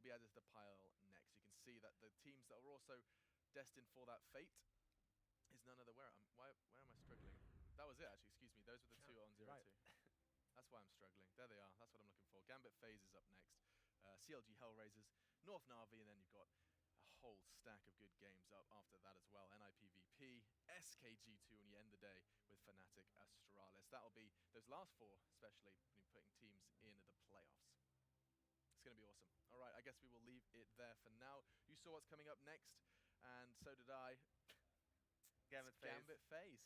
be added to the pile next. You can see that the teams that are also destined for that fate is none other. Where am I struggling? That was it, actually. Excuse me. Those were the two on 0-2. Right. That's why I'm struggling. There they are. That's what I'm looking for. Gambit FaZe is up next. CLG Hellraisers, North Na'Vi, and then you've got a whole stack of good games up after that as well. NIPVP, SKG2, and you end the day with Fnatic Astralis. That'll be those last four, especially putting teams in the playoffs. It's going to be awesome. All right, I guess we will leave it there for now. You saw what's coming up next, and so did I. Gambit FaZe.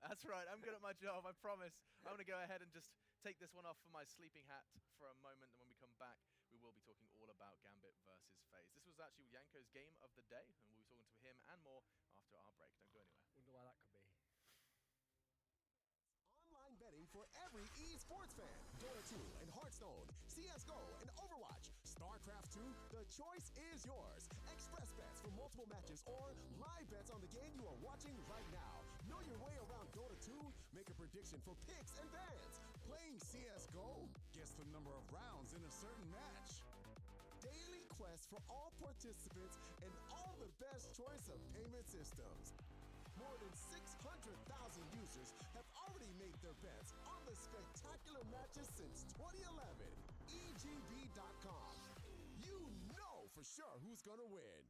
That's right, I'm good at my job, I promise. I'm going to go ahead and just take this one off for my sleeping hat for a moment, and when we come back, we will be talking all about Gambit versus FaZe. This was actually Yanko's game of the day, and we'll be talking to him and more after our break. Don't go anywhere. Wonder why that could be. Online betting for every esports fan. Dota 2 and Hearthstone, CSGO and Overwatch, StarCraft 2, the choice is yours. Express bets for multiple matches or live bets on the game you are watching right now. Know your way around Dota 2? Make a prediction for picks and bans. Playing CSGO? Guess the number of rounds in a certain match. Daily quests for all participants and all the best choice of payment systems. More than 600,000 users have already made their bets on the spectacular matches since 2011. EGB.com. You know for sure who's gonna win.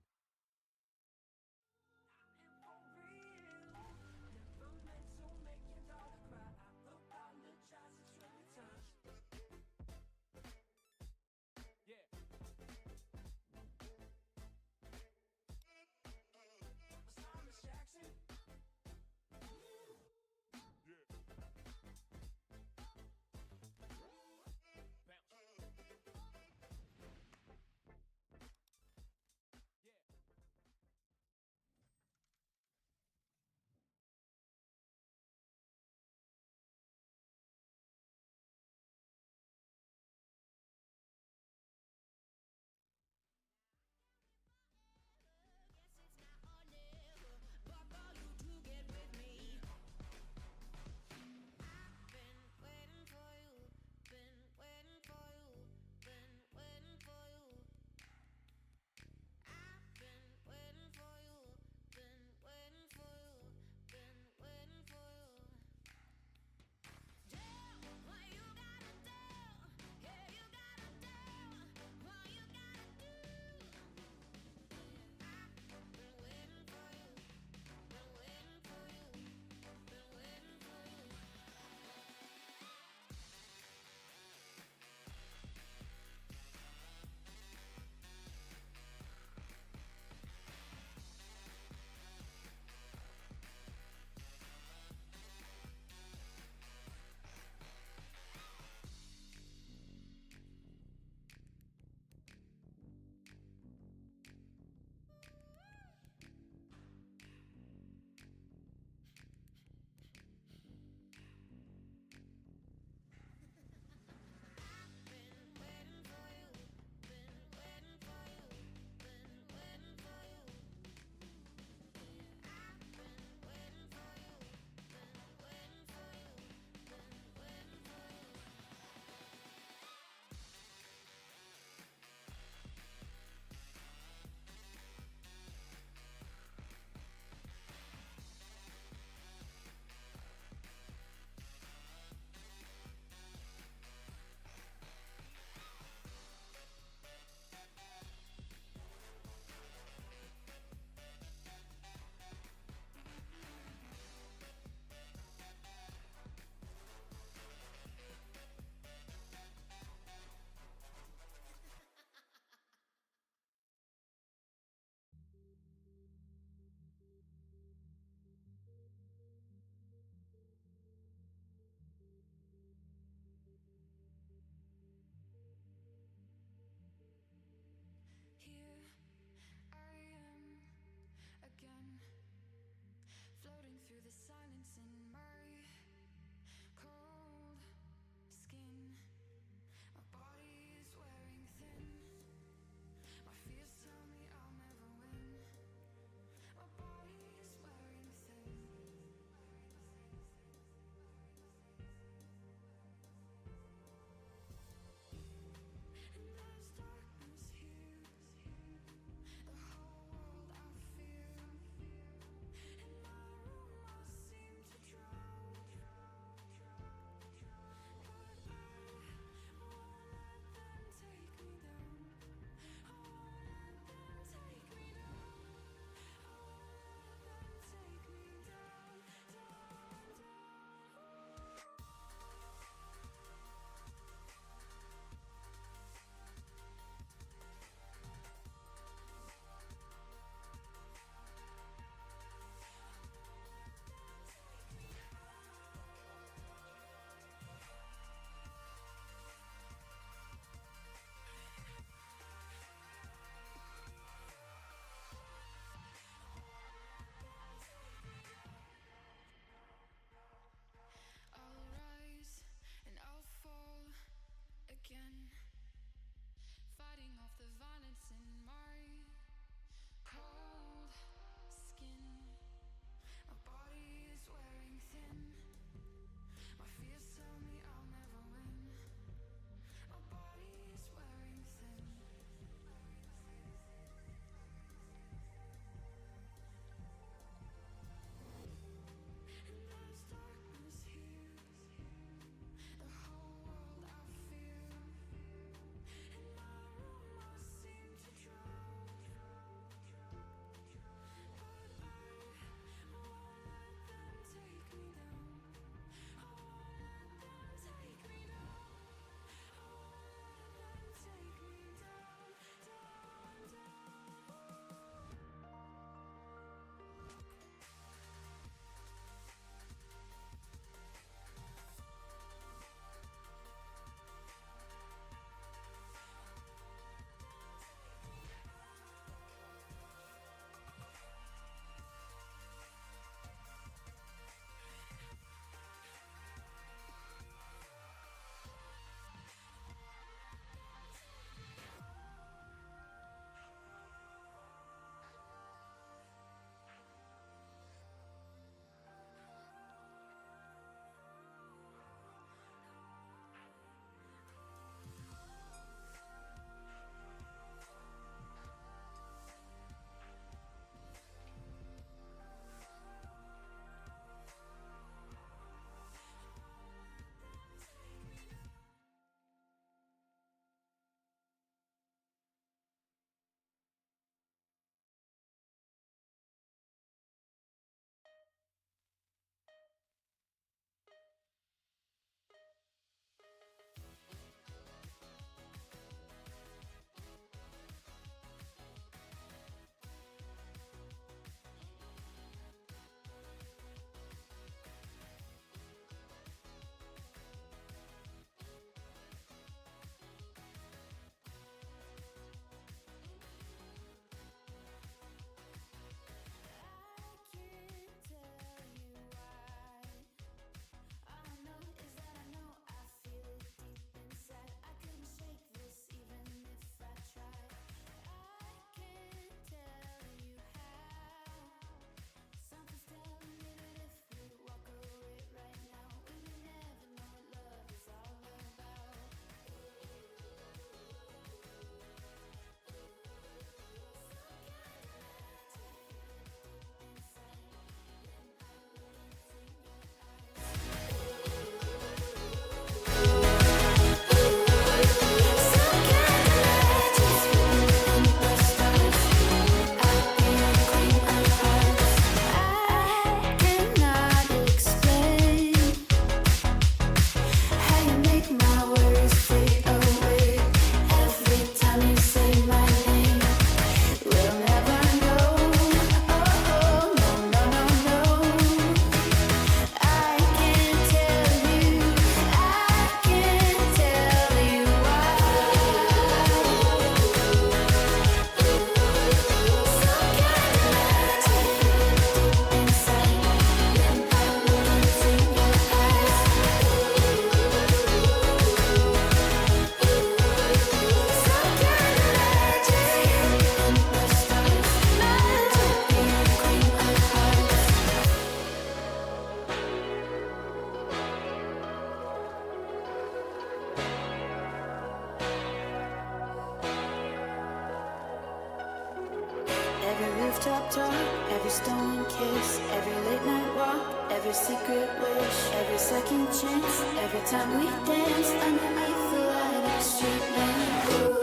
rooftop talk, every stolen kiss, every late night walk, every secret wish, every second chance, every time we dance underneath the light of the street lamp. Ooh.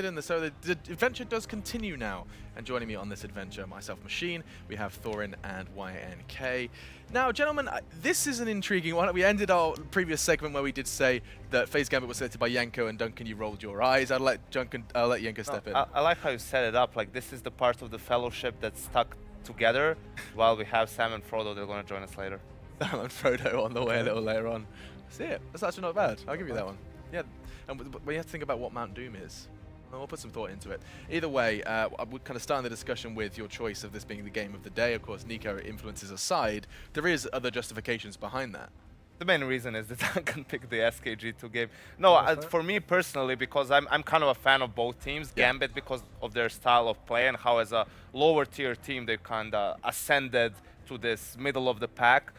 And so the adventure does continue now, and joining me on this adventure, myself, Machine, we have Thorin and YNK. Now, gentlemen, this is an intriguing one. We ended our previous segment where we did say that FaZe Gambit was selected by Yanko, and Duncan, you rolled your eyes. I'll let Yanko step in. I like how you set it up. Like, this is the part of the fellowship that's stuck together, while we have Sam and Frodo. They're going to join us later. Sam and Frodo on the way a little later on. See it. That's actually not bad. I'll give you that one. Yeah, and we have to think about what Mount Doom is. We'll put some thought into it. Either way, I would kind of start the discussion with your choice of this being the game of the day. Of course, Nico influences aside, there is other justifications behind that. The main reason is that I can pick the SKG2 game. No, for me personally, because I'm kind of a fan of both teams. Yeah. Gambit because of their style of play and how as a lower tier team they kind of ascended to this middle of the pack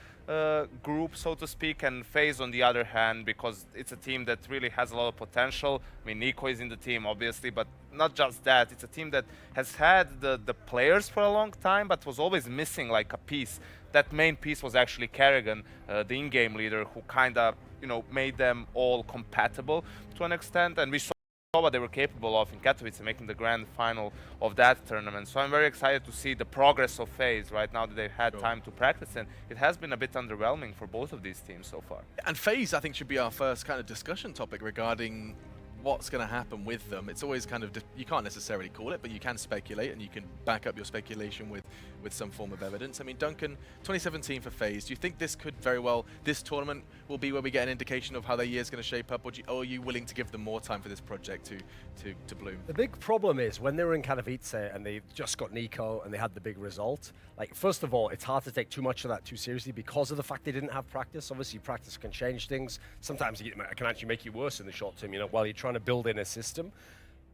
group, so to speak, and FaZe on the other hand because it's a team that really has a lot of potential. I mean, Nico is in the team obviously, but not just that, it's a team that has had the players for a long time but was always missing like a piece. That main piece was actually Kerrigan, the in-game leader, who kind of, you know, made them all compatible to an extent, and we saw what they were capable of in Katowice, making the grand final of that tournament. So I'm very excited to see the progress of FaZe right now that they've had time to practice, and it has been a bit underwhelming for both of these teams so far. And FaZe, I think, should be our first kind of discussion topic regarding what's going to happen with them. It's always kind of, you can't necessarily call it, but you can speculate, and you can back up your speculation with some form of evidence. I mean, Duncan, 2017 for FaZe, do you think this could very well, this tournament will be where we get an indication of how their year's going to shape up, or are you willing to give them more time for this project to bloom? The big problem is when they were in Katowice and they just got Nico and they had the big result, like, first of all, it's hard to take too much of that too seriously because of the fact they didn't have practice. Obviously, practice can change things. Sometimes it can actually make you worse in the short term, you know, while you're trying to build in a system.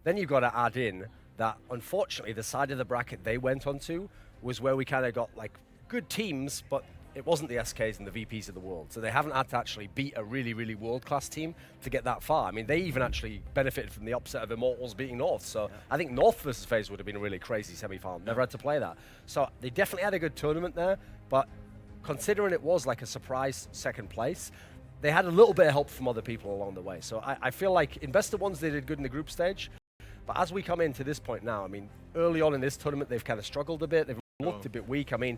Then you've got to add in that, unfortunately, the side of the bracket they went onto was where we kind of got like good teams, but it wasn't the SKs and the VPs of the world. So they haven't had to actually beat a really, really world-class team to get that far. I mean, they even actually benefited from the upset of Immortals beating North. So I think North versus FaZe would have been a really crazy semi-final. Never had to play that. So they definitely had a good tournament there, but considering it was like a surprise second place, they had a little bit of help from other people along the way. So I feel like in best of ones, they did good in the group stage. But as we come into this point now, I mean, early on in this tournament, they've kind of struggled a bit. They've looked a bit weak. I mean,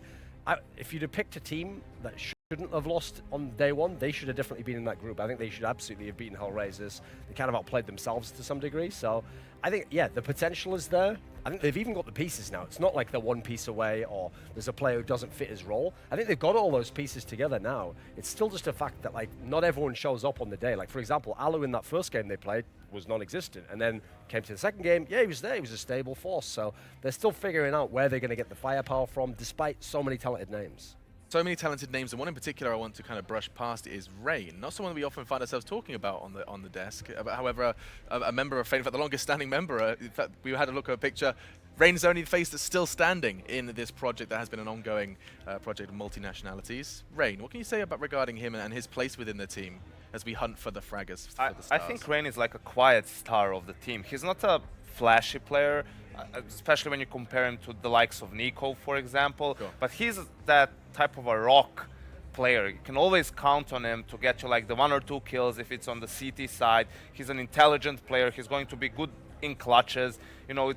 if you'd have picked a team that shouldn't have lost on day one, they should have definitely been in that group. I think they should absolutely have beaten Hellraisers. They kind of outplayed themselves to some degree. So I think, yeah, the potential is there. I think they've even got the pieces now. It's not like they're one piece away or there's a player who doesn't fit his role. I think they've got all those pieces together now. It's still just a fact that, like, not everyone shows up on the day. Like, for example, Alu in that first game they played was non-existent, and then came to the second game, yeah, he was there. He was a stable force. So they're still figuring out where they're going to get the firepower from, despite so many talented names. So many talented names, and one in particular I want to kind of brush past is Rain. Not someone we often find ourselves talking about on the desk. However, a member of Fnatic, in fact, the longest standing member. In fact, we had a look at a picture. Rain is the only face that's still standing in this project that has been an ongoing project of multi-nationalities. Rain, what can you say about regarding him and his place within the team as we hunt for the fraggers? I think Rain is like a quiet star of the team. He's not a flashy player, especially when you compare him to the likes of Nico, for example. Sure. But he's that type of a rock player. You can always count on him to get you like the 1 or 2 kills if it's on the CT side. He's an intelligent player. He's going to be good in clutches. You know,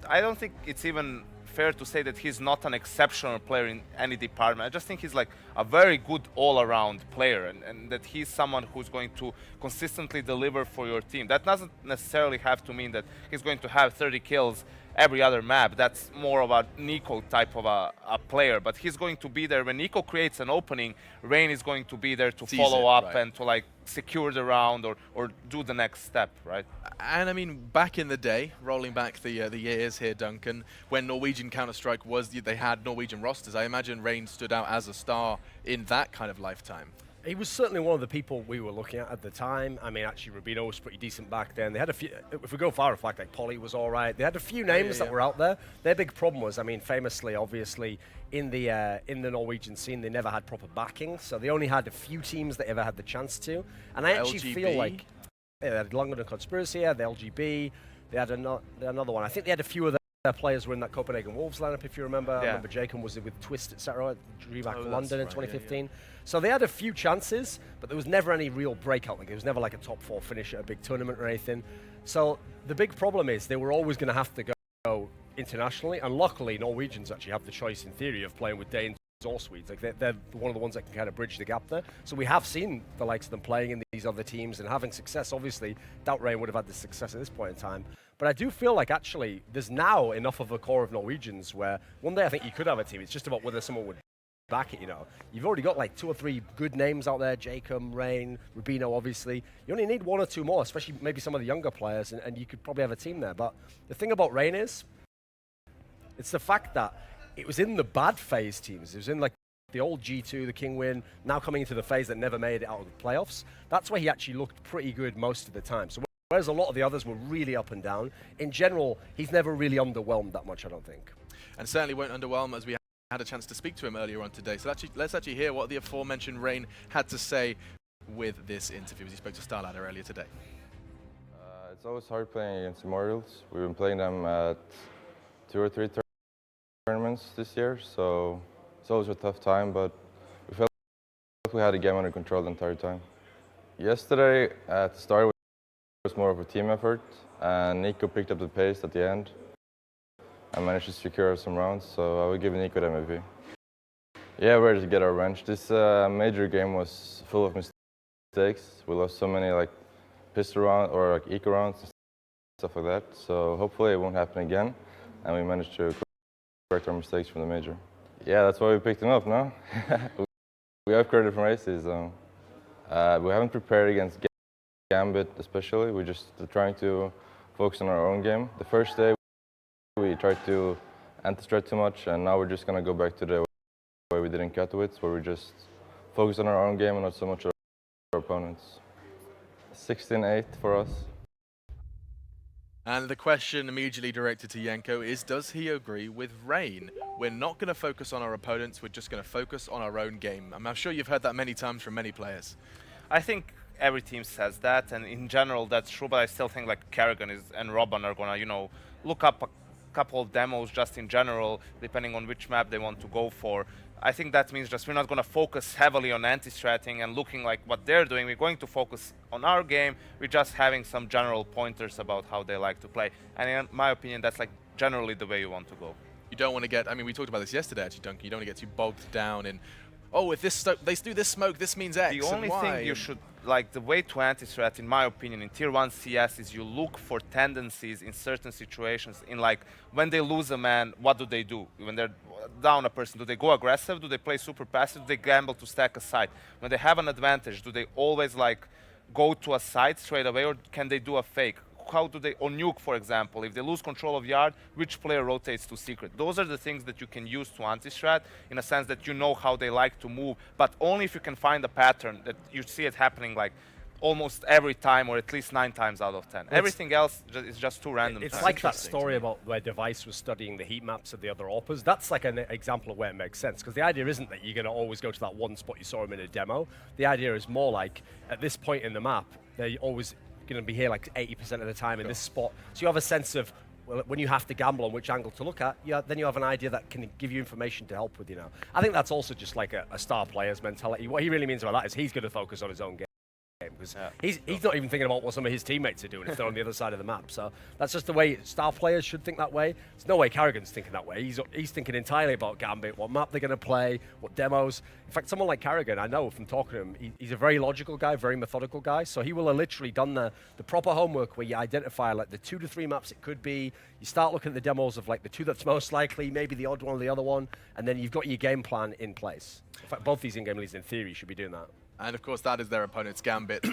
I don't think it's even fair to say that he's not an exceptional player in any department. I just think he's like a very good all-around player, and that he's someone who's going to consistently deliver for your team. That doesn't necessarily have to mean that he's going to have 30 kills every other map. That's more of a Nico type of a player, but he's going to be there when Nico creates an opening. Rain is going to be there to follow up, right, and to like secure the round or do the next step, right? And I mean, back in the day, rolling back the years here, Duncan, when Norwegian Counter-Strike they had Norwegian rosters, I imagine Rain stood out as a star in that kind of lifetime. He was certainly one of the people we were looking at the time. I mean, actually, Rubino was pretty decent back then. They had a few, if we go far, like Polly was all right. They had a few names that were out there. Their big problem was, I mean, famously, obviously, in the Norwegian scene, they never had proper backing. So they only had a few teams that ever had the chance to. And I actually feel like they had London Conspiracy, they had the LGB, they had another one. I think they had a few of their players were in that Copenhagen Wolves lineup, if you remember. I remember Jacob was with Twist, etc. DreamHack London in 2015. So they had a few chances, but there was never any real breakout. Like, it was never like a top 4 finish at a big tournament or anything. So the big problem is they were always going to have to go internationally, and luckily Norwegians actually have the choice in theory of playing with Danes or Swedes. Like, they're one of the ones that can kind of bridge the gap there. So we have seen the likes of them playing in these other teams and having success. Obviously, doubt Rain would have had the success at this point in time. But I do feel like actually there's now enough of a core of Norwegians where one day I think you could have a team. It's just about whether someone would back it, you know. You've already got like 2 or 3 good names out there, Jacob, Rain, Rubino, obviously. You only need 1 or 2 more, especially maybe some of the younger players, and you could probably have a team there. But the thing about Rain is, it's the fact that it was in the bad phase teams. It was in like the old G2, the King Win, now coming into the phase that never made it out of the playoffs. That's where he actually looked pretty good most of the time. So whereas a lot of the others were really up and down, in general, he's never really underwhelmed that much, I don't think. And certainly won't underwhelm, as we had a chance to speak to him earlier on today. So let's actually hear what the aforementioned Rain had to say with this interview as he spoke to StarLadder earlier today. It's always hard playing against Immortals. We've been playing them at 2 or 3 tournaments this year, so it's always a tough time, but we felt like we had the game under control the entire time. Yesterday at the start, it was more of a team effort, and Nico picked up the pace at the end and managed to secure some rounds, so I would give Nico the MVP. Yeah, we're ready to get our revenge. This major game was full of mistakes. We lost so many like pistol rounds or like eco rounds and stuff like that, so hopefully it won't happen again, and we managed to correct our mistakes from the major. Yeah, that's why we picked him up, no? We upgraded from races. We haven't prepared against Gambit especially. We're just trying to focus on our own game. The first day we tried to anti-strat too much, and now we're just going to go back to the way we did in Katowice, where we just focus on our own game and not so much on our opponents. 16-8 for us. And the question immediately directed to Yenko is, does he agree with Rain? We're not going to focus on our opponents, we're just going to focus on our own game. I'm sure you've heard that many times from many players. I think every team says that, and in general that's true, but I still think like Kerrigan and Robin are going to, you know, look up a couple of demos just in general, depending on which map they want to go for. I think that means just we're not going to focus heavily on anti-stratting and looking like what they're doing. We're going to focus on our game. We're just having some general pointers about how they like to play. And in my opinion, that's like generally the way you want to go. You don't want to get, I mean, we talked about this yesterday actually, Duncan, you don't want to get too bogged down in, oh, if this they do this smoke, this means X The only and Y. thing you should, like the way to anti-strat, in my opinion, in Tier 1 CS is you look for tendencies in certain situations. In like, when they lose a man, what do they do? When they're down a person, do they go aggressive? Do they play super passive? Do they gamble to stack a side? When they have an advantage, do they always like go to a side straight away, or can they do a fake? How do they, on nuke for example, if they lose control of yard, which player rotates to secret? Those are the things that you can use to anti-strat, in a sense that you know how they like to move, but only if you can find a pattern that you see it happening like almost every time, or at least 9 times out of 10. Everything else is just too random. It's like that story about where Device was studying the heat maps of the other AWPers. That's like an example of where it makes sense, because the idea isn't that you're going to always go to that one spot you saw him in a demo. The idea is more like, at this point in the map, they're always going to be here like 80% of the time in this spot. So you have a sense of, well, when you have to gamble on which angle to look at, then you have an idea that can give you information to help with, you know. I think that's also just like a star player's mentality. What he really means about that is he's going to focus on his own game. Because he's not even thinking about what some of his teammates are doing if they're on the other side of the map. So that's just the way star players should think that way. There's no way Karrigan's thinking that way. He's thinking entirely about Gambit, what map they're going to play, what demos. In fact, someone like Karrigan, I know from talking to him, he's a very logical guy, very methodical guy. So he will have literally done the proper homework where you identify like the 2 to 3 maps it could be. You start looking at the demos of like the 2 that's most likely, maybe the odd one or the other one, and then you've got your game plan in place. In fact, both these in-game leads in theory should be doing that. And of course, that is their opponent's Gambit.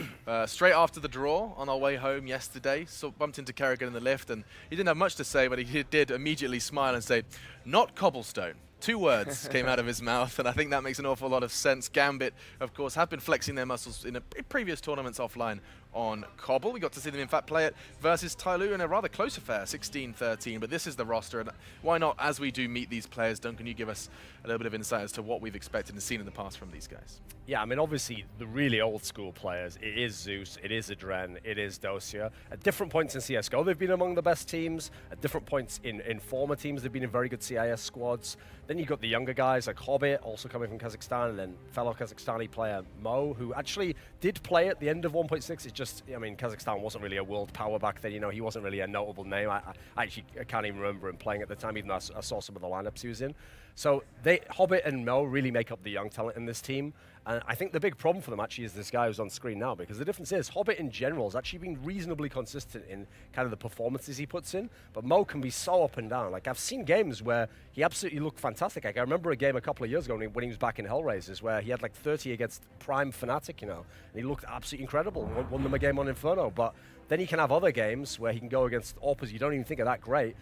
Straight after the draw, on our way home yesterday, so bumped into Karrigan in the lift, and he didn't have much to say, but he did immediately smile and say, "Not cobblestone." 2 words came out of his mouth, and I think that makes an awful lot of sense. Gambit, of course, have been flexing their muscles in previous tournaments offline on Cobble. We got to see them, in fact, play it versus Tyloo in a rather close affair, 16-13, but this is the roster, and why not, as we do meet these players, Duncan, you give us a little bit of insight as to what we've expected and seen in the past from these guys. Yeah, I mean, obviously, the really old school players, it is Zeus, it is Adren, it is Dosia. At different points in CSGO, they've been among the best teams. At different points in former teams, they've been in very good CIS squads. Then you've got the younger guys like Hobbit, also coming from Kazakhstan, and then fellow Kazakhstani player Mo, who actually did play at the end of 1.6. It's just, I mean, Kazakhstan wasn't really a world power back then. You know, he wasn't really a notable name. I actually can't even remember him playing at the time, even though I saw some of the lineups he was in. So Hobbit and Mo really make up the young talent in this team. And I think the big problem for them actually is this guy who's on screen now, because the difference is Hobbit in general has actually been reasonably consistent in kind of the performances he puts in, but Mo can be so up and down. Like, I've seen games where he absolutely looked fantastic. Like, I remember a game a couple of years ago when he was back in Hellraisers where he had like 30 against Prime Fnatic, you know, and he looked absolutely incredible. Won them a game on Inferno, but then he can have other games where he can go against AWPers you don't even think are that great.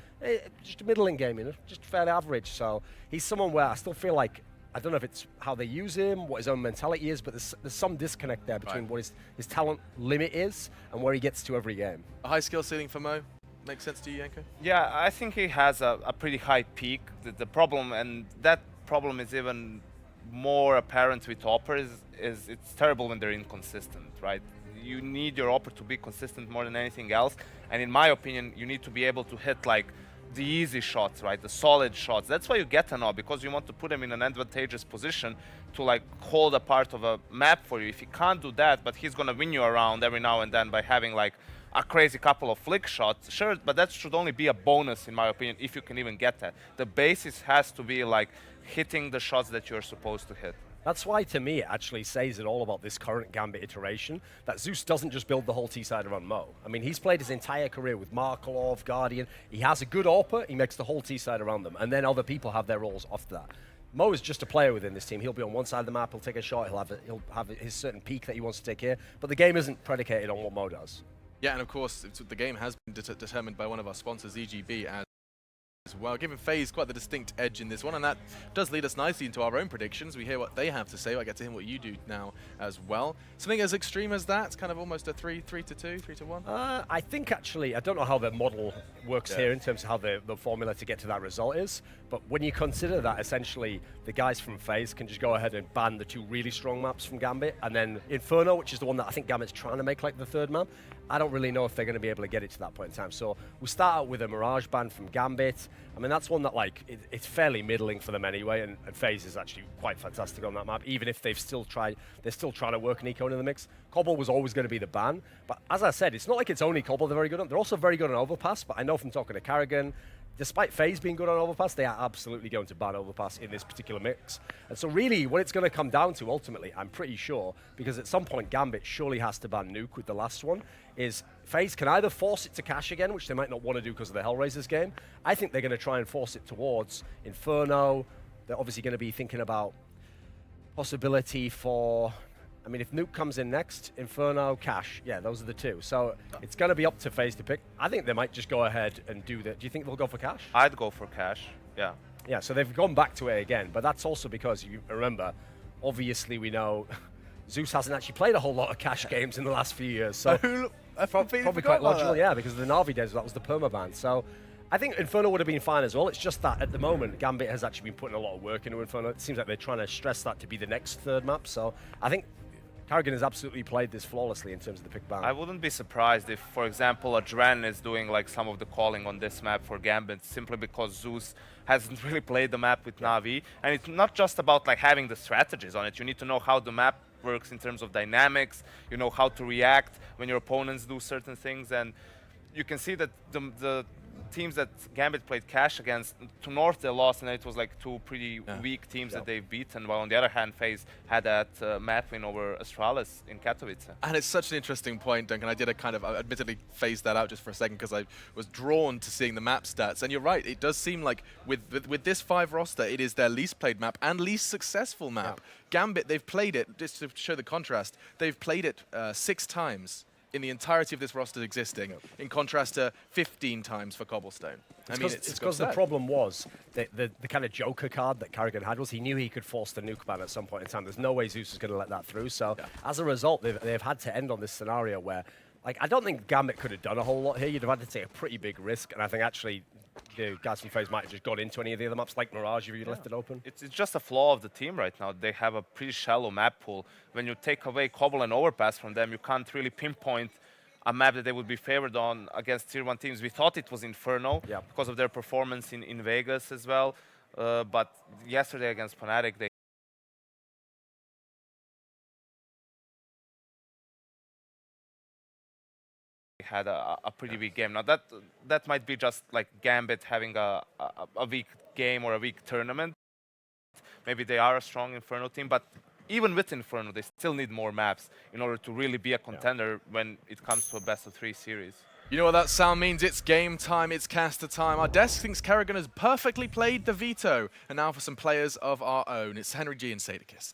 Just a middling game, you know, just fairly average. So he's someone where I still feel like, I don't know if it's how they use him, what his own mentality is, but there's some disconnect there between what his talent limit is and where he gets to every game. A high skill ceiling for Mo makes sense to you, Yanko? Yeah, I think he has a pretty high peak. The problem, and that problem is even more apparent with AWPers, is it's terrible when they're inconsistent, right? You need your AWPer to be consistent more than anything else, and in my opinion, you need to be able to hit like the easy shots, right? The solid shots. That's why you get an AWP, because you want to put him in an advantageous position to like hold a part of a map for you. If he can't do that, but he's gonna win you around every now and then by having like a crazy couple of flick shots, sure, but that should only be a bonus in my opinion, if you can even get that. The basis has to be like hitting the shots that you're supposed to hit. That's why, to me, it actually says it all about this current Gambit iteration, that Zeus doesn't just build the whole T-side around Mo. I mean, he's played his entire career with Markelov, Guardian. He has a good AWPer, he makes the whole T-side around them, and then other people have their roles after that. Mo is just a player within this team. He'll be on one side of the map, he'll take a shot, he'll have his certain peak that he wants to take here, but the game isn't predicated on what Mo does. Yeah, and of course, the game has been determined by one of our sponsors, EGB, as well, giving FaZe quite the distinct edge in this one, and that does lead us nicely into our own predictions. We hear what they have to say. I get to hear what you do now as well. Something as extreme as that, kind of almost a 3-2, 3-1? I think actually, I don't know how the model works here in terms of how the formula to get to that result is, but when you consider that essentially the guys from FaZe can just go ahead and ban the 2 really strong maps from Gambit, and then Inferno, which is the one that I think Gambit's trying to make like the 3rd map, I don't really know if they're going to be able to get it to that point in time. So we start out with a Mirage ban from Gambit. I mean, that's one that, like, it's fairly middling for them anyway, and FaZe is actually quite fantastic on that map, even if they're still trying to work Nico into the mix. Cobble was always going to be the ban, but as I said, it's not like it's only Cobble they're very good on. They're also very good on Overpass, but I know from talking to Karrigan, despite FaZe being good on Overpass, they are absolutely going to ban Overpass in this particular mix. And so really, what it's going to come down to, ultimately, I'm pretty sure, because at some point Gambit surely has to ban Nuke with the last one, is FaZe can either force it to cash again, which they might not want to do because of the Hellraisers game. I think they're going to try and force it towards Inferno. They're obviously going to be thinking about possibility for... I mean, if Nuke comes in next, Inferno, Cash, yeah, those are the two. So it's going to be up to FaZe to pick. I think they might just go ahead and do that. Do you think they'll go for Cash? I'd go for Cash, yeah. Yeah, so they've gone back to it again, but that's also because, you remember, obviously we know Zeus hasn't actually played a whole lot of Cash games in the last few years. So probably quite logical, yeah, because of the Na'Vi days, that was the permaban. So I think Inferno would have been fine as well. It's just that at the moment, Gambit has actually been putting a lot of work into Inferno. It seems like they're trying to stress that to be the next third map. So I think Karrigan has absolutely played this flawlessly in terms of the pick ban. I wouldn't be surprised if, for example, Adren is doing like some of the calling on this map for Gambit simply because Zeus hasn't really played the map with Na'Vi. And it's not just about like having the strategies on it. You need to know how the map works in terms of dynamics. You know how to react when your opponents do certain things. And you can see that the teams that Gambit played Cash against, to North they lost, and it was like two pretty weak teams that they've beaten, while on the other hand, FaZe had that map win over Astralis in Katowice. And it's such an interesting point, Duncan. I did a kind of, admittedly phase that out just for a second because I was drawn to seeing the map stats. And you're right, it does seem like with this 5 roster, it is their least played map and least successful map. Gambit, they've played it, just to show the contrast, they've played it 6 times in the entirety of this roster existing, in contrast to 15 times for Cobblestone. It's because the problem was the kind of joker card that Karrigan had was he knew he could force the nuke ban at some point in time. There's no way Zeus is going to let that through. So as a result, they've had to end on this scenario where, like, I don't think Gambit could have done a whole lot here. You'd have had to take a pretty big risk, and I think actually the guys from FaZe might have just gone into any of the other maps, like Mirage, if you left it open. It's just a flaw of the team right now. They have a pretty shallow map pool. When you take away Cobble and Overpass from them, you can't really pinpoint a map that they would be favored on against Tier 1 teams. We thought it was Inferno because of their performance in Vegas as well. But yesterday against Fnatic, they had a pretty weak game. Now that might be just like Gambit having a weak game or a weak tournament. Maybe they are a strong Inferno team, but even with Inferno, they still need more maps in order to really be a contender when it comes to a best-of-3 series. You know what that sound means? It's game time, it's caster time. Our desk thinks Karrigan has perfectly played the veto. And now for some players of our own. It's Henry G and Sadakist.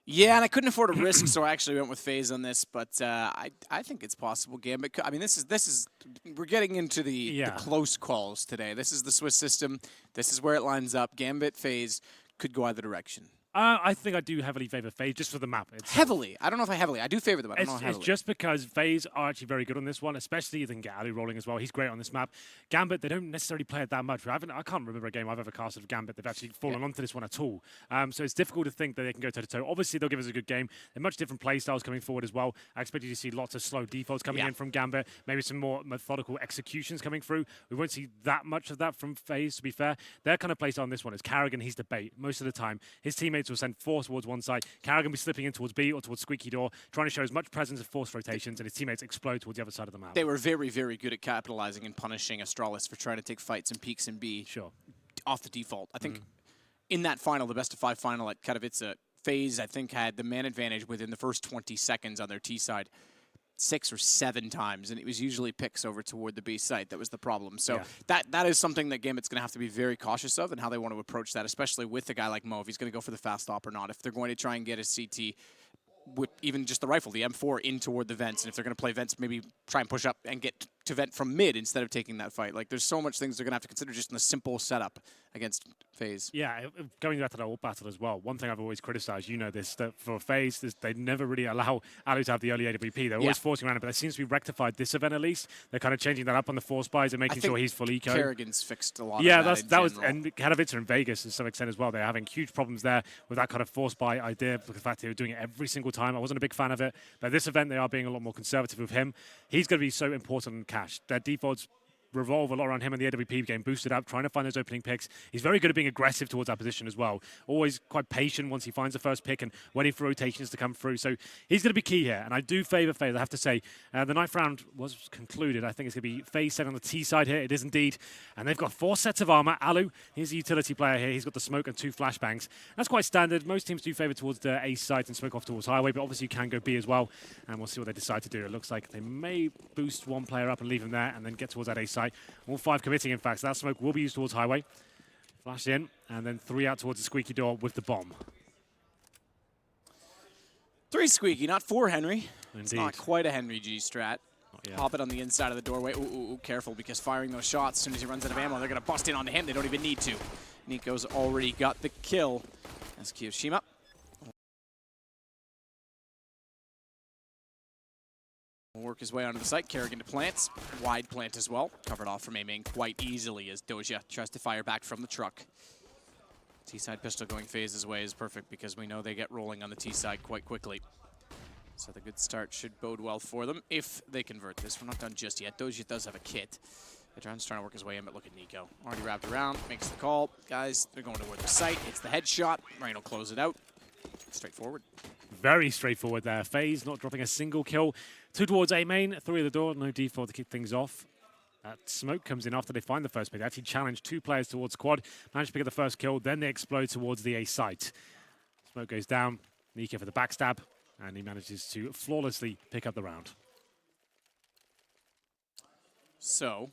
Yeah, and I couldn't afford a risk, so I actually went with FaZe on this. But I think it's possible. Gambit. I mean, this is we're getting into the close calls today. This is the Swiss system. This is where it lines up. Gambit, FaZe could go either direction. I think I do heavily favor FaZe just for the map. Heavily. I don't know if I heavily. I do favor them. I don't know heavily. It's just because FaZe are actually very good on this one, especially they can get Ali rolling as well. He's great on this map. Gambit, they don't necessarily play it that much. I can't remember a game I've ever casted of Gambit. They've actually fallen onto this one at all. So it's difficult to think that they can go toe-to-toe. Obviously, they'll give us a good game. They're much different play styles coming forward as well. I expect you to see lots of slow defaults coming in from Gambit, maybe some more methodical executions coming through. We won't see that much of that from FaZe, to be fair. Their kind of play style on this one is Karrigan, he's the bait most of the time. His teammates will send force towards one side. Karrigan will be slipping in towards B or towards Squeaky Door, trying to show as much presence of force rotations, and his teammates explode towards the other side of the map. They were very, very good at capitalizing and punishing Astralis for trying to take fights and peaks in B off the default. I think in that final, the best-of-5 final at Katowice, FaZe, I think, had the man advantage within the first 20 seconds on their T side 6 or 7 times, and it was usually picks over toward the B site that was the problem. So that is something that Gambit's going to have to be very cautious of and how they want to approach that, especially with a guy like Mo, if he's going to go for the fast stop or not. If they're going to try and get a CT with even just the rifle, the M4, in toward the vents, and if they're going to play vents, maybe try and push up and get to vent from mid instead of taking that fight. Like, there's so much things they're going to have to consider just in the simple setup against FaZe. Yeah, going back to that old battle as well, one thing I've always criticized, you know this, that for FaZe, they never really allow Alu to have the early AWP. They're always forcing around it, but it seems to be rectified this event at least. They're kind of changing that up on the force buys and making sure he's full eco. Karrigan's fixed a lot of that that was, and Katowice in Vegas to some extent as well. They're having huge problems there with that kind of force buy idea, because the fact they were doing it every single time. I wasn't a big fan of it, but this event they are being a lot more conservative with him. He's going to be so important in cash. Their defaults revolve a lot around him in the AWP game, boosted up, trying to find those opening picks. He's very good at being aggressive towards that position as well. Always quite patient once he finds the first pick and waiting for rotations to come through. So he's going to be key here. And I do favour FaZe, I have to say. The ninth round was concluded. I think it's going to be FaZe set on the T side here. It is indeed. And they've got 4 sets of armor. Alu, he's a utility player here. He's got the smoke and 2 flashbangs. That's quite standard. Most teams do favour towards the A side and smoke off towards highway, but obviously you can go B as well. And we'll see what they decide to do. It looks like they may boost one player up and leave him there and then get towards that A site. All 5 committing, in fact. So that smoke will be used towards highway. Flash in, and then 3 out towards the squeaky door with the bomb. 3 squeaky, not 4 Henry. Indeed. It's not quite a Henry G strat. Pop it on the inside of the doorway. Ooh, careful, because firing those shots, as soon as he runs out of ammo, they're going to bust in onto him. They don't even need to. Nico's already got the kill. That's Kiyoshima. Will work his way onto the site. Kerrigan to plants. Wide plant as well. Covered off from A-main quite easily as Doja tries to fire back from the truck. T-side pistol going FaZe's way is perfect because we know they get rolling on the T-side quite quickly. So the good start should bode well for them if they convert this. We're not done just yet. Doja does have a kit. Adran's trying to work his way in, but look at Nico. Already wrapped around, makes the call. Guys, they're going toward the site. It's the headshot. Rain will close it out. Straightforward. Very straightforward there. FaZe not dropping a single kill. 2 towards A-main, 3 at the door. No default to kick things off. That smoke comes in after they find the first pick. They actually challenge 2 players towards quad. Manage to pick up the first kill. Then they explode towards the A site. Smoke goes down. Nico for the backstab. And he manages to flawlessly pick up the round. So,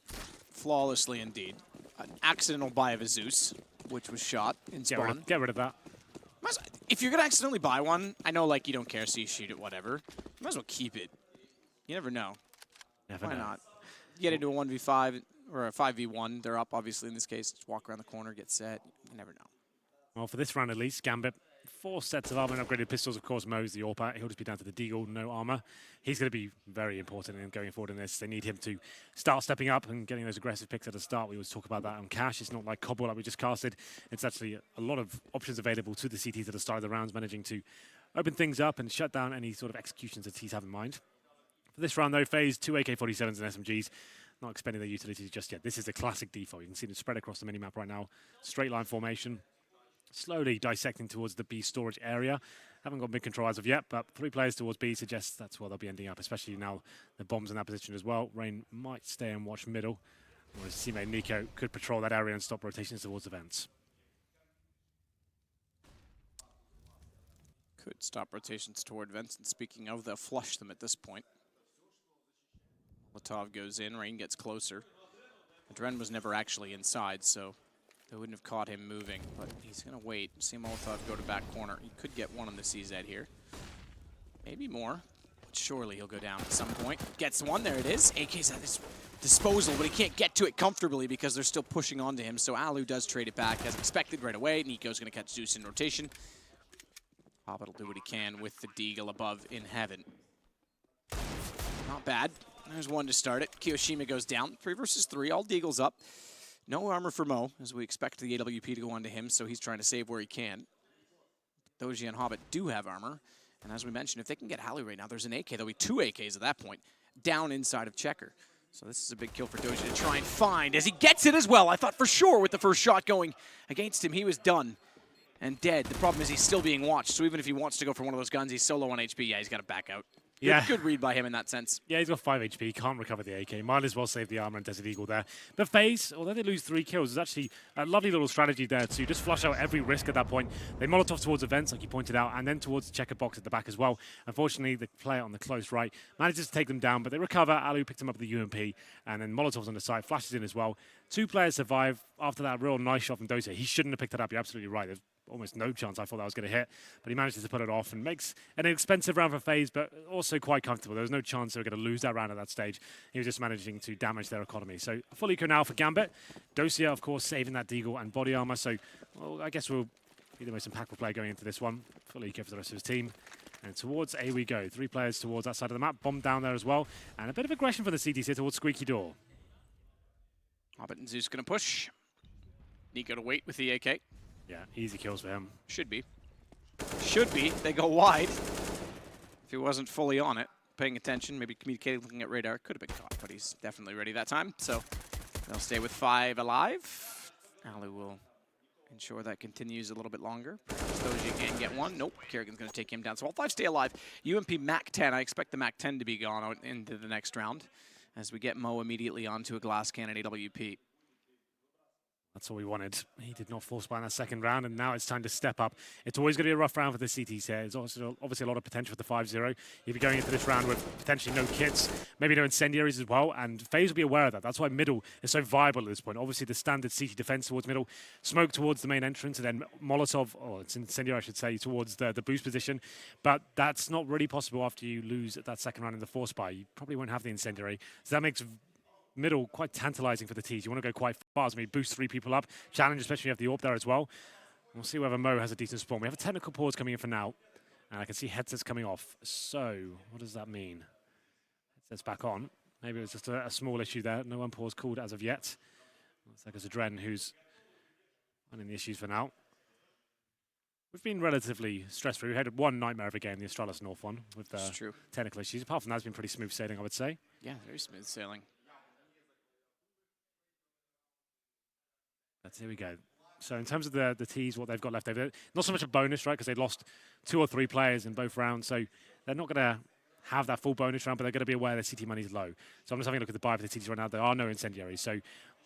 flawlessly indeed. An accidental buy of a Zeus, which was shot in spawn. Get rid of that. If you're going to accidentally buy one, I know like you don't care, so you shoot it, whatever. You might as well keep it. You never know. Why not? You get into a 1v5 or a 5v1. They're up, obviously, in this case. Just walk around the corner, get set. You never know. Well, for this round at least, Gambit, 4 sets of armor and upgraded pistols. Of course, Mo's the AWP. He'll just be down to the Deagle, no armor. He's going to be very important in going forward in this. They need him to start stepping up and getting those aggressive picks at the start. We always talk about that on Cash. It's not like Cobble like we just casted. It's actually a lot of options available to the CTs at the start of the rounds, managing to open things up and shut down any sort of executions that T's have in mind. For this round, though, FaZe 2 AK-47s and SMGs. Not expending their utilities just yet. This is the classic default. You can see them spread across the minimap right now. Straight line formation. Slowly dissecting towards the B storage area. Haven't got mid control as of yet, but 3 players towards B suggests that's where they'll be ending up, especially now the bomb's in that position as well. Rain might stay and watch middle, whereas teammate Nico could patrol that area and stop rotations towards the vents. Could stop rotations toward vents, and speaking of, they'll flush them at this point. Latov goes in, Rain gets closer. Adren was never actually inside, so they wouldn't have caught him moving, but he's going to wait. See Molotov go to back corner. He could get one on the CZ here. Maybe more, but surely he'll go down at some point. Gets one, there it is. AK's at his disposal, but he can't get to it comfortably because they're still pushing onto him, so Alu does trade it back as expected right away. Nico's going to catch Zeus in rotation. Hobbit will do what he can with the Deagle above in heaven. Not bad. There's one to start it. Kiyoshima goes down. 3 versus 3, all Deagles up. No armor for Mo, as we expect the AWP to go onto him, so he's trying to save where he can. Doji and Hobbit do have armor, and as we mentioned, if they can get Halle right now, there's an AK. There'll be 2 AKs at that point, down inside of Checker. So this is a big kill for Doji to try and find, as he gets it as well. I thought for sure with the first shot going against him, he was done and dead. The problem is he's still being watched, so even if he wants to go for one of those guns, he's so low on HP, yeah, he's got to back out. Yeah. Good read by him in that sense. Yeah, he's got 5 HP. He can't recover the AK. Might as well save the armor and Desert Eagle there. But FaZe, although they lose 3 kills, there's actually a lovely little strategy there to just flush out every risk at that point. They Molotov towards events, like you pointed out, and then towards the checker box at the back as well. Unfortunately, the player on the close right manages to take them down, but they recover. Alu picks him up with the UMP, and then Molotov's on the side, flashes in as well. 2 players survive after that real nice shot from Doja. He shouldn't have picked it up. You're absolutely right. There's almost no chance I thought that was going to hit, but he manages to put it off and makes an expensive round for FaZe, but also quite comfortable. There was no chance they were going to lose that round at that stage. He was just managing to damage their economy. So full eco now for Gambit. Dosia, of course, saving that Deagle and body armor. So well, I guess we'll be the most impactful player going into this one. Full eco for the rest of his team. And towards A we go. 3 players towards that side of the map. Bomb down there as well. And a bit of aggression for the CTs here towards Squeaky Door. Hobbit and Zeus going to push. Nico to wait with the AK. Yeah, easy kills for him. Should be. Should be. They go wide. If he wasn't fully on it, paying attention, maybe communicating, looking at radar, could have been caught, but he's definitely ready that time. So They'll stay with 5 alive. Alu will ensure that continues a little bit longer. Doji can get one. Nope, Kerrigan's going to take him down. So all 5 stay alive. UMP Mac 10. I expect the Mac 10 to be gone out into the next round as we get Mo immediately onto a glass cannon AWP. That's all we wanted. He did not force buy in that second round, and now it's time to step up. It's always going to be a rough round for the CTs here. There's also obviously a lot of potential for the 5-0. You'll be going into this round with potentially no kits, maybe no incendiaries as well, and FaZe will be aware of that. That's why middle is so viable at this point. Obviously, the standard CT defense towards middle, smoke towards the main entrance, and then Molotov, or it's incendiary, I should say, towards the boost position. But that's not really possible after you lose that second round in the force buy. You probably won't have the incendiary. So that makes middle quite tantalizing for the T's. You want to go quite fast. Maybe boost 3 people up. Challenge, especially if you have the AWP there as well. We'll see whether Mo has a decent spawn. We have a technical pause coming in for now. And I can see headsets coming off. So, what does that mean? Headsets back on. Maybe it was just a small issue there. No one pause called as of yet. Looks like it's Adren who's running the issues for now. We've been relatively stress-free. We had one nightmare of a game, the Astralis North one, with technical issues. Apart from that, it's been pretty smooth sailing, I would say. Yeah, very smooth sailing. But here we go. So in terms of the T's, what they've got left over, not so much a bonus, right, because they lost 2 or 3 players in both rounds, so they're not going to have that full bonus round, but they're going to be aware their CT money is low. So I'm just having a look at the buy for the TTs right now. There are no incendiaries. So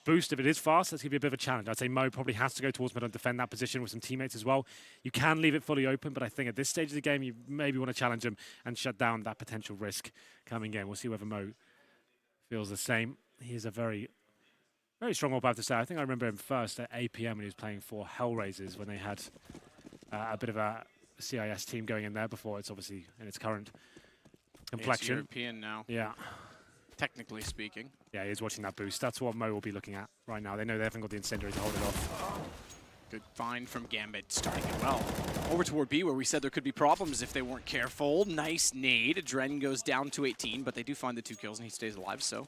boost, if it is fast, that's going to be a bit of a challenge. I'd say Mo probably has to go towards mid and defend that position with some teammates as well. You can leave it fully open, but I think at this stage of the game, you maybe want to challenge him and shut down that potential risk coming in. We'll see whether Mo feels the same. He is a very strong AWP, I have to say. I think I remember him first at APM when he was playing for Hellraisers when they had a bit of a CIS team going in there before it's obviously in its current complexion. It's European now. Yeah. Technically speaking. Yeah, he is watching that boost. That's what Mo will be looking at right now. They know they haven't got the incendiary to hold it off. Good find from Gambit, starting it well. Over toward B, where we said there could be problems if they weren't careful. Nice nade. Dren goes down to 18, but they do find the 2 kills, and he stays alive, so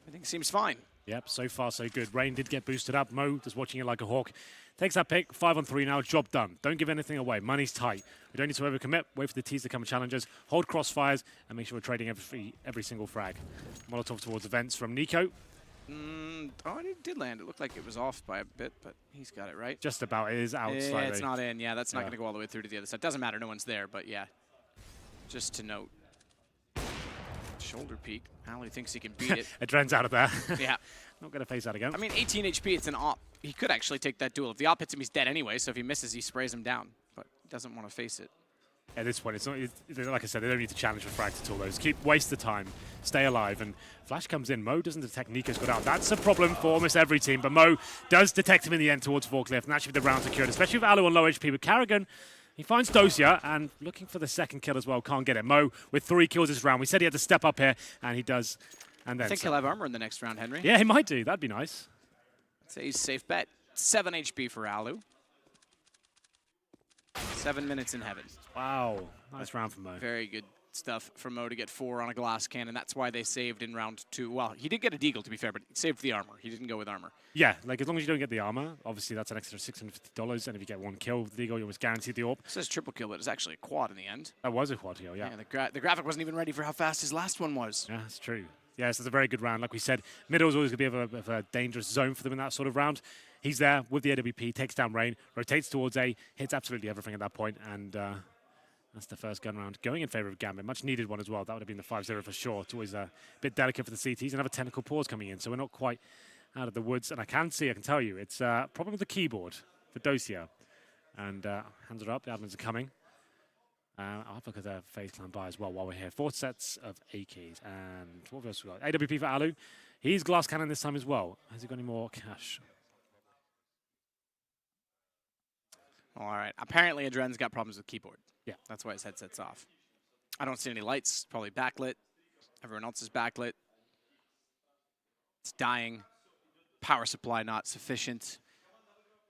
I think it seems fine. Yep, so far so good. Rain did get boosted up. Mo just watching it like a hawk. Takes that pick, 5 on 3 now, job done. Don't give anything away, money's tight. We don't need to overcommit, wait for the T's to come and challenge us, hold crossfires, and make sure we're trading every single frag. Molotov towards the vents from Nico. Oh, it did land. It looked like it was off by a bit, but he's got it right. Just about, it is out slightly. It's not in, yeah, that's not going to go all the way through to the other side. Doesn't matter, no one's there, but yeah. Just to note. Shoulder peek. Ali thinks he can beat it. Adren's out of there. Yeah. Not going to face that again. I mean, 18 HP, it's an op. He could actually take that duel. If the op hits him, he's dead anyway, so if he misses, he sprays him down. But he doesn't want to face it. At this point, it's not, like I said, they don't need to challenge for frags at all. Just waste the time, stay alive, and Flash comes in. Mo doesn't detect Nico's got out. That's a problem for almost every team, but Mo does detect him in the end towards Forklift, and actually the round secured, especially with Alu on low HP. But Kerrigan, he finds Dosia, and looking for the second kill as well, can't get it. Mo with 3 kills this round. We said he had to step up here, and he does. And then I think he'll have armor in the next round, Henry. Yeah, he might do. That'd be nice. I'd say he's a safe bet. 7 HP for Alu. 7 minutes in heaven. Wow. Nice round from Mo. Very good stuff for Mo to get 4 on a glass cannon. That's why they saved in round 2. Well, he did get a deagle, to be fair, but he saved the armor. He didn't go with armor. Yeah, like as long as you don't get the armor, obviously that's an extra $650. And if you get 1 kill with the deagle, you almost guaranteed the AWP. It says triple kill, but it's actually a quad in the end. That was a quad kill, yeah. The graphic wasn't even ready for how fast his last one was. Yeah, that's true. Yes, it's a very good round. Like we said, middle is always going to be a dangerous zone for them in that sort of round. He's there with the AWP, takes down Rain, rotates towards A, hits absolutely everything at that point, and that's the first gun round going in favor of Gambit. Much needed one as well. That would have been the 5-0 for sure. It's always a bit delicate for the CTs. Another technical pause coming in, so we're not quite out of the woods. And I can tell you, it's a problem with the keyboard for Dosia. And hands are up, the admins are coming. I'll have a look at the FaZe Clan buy as well while we're here. 4 sets of A keys. And what else we got? AWP for Alu. He's glass cannon this time as well. Has he got any more cash? All right. Apparently, Adren's got problems with keyboard. Yeah. That's why his headset's off. I don't see any lights. Probably backlit. Everyone else is backlit. It's dying. Power supply not sufficient.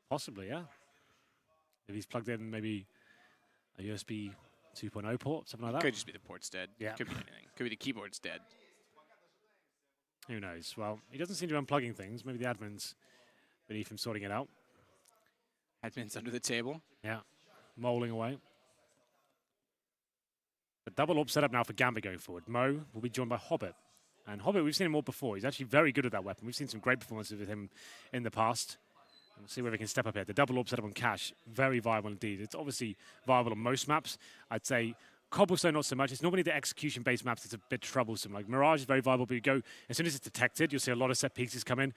Possibly, yeah. If he's plugged in maybe a USB 2.0 port, something like that. Could just be the port's dead. Yeah. Could be anything. Could be the keyboard's dead. Who knows? Well, he doesn't seem to be unplugging things. Maybe the admin's beneath him sorting it out. Admin's under the table. Yeah. Moling away. The double AWP set up now for Gambit going forward. Mo will be joined by Hobbit. And Hobbit, we've seen him more before. He's actually very good at that weapon. We've seen some great performances with him in the past. We'll see whether we can step up here. The double orb setup on Cash, very viable indeed. It's obviously viable on most maps. I'd say Cobblestone not so much. It's normally the execution-based maps that's a bit troublesome. Like Mirage is very viable, but you go, as soon as it's detected, you'll see a lot of set pieces come in.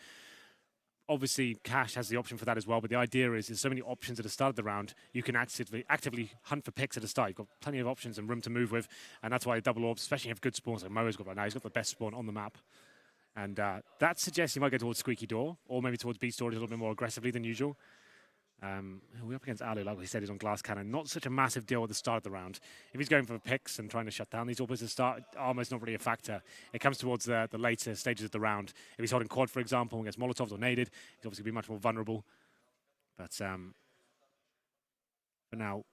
Obviously, Cash has the option for that as well, but the idea is there's so many options at the start of the round, you can actively hunt for picks at the start. You've got plenty of options and room to move with, and that's why double orbs, especially if you have good spawns like Mo's got right now, he's got the best spawn on the map. And that suggests he might go towards Squeaky Door, or maybe towards Beast Storage a little bit more aggressively than usual. We're up against Alu, like we said, he's on Glass Cannon. Not such a massive deal at the start of the round. If he's going for picks and trying to shut down these orbs at the start, armor's not really a factor. It comes towards the later stages of the round. If he's holding quad, for example, and gets Molotovs or naded, he's obviously going to be much more vulnerable. But for now,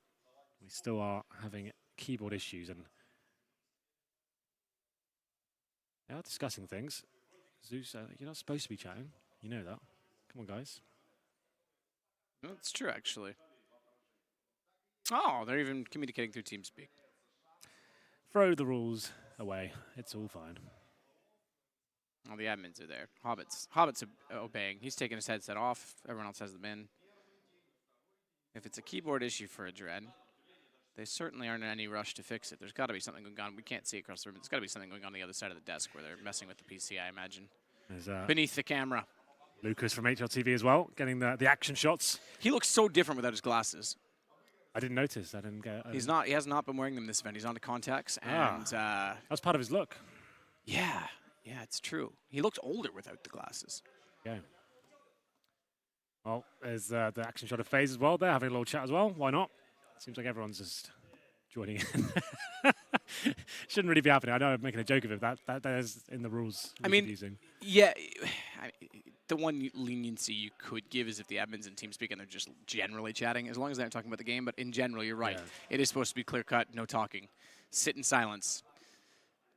we still are having keyboard issues, and they are discussing things. Zeus, you're not supposed to be chatting. You know that. Come on, guys. That's true, actually. Oh, they're even communicating through TeamSpeak. Throw the rules away. It's all fine. All the admins are there. Hobbit's obeying. He's taking his headset off. Everyone else has them in. If it's a keyboard issue for a Dren, they certainly aren't in any rush to fix it. There's got to be something going on. We can't see across the room. There's got to be something going on the other side of the desk where they're messing with the PC, I imagine. There's, beneath the camera. Lucas from HLTV as well, getting the action shots. He looks so different without his glasses. I didn't notice. I didn't get. He has not been wearing them this event. He's on to contacts, and that's part of his look. Yeah, it's true. He looked older without the glasses. Yeah. Well, there's the action shot of FaZe as well. They're having a little chat as well. Why not? Seems like everyone's just joining in. Shouldn't really be happening. I know I'm making a joke of it. That is in the rules. I mean, using. Yeah. The one leniency you could give is if the admins and TeamSpeak and they're just generally chatting, as long as they're not talking about the game. But in general, you're right. Yeah. It is supposed to be clear cut, no talking. Sit in silence.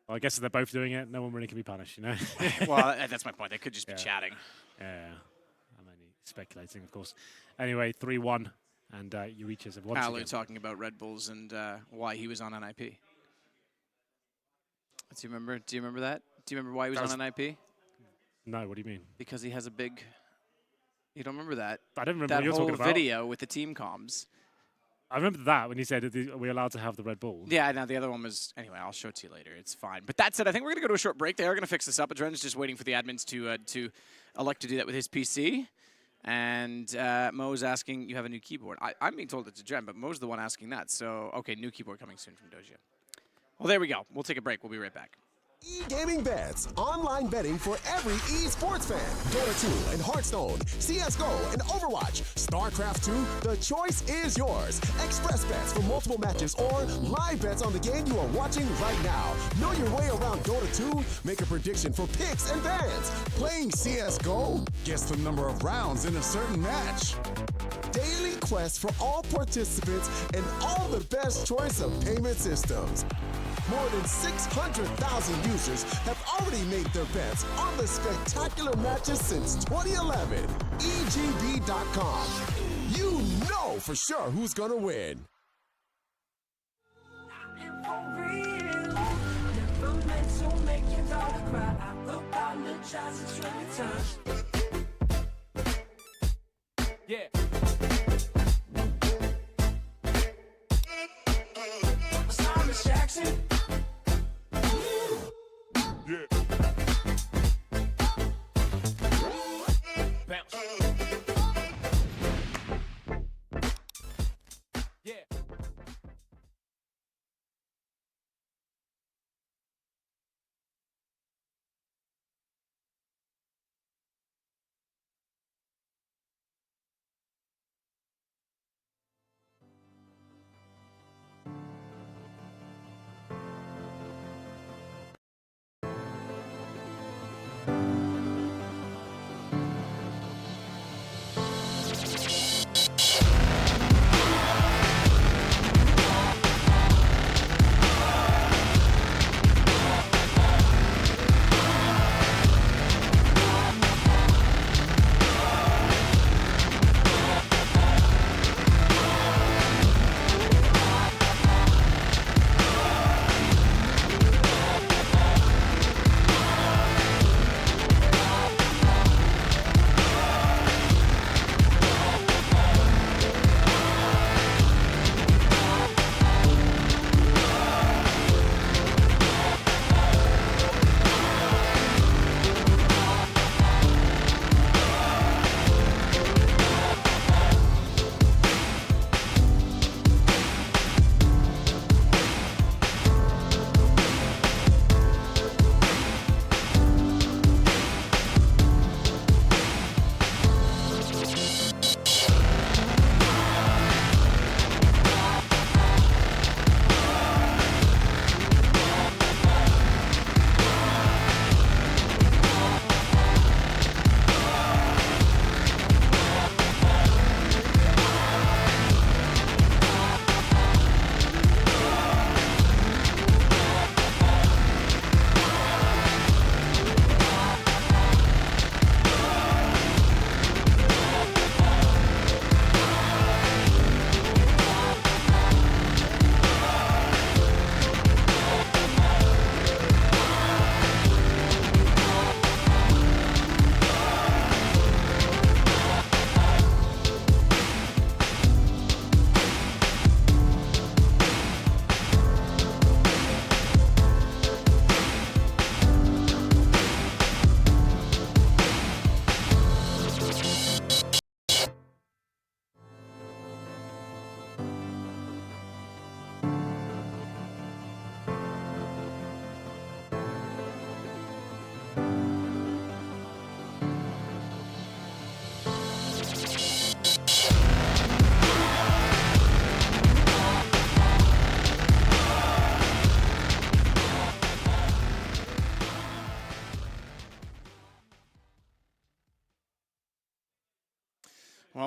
Well, I guess if they're both doing it, no one really can be punished, you know? Well, that's my point. They could just be chatting. Yeah. I'm only speculating, of course. Anyway, 3-1, and Eurechas have once Alu again. talking about Red Bulls and why he was on NIP. Do you remember that? Do you remember why he was on NIP? No, what do you mean? Because he has a big... You don't remember that? I don't remember that what you're talking about. That whole video with the team comms. I remember that when you said, are we allowed to have the Red Bull? Yeah, no, the other one was... Anyway, I'll show it to you later. It's fine. But that said, I think we're going to go to a short break. They are going to fix this up. Adren's just waiting for the admins to elect to do that with his PC. And Mo's asking, you have a new keyboard. I'm being told it's a Adren, but Mo's the one asking that. So, okay, new keyboard coming soon from Doja. Well, there we go. We'll take a break. We'll be right back. E-gaming bets, online betting for every esports fan. Dota 2 and Hearthstone, CSGO and Overwatch, StarCraft 2, the choice is yours. Express bets for multiple matches or live bets on the game you are watching right now. Know your way around Dota 2? Make a prediction for picks and bans. Playing CSGO? Guess the number of rounds in a certain match. Daily quests for all participants and all the best choice of payment systems. More than 600,000 users have already made their bets on the spectacular matches since 2011. EGB.com. You know for sure who's gonna win. Yeah. Jackson.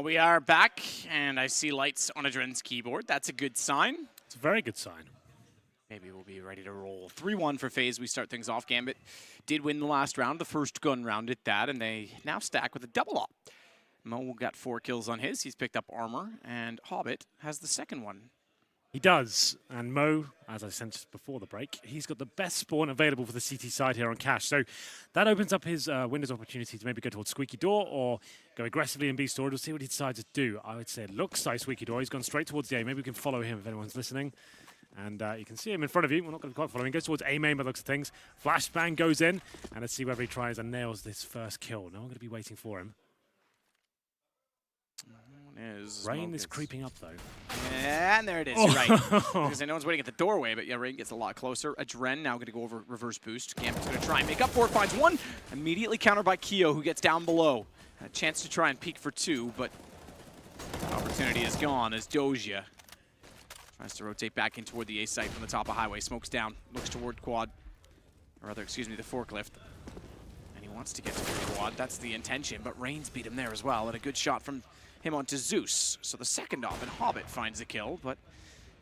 Well, we are back, and I see lights on Adren's keyboard. That's a good sign. It's a very good sign. Maybe we'll be ready to roll. 3-1 for FaZe. We start things off. Gambit did win the last round, the first gun round at that, and they now stack with a double up. Mo got 4 kills on his. He's picked up armor, and Hobbit has the second one. He does, and Mo, as I said just before the break, he's got the best spawn available for the CT side here on Cash. So that opens up his windows opportunity to maybe go towards Squeaky Door or go aggressively in B storage. We'll see what he decides to do. I would say it looks like Squeaky Door. He's gone straight towards the A. Maybe we can follow him if anyone's listening. And you can see him in front of you. We're not going to quite follow him. He goes towards A main by the looks of things. Flashbang goes in, and let's see whether he tries and nails this first kill. No, I'm going to be waiting for him. Rain is creeping up, though. And there it is, you're right. Because no one's waiting at the doorway, but yeah, Rain gets a lot closer. Adren now going to go over reverse boost. Gambit's going to try and make up for it, finds one. Immediately countered by Keo, who gets down below. A chance to try and peek for 2, but that opportunity is gone as Doja tries to rotate back in toward the A site from the top of highway. Smokes down, looks toward quad, or rather, excuse me, the forklift. And he wants to get to the quad. That's the intention, but Rain's beat him there as well. And a good shot from him onto Zeus. So the second off, and Hobbit finds the kill, but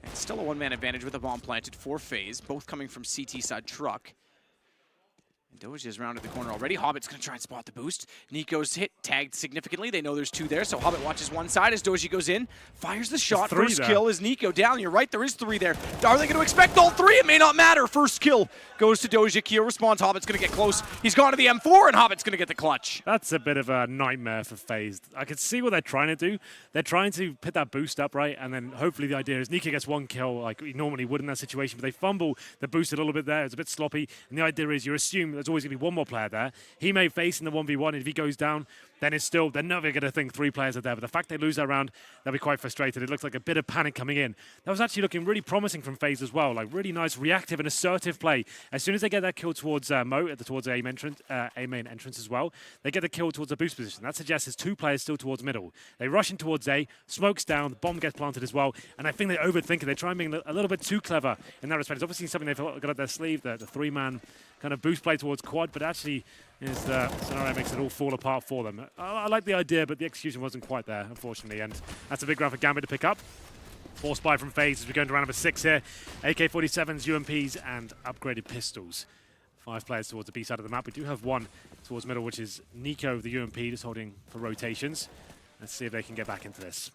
it's still a one-man advantage with a bomb planted for FaZe, both coming from CT side truck. And Doja is rounded the corner already. Hobbit's going to try and spot the boost. Nico's hit, tagged significantly. They know there's 2 there, so Hobbit watches one side as Doja goes in, fires the shot. First kill is Nico down. You're right, there is 3 there. Are they going to expect all 3? It may not matter. First kill goes to Doja. Keo responds. Hobbit's going to get close. He's gone to the M4, and Hobbit's going to get the clutch. That's a bit of a nightmare for FaZe. I can see what they're trying to do. They're trying to put that boost up, right? And then hopefully the idea is Nico gets 1 kill like he normally would in that situation, but they fumble the boost a little bit there. It's a bit sloppy. And the idea is you assume there's always going to be one more player there. He may face in the 1v1, and if he goes down, then it's still, they're never going to think 3 players are there. But the fact they lose that round, they'll be quite frustrated. It looks like a bit of panic coming in. That was actually looking really promising from FaZe as well. Like really nice, reactive and assertive play. As soon as they get that kill towards Mo, towards A main entrance as well, they get the kill towards the boost position. That suggests there's 2 players still towards middle. They rush in towards A, smokes down, the bomb gets planted as well. And I think they overthink it. They try and be a little bit too clever in that respect. It's obviously something they've got up their sleeve, the 3-man kind of boost play towards quad, but actually is the scenario makes it all fall apart for them. I like the idea, but the execution wasn't quite there, unfortunately, and that's a big round for Gambit to pick up. Force buy from FaZe as we go into round number 6 here. AK-47s, UMPs, and upgraded pistols. 5 players towards the B side of the map. We do have 1 towards middle, which is Nico, the UMP, just holding for rotations. Let's see if they can get back into this.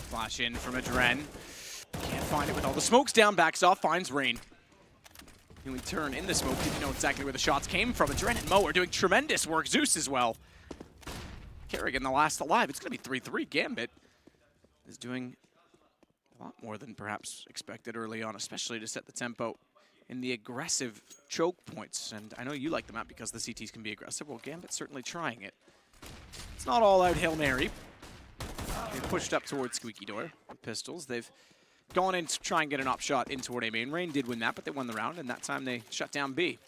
Flash in from Adren. Can't find it with all the smokes down, backs off, finds Rain. We turn in the smoke, didn't know exactly where the shots came from. Adren and Mo are doing tremendous work. Zeus as well. Kerrigan, the last alive. It's going to be 3-3. Gambit is doing a lot more than perhaps expected early on, especially to set the tempo in the aggressive choke points. And I know you like the map because the CTs can be aggressive. Well, Gambit's certainly trying it. It's not all out Hail Mary. They've pushed up towards Squeaky Door with pistols. They've gone in to try and get an op shot in toward A main. Rain did win that, but they won the round, and that time they shut down B.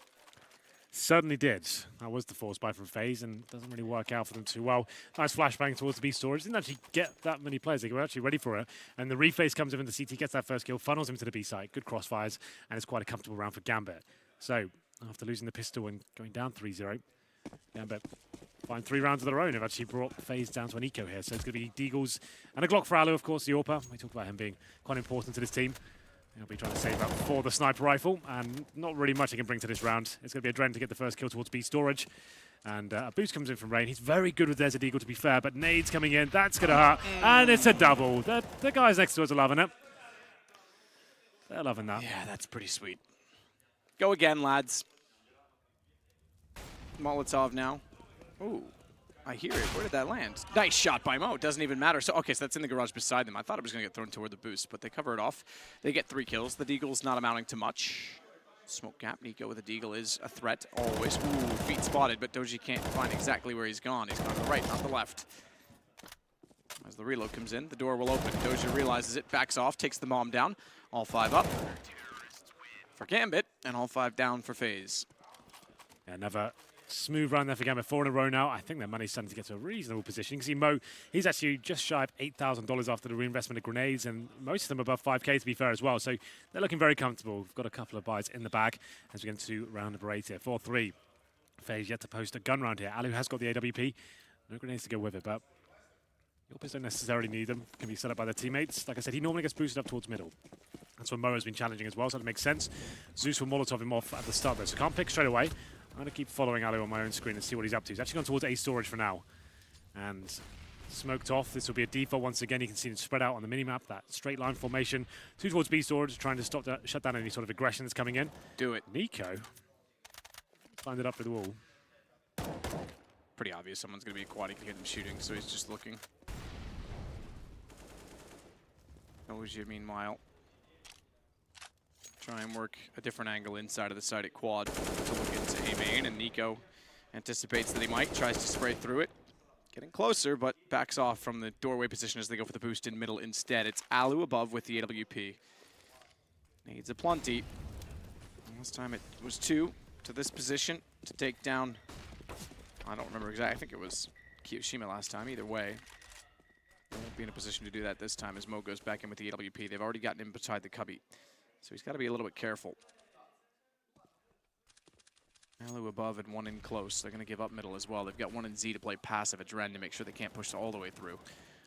Certainly did. That was the force buy from FaZe, and it doesn't really work out for them too well. Nice flashbang towards the B storage. Didn't actually get that many players. They were actually ready for it. And the reface comes in, and the CT gets that first kill, funnels him to the B site. Good crossfires, and it's quite a comfortable round for Gambit. So, after losing the pistol and going down 3-0, Gambit find 3 rounds of their own. Have actually brought FaZe down to an eco here. So it's going to be Deagles and a Glock for Alu, of course, the AWPer. We talked about him being quite important to this team. He'll be trying to save up for the sniper rifle, and not really much he can bring to this round. It's going to be Adren to get the first kill towards B storage. And a boost comes in from Rain. He's very good with Desert Eagle, to be fair, but nades coming in. That's going to hurt. And it's a double. The guys next to us are loving it. They're loving that. Yeah, that's pretty sweet. Go again, lads. Molotov now. Ooh, I hear it. Where did that land? Nice shot by Mo. Doesn't even matter. So, okay, so that's in the garage beside them. I thought it was going to get thrown toward the boost, but they cover it off. They get 3 kills. The Deagle's not amounting to much. Smoke gap. Nico with a Deagle is a threat always. Ooh, feet spotted, but Doji can't find exactly where he's gone. He's gone to the right, not the left. As the reload comes in, the door will open. Doji realizes it, backs off, takes the bomb down. All 5 up for Gambit, and all 5 down for FaZe. Yeah, another smooth run there for Gambit. 4 in a row now. I think their money's starting to get to a reasonable position. You can see Mo, he's actually just shy of $8,000 after the reinvestment of grenades, and most of them above 5K to be fair as well. So they're looking very comfortable. We've got a couple of buys in the bag as we get into round number 8 here. 4-3. FaZe yet to post a gun round here. Alu has got the AWP. No grenades to go with it, but Yorpers don't necessarily need them. Can be set up by their teammates. Like I said, he normally gets boosted up towards middle. That's what Mo has been challenging as well, so that makes sense. Zeus will Molotov him off at the start, though, so can't pick straight away. I'm going to keep following Alu on my own screen and see what he's up to. He's actually gone towards A storage for now. And smoked off. This will be a default once again. You can see him spread out on the minimap, that straight line formation. Two towards B storage, trying to shut down any sort of aggression that's coming in. Do it. Nico. Find it up for the wall. Pretty obvious someone's going to be aquatic to hit him shooting, so he's just looking. Oja, meanwhile, try and work a different angle inside of the side at quad to look into A main, and Nico anticipates that he might, tries to spray through it. Getting closer, but backs off from the doorway position as they go for the boost in middle instead. It's Alu above with the AWP. Needs a plenty. Last time it was 2 to this position to take down, I don't remember exactly, I think it was Kiyoshima last time. Either way, they won't be in a position to do that this time as Mo goes back in with the AWP. They've already gotten him beside the cubby, so he's got to be a little bit careful. Alu above and 1 in close. They're going to give up middle as well. They've got 1 in Z to play passive at Dren to make sure they can't push all the way through.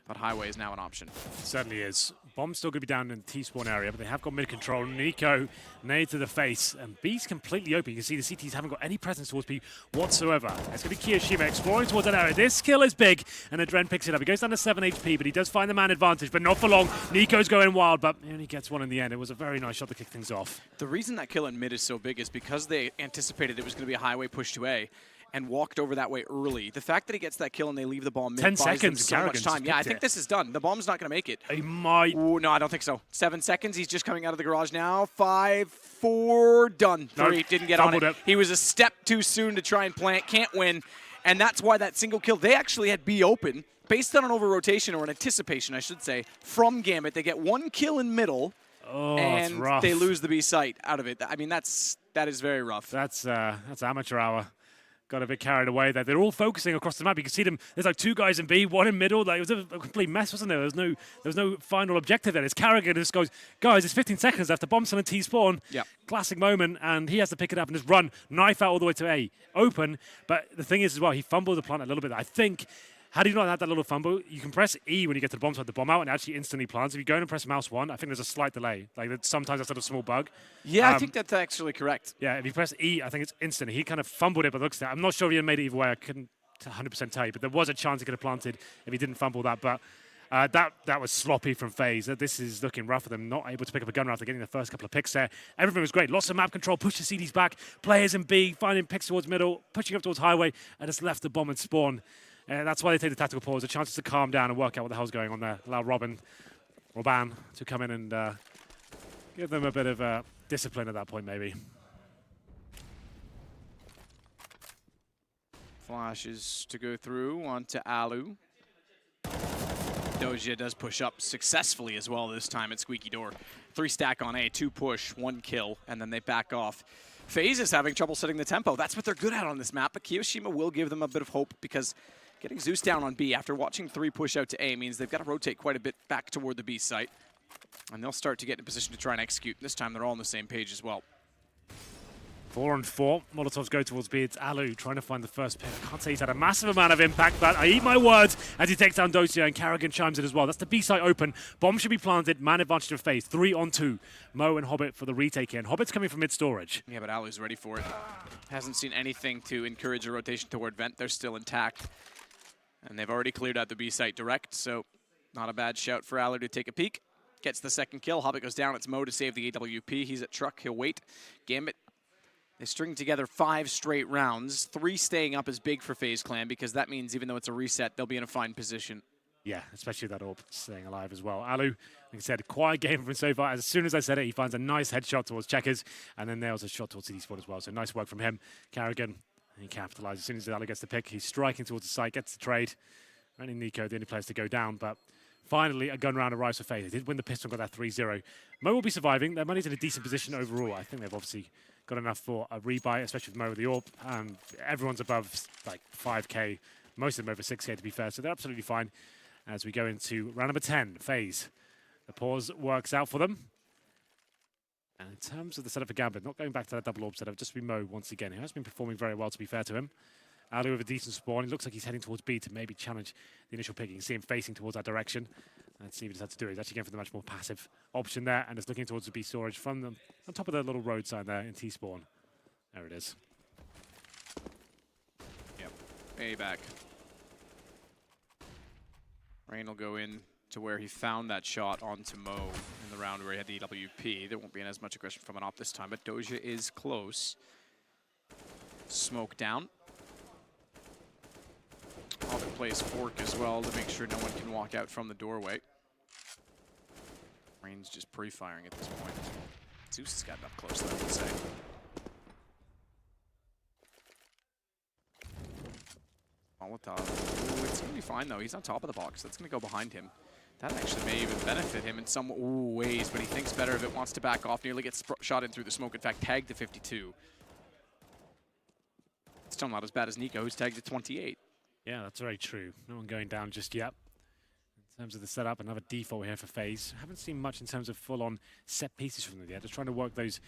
But highway is now an option. It certainly is. Bomb's still going to be down in the T-spawn area, but they have got mid-control. Nico, nade to the face, and B's completely open. You can see the CTs haven't got any presence towards B whatsoever. It's going to be Kiyoshima exploring towards that area. This kill is big, and Adren picks it up. He goes down to 7 HP, but he does find the man advantage, but not for long. Nico's going wild, but he only gets 1 in the end. It was a very nice shot to kick things off. The reason that kill in mid is so big is because they anticipated it was going to be a highway push to A, and walked over that way early. The fact that he gets that kill and they leave the bomb mid 10 buys seconds, them so much time. Yeah, I think it. this is done. The bomb's not going to make it. He might. Ooh, no, I don't think so. 7 seconds. He's just coming out of the garage now. 5, 4, done. 3, Nope, didn't get on it. fumbled it. He was a step too soon to try and plant. Can't win. And that's why that single kill, they actually had B open. Based on an over-rotation, or an anticipation, I should say, from Gambit. They get 1 kill in middle, and rough. they lose the B site out of it. I mean, that is very rough. That's amateur hour. Got a bit carried away there. They're all focusing across the map. You can see them. There's like 2 guys in B, 1 in middle. Like, it was a complete mess, wasn't there? There was no final objective there. It's Carrigan who just goes, guys, it's 15 seconds left. The bomb's on a T-spawn. Yeah. Classic moment, and he has to pick it up and just run, knife out all the way to A. Open, but the thing is as well, he fumbled the plant a little bit. I think, had he not had that little fumble, you can press E when you get to the bomb side, the bomb out, and it actually instantly plants. If you go in and press mouse 1, I think there's a slight delay. Like, sometimes that's a small bug. Yeah, I think that's actually correct. Yeah, if you press E, I think it's instant. He kind of fumbled it, but looks at it. I'm not sure if he made it either way. I couldn't 100% tell you, but there was a chance he could have planted if he didn't fumble that. But that was sloppy from FaZe. This is looking rough for them. Not able to pick up a gun after getting the first couple of picks there. Everything was great. Lots of map control, push the CDs back. Players in B, finding picks towards middle, pushing up towards highway, and just left the bomb and spawn. That's why they take the tactical pause, a chance to calm down and work out what the hell's going on there. Allow Robban to come in and give them a bit of discipline at that point, maybe. Flashes to go through onto Alu. Doja does push up successfully as well this time at Squeaky Door. 3 stack on A, 2 push, 1 kill, and then they back off. FaZe is having trouble setting the tempo. That's what they're good at on this map, but Kiyoshima will give them a bit of hope because getting Zeus down on B after watching 3 push out to A means they've got to rotate quite a bit back toward the B site. And they'll start to get in a position to try and execute. This time they're all on the same page as well. 4 on 4. Molotovs go towards B. It's Alu trying to find the first pick. I can't say he's had a massive amount of impact, but I eat my words as he takes down Dosia, and Carrigan chimes in as well. That's the B site open. Bomb should be planted. Man advantage to FaZe. 3 on 2. Mo and Hobbit for the retake in. Hobbit's coming from mid-storage. Yeah, but Alu's ready for it. Hasn't seen anything to encourage a rotation toward vent. They're still intact. And they've already cleared out the B site direct, so not a bad shout for Alu to take a peek. Gets the second kill. Hobbit goes down. It's Mo to save the AWP. He's at truck. He'll wait. Gambit. They string together 5 straight rounds. 3 staying up is big for FaZe Clan because that means even though it's a reset, they'll be in a fine position. Yeah, especially that AWP staying alive as well. Alu, like I said, quiet game from him so far. As soon as I said it, he finds a nice headshot towards Checkers, and then nails a shot towards CD Sport as well. So nice work from him. Carrigan, he capitalizes. As soon as Alu gets the pick, he's striking towards the site, gets the trade. Only Nico, the only players to go down, but finally a gun round arrives for FaZe. They did win the pistol and got that 3-0. Mo will be surviving. Their money's in a decent position overall. I think they've obviously got enough for a rebuy, especially with Mo with the AWP. Everyone's above like 5k, most of them over 6k to be fair, so they're absolutely fine. As we go into round number 10, FaZe. The pause works out for them. And in terms of the setup for Gambit, not going back to that double AWP setup, just be Mo once again. He has been performing very well, to be fair to him. Alu with a decent spawn. It looks like he's heading towards B to maybe challenge the initial pick. You can see him facing towards that direction. Let's see what he decides to do. He's actually going for the much more passive option there and is looking towards the B storage from them on top of the little road sign there in T-spawn. There it is. Yep. A back. Rain will go in to where he found that shot onto Mo in the round where he had the EWP. There won't be as much aggression from an op this time, but Doja is close. Smoke down. Hobbit plays Fork as well to make sure no one can walk out from the doorway. Rain's just pre-firing at this point. Zeus has gotten up close, I would say. Molotov. Ooh, it's going to be fine, though. He's on top of the box. That's going to go behind him. That actually may even benefit him in some ways, but he thinks better of it, wants to back off, nearly gets shot in through the smoke. In fact, tagged to 52. Still not as bad as Nico, who's tagged to 28. Yeah, that's very true. No one going down just yet. In terms of the setup, another default here for FaZe. Haven't seen much in terms of full-on set pieces from them yet. Just trying to work those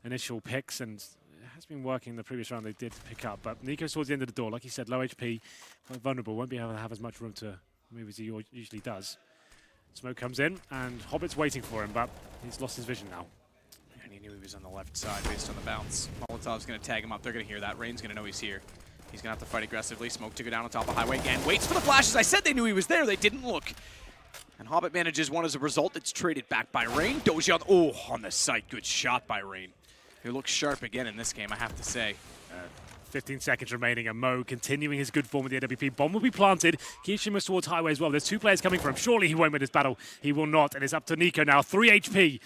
initial picks, and it has been working in the previous round they did pick up. But Nico's towards the end of the door. Like you said, low HP, quite vulnerable. Won't be able to have as much room to move as he usually does. Smoke comes in, and Hobbit's waiting for him, but he's lost his vision now. And he knew he was on the left side based on the bounce. Molotov's going to tag him up. They're going to hear that. Rain's going to know he's here. He's going to have to fight aggressively. Smoke to go down on top of Highway again. Waits for the flashes. I said they knew he was there. They didn't look. And Hobbit manages one as a result. It's traded back by Rain. Doja on the site. Good shot by Rain. He looks sharp again in this game, I have to say. 15 seconds remaining, and Mo continuing his good form with the AWP. Bomb will be planted. Kishima's towards Highway as well. There's two players coming for him. Surely he won't win this battle. He will not, and it's up to Nico now. 3 HP.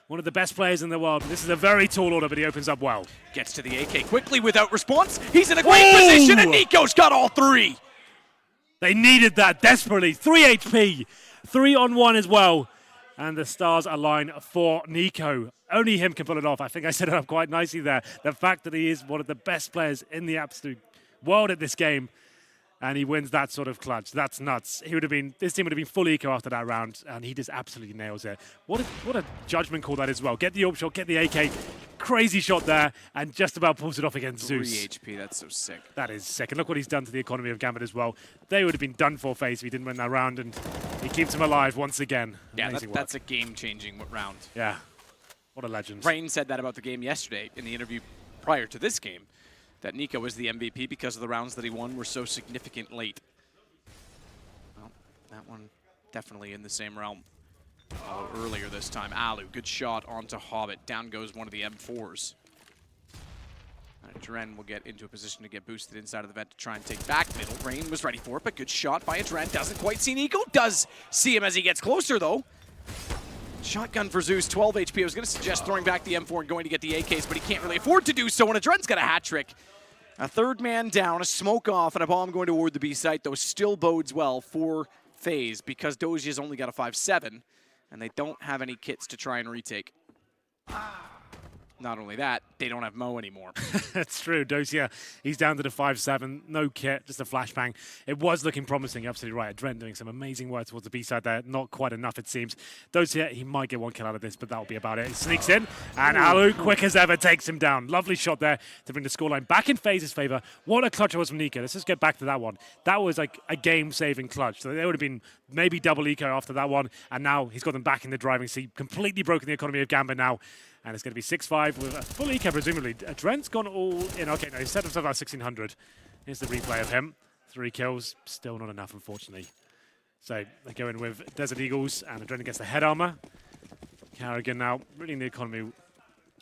One of the best players in the world. This is a very tall order, but he opens up well. Gets to the AK quickly without response. He's in a great position, and Nico's got all 3. They needed that desperately. 3 HP. 3 on 1 as well. And the stars align for Nico. Only him can pull it off. I think I set it up quite nicely there. The fact that he is one of the best players in the absolute world at this game, and he wins that sort of clutch. That's nuts. This team would have been full eco after that round, and he just absolutely nails it. What a judgment call that is well. Get the AWP shot, get the AK. Crazy shot there, and just about pulls it off against Zeus. 3 HP, that's so sick. That is sick. And look what he's done to the economy of Gambit as well. They would have been done for FaZe if he didn't win that round, and he keeps him alive once again. Yeah, that's a game-changing round. Yeah. What a legend. Rain said that about the game yesterday in the interview prior to this game, that Nico was the MVP because of the rounds that he won were so significant late. Well, that one definitely in the same realm. Earlier this time, Alu, good shot onto Hobbit. Down goes one of the M4s. Dren will get into a position to get boosted inside of the vent to try and take back middle. Rain was ready for it, but good shot by a Dren. Doesn't quite see Nico. Does see him as he gets closer, though. Shotgun for Zeus, 12 HP. I was going to suggest throwing back the M4 and going to get the AKs, but he can't really afford to do so, and a Dren's got a hat trick. A third man down, a smoke off, and a bomb going toward the B site, though still bodes well for FaZe because Dojia's only got a 5-7, and they don't have any kits to try and retake. Not only that, they don't have Mo anymore. That's true. Dosia, he's down to the 5-7. No kit, just a flashbang. It was looking promising. You're absolutely right. Dren doing some amazing work towards the B side there. Not quite enough, it seems. Dosia, he might get one kill out of this, but that'll be about it. He sneaks in, and Alu, quick as ever, takes him down. Lovely shot there to bring the scoreline back in FaZe's favor. What a clutch it was from Nico. Let's just get back to that one. That was like a game-saving clutch. So they would have been maybe double eco after that one, and now he's got them back in the driving seat. Completely broken the economy of Gambit now. And it's going to be 6-5 with a full eco, presumably. Dren's gone all in. Okay, no, he's set himself about 1600. Here's the replay of him. 3 kills. Still not enough, unfortunately. So they go in with Desert Eagles, and Dren gets the head armor. Carrigan now reading the economy.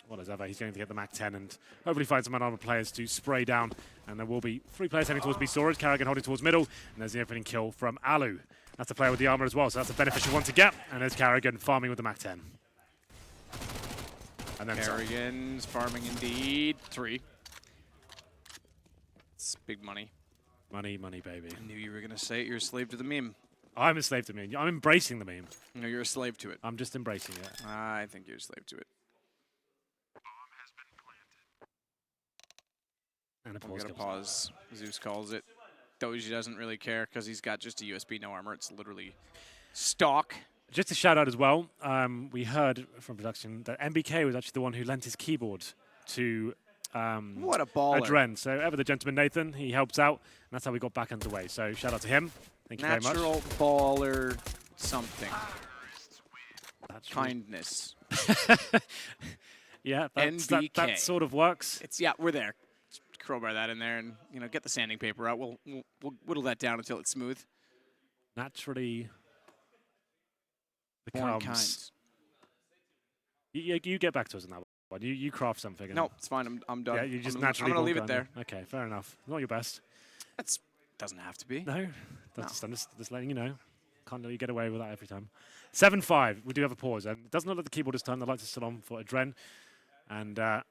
What as ever, he's going to get the Mac 10 and hopefully find some unarmored players to spray down. And there will be 3 players heading towards B storage. Carrigan holding towards middle. And there's the opening kill from Alu. That's the player with the armor as well, so that's a beneficial one to get. And there's Carrigan farming with the Mac 10. And then Carrigan's farming indeed. 3. It's big money. Money, money, baby. I knew you were going to say it. You're a slave to the meme. I'm a slave to the meme. I'm embracing the meme. No, you're a slave to it. I'm just embracing it. I think you're a slave to it. And a I'm pause. going to pause. Zeus calls it. Doji doesn't really care because he's got just a USB, no armor. It's literally stock. Just a shout out as well, we heard from production that MBK was actually the one who lent his keyboard to What a baller. Adren. So ever the gentleman Nathan, he helps out, and that's how we got back underway. So shout out to him. Thank you very much. Natural baller something. Natural. Kindness. Yeah, NBK. that sort of works. Yeah, we're there. Just crowbar that in there and get the sanding paper out. We'll whittle that down until it's smooth. Naturally Born becomes. You get back to us on that one. You craft something. And no, it's fine. I'm done. Yeah, you just I'm naturally. going to leave it there. Okay, fair enough. Not your best. That doesn't have to be. No, I'm just letting you know. Can't let you get away with that every time. 7-5. We do have a pause, and it doesn't look like the keyboard this time. The lights are still on for Adren, and I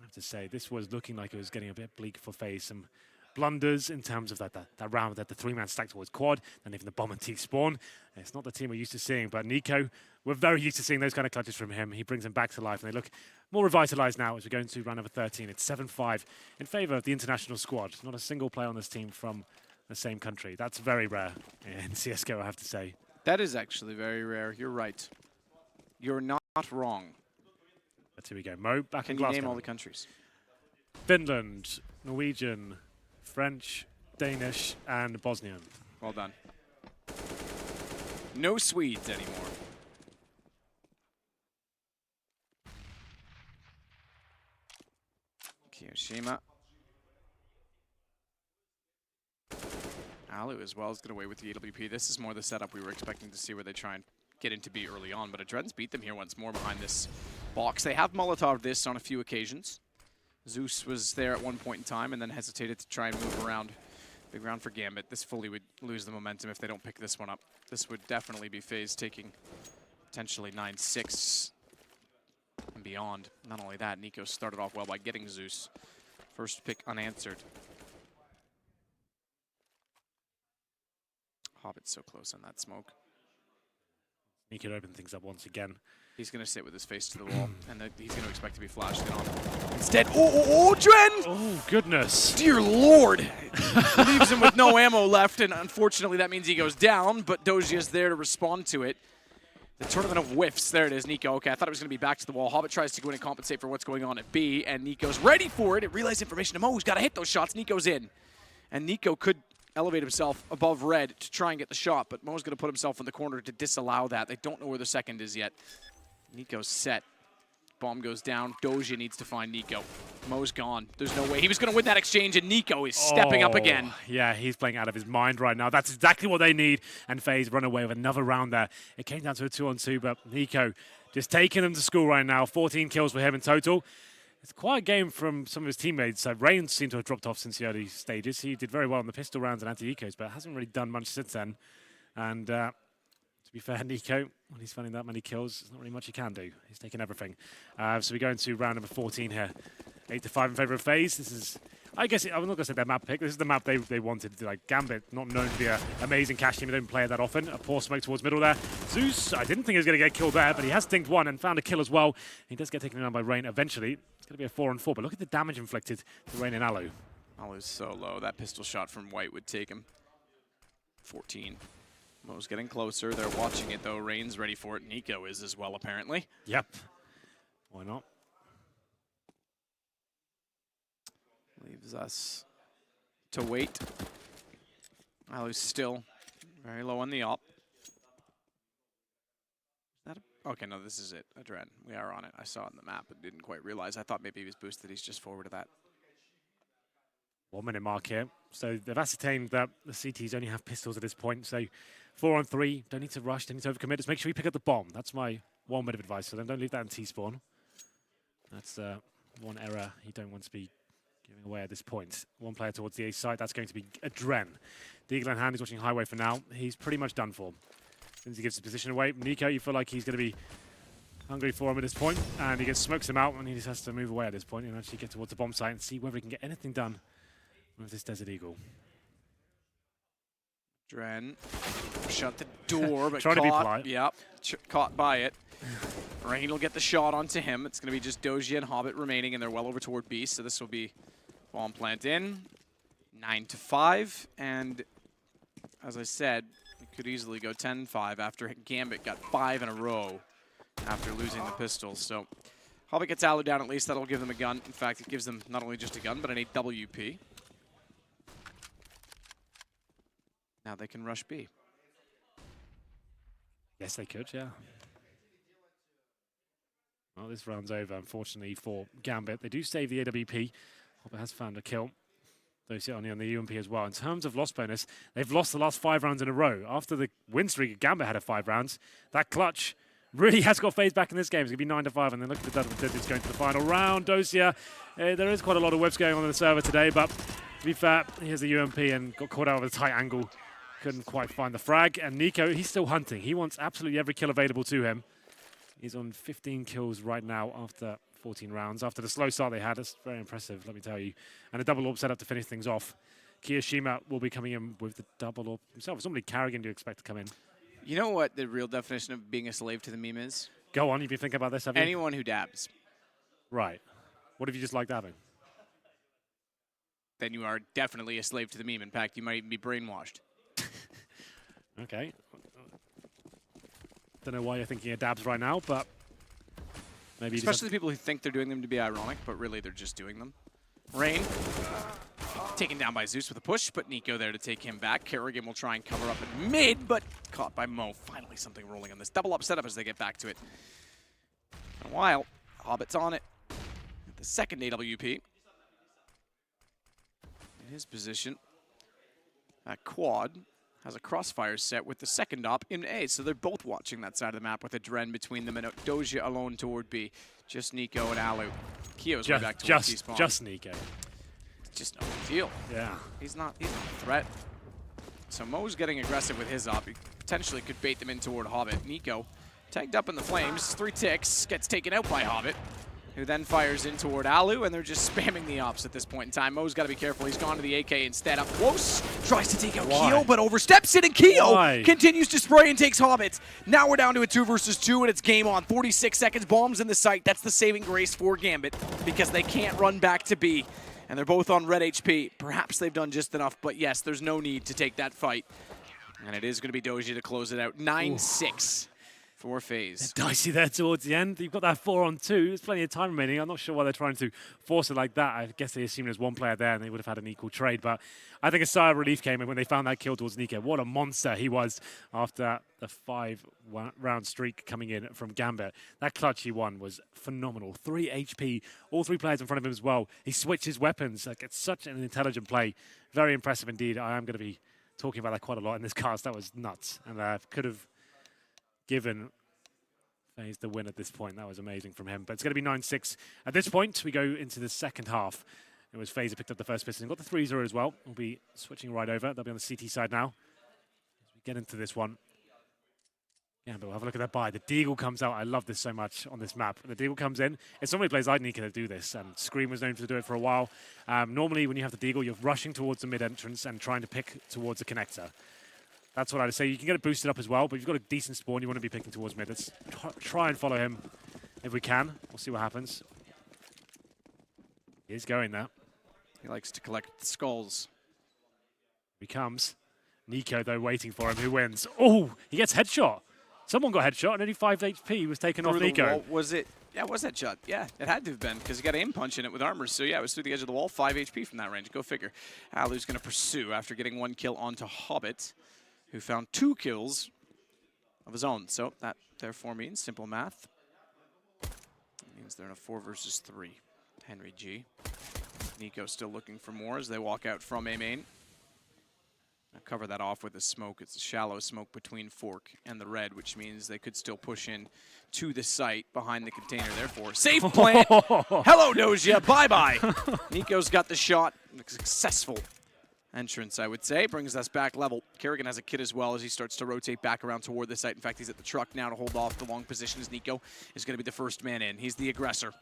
have to say this was looking like it was getting a bit bleak for FaZe. Some blunders in terms of that round, that the three-man stack towards quad, and even the bomb and T spawn. It's not the team we're used to seeing, but Nico, we're very used to seeing those kind of clutches from him. He brings them back to life, and they look more revitalized now as we go into round number 13. It's 7-5 in favor of the international squad. Not a single player on this team from the same country. That's very rare in CSGO, I have to say. That is actually very rare. You're right. You're not wrong. But here we go. Mo, back in Can you Glasgow. name all the countries? Finland, Norwegian, French, Danish, and Bosnian. Well done. No Swedes anymore. Kiyoshima. Alu as well is going to away with the AWP. This is more the setup we were expecting to see where they try and get into B early on, but Adren's beat them here once more behind this box. They have Molotov this on a few occasions. Zeus was there at one point in time and then hesitated to try and move around. Big round for Gambit. This fully would lose the momentum if they don't pick this one up. This would definitely be FaZe taking potentially 9-6 and beyond. Not only that, Nico started off well by getting Zeus. First pick unanswered. Hobbit's so close on that smoke. He could open things up once again. He's going to sit with his face to the wall, and he's going to expect to be flashed in on. Instead, oh, Dren! Oh, goodness. Dear Lord! Leaves him with no ammo left, and unfortunately that means he goes down, but Dojia's there to respond to it. The tournament of whiffs. There it is, Nico. Okay, I thought it was going to be back to the wall. Hobbit tries to go in and compensate for what's going on at B, and Nico's ready for it. It relays information to Mo, who's got to hit those shots. Nico's in. And Nico could elevate himself above red to try and get the shot, but Mo's going to put himself in the corner to disallow that. They don't know where the second is yet. Nico's set. Bomb goes down. Doja needs to find Nico. Mo's gone. There's no way. He was going to win that exchange, and Nico is stepping up again. Yeah, he's playing out of his mind right now. That's exactly what they need, and FaZe run away with another round there. It came down to a 2-on-2, but Nico just taking them to school right now. 14 kills for him in total. It's quite a game from some of his teammates. Reruns seemed to have dropped off since the early stages. He did very well in the pistol rounds and anti-ecos, but hasn't really done much since then. And to be fair, Nico, when he's finding that many kills, there's not really much he can do. He's taking everything. So we go into round number 14 here. 8-5 in favor of FaZe. This is, I guess, I'm not going to say their map pick. This is the map they wanted. Like Gambit, not known to be an amazing cash team. They don't play it that often. A poor smoke towards middle there. Zeus, I didn't think he was going to get killed there, but he has dinked one and found a kill as well. He does get taken down by Rain eventually. It's going to be a 4-on-4, but look at the damage inflicted to Rain and Alu. Alu's so low. That pistol shot from White would take him. 14. Mo's getting closer. They're watching it, though. Rain's ready for it. Nico is as well, apparently. Yep. Why not? Leaves us to wait. Alu's still very low on the op. Okay, no, this is it. Adren. We are on it. I saw it on the map, but didn't quite realize. I thought maybe he was boosted. He's just forward of that. 1 minute mark here. So they've ascertained that the CTs only have pistols at this point. So 4-on-3, don't need to rush, don't need to overcommit. Just make sure you pick up the bomb. That's my 1 bit of advice for them. Don't leave that in T-spawn. That's one error you don't want to be giving away at this point. One player towards the A side, that's going to be Adren. The Eagle in hand, he's watching Highway for now. He's pretty much done for. Since he gives his position away, Nico, you feel like he's going to be hungry for him at this point, and he smokes him out, and he just has to move away at this point and actually get towards the bomb site and see whether he can get anything done with this Desert Eagle. Dren shut the door, but Trying caught. to be polite. Yep, caught by it. Rain will get the shot onto him. It's going to be just Doji and Hobbit remaining, and they're well over toward B, so this will be bomb plant in. 9-5, and as I said, it could easily go 10-5 after Gambit got 5 in a row after losing the pistols. So Hobbit gets Alu down at least. That'll give them a gun. In fact, it gives them not only just a gun, but an 8 WP. Now they can rush B. Yes, they could, yeah. Well, this round's over, unfortunately, for Gambit. They do save the AWP. Hobbit has found a kill. They sit on the UMP as well. In terms of loss bonus, they've lost the last 5 rounds in a row. After the win streak, Gambit had a 5 rounds. That clutch really has got FaZe back in this game. It's going to be 9-5, and then look at the double digits going to the final round. Dosia, there is quite a lot of whips going on in the server today, but to be fair, here's the UMP and got caught out with a tight angle. Couldn't quite find the frag. And Nico, he's still hunting. He wants absolutely every kill available to him. He's on 15 kills right now after 14 rounds. After the slow start they had, it's very impressive, let me tell you. And a double AWP set up to finish things off. Kiyoshima will be coming in with the double AWP himself. It's normally Carrigan you expect to come in. You know what the real definition of being a slave to the meme is? Go on, you've been thinking about this, have you? Anyone who dabs. Right. What have you just liked having? Then you are definitely a slave to the meme. In fact, you might even be brainwashed. Okay. Don't know why you're thinking of dabs right now, but maybe especially the people who think they're doing them to be ironic, but really they're just doing them. Rain, taken down by Zeus with a push, but Nico there to take him back. Kerrigan will try and cover up in mid, but caught by Mo. Finally something rolling on this double up setup as they get back to it. In a while, Hobbit's on it. The second AWP. In his position, Quad has a crossfire set with the second op in A, so they're both watching that side of the map with a Dren between them and Doja alone toward B. Just Nico and Alu. Kio's way back towards T-spawn. Just Nico. Just no big deal. Yeah. He's not a threat. So Mo's getting aggressive with his op. He potentially could bait them in toward Hobbit. Nico tagged up in the flames, 3 ticks, gets taken out by Hobbit, who then fires in toward Alu, and they're just spamming the ops at this point in time. Mo's got to be careful. He's gone to the AK instead. Up close, tries to take out Keo, but oversteps it, and Keo continues to spray and takes Hobbit. Now we're down to a 2 versus 2, and it's game on. 46 seconds, bombs in the site. That's the saving grace for Gambit, because they can't run back to B, and they're both on red HP. Perhaps they've done just enough, but yes, there's no need to take that fight. And it is going to be Doji to close it out. 9-6. For FaZe. Dicey there towards the end. You've got that 4-on-2. There's plenty of time remaining. I'm not sure why they're trying to force it like that. I guess they assumed there's one player there and they would have had an equal trade. But I think a sigh of relief came in when they found that kill towards Nico. What a monster he was after the 5-round streak coming in from Gambit. That clutch he won was phenomenal. 3 HP. All 3 players in front of him as well. He switched his weapons. Like, it's such an intelligent play. Very impressive indeed. I am going to be talking about that quite a lot in this cast. That was nuts. And could have given FaZe the win at this point. That was amazing from him. But it's going to be 9-6. At this point, we go into the second half. It was FaZe who picked up the first piston. Got the 3-0 as well. We'll be switching right over. They'll be on the CT side now. As we get into this one. Yeah, but we'll have a look at that buy. The Deagle comes out. I love this so much on this map. The Deagle comes in. It's so many players like Nika that do this. Scream was known to do it for a while. Normally, when you have the Deagle, you're rushing towards the mid-entrance and trying to pick towards the connector. That's what I'd say. You can get it boosted up as well, but if you've got a decent spawn, you want to be picking towards mid. Let's try and follow him if we can. We'll see what happens. He's going there. He likes to collect skulls. He comes. Nico, though, waiting for him. Who wins? Oh, he gets headshot. Someone got headshot, and only 5 HP was taken off Nico. Wall, was it? Yeah, it was headshot. Yeah, it had to have been, because he got aim punch in it with armor. So yeah, it was through the edge of the wall. 5 HP from that range. Go figure. Alu's going to pursue after getting 1 kill onto Hobbit, who found 2 kills of his own. So that therefore means, simple math, it means they're in a 4 versus 3. Henry G. Nico still looking for more as they walk out from A main. I'll cover that off with a smoke. It's a shallow smoke between Fork and the red, which means they could still push in to the site behind the container. Therefore, safe plant. Hello, Doja. Bye-bye. Nico's got the shot. Successful entrance, I would say. Brings us back level. Kerrigan has a kit as well as he starts to rotate back around toward the site. In fact, he's at the truck now to hold off the long position as Nico is going to be the first man in. He's the aggressor.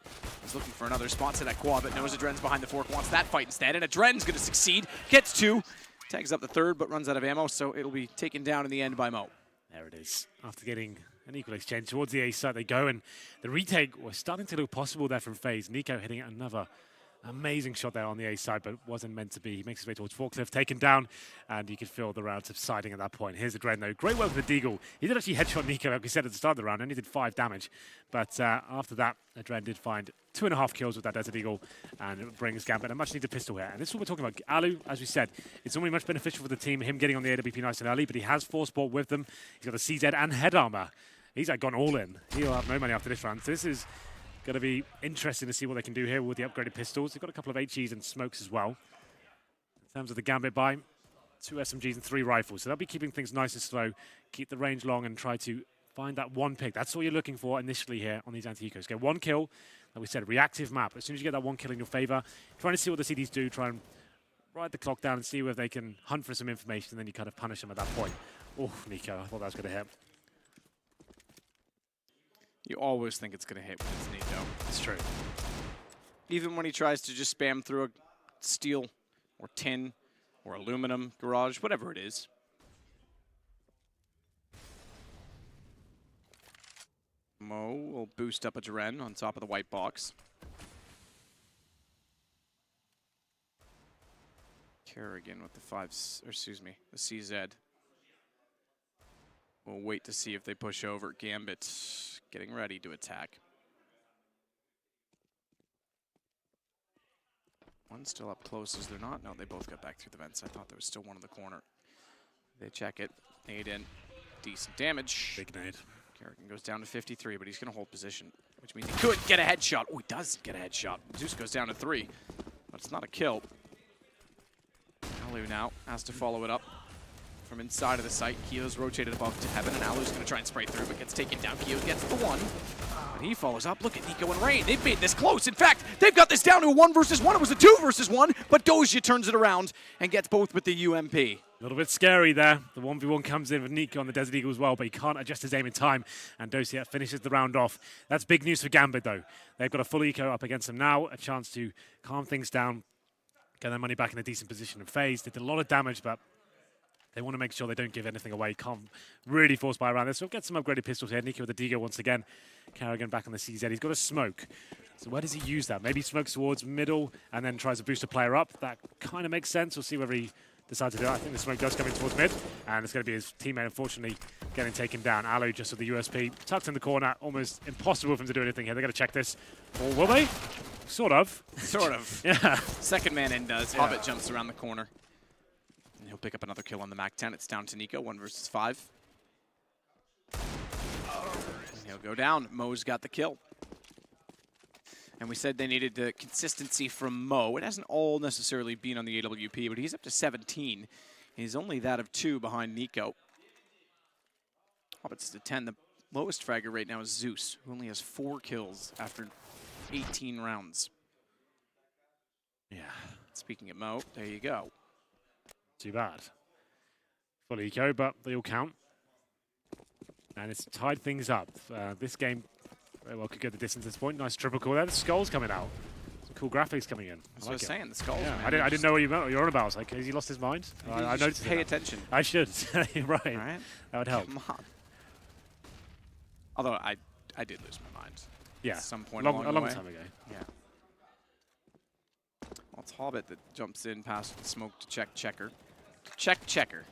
He's looking for another spot to that quad, but knows Adren's behind the Fork, wants that fight instead, and Adren's going to succeed. Gets 2, tags up the 3rd, but runs out of ammo, so it'll be taken down in the end by Mo. There it is. After getting an equal exchange towards the A site, they go, and the retake was starting to look possible there from FaZe. Nico hitting another Amazing shot there on the A side, but wasn't meant to be. He makes his way towards Forklift, taken down, and you could feel the round subsiding at that point. Here's the Dren, though. Great work with the Deagle. He did actually headshot Nico, like we said at the start of the round, and he did 5 damage. But after that, the Dren did find 2.5 kills with that Desert Eagle, and it brings Gambit a much-needed pistol here. And this is what we're talking about. Alu, as we said, it's only much beneficial for the team, him getting on the AWP nice and early, but he has force ball with them. He's got the CZ and head armor. He's like gone all in. He'll have no money after this round. So this is going to be interesting to see what they can do here with the upgraded pistols. They've got a couple of HEs and smokes as well. In terms of the Gambit buy, 2 SMGs and 3 rifles. So they'll be keeping things nice and slow, keep the range long, and try to find that one pick. That's all you're looking for initially here on these anti-ecos. Get 1 kill, like we said, reactive map. As soon as you get that 1 kill in your favor, trying to see what the CDs do, try and ride the clock down and see whether they can hunt for some information, and then you kind of punish them at that point. Oh, Nico, I thought that was going to hit. You always think it's going to hit when it's Nico. It's true. Even when he tries to just spam through a steel or tin or aluminum garage, whatever it is. Mo will boost up a Dren on top of the white box. Kerrigan with the the CZ. We'll wait to see if they push over. Gambit getting ready to attack. One still up close, is there not? No, they both got back through the vents. I thought there was still one in the corner. They check it. Nade in. Decent damage. Big nade. Kerrigan goes down to 53, but he's going to hold position, which means he could get a headshot. Oh, he does get a headshot. Zeus goes down to 3, but it's not a kill. Alu now has to follow it up from inside of the site. Keo's rotated above to heaven, and Alu's going to try and spray through, but gets taken down. Keo gets the 1, but he follows up. Look at Nico and Rain. They've made this close. In fact, they've got this down to a 1 versus 1. It was a 2 versus 1, but Doja turns it around and gets both with the UMP. A little bit scary there. The 1v1 comes in with Nico on the Desert Eagle as well, but he can't adjust his aim in time, and Dosia finishes the round off. That's big news for Gambit, though. They've got a full eco up against them now, a chance to calm things down, get their money back in a decent position and phase. They did a lot of damage, but they want to make sure they don't give anything away. Can't really force buy around this. So we'll get some upgraded pistols here. Nico with the Deagle once again. Kerrigan back on the CZ. He's got a smoke. So where does he use that? Maybe smokes towards middle and then tries to boost a player up. That kind of makes sense. We'll see whether he decides to do it. I think the smoke does come in towards mid. And it's going to be his teammate, unfortunately, getting taken down. Alu just with the USP. Tucked in the corner. Almost impossible for him to do anything here. They're going to check this. Or will they? Sort of. Sort of. Yeah. Second man in does. Yeah. Hobbit jumps around the corner. And he'll pick up another kill on the MAC-10. It's down to Nico, 1 versus 5. And he'll go down. Mo's got the kill. And we said they needed the consistency from Mo. It hasn't all necessarily been on the AWP, but he's up to 17. He's only that of 2 behind Nico. Hobbit's to 10. The lowest fragger right now is Zeus, who only has 4 kills after 18 rounds. Yeah. Speaking of Mo, there you go. Too bad. Full eco, but they all count. And it's tied things up. This game very well could go the distance at this point. Nice triple call there. The skull's coming out. Some cool graphics coming in. That's what I was saying, the skulls. Yeah, I didn't know what you meant. What you're on about. I was like, has he lost his mind? I noticed. Pay attention. I should. Right. Right. That would help. Come on. Although I did lose my mind. Yeah. At some point a along the long way. time ago. Yeah. Well, it's Hobbit that jumps in past the smoke to check checker. Check checker.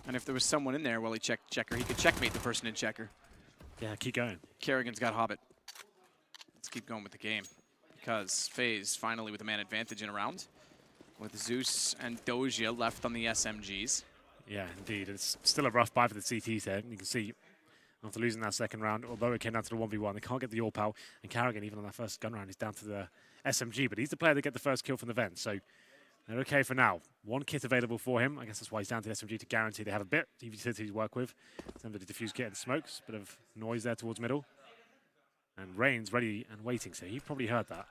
And if there was someone in there while he checked checker, he could checkmate the person in checker. Yeah, keep going. Kerrigan's got Hobbit. Let's keep going with the game. Because FaZe finally with a man advantage in a round. With Zeus and Doja left on the SMGs. Yeah, indeed. It's still a rough buy for the CTs there. You can see after losing that second round, although it came down to the 1v1, they can't get the AWP. And Kerrigan, even on that first gun round, is down to the SMG. But he's the player that get the first kill from the vent. So they're okay for now. 1 kit available for him. I guess that's why he's down to the SMG to guarantee they have a bit of utility to work with. In terms of the diffuse kit and smokes. Bit of noise there towards middle. And Rain's ready and waiting, so he probably heard that.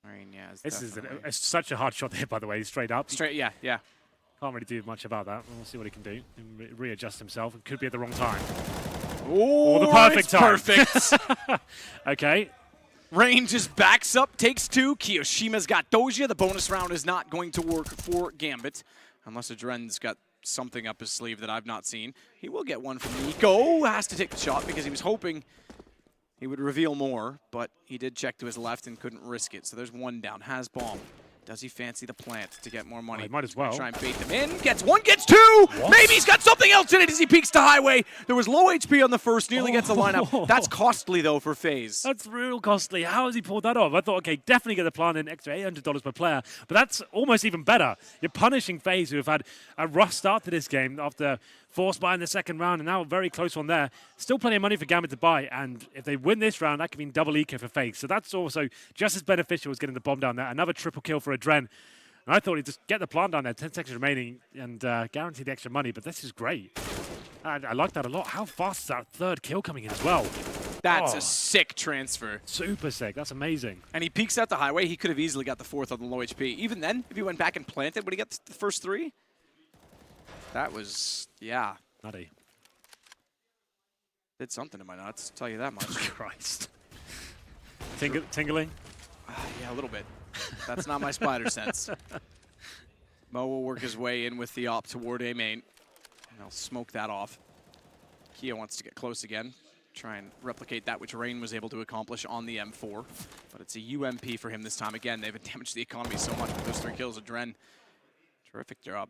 Rain, yeah. This is it's such a hard shot there, by the way, straight up. Straight, yeah, yeah. Can't really do much about that. We'll see what he can do. Readjust himself. It could be at the wrong time. Or the perfect time. Perfect. Okay. Rain just backs up, takes 2. Kiyoshima's got Doja. The bonus round is not going to work for Gambit. Unless Adren's got something up his sleeve that I've not seen. He will get one from Nico. Has to take the shot because he was hoping he would reveal more, but he did check to his left and couldn't risk it. So there's one down. Has bomb. Does he fancy the plant to get more money? He might as well. Try and bait them in. Gets one, gets two. What? Maybe he's got something else in it as he peeks to Highway. There was low HP on the first. Nearly gets a lineup. That's costly, though, for FaZe. That's real costly. How has he pulled that off? I thought, okay, definitely get the plant in, extra $800 per player. But that's almost even better. You're punishing FaZe, who have had a rough start to this game after forced buy in the second round, and now a very close one there. Still plenty of money for Gambit to buy, and if they win this round, that could mean double eco for FaZe. So that's also just as beneficial as getting the bomb down there. Another triple kill for Adren. And I thought he'd just get the plant down there, 10 seconds remaining, and guarantee the extra money, but this is great. I like that a lot. How fast is that third kill coming in as well? That's a sick transfer. Super sick. That's amazing. And he peeks out the Highway. He could have easily got the fourth on the low HP. Even then, if he went back and planted, would he get the first three? That was, yeah. Nutty. Did something to my nuts, tell you that much. Christ. Tingling? Yeah, a little bit. That's not my spider sense. Mo will work his way in with the op toward A main. And I'll smoke that off. Kia wants to get close again. Try and replicate that which Rain was able to accomplish on the M4. But it's a UMP for him this time. Again, they've damaged the economy so much with those 3 kills of Dren. Terrific job.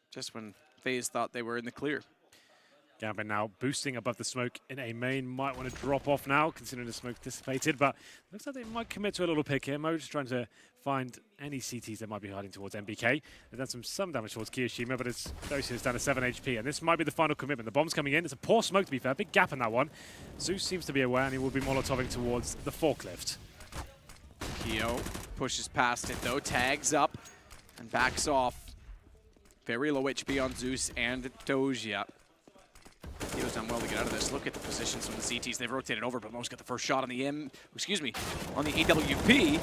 Just when FaZe thought they were in the clear. Gambit now boosting above the smoke in A main. Might want to drop off now, considering the smoke dissipated, but looks like they might commit to a little pick here. Mo just trying to find any CTs that might be hiding towards MBK. They've done some damage towards Kiyoshima, but it's Dosius down to 7 HP, and this might be the final commitment. The bomb's coming in. It's a poor smoke, to be fair. Big gap in that one. Zeus seems to be aware, and he will be molotoving towards the forklift. Keo pushes past it, though. Tags up and backs off. Very low HP on Zeus and Doja. Keo's done well to get out of this. Look at the positions from the CTs. They've rotated over, but Mo's got the first shot on the on the AWP.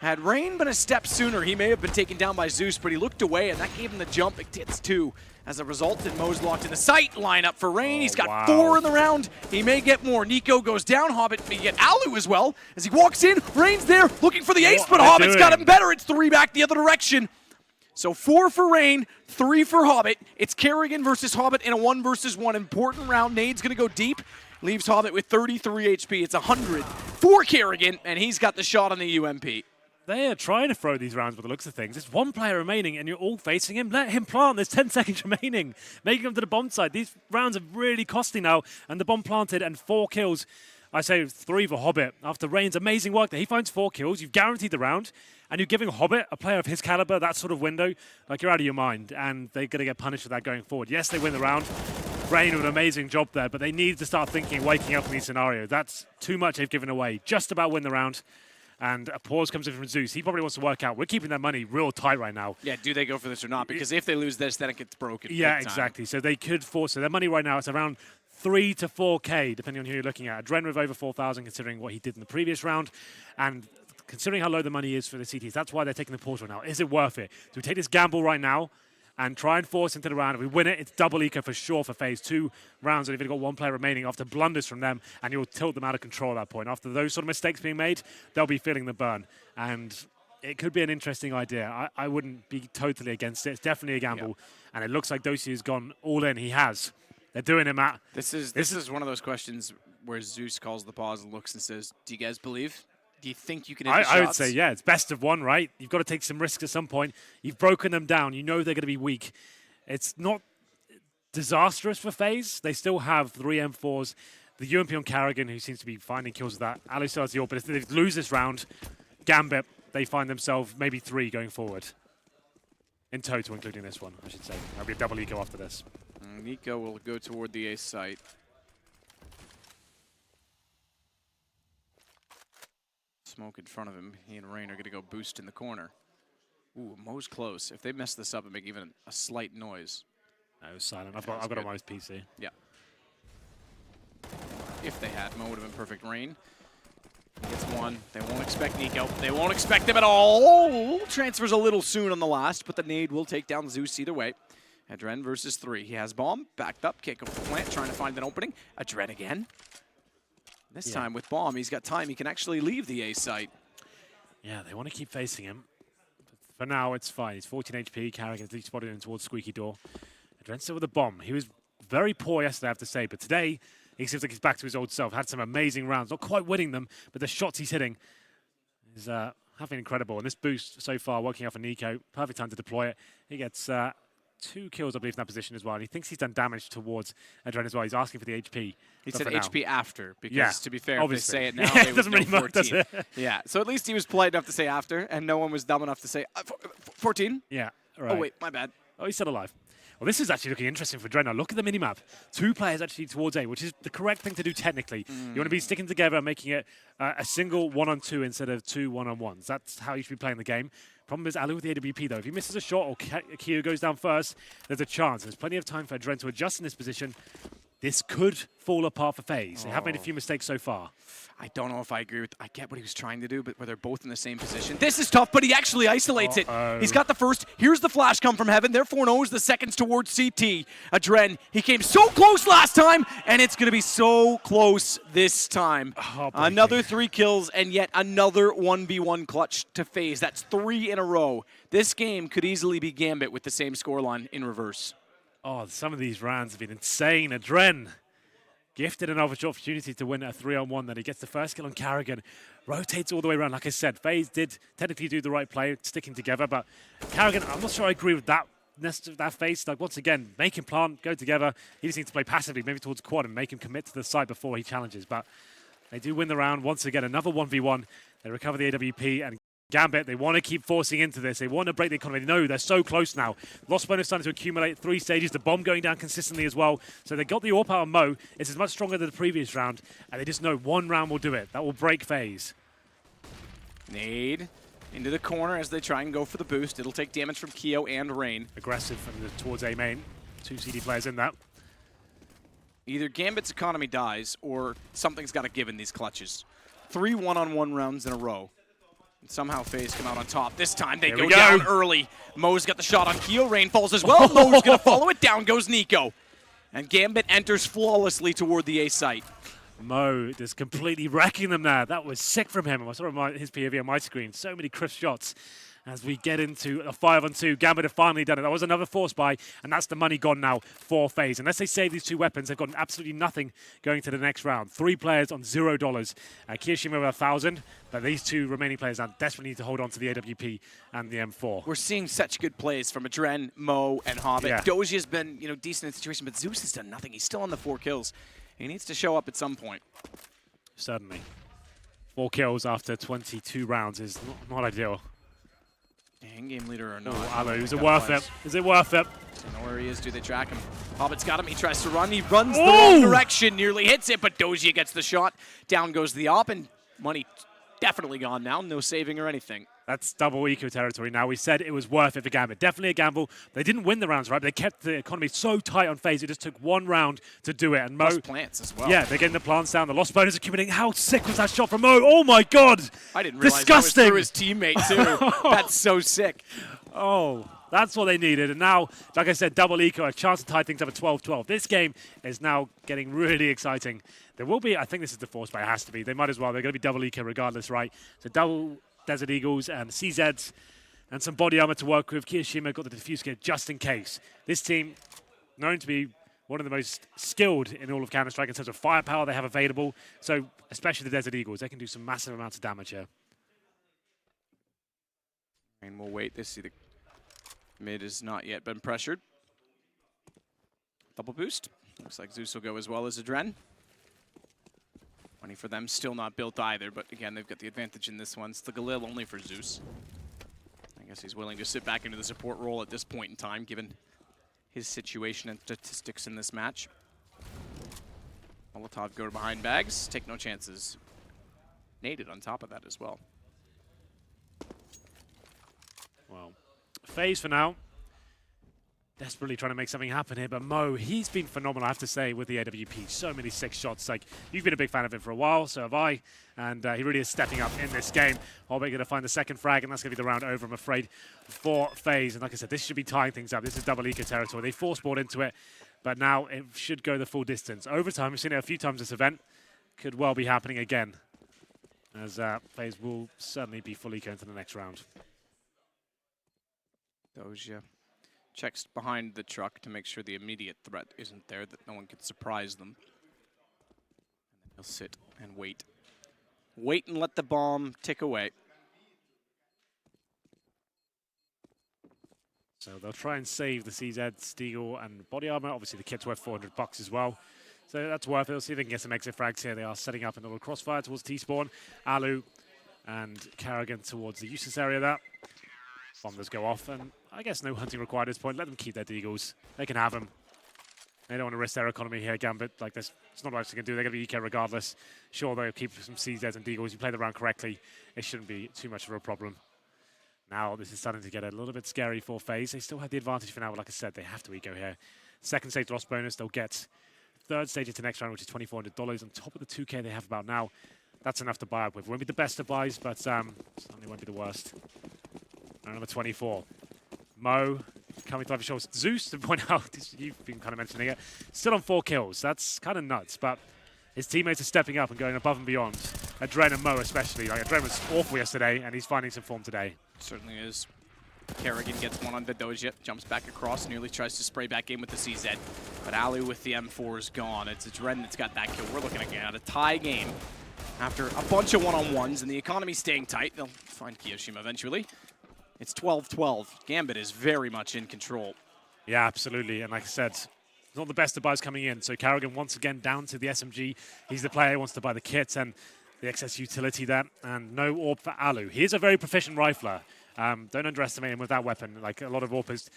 Had Rain been a step sooner, he may have been taken down by Zeus, but he looked away, and that gave him the jump. It hits 2. As a result, and Mo's locked in the sight lineup for Rain. He's got 4 in the round. He may get more. Nico goes down. Hobbit may get Alu as well. As he walks in, Rain's there looking for the ace, but Hobbit's got him better. It's 3 back the other direction. So 4 for Rain, 3 for Hobbit. It's Kerrigan versus Hobbit in a 1 versus 1. Important round. Nade's going to go deep. Leaves Hobbit with 33 HP. It's 100 for Kerrigan, and he's got the shot on the UMP. They are trying to throw these rounds by the looks of things. There's 1 player remaining, and you're all facing him. Let him plant. There's 10 seconds remaining. Making him to the bomb side. These rounds are really costly now, and the bomb planted and 4 kills. I say 3 for Hobbit. After Rain's amazing work there, he finds 4 kills. You've guaranteed the round, and you're giving Hobbit, a player of his caliber, that sort of window, like you're out of your mind, and they're going to get punished for that going forward. Yes, they win the round. Rain with an amazing job there, but they need to start thinking, waking up in these scenarios. That's too much they've given away. Just about win the round. And a pause comes in from Zeus. He probably wants to work out. We're keeping that money real tight right now. Yeah, do they go for this or not? Because if they lose this, then it gets broken. Yeah, exactly. So they could force it. Their money right now is around 3 to 4K, depending on who you're looking at. Adren with over 4,000, considering what he did in the previous round. And considering how low the money is for the CTs, that's why they're taking the pause right now. Is it worth it? Do we take this gamble right now and try and force into the round? If we win it, it's double eco for sure for FaZe. 2 rounds, and if you've got 1 player remaining after blunders from them, and you'll tilt them out of control at that point. After those sort of mistakes being made, they'll be feeling the burn. And it could be an interesting idea. I wouldn't be totally against it. It's definitely a gamble. Yeah. And it looks like Dosi has gone all in. He has. They're doing it, Matt. This is one of those questions where Zeus calls the pause and looks and says, do you guys believe? Do you think you can hit the shots? I would say, yeah, it's best of 1, right? You've got to take some risks at some point. You've broken them down. You know they're going to be weak. It's not disastrous for FaZe. They still have 3 M4s. The UMP on Kerrigan, who seems to be finding kills with that. Alu still has the ult, but if they lose this round, Gambit, they find themselves maybe 3 going forward. In total, including this one, I should say. That'll be a double eco after this. Nico will go toward the ace site. Smoke in front of him. He and Rain are going to go boost in the corner. Ooh, Mo's close. If they mess this up and make even a slight noise. No, it was silent. I've got it on my PC. Yeah. If they had, Mo would have been perfect. Rain gets 1. They won't expect Nico. They won't expect him at all. Transfers a little soon on the last, but the nade will take down Zeus either way. Adren versus 3. He has bomb, backed up, kick off the plant, trying to find an opening. Adren again. This time with bomb, he's got time. He can actually leave the A site. Yeah, they want to keep facing him. But for now, it's fine. He's 14 HP. Kerrigan at least spotted him towards Squeaky Door. Adren still with a bomb. He was very poor yesterday, I have to say. But today, he seems like he's back to his old self. Had some amazing rounds, not quite winning them, but the shots he's hitting is have been incredible. And this boost so far working out for Nico. Perfect time to deploy it. He gets 2 kills, I believe, in that position as well. And he thinks he's done damage towards Adren as well. He's asking for the HP. He said HP after, because yeah, to be fair, obviously. if they say it now, they doesn't would really know matter, does 14. it? Yeah, so at least he was polite enough to say after, and no one was dumb enough to say 14. Yeah, right. Oh, wait, my bad. Oh, he's still alive. Well, this is actually looking interesting for Dren. Now, look at the minimap. 2 players actually towards A, which is the correct thing to do technically. You want to be sticking together and making it a single 1-on-2 instead of 2 1-on-1s. That's how you should be playing the game. Problem is, Alu with the AWP, though. If he misses a shot or Kyo goes down first, there's a chance. There's plenty of time for Dren to adjust in this position. This could fall apart for FaZe. They have made a few mistakes so far. I don't know if I agree with. I get what he was trying to do, but where they're both in the same position. This is tough, but he actually isolates it. He's got the first. Here's the flash come from heaven. They're 4-0s, the seconds towards CT. Adren, he came so close last time, and it's going to be so close this time. Another 3 kills, and yet another 1v1 clutch to FaZe. That's 3 in a row. This game could easily be Gambit with the same scoreline in reverse. Oh, some of these rounds have been insane. Adren gifted an opportunity to win a 3-on-1. Then he gets the first kill on Karrigan, rotates all the way around. Like I said, FaZe did technically do the right play, sticking together, but Karrigan, I'm not sure I agree with that FaZe. Like, once again, make him plant, go together. He just needs to play passively, maybe towards quad, and make him commit to the side before he challenges. But they do win the round. Once again, another 1v1. They recover the AWP, and Gambit, they want to keep forcing into this. They want to break the economy. They know they're so close now. Lost bonus starting to accumulate. 3 stages. The bomb going down consistently as well. So they got the AWP out of Mo. It's as much stronger than the previous round. And they just know one round will do it. That will break FaZe. Nade into the corner as they try and go for the boost. It'll take damage from Keo and Rain. Aggressive towards A main. 2 CD players in that. Either Gambit's economy dies or something's got to give in these clutches. 3 1-on-1 rounds in a row. Somehow FaZe come out on top. This time they go down early. Mo's got the shot on Keo. Rain falls as well. Mo's going to follow it. Down goes Nico. And Gambit enters flawlessly toward the A site. Mo just completely wrecking them there. That was sick from him. I saw his POV on my screen. So many crisp shots. As we get into a 5-on-2, Gambit have finally done it. That was another force buy, and that's the money gone now for FaZe. Unless they save these 2 weapons, they've got absolutely nothing going to the next round. 3 players on $0. Kiyoshima with 1,000, but these 2 remaining players now desperately need to hold on to the AWP and the M4. We're seeing such good plays from Adren, Mo, and Hobbit. Yeah. Doji has been, decent in the situation, but Zeus has done nothing. He's still on the 4 kills. He needs to show up at some point. Certainly. 4 kills after 22 rounds is not ideal. In-game leader or not. Alu, is it worth it? Is it worth it? Don't know where he is. Do they track him? Hobbit's got him. He tries to run. He runs the wrong direction. Nearly hits it, but Doji gets the shot. Down goes the op, and money definitely gone now. No saving or anything. That's double eco territory now. We said it was worth it for Gambit. Definitely a gamble. They didn't win the rounds, right? But they kept the economy so tight on FaZe. It just took 1 round to do it. And Mo... Plus plants as well. Yeah, they're getting the plants down. The lost bonus accumulating. How sick was that shot from Mo? Oh, my God. I didn't realize disgusting. That was through his teammate, too. That's so sick. Oh, that's what they needed. And now, like I said, double eco, a chance to tie things up at 12-12. This game is now getting really exciting. There will be, I think this is the force buy. It has to be. They might as well. They're going to be double eco regardless, right? So double Desert Eagles and CZs and some body armor to work with. Kiyoshima got the diffuse kit just in case. This team, known to be one of the most skilled in all of Counter-Strike in terms of firepower they have available. So especially the Desert Eagles, they can do some massive amounts of damage here. And we'll wait. They see the mid has not yet been pressured. Double boost. Looks like Zeus will go as well as Adren. Money for them, still not built either, but again, they've got the advantage in this one. It's the Galil only for Zeus. I guess he's willing to sit back into the support role at this point in time, given his situation and statistics in this match. Molotov go to behind bags, take no chances. Naded on top of that as well. Well, FaZe for now. Desperately trying to make something happen here, but Mo, he's been phenomenal, I have to say, with the AWP. So many 6 shots. Like, you've been a big fan of him for a while, so have I. And he really is stepping up in this game. Hobbit going to find the 2nd frag, and that's going to be the round over, I'm afraid, for FaZe. And like I said, this should be tying things up. This is double eco territory. They force-bought into it, but now it should go the full distance. Overtime, we've seen it a few times this event. Could well be happening again, as FaZe will certainly be full eco into the next round. Doja checks behind the truck to make sure the immediate threat isn't there, that no one can surprise them. He'll sit and wait. Wait and let the bomb tick away. So they'll try and save the CZ, Steagle, and body armor. Obviously, the kit's worth $400 as well. So that's worth it. We'll see if they can get some exit frags here. They are setting up a little crossfire towards T-spawn. Alu and Karrigan towards the useless area there. Bombers go off, and I guess no hunting required at this point. Let them keep their deagles. They can have them. They don't want to risk their economy here, Gambit. Like this, it's not much they can do. They're going to be EK regardless. Sure, they'll keep some CZs and deagles. You play the round correctly, it shouldn't be too much of a problem. Now this is starting to get a little bit scary for FaZe. They still have the advantage for now, but like I said, they have to eco here. Second stage loss bonus, they'll get third stage into next round, which is $2,400 on top of the 2K they have about now. That's enough to buy up with. Won't be the best of buys, but certainly won't be the worst. Round number 24. Mo coming to shows Zeus, to point out, you've been kind of mentioning it, still on 4 kills. That's kind of nuts, but his teammates are stepping up and going above and beyond. Adren and Mo especially. Like, Adren was awful yesterday, and he's finding some form today. Certainly is. Karrigan gets one on Vidoja, jumps back across, nearly tries to spray back in with the CZ. But Ali with the M4 is gone. It's Adren that's got that kill. We're looking at a tie game after a bunch of one-on-ones, and the economy staying tight. They'll find Kiyoshima eventually. It's 12-12. Gambit is very much in control. Yeah, absolutely. And like I said, not the best of buys coming in. So Karrigan once again down to the SMG. He's the player who wants to buy the kit and the excess utility there. And no AWP for Alu. He is a very proficient rifler. Don't underestimate him with that weapon. Like a lot of AWPers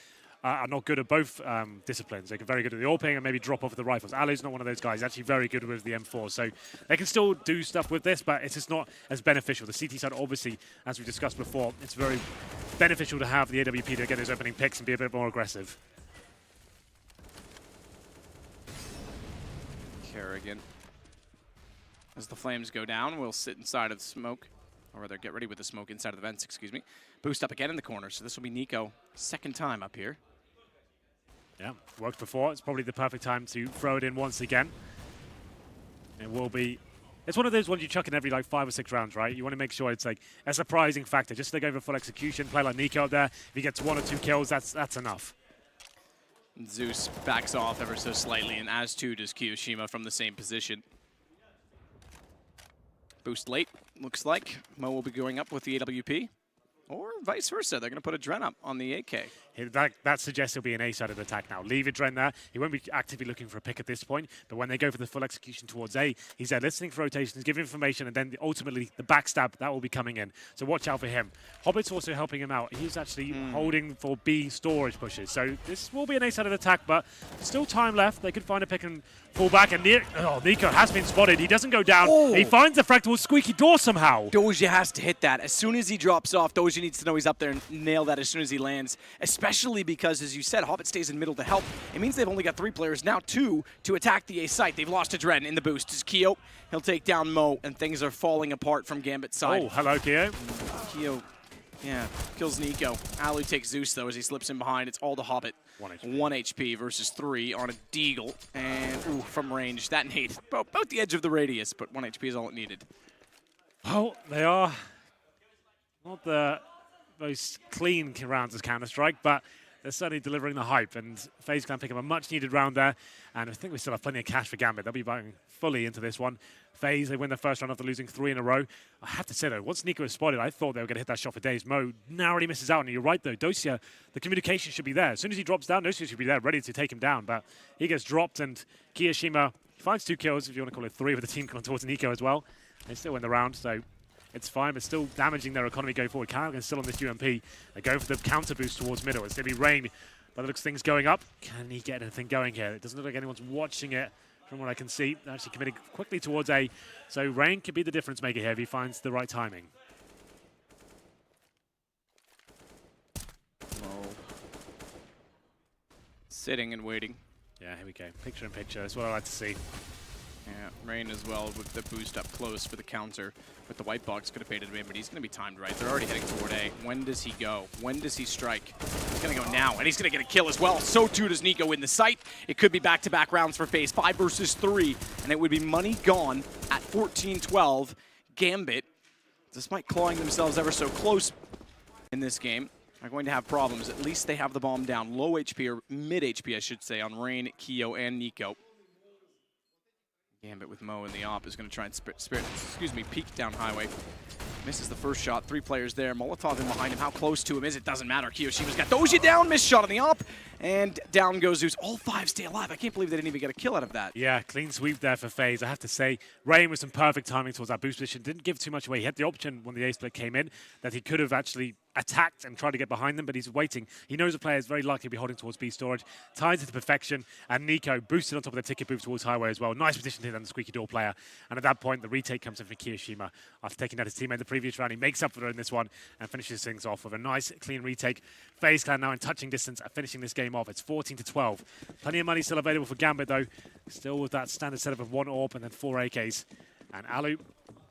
are not good at both disciplines. They're very good at the AWPing and maybe drop off with the rifles. Alu's not one of those guys. He's actually very good with the M4. So they can still do stuff with this, but it's just not as beneficial. The CT side, obviously, as we discussed before, it's very beneficial to have the AWP to get those opening picks and be a bit more aggressive. Karrigan, as the flames go down, will sit inside of the smoke. Or rather, get ready with the smoke inside of the vents, excuse me. Boost up again in the corner, so this will be Nico, second time up here. Yeah, worked before. It's probably the perfect time to throw it in once again. It will be... It's one of those ones you chuck in every like 5 or 6 rounds, right? You want to make sure it's like a surprising factor. Just to go for full execution, play like Nico up there. If he gets 1 or 2 kills, that's enough. Zeus backs off ever so slightly, and as too does Kiyoshima from the same position. Boost late, looks like. Mo will be going up with the AWP. Or vice versa, they're going to put a Dren up on the AK. That suggests he'll be an A-sided attack now. Leave Adren there. He won't be actively looking for a pick at this point, but when they go for the full execution towards A, he's there listening for rotations, giving information, and then ultimately the backstab, that will be coming in. So watch out for him. Hobbit's also helping him out. He's actually holding for B storage pushes. So this will be an A-sided attack, but still time left. They could find a pick and fall back, and Nico has been spotted. He doesn't go down. Oh. He finds the frag towards Squeaky Door somehow. Doja has to hit that. As soon as he drops off, Doja needs to know he's up there and nail that as soon as he lands, especially because, as you said, Hobbit stays in middle to help. It means they've only got 3 players, now 2, to attack the A site. They've lost to Dren in the boost. It's Keo. He'll take down Mo, and things are falling apart from Gambit's side. Oh, hello, Keo. Keo, yeah, kills Nico. Alu takes Zeus, though, as he slips in behind. It's all the Hobbit. 1 HP versus 3 on a Deagle. And, ooh, from range, that nade. About the edge of the radius, but 1 HP is all it needed. Well, they are not the most clean rounds as Counter-Strike, but they're certainly delivering the hype, and FaZe can pick up a much-needed round there, and I think we still have plenty of cash for Gambit. They'll be buying fully into this one. FaZe, they win the first round after losing 3 in a row. I have to say, though, once Nico was spotted, I thought they were going to hit that shot for days. Mo narrowly misses out, and you're right, though. Dosia, the communication should be there. As soon as he drops down, Dosia should be there, ready to take him down, but he gets dropped, and Kiyoshima finds 2 kills, if you want to call it 3, with the team going towards Nico as well. They still win the round, so it's fine, but still damaging their economy going forward. Karrigan's still on this UMP. They go for the counter boost towards middle. It's going to be Rain. By the looks of things going up. Can he get anything going here? It doesn't look like anyone's watching it from what I can see. They're actually committing quickly towards A. So Rain could be the difference maker here if he finds the right timing. Mo sitting and waiting. Yeah, here we go. Picture in picture. That's what I like to see. Yeah, Rain as well with the boost up close for the counter. With the white box could have baited him in, but he's going to be timed right. They're already heading toward A. When does he go? When does he strike? He's going to go now, and he's going to get a kill as well. So too does Nico in the site. It could be back-to-back rounds for FaZe. 5 versus 3, and it would be money gone at 14-12. Gambit, despite clawing themselves ever so close in this game, are going to have problems. At least they have the bomb down. Low HP, or mid HP, I should say, on Rain, Keo, and Nico. Gambit with Mo in the op is going to try and peek down highway. Misses the first shot. 3 players there. Molotov in behind him. How close to him is it? Doesn't matter. Kiyoshima's got Doji down. Missed shot on the op. And down goes Zeus. All 5 stay alive. I can't believe they didn't even get a kill out of that. Yeah, clean sweep there for FaZe. I have to say, Rain with some perfect timing towards that boost position. Didn't give too much away. He had the option when the A-split came in that he could have actually attacked and tried to get behind them, but he's waiting. He knows the player is very likely to be holding towards B storage. Ties it to perfection, and Nico boosted on top of the ticket booth towards highway as well. Nice position here on the squeaky door player. And at that point, the retake comes in for Kiyoshima. After taking out his teammate in the previous round, he makes up for it in this one and finishes things off with a nice, clean retake. FaZe Clan now in touching distance at finishing this game off. It's 14-12. Plenty of money still available for Gambit, though. Still with that standard setup of 1 AWP and then 4 AKs. And Alu,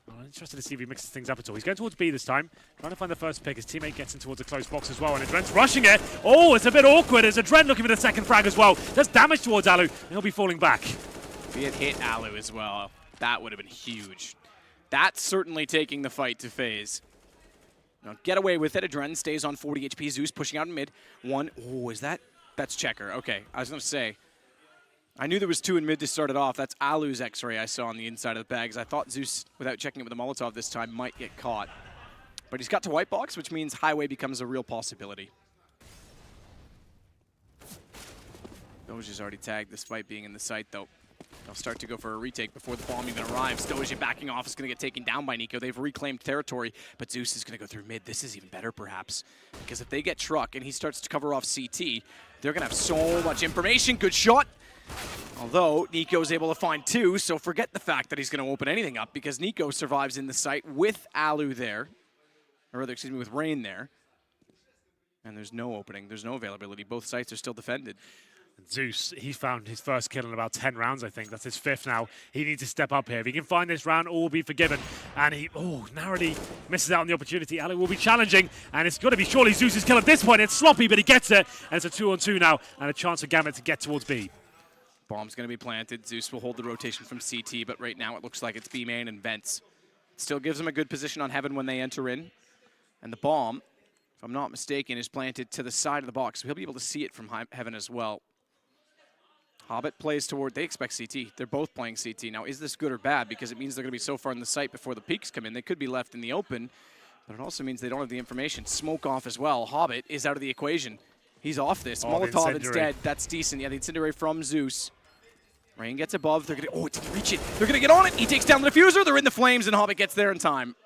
I'm interested to see if he mixes things up at all. He's going towards B this time, trying to find the first pick. His teammate gets in towards a close box as well, and Adren's rushing it. Oh, it's a bit awkward as Adren looking for the second frag as well. Does damage towards Alu, and he'll be falling back. If he had hit Alu as well, that would have been huge. That's certainly taking the fight to FaZe. Now get away with it. Adren stays on 40 HP. Zeus pushing out in mid. 1. Oh, is that? That's Checker. Okay, I was going to say. I knew there was 2 in mid to start it off. That's Alu's X-ray I saw on the inside of the bags. I thought Zeus, without checking it with a Molotov this time, might get caught. But he's got to white box, which means highway becomes a real possibility. Doji's already tagged despite being in the site, though. They'll start to go for a retake before the bomb even arrives. Doji backing off is going to get taken down by Nico. They've reclaimed territory, but Zeus is going to go through mid. This is even better, perhaps, because if they get Truck and he starts to cover off CT, they're going to have so much information. Good shot. Although Nico's able to find 2, so forget the fact that he's going to open anything up because Nico survives in the site with Alu there. Or rather, excuse me, with Rain there. And there's no opening. There's no availability. Both sites are still defended. Zeus, he found his first kill in about 10 rounds, I think. That's his 5th now. He needs to step up here. If he can find this round, all will be forgiven. And he, narrowly misses out on the opportunity. Alu will be challenging, and it's got to be surely Zeus's kill at this point. It's sloppy, but he gets it. And it's a 2-on-2 now, and a chance for Gambit to get towards B. Bomb's going to be planted. Zeus will hold the rotation from CT, but right now it looks like it's B main and vents. Still gives him a good position on Heaven when they enter in. And the bomb, if I'm not mistaken, is planted to the side of the box, so he'll be able to see it from Heaven as well. Hobbit plays toward, they expect CT. They're both playing CT. Now, is this good or bad? Because it means they're going to be so far in the site before the peaks come in. They could be left in the open, but it also means they don't have the information. Smoke off as well. Hobbit is out of the equation. He's off this. Molotov instead. That's decent. Yeah, the incendiary from Zeus. Rain gets above. They're going to, it didn't reach it. They're going to get on it. He takes down the diffuser. They're in the flames, and Hobbit gets there in time.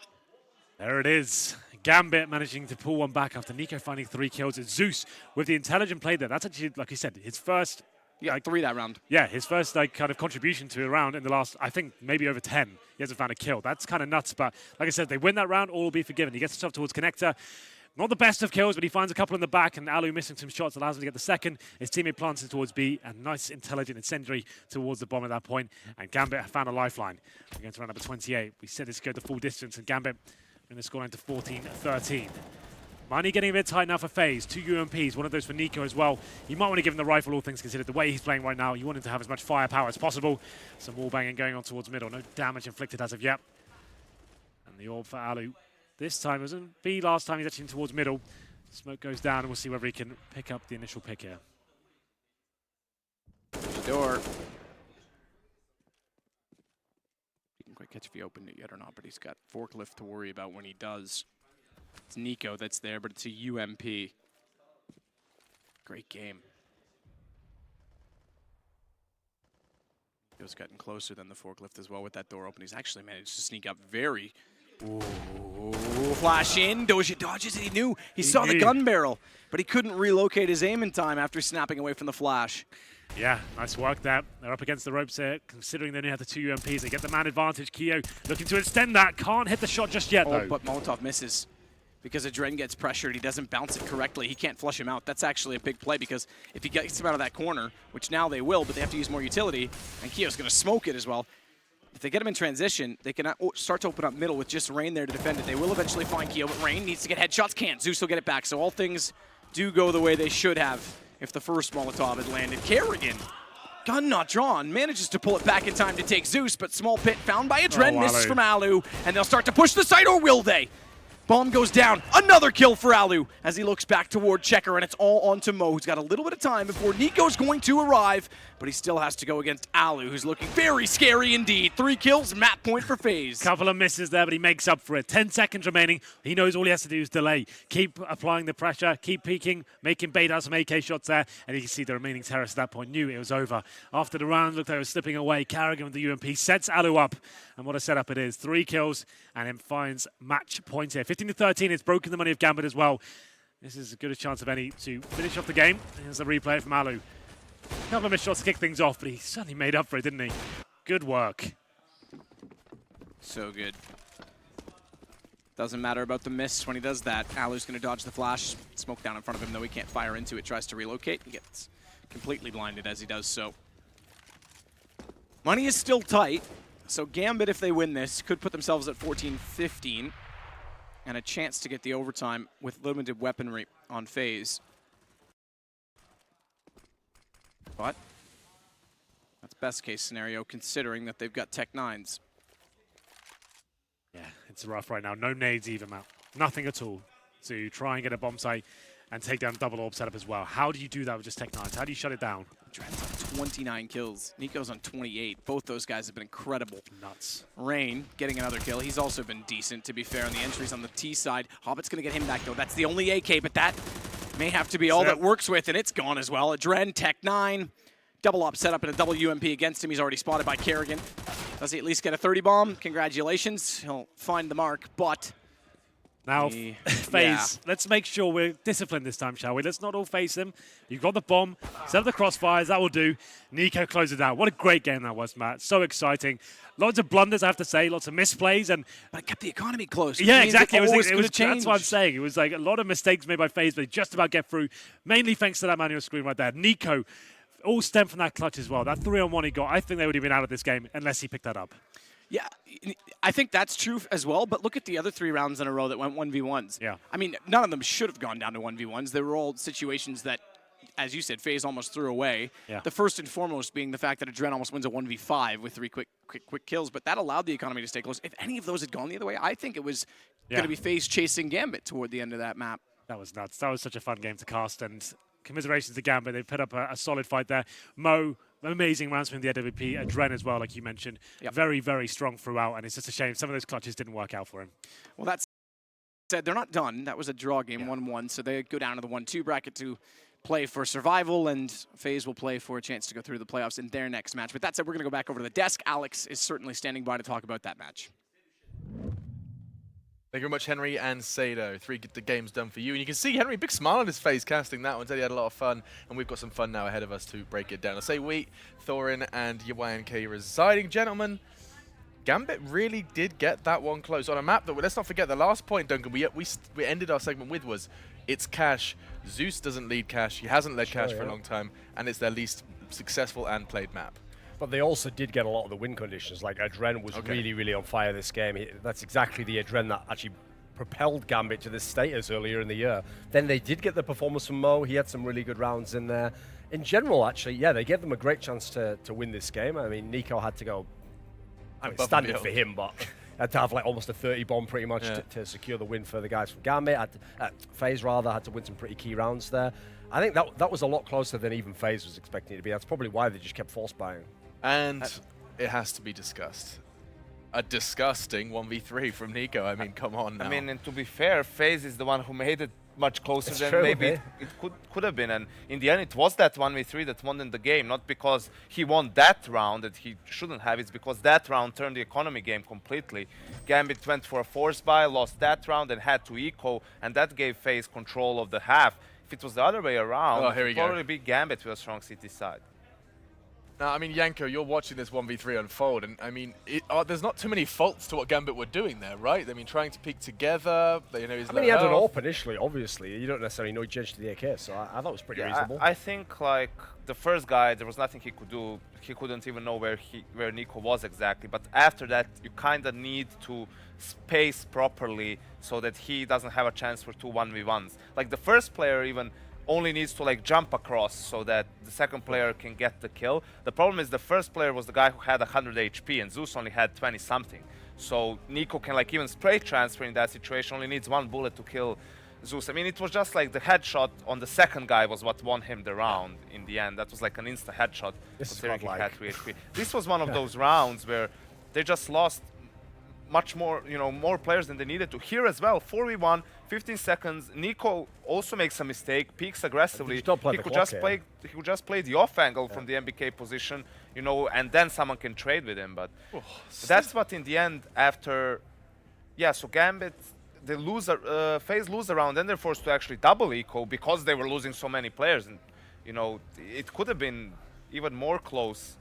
There it is. Gambit managing to pull one back after Nico finding 3 kills. It's Zeus with the intelligent play there. That's actually, like you said, his first... Yeah, like 3 that round. Yeah, his first kind of contribution to a round in the last, I think, maybe over 10. He hasn't found a kill. That's kind of nuts, but like I said, they win that round, all will be forgiven. He gets himself towards Connector. Not the best of kills, but he finds a couple in the back, and Alu missing some shots allows him to get the second. His teammate plants it towards B, and nice, intelligent incendiary towards the bomb at that point. And Gambit found a lifeline. We're going to round number 28. We said this could go the full distance, and Gambit bring the scoreline to 14-13. Money getting a bit tight now for FaZe. 2 UMPs, one of those for Nico as well. You might want to give him the rifle, all things considered. The way he's playing right now, you want him to have as much firepower as possible. Some wall banging going on towards middle. No damage inflicted as of yet. And the orb for Alu. This time, it was in B last time, he's actually in towards middle. Smoke goes down, and we'll see whether he can pick up the initial pick here. Door. He didn't quite catch if he opened it yet or not, but he's got forklift to worry about when he does. It's Nico that's there, but it's a UMP. Great game. Nico's gotten closer than the forklift as well with that door open. He's actually managed to sneak up very... Ooh, flash in. Doji dodges it. He knew. He saw the gun barrel, but he couldn't relocate his aim in time after snapping away from the flash. Yeah, nice work there. They're up against the ropes here, considering they only have the 2 UMPs. They get the man advantage. Keo looking to extend that. Can't hit the shot just yet, though. But Molotov misses. Because Adren gets pressured, he doesn't bounce it correctly. He can't flush him out. That's actually a big play because if he gets him out of that corner, which now they will, but they have to use more utility, and Keo's going to smoke it as well. If they get him in transition, they can start to open up middle with just Rain there to defend it. They will eventually find Keo, but Rain needs to get headshots. Can't. Zeus will get it back. So all things do go the way they should have if the first Molotov had landed. Kerrigan, gun not drawn, manages to pull it back in time to take Zeus, but small pit found by Adren, misses from Alu, and they'll start to push the site, or will they? Bomb goes down. Another kill for Alu as he looks back toward Checker, and it's all onto Mo, who's got a little bit of time before Nico's going to arrive. but he still has to go against Alu, who's looking very scary indeed. 3 kills, map point for FaZe. Couple of misses there, but he makes up for it. 10 seconds remaining. He knows all he has to do is delay. Keep applying the pressure, keep peeking, making bait out some AK shots there, and you can see the remaining terrorists at that point knew it was over. After the round, looked like it was slipping away. Carrigan with the UMP sets Alu up, and what a setup it is. 3 kills, and then finds match point here. 15-13, it's broken the money of Gambit as well. This is as good a chance of any to finish off the game. Here's the replay from Alu. A couple of missed shots to kick things off, but he certainly made up for it, didn't he? Good work. So good. Doesn't matter about the miss when he does that. Alu's going to dodge the flash. Smoke down in front of him, though he can't fire into it. Tries to relocate and gets completely blinded as he does so. Money is still tight, so Gambit, if they win this, could put themselves at 14-15 and a chance to get the overtime with limited weaponry on FaZe. But that's best case scenario considering that they've got Tech 9s. Yeah, it's rough right now. No nades even, Matt. Nothing at all to try and get a bomb site and take down double orb setup as well. How do you do that with just Tech 9s? How do you shut it down? Dren's on 29 kills. Nico's on 28. Both those guys have been incredible. Nuts. Rain getting another kill. He's also been decent, to be fair, on the entries on the T side. Hobbit's going to get him back, though. That's the only AK, but that may have to be all that works with, and it's gone as well. Dren, Tech 9. Double op setup and a double UMP against him. He's already spotted by Carrigan. Does he at least get a 30 bomb? Congratulations. He'll find the mark, but... Now, FaZe, let's make sure we're disciplined this time, shall we? Let's not all face them. You've got the bomb, set up the crossfires, that will do. Nico closes it out. What a great game that was, Matt. So exciting. Lots of blunders, I have to say, lots of misplays. But it kept the economy close. Yeah, exactly. It was that's what I'm saying. It was like a lot of mistakes made by FaZe, but they just about get through, mainly thanks to that manual screen right there. Nico, all stemmed from that clutch as well. That 3-on-1 he got, I think they would have been out of this game unless he picked that up. Yeah, I think that's true as well, but look at the other 3 rounds in a row that went 1v1s. Yeah. I mean, none of them should have gone down to 1v1s. They were all situations that, as you said, FaZe almost threw away. Yeah. The first and foremost being the fact that Adren almost wins a 1v5 with 3 quick kills, but that allowed the economy to stay close. If any of those had gone the other way, I think it was going to be FaZe chasing Gambit toward the end of that map. That was nuts. That was such a fun game to cast, and commiserations to Gambit. They put up a solid fight there. Mo, amazing rounds from the AWP. Adren as well, like you mentioned. Yep. Very, very strong throughout, and it's just a shame some of those clutches didn't work out for him. Well, that's said. They're not done. That was a draw game, 1-1, so they go down to the 1-2 bracket to play for survival, and FaZe will play for a chance to go through the playoffs in their next match. But that said, we're going to go back over to the desk. Alex is certainly standing by to talk about that match. Thank you very much, Henry and Sado. 3 get the games done for you. And you can see Henry, big smile on his face casting that one. Said he had a lot of fun. And we've got some fun now ahead of us to break it down. I say we, Thorin and YNK residing. Gentlemen, Gambit really did get that one close on a map that, let's not forget, the last point, Duncan, we ended our segment with was, it's Cash. Zeus doesn't lead Cash. He hasn't led Cash for a long time. And it's their least successful and played map. But they also did get a lot of the win conditions. Like, Adren was really, really on fire this game. That's exactly the Adren that actually propelled Gambit to this status earlier in the year. Then they did get the performance from Mo. He had some really good rounds in there. In general, actually, yeah, they gave them a great chance to win this game. I mean, Nico had to go, standard for him, but had to have like almost a 30 bomb pretty much to secure the win for the guys from Gambit. FaZe, rather, had to win some pretty key rounds there. I think that was a lot closer than even FaZe was expecting it to be. That's probably why they just kept force buying. And it has to be discussed. A disgusting 1v3 from Nico. I mean, come on now. I mean, and to be fair, FaZe is the one who made it much closer than maybe it could have been. And in the end, it was that 1v3 that won in the game, not because he won that round that he shouldn't have. It's because that round turned the economy game completely. Gambit went for a force buy, lost that round, and had to eco, and that gave FaZe control of the half. If it was the other way around, it would probably be Gambit with a strong CT side. Now, I mean, Yanko, you're watching this 1v3 unfold, and I mean, there's not too many faults to what Gambit were doing there, right? I mean, trying to peek together, you know, I mean, he had an AWP initially, obviously. You don't necessarily know he changed to the AK, so I thought it was pretty reasonable. I think, like, the first guy, there was nothing he could do. He couldn't even know where Nico was exactly. But after that, you kind of need to space properly so that he doesn't have a chance for 2 1v1s. Like, the first player even only needs to like jump across so that the second player can get the kill. The problem is the first player was the guy who had 100 HP and Zeus only had 20 something. So Nico can like even spray transfer in that situation, only needs 1 bullet to kill Zeus. I mean, it was just like the headshot on the second guy was what won him the round in the end. That was like an insta headshot. This is considering he godlike. had 3 HP. This was one of those rounds where they just lost much more, more players than they needed to. Here as well, 4v1, 15 seconds. Nico also makes a mistake, peeks aggressively. He could just play the off angle from the MBK position, and then someone can trade with him. But that's what in the end, after, so Gambit, they lose, FaZe lose a round, then they're forced to actually double eco because they were losing so many players, and it could have been even more close.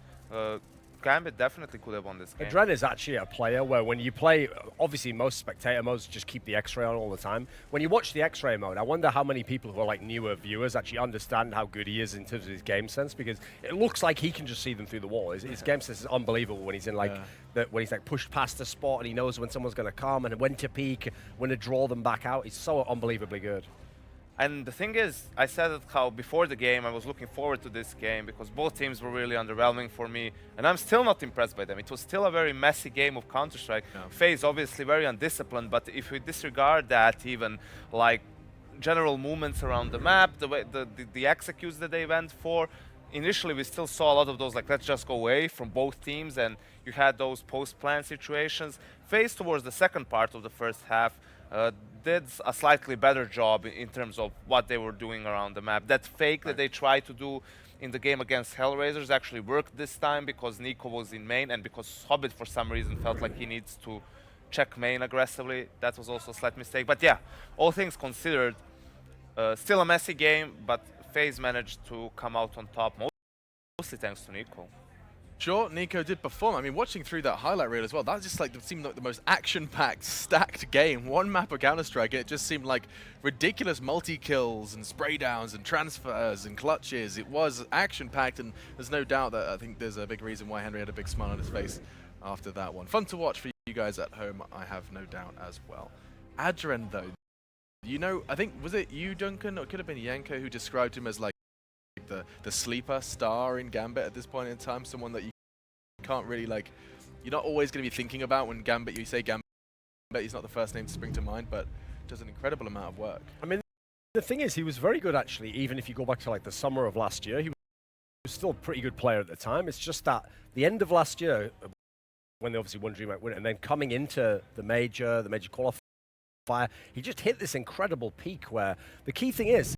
Gambit definitely could have won this game. Dren is actually a player where when you play, obviously most spectator modes just keep the X-ray on all the time. When you watch the X-ray mode, I wonder how many people who are like newer viewers actually understand how good he is in terms of his game sense, because it looks like he can just see them through the wall. His game sense is unbelievable when he's in like when he's like pushed past a spot and he knows when someone's going to come and when to peek, when to draw them back out. He's so unbelievably good. And the thing is, I said it how before the game I was looking forward to this game because both teams were really underwhelming for me, and I'm still not impressed by them. It was still a very messy game of Counter-Strike. FaZe obviously very undisciplined, but if we disregard that, even like general movements around the map, the way the executes that they went for, initially we still saw a lot of those like let's just go away from both teams, and you had those post-plan situations. FaZe towards the second part of the first half did a slightly better job in terms of what they were doing around the map. That fake that they tried to do in the game against Hellraisers actually worked this time because Nico was in main and because Hobbit for some reason felt like he needs to check main aggressively. That was also a slight mistake. But yeah, all things considered, still a messy game, but FaZe managed to come out on top, mostly thanks to Nico. Sure, Nico did perform. I mean, watching through that highlight reel as well, that just seemed like the most action-packed, stacked game. One map of Counter-Strike, and it just seemed like ridiculous multi-kills and spray downs and transfers and clutches. It was action-packed, and there's no doubt that I think there's a big reason why Henry had a big smile on his face after that one. Fun to watch for you guys at home, I have no doubt as well. Adren, though, I think, was it you, Duncan, or it could have been Yanko who described him as like the sleeper star in Gambit at this point in time, someone that you can't really you're not always going to be thinking about when you say Gambit, he's not the first name to spring to mind, but does an incredible amount of work. I mean, the thing is, he was very good actually, even if you go back to like the summer of last year, he was still a pretty good player at the time. It's just that the end of last year, when they obviously won DreamHack win, and then coming into the major qualifier, he just hit this incredible peak where the key thing is,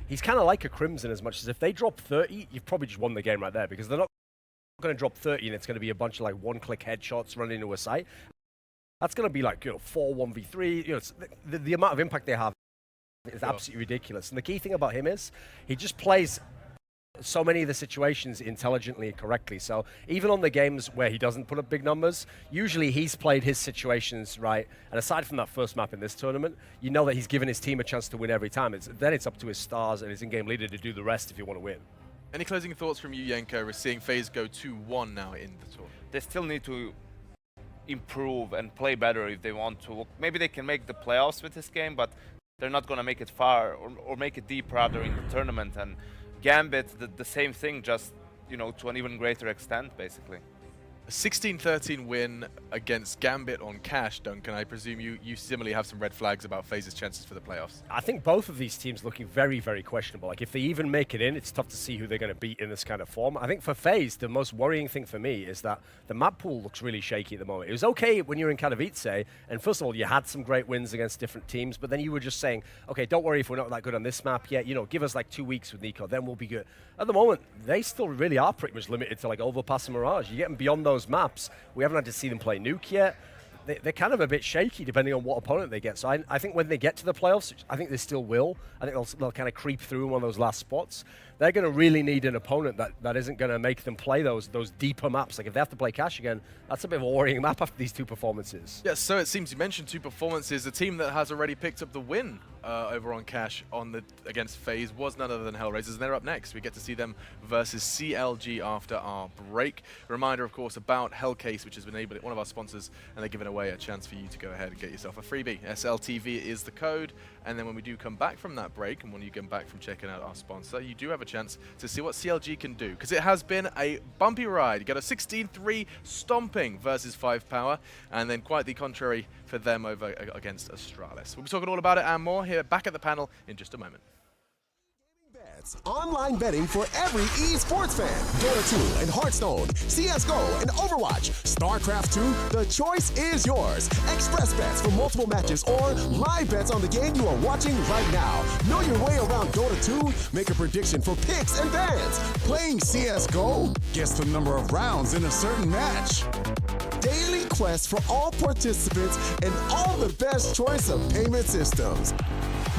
he's kind of like a Crimson as much as if they drop 30, you've probably just won the game right there because they're not going to drop 30 and it's going to be a bunch of like one-click headshots running into a site. That's going to be like 4 1v3. The amount of impact they have is absolutely ridiculous. And the key thing about him is he just plays so many of the situations intelligently and correctly. So even on the games where he doesn't put up big numbers, usually he's played his situations right. And aside from that first map in this tournament, you know that he's given his team a chance to win every time. Then it's up to his stars and his in-game leader to do the rest if you want to win. Any closing thoughts from you, Yanko? We're seeing FaZe go 2-1 now in the tour. They still need to improve and play better if they want to. Maybe they can make the playoffs with this game, but they're not going to make it far or make it deep rather in the tournament. And Gambit, the same thing, just to an even greater extent, basically. A 16-13 win against Gambit on Cash, Duncan. I presume you similarly have some red flags about FaZe's chances for the playoffs. I think both of these teams looking very, very questionable. Like if they even make it in, it's tough to see who they're going to beat in this kind of form. I think for FaZe, the most worrying thing for me is that the map pool looks really shaky at the moment. It was okay when you were in Katowice, and first of all, you had some great wins against different teams, but then you were just saying, okay, don't worry if we're not that good on this map yet. Give us like 2 weeks with Nico, then we'll be good. At the moment, they still really are pretty much limited to like Overpass and Mirage. You're getting beyond those maps. We haven't had to see them play Nuke yet. They're kind of a bit shaky depending on what opponent they get. So I think when they get to the playoffs, I think they still will. I think they'll kind of creep through in one of those last spots. They're going to really need an opponent that isn't going to make them play those deeper maps. Like if they have to play Cash again, that's a bit of a worrying map after these 2 performances. Yeah, so it seems you mentioned 2 performances. The team that has already picked up the win over on Cash against FaZe was none other than Hellraisers, and they're up next. We get to see them versus CLG after our break. Reminder, of course, about Hellcase, which has been one of our sponsors, and they're giving away a chance for you to go ahead and get yourself a freebie. SLTV is the code, and then when we do come back from that break, and when you come back from checking out our sponsor, you do have a chance to see what CLG can do, because it has been a bumpy ride. You got a 16-3 stomping versus 5 power, and then quite the contrary for them over against Astralis. We'll be talking all about it and more here here back at the panel in just a moment. Bets. Online betting for every esports fan. Dota 2 and Hearthstone, CSGO and Overwatch, StarCraft 2, the choice is yours. Express bets for multiple matches or live bets on the game you are watching right now. Know your way around Dota 2? Make a prediction for picks and bans. Playing CSGO? Guess the number of rounds in a certain match. Daily quest for all participants and all the best choice of payment systems.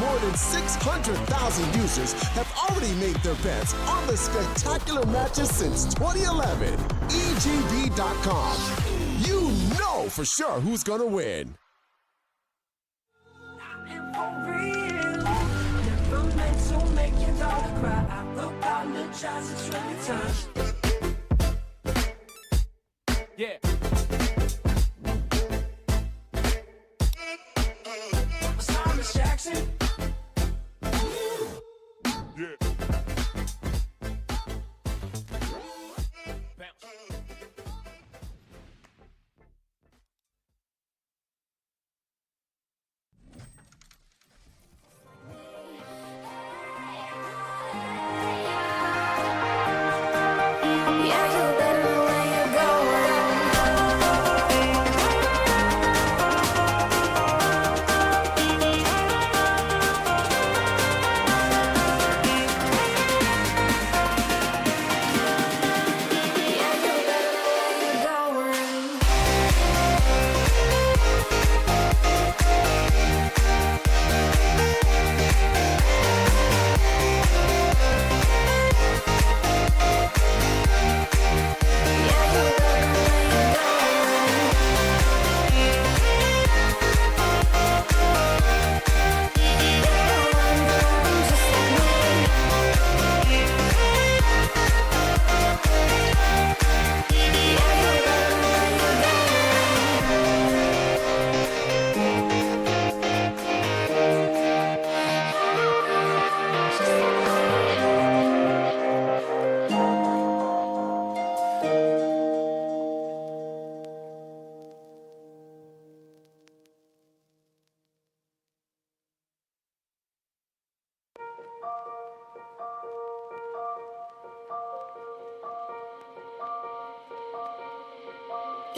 More than 600,000 users have already made their bets on the spectacular matches since 2011. EGB.com. You know for sure who's gonna win. Yeah. Jackson.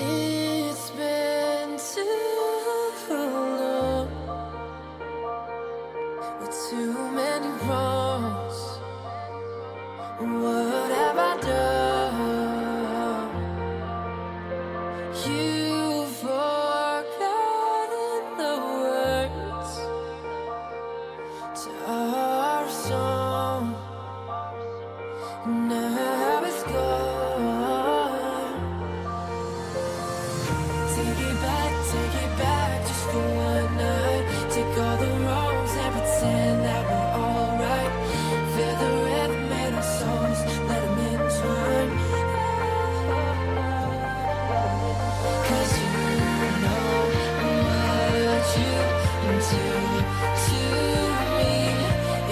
It's been too long with too many wrongs. What have I done? You've forgotten the words to our song. Now it's gone. Take it back just for one night. Take all the wrongs and pretend that we're alright. Feel the rhythm in our souls, let them entwine. 'Cause you know what you do to me.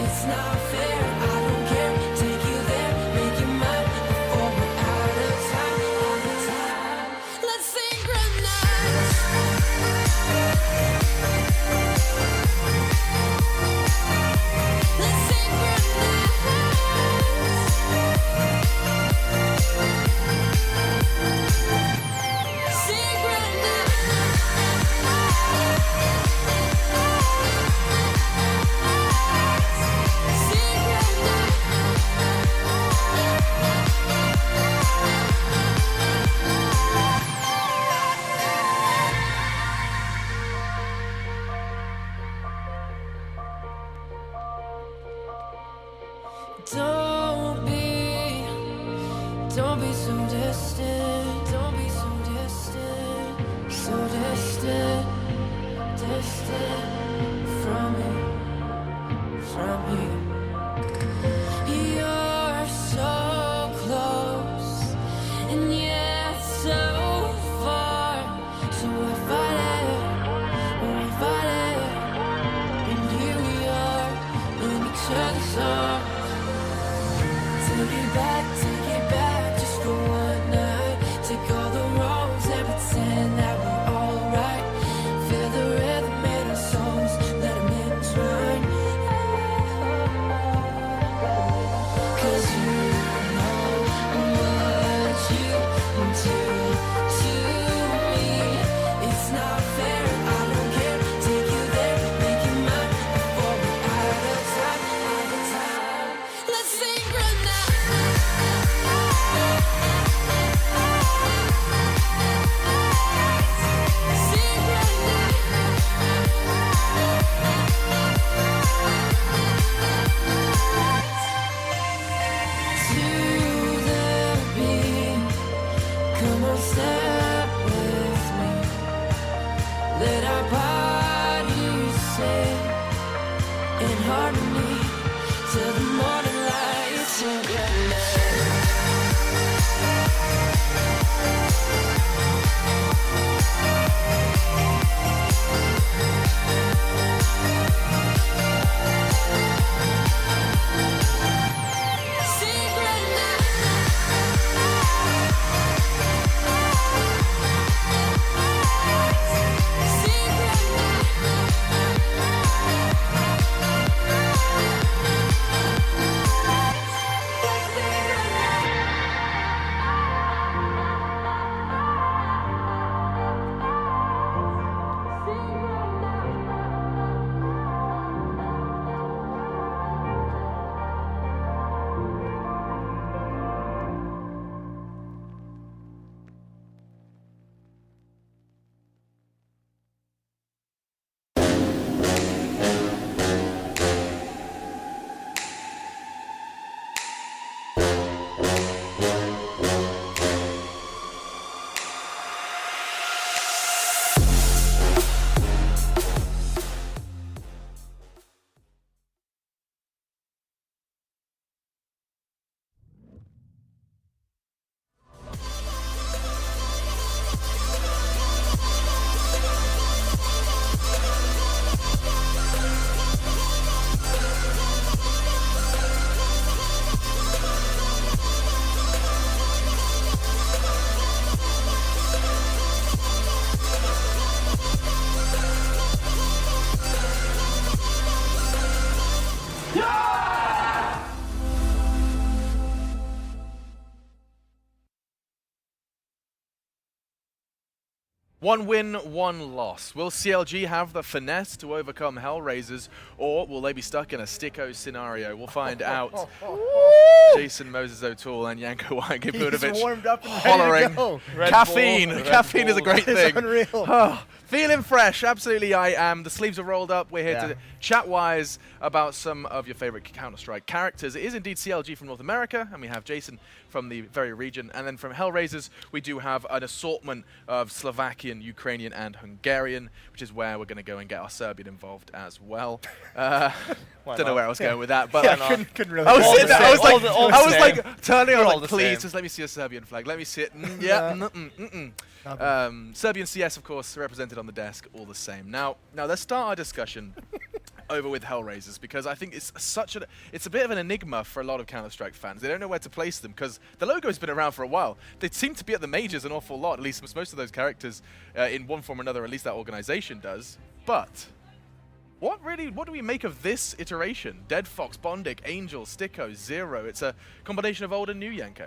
It's not fair, I don't care. Take you there, make it mine before we're out of time, out of time. Let's synchronize. Let's Don't be so distant. Don't be so distant. So distant, distant from me, from you. You're so close, and yet so far. So I fight it, and here we are in each other's arms. Let our bodies sing in harmony till the morning light together. One win, one loss. Will CLG have the finesse to overcome Hellraisers, or will they be stuck in a sticko scenario? We'll find out. Jason Moses O'Toole and Janko Wajngibunovic warmed up and hollering. ready to go. Caffeine. Caffeine is a great It's thing. unreal. Feeling fresh, absolutely I am. The sleeves are rolled up. We're here Yeah. to chat-wise about some of your favorite Counter-Strike characters. It is indeed CLG from North America, and we have Jason from the very region. And then from Hellraisers, we do have an assortment of Slovakian, Ukrainian, and Hungarian, which is where we're going to go and get our Serbian involved as well. Don't know where I was going with that, but Couldn't really I was all sitting the there, I was same. like, all the I was same. like turning, I We're was all like, the please, same. just let me see a Serbian flag. Let me see it. Serbian CS, of course, represented on the desk, all the same. Now let's start our discussion over with Hellraisers, because I think it's it's a bit of an enigma for a lot of Counter-Strike fans. They don't know where to place them, because the logo's been around for a while. They seem to be at the majors an awful lot, at least most of those characters in one form or another, at least that organization does. But what do we make of this iteration? Dead Fox, Bondic, Angel, Sticko, Zero. It's a combination of old and new, Janko.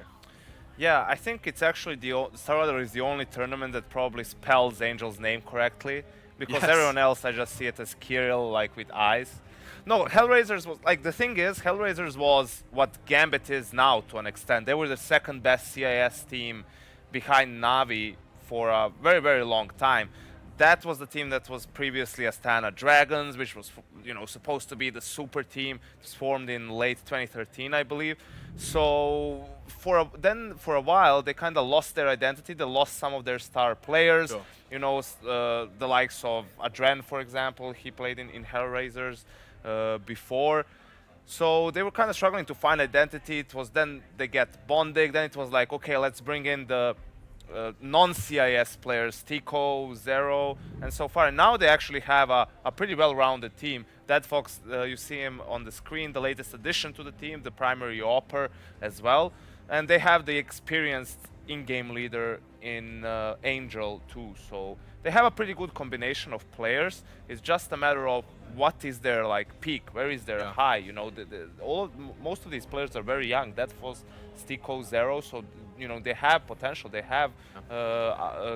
Yeah, I think it's actually StarSeries is the only tournament that probably spells Angel's name correctly, because Yes. everyone else I just see it as Kirill, like with eyes. No, Hellraisers was like, the thing is, Hellraisers was what Gambit is now to an extent. They were the second best CIS team behind Navi for a very, very long time. That was the team that was previously Astana Dragons, which was, supposed to be the super team. It was formed in late 2013, I believe. So for a while, they kind of lost their identity. They lost some of their star players. Sure. The likes of Adren, for example. He played in Hellraisers before. So they were kind of struggling to find identity. It was then they get Bondig. Then it was like, okay, let's bring in the non-CIS players, Tico, Zero, and so far. And now they actually have a pretty well-rounded team. Dead Fox, you see him on the screen, the latest addition to the team, the primary opper as well. And they have the experienced in-game leader in Angel too. So they have a pretty good combination of players. It's just a matter of what is their peak, where is their high. Most of these players are very young. That was Stico, Zero, so they have potential. They have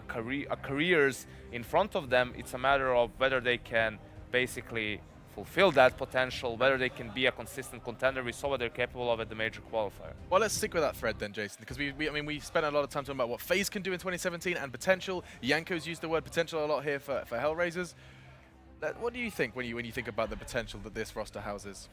careers in front of them. It's a matter of whether they can basically fulfill that potential, whether they can be a consistent contender. We saw what they're capable of at the major qualifier. Well, let's stick with that thread then, Jason, because we spent a lot of time talking about what FaZe can do in 2017 and potential. Janko's used the word potential a lot here for Hellraisers. What do you think when you think about the potential that this roster houses?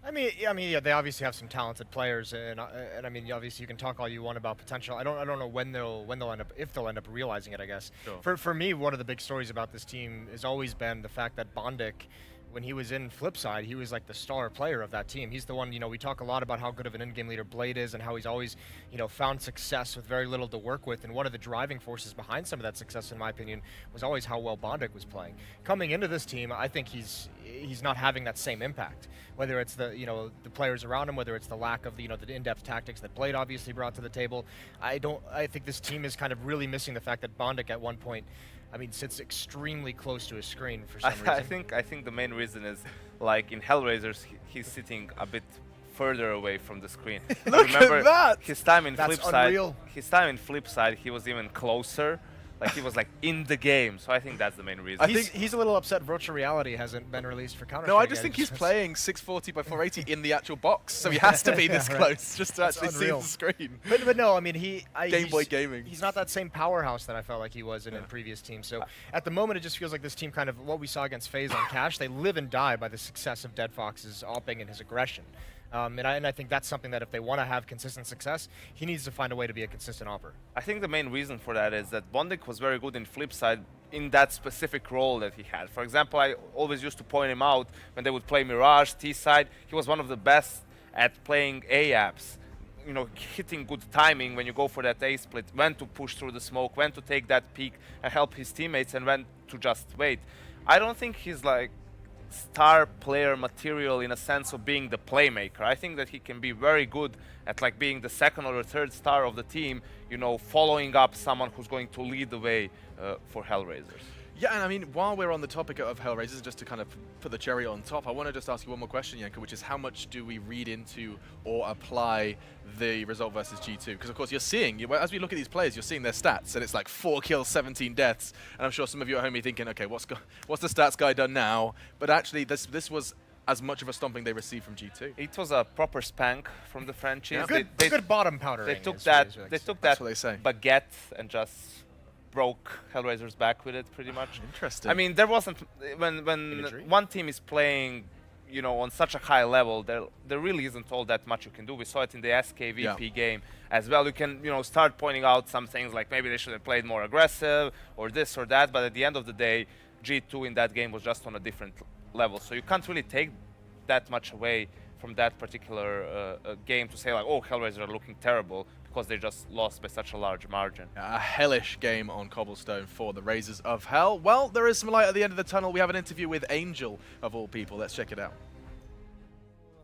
I mean, yeah, they obviously have some talented players, and I mean, obviously you can talk all you want about potential. I don't know when they'll end up, if they'll end up realizing it. I guess. Sure. For me, one of the big stories about this team has always been the fact that Bondic, when he was in Flipside, he was like the star player of that team. He's the one, we talk a lot about how good of an in-game leader Blade is and how he's always, found success with very little to work with. And one of the driving forces behind some of that success, in my opinion, was always how well Bondic was playing. Coming into this team, I think he's not having that same impact. Whether it's the players around him, whether it's the lack of the in-depth tactics that Blade obviously brought to the table. I think this team is kind of really missing the fact that Bondic at one point, sits extremely close to his screen for some reason. I think the main reason is, like in Hellraisers, he's sitting a bit further away from the screen. Look at that! His time in That's Flipside. unreal. His time in Flipside, he was even closer. Like he was like in the game. So I think that's the main reason. He's a little upset Virtual Reality hasn't been released for Counter-Strike. No, I just yet. think he's playing 640 by 480 in the actual box, so he has to be this close just to actually see the screen. But no, Game Boy Gaming. He's not that same powerhouse that I felt like he was in previous teams. So at the moment, it just feels like this team kind of what we saw against FaZe on Cash. They live and die by the success of Dead Fox's opping and his aggression. And I think that's something that if they want to have consistent success, he needs to find a way to be a consistent opper. I think the main reason for that is that Bondic was very good in Flipside in that specific role that he had. For example, I always used to point him out when they would play Mirage, T-side. He was one of the best at playing A-apps. Hitting good timing when you go for that A-split, when to push through the smoke, when to take that peek and help his teammates, and when to just wait. I don't think he's like star player material in a sense of being the playmaker. I think that he can be very good at like being the second or the third star of the team, following up someone who's going to lead the way for Hellraisers. Yeah, and while we're on the topic of Hellraisers, just to kind of put the cherry on top, I want to just ask you one more question, Yanko, which is how much do we read into or apply the result versus G2? Because, of course, you're seeing, as we look at these players, you're seeing their stats, and it's like 4 kills, 17 deaths. And I'm sure some of you at home are thinking, okay, what's the stats guy done now? But actually, this was as much of a stomping they received from G2. It was a proper spank from the franchise. Yeah. Good bottom powdering. They took that That's what they say. baguette and just broke Hellraiser's back with it, pretty much. Interesting. There wasn't when one team is playing, on such a high level, there really isn't all that much you can do. We saw it in the SKVP game as well. You can, start pointing out some things like maybe they should have played more aggressive or this or that. But at the end of the day, G2 in that game was just on a different level. So you can't really take that much away from that particular game to say like, oh, Hellraiser are looking terrible, because they just lost by such a large margin. A hellish game on Cobblestone for the Razors of Hell. Well, there is some light at the end of the tunnel. We have an interview with Angel, of all people. Let's check it out.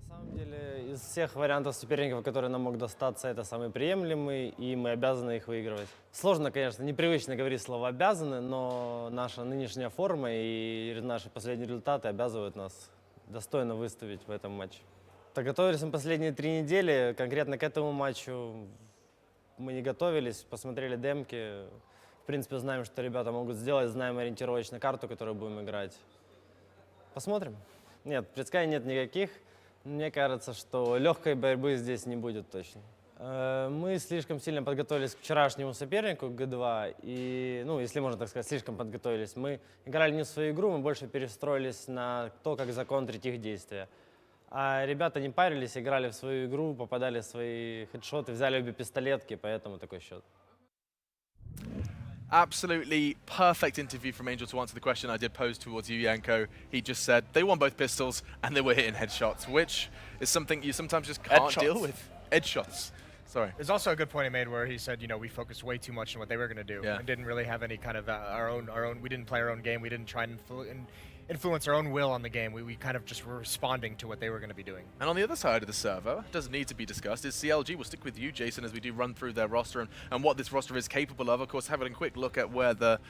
На самом деле, из всех вариантов соперников, которые нам могут достаться, это самый приемлемый, и мы обязаны их выигрывать. Сложно, конечно, непривычно говорить слово «обязаны», но наша нынешняя форма и наши последние результаты обязывают нас достойно выставить в этом матче. Так готовились мы последние 3 недели, конкретно к этому матчу мы не готовились, посмотрели демки. В принципе, знаем, что ребята могут сделать, знаем ориентировочно карту, которую будем играть. Посмотрим. Нет, предсказаний нет никаких. Мне кажется, что легкой борьбы здесь не будет точно. Мы слишком сильно подготовились к вчерашнему сопернику, G2, и, если можно так сказать, слишком подготовились. Мы играли не в свою игру, мы больше перестроились на то, как законтрить их действия. А ребята не парились, играли в свою игру, попадали в свои хедшоты, взяли обе пистолетки, поэтому такой счет. Absolutely perfect interview from Angel to answer the question I did pose towards you, Yanko. He just said they won both pistols and they were hitting headshots, which is something you sometimes just can't deal with. Headshots. Sorry. There's also a good point he made where he said, we focused way too much on what they were going to do and didn't really have any kind of our own. We didn't play our own game. We didn't try and influence our own will on the game. We kind of just were responding to what they were going to be doing. And on the other side of the server, doesn't need to be discussed, is CLG. We'll stick with you, Jason, as we do run through their roster and what this roster is capable of. Of course, having a quick look at where the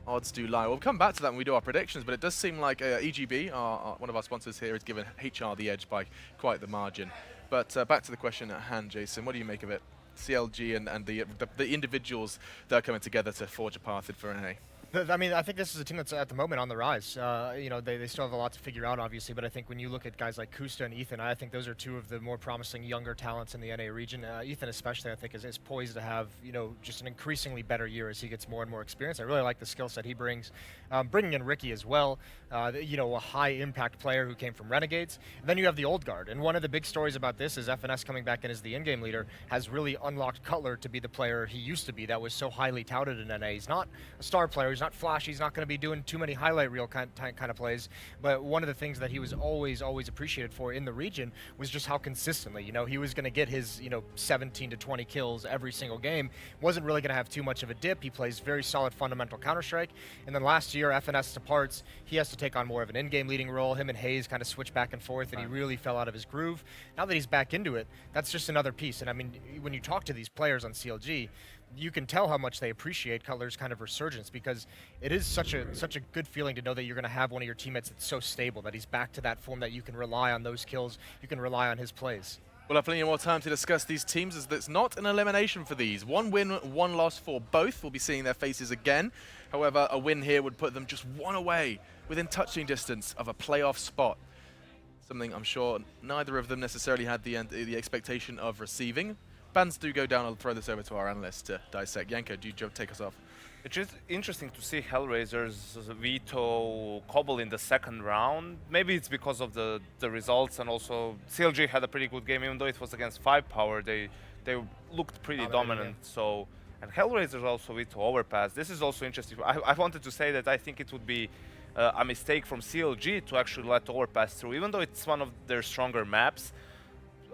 odds do lie. We'll come back to that when we do our predictions, but it does seem like EGB, one of our sponsors here, has given HR the edge by quite the margin. But back to the question at hand, Jason. What do you make of it? CLG and the individuals that are coming together to forge a path for NA. I mean, I think this is a team that's at the moment on the rise. You know, they still have a lot to figure out, obviously, but I think when you look at guys like Kusta and Ethan, I think those are two of the more promising younger talents in the NA region. Ethan especially, I think, is poised to have, you know, just an increasingly better year as he gets more and more experience. I really like the skill set he brings. Bringing in Ricky as well, you know, a high-impact player who came from Renegades. And then you have the old guard, and one of the big stories about this is FNS coming back in as the in-game leader has really unlocked Cutler to be the player he used to be that was so highly touted in NA. He's not a star player, he's not flashy, he's not going to be doing too many highlight reel kind of plays, but one of the things that he was always appreciated for in the region was just how consistently, you know, he was going to get his, you know, 17 to 20 kills every single game, wasn't really going to have too much of a dip. He plays very solid fundamental Counter-Strike, and then last year FNS departs, he has to take on more of an in-game leading role. Him and Hayes kind of switch back and forth, and he really fell out of his groove. Now that he's back into it, that's just another piece. And I mean, when you talk to these players on CLG, you can tell how much they appreciate Cutler's kind of resurgence, because it is such a good feeling to know that you're going to have one of your teammates that's so stable, that he's back to that form, that you can rely on those kills, you can rely on his plays. We'll have plenty more time to discuss these teams, as it's not an elimination for these. 1 win, 1 loss for both. We'll be seeing their faces again. However, a win here would put them just 1 away, within touching distance of a playoff spot. Something I'm sure neither of them necessarily had the expectation of receiving. Bans do go down. I'll throw this over to our analyst to dissect. Yanko, do you take us off? It's just interesting to see Hellraiser's veto Cobble in the second round. Maybe it's because of the results, and also CLG had a pretty good game, even though it was against 5-power. They looked pretty dominant. So, and Hellraiser also veto Overpass. This is also interesting. I wanted to say that I think it would be a mistake from CLG to actually let Overpass through, even though it's one of their stronger maps.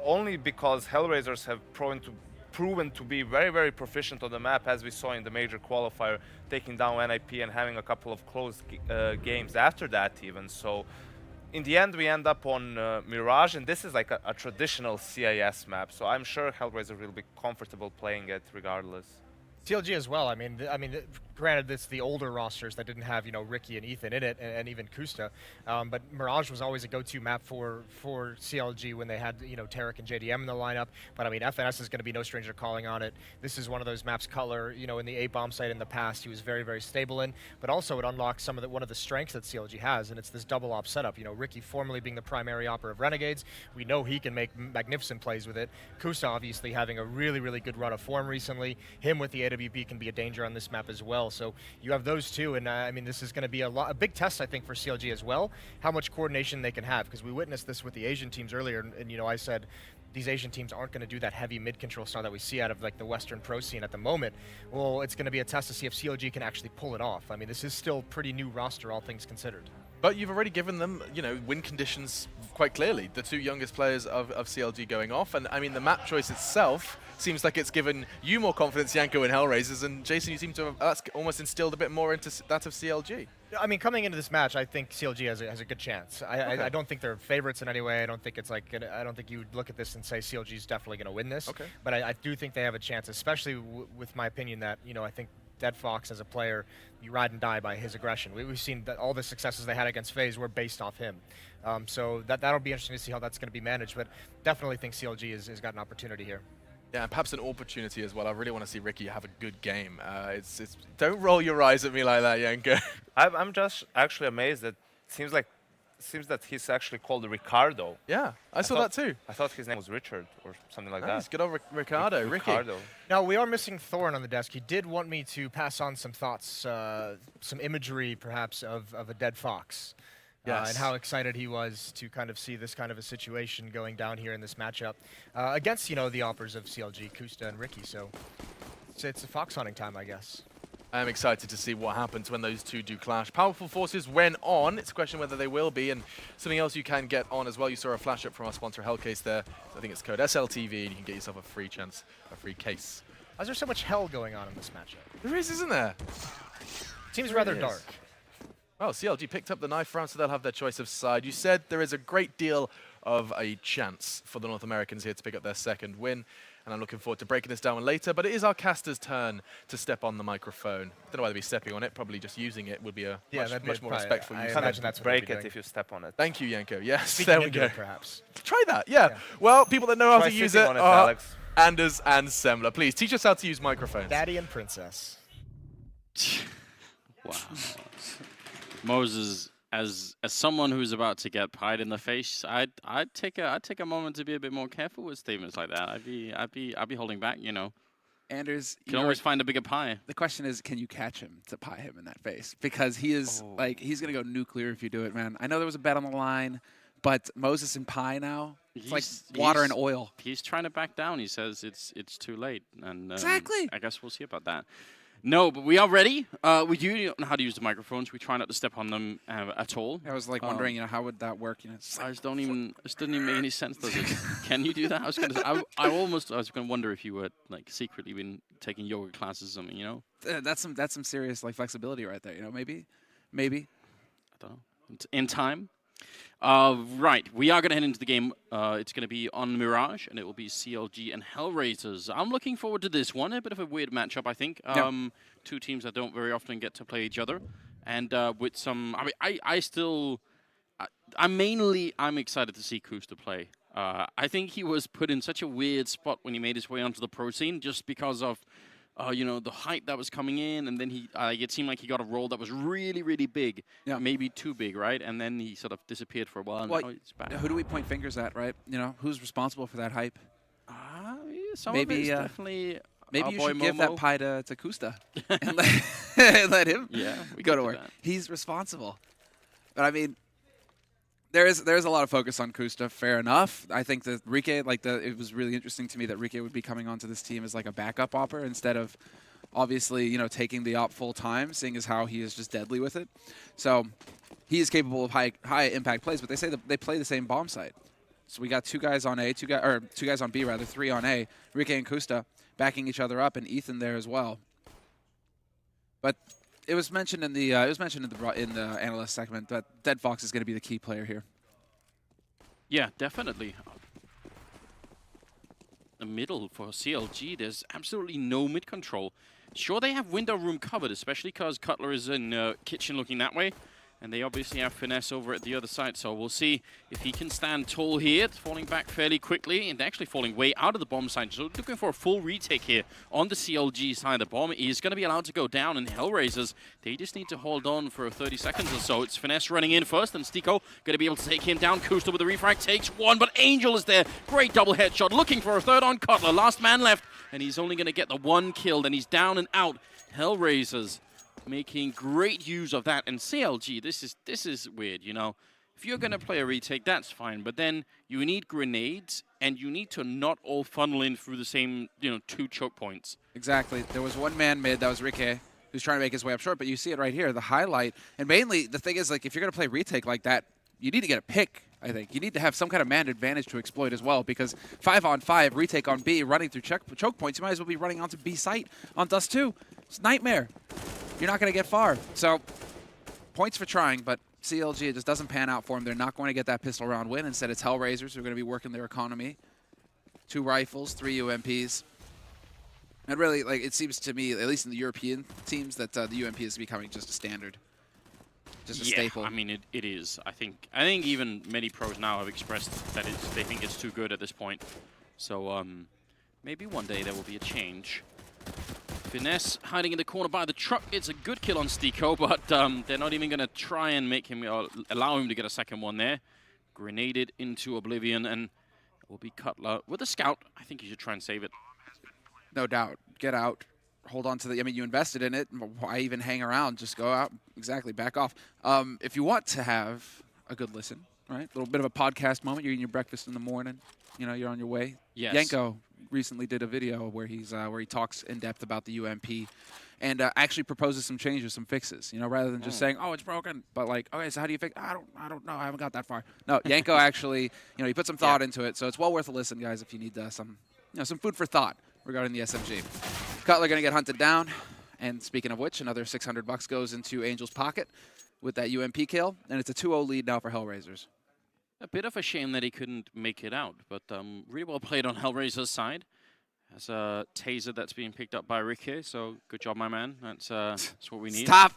Only because Hellraisers have proven to be very, very proficient on the map, as we saw in the major qualifier, taking down NIP and having a couple of close games after that even. So in the end, we end up on Mirage, and this is like a traditional CIS map. So I'm sure Hellraiser will be comfortable playing it regardless. CLG as well. I mean, granted, it's the older rosters that didn't have, you know, Ricky and Ethan in it, and even Kusta. But Mirage was always a go-to map for CLG when they had, you know, Tarek and JDM in the lineup. But I mean, FNS is going to be no stranger to calling on it. This is one of those maps. Cutler, you know, in the A-bomb site in the past, he was very, very stable in. But also, it unlocks one of the strengths that CLG has, and it's this double op setup. You know, Ricky formerly being the primary opper of Renegades, we know he can make magnificent plays with it. Kusta obviously having a really, really good run of form recently. Him with the AWP can be a danger on this map as well. So you have those two, and I mean, this is going to be a big test, I think, for CLG as well, how much coordination they can have, because we witnessed this with the Asian teams earlier, and you know, I said these Asian teams aren't going to do that heavy mid-control style that we see out of like the Western pro scene at the moment. Well, it's going to be a test to see if CLG can actually pull it off. I mean, this is still pretty new roster, all things considered. But you've already given them, you know, win conditions quite clearly. The 2 youngest players of CLG going off, and I mean, the map choice itself seems like it's given you more confidence, Yanko, in Hellraisers, and Jason, you seem to have almost instilled a bit more into that of CLG. I mean, coming into this match, I think CLG has a good chance. I don't think they're favorites in any way. I don't think it's like, I don't think you would look at this and say CLG is definitely going to win this. Okay. But I do think they have a chance, especially with my opinion that, you know, I think Dead Fox as a player, you ride and die by his aggression. We've seen that all the successes they had against FaZe were based off him. So that'll be interesting to see how that's going to be managed, but definitely think CLG has got an opportunity here. Yeah, and perhaps an opportunity as well. I really want to see Ricky have a good game. Don't roll your eyes at me like that, Yanko. I'm just actually amazed that seems that he's actually called Ricardo. Yeah, I saw that too. I thought his name was Richard or something like Nice. that. Good old Ricardo. Ricky. Ricardo. Now, we are missing Thorin on the desk. He did want me to pass on some thoughts, some imagery perhaps of a dead fox. Yes. And how excited he was to kind of see this kind of a situation going down here in this matchup against, you know, the oppers of CLG, Kusta and Ricky. So it's a fox hunting time, I guess. I'm excited to see what happens when those two do clash. Powerful forces when on. It's a question whether they will be, and something else you can get on as well. You saw a flash up from our sponsor Hellcase there. So I think it's code SLTV, and you can get yourself a free chance, a free case. Why is there so much hell going on in this matchup? There is, isn't there? Seems rather dark. Well, CLG picked up the knife round, so they'll have their choice of side. You said there is a great deal of a chance for the North Americans here to pick up their second win, and I'm looking forward to breaking this down later, but it is our caster's turn to step on the microphone. Don't know whether they'll be stepping on it, probably just using it would be a much more respectful use. I imagine that's what break it if you step on it. Thank you, Yanko. Yes, Speaking there we go. Perhaps. Try that, yeah. Well, people that know how Try to use sitting it on it, are Alex. Anders and Semler. Please, teach us how to use microphones. Daddy and Princess. Wow. Moses, as someone who's about to get pied in the face, I'd take a moment to be a bit more careful with statements like that. I'd be holding back, you know. Anders, You can always find a bigger pie. The question is, can you catch him to pie him in that face? Because he is like, he's gonna go nuclear if you do it, man. I know there was a bet on the line, but Moses and pie now, it's like water and oil. He's trying to back down. He says it's too late, and exactly. I guess we'll see about that. No, but we are ready. We do know how to use the microphones. We try not to step on them at all. I was like wondering, you know, how would that work? You know, I just didn't even make any sense, does it? Can you do that? I was gonna wonder if you were like secretly been taking yoga classes or something, you know? That's some serious like flexibility right there. You know, maybe. I don't know. In time. Right, we are going to head into the game. It's going to be on Mirage, and it will be CLG and Hellraisers. I'm looking forward to this one. A bit of a weird matchup, I think. Two teams that don't very often get to play each other. And with some... I mean, I'm excited to see Kusta play. I think he was put in such a weird spot when he made his way onto the pro scene, just because of... you know, the hype that was coming in, and then it seemed like he got a role that was really, really big, maybe too big, right? And then he sort of disappeared for a while, and now he's back. Who do we point fingers at, right? You know, who's responsible for that hype? Maybe definitely. Maybe you should Momo. give that pie to Kusta and let him go to work. He's responsible. But I mean, there's a lot of focus on Kusta. Fair enough. I think that Rike, it was really interesting to me that Rike would be coming onto this team as like a backup opper instead of obviously, you know, taking the op full time, seeing as how he is just deadly with it. So he is capable of high impact plays, but they say that they play the same bomb site. So we got two guys on A, two guys on B rather, three on A. Rike and Kusta backing each other up, and Ethan there as well. But it was mentioned in the analyst segment that Dead Fox is going to be the key player here. Yeah, definitely. The middle for CLG, there's absolutely no mid control. Sure, they have window room covered, especially because Cutler is in kitchen looking that way. And they obviously have Finesse over at the other side, so we'll see if he can stand tall here. It's falling back fairly quickly, and actually falling way out of the bomb side. So looking for a full retake here on the CLG side. The bomb is going to be allowed to go down, and Hellraisers, they just need to hold on for 30 seconds or so. It's Finesse running in first, and Stiko going to be able to take him down. Kusta with the refrag takes one, but Angel is there. Great double headshot, looking for a third on Cutler. Last man left, and he's only going to get the one kill, and he's down and out. Hellraisers making great use of that, and CLG, this is weird, you know. If you're going to play a retake, that's fine, but then you need grenades, and you need to not all funnel in through the same, you know, 2 choke points. Exactly. There was one man mid, that was Rike, who's trying to make his way up short, but you see it right here, the highlight. And mainly, the thing is, like, if you're going to play retake like that, you need to get a pick, I think. You need to have some kind of man advantage to exploit as well, because 5-on-5, retake on B, running through choke points, you might as well be running onto B site on Dust 2. It's nightmare. You're not going to get far. So, points for trying, but CLG, it just doesn't pan out for them. They're not going to get that pistol round win. Instead, it's Hellraisers who are going to be working their economy. 2 rifles, 3 UMPs. And really, like, it seems to me, at least in the European teams, that the UMP is becoming just a standard. Just a staple. I mean, it is. I think even many pros now have expressed that they think it's too good at this point. So, maybe one day there will be a change. Finesse hiding in the corner by the truck. It's a good kill on Stiko, but they're not even going to try and make him allow him to get a second one there. Grenaded into oblivion, and it will be Cutler with a scout. I think you should try and save it. No doubt. Get out. Hold on to the... I mean, you invested in it. Why even hang around? Just go out. Exactly. Back off. If you want to have a good listen, right? A little bit of a podcast moment. You're eating your breakfast in the morning. You know, you're on your way. Yes. Yanko recently did a video where he talks in depth about the UMP and actually proposes some changes, some fixes, you know, rather than just saying, oh, it's broken, but like, okay, so how do you fix it? I don't know, I haven't got that far. No, Yanko actually, you know, he put some thought into it, so it's well worth a listen, guys, if you need some food for thought regarding the SMG. Cutler going to get hunted down, and speaking of which, another $600 goes into Angel's pocket with that UMP kill, and it's a 2-0 lead now for Hellraisers. A bit of a shame that he couldn't make it out, but really well played on Hellraiser's side. That's a taser that's being picked up by Rike, so good job, my man. That's what we need. Stop!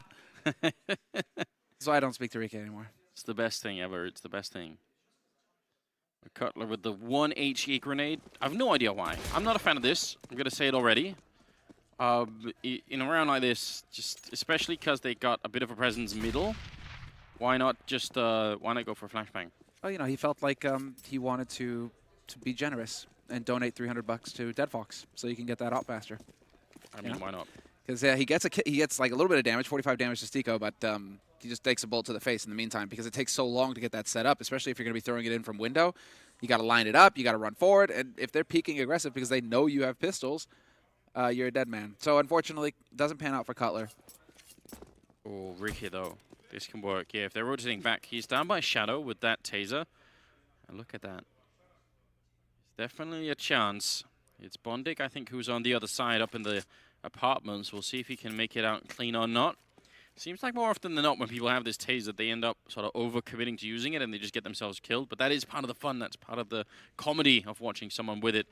That's why I don't speak to Rike anymore. It's the best thing ever. It's the best thing. Cutler with the 1 HE grenade. I have no idea why. I'm not a fan of this. I'm going to say it already. In a round like this, just especially because they got a bit of a presence middle, why not go for a flashbang? Oh, you know, he felt like he wanted to be generous and donate $300 to Dead Fox so you can get that out faster. I mean, why not? Because he gets like a little bit of damage, 45 damage to Stico, but he just takes a bullet to the face in the meantime because it takes so long to get that set up, especially if you're going to be throwing it in from window. You got to line it up, you got to run forward, and if they're peeking aggressive because they know you have pistols, you're a dead man. So unfortunately, it doesn't pan out for Cutler. Oh, Ricky though. This can work. Yeah, if they're rotating back, he's down by Shadow with that taser. And look at that. Definitely a chance. It's Bondic, I think, who's on the other side up in the apartments. We'll see if he can make it out clean or not. Seems like more often than not when people have this taser, they end up sort of over-committing to using it and they just get themselves killed. But that is part of the fun. That's part of the comedy of watching someone with it.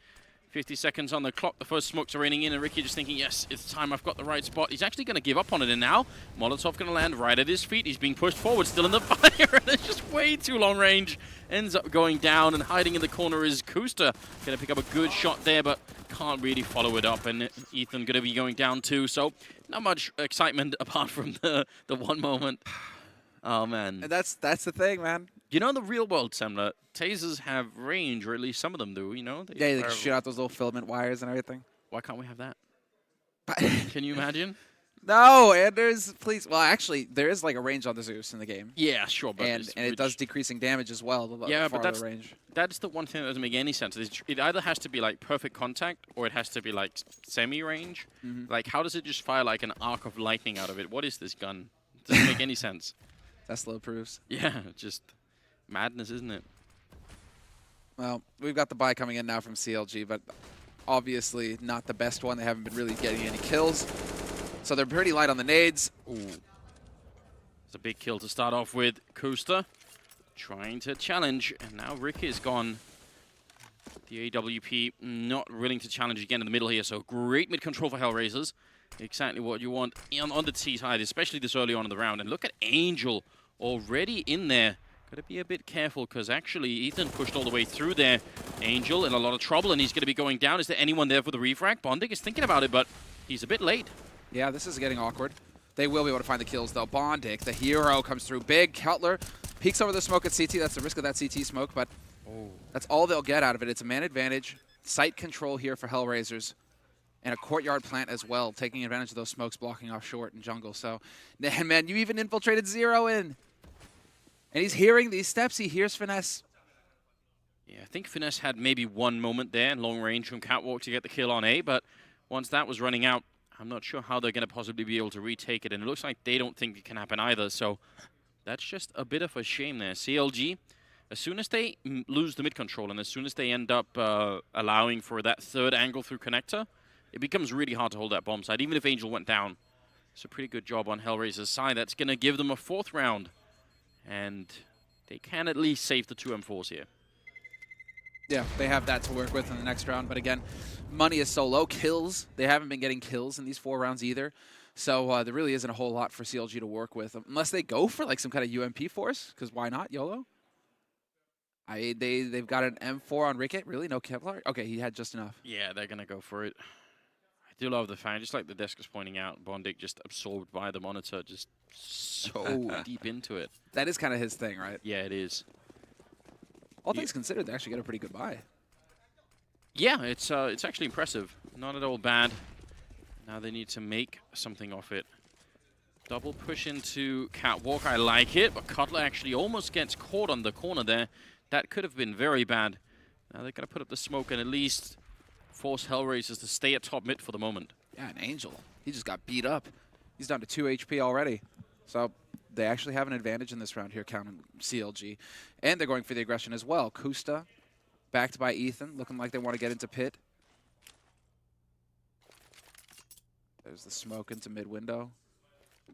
50 seconds on the clock. The first smokes are raining in, and Ricky just thinking, yes, it's time. I've got the right spot. He's actually going to give up on it, and now Molotov going to land right at his feet. He's being pushed forward, still in the fire, and it's just way too long range. Ends up going down, and hiding in the corner is Kusta. Going to pick up a good shot there, but can't really follow it up, and Ethan going to be going down too. So not much excitement apart from the one moment. Oh, man. And that's the thing, man. You know, in the real world, Semler, tasers have range, or at least some of them do, you know? They can shoot out those little filament wires and everything. Why can't we have that? Can you imagine? No, Anders, please. Well, actually, there is like a range on the Zeus in the game. Yeah, sure, but and it does decreasing damage as well. Yeah, but that's the one thing that doesn't make any sense. It either has to be like perfect contact, or it has to be like semi-range. Like, how does it just fire like an arc of lightning out of it? What is this gun? It doesn't make any sense. Tesla approves. Yeah, just madness, isn't it? Well, we've got the buy coming in now from CLG, but obviously not the best one. They haven't been really getting any kills. So they're pretty light on the nades. Ooh. It's a big kill to start off with. Kusta trying to challenge, and now Rick is gone. The AWP not willing to challenge again in the middle here, so great mid-control for Hellraisers. Exactly what you want on the T side, especially this early on in the round. And look at Angel already in there. Got to be a bit careful, because actually Ethan pushed all the way through there. Angel in a lot of trouble, and he's going to be going down. Is there anyone there for the refrag? Bondic is thinking about it, but he's a bit late. Yeah, this is getting awkward. They will be able to find the kills, though. Bondic, the hero, comes through big. Cutler peeks over the smoke at CT. That's the risk of that CT smoke, but that's all they'll get out of it. It's a man advantage. Site control here for Hellraisers. And a courtyard plant as well, taking advantage of those smokes blocking off short and jungle. So, man, you even infiltrated Zero in. And he's hearing these steps. He hears Finesse. Yeah, I think Finesse had maybe one moment there in long range from Catwalk to get the kill on A, but once that was running out, I'm not sure how they're going to possibly be able to retake it, and it looks like they don't think it can happen either, so that's just a bit of a shame there. CLG, as soon as they lose the mid-control, and as soon as they end up allowing for that third angle through connector, it becomes really hard to hold that bomb side, even if Angel went down. It's a pretty good job on Hellraiser's side. That's going to give them a fourth round, and they can at least save the 2 M4s here. Yeah, they have that to work with in the next round. But again, money is so low. Kills, they haven't been getting kills in these 4 rounds either. So there really isn't a whole lot for CLG to work with. Unless they go for like some kind of UMP force, because why not, YOLO? They've got an M4 on Ricket. Really? No Kevlar? Okay, he had just enough. Yeah, they're going to go for it. I do love the fact, just like the desk is pointing out, Bondic just absorbed by the monitor, just so deep into it. That is kind of his thing, right? Yeah, it is. All things considered, they actually get a pretty good buy. Yeah, it's actually impressive. Not at all bad. Now they need to make something off it. Double push into Catwalk. I like it, but Cutler actually almost gets caught on the corner there. That could have been very bad. Now they're going to put up the smoke and at least force Hellraisers to stay at top mid for the moment. Yeah, an Angel. He just got beat up. He's down to 2 HP already. So they actually have an advantage in this round here, counting CLG. And they're going for the aggression as well. Kusta, backed by Ethan, looking like they want to get into pit. There's the smoke into mid-window.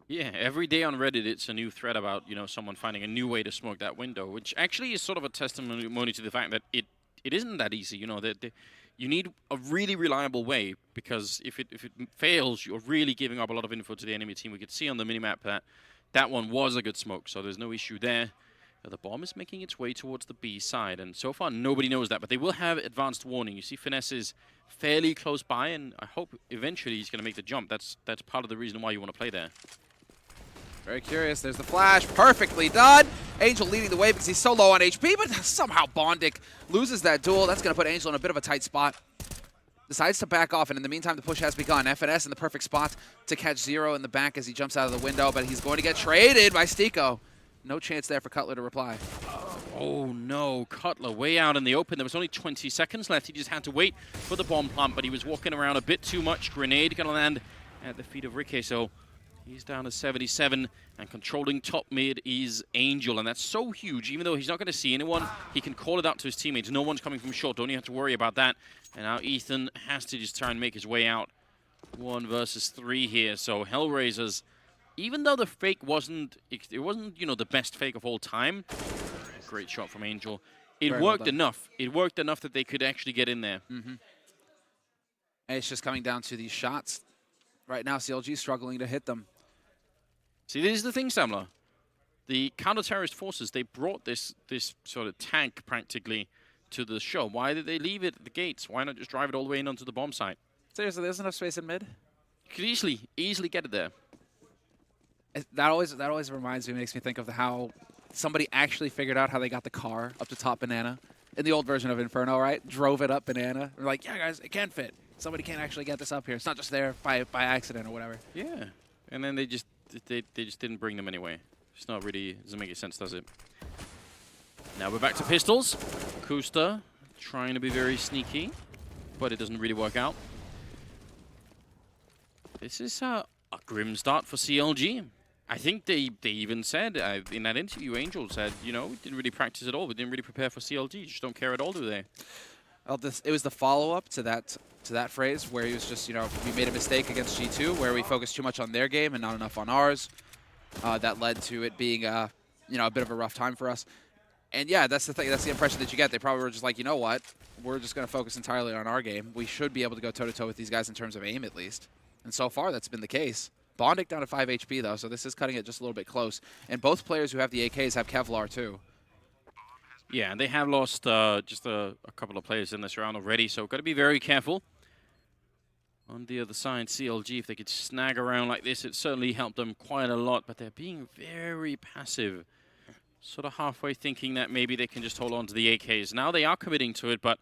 Yeah, every day on Reddit, it's a new thread about, you know, someone finding a new way to smoke that window, which actually is sort of a testimony to the fact that it isn't that easy. You know, that you need a really reliable way, because if it fails, you're really giving up a lot of info to the enemy team. We could see on the minimap that that one was a good smoke, so there's no issue there. The bomb is making its way towards the B side, and so far nobody knows that, but they will have advanced warning. You see Finesse is fairly close by, and I hope eventually he's going to make the jump. That's part of the reason why you want to play there. Very curious. There's the flash. Perfectly done. Angel leading the way because he's so low on HP, but somehow Bondic loses that duel. That's going to put Angel in a bit of a tight spot. Decides to back off, and in the meantime, the push has begun. FNS in the perfect spot to catch Zero in the back as he jumps out of the window, but he's going to get traded by Stiko. No chance there for Cutler to reply. Oh no, Cutler way out in the open. There was only 20 seconds left. He just had to wait for the bomb plant, but he was walking around a bit too much. Grenade going to land at the feet of Ricky, so he's down to 77, and controlling top mid is Angel, and that's so huge. Even though he's not going to see anyone, he can call it out to his teammates. No one's coming from short. Don't even have to worry about that. And now Ethan has to just try and make his way out. 1 versus 3 here, so Hellraisers, even though the fake wasn't, you know, the best fake of all time, great shot from Angel. It worked enough. It worked enough that they could actually get in there. And it's just coming down to these shots. Right now, CLG struggling to hit them. See, this is the thing, Samler. The counter-terrorist forces, they brought this sort of tank, practically, to the show. Why did they leave it at the gates? Why not just drive it all the way in onto the bomb site? Seriously, there's enough space in mid? You could easily get it there. That always reminds me, makes me think of how somebody actually figured out how they got the car up to top Banana. In the old version of Inferno, right? Drove it up Banana. They're like, yeah, guys, it can fit. Somebody can't actually get this up here. It's not just there by accident or whatever. Yeah. And then they just didn't bring them anyway. It's not really, doesn't make any sense, does it? Now we're back to pistols. Kusta trying to be very sneaky, but it doesn't really work out. This is a grim start for CLG. I think they even said in that interview, Angel said, you know, we didn't really practice at all. We didn't really prepare for CLG. Just don't care at all, do they? Well, it was the follow-up to that phrase where he was just, you know, we made a mistake against G2 where we focused too much on their game and not enough on ours. That led to it being, you know, a bit of a rough time for us. And yeah, that's the thing. That's the impression that you get. They probably were just like, you know what? We're just going to focus entirely on our game. We should be able to go toe-to-toe with these guys in terms of aim, at least. And so far, that's been the case. Bondic down to 5 HP, though, so this is cutting it just a little bit close. And both players who have the AKs have Kevlar, too. Yeah, and they have lost just a couple of players in this round already, so got to be very careful. On the other side, CLG, if they could snag around like this, it certainly helped them quite a lot, but they're being very passive. Sort of halfway thinking that maybe they can just hold on to the AKs. Now they are committing to it, but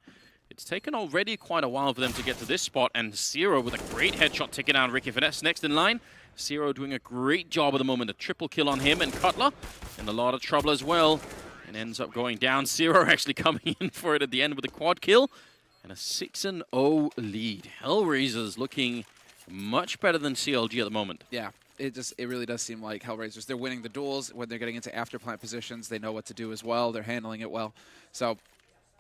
it's taken already quite a while for them to get to this spot, and Zero with a great headshot taking down Ricky Finesse next in line. Zero doing a great job at the moment. A triple kill on him, and Cutler in a lot of trouble as well. And ends up going down. Zero actually coming in for it at the end with a quad kill. And a 6-0 lead. Hellraisers looking much better than CLG at the moment. Yeah, it really does seem like Hellraisers. They're winning the duels. When they're getting into after-plant positions, they know what to do as well. They're handling it well. So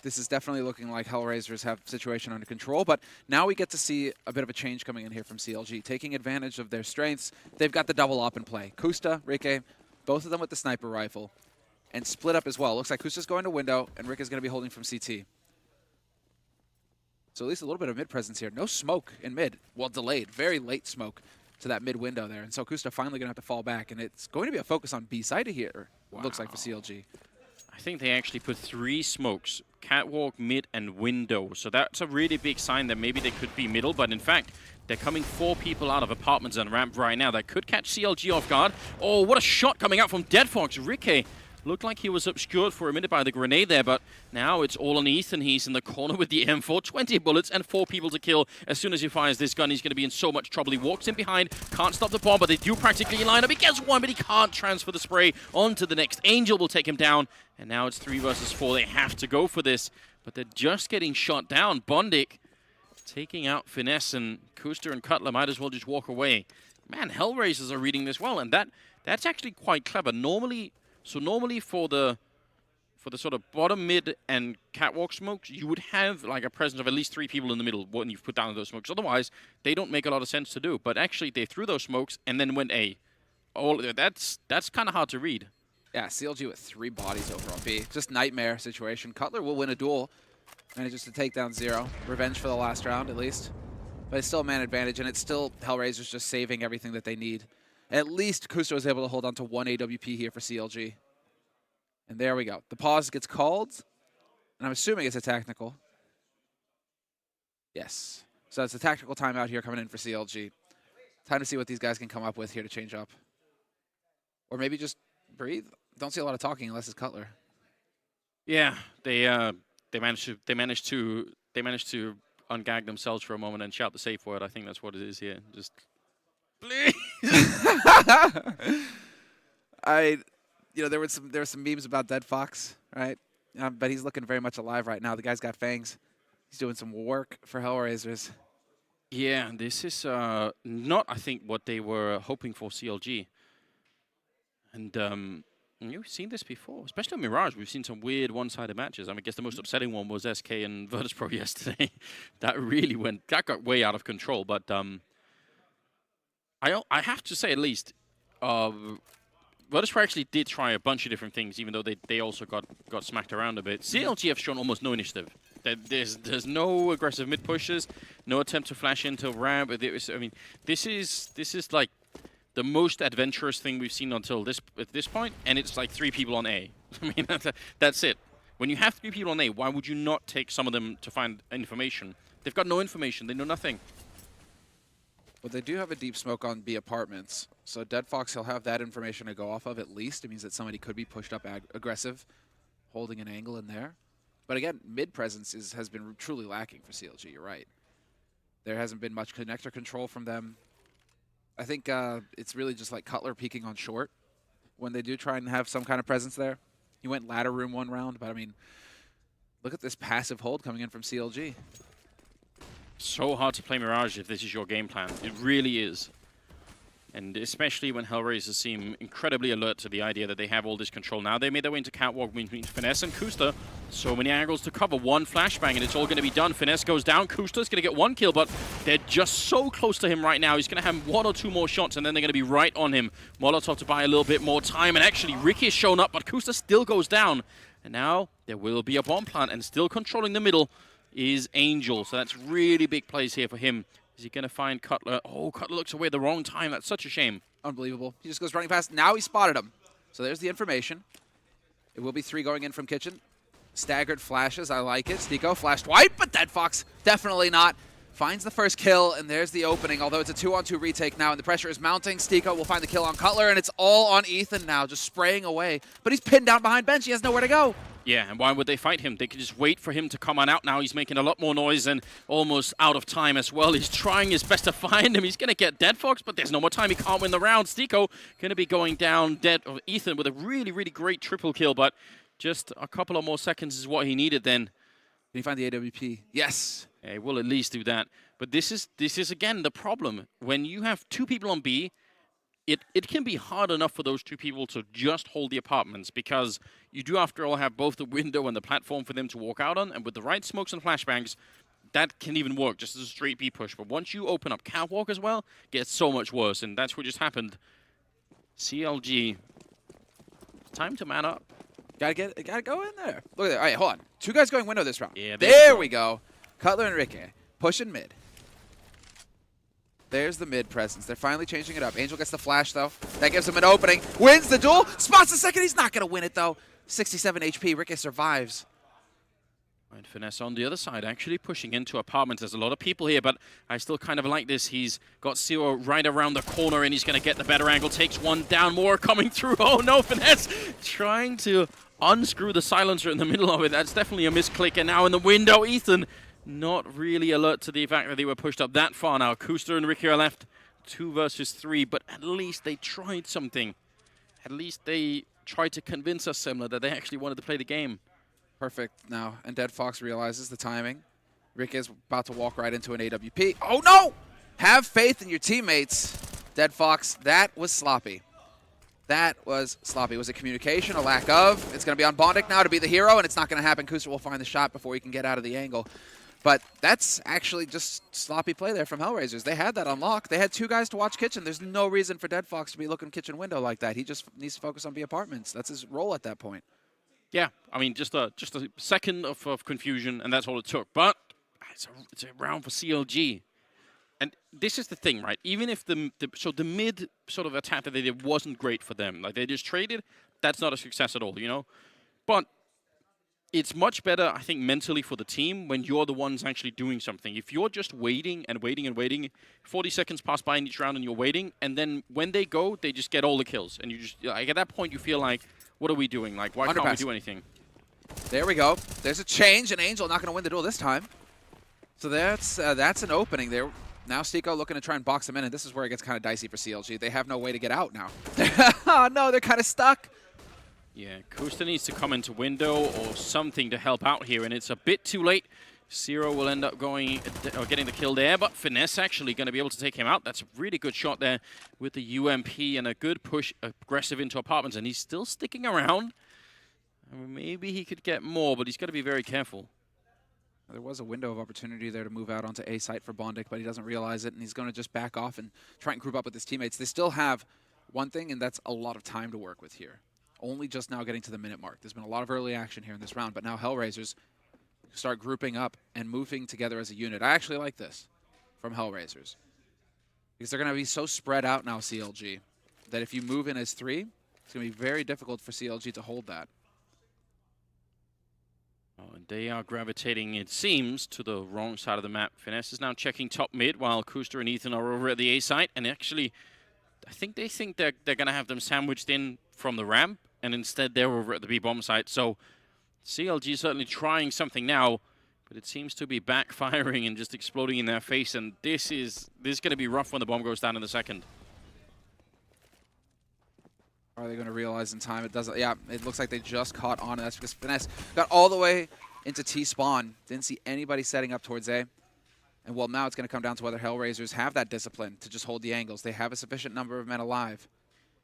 this is definitely looking like Hellraisers have the situation under control, but now we get to see a bit of a change coming in here from CLG, taking advantage of their strengths. They've got the double op in play. Kusta, Rike, both of them with the sniper rifle, and split up as well. Looks like Kusta's going to window, and Rike is going to be holding from CT. So at least a little bit of mid presence here. No smoke in mid. Well, delayed. Very late smoke to that mid window there. And so Kusta finally going to have to fall back, and it's going to be a focus on B side here, wow. Looks like, for CLG. I think they actually put 3 smokes, catwalk, mid, and window. So that's a really big sign that maybe they could be middle, but in fact, they're coming 4 people out of apartments and ramp right now. That could catch CLG off guard. Oh, what a shot coming out from Dead Fox. Ricky looked like he was obscured for a minute by the grenade there, but now it's all on Ethan. He's in the corner with the M4, 20 bullets and 4 people to kill. As soon as he fires this gun, he's going to be in so much trouble. He walks in behind, can't stop the bomb, but they do practically line up. He gets one, but he can't transfer the spray onto the next. Angel will take him down, and now it's 3 versus 4. They have to go for this, but they're just getting shot down. Bondic taking out Finesse, and Kusta and Cutler might as well just walk away. Man, Hellraisers are reading this well, and that's actually quite clever. Normally for the sort of bottom, mid, and catwalk smokes, you would have like a presence of at least 3 people in the middle when you've put down those smokes. Otherwise, they don't make a lot of sense to do. But actually, they threw those smokes and then went A. That's kind of hard to read. Yeah, CLG with 3 bodies over on B. Just nightmare situation. Cutler will win a duel. Manages to take down Zero. Revenge for the last round, at least. But it's still a man advantage, and it's still Hellraisers just saving everything that they need. At least Kusta was able to hold on to 1 AWP here for CLG. And there we go. The pause gets called, and I'm assuming it's a tactical. Yes. So it's a tactical timeout here coming in for CLG. Time to see what these guys can come up with here to change up. Or maybe just breathe. Don't see a lot of talking unless it's Cutler. Yeah, they managed to ungag themselves for a moment and shout the safe word. I think that's what it is here. Just please. There were some memes about Dead Fox, right? But he's looking very much alive right now. The guy's got fangs. He's doing some work for Hellraisers. Yeah, this is not, I think, what they were hoping for CLG. And you've seen this before, especially on Mirage. We've seen some weird one-sided matches. I mean, I guess the most upsetting one was SK and Virtus.pro yesterday. That got way out of control. But I have to say, at least, Virtus.pro actually did try a bunch of different things, even though they also got smacked around a bit. CLG have shown almost no initiative. There's no aggressive mid pushes, no attempt to flash into ramp. I mean, this is like the most adventurous thing we've seen until at this point, and it's like 3 people on A. I mean, that's it. When you have 3 people on A, why would you not take some of them to find information? They've got no information. They know nothing. But they do have a deep smoke on B apartments, so Dead Fox, he'll have that information to go off of at least. It means that somebody could be pushed up aggressive, holding an angle in there. But again, mid presence has been truly lacking for CLG, you're right. There hasn't been much connector control from them. I think it's really just like Cutler peeking on short when they do try and have some kind of presence there. He went ladder room one round, but I mean, look at this passive hold coming in from CLG. So hard to play Mirage if this is your game plan. It really is. And especially when Hellraisers seem incredibly alert to the idea that they have all this control. Now they made their way into Catwalk between Finesse and Kusta. So many angles to cover. One flashbang and it's all going to be done. Finesse goes down. Kusta's going to get 1 kill, but they're just so close to him right now. He's going to have 1 or 2 more shots and then they're going to be right on him. Molotov to buy a little bit more time. And actually, Ricky has shown up, but Kusta still goes down. And now there will be a bomb plant, and still controlling the middle is Angel. So that's really big plays here for him. Is he going to find Cutler? Oh, Cutler looks away at the wrong time. That's such a shame. Unbelievable. He just goes running past. Now he spotted him. So there's the information. It will be 3 going in from Kitchen. Staggered flashes. I like it. Stico flashed white, but Dead Fox definitely not. Finds the first kill, and there's the opening, although it's a 2-on-2 retake now, and the pressure is mounting. Stico will find the kill on Cutler, and it's all on Ethan now, just spraying away. But he's pinned down behind bench. He has nowhere to go. Yeah, and why would they fight him? They could just wait for him to come on out now. He's making a lot more noise and almost out of time as well. He's trying his best to find him. He's going to get Dead Fox, but there's no more time. He can't win the round. Stico going to be going down dead. Ethan with a really, really great triple kill, but just a couple of more seconds is what he needed then. Can he find the AWP? Yes. Yeah, he will at least do that. But this is again the problem. When you have 2 people on B, it can be hard enough for those 2 people to just hold the apartments, because you do, after all, have both the window and the platform for them to walk out on, and with the right smokes and flashbangs, that can even work just as a straight B push. But once you open up Catwalk as well, it gets so much worse, and that's what just happened. CLG, time to man up. Gotta go in there. Look at that. All right, hold on. 2 guys going window this round. Yeah, there we go. Cutler and Ricky pushing mid. There's the mid presence. They're finally changing it up. Angel gets the flash, though. That gives him an opening. Wins the duel. Spots the second. He's not going to win it, though. 67 HP. Ricky survives. And Finesse on the other side, actually pushing into apartments. There's a lot of people here, but I still kind of like this. He's got Zero right around the corner, and he's going to get the better angle. Takes 1 down, more coming through. Oh, no, Finesse trying to unscrew the silencer in the middle of it. That's definitely a misclick. And now in the window, Ethan not really alert to the fact that they were pushed up that far now. Kuster and Ricky are left 2 versus 3, but at least they tried something. At least they tried to convince us, Semler, that they actually wanted to play the game. Perfect now, and Dead Fox realizes the timing. Ricky is about to walk right into an AWP. Oh, no! Have faith in your teammates. Dead Fox, that was sloppy. That was sloppy. Was it communication, a lack of? It's going to be on Bondic now to be the hero, and it's not going to happen. Kuster will find the shot before he can get out of the angle. But that's actually just sloppy play there from Hellraisers. They had that on lock. They had 2 guys to watch Kitchen. There's no reason for Dead Fox to be looking Kitchen window like that. He just needs to focus on B apartments. That's his role at that point. Yeah, I mean, just a second of confusion, and that's all it took. But it's a round for CLG. And this is the thing, right? Even if the mid sort of attack that they did wasn't great for them, like they just traded, that's not a success at all, you know? But it's much better, I think, mentally for the team when you're the ones actually doing something. If you're just waiting and waiting and waiting, 40 seconds pass by in each round and you're waiting, and then when they go, they just get all the kills. And you just, like, at that point, you feel like, what are we doing? Like, why can't we do anything? There we go. There's a change, and Angel not going to win the duel this time. So that's an opening there. Now Stico looking to try and box him in, and this is where it gets kind of dicey for CLG. They have no way to get out now. Oh, no, they're kind of stuck. Yeah, Kusta needs to come into window or something to help out here, and it's a bit too late. Zero will end up going or getting the kill there, but Finesse actually going to be able to take him out. That's a really good shot there with the UMP and a good push aggressive into apartments, and he's still sticking around. Maybe he could get more, but he's got to be very careful. There was a window of opportunity there to move out onto A site for Bondic, but he doesn't realize it, and he's going to just back off and try and group up with his teammates. They still have one thing, and that's a lot of time to work with here. Only just now getting to the minute mark. There's been a lot of early action here in this round, but now Hellraisers start grouping up and moving together as a unit. I actually like this from Hellraisers because they're going to be so spread out now, CLG, that if you move in as 3, it's going to be very difficult for CLG to hold that. Oh, and they are gravitating, it seems, to the wrong side of the map. Finesse is now checking top mid while Kusta and Ethan are over at the A site, and actually, I think they think they're going to have them sandwiched in from the ramp, and instead they're over at the B-bomb site. So CLG is certainly trying something now, but it seems to be backfiring and just exploding in their face, and this is going to be rough when the bomb goes down in the second. Are they going to realize in time? It doesn't. Yeah, it looks like they just caught on. That's because Finesse got all the way into T-spawn. Didn't see anybody setting up towards A. And well, now it's going to come down to whether Hellraisers have that discipline to just hold the angles. They have a sufficient number of men alive.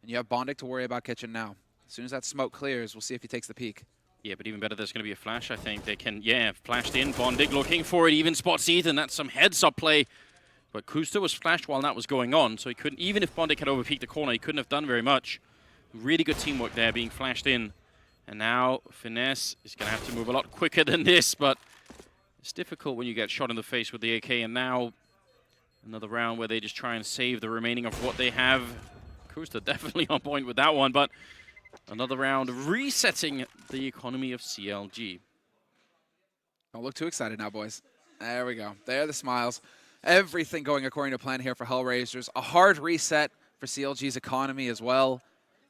And you have Bondic to worry about Kitchen now. As soon as that smoke clears, we'll see if he takes the peak. Yeah, but even better, there's going to be a flash, I think. They can, yeah, flashed in. Bondic looking for it, even spots Ethan. That's some heads-up play. But Kusta was flashed while that was going on, so he couldn't, even if Bondic had overpeaked the corner, he couldn't have done very much. Really good teamwork there, being flashed in. And now Finesse is going to have to move a lot quicker than this, but it's difficult when you get shot in the face with the AK. And now another round where they just try and save the remaining of what they have. Kusta definitely on point with that one, but another round resetting the economy of CLG. Don't look too excited now, boys. There we go. There are the smiles. Everything going according to plan here for Hellraisers. A hard reset for CLG's economy as well,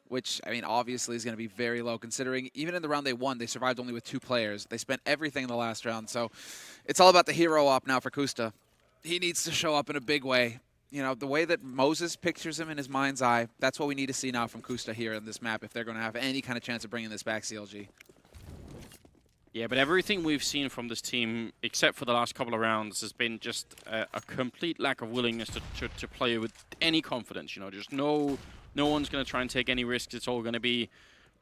which, I mean, obviously is going to be very low considering even in the round they won, they survived only with 2 players. They spent everything in the last round, so it's all about the hero op now for Kusta. He needs to show up in a big way. You know, the way that Moses pictures him in his mind's eye, that's what we need to see now from Kusta here in this map if they're going to have any kind of chance of bringing this back, CLG. Yeah, but everything we've seen from this team, except for the last couple of rounds, has been just a complete lack of willingness to play with any confidence. You know, just no one's going to try and take any risks. It's all going to be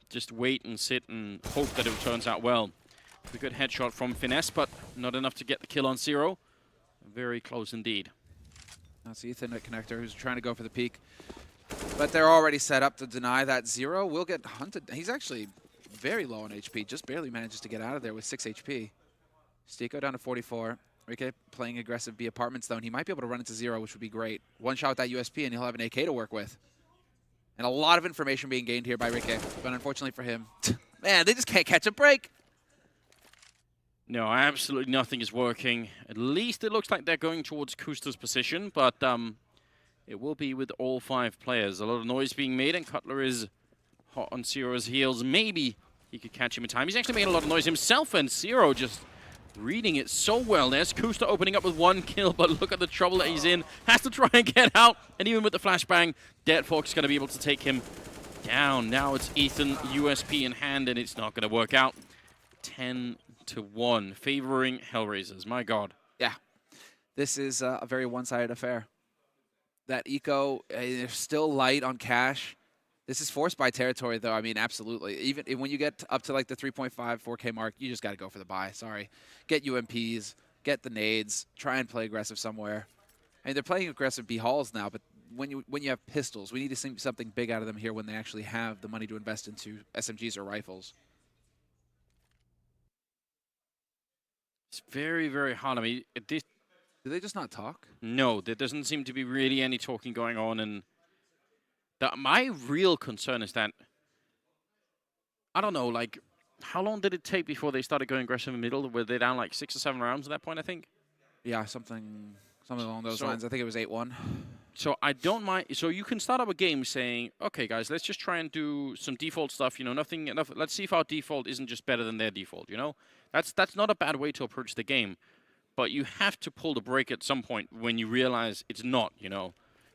just wait and sit and hope that it turns out well. A good headshot from Finesse, but not enough to get the kill on Zero. Very close indeed. That's Ethan at Connector who's trying to go for the peak. But they're already set up to deny that. Zero will get hunted. He's actually very low on HP. Just barely manages to get out of there with 6 HP. Stico down to 44. Rike playing aggressive B apartments though, and he might be able to run into Zero, which would be great. One shot with that USP and he'll have an AK to work with. And a lot of information being gained here by Rike, but unfortunately for him, man, they just can't catch a break. No, absolutely nothing is working. At least it looks like they're going towards Kusta's position, but it will be with all 5 players. A lot of noise being made, and Cutler is hot on Zero's heels. Maybe he could catch him in time. He's actually made a lot of noise himself, and Zero just reading it so well. There's Kusta opening up with 1 kill, but look at the trouble that he's in. Has to try and get out, and even with the flashbang, Dead Fox is going to be able to take him down. Now it's Ethan, USP in hand, and it's not going to work out. 10-1, favoring Hellraisers. My God. Yeah, this is a very one-sided affair. That eco, they're still light on cash. This is forced by territory, though. I mean, absolutely. Even when you get up to like the 3.5, 4K mark, you just got to go for the buy. Sorry. Get UMPs, get the nades, try and play aggressive somewhere. I mean, they're playing aggressive B halls now, but when you have pistols, we need to see something big out of them here when they actually have the money to invest into SMGs or rifles. It's very, very hard. I mean, do they just not talk? No, there doesn't seem to be really any talking going on. And my real concern is that, I don't know, like, How long did it take before they started going aggressive in the middle? Were they down like 6 or 7 rounds at that point, I think? Yeah, something along those lines. I think it was 8-1. So I don't mind. So you can start up a game saying, okay, guys, let's just try and do some default stuff. You know, nothing enough. Let's see if our default isn't just better than their default. You know, that's not a bad way to approach the game. But you have to pull the brake at some point when you realize it's not. You know,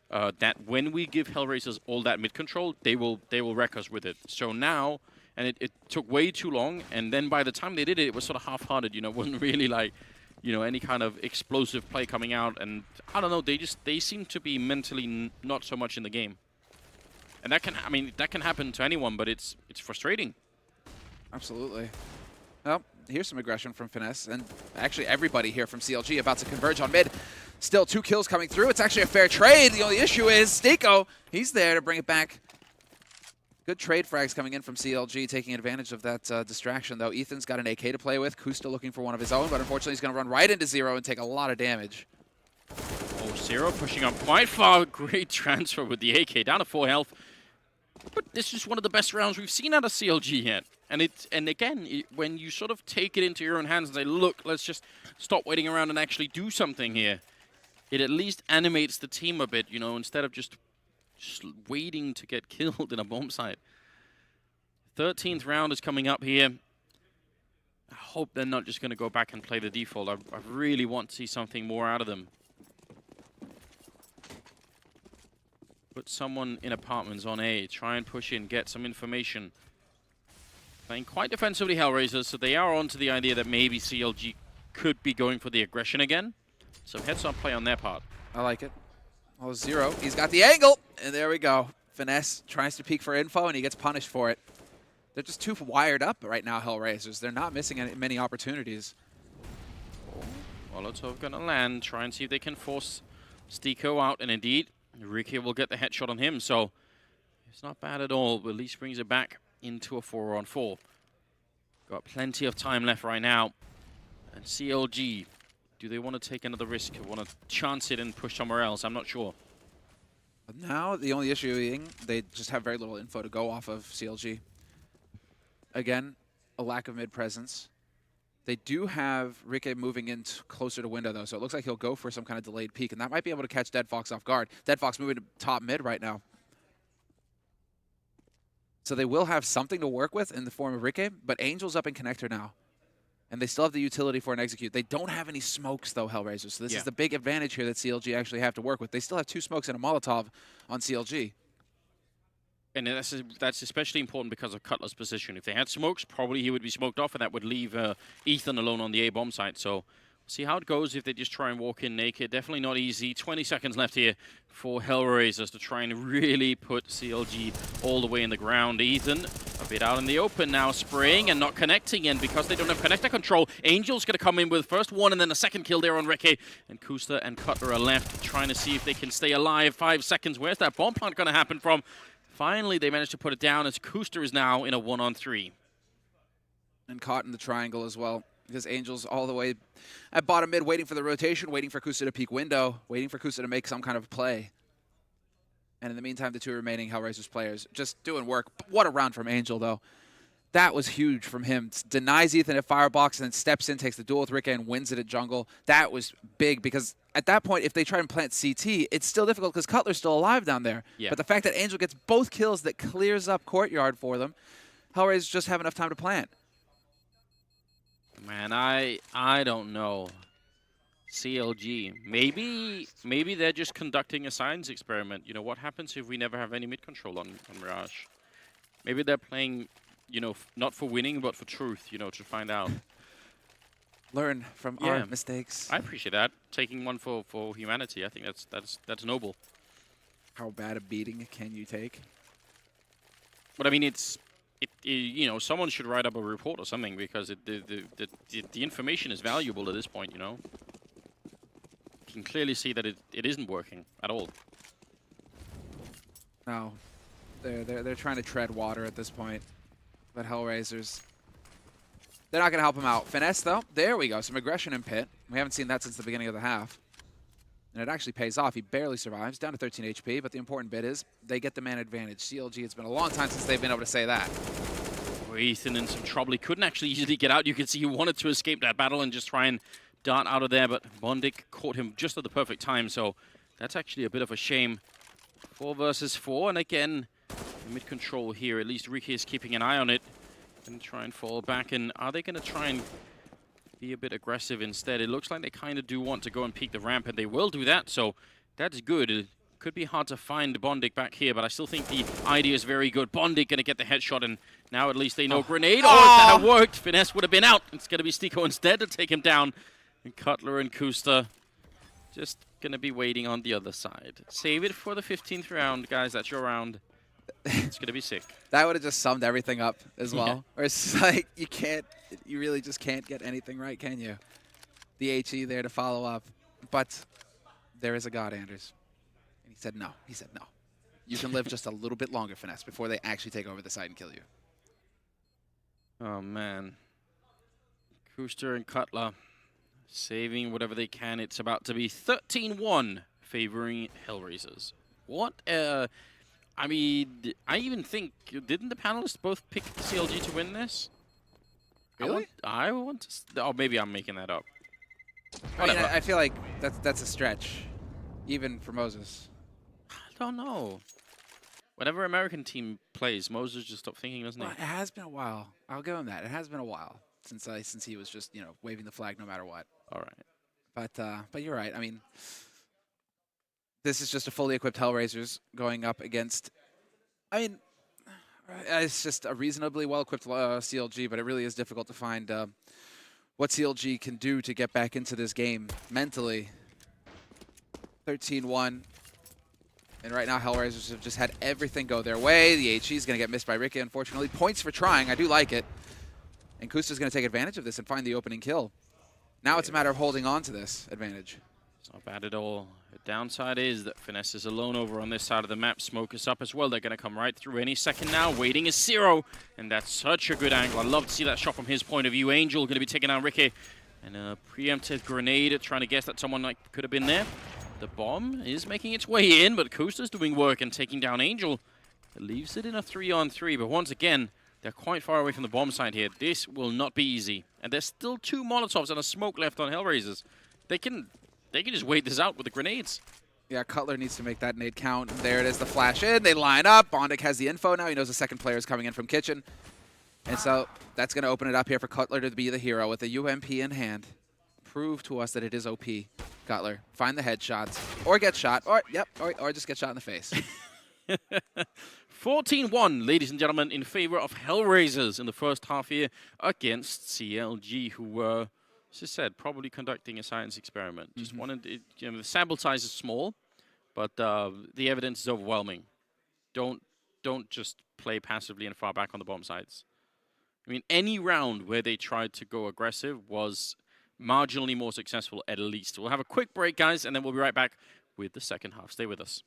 that when we give Hellraisers all that mid control, they will wreck us with it. So now, and it took way too long. And then by the time they did it, it was sort of half-hearted. You know, wasn't really like, you know, any kind of explosive play coming out. And I don't know, they seem to be mentally not so much in the game. And that can happen to anyone, but it's frustrating. Absolutely. Well, here's some aggression from Finesse, and actually everybody here from CLG about to converge on mid. Still 2 kills coming through. It's actually a fair trade. The only issue is Stiko. He's there to bring it back. Good trade frags coming in from CLG, taking advantage of that distraction, though. Ethan's got an AK to play with. Kusta looking for one of his own, but unfortunately he's going to run right into Zero and take a lot of damage. Oh, Zero pushing up quite far. Great transfer with the AK, down to 4 health. But this is one of the best rounds we've seen out of CLG yet. And again, when you sort of take it into your own hands and say, look, let's just stop waiting around and actually do something here, it at least animates the team a bit, you know, instead of just waiting to get killed in a bomb site. 13th round is coming up here. I hope they're not just going to go back and play the default. I really want to see something more out of them. Put someone in apartments on A, try and push in, get some information. Playing quite defensively, Hellraisers, so they are onto the idea that maybe CLG could be going for the aggression again. So heads-up play on their part. I like it. Oh, Zero. He's got the angle, and there we go. Finesse tries to peek for info, and he gets punished for it. They're just too wired up right now, Hellraisers. They're not missing many opportunities. Molotov gonna land, try and see if they can force Stiko out, and indeed, Ricky will get the headshot on him, so it's not bad at all, but at least brings it back into a 4-on-4. Got plenty of time left right now. And CLG, do they want to take another risk, want to chance it and push somewhere else? I'm not sure. But now, the only issue being, they just have very little info to go off of CLG. Again, a lack of mid-presence. They do have Ricky moving in closer to window, though, so it looks like he'll go for some kind of delayed peek, and that might be able to catch Dead Fox off guard. Dead Fox moving to top mid right now. So they will have something to work with in the form of Ricky, but Angel's up in connector now. And they still have the utility for an execute. They don't have any smokes, though, Hellraisers. So this is the big advantage here that CLG actually have to work with. They still have 2 smokes and a Molotov on CLG. And that's especially important because of Cutler's position. If they had smokes, probably he would be smoked off, and that would leave Ethan alone on the A bomb site. So see how it goes if they just try and walk in naked. Definitely not easy. 20 seconds left here for Hellraisers to try and really put CLG all the way in the ground. Ethan a bit out in the open now, spraying and not connecting. And because they don't have connector control, Angel's going to come in with first one and then a second kill there on Reke. And Kusta and Cutler are left trying to see if they can stay alive. 5 seconds. Where's that bomb plant going to happen from? Finally, they managed to put it down as Kusta is now in a 1-on-3. And caught in the triangle as well. Because Angel's all the way at bottom mid, waiting for the rotation, waiting for Kusta to peek window, waiting for Kusta to make some kind of play. And in the meantime, the 2 remaining Hellraisers players just doing work. What a round from Angel, though. That was huge from him. Denies Ethan at Firebox and then steps in, takes the duel with Ricky and wins it at jungle. That was big because at that point, if they try and plant CT, it's still difficult because Cutler's still alive down there. Yeah. But the fact that Angel gets both kills that clears up Courtyard for them, Hellraisers just have enough time to plant. Man, I don't know. CLG. Maybe they're just conducting a science experiment. You know, what happens if we never have any mid control on Mirage? Maybe they're playing, you know, not for winning, but for truth, you know, to find out. Learn from our mistakes. I appreciate that. Taking one for humanity. I think that's noble. How bad a beating can you take? But I mean, you know, someone should write up a report or something because the information is valuable at this point, you know. You can clearly see that it isn't working at all. No. They're trying to tread water at this point. But Hellraisers, they're not going to help him out. Finesse, though, there we go. Some aggression in pit. We haven't seen that since the beginning of the half. And it actually pays off. He barely survives, down to 13 HP. But the important bit is they get the man advantage. CLG, it's been a long time since they've been able to say that. Oh, Ethan in some trouble. He couldn't actually easily get out. You could see he wanted to escape that battle and just try and dart out of there, but Bondik caught him just at the perfect time, so that's actually a bit of a shame. 4 versus 4, and again, mid-control here. At least Ricky is keeping an eye on it. Gonna try and fall back, and are they gonna try and be a bit aggressive instead? It looks like they kind of do want to go and peek the ramp, and they will do that, so that's good. It could be hard to find Bondik back here, but I still think the idea is very good. Bondik gonna get the headshot, and now at least they know grenade. Oh, if that had worked, Finesse would have been out. It's gonna be Stiko instead to take him down. And Cutler and Kusta just gonna be waiting on the other side. Save it for the 15th round, guys. That's your round. It's gonna be sick. That would have just summed everything up as well. Yeah. Or it's like you really just can't get anything right, can you? The HE there to follow up, but there is a God, Anders, and he said no. He said no. You can live just a little bit longer, Finesse, before they actually take over the site and kill you. Oh man, Kuster and Cutler saving whatever they can. It's about to be 13-1 favoring Hellraisers. What? I mean, I even think, didn't the panelists both pick CLG to win this? Really? I want to. Oh, maybe I'm making that up. I mean, I feel like that's a stretch, even for Moses. I don't know. Whenever American team plays, Moses just stopped thinking, doesn't he? Well, it has been a while. I'll give him that. It has been a while since he was just waving the flag no matter what. All right. But you're right. I mean, this is just a fully equipped Hellraisers going up against. I mean, it's just a reasonably well-equipped CLG, but it really is difficult to find what CLG can do to get back into this game mentally. 13-1. And right now, Hellraisers have just had everything go their way. The HE is going to get missed by Ricky, unfortunately. Points for trying. I do like it. And Kusta's going to take advantage of this and find the opening kill. Now it's a matter of holding on to this advantage. It's not bad at all. The downside is that Finesse is alone over on this side of the map. Smoke is up as well. They're going to come right through any second now. Waiting is Zero. And that's such a good angle. I love to see that shot from his point of view. Angel going to be taking down Ricky. And a preemptive grenade, trying to guess that someone could have been there. The bomb is making its way in, but Kusta's doing work and taking down Angel. It leaves it in a 3-on-3, but once again, they're quite far away from the bomb side here. This will not be easy. And there's still 2 Molotovs and a smoke left on Hellraisers. They can just wait this out with the grenades. Yeah, Cutler needs to make that nade count. There it is, the flash in. They line up. Bondik has the info now. He knows the second player is coming in from Kitchen. And so that's going to open it up here for Cutler to be the hero with the UMP in hand. Prove to us that it is OP, Cutler. Find the headshots, or get shot, or just get shot in the face. 14-1, ladies and gentlemen, in favor of Hellraisers in the first half here against CLG, who were, as I said, probably conducting a science experiment. Just wanted, the sample size is small, but the evidence is overwhelming. Don't just play passively and far back on the bomb sites. I mean, any round where they tried to go aggressive was marginally more successful, at least. We'll have a quick break, guys, and then we'll be right back with the second half. Stay with us.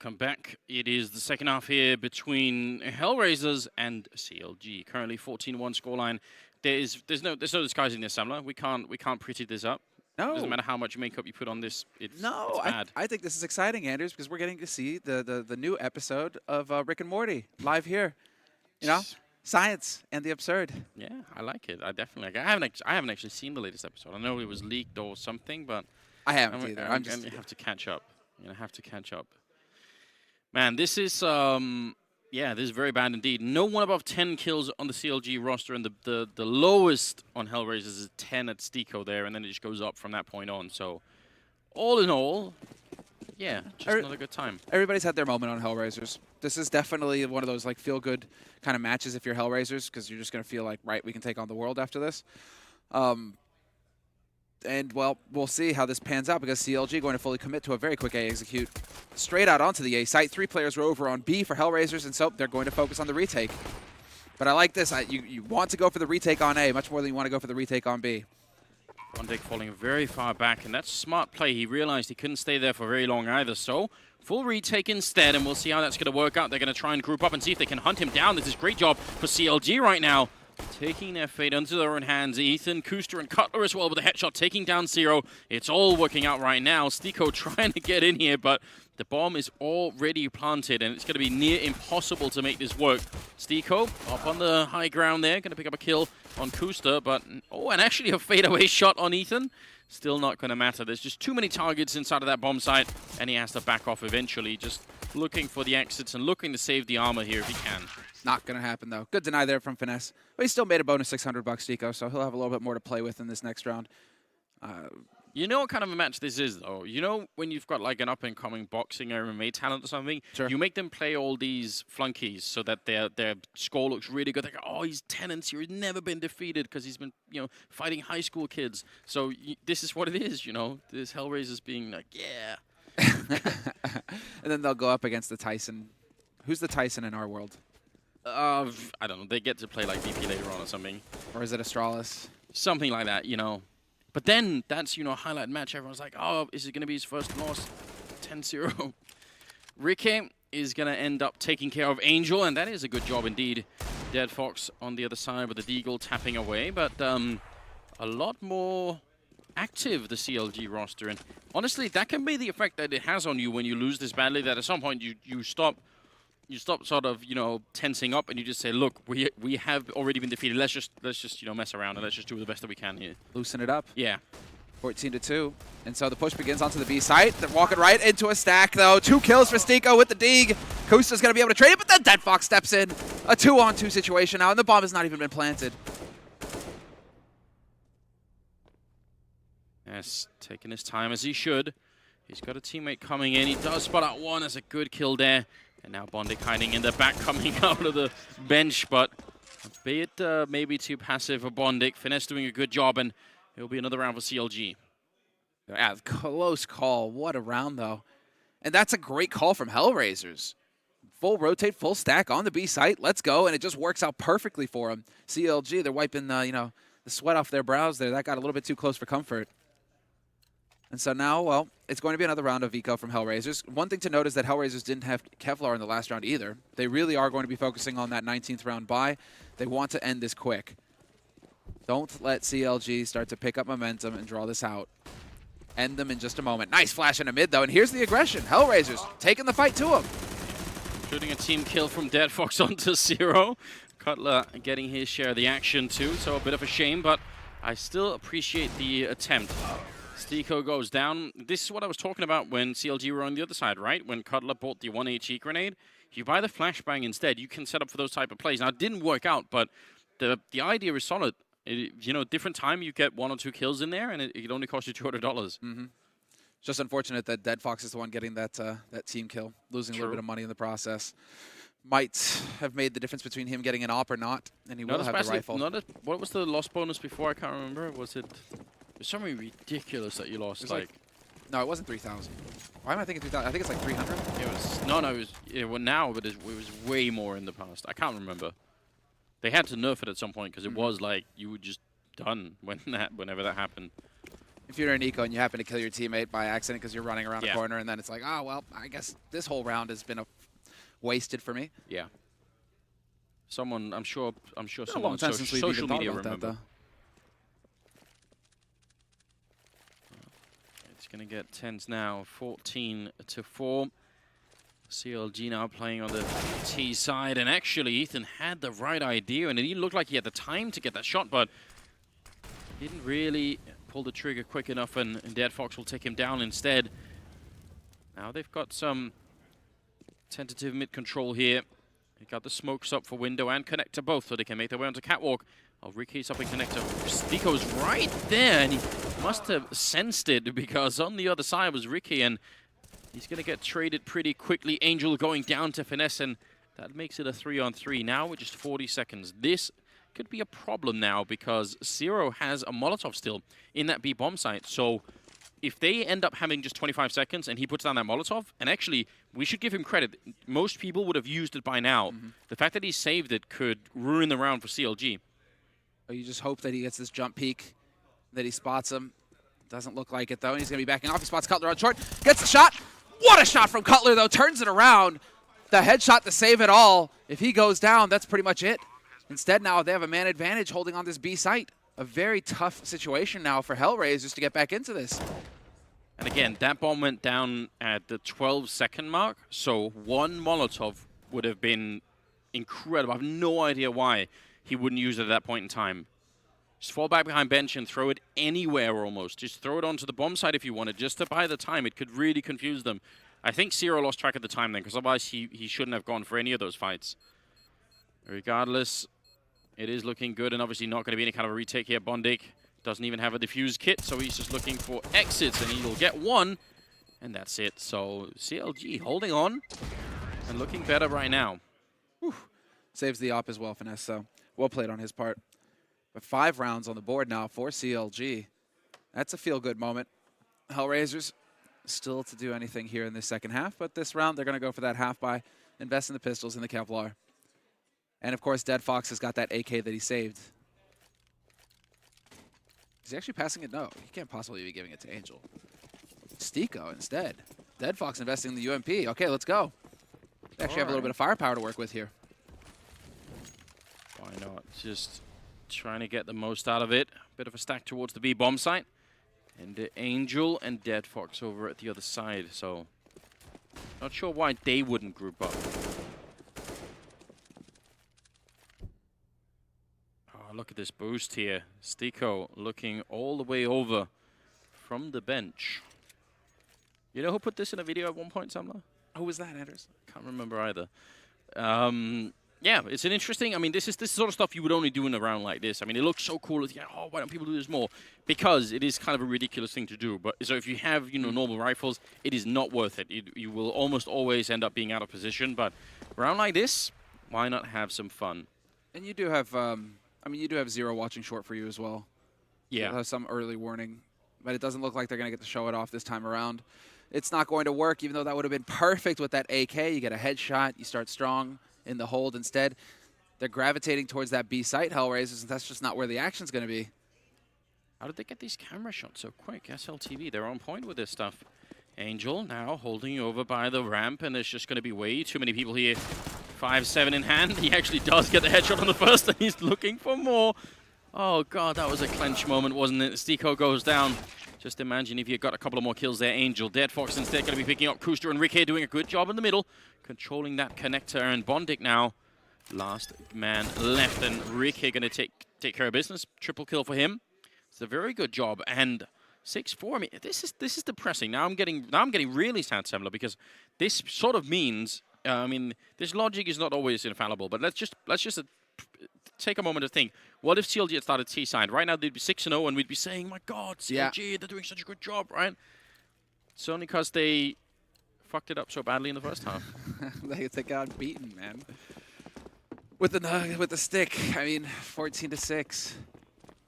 Welcome back. It is the second half here between Hellraisers and CLG. Currently 14-1 scoreline. There's no disguising this, Samla. We can't pretty this up. No. Doesn't matter how much makeup you put on this. It's I, bad. I think this is exciting, Anders, because we're getting to see the new episode of Rick and Morty live here. You know, science and the absurd. Yeah, I like it. I definitely like it. I haven't actually seen the latest episode. I know it was leaked or something, but I haven't either. I'm just have to catch up. I have to catch up. Man, this is this is very bad indeed. No one above 10 kills on the CLG roster, and the lowest on Hellraisers is 10 at Stico there, and then it just goes up from that point on. So, all in all, yeah, just not a good time. Everybody's had their moment on Hellraisers. This is definitely one of those like feel-good kind of matches if you're Hellraisers, because you're just going to feel like, right, we can take on the world after this. And, well, we'll see how this pans out, because CLG going to fully commit to a very quick A execute straight out onto the A site. 3 players are over on B for Hellraisers, and so they're going to focus on the retake. But I like this. You want to go for the retake on A much more than you want to go for the retake on B. Bondic falling very far back, and that's smart play. He realized he couldn't stay there for very long either, so full retake instead, and we'll see how that's going to work out. They're going to try and group up and see if they can hunt him down. This is a great job for CLG right now, taking their fate into their own hands. Ethan, Kuster, and Cutler as well with a headshot, taking down Zero. It's all working out right now. Stico trying to get in here, but the bomb is already planted, and it's going to be near impossible to make this work. Stico up on the high ground there, going to pick up a kill on Kuster, but and actually a fadeaway shot on Ethan. Still not going to matter. There's just too many targets inside of that bomb site, and he has to back off eventually, just looking for the exits and looking to save the armor here if he can. Not going to happen, though. Good deny there from Finesse. But he still made a bonus $600, Stico, so he'll have a little bit more to play with in this next round. You know what kind of a match this is, though? You know when you've got like an up-and-coming boxing or MMA talent or something? Sure. You make them play all these flunkies so that their score looks really good. They go, oh, he's 10-0. He's never been defeated because he's been, fighting high school kids. So this is what it is, This Hellraiser's being like, yeah. And then they'll go up against the Tyson. Who's the Tyson in our world? I don't know. They get to play like VP later on or something. Or is it Astralis? Something like that, But then that's, a highlight match. Everyone's like, oh, is it going to be his first loss? 10-0. Ricky is going to end up taking care of Angel, and that is a good job indeed. Dead Fox on the other side with the Deagle tapping away, but a lot more active, the CLG roster. And honestly, that can be the effect that it has on you when you lose this badly, that at some point you stop sort of, tensing up, and you just say, look, we have already been defeated. Let's just mess around and let's just do the best that we can here. Loosen it up. Yeah. 14-2. And so the push begins onto the B site. They're walking right into a stack, though. 2 kills for Stico with the dig. Kusta's going to be able to trade it, but then Dead Fox steps in. A 2-on-2 situation now, and the bomb has not even been planted. Yes, taking his time as he should. He's got a teammate coming in. He does spot out one. That's a good kill there. And now Bondic hiding in the back, coming out of the bench, but a bit maybe too passive for Bondic. Finesse doing a good job, and it'll be another round for CLG. Yeah, close call. What a round, though. And that's a great call from Hellraisers. Full rotate, full stack on the B site. Let's go, and it just works out perfectly for them. CLG, they're wiping the sweat off their brows there. That got a little bit too close for comfort. And so now, well, it's going to be another round of Eco from Hellraisers. One thing to note is that Hellraisers didn't have Kevlar in the last round either. They really are going to be focusing on that 19th round bye. They want to end this quick. Don't let CLG start to pick up momentum and draw this out. End them in just a moment. Nice flash in the mid, though, and here's the aggression. Hellraisers taking the fight to him. Including a team kill from Dead Fox onto Zero. Cutler getting his share of the action, too, so a bit of a shame, but I still appreciate the attempt. Stico goes down. This is what I was talking about when CLG were on the other side, right? When Cutler bought the 1 HE grenade. If you buy the flashbang instead, you can set up for those type of plays. Now, it didn't work out, but the idea is solid. Different time you get 1 or 2 kills in there, and it only costs you $200. Mm-hmm. Just unfortunate that Dead Fox is the one getting that team kill, losing a little bit of money in the process. Might have made the difference between him getting an op or not, and he will have the rifle. What was the loss bonus before? I can't remember. Was it something ridiculous that you lost? No, it wasn't 3,000. Why am I thinking 3,000? I think it's like 300. It was now, but it was way more in the past. I can't remember. They had to nerf it at some point because it was like you were just done whenever that happened. if you're an eco and you happen to kill your teammate by accident because you're running around a Yeah. corner, and then it's like, oh, well, I guess this whole round has been wasted for me. Yeah. Someone, I'm sure Been a someone long on time since we've social even thought media about that, remember. though. It's going to get tens now, 14-4. CLG now playing on the T side, and actually Ethan had the right idea, and it didn't look like he had the time to get that shot, but didn't really pull the trigger quick enough, and Dead Fox will take him down instead. Now they've got some tentative mid control here. They got the smokes up for window and connector both, so they can make their way onto catwalk. Oh, Ricky's up in connector. Stico's right there, and he must have sensed it, because on the other side was Ricky, and he's going to get traded pretty quickly. Angel going down to Finesse, and that makes it a 3-on-3 now with just 40 seconds. This could be a problem now, because Zero has a Molotov still in that B bomb site. So if they end up having just 25 seconds and he puts down that Molotov, and actually, we should give him credit. Most people would have used it by now. The fact that he saved it could ruin the round for CLG. Oh, you just hope that he gets this jump peek, that he spots him. Doesn't look like it, though. He's going to be backing off. He spots Cutler on short. Gets the shot. What a shot from Cutler, though. Turns it around. The headshot to save it all. If he goes down, that's pretty much it. Instead, now they have a man advantage holding on this B site. A very tough situation now for Hellraisers to get back into this. And again, that bomb went down at the 12-second mark, so one Molotov would have been incredible. I have no idea why he wouldn't use it at that point in time. Just fall back behind bench and throw it anywhere almost. Just throw it onto the bomb side if you wanted, just to buy the time. It could really confuse them. I think Zero lost track of the time then, because otherwise he shouldn't have gone for any of those fights. Regardless, it is looking good, and obviously not going to be any kind of a retake here. Bondik doesn't even have a defuse kit, so he's just looking for exits, and he'll get one, and that's it. So CLG holding on and looking better right now. Whew. Saves the op as well, Finesse, so well played on his part. But 5 rounds on the board now for CLG. That's a feel-good moment. Hellraisers still to do anything here in this second half, but this round they're going to go for that half by invest in the pistols and the Kevlar. And, of course, Dead Fox has got that AK that he saved. Is he actually passing it? No, he can't possibly be giving it to Angel. Stico instead. Dead Fox investing in the UMP. Okay, let's go. They actually have a little bit of firepower to work with here. Why not? Just trying to get the most out of it. Bit of a stack towards the B bomb site. And Angel and Dead Fox over at the other side, so not sure why they wouldn't group up. Oh, look at this boost here. Stico looking all the way over from the bench. You know who put this in a video at one point, Samla? Who was that, Anders? Can't remember either. Yeah, it's an interesting. I mean, this is the sort of stuff you would only do in a round like this. I mean, it looks so cool. It's, oh, why don't people do this more? Because it is kind of a ridiculous thing to do. But so if you have, normal rifles, it is not worth it. You will almost always end up being out of position. But a round like this, why not have some fun? And you do have, you do have Zero watching short for you as well. Yeah. You'll have some early warning, but it doesn't look like they're going to get to show it off this time around. It's not going to work, even though that would have been perfect with that AK. You get a headshot, you start strong in the hold. Instead, they're gravitating towards that B site, Hellraisers, and that's just not where the action's going to be. How did they get these camera shots so quick? SLTV, they're on point with this stuff. Angel now holding over by the ramp, and there's just going to be way too many people here. 5-7 in hand. He actually does get the headshot on the first, and he's looking for more. Oh, God, that was a clench moment, wasn't it? Stico goes down. Just imagine if you got a couple of more kills there, Angel. Dead Fox instead going to be picking up Kuster, and Rick here doing a good job in the middle, controlling that connector, and Bondik now last man left, and Rick here going to take care of business. Triple kill for him. It's a very good job, and 6-4. I mean, this is depressing. Now I'm getting really sad, Semler, because this sort of means, this logic is not always infallible, but let's just take a moment to think. What if CLG had started T-side? Right now they'd be 6-0, and we'd be saying, my God, CLG, they're doing such a good job, right? It's only because they fucked it up so badly in the first half. They got beaten, man. With the stick. 14-6.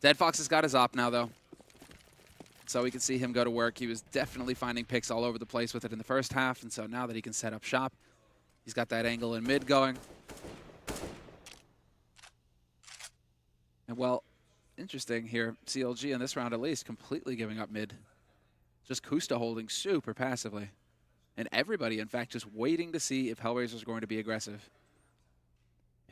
Dead Fox has got his op now, though. So we can see him go to work. He was definitely finding picks all over the place with it in the first half, and so now that he can set up shop, he's got that angle in mid going. And well, interesting here. CLG in this round at least completely giving up mid. Just Kusta holding super passively. And everybody, in fact, just waiting to see if Hellraisers are going to be aggressive.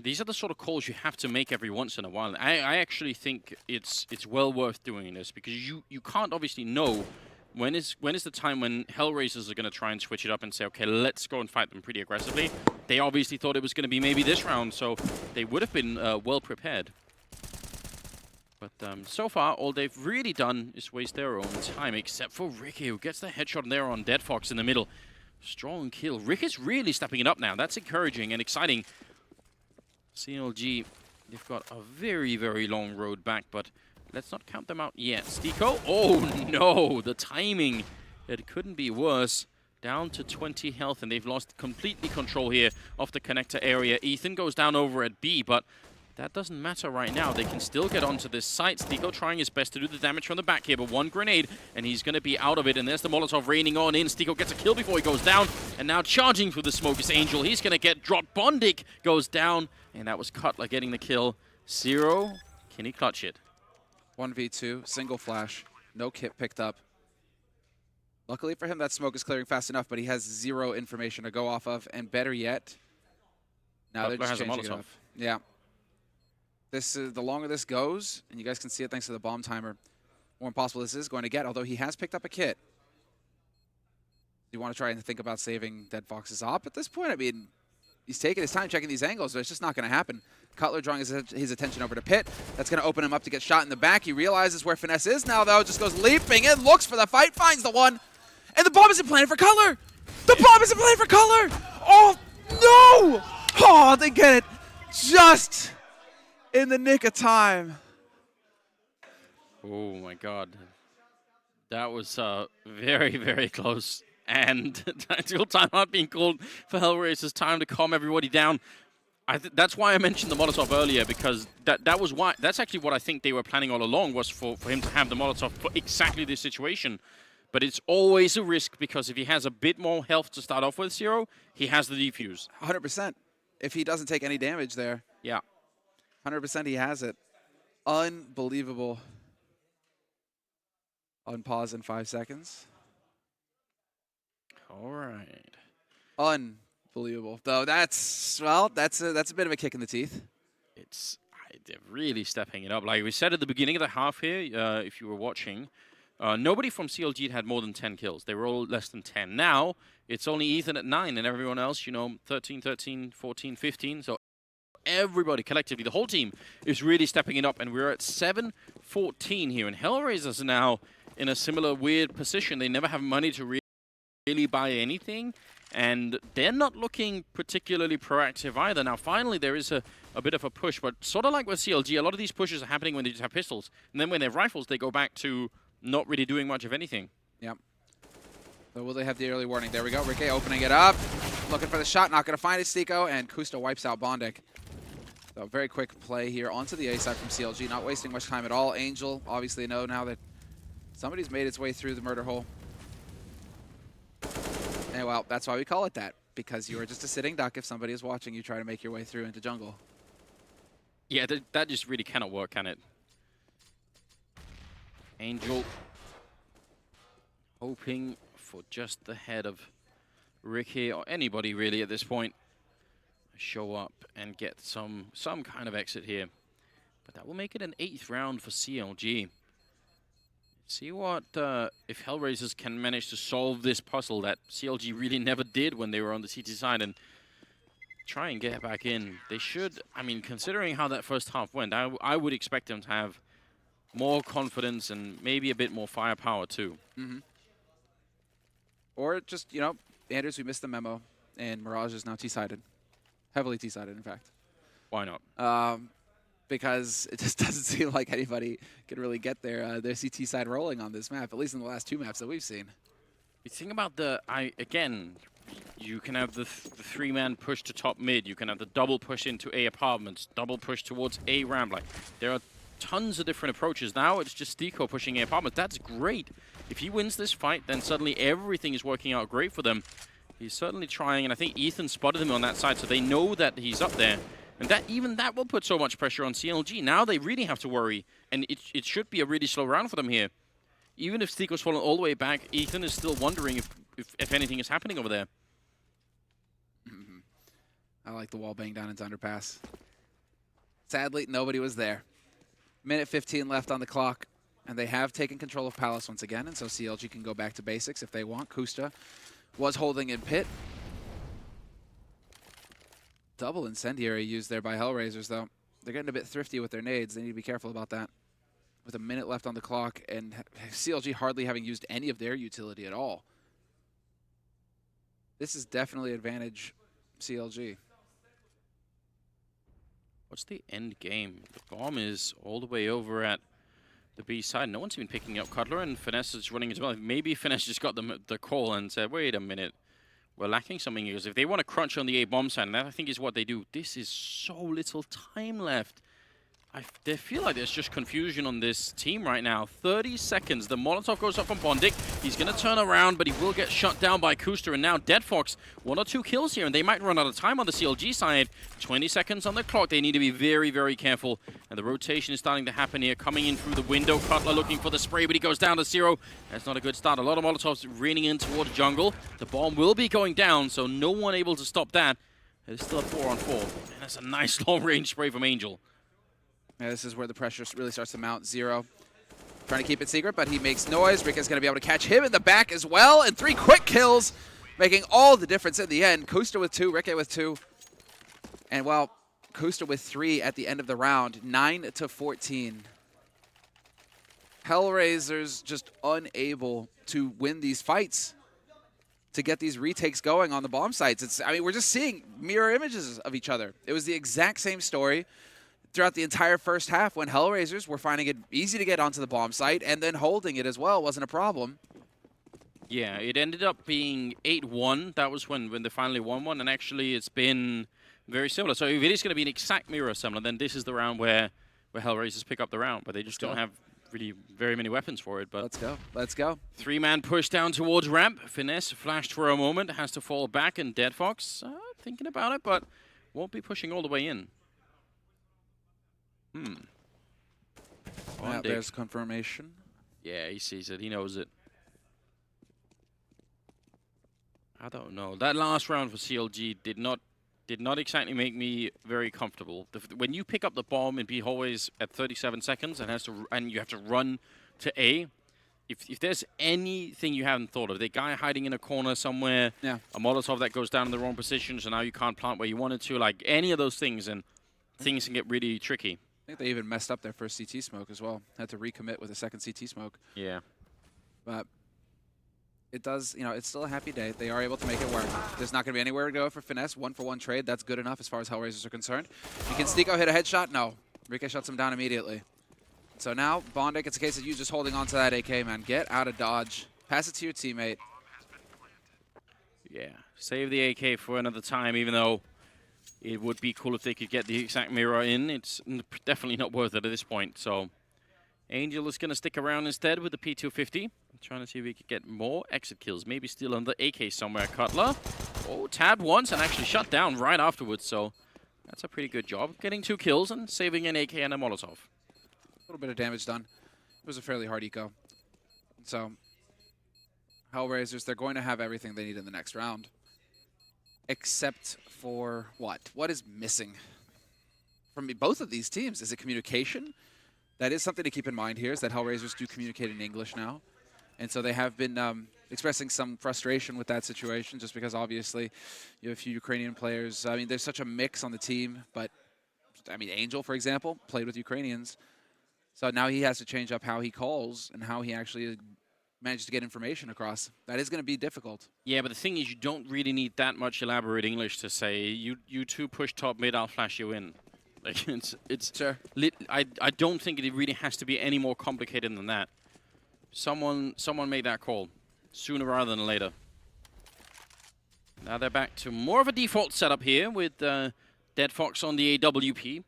These are the sort of calls you have to make every once in a while. I actually think it's well worth doing this because you can't obviously know when is the time when Hellraisers are going to try and switch it up and say, okay, let's go and fight them pretty aggressively. They obviously thought it was going to be maybe this round, so they would have been well prepared. But so far, all they've really done is waste their own time, except for Ricky, who gets the headshot there on Dead Fox in the middle. Strong kill. Rick is really stepping it up now. That's encouraging and exciting. CLG, they've got a very, very long road back, but let's not count them out yet. Stiko, oh no, the timing. It couldn't be worse. Down to 20 health, and they've lost completely control here of the connector area. Ethan goes down over at B, but that doesn't matter right now. They can still get onto this site. Stiko trying his best to do the damage from the back here, but one grenade, and he's going to be out of it. And there's the Molotov raining on in. Stiko gets a kill before he goes down, and now charging through the smoke is Angel. He's going to get dropped. Bondik goes down, and that was Cutler getting the kill. Zero, can he clutch it? 1v2, single flash, no kit picked up. Luckily for him, that smoke is clearing fast enough, but he has zero information to go off of, and better yet, now they're just changing it up. Yeah. This the longer this goes, and you guys can see it thanks to the bomb timer, more impossible this is going to get, although he has picked up a kit. You want to try and think about saving Dead Fox's op at this point? I mean, he's taking his time checking these angles, but it's just not going to happen. Cutler drawing his attention over to Pit. That's going to open him up to get shot in the back. He realizes where Finesse is now, though. Just goes leaping in, looks for the fight, finds the one. And the bomb isn't planted for Cutler! The bomb isn't planted for Cutler! Oh, no! Oh, they get it just in the nick of time. Oh, my God. That was very, very close. And tactical timeout being called for Hellraiser's time to calm everybody down. That's why I mentioned the Molotov earlier, because that's actually what I think they were planning all along, was for him to have the Molotov for exactly this situation. But it's always a risk, because if he has a bit more health to start off with, Zero, he has the defuse. 100%. If he doesn't take any damage there. Yeah. 100% he has it. Unbelievable. Unpause in 5 seconds. All right. Unbelievable. Though that's a bit of a kick in the teeth. They're really stepping it up. Like we said at the beginning of the half here, if you were watching, nobody from CLG had more than 10 kills. They were all less than 10. Now, it's only Ethan at 9 and everyone else, 13, 14, 15. So everybody collectively, the whole team, is really stepping it up. And we're at 7-14 here. And Hellraisers are now in a similar weird position. They never have money to really buy anything. And they're not looking particularly proactive either. Now, finally, there is a bit of a push. But sort of like with CLG, a lot of these pushes are happening when they just have pistols. And then when they have rifles, they go back to not really doing much of anything. Yep. So will they have the early warning? There we go. Ricky opening it up. Looking for the shot. Not going to find it, Stiko. And Kusta wipes out Bondik. So very quick play here onto the A side from CLG. Not wasting much time at all. Angel, obviously know now that somebody's made its way through the murder hole. And well, that's why we call it that. Because you are just a sitting duck if somebody is watching you try to make your way through into jungle. Yeah, that just really cannot work, can it? Angel hoping for just the head of Ricky, or anybody really at this point, show up and get some kind of exit here. But that will make it an 8th round for CLG. See what, if Hellraisers can manage to solve this puzzle that CLG really never did when they were on the CT side and try and get back in. They should, I mean, considering how that first half went, I would expect them to have more confidence and maybe a bit more firepower too. Mm-hmm. Or just, Anders, we missed the memo, and Mirage is now T-sided. Heavily T-sided, in fact. Why not? Because it just doesn't seem like anybody can really get their CT side rolling on this map, at least in the last 2 maps that we've seen. You think about again, you can have the 3-man push to top mid, you can have the double push into A apartments, double push towards A ramp. Like, there are tons of different approaches. Now it's just Stiko pushing A apartments. That's great. If he wins this fight, then suddenly everything is working out great for them. He's certainly trying, and I think Ethan spotted him on that side, so they know that he's up there. And that even that will put so much pressure on CLG. Now they really have to worry, and it should be a really slow round for them here. Even if Stico's fallen all the way back, Ethan is still wondering if anything is happening over there. I like the wall bang down into underpass. Sadly, nobody was there. Minute 15 left on the clock, and they have taken control of Palace once again, and so CLG can go back to basics if they want. Kusta was holding in pit. Double incendiary used there by Hellraisers, though. They're getting a bit thrifty with their nades. They need to be careful about that. With a minute left on the clock, and CLG hardly having used any of their utility at all. This is definitely advantage CLG. What's the end game? The bomb is all the way over at the B side. No one's even picking up Cutler, and Finesse is running as well. Maybe Finesse just got the call and said, wait a minute, we're lacking something here. Because if they want to crunch on the A bomb side, and that I think is what they do, this is so little time left. They feel like there's just confusion on this team right now. 30 seconds. The Molotov goes up from Bondic. He's going to turn around, but he will get shut down by Kusta. And now Dead Fox, 1 or 2 kills here, and they might run out of time on the CLG side. 20 seconds on the clock. They need to be very, very careful. And the rotation is starting to happen here. Coming in through the window. Cutler looking for the spray, but he goes down to 0. That's not a good start. A lot of Molotovs raining in towards jungle. The bomb will be going down, so no one able to stop that. It's still a 4-on-4. And that's a nice long-range spray from Angel. Yeah, this is where the pressure really starts to mount. 0 trying to keep it secret, but he makes noise. Rika's going to be able to catch him in the back as well, and 3 quick kills, making all the difference in the end. Kusta with 2, Rika with 2, and well, Kusta with 3 at the end of the round, 9-14. Hellraisers just unable to win these fights, to get these retakes going on the bomb sites. I mean, we're just seeing mirror images of each other. It was the exact same story throughout the entire first half when Hellraisers were finding it easy to get onto the bomb site, and then holding it as well wasn't a problem. Yeah, it ended up being 8-1. That was when they finally won one, and actually it's been very similar. So if it is going to be an exact mirror similar, then this is the round where Hellraisers pick up the round, but they just don't have really very many weapons for it. But let's go. Let's go. 3-man push down towards ramp. Finesse flashed for a moment, has to fall back, and Dead Fox thinking about it, but won't be pushing all the way in. There's confirmation. Yeah, he sees it. He knows it. I don't know. That last round for CLG did not exactly make me very comfortable. When you pick up the bomb and be always at 37 seconds and you have to run to A, if there's anything you haven't thought of, the guy hiding in a corner somewhere, a Molotov that goes down in the wrong position, so now you can't plant where you wanted to, like any of those things, and things can get really tricky. I think they even messed up their first CT smoke as well. Had to recommit with a second CT smoke. Yeah. But it does, it's still a happy day. They are able to make it work. There's not going to be anywhere to go for Finesse. 1-for-1 trade. That's good enough as far as Hellraisers are concerned. You can Stico hit a headshot? No. Rike shuts him down immediately. So now, Bondic, it's a case of you just holding on to that AK, man. Get out of dodge. Pass it to your teammate. Yeah. Save the AK for another time, even though it would be cool if they could get the exact mirror in. It's definitely not worth it at this point. So Angel is going to stick around instead with the P250. Trying to see if we could get more exit kills. Maybe steal on the AK somewhere. Cutler. Oh, tabbed once and actually shut down right afterwards. So that's a pretty good job. Getting 2 kills and saving an AK and a Molotov. A little bit of damage done. It was a fairly hard eco. So Hellraisers, they're going to have everything they need in the next round. Except for what? What is missing from both of these teams? Is it communication? That is something to keep in mind here, is that Hellraisers do communicate in English now. And so they have been expressing some frustration with that situation, just because obviously you have a few Ukrainian players. I mean, there's such a mix on the team, but I mean, Angel, for example, played with Ukrainians. So now he has to change up how he calls and how he actually managed to get information across. That is going to be difficult. Yeah, but the thing is, you don't really need that much elaborate English to say, you two push top mid, I'll flash you in. Like, it's sure. I don't think it really has to be any more complicated than that. Someone made that call sooner rather than later. Now they're back to more of a default setup here with Dead Fox on the AWP.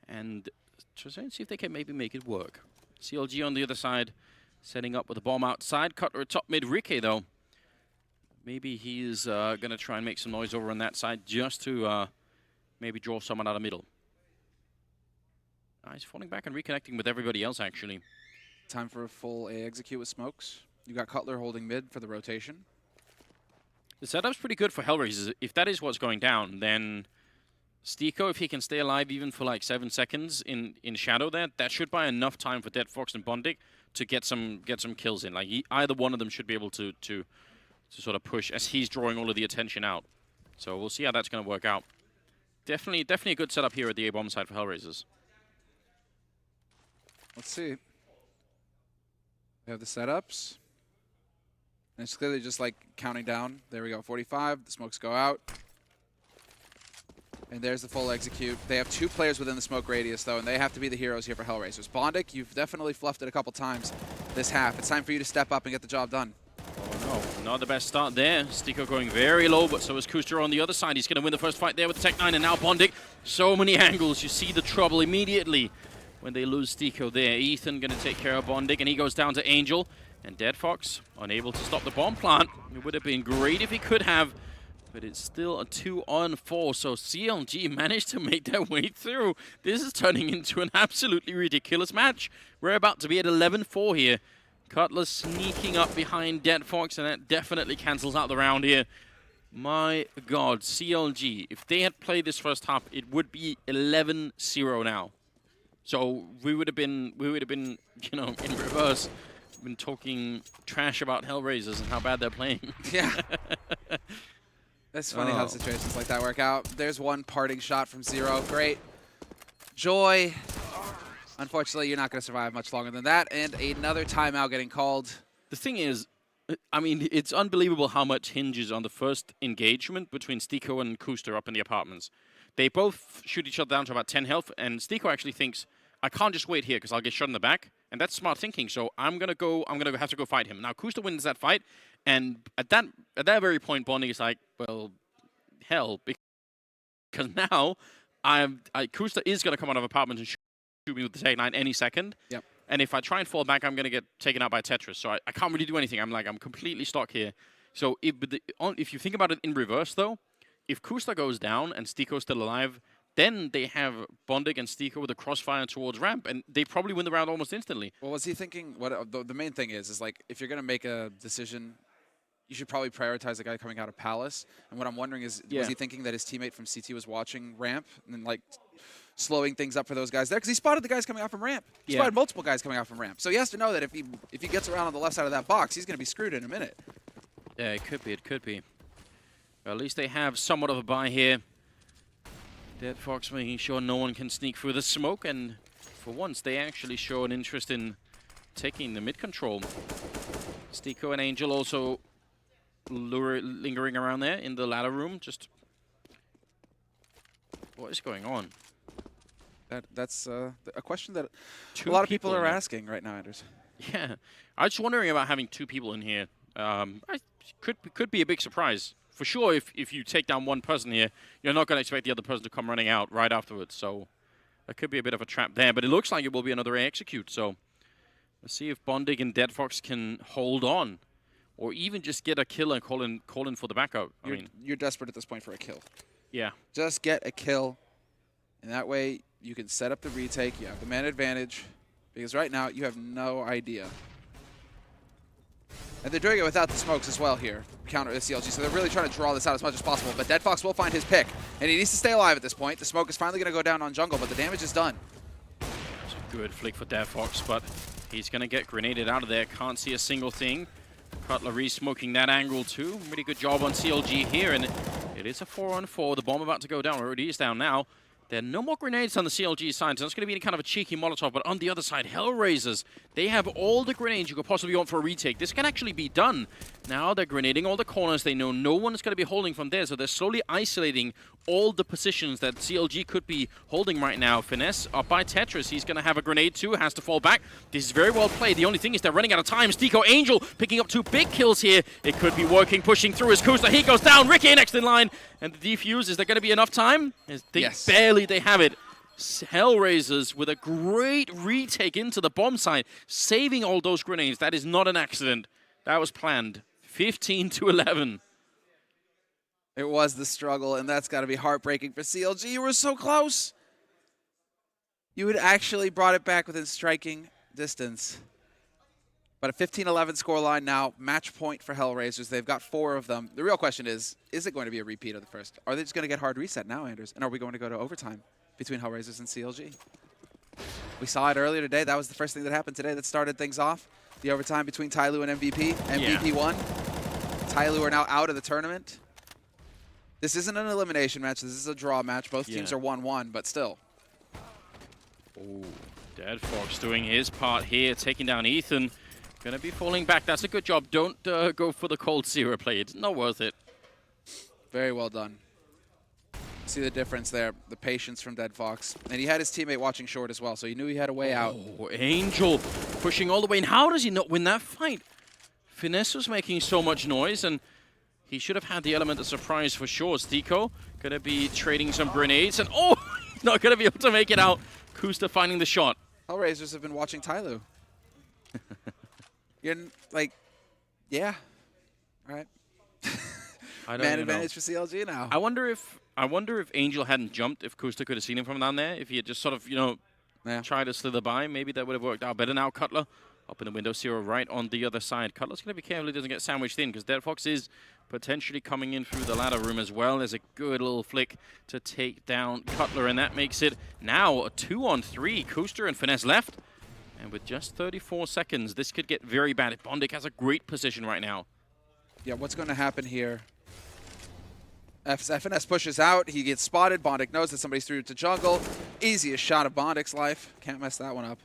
And trying to see if they can maybe make it work. CLG on the other side, setting up with a bomb outside. Cutler top mid. Rike, though. Maybe he's going to try and make some noise over on that side just to maybe draw someone out of middle. He's falling back and reconnecting with everybody else, actually. Time for a full A execute with smokes. You got Cutler holding mid for the rotation. The setup's pretty good for Hellraisers. If that is what's going down, then Stiko, if he can stay alive even for like 7 seconds in shadow there, that should buy enough time for Dead Fox and Bondic to get some kills in. Like either one of them should be able to sort of push as he's drawing all of the attention out. So we'll see how that's going to work out. Definitely a good setup here at the A-bomb side for Hellraisers. Let's see. We have the setups. And it's clearly just like counting down. There we go, 45. The smokes go out. And there's the full execute. They have 2 players within the smoke radius, though, and they have to be the heroes here for Hellraisers. Bondic, you've definitely fluffed it a couple times this half. It's time for you to step up and get the job done. Oh, no. Not the best start there. Stiko going very low, but so is Kuster on the other side. He's going to win the first fight there with the Tech 9, and now Bondic. So many angles. You see the trouble immediately when they lose Stiko there. Ethan going to take care of Bondic, and he goes down to Angel. And Dead Fox unable to stop the bomb plant. It would have been great if he could have, but it's still a 2-on-4. So CLG managed to make their way through. This is turning into an absolutely ridiculous match. We're about to be at 11-4 here. Cutler sneaking up behind Dead Fox, and that definitely cancels out the round here. My God, CLG, if they had played this first half, it would be 11-0 now. So we would have been, you know, in reverse. Been talking trash about Hellraisers and how bad they're playing. Yeah. It's funny how situations like that work out. There's one parting shot from Zero. Great. Joy. Unfortunately, you're not going to survive much longer than that. And another timeout getting called. The thing is, I mean, it's unbelievable how much hinges on the first engagement between Stiko and Kuster up in the apartments. They both shoot each other down to about 10 health, and Stiko actually thinks, I can't just wait here because I'll get shot in the back. And that's smart thinking, so I'm gonna have to go fight him. Now Kuster wins that fight, and at that very point, Bondic is like, well, hell, because now Kuster is gonna come out of apartment and shoot me with the Tech 9 any second. Yep. And if I try and fall back, I'm gonna get taken out by Tetris. So I can't really do anything. I'm completely stuck here. So if you think about it in reverse though, if Kuster goes down and Stiko's still alive, then they have Bondic and Stiko with a crossfire towards ramp, and they probably win the round almost instantly. Well, was he thinking, what the main thing is like, if you're going to make a decision, you should probably prioritize the guy coming out of Palace. And what I'm wondering is, was he thinking that his teammate from CT was watching ramp and then, like, slowing things up for those guys there? Because he spotted the guys coming out from ramp. He spotted multiple guys coming out from ramp. So he has to know that if he gets around on the left side of that box, he's going to be screwed in a minute. Yeah, it could be. Well, at least they have somewhat of a buy here. Dead Fox making sure no one can sneak through the smoke, and for once they actually show an interest in taking the mid control. Stiko and Angel also lingering around there in the ladder room. Just what is going on? That's a question that a lot of people are asking right now, Anders. Yeah, I was just wondering about having 2 people in here. Could be a big surprise. For sure, if you take down one person here, you're not going to expect the other person to come running out right afterwards. So that could be a bit of a trap there. But it looks like it will be another execute. So let's see if Bondic and Dead Fox can hold on, or even just get a kill and call in for the backup. You're desperate at this point for a kill. Yeah. Just get a kill, and that way you can set up the retake. You have the man advantage, because right now you have no idea. And they're doing it without the smokes as well here, counter the CLG. So they're really trying to draw this out as much as possible. But Dead Fox will find his pick, and he needs to stay alive at this point. The smoke is finally going to go down on jungle, but the damage is done. It's a good flick for Dead Fox, but he's going to get grenaded out of there. Can't see a single thing. Cutler re-smoking that angle too. Really good job on CLG here, and it is a 4-on-4. The bomb about to go down, or it is down now. There are no more grenades on the CLG side, so that's going to be kind of a cheeky Molotov. But on the other side, Hellraisers, they have all the grenades you could possibly want for a retake. This can actually be done. Now they're grenading all the corners. They know no one is going to be holding from there, so they're slowly isolating all the positions that CLG could be holding right now. Finesse up by Tetris. He's going to have a grenade too, has to fall back. This is very well played. The only thing is they're running out of time. Stiko Angel picking up 2 big kills here. It could be working, pushing through his Kuster. He goes down. Ricky next in line. And the defuse, is there going to be enough time? Barely they have it. Hellraisers with a great retake into the bomb site, saving all those grenades. That is not an accident. That was planned. 15-11. It was the struggle, and that's got to be heartbreaking for CLG. You were so close. You had actually brought it back within striking distance. But a 15-11 scoreline now, match point for Hellraisers. They've got 4 of them. The real question is it going to be a repeat of the first? Are they just going to get hard reset now, Anders? And are we going to go to overtime between Hellraisers and CLG? We saw it earlier today. That was the first thing that happened today that started things off. The overtime between Tyloo and MVP. MVP won. Tyloo are now out of the tournament. This isn't an elimination match. This is a draw match. Both teams are 1-1, but still. Oh, Dead Fox doing his part here, taking down Ethan. Gonna be falling back. That's a good job. Don't go for the cold zero play. It's not worth it. Very well done. See the difference there, the patience from Dead Fox. And he had his teammate watching short as well, so he knew he had a way out. Oh, Angel pushing all the way. And how does he not win that fight? Finesse was making so much noise, and he should have had the element of surprise for sure. Stico gonna be trading some grenades, and oh, he's not gonna be able to make it out. Kusta finding the shot. Hellraisers have been watching Tyloo. You're like, yeah, all right. Man advantage for CLG now. I wonder if Angel hadn't jumped, if Kusta could have seen him from down there. If he had just sort of, tried to slither by, maybe that would have worked out better. Now Cutler up in the window, Zero right on the other side. Cutler's going to be careful he doesn't get sandwiched in, because Dead Fox is potentially coming in through the ladder room as well. There's a good little flick to take down Cutler, and that makes it now a 2-on-3. Kusta and Finesse left. And with just 34 seconds, this could get very bad. Bondic has a great position right now. Yeah, what's going to happen here? FNS pushes out. He gets spotted. Bondic knows that somebody's through to jungle. Easiest shot of Bondic's life. Can't mess that one up.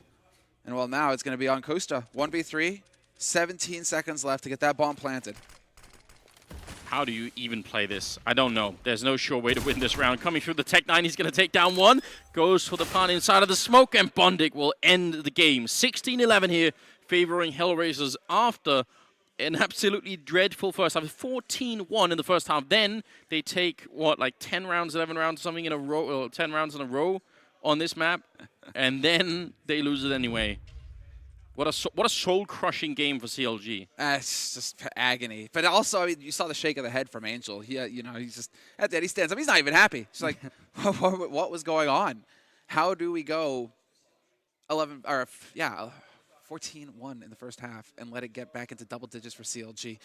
And well, now it's going to be on Kusta. 1v3. 17 seconds left to get that bomb planted. How do you even play this? I don't know. There's no sure way to win this round. Coming through the Tech 9, he's going to take down one. Goes for the plant inside of the smoke, and Bondic will end the game. 16-11 here, favoring Hellraisers after an absolutely dreadful first half. 14-1 in the first half. Then they take, what, like 10 rounds, 11 rounds, something in a row, or 10 rounds in a row on this map, and then they lose it anyway. What a soul-crushing game for CLG. It's just agony. But also, I mean, you saw the shake of the head from Angel. He, he's just, at the end, he stands up. He's not even happy. He's like, what was going on? How do we go 14-1 in the first half and let it get back into double digits for CLG?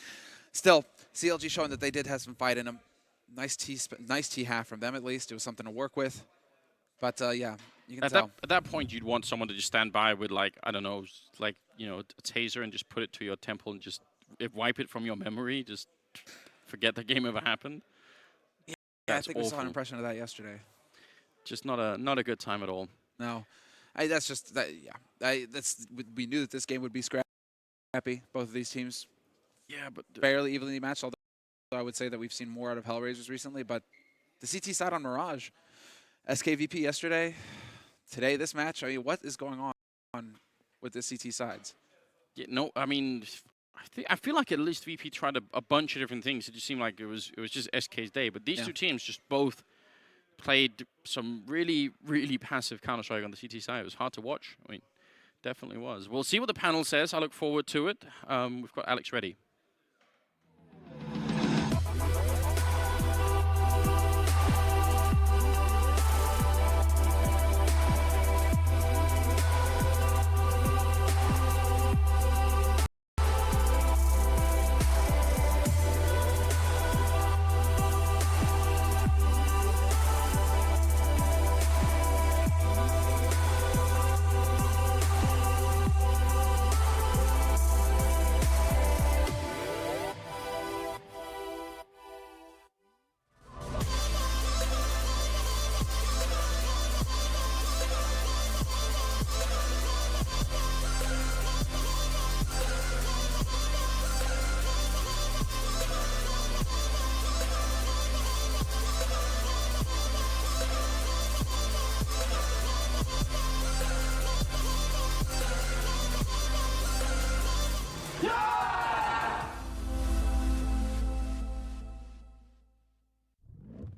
Still, CLG showing that they did have some fight in them. Nice T half from them, at least. It was something to work with. But, yeah, you can tell. At that point, you'd want someone to just stand by with, like, I don't know, like, a taser and just put it to your temple and just wipe it from your memory. Just forget the game ever happened. Yeah, I think we saw an impression of that yesterday. Just not a good time at all. No. That's just, we knew that this game would be scrappy. Both of these teams but fairly evenly matched, although I would say that we've seen more out of Hellraisers recently. But the CT side on Mirage, SKVP yesterday, today this match, I mean, what is going on with the CT sides? Yeah, no, I mean, I feel like at least VP tried a bunch of different things. It just seemed like it was just SK's day. But these two teams just both played some really, really passive Counter-Strike on the CT side. It was hard to watch. I mean, definitely was. We'll see what the panel says. I look forward to it. We've got Alex ready.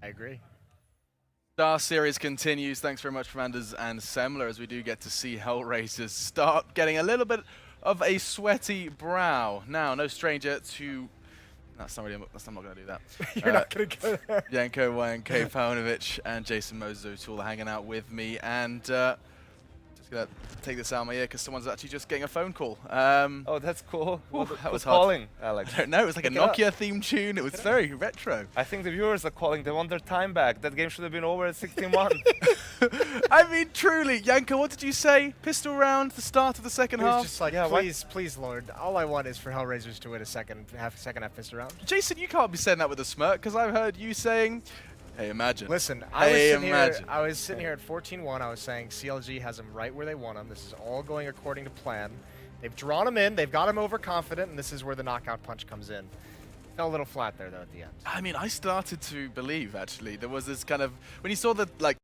I agree. StarSeries continues. Thanks very much, Fernandez and Semler, as we do get to see Hellraisers start getting a little bit of a sweaty brow. Now, no stranger to I'm not going to do that. You're not going to go there. Yanko Wang, Kay Paunovic, and Jason Moses all hanging out with me, and just going to take this out of my ear because someone's actually just getting a phone call. Oh, that's cool. That was calling, Alex. I don't know. It was like a Nokia theme tune. It was very retro. I think the viewers are calling. They want their time back. That game should have been over at 16-1. I mean, truly, Yanko, what did you say? Pistol round, the start of the second It was half? just like, Yeah, please, Lord. All I want is for Hellraisers to win a second half pistol round. Jason, you can't be saying that with a smirk because I've heard you saying, hey, imagine. Listen, hey, I was sitting here at 14-1. I was saying CLG has them right where they want them. This is all going according to plan. They've drawn him in. They've got him overconfident, and this is where the knockout punch comes in. Fell a little flat there, though, at the end. I mean, I started to believe, actually. There was this kind of, when you saw the, like,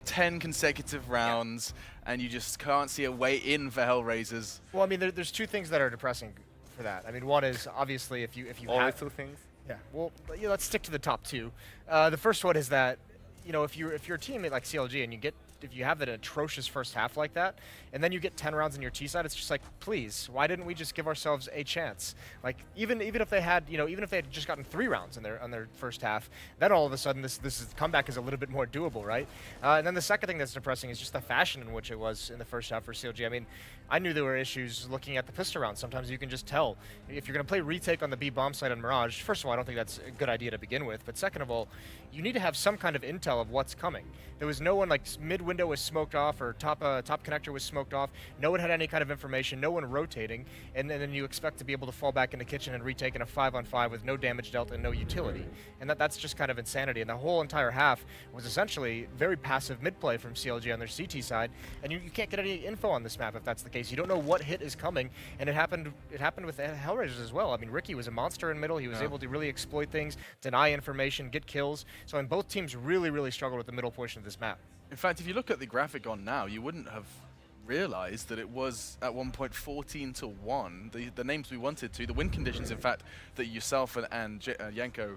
10 consecutive rounds, and you just can't see a way in for Hellraisers. Well, I mean, there's two things that are depressing for that. I mean, one is, obviously, if you Only have... two things? Yeah, well, let's stick to the top two. The first one is that, if you're a teammate like CLG and if you have an atrocious first half like that, and then you get 10 rounds on your T side, it's just like, please, why didn't we just give ourselves a chance? Like, even if they had, even if they had just gotten 3 rounds on their first half, then all of a sudden this comeback is a little bit more doable, right? And then the second thing that's depressing is just the fashion in which it was in the first half for CLG. I mean, I knew there were issues looking at the pistol round. Sometimes you can just tell. If you're going to play retake on the B bomb side on Mirage, first of all, I don't think that's a good idea to begin with, but second of all, you need to have some kind of intel of what's coming. There was no one, like, mid window was smoked off or top connector was smoked off. No one had any kind of information, no one rotating, and then you expect to be able to fall back in the kitchen and retake in a 5-on-5 with no damage dealt and no utility. And that's just kind of insanity. And the whole entire half was essentially very passive mid play from CLG on their CT side, and you can't get any info on this map if that's the case. You don't know what hit is coming, and it happened with Hellraisers as well. I mean, Ricky was a monster in middle. He was able to really exploit things, deny information, get kills. So both teams really, really struggled with the middle portion of this map. In fact, if you look at the graphic on now, you wouldn't have realized that it was at one point 14-1. The names we wanted to, the win conditions, in fact, that yourself and Yanko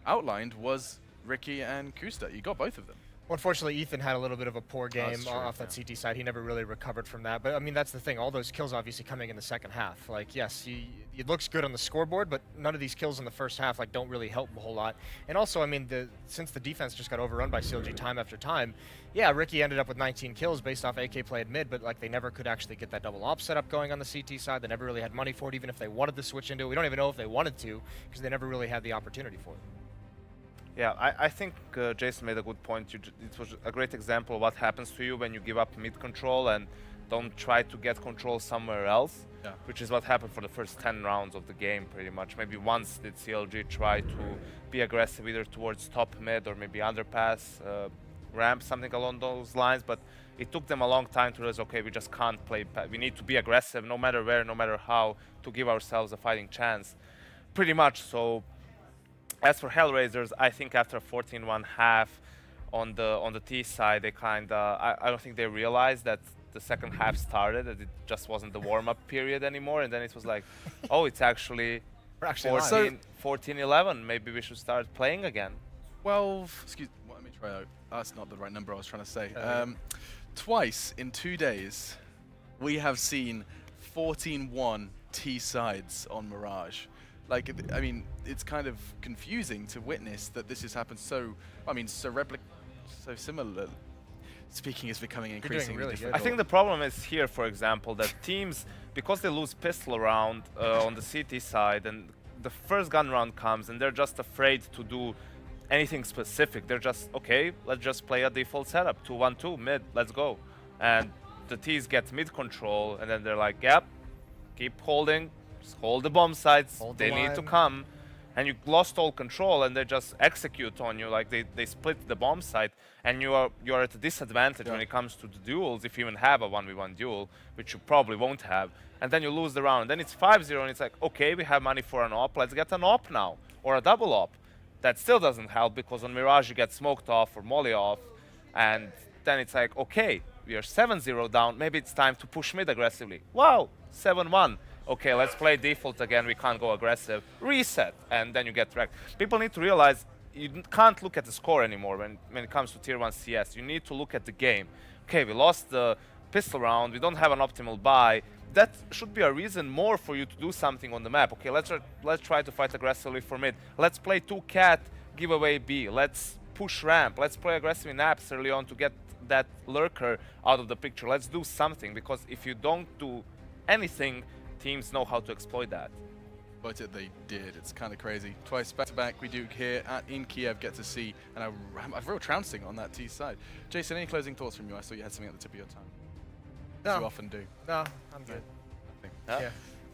outlined was Ricky and Kusta. You got both of them. Well, unfortunately, Ethan had a little bit of a poor game off that CT side. He never really recovered from that. But, I mean, that's the thing. All those kills obviously coming in the second half. Like, yes, it looks good on the scoreboard, but none of these kills in the first half, like, don't really help a whole lot. And also, I mean, since the defense just got overrun by CLG time after time, yeah, Ricky ended up with 19 kills based off AK play at mid, but, like, they never could actually get that double op setup going on the CT side. They never really had money for it, even if they wanted to switch into it. We don't even know if they wanted to, because they never really had the opportunity for it. Yeah, I think Jason made a good point. It was a great example of what happens to you when you give up mid control and don't try to get control somewhere else, which is what happened for the first 10 rounds of the game, pretty much. Maybe once did CLG try to be aggressive either towards top mid or maybe underpass, ramp, something along those lines, but it took them a long time to realize, okay, we just can't play, we need to be aggressive no matter where, no matter how, to give ourselves a fighting chance. Pretty much, so as for Hellraisers, I think after a 14-1 half on the T side, they I don't think they realized that the second half started, that it just wasn't the warm-up period anymore, and then it was like, oh, it's actually 14-11, maybe we should start playing again. Well, excuse me, let me try out. That's not the right number I was trying to say. Twice in 2 days, we have seen 14-1 T sides on Mirage. Like, I mean, it's kind of confusing to witness that this has happened so similar. Speaking is becoming increasingly really difficult. I think the problem is here, for example, that teams, because they lose pistol round on the CT side, and the first gun round comes, and they're just afraid to do anything specific. They're just, okay, let's just play a default setup, 2-1-2, mid, let's go. And the Ts get mid control, and then they're like, yep, keep holding, just hold the bomb sites, they need to come. And you lost all control, and they just execute on you, like they split the bomb site, and you're at a disadvantage when it comes to the duels, if you even have a 1v1 duel, which you probably won't have. And then you lose the round. Then it's 5-0, and it's like, okay, we have money for an op, let's get an op now, or a double op. That still doesn't help, because on Mirage you get smoked off or molly off, and then it's like, okay, we are 7-0 down, maybe it's time to push mid aggressively. Wow, 7-1. Okay, let's play default again, we can't go aggressive. Reset, and then you get wrecked. People need to realize you can't look at the score anymore when it comes to Tier 1 CS. You need to look at the game. Okay, we lost the pistol round, we don't have an optimal buy. that should be a reason more for you to do something on the map. Okay, let's try to fight aggressively for mid. Let's play 2 cat, give away B. Let's push ramp. Let's play aggressive in apps early on to get that lurker out of the picture. Let's do something, because if you don't do anything, teams know how to exploit that. But they did. It's kind of crazy. Twice back-to-back, we do here in Kiev get to see a real trouncing on that T side. Jason, any closing thoughts from you? I saw you had something at the tip of your tongue. No. As you often do. No, I'm good. Yeah.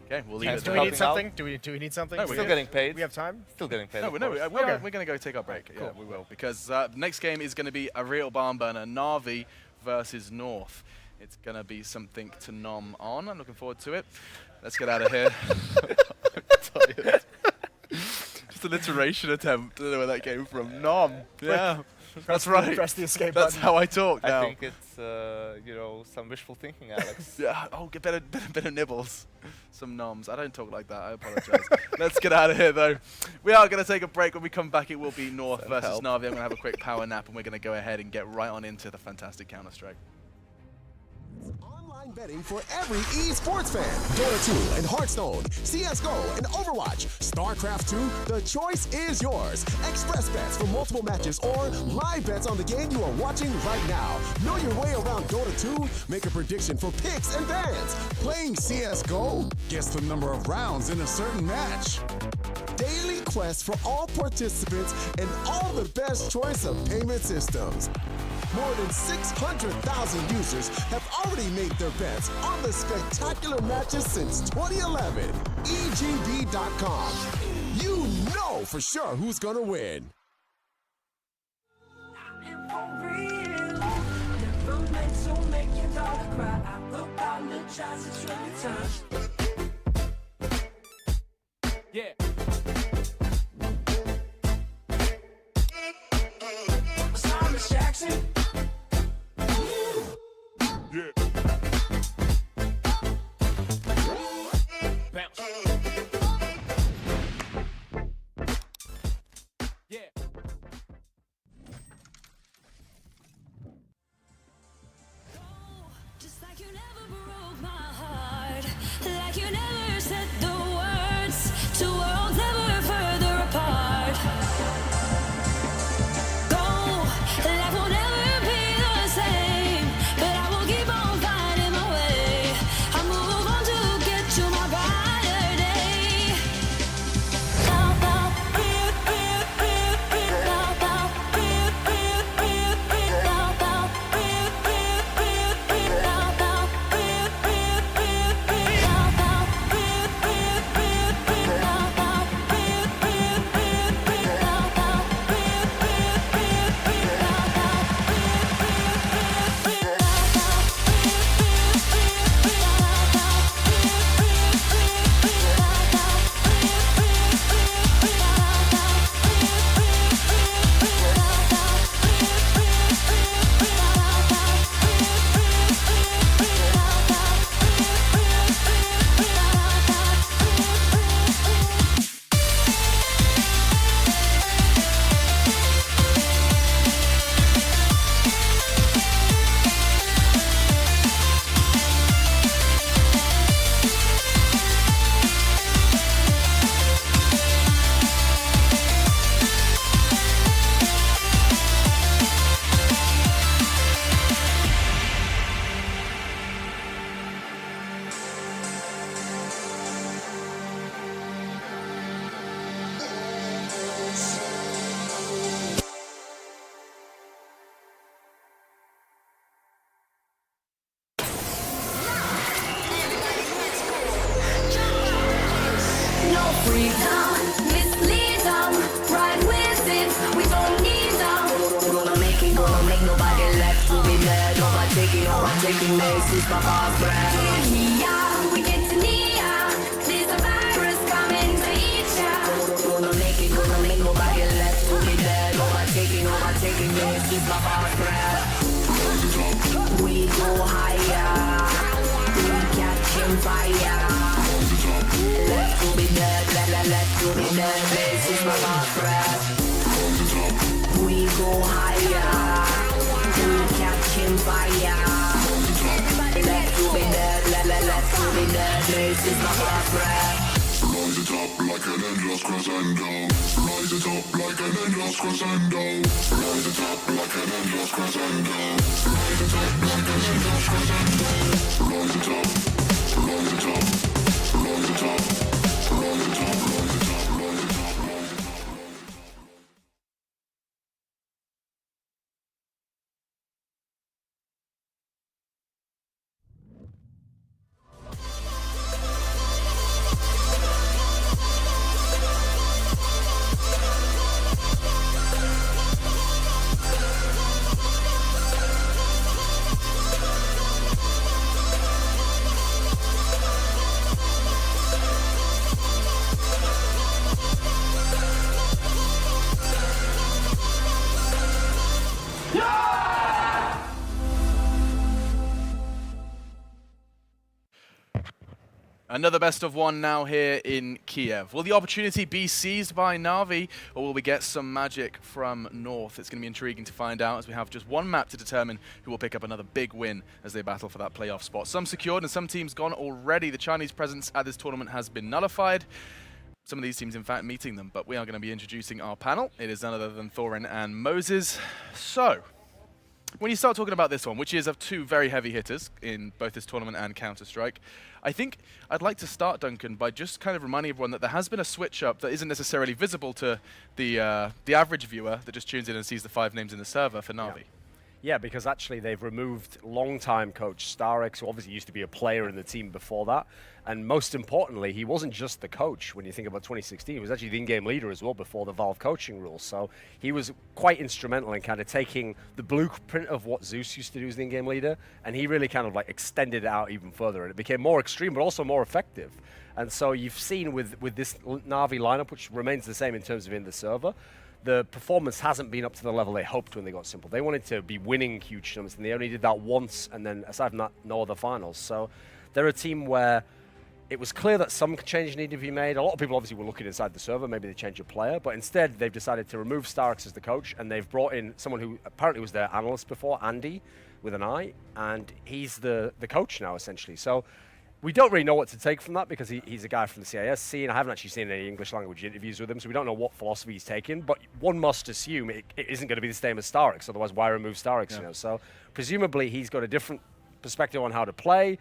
Okay, we'll leave it Do there. we need something? Do we need something? No, Still getting paid. We have time? Still getting paid. No, we're going to go take our break. Cool. Yeah, we will. Because next game is going to be a real barn burner. Na'Vi versus North. It's going to be something to nom on. I'm looking forward to it. Let's get out of here. I'm tired. Just an alliteration attempt. I don't know where that came from. Nom. Yeah. That's right. Press the escape That's button. how I talk now. I think it's, you know, some wishful thinking, Alex. Yeah. Oh, get better nibbles. Some noms. I don't talk like that. I apologize. Let's get out of here, though. We are going to take a break. When we come back, it will be North versus Na'Vi. I'm going to have a quick power nap, and we're going to go ahead and get right on into the fantastic Counter-Strike. Online betting for every esports fan. Dota 2 and Hearthstone, CSGO and Overwatch, StarCraft 2, the choice is yours. Express bets for multiple matches or live bets on the game you are watching right now. Know your way around Dota 2? Make a prediction for picks and bans. Playing CSGO? Guess the number of rounds in a certain match. Daily quest for all participants and all the best choice of payment systems. More than 600,000 users have already made their bets on the spectacular matches since 2011. EGB.com. You know for sure who's gonna win. Yeah. Stylish Jackson. Yeah. Bounce. Yeah. Just like you never broke my heart, like you never said the words, two worlds never further apart. Go, life will never be the same, but I will keep on finding my way. I move on to get to my brighter day. No freedom, mislead them, ride with it, we don't need them. Gonna make it, gonna make nobody left to be dead. Overtaking makes this my boss brand. Yeah, we get to Nia, there's a virus coming to eat ya. Gonna make it, gonna make nobody left to be dead. Overtaking makes this my boss brand. We go higher, we catching fire. Left to be dead, left to be dead. This is my boss rap. We go higher, we catching fire. Left to be dead, left Fully damaged is my heart rap. Rise it up like an endless crescendo. Rise it up like an endless crescendo. Rise it up like an endless crescendo. Rise it up like an endless crescendo. Rise it up. Rise it up. Rise it up. Rise it up. Rise it up. Rise it up. Rise it up. Another best of one now here in Kiev. Will the opportunity be seized by Na'Vi, or will we get some magic from North? It's going to be intriguing to find out, as we have just one map to determine who will pick up another big win as they battle for that playoff spot. Some secured and some teams gone already. The Chinese presence at this tournament has been nullified. Some of these teams, in fact, meeting them, but we are going to be introducing our panel. It is none other than Thorin and Moses. So, when you start talking about this one, which is of two very heavy hitters in both this tournament and Counter-Strike, I think I'd like to start, Duncan, by just kind of reminding everyone that there has been a switch-up that isn't necessarily visible to the average viewer that just tunes in and sees the 5 names in the server for Na'Vi. Yeah, because actually they've removed long-time coach StarX, who obviously used to be a player in the team before that. And most importantly, he wasn't just the coach when you think about 2016. He was actually the in-game leader as well before the Valve coaching rules. So he was quite instrumental in kind of taking the blueprint of what Zeus used to do as the in-game leader, and he really kind of like extended it out even further. And it became more extreme, but also more effective. And so you've seen with this Na'Vi lineup, which remains the same in terms of in the server, the performance hasn't been up to the level they hoped when they got Simple. They wanted to be winning huge tournaments, and they only did that once, and then aside from that, no other finals. So they're a team where it was clear that some changes needed to be made. A lot of people obviously were looking inside the server, maybe they change a player, but instead they've decided to remove StarX as the coach, and they've brought in someone who apparently was their analyst before, Andy, with an I, and he's the coach now, essentially. So we don't really know what to take from that because he's a guy from the CIS scene. I haven't actually seen any English language interviews with him, so we don't know what philosophy he's taken, but one must assume it isn't going to be the same as StarX, otherwise why remove StarX, you know? So presumably he's got a different perspective on how to play.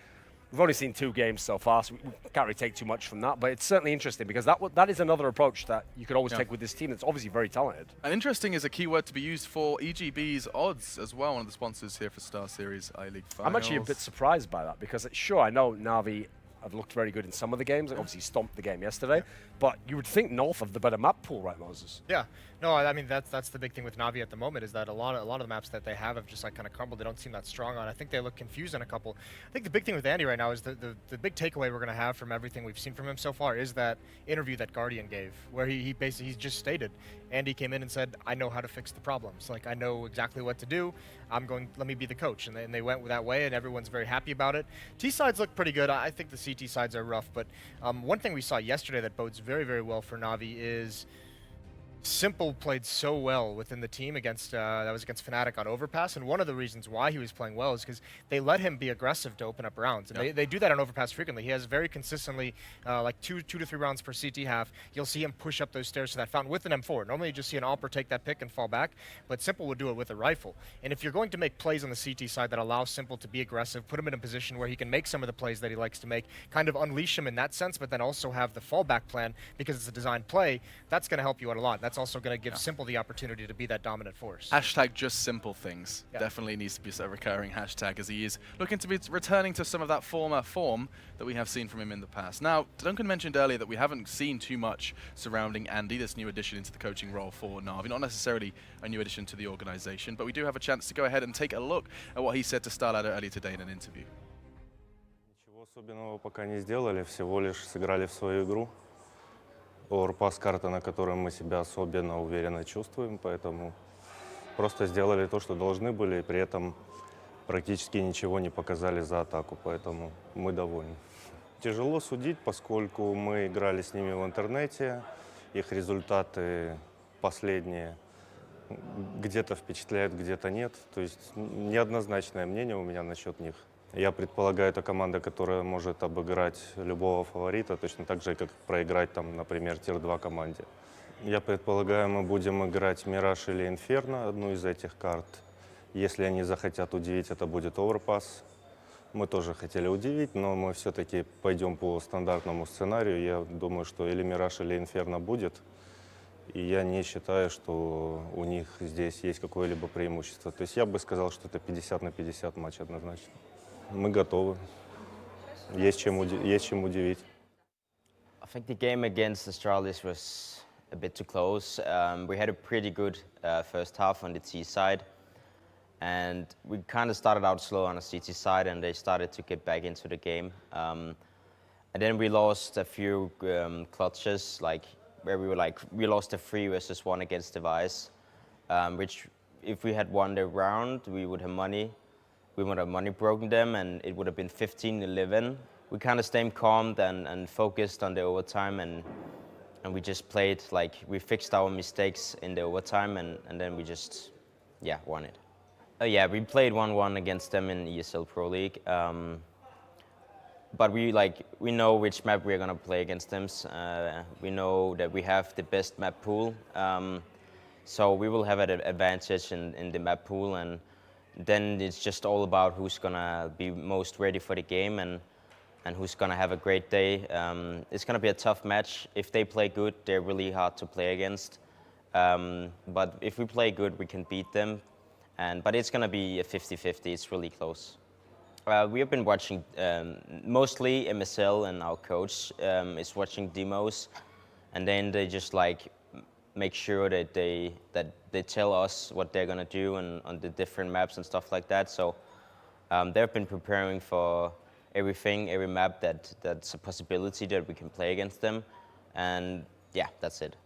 We've only seen 2 games so far, so we can't really take too much from that, but it's certainly interesting because that is another approach that you could always take with this team that's obviously very talented. And interesting is a keyword to be used for EGB's odds as well, one of the sponsors here for StarSeries iLeague Finals. I'm actually a bit surprised by that because, sure, I know Na'Vi have looked very good in some of the games, like obviously stomped the game yesterday, but you would think North have the better map pool, right, Moses? Yeah, no, I mean that's the big thing with Na'Vi at the moment is that a lot of the maps that they have just like kind of crumbled. They don't seem that strong on. I think they look confused on a couple. I think the big thing with Andy right now is the big takeaway we're going to have from everything we've seen from him so far is that interview that Guardian gave, where he basically just stated, Andy came in and said, I know how to fix the problems. Like I know exactly what to do. Let me be the coach, and they went that way, and everyone's very happy about it. T sides look pretty good. I think the CT sides are rough, but one thing we saw yesterday that bodes very, very well for Na'Vi is Simple played so well within the team against that was against Fnatic on Overpass, and one of the reasons why he was playing well is because they let him be aggressive to open up rounds, and they do that on Overpass frequently. He has very consistently like two to three rounds per CT half. You'll see him push up those stairs to that fountain with an M4. Normally you just see an Alper take that pick and fall back, but Simple would do it with a rifle. And if you're going to make plays on the CT side that allow Simple to be aggressive, put him in a position where he can make some of the plays that he likes to make, kind of unleash him in that sense, but then also have the fallback plan because it's a designed play, that's going to help you out a lot. That's also going to give Simple the opportunity to be that dominant force. Hashtag just simple things. Definitely needs to be a recurring hashtag, as he is looking to be returning to some of that former form that we have seen from him in the past. Now, Duncan mentioned earlier that we haven't seen too much surrounding Andy, this new addition into the coaching role for Na'Vi. Not necessarily a new addition to the organization, but we do have a chance to go ahead and take a look at what he said to StarLadder earlier today in an interview. Ничего особенного пока не сделали, всего лишь сыграли в свою игру. Overpass карта, на которой мы себя особенно уверенно чувствуем, поэтому просто сделали то, что должны были, и при этом практически ничего не показали за атаку, поэтому мы довольны. Тяжело судить, поскольку мы играли с ними в интернете, их результаты последние где-то впечатляют, где-то нет, то есть неоднозначное мнение у меня насчет них. Я предполагаю, это команда, которая может обыграть любого фаворита, точно так же, как проиграть, там, например, тир-2 команде. Я предполагаю, мы будем играть Мираж или Инферно, одну из этих карт. Если они захотят удивить, это будет Оверпасс. Мы тоже хотели удивить, но мы все-таки пойдем по стандартному сценарию. Я думаю, что или Мираж, или Инферно будет. И я не считаю, что у них здесь есть какое-либо преимущество. То есть я бы сказал, что это 50 на 50 матч однозначно. Мы готовы. Есть чем удивить. I think the game against Astralis was a bit too close. We had a pretty good first half on the T side. And we kind of started out slow on the CT side, and they started to get back into the game. And then we lost a few clutches, like where we lost a 3 versus 1 against Device, which if we had won the round, we would have money. We would have money broken them, and it would have been 15-11. We kind of stayed calm and focused on the overtime, and we just played, like, we fixed our mistakes in the overtime, and then we just, yeah, won it. Yeah, we played 1-1 against them in ESL Pro League. But we know which map we're gonna play against them. We know that we have the best map pool. So we will have an advantage in the map pool, and then it's just all about who's gonna be most ready for the game and who's gonna have a great day. It's gonna be a tough match. If they play good, they're really hard to play against. But if we play good, we can beat them. But it's going to be a 50-50. It's really close. We have been watching mostly MSL, and our coach is watching demos, and then they just make sure that they tell us what they're going to do on the different maps and stuff like that. So they've been preparing for everything, every map that's a possibility that we can play against them, and yeah, that's it.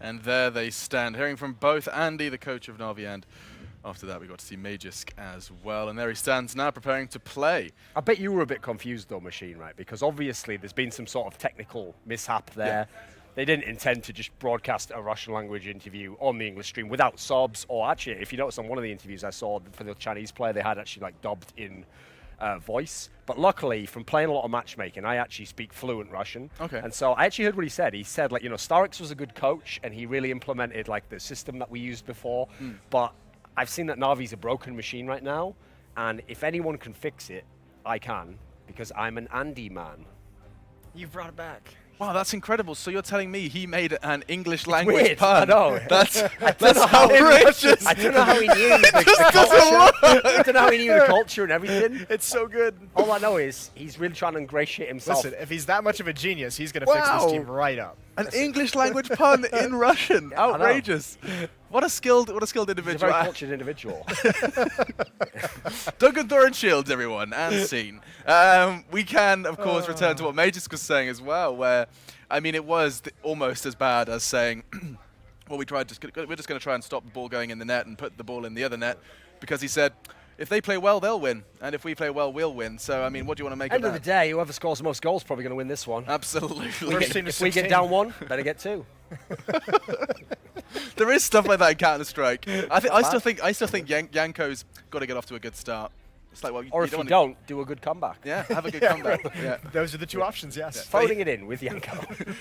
And there they stand, hearing from both Andy, the coach of Na'Vi, and after that we got to see Magisk as well. And there he stands now, preparing to play. I bet you were a bit confused though, Machine, right? Because obviously there's been some sort of technical mishap there. Yeah. They didn't intend to just broadcast a Russian language interview on the English stream without subs, or actually, if you notice on one of the interviews I saw for the Chinese player, they had actually dubbed in voice. But luckily, from playing a lot of matchmaking, I actually speak fluent Russian. Okay. And so I actually heard what he said. He said, StarX was a good coach, and he really implemented, the system that we used before. But I've seen that Na'Vi's a broken machine right now, and if anyone can fix it, I can, because I'm an Andy man. You've brought it back. Wow, that's incredible. So you're telling me he made an English language pun? I know. That's outrageous. I don't know how he knew the culture. I don't know how he knew the culture and everything. It's so good. All I know is he's really trying to ingratiate himself. Listen, if he's that much of a genius, he's going to fix this team right up. An English language pun in Russian. Yeah, outrageous. What a skilled individual. He's a very cultured individual. Duncan Thorin Shields, everyone, and scene. We can, of course, return to what Magisk was saying as well, where, I mean, it was almost as bad as saying, well, we're just going to try and stop the ball going in the net and put the ball in the other net, because he said, if they play well, they'll win, and if we play well, we'll win. So, I mean, what do you want to make of that? End of the day, whoever scores the most goals is probably going to win this one. Absolutely. If we get down 1, better get 2. There is stuff like that in Counter-Strike. I still think Yanko's got to get off to a good start. It's like, well, or if you don't, do a good comeback. Yeah, have a good comeback. Yeah. Those are the two options, yes. Yeah. Phoning it in with Yanko.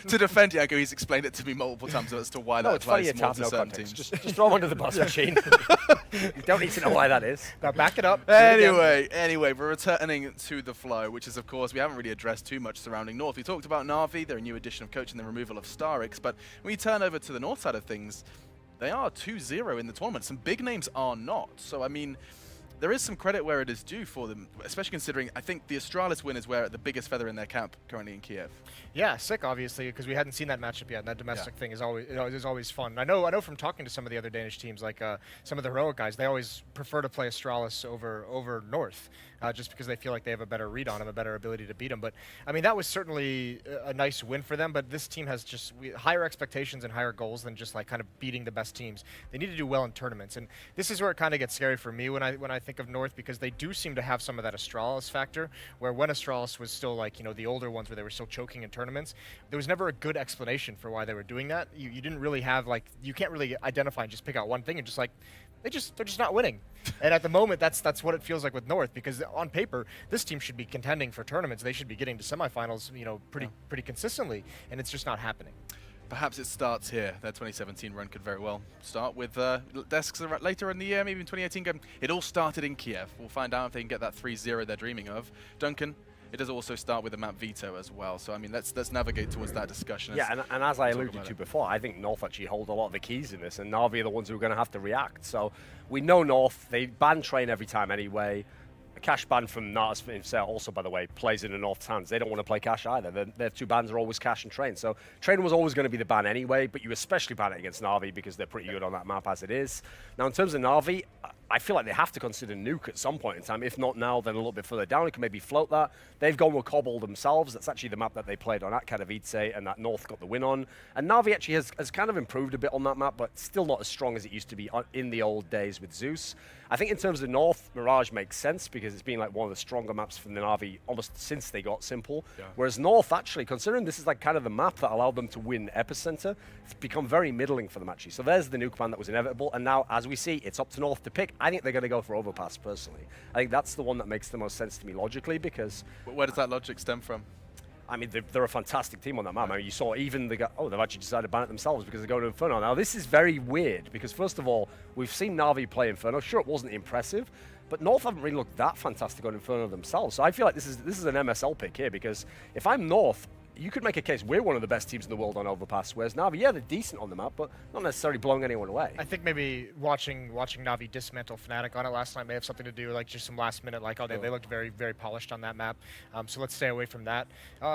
To defend Yanko, he's explained it to me multiple times as to why that applies more to certain teams. Just throw him under the bus, Machine. You don't need to know why that is. Now back it up. Anyway, we're returning to the flow, which is, of course, we haven't really addressed too much surrounding North. We talked about Na'Vi, their new addition of coach and the removal of StarX, but when we turn over to the North side of things, they are 2-0 in the tournament. Some big names are not. So, I mean, there is some credit where it is due for them, especially considering I think the Astralis win is where the biggest feather in their cap currently in Kiev. Yeah, sick, obviously, because we hadn't seen that matchup yet, and that domestic thing is always fun. I know from talking to some of the other Danish teams, like some of the Heroic guys, they always prefer to play Astralis over North, just because they feel like they have a better read on them, a better ability to beat them. But, I mean, that was certainly a nice win for them, but this team has just higher expectations and higher goals than just kind of beating the best teams. They need to do well in tournaments, and this is where it kind of gets scary for me when I think of North, because they do seem to have some of that Astralis factor, where when Astralis was still the older ones where they were still choking in tournaments, there was never a good explanation for why they were doing that. You didn't really have, you can't really identify and just pick out one thing and just they're just not winning. And at the moment, that's what it feels like with North, because on paper, this team should be contending for tournaments. They should be getting to semifinals, pretty consistently, and it's just not happening. Perhaps it starts here. Their 2017 run could very well start with desks later in the year, maybe in 2018. It all started in Kiev. We'll find out if they can get that 3-0 they're dreaming of. Duncan, it does also start with the map veto as well. So, I mean, let's navigate towards that discussion. Yeah, and as I alluded to before, I think North actually hold a lot of the keys in this, and Na'Vi are the ones who are going to have to react. So we know North, they ban Train every time anyway. A Cash ban from Natas himself also, by the way, plays into North's hands. They don't want to play Cash either. Their two bans are always Cash and Train. So Train was always going to be the ban anyway, but you especially ban it against Na'Vi because they're pretty good on that map as it is. Now, in terms of Na'Vi, I feel like they have to consider Nuke at some point in time. If not now, then a little bit further down. You can maybe float that. They've gone with Cobble themselves. That's actually the map that they played on at Katowice and that North got the win on. And Na'Vi actually has kind of improved a bit on that map, but still not as strong as it used to be in the old days with Zeus. I think in terms of North, Mirage makes sense because it's been like one of the stronger maps from the Na'Vi almost since they got Simple. Yeah. Whereas North, actually, considering this is like kind of the map that allowed them to win Epicenter, it's become very middling for them actually. So there's the Nuke ban that was inevitable, and now, as we see, it's up to North to pick. I think they're going to go for Overpass, personally. I think that's the one that makes the most sense to me logically, because... Where does that logic stem from? I mean, they're a fantastic team on that map. I mean, you saw even they've actually decided to ban it themselves because they're going to Inferno. Now, this is very weird because, first of all, we've seen Na'Vi play Inferno. Sure, it wasn't impressive, but North haven't really looked that fantastic on Inferno themselves. So I feel like this is an MSL pick here, because if I'm North, you could make a case we're one of the best teams in the world on Overpass, whereas Na'Vi, yeah, they're decent on the map, but not necessarily blowing anyone away. I think maybe watching Na'Vi dismantle Fnatic on it last night may have something to do, like just some last minute, like, they looked very, very polished on that map. So let's stay away from that.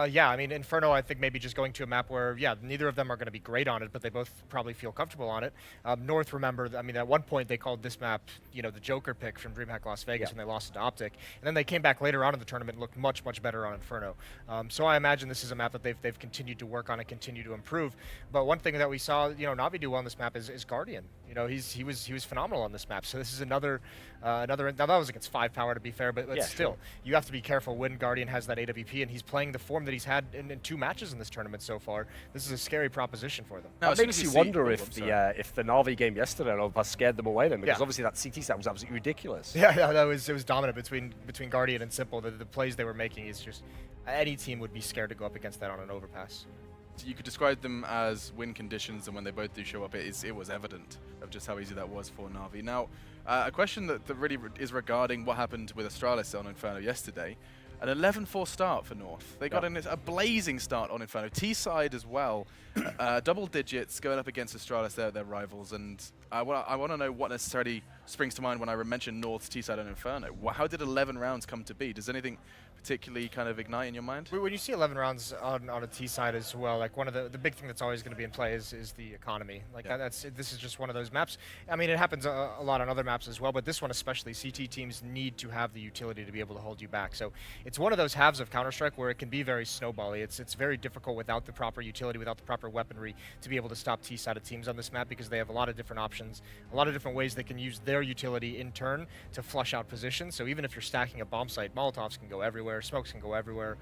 Yeah, I mean, Inferno, I think maybe just going to a map where, yeah, neither of them are going to be great on it, but they both probably feel comfortable on it. North, remember, I mean, at one point they called this map, the Joker pick from DreamHack Las Vegas when they lost to Optic. And then they came back later on in the tournament and looked much, much better on Inferno. So I imagine this is a map that they've continued to work on and continue to improve. But one thing that we saw, Na'Vi do well on this map is Guardian. He was phenomenal on this map. So this is another now that was against 5 power, to be fair, but yeah, still, you have to be careful when Guardian has that AWP and he's playing the form that he's had in 2 matches in this tournament so far. This is a scary proposition for them. Now, it makes you wonder if the Na'Vi game yesterday on Overpass scared them away then, because obviously that CT set was absolutely ridiculous. Yeah, it was dominant between Guardian and Simple. The plays they were making is just, any team would be scared to go up against that on an Overpass. So you could describe them as win conditions, and when they both do show up, it was evident of just how easy that was for Na'Vi. Now, a question that really is regarding what happened with Astralis on Inferno yesterday. An 11-4 start for North. They got a blazing start on Inferno. T-side as well. Double digits going up against Astralis, their rivals. And I want to know what necessarily springs to mind when I mention North's T-side on Inferno. How did 11 rounds come to be? Does anything particularly kind of ignite in your mind? When you see 11 rounds on a T side as well, like one of the big thing that's always going to be in play is the economy. Like this is just one of those maps. I mean, it happens a lot on other maps as well, but this one especially, CT teams need to have the utility to be able to hold you back. So it's one of those halves of Counter-Strike where it can be very snowbally. It's very difficult without the proper utility, without the proper weaponry, to be able to stop T-sided teams on this map, because they have a lot of different options, a lot of different ways they can use their utility in turn to flush out positions. So even if you're stacking a bomb site, Molotovs can go everywhere, smokes can go everywhere.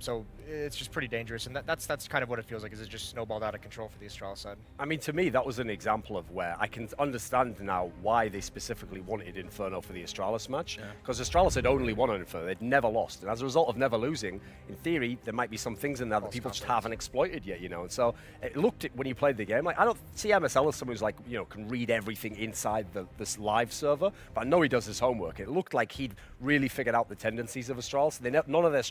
So it's just pretty dangerous, and that's kind of what it feels like, is it just snowballed out of control for the Astralis side. I mean, to me, that was an example of where I can understand now why they specifically wanted Inferno for the Astralis match, because Astralis had only won on Inferno, they'd never lost, and as a result of never losing, in theory, there might be some things in there that people just haven't exploited yet, and so it looked at when you played the game, like, I don't see MSL as someone who's like, can read everything inside this live server, but I know he does his homework. It looked like he'd really figured out the tendencies of Astralis. None of their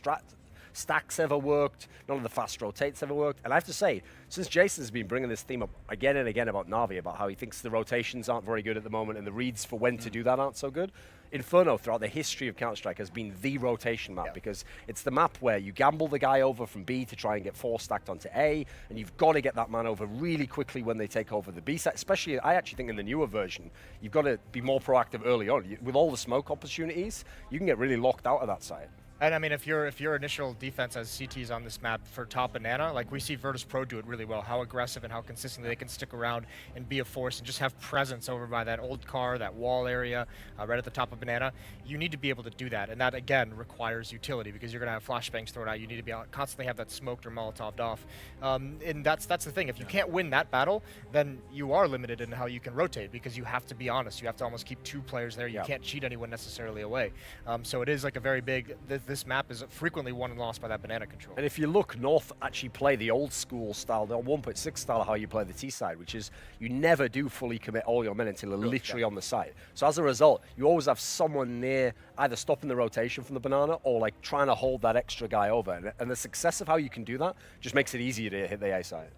stacks ever worked, none of the fast rotates ever worked, and I have to say, since Jason's been bringing this theme up again and again about Na'Vi, about how he thinks the rotations aren't very good at the moment and the reads for when to do that aren't so good, Inferno throughout the history of Counter-Strike has been the rotation map, because it's the map where you gamble the guy over from B to try and get 4 stacked onto A, and you've got to get that man over really quickly when they take over the B side. Especially, I actually think in the newer version, you've got to be more proactive early on. With all the smoke opportunities, you can get really locked out of that side. And I mean, if your initial defense as CTs on this map for top banana, like we see Virtus Pro do it really well, how aggressive and how consistently they can stick around and be a force and just have presence over by that old car, that wall area, right at the top of banana. You need to be able to do that, and that again requires utility because you're going to have flashbangs thrown out. You need to be constantly have that smoked or molotoved off, and that's the thing. If you can't win that battle, then you are limited in how you can rotate because you have to be honest. You have to almost keep 2 players there. You can't cheat anyone necessarily away. So it is like a very big. This map is frequently won and lost by that banana control. And if you look, North actually play the old school style, the 1.6 style of how you play the T side, which is you never do fully commit all your men until they're literally on the site. So as a result, you always have someone near either stopping the rotation from the banana or like trying to hold that extra guy over. And the success of how you can do that just makes it easier to hit the A side.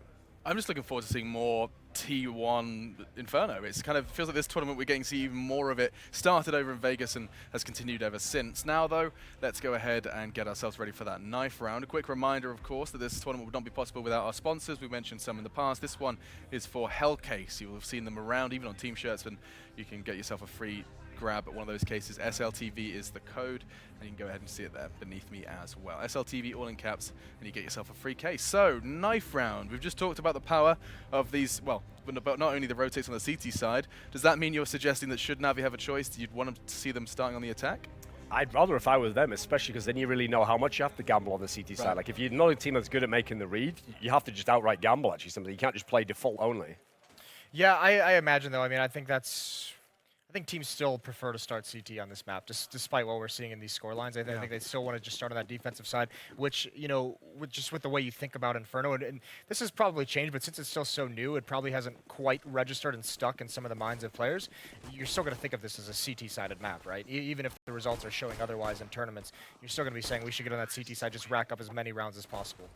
I'm just looking forward to seeing more T1 Inferno. It's kind of feels like this tournament we're getting to see even more of it. Started over in Vegas and has continued ever since. Now though, let's go ahead and get ourselves ready for that knife round. A quick reminder, of course, that this tournament would not be possible without our sponsors. We mentioned some in the past. This one is for Hellcase. You will have seen them around, even on team shirts, and you can get yourself a free grab at one of those cases. SLTV is the code, and you can go ahead and see it there beneath me as well. SLTV all in caps, and you get yourself a free case. So, knife round. We've just talked about the power of these, well, but not only the rotates on the CT side. Does that mean you're suggesting that should Na'Vi have a choice, you'd want to see them starting on the attack? I'd rather if I was them, especially because then you really know how much you have to gamble on the CT side. Like if you're not a team that's good at making the read, you have to just outright gamble actually something. You can't just play default only. Yeah, I imagine though. I mean, I think teams still prefer to start CT on this map, despite what we're seeing in these score lines. I think they still want to just start on that defensive side, which, you know, with the way you think about Inferno, and this has probably changed, but since it's still so new, it probably hasn't quite registered and stuck in some of the minds of players. You're still going to think of this as a CT-sided map, right? Even if the results are showing otherwise in tournaments, you're still going to be saying we should get on that CT side, just rack up as many rounds as possible.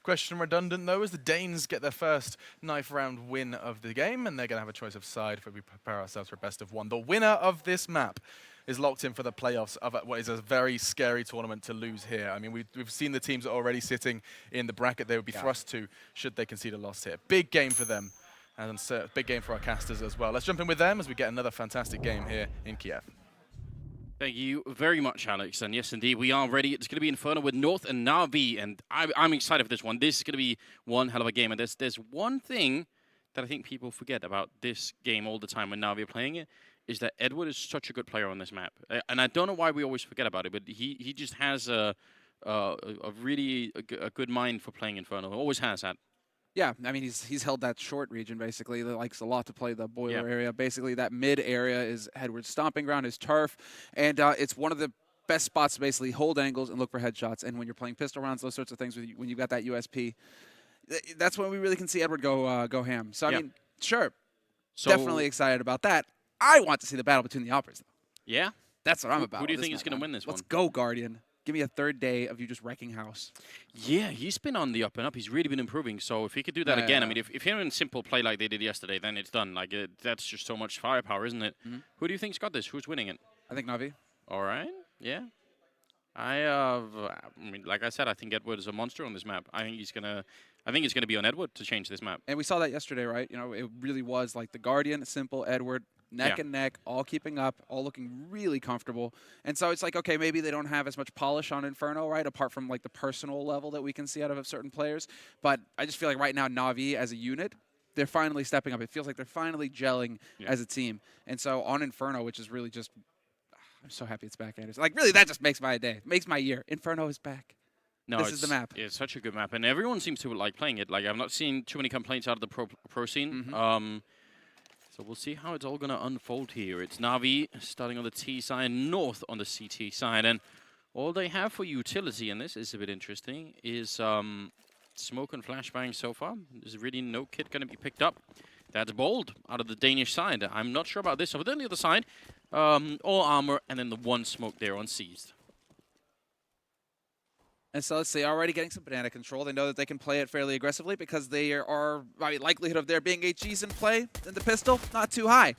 Question redundant though, as the Danes get their first knife round win of the game, and they're going to have a choice of side if we prepare ourselves for a best of 1. The winner of this map is locked in for the playoffs of what is a very scary tournament to lose here. I mean, we've seen the teams already sitting in the bracket they would be thrust to should they concede a loss here. Big game for them, and big game for our casters as well. Let's jump in with them as we get another fantastic game here in Kiev. Thank you very much, Alex. And yes, indeed, we are ready. It's going to be Inferno with North and Na'Vi, and I'm excited for this one. This is going to be one hell of a game. And there's one thing that I think people forget about this game all the time when Na'Vi are playing it, is that Edward is such a good player on this map. And I don't know why we always forget about it, but he just has a really good mind for playing Inferno. Always has that. Yeah, I mean, he's held that short region, basically. He likes a lot to play the boiler area. Basically, that mid area is Edward's stomping ground, his turf, and it's one of the best spots to basically hold angles and look for headshots. And when you're playing pistol rounds, those sorts of things, when you've got that USP, that's when we really can see Edward go ham. So, I mean, sure, definitely excited about that. I want to see the battle between the Operas, though. Yeah? That's what I'm about. Who do you think is going to win this one? Let's go, Guardian. Give me a third day of you just wrecking house. Yeah, he's been on the up and up. He's really been improving. So if he could do that again, I mean, if you're in simple play like they did yesterday, then it's done. Like that's just so much firepower, isn't it? Who do you think's got this? Who's winning it? I think Na'Vi. All right. Yeah. I mean, like I said, I think Edward is a monster on this map. I think it's gonna be on Edward to change this map. And we saw that yesterday, right? You know, it really was like the Guardian, simple, Edward, neck and neck, all keeping up, all looking really comfortable. And so it's like, okay, maybe they don't have as much polish on Inferno, right, apart from like the personal level that we can see out of certain players. But I just feel like right now Na'Vi as a unit, they're finally stepping up. It feels like they're finally gelling as a team. And so on Inferno, which is really just, I'm so happy it's back, Anderson. Like, really, that just makes my day, makes my year. Inferno is back. No, this is the map. It's such a good map, and everyone seems to like playing it. Like, I've not seen too many complaints out of the pro scene. So we'll see how it's all going to unfold here. It's Na'Vi starting on the T side, North on the CT side. And all they have for utility, and this is a bit interesting, is smoke and flashbang so far. There's really no kit going to be picked up. That's bold out of the Danish side. I'm not sure about this. Over there on the other side, all armor, and then the one smoke there on seized. And so let's see, already getting some banana control. They know that they can play it fairly aggressively because they are, I mean, likelihood of there being HGs in play in the pistol, not too high.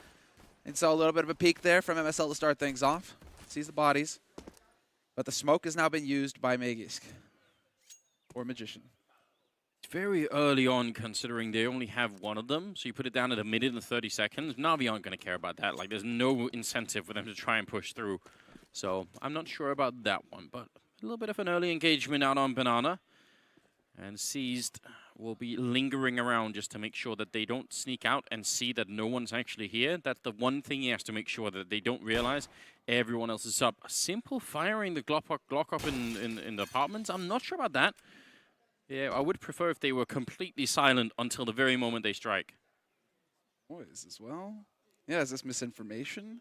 And so a little bit of a peek there from MSL to start things off. Sees the bodies. But the smoke has now been used by Magisk. Or Magician. It's very early on considering they only have one of them. So you put it down at a minute and 30 seconds. Na'Vi aren't going to care about that. Like, there's no incentive for them to try and push through. So I'm not sure about that one, but A little bit of an early engagement out on Banana. And Seized will be lingering around just to make sure that they don't sneak out and see that no one's actually here. That's the one thing he has to make sure that they don't realize everyone else is up. Simple firing the Glock up in the apartments. I'm not sure about that. Yeah, I would prefer if they were completely silent until the very moment they strike. What is this? Well, yeah, is this misinformation?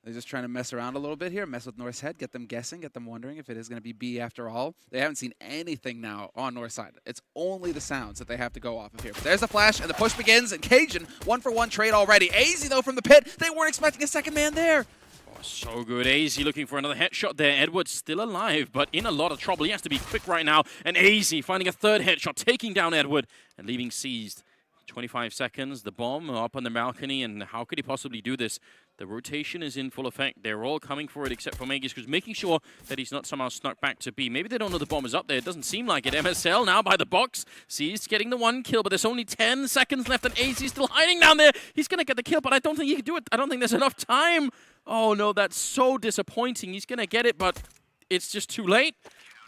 They're just trying to mess around a little bit here, mess with North's head, get them guessing, get them wondering if it is going to be B after all. They haven't seen anything now on North side. It's only the sounds that they have to go off of here. But there's the flash, and the push begins, and Cajun, 1-for-1 trade already. AZ, though, from the pit. They weren't expecting a second man there. Oh, so good. AZ looking for another headshot there. Edward's still alive, but in a lot of trouble. He has to be quick right now. And AZ finding a third headshot, taking down Edward, and leaving Seized. 25 seconds, the bomb up on the balcony, and how could he possibly do this? The rotation is in full effect. They're all coming for it except for Magus, because making sure that he's not somehow snuck back to B. Maybe they don't know the bomb is up there. It doesn't seem like it. MSL now by the box. Seized getting the 1 kill, but there's only 10 seconds left, and AZ still hiding down there. He's going to get the kill, but I don't think he can do it. I don't think there's enough time. Oh, no, that's so disappointing. He's going to get it, but it's just too late.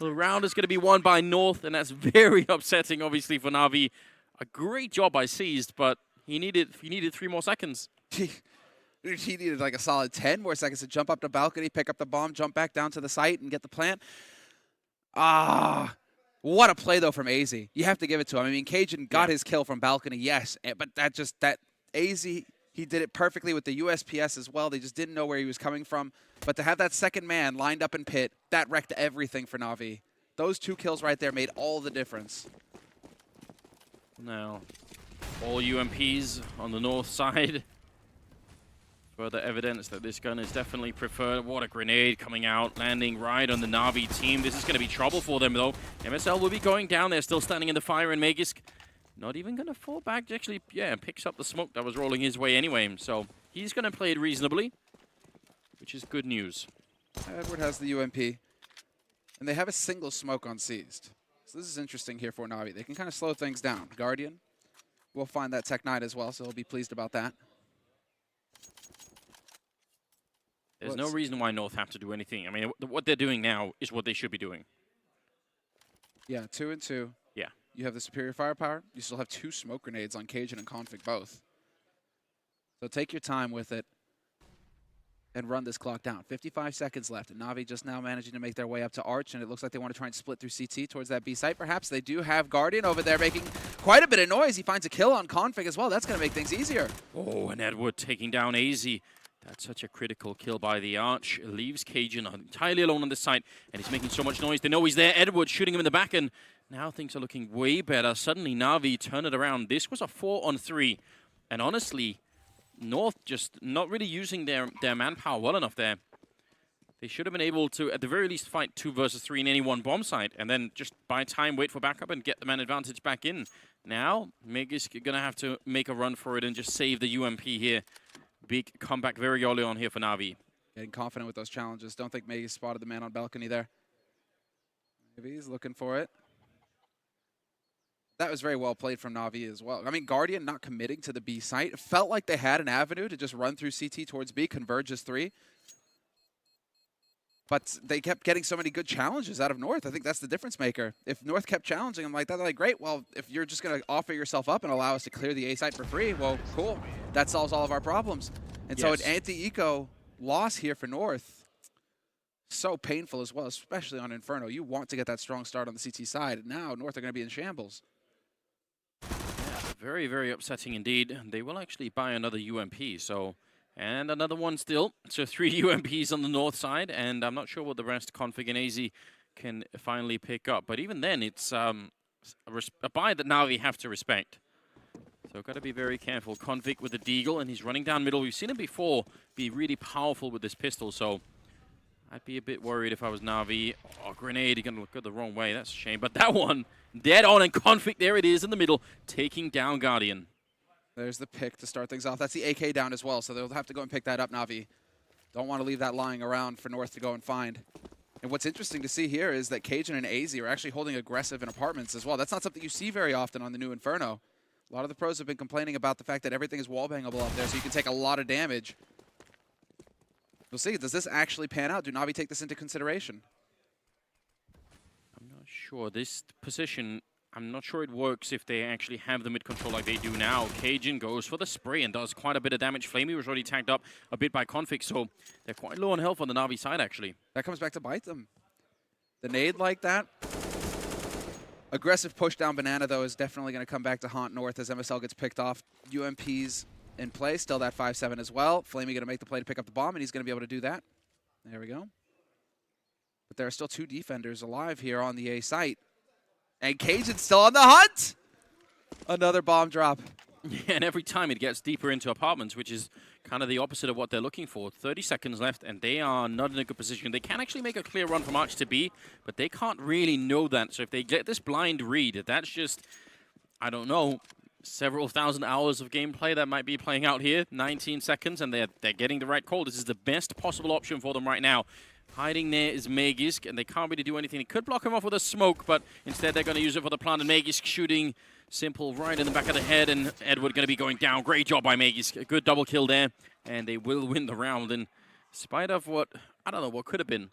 The round is going to be won by North, and that's very upsetting, obviously, for Na'Vi. A great job by Seized, but he needed 3 more seconds. He needed like a solid 10 more seconds to jump up the balcony, pick up the bomb, jump back down to the site, and get the plant. Ah, what a play, though, from AZ. You have to give it to him. I mean, Cajun got his kill from balcony, yes, but that AZ, he did it perfectly with the USPS as well. They just didn't know where he was coming from. But to have that second man lined up in pit, that wrecked everything for Na'Vi. Those 2 kills right there made all the difference. Now, all UMPs on the north side. Further evidence that this gun is definitely preferred. What a grenade coming out, landing right on the Na'Vi team. This is going to be trouble for them, though. MSL will be going down. They're still standing in the fire, and Magisk not even going to fall back. Actually, yeah, picks up the smoke that was rolling his way anyway. So he's going to play it reasonably, which is good news. Edward has the UMP, and they have a single smoke on Seized. So this is interesting here for Na'Vi. They can kind of slow things down. Guardian will find that Tech Knight as well, so he'll be pleased about that. There's no reason why North have to do anything. I mean, what they're doing now is what they should be doing. Yeah, 2 and 2. Yeah. You have the superior firepower. You still have 2 smoke grenades on Cajun and Config both. So take your time with it and run this clock down. 55 seconds left, and Na'Vi just now managing to make their way up to Arch, and it looks like they want to try and split through CT towards that B site. Perhaps they do have Guardian over there making quite a bit of noise. He finds a kill on Config as well. That's going to make things easier. Oh, and Edward taking down AZ. That's such a critical kill by the Arch. Leaves Cajun entirely alone on the site, and he's making so much noise. They know he's there. Edward shooting him in the back, and now things are looking way better. Suddenly, Na'Vi turn it around. This was a 4-on-3, and honestly, North just not really using their manpower well enough there. They should have been able to, at the very least, fight 2 versus 3 in any one bomb site, and then just buy time, wait for backup, and get the man advantage back in. Now, Megisk going to have to make a run for it and just save the UMP here. Big comeback very early on here for Na'Vi. Getting confident with those challenges. Don't think Megisk spotted the man on balcony there. Maybe he's looking for it. That was very well played from Na'Vi as well. I mean, Guardian not committing to the B site. It felt like they had an avenue to just run through CT towards B, converge as 3. But they kept getting so many good challenges out of North. I think that's the difference maker. If North kept challenging them like that, they're like, great, well, if you're just going to offer yourself up and allow us to clear the A site for free, well, cool. That solves all of our problems. And so an anti-eco loss here for North, so painful as well, especially on Inferno. You want to get that strong start on the CT side. And now North are going to be in shambles. Very, very upsetting indeed. They will actually buy another UMP, so... And another one still. So 3 UMPs on the north side, and I'm not sure what the rest Config and AZ can finally pick up. But even then, it's a buy that Na'Vi have to respect. So got to be very careful. Config with the Deagle, and he's running down middle. We've seen him before be really powerful with this pistol, so I'd be a bit worried if I was Na'Vi. Oh, grenade, going to look the wrong way. That's a shame. But that one, dead on, and Config, there it is in the middle, taking down Guardian. There's the pick to start things off. That's the AK down as well, so they'll have to go and pick that up, Na'Vi. Don't want to leave that lying around for North to go and find. And what's interesting to see here is that Cajun and AZ are actually holding aggressive in apartments as well. That's not something you see very often on the new Inferno. A lot of the pros have been complaining about the fact that everything is wallbangable up there, so you can take a lot of damage. We'll see. Does this actually pan out? Do Na'Vi take this into consideration? Sure, this position, I'm not sure it works if they actually have the mid control like they do now. Cajun goes for the spray and does quite a bit of damage. Flamey was already tagged up a bit by Config, so they're quite low on health on the Na'Vi side, actually. That comes back to bite them. The nade like that. Aggressive push down Banana, though, is definitely going to come back to haunt North as MSL gets picked off. UMP's in play, still that 5-7 as well. Flamey going to make the play to pick up the bomb, and he's going to be able to do that. There we go. But there are still 2 defenders alive here on the A site. And Cajun's still on the hunt! Another bomb drop. Yeah, and every time it gets deeper into apartments, which is kind of the opposite of what they're looking for. 30 seconds left, and they are not in a good position. They can actually make a clear run from Arch to B, but they can't really know that. So if they get this blind read, that's just, I don't know, several thousand hours of gameplay that might be playing out here. 19 seconds, and they're getting the right call. This is the best possible option for them right now. Hiding there is Magisk, and they can't really do anything. They could block him off with a smoke, but instead they're going to use it for the plant, and Magisk shooting Simple right in the back of the head, and Edward going to be going down. Great job by Magisk. A good double kill there, and they will win the round. In spite of what, I don't know, what could have been.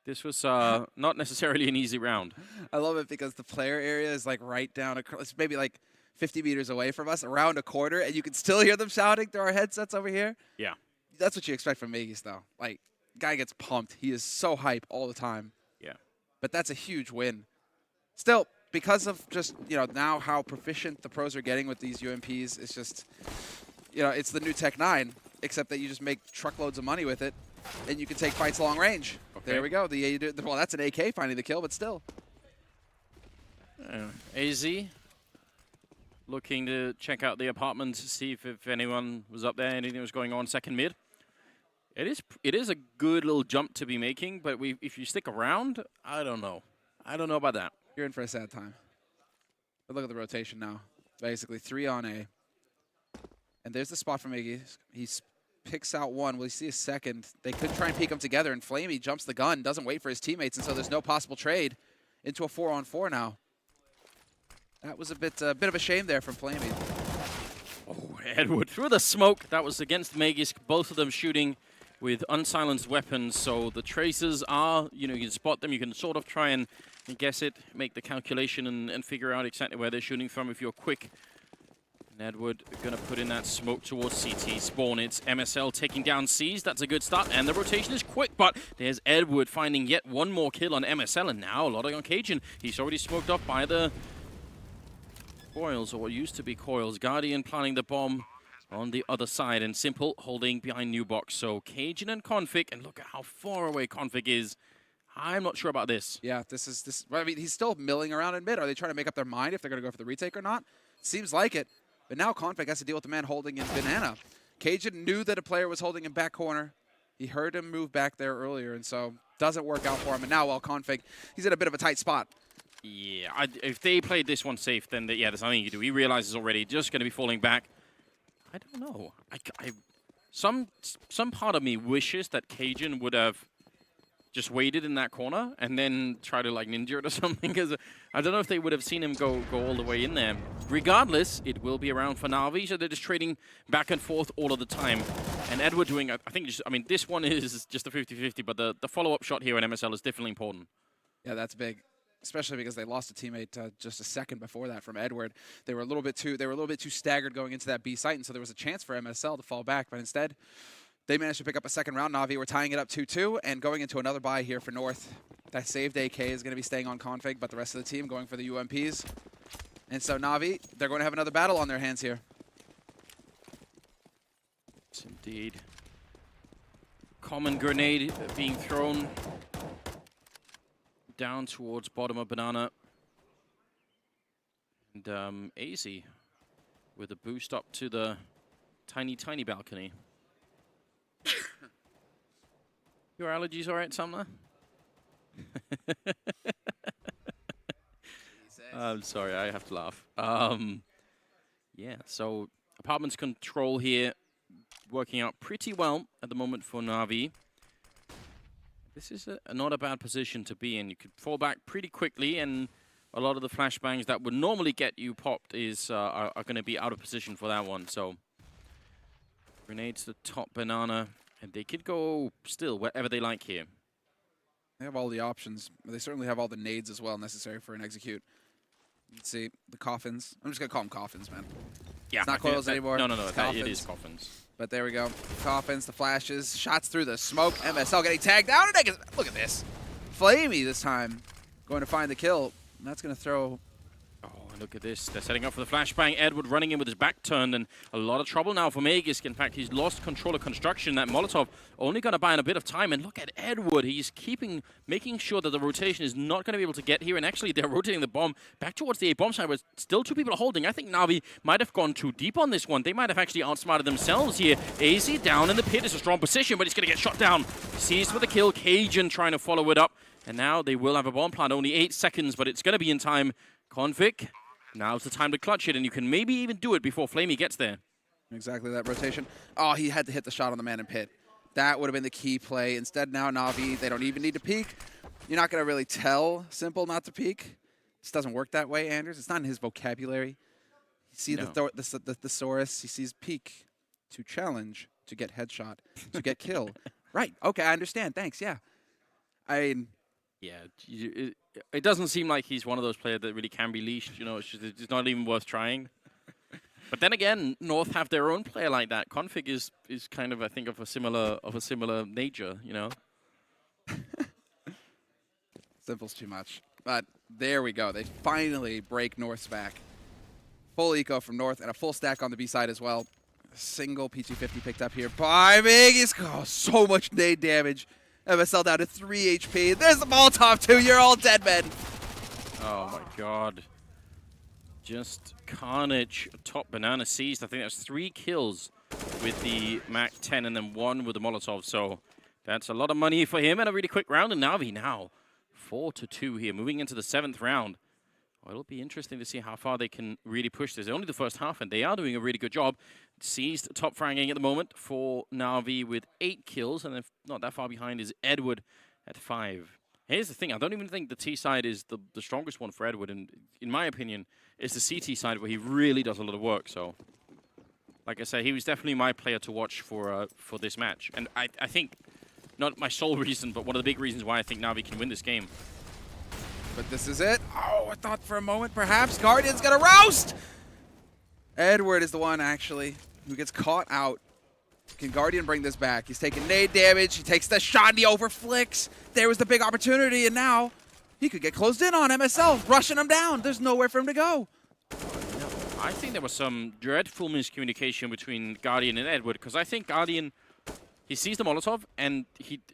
This was not necessarily an easy round. I love it because the player area is like right down across, maybe like 50 meters away from us, around a quarter, and you can still hear them shouting through our headsets over here. Yeah. That's what you expect from Magisk, though. Like, guy gets pumped. He is so hype all the time. Yeah. But that's a huge win. Still, because of just, now how proficient the pros are getting with these UMPs, it's just, it's the new Tech 9, except that you just make truckloads of money with it, and you can take fights long range. Okay. There we go. Well, that's an AK finding the kill, but still. AZ looking to check out the apartment to see if anyone was up there, anything was going on second mid. It is a good little jump to be making, but if you stick around, I don't know. I don't know about that. You're in for a sad time. But look at the rotation now. Basically 3 on A. And there's the spot for Miggy. He picks out one. Will he see a second? They could try and peek them together, and Flamey jumps the gun, doesn't wait for his teammates, and so there's no possible trade into a 4-on-4 now. That was a bit of a shame there from Flamey. Oh, Edward through the smoke. That was against Magisk. Both of them shooting with unsilenced weapons, so the tracers are, you can spot them. You can sort of try and guess it, make the calculation, and figure out exactly where they're shooting from if you're quick. And Edward going to put in that smoke towards CT. Spawn, it's MSL taking down C's. That's a good start, and the rotation is quick, but there's Edward finding yet one more kill on MSL, and now a lot on Cajun. He's already smoked off by the Coils, or what used to be Coils. Guardian planting the bomb on the other side, and Simple holding behind New Box. So Cajun and Config, and look at how far away Config is. I'm not sure about this. Yeah, this. I mean, he's still milling around in mid. Are they trying to make up their mind if they're going to go for the retake or not? Seems like it. But now Config has to deal with the man holding in Banana. Cajun knew that a player was holding him back corner. He heard him move back there earlier, and so doesn't work out for him. And now while Config, he's in a bit of a tight spot. Yeah, if they played this one safe, then there's nothing you can do. He realizes already just going to be falling back. I don't know. Some part of me wishes that Cajun would have just waited in that corner and then try to like ninja it or something, because I don't know if they would have seen him go all the way in there. Regardless, it will be around for Na'Vi, so they're just trading back and forth all of the time. And Edward doing, I think, this one is just a 50-50, but the follow-up shot here in MSL is definitely important. Yeah, that's big. Especially because they lost a teammate just a second before that from Edward. They were a little bit too staggered going into that B site, and so there was a chance for MSL to fall back. But instead, they managed to pick up a second round. Na'Vi were tying it up 2-2 and going into another bye here for North. That saved AK is going to be staying on Config, but the rest of the team going for the UMPs. And so Na'Vi, they're going to have another battle on their hands here. Yes, indeed. Common grenade being thrown down towards bottom of Banana. And AZ with a boost up to the tiny balcony. Your allergies all right, Sumner? I'm sorry, I have to laugh. Yeah, so apartments control here working out pretty well at the moment for Na'Vi. This is not a bad position to be in. You could fall back pretty quickly, and a lot of the flashbangs that would normally get you popped are going to be out of position for that one. So grenades to top Banana, and they could go still wherever they like here. They have all the options. They certainly have all the nades as well necessary for an execute. You can see the coffins. I'm just going to call them coffins, man. Yeah, it's not coils anymore. No, It's it is coffins. But there we go. Coffins, the flashes, shots through the smoke. MSL getting tagged down. And look at this. Flamey this time going to find the kill. And that's going to throw... Oh, look at this. They're setting up for the flashbang. Edward running in with his back turned, and a lot of trouble now for Magisk. In fact, he's lost control of construction. That Molotov only going to buy in a bit of time. And look at Edward. He's making sure that the rotation is not going to be able to get here. And actually, they're rotating the bomb back towards the A-bomb side, where still 2 people are holding. I think Na'Vi might have gone too deep on this one. They might have actually outsmarted themselves here. AZ down in the pit. It's a strong position, but he's going to get shot down. Seized with the kill. Cajun trying to follow it up. And now they will have a bomb plant. Only 8 seconds, but it's going to be in time. Config. Now's the time to clutch it, and you can maybe even do it before Flamey gets there. Exactly that rotation. Oh, he had to hit the shot on the man in pit. That would have been the key play. Instead, now Na'Vi, they don't even need to peek. You're not going to really tell Simple not to peek. It just doesn't work that way, Anders. It's not in his vocabulary. You see the thesaurus. He sees peek, to challenge, to get headshot, to get kill. Right. Okay, I understand. Thanks. Yeah. I mean... Yeah, it doesn't seem like he's one of those players that really can be leashed. You know, it's not even worth trying. But then again, North have their own player like that. Config is kind of, I think, of a similar nature. You know. Simple's too much. But there we go. They finally break North's back. Full eco from North and a full stack on the B side as well. A single P250 picked up here by Magisk. Oh, so much nade damage. MSL down to 3 HP. There's the Molotov too. You're all dead, men. Oh my god. Just carnage. Top banana seized. I think that's 3 kills with the Mac 10 and then 1 with the Molotov. So that's a lot of money for him and a really quick round. And Na'Vi now 4-2 here, moving into the 7th round. Well, it'll be interesting to see how far they can really push this. Only the first half, and they are doing a really good job. Seized top fragging at the moment for Na'Vi with 8 kills, and then not that far behind is Edward at 5. Here's the thing, I don't even think the T side is the strongest one for Edward, and in my opinion, it's the CT side where he really does a lot of work. So, like I said, he was definitely my player to watch for this match. And I think, not my sole reason, but one of the big reasons why I think Na'Vi can win this game. But this is it. Oh, I thought for a moment perhaps Guardian's gonna roast! Edward is the one, actually, who gets caught out. Can Guardian bring this back? He's taking nade damage. He takes the shot and he overflicks. There was the big opportunity, and now he could get closed in on MSL, rushing him down. There's nowhere for him to go. I think there was some dreadful miscommunication between Guardian and Edward, because I think Guardian... He sees the Molotov, and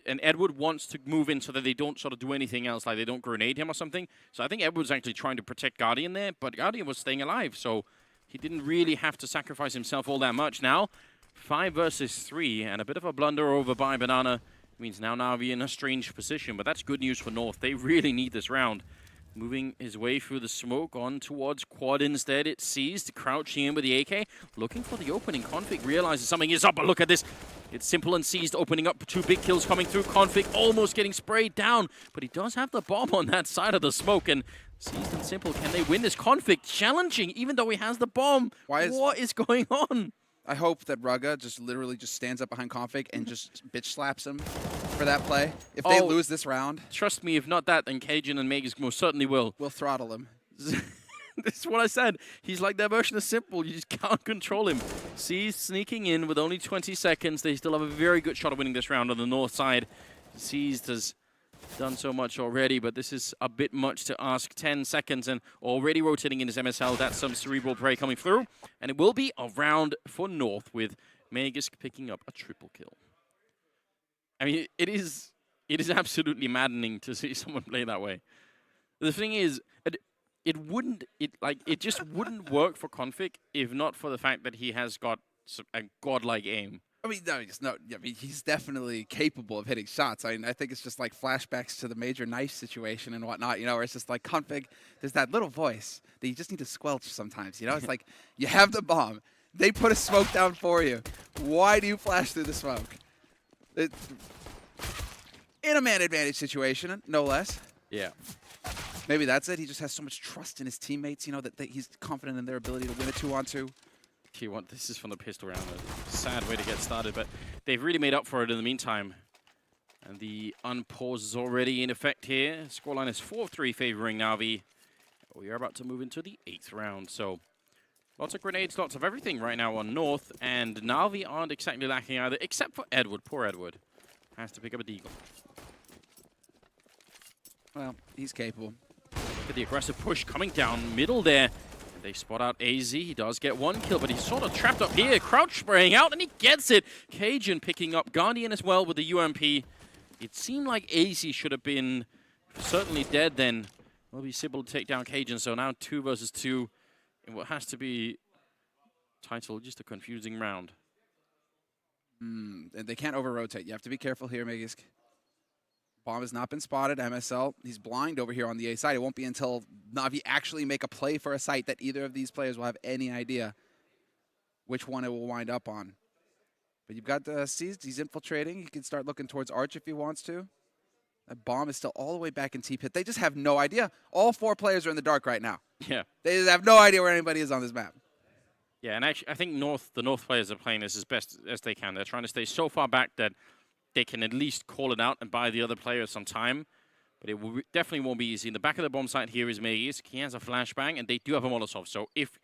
Edward wants to move in so that they don't sort of do anything else, like they don't grenade him or something. So I think Edward's actually trying to protect Guardian there, but Guardian was staying alive, so he didn't really have to sacrifice himself all that much. Now, 5 versus 3, and a bit of a blunder over by Banana means now Na'Vi in a strange position, but that's good news for North. They really need this round. Moving his way through the smoke on towards Quad instead. It's seized, crouching in with the AK, looking for the opening. Config realizes something is up, but look at this. It's Simple and seized, opening up 2 big kills coming through. Config almost getting sprayed down, but he does have the bomb on that side of the smoke, and seized and Simple, can they win this? Config challenging, even though he has the bomb. What is going on? I hope that Rugga just literally just stands up behind Config and just bitch slaps him for that play. If they lose this round. Trust me, if not that, then Cajun and Magisk most certainly will. We'll throttle him. This is what I said. He's like their version of Simple. You just can't control him. Seized sneaking in with only 20 seconds. They still have a very good shot of winning this round on the north side. Seized has done so much already, but this is a bit much to ask. 10 seconds and already rotating in his MSL. That's some cerebral prey coming through. And it will be a round for North with Magisk picking up a triple kill. I mean, it is absolutely maddening to see someone play that way. The thing is, it just wouldn't work for Config if not for the fact that he has got a godlike aim. I mean, he's definitely capable of hitting shots. I mean, I think it's just like flashbacks to the Major Knife situation and whatnot, you know, where it's just like Config, there's that little voice that you just need to squelch sometimes, you know? It's like, you have the bomb. They put a smoke down for you. Why do you flash through the smoke? In a man advantage situation, no less. Yeah. Maybe that's it. He just has so much trust in his teammates, you know, that he's confident in their ability to win a 2-on-2. This is from the pistol round. A sad way to get started, but they've really made up for it in the meantime. And the unpause is already in effect here. Scoreline is 4-3 favoring Na'Vi. We are about to move into the 8th round. So lots of grenades, lots of everything right now on North. And Na'Vi aren't exactly lacking either, except for Edward. Poor Edward. Has to pick up a deagle. Well, he's capable. Look at the aggressive push coming down middle there. And they spot out AZ. He does get 1 kill, but he's sort of trapped up here. Crouch spraying out, and he gets it. Cajun picking up Guardian as well with the UMP. It seemed like AZ should have been certainly dead then. Will be able to take down Cajun, so now 2 versus 2 in what has to be titled just a confusing round. And they can't over-rotate. You have to be careful here, Magisk. Bomb has not been spotted. MSL, he's blind over here on the A side. It won't be until Na'Vi actually make a play for a site that either of these players will have any idea which one it will wind up on. But you've got Seized. He's infiltrating. He can start looking towards Arch if he wants to. That bomb is still all the way back in T-Pit. They just have no idea. All 4 players are in the dark right now. Yeah. They just have no idea where anybody is on this map. Yeah, and actually, I think the North players are playing this as best as they can. They're trying to stay so far back that they can at least call it out and buy the other players some time. But it definitely won't be easy. In the back of the bomb site here is Magisk. He has a flashbang, and they do have a Molotov. So if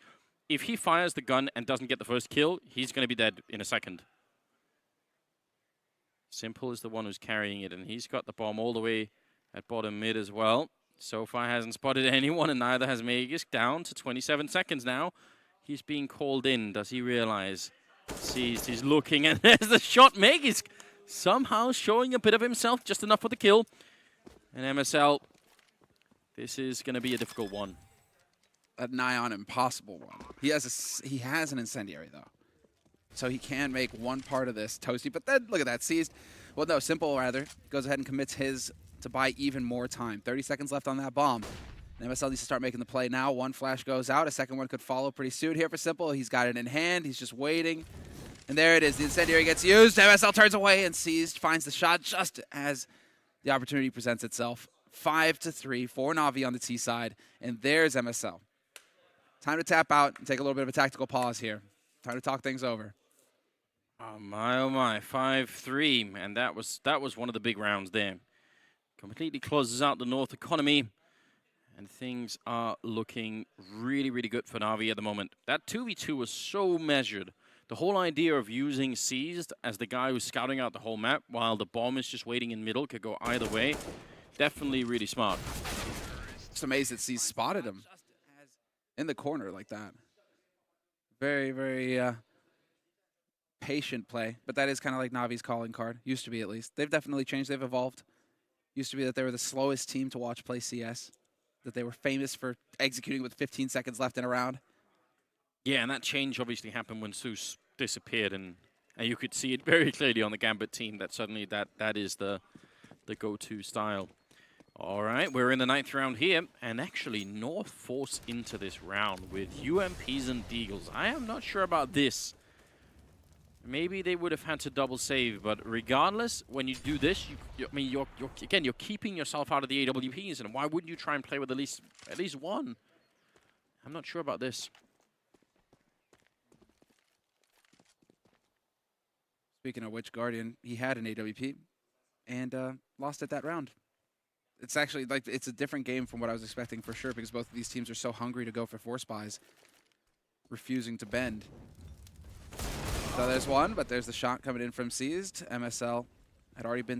he fires the gun and doesn't get the first kill, he's going to be dead in a second. Simple is the one who's carrying it, and he's got the bomb all the way at bottom mid as well. So far hasn't spotted anyone, and neither has Magisk. Down to 27 seconds now. He's being called in. Does he realize? Seized, he's looking, and there's the shot. Magisk somehow showing a bit of himself, just enough for the kill. And MSL, this is going to be a difficult one. A nigh on impossible one. He has an incendiary, though. So he can make one part of this toasty. But then, look at that, Seized. Well, no, Simple, rather, goes ahead and commits his to buy even more time. 30 seconds left on that bomb. And MSL needs to start making the play now. One flash goes out. A second one could follow pretty soon here for Simple. He's got it in hand. He's just waiting. And there it is. The incendiary gets used. MSL turns away, and Seized finds the shot just as the opportunity presents itself. 5-3 for Na'Vi on the T side. And there's MSL. Time to tap out and take a little bit of a tactical pause here. Time to talk things over. Oh my, 5-3, and that was one of the big rounds there. Completely closes out the North economy, and things are looking really, really good for Na'Vi at the moment. That 2v2 was so measured. The whole idea of using Seized as the guy who's scouting out the whole map while the bomb is just waiting in middle, could go either way. Definitely really smart. Just amazed that Seized spotted him in the corner like that. Very, very patient play, but that is kind of like Na'Vi's calling card. Used to be, at least. They've definitely changed. They've evolved. Used to be that they were the slowest team to watch play CS, that they were famous for executing with 15 seconds left in a round. Yeah, and that change obviously happened when Zeus disappeared, and you could see it very clearly on the Gambit team that suddenly that is the go-to style. All right, we're in the 9th round here, and actually North force into this round with UMPs and Deagles. I am not sure about this. Maybe they would have had to double save, but regardless, when you do this, you're keeping yourself out of the AWPs, and why wouldn't you try and play with at least one? I'm not sure about this. Speaking of which, Guardian, he had an AWP and lost it that round. It's actually like it's a different game from what I was expecting for sure, because both of these teams are so hungry to go for 4 spies, refusing to bend. So there's one, but there's the shot coming in from Seized. MSL had already been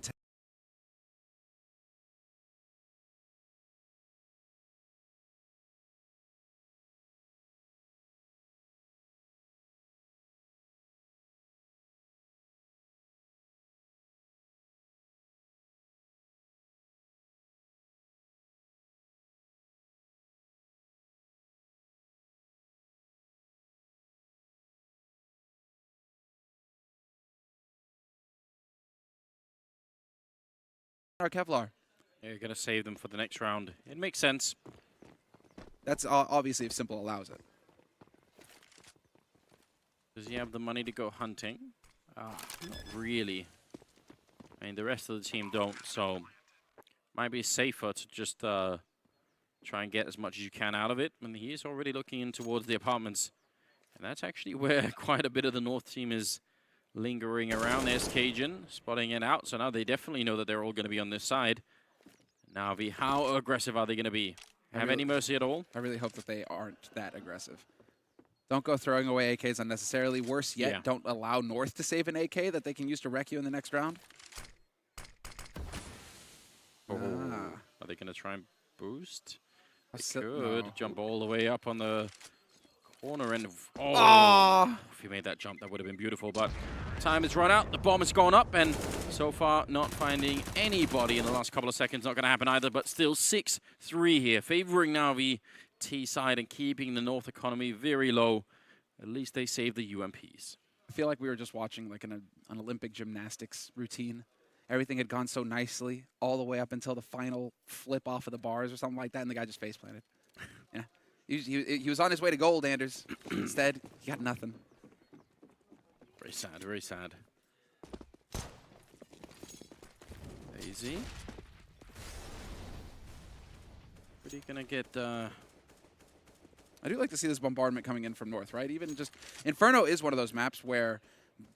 our Kevlar. Yeah, you're going to save them for the next round. It makes sense. That's obviously if Simple allows it. Does he have the money to go hunting? Not really. I mean, the rest of the team don't, so might be safer to just try and get as much as you can out of it. And he is already looking in towards the apartments. And that's actually where quite a bit of the North team is lingering around. There's Cajun spotting it out. So now they definitely know that they're all going to be on this side. Navi, how aggressive are they going to be? Have any mercy at all? I really hope that they aren't that aggressive. Don't go throwing away AKs unnecessarily. Worse yet, don't allow North to save an AK that they can use to wreck you in the next round. Oh. Are they going to try and boost? They could jump all the way up on the corner end. If he made that jump, that would have been beautiful. But time has run out. The bomb has gone up, and so far not finding anybody in the last couple of seconds. Not going to happen either, but still 6-3 here, favoring Navi T side and keeping the North economy very low. At least they saved the UMPs. I feel like we were just watching like an Olympic gymnastics routine. Everything had gone so nicely all the way up until the final flip off of the bars or something like that, and the guy just face planted. Yeah, he was on his way to gold, Anders. Instead, he got nothing. Very sad, very sad. Easy. Pretty gonna get. I do like to see this bombardment coming in from North, right? Even just Inferno is one of those maps where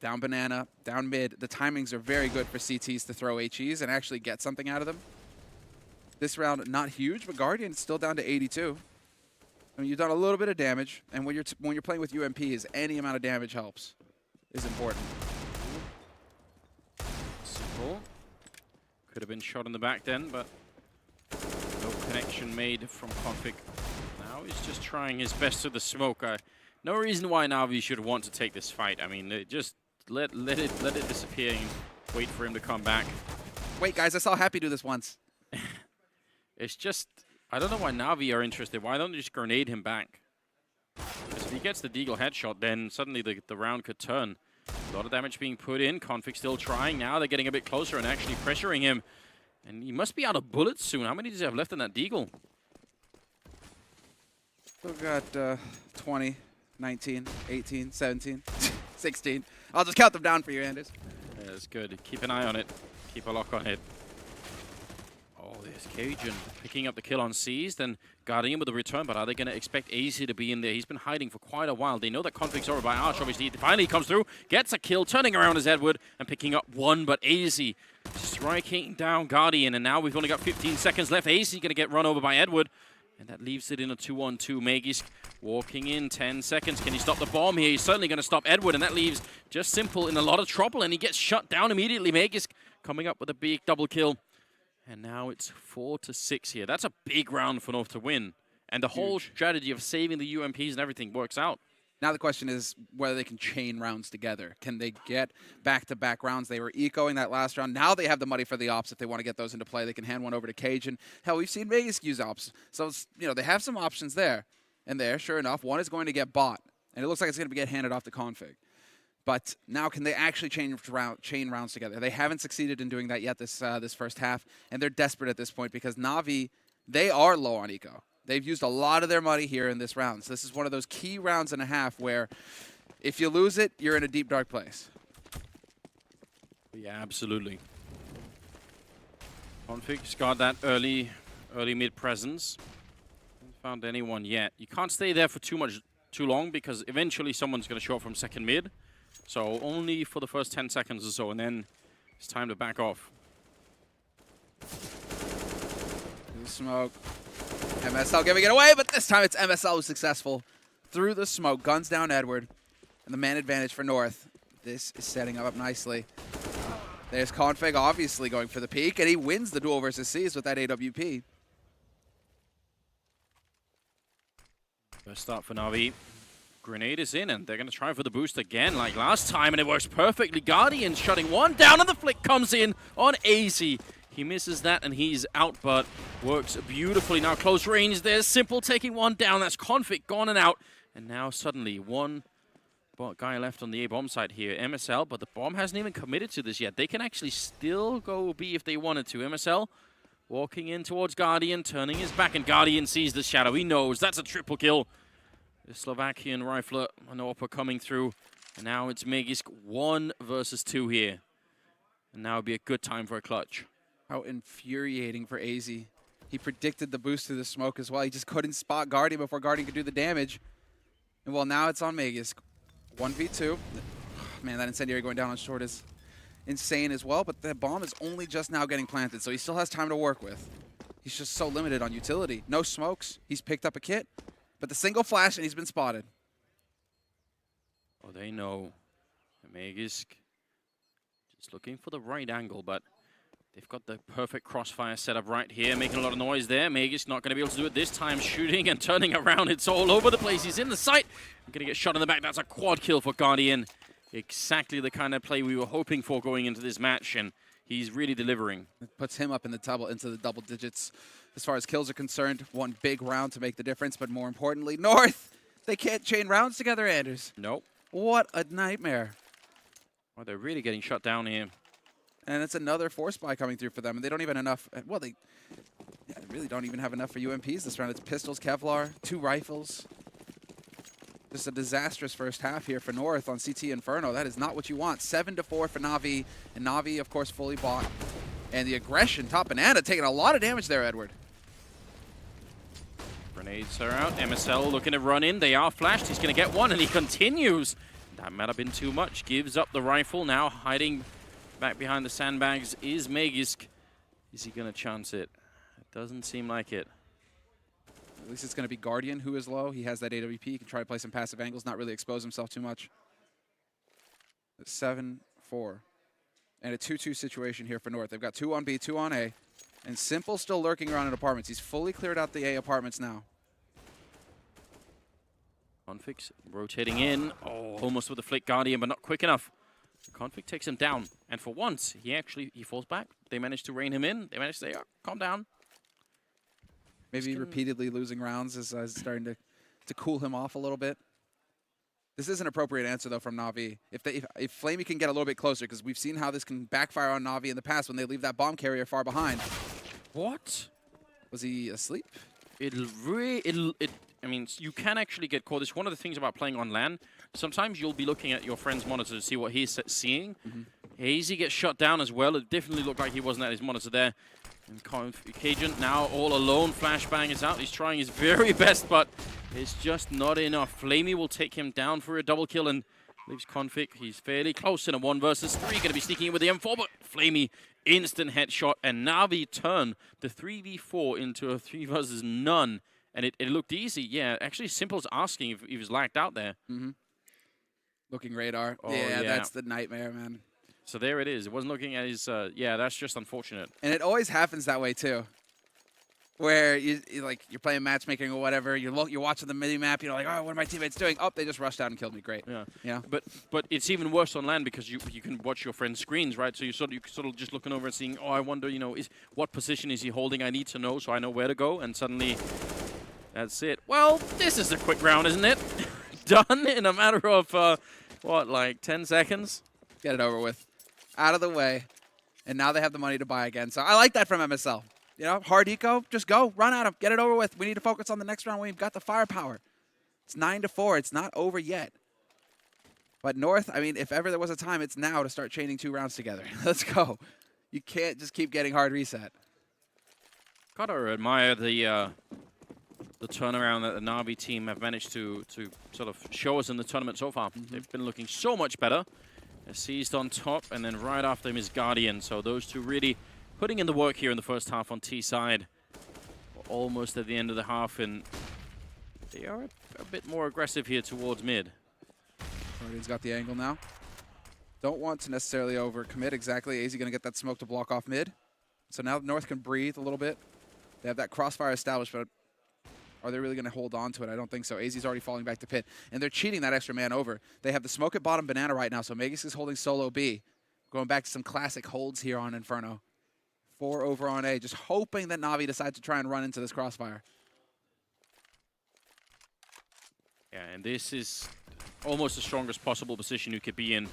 down banana, down mid, the timings are very good for CTs to throw HEs and actually get something out of them. This round, not huge, but Guardian's still down to 82. I mean, you've done a little bit of damage, and when you're playing with UMPs, any amount of damage helps. Is important. Simple. Could have been shot in the back then, but no connection made from Config. Now he's just trying his best to the smoke. No reason why Navi should want to take this fight. I mean, just let it disappear and wait for him to come back. Wait, guys, I saw Happy do this once. It's just, I don't know why Navi are interested. Why don't they just grenade him back? Because if he gets the Deagle headshot, then suddenly the round could turn. A lot of damage being put in. Config still trying. Now they're getting a bit closer and actually pressuring him. And he must be out of bullets soon. How many does he have left in that Deagle? Still got 20, 19, 18, 17, 16. I'll just count them down for you, Anders. Yeah, that's good. Keep an eye on it. Keep a lock on it. Oh, there's Cajun picking up the kill on Seized and Guardian with the return, but are they going to expect AC to be in there? He's been hiding for quite a while. They know that Config's over by Arch, obviously. Finally he comes through, gets a kill, turning around as Edward and picking up one, but AZ striking down Guardian, and now we've only got 15 seconds left. AZ going to get run over by Edward, and that leaves it in a 2-on-2. Magisk walking in, 10 seconds. Can he stop the bomb here? He's certainly going to stop Edward, and that leaves just Simple in a lot of trouble, and he gets shut down immediately. Magisk coming up with a big double kill. And now it's 4-6 here. That's a big round for North to win. And the whole strategy of saving the UMPs and everything works out. Now the question is whether they can chain rounds together. Can they get back-to-back rounds? They were ecoing that last round. Now they have the money for the ops if they want to get those into play. They can hand one over to Cajun. Hell, we've seen Vegas use ops. So, they have some options there. And there, sure enough, one is going to get bought. And it looks like it's going to get handed off to Config. But now can they actually chain rounds together? They haven't succeeded in doing that yet this first half. And they're desperate at this point because Navi, they are low on eco. They've used a lot of their money here in this round. So this is one of those key rounds and a half where if you lose it, you're in a deep, dark place. Yeah, absolutely. Config's got that early mid presence. Haven't found anyone yet. You can't stay there for too long because eventually someone's going to show up from second mid. So only for the first 10 seconds or so, and then it's time to back off. Smoke. MSL giving it away, but this time it's MSL who's successful. Through the smoke, guns down Edward, and the man advantage for North. This is setting up nicely. There's Config obviously going for the peak, and he wins the duel versus Seas with that AWP. First start for Navi. Grenade is in, and they're going to try for the boost again like last time, and it works perfectly. Guardian shutting one down, and the flick comes in on AZ. He misses that, and he's out, but works beautifully. Now close range, there's Simple taking one down. That's Config gone and out, and now suddenly one guy left on the A-bomb side here. MSL, but the bomb hasn't even committed to this yet. They can actually still go B if they wanted to. MSL walking in towards Guardian, turning his back, and Guardian sees the shadow. He knows that's a triple kill. The Slovakian rifler, an AWP coming through. And now it's Magisk 1 versus 2 here. And now would be a good time for a clutch. How infuriating for AZ. He predicted the boost through the smoke as well. He just couldn't spot Guardian before Guardian could do the damage. And well, now it's on Magisk. 1v2. Man, that incendiary going down on short is insane as well, but the bomb is only just now getting planted, so he still has time to work with. He's just so limited on utility. No smokes. He's picked up a kit, but the single flash and he's been spotted. Oh, they know. Magisk just looking for the right angle, but they've got the perfect crossfire set up right here, making a lot of noise there. Magisk not going to be able to do it this time, shooting and turning around. It's all over the place. He's in the sight. Going to get shot in the back. That's a quad kill for Guardian. Exactly the kind of play we were hoping for going into this match, and he's really delivering. It puts him up in the into the double digits as far as kills are concerned. One big round to make the difference, but more importantly, North, they can't chain rounds together, Anders. Nope. What a nightmare. Well, they're really getting shut down here. And it's another force buy coming through for them, and they don't even enough. Well, they really don't even have enough for UMPs this round. It's pistols, Kevlar, 2 rifles. Just a disastrous first half here for North on CT Inferno. That is not what you want. 7-4 for Na'Vi, and Na'Vi, of course, fully bought. And the aggression, top Banana, taking a lot of damage there, Edward. Grenades are out. MSL looking to run in. They are flashed. He's going to get one, and he continues. That might have been too much. Gives up the rifle. Now hiding back behind the sandbags is Magisk. Is he going to chance it? It doesn't seem like it. At least it's going to be Guardian who is low. He has that AWP. He can try to play some passive angles, not really expose himself too much. 7-4. And a 2-2 situation here for North. They've got 2 on B, 2 on A. And Simple still lurking around in apartments. He's fully cleared out the A apartments now. Config rotating in. Oh, almost with the flick Guardian, but not quick enough. Config takes him down. And for once, he falls back. They managed to rein him in. They managed to say, oh, calm down. Maybe repeatedly losing rounds is starting to cool him off a little bit. This is an appropriate answer, though, from Na'Vi. If Flamey can get a little bit closer, because we've seen how this can backfire on Na'Vi in the past when they leave that bomb carrier far behind. What? Was he asleep? I mean, you can actually get caught. It's one of the things about playing on LAN. Sometimes you'll be looking at your friend's monitor to see what he's seeing. Hazy gets shut down as well. It definitely looked like he wasn't at his monitor there. And Cajun now all alone. Flashbang is out. He's trying his very best, but it's just not enough. Flamey will take him down for a double kill and leaves Config. He's fairly close in a 1 versus 3. Going to be sneaking in with the M4, but Flamey instant headshot. And Na'Vi turn the 3v4 into a 3 versus none. And it looked easy. Yeah, actually Simple's asking if he was lagged out there. Looking radar. Oh, yeah, that's the nightmare, man. So there it is. It wasn't looking at his, yeah, that's just unfortunate. And it always happens that way, too. Where you're playing matchmaking or whatever, you're watching the mini-map, you're like, oh, what are my teammates doing? Oh, they just rushed out and killed me. Great. Yeah. But it's even worse on LAN because you can watch your friend's screens, right? So you're sort of just looking over and seeing, oh, I wonder, what position is he holding? I need to know so I know where to go. And suddenly, that's it. Well, this is a quick round, isn't it? Done in a matter of, like 10 seconds? Get it over with. Out of the way. And now they have the money to buy again. So I like that from MSL. Hard eco, just go, run at him, get it over with. We need to focus on the next round. We've got the firepower. It's 9-4. It's not over yet. But North, I mean, if ever there was a time, it's now to start chaining 2 rounds together. Let's go. You can't just keep getting hard reset. Gotta admire the turnaround that the Na'Vi team have managed to sort of show us in the tournament so far. They've been looking so much better. They're seized on top, and then right after him is Guardian. So those two really putting in the work here in the first half on T side. We're almost at the end of the half, and they are a bit more aggressive here towards mid. Guardian's got the angle now. Don't want to necessarily overcommit exactly. AZ going to get that smoke to block off mid. So now North can breathe a little bit. They have that crossfire established, but are they really going to hold on to it? I don't think so. AZ's already falling back to pit, and they're cheating that extra man over. They have the smoke at bottom Banana right now, so Magisk is holding solo B. Going back to some classic holds here on Inferno. 4 over on A, just hoping that Na'Vi decides to try and run into this crossfire. Yeah, and this is almost the strongest possible position you could be in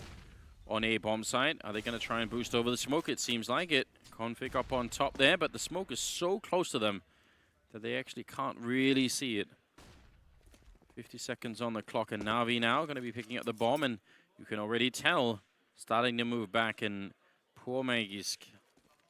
on A bomb site. Are they going to try and boost over the smoke? It seems like it. Config up on top there, but the smoke is so close to them that they actually can't really see it. 50 seconds on the clock, and Na'Vi now going to be picking up the bomb, and you can already tell starting to move back, and poor Magisk.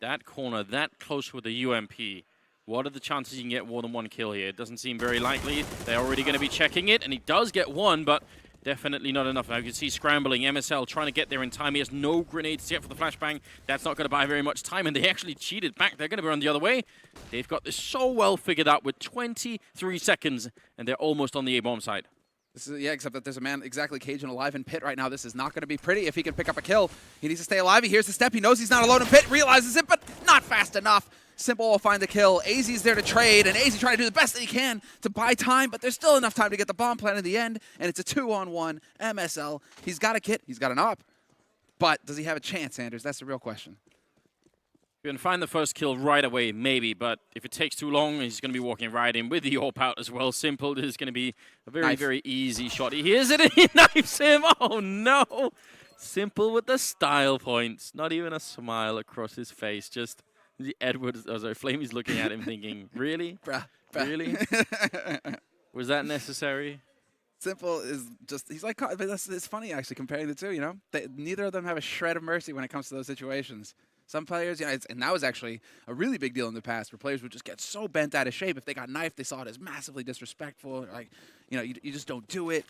That corner, that close with the UMP. What are the chances you can get more than 1 kill here? It doesn't seem very likely. They're already going to be checking it, and he does get 1, but Definitely not enough. Now you can see scrambling, MSL trying to get there in time. He has no grenades yet for the flashbang. That's not going to buy very much time, and they actually cheated back. They're going to run the other way. They've got this so well figured out with 23 seconds, and they're almost on the A-bomb side. This is, yeah, except that there's a man exactly caged and alive in pit right now. This is not going to be pretty if he can pick up a kill. He needs to stay alive. He hears the step. He knows he's not alone in pit, realizes it, but not fast enough. Simple will find the kill. AZ's there to trade, and AZ trying to do the best that he can to buy time, but there's still enough time to get the bomb plant in the end, and it's a 2-on-1 MSL. He's got a kit. He's got an op. But does he have a chance, Anders? That's the real question. You can find the first kill right away, maybe, but if it takes too long, he's going to be walking right in with the AWP out as well. Simple, this is going to be a very, very easy shot. He hears it and he knifes him. Oh, no. Simple with the style points. Not even a smile across his face. Just the Flamey's looking at him thinking, really? Bruh. Really? Was that necessary? Simple is just, he's like, it's funny actually comparing the two, you know? Neither of them have a shred of mercy when it comes to those situations. Some players, you know, and that was actually a really big deal in the past where players would just get so bent out of shape. If they got knifed, they saw it as massively disrespectful. Like, you know, you just don't do it.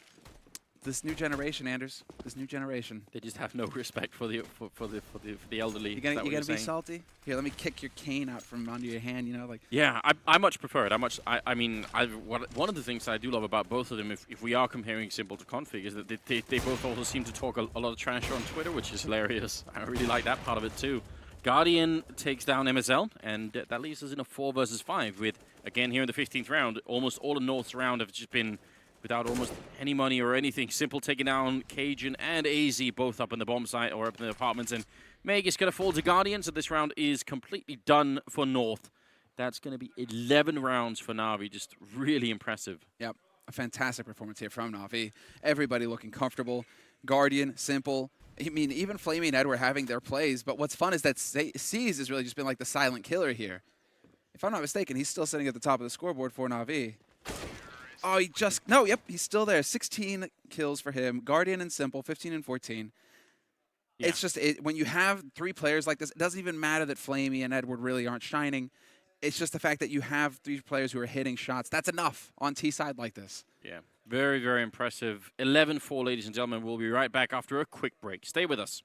This new generation, Anders, this new generation. They just have no respect for the elderly. You gonna be salty? Here, let me kick your cane out from under your hand. You know, like. Yeah, I much prefer it. I mean, one of the things I do love about both of them, if we are comparing Simple to Config, is that they both also seem to talk a lot of trash on Twitter, which is hilarious. I really like that part of it too. Guardian takes down MSL, and that leaves us in a 4 versus 5 with, again, here in the 15th round, almost all of North's round have just been without almost any money or anything. Simple taking down Cajun and AZ, both up in the bomb site or up in the apartments, and Meg is going to fall to Guardian, so this round is completely done for North. That's going to be 11 rounds for Na'Vi, just really impressive. Yep, a fantastic performance here from Na'Vi. Everybody looking comfortable. Guardian, Simple. I mean, even Flamey and Ed were having their plays, but what's fun is that C's has really just been like the silent killer here. If I'm not mistaken, he's still sitting at the top of the scoreboard for Na'Vi. Oh, he's still there. 16 kills for him. Guardian and Simple, 15 and 14. Yeah. It's just, when you have 3 players like this, it doesn't even matter that Flamey and Edward really aren't shining. It's just the fact that you have 3 players who are hitting shots. That's enough on T-side like this. Yeah, very, very impressive. 11-4, ladies and gentlemen. We'll be right back after a quick break. Stay with us.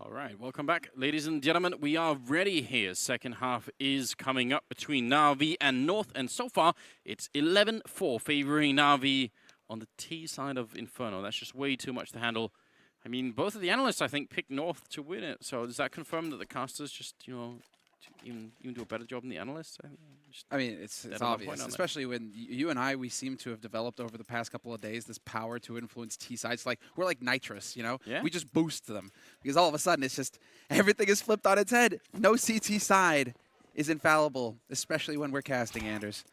All right, welcome back, ladies and gentlemen. We are ready here. Second half is coming up between Na'Vi and North, and so far it's 11-4 favoring Na'Vi on the T side of Inferno. That's just way too much to handle I mean, both of the analysts, I think, picked North to win it. So does that confirm that the casters just, you know, even do a better job than the analysts? I mean, it's obvious, especially when you and I, we seem to have developed over the past couple of days this power to influence T sides. Like, we're like nitrous, you know? Yeah. We just boost them because all of a sudden it's just everything is flipped on its head. No CT side is infallible, especially when we're casting, Anders.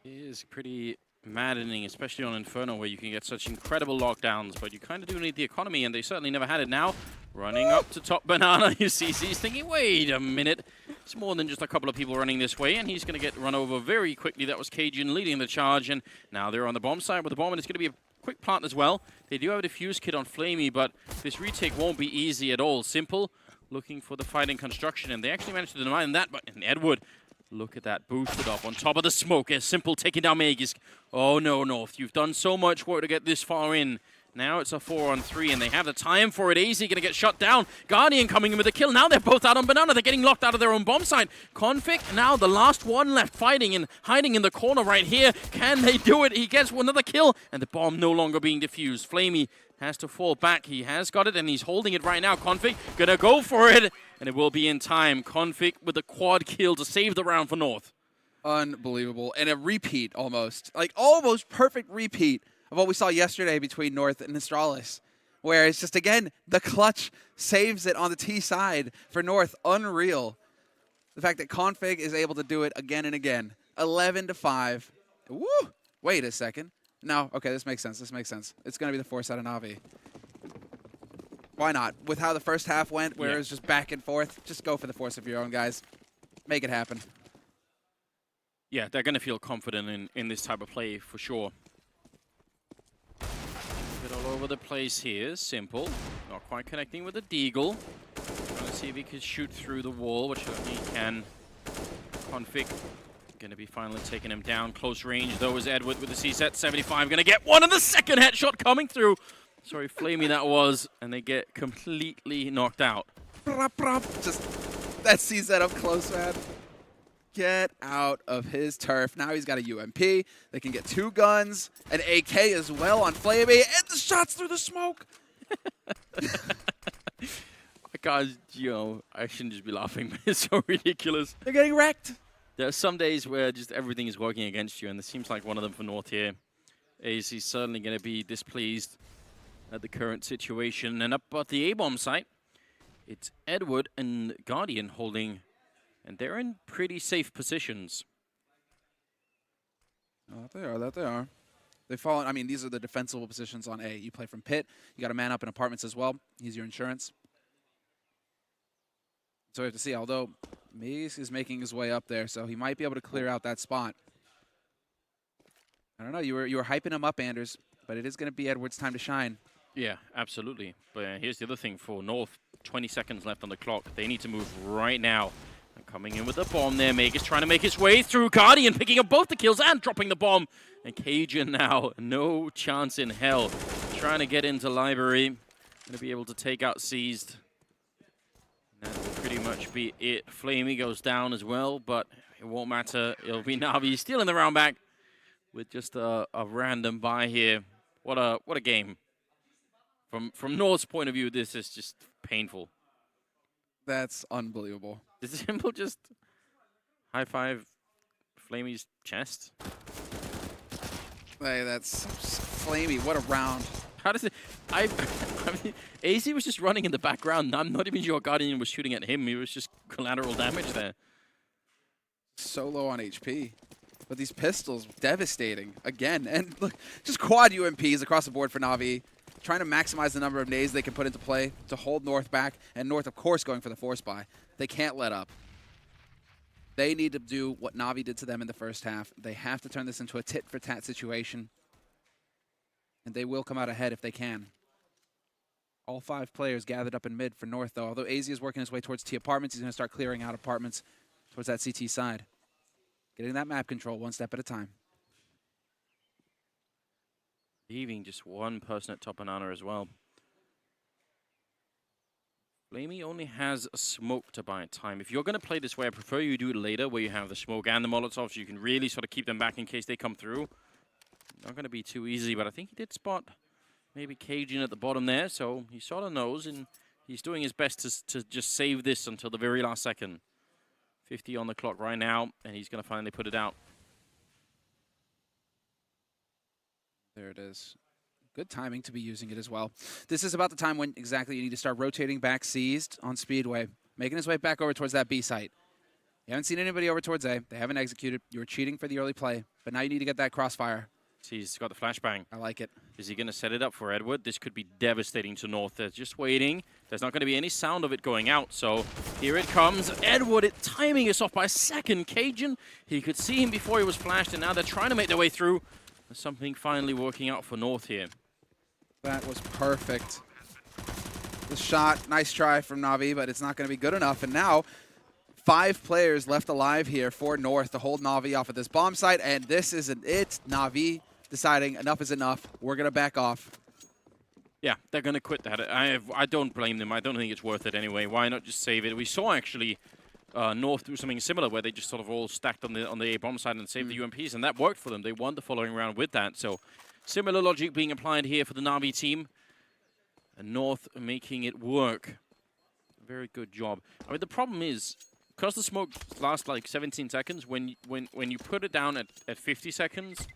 It is pretty maddening, especially on Inferno, where you can get such incredible lockdowns, but you kind of do need the economy, and they certainly never had it now. Running up to top Banana, you see, he's thinking, wait a minute. It's more than just a couple of people running this way, and he's going to get run over very quickly. That was Cajun leading the charge, and now they're on the bomb side with the bomb, and it's going to be a quick plant as well. They do have a defuse kit on Flamey, but this retake won't be easy at all. Simple, looking for the fighting construction, and they actually managed to deny that, but Edward, look at that, boosted up on top of the smoke as Simple taking down Magisk. Oh no, North, you've done so much work to get this far in. Now it's a 4-on-3, and they have the time for it. AZ gonna get shut down. Guardian coming in with a kill. Now they're both out on Banana. They're getting locked out of their own bomb site. Config, now the last one left fighting and hiding in the corner right here. Can they do it? He gets another kill, and the bomb no longer being defused. Flamey has to fall back. He has got it, and he's holding it right now. Config gonna go for it, and it will be in time. Config with a quad kill to save the round for North. Unbelievable. And a repeat almost. Like, almost perfect repeat of what we saw yesterday between North and Astralis, where it's just, again, the clutch saves it on the T side for North. Unreal. The fact that Config is able to do it again and again. 11-5. Woo! Wait a second. No, okay, this makes sense. This makes sense. It's going to be the force out of Na'Vi. Why not? With how the first half went, where it was just back and forth, just go for the force of your own, guys. Make it happen. Yeah, they're going to feel confident in this type of play for sure. Bit all over the place here. Simple. Not quite connecting with the Deagle. Trying to see if he could shoot through the wall, which he can. Config going to be finally taking him down. Close range, though, is Edward with the C-set. 75 going to get one, and the second headshot coming through. Sorry, Flamey that was. And they get completely knocked out. Just that C-set up close, man. Get out of his turf. Now he's got a UMP. They can get 2 guns, an AK as well on Flamey, and the shots through the smoke. God, you know, I shouldn't just be laughing, but it's so ridiculous. They're getting wrecked. There are some days where just everything is working against you, and this seems like one of them for North here. AZ is certainly going to be displeased at the current situation. And up at the A-bomb site, it's Edward and Guardian holding. And they're in pretty safe positions. Oh, that they are. They've fallen. I mean, these are the defensible positions on A. You play from pit. You got to man up in apartments as well. He's your insurance. So we have to see. Although Maze is making his way up there, so he might be able to clear out that spot. I don't know. You were hyping him up, Anders, but it is going to be Edward's time to shine. Yeah, absolutely. But here's the other thing for North. 20 seconds left on the clock. They need to move right now. And coming in with the bomb there. Meg is trying to make his way through. Guardian picking up both the kills and dropping the bomb. And Cajun now, no chance in hell. Trying to get into Library. Going to be able to take out Seized. That will pretty much be it. Flamey goes down as well, but it won't matter. It'll be Na'Vi stealing the round back with just a random buy here. What a game. From North's point of view, this is just painful. That's unbelievable. Did Simple just high-five Flamey's chest? Hey, that's Flamey. What a round. How does it... I mean, AZ was just running in the background. I'm not even sure Guardian was shooting at him. He was just collateral damage there. So low on HP. But these pistols, devastating. Again, and look, just quad UMPs across the board for Na'Vi. Trying to maximize the number of nades they can put into play to hold North back. And North, of course, going for the force buy. They can't let up. They need to do what Na'Vi did to them in the first half. They have to turn this into a tit-for-tat situation. And they will come out ahead if they can. All 5 players gathered up in mid for North, though. Although AZ is working his way towards T apartments, he's going to start clearing out apartments towards that CT side. Getting that map control one step at a time. Leaving just one person at top banana as well. Flamey only has a smoke to buy time. If you're going to play this way, I prefer you do it later, where you have the smoke and the Molotov, so you can really sort of keep them back in case they come through. Not going to be too easy, but I think he did spot maybe Cajun at the bottom there, so he sort of knows, and he's doing his best to just save this until the very last second. 50 on the clock right now, and he's going to finally put it out. There it is. Good timing to be using it as well. This is about the time when exactly you need to start rotating back Seized on Speedway, making his way back over towards that B site. You haven't seen anybody over towards A. They haven't executed. You were cheating for the early play, but now you need to get that crossfire. He's got the flashbang. I like it. Is he going to set it up for Edward? This could be devastating to North. They're just waiting. There's not going to be any sound of it going out, so here it comes. Edward, timing is off by a second. Cajun, he could see him before he was flashed, and now they're trying to make their way through. There's something finally working out for North here. That was perfect. The shot, nice try from Na'Vi, but it's not going to be good enough. And now, 5 players left alive here for North to hold Na'Vi off at this bomb site, and this isn't it. Na'Vi deciding enough is enough. We're going to back off. Yeah, they're going to quit that. I don't blame them. I don't think it's worth it anyway. Why not just save it? We saw actually North do something similar where they just sort of all stacked on the A bomb side and saved the UMPs, and that worked for them. They won the following round with that. So similar logic being applied here for the Na'Vi team, and North making it work. Very good job. I mean, the problem is, because the smoke lasts like 17 seconds, when you put it down at 50 seconds,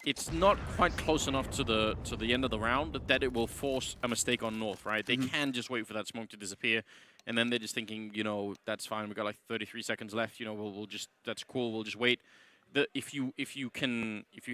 it's not quite close enough to the end of the round that it will force a mistake on North, right? They can just wait for that smoke to disappear, and then they're just thinking, you know, that's fine. We got like 33 seconds left. You know, we'll just, that's cool. We'll just wait. If you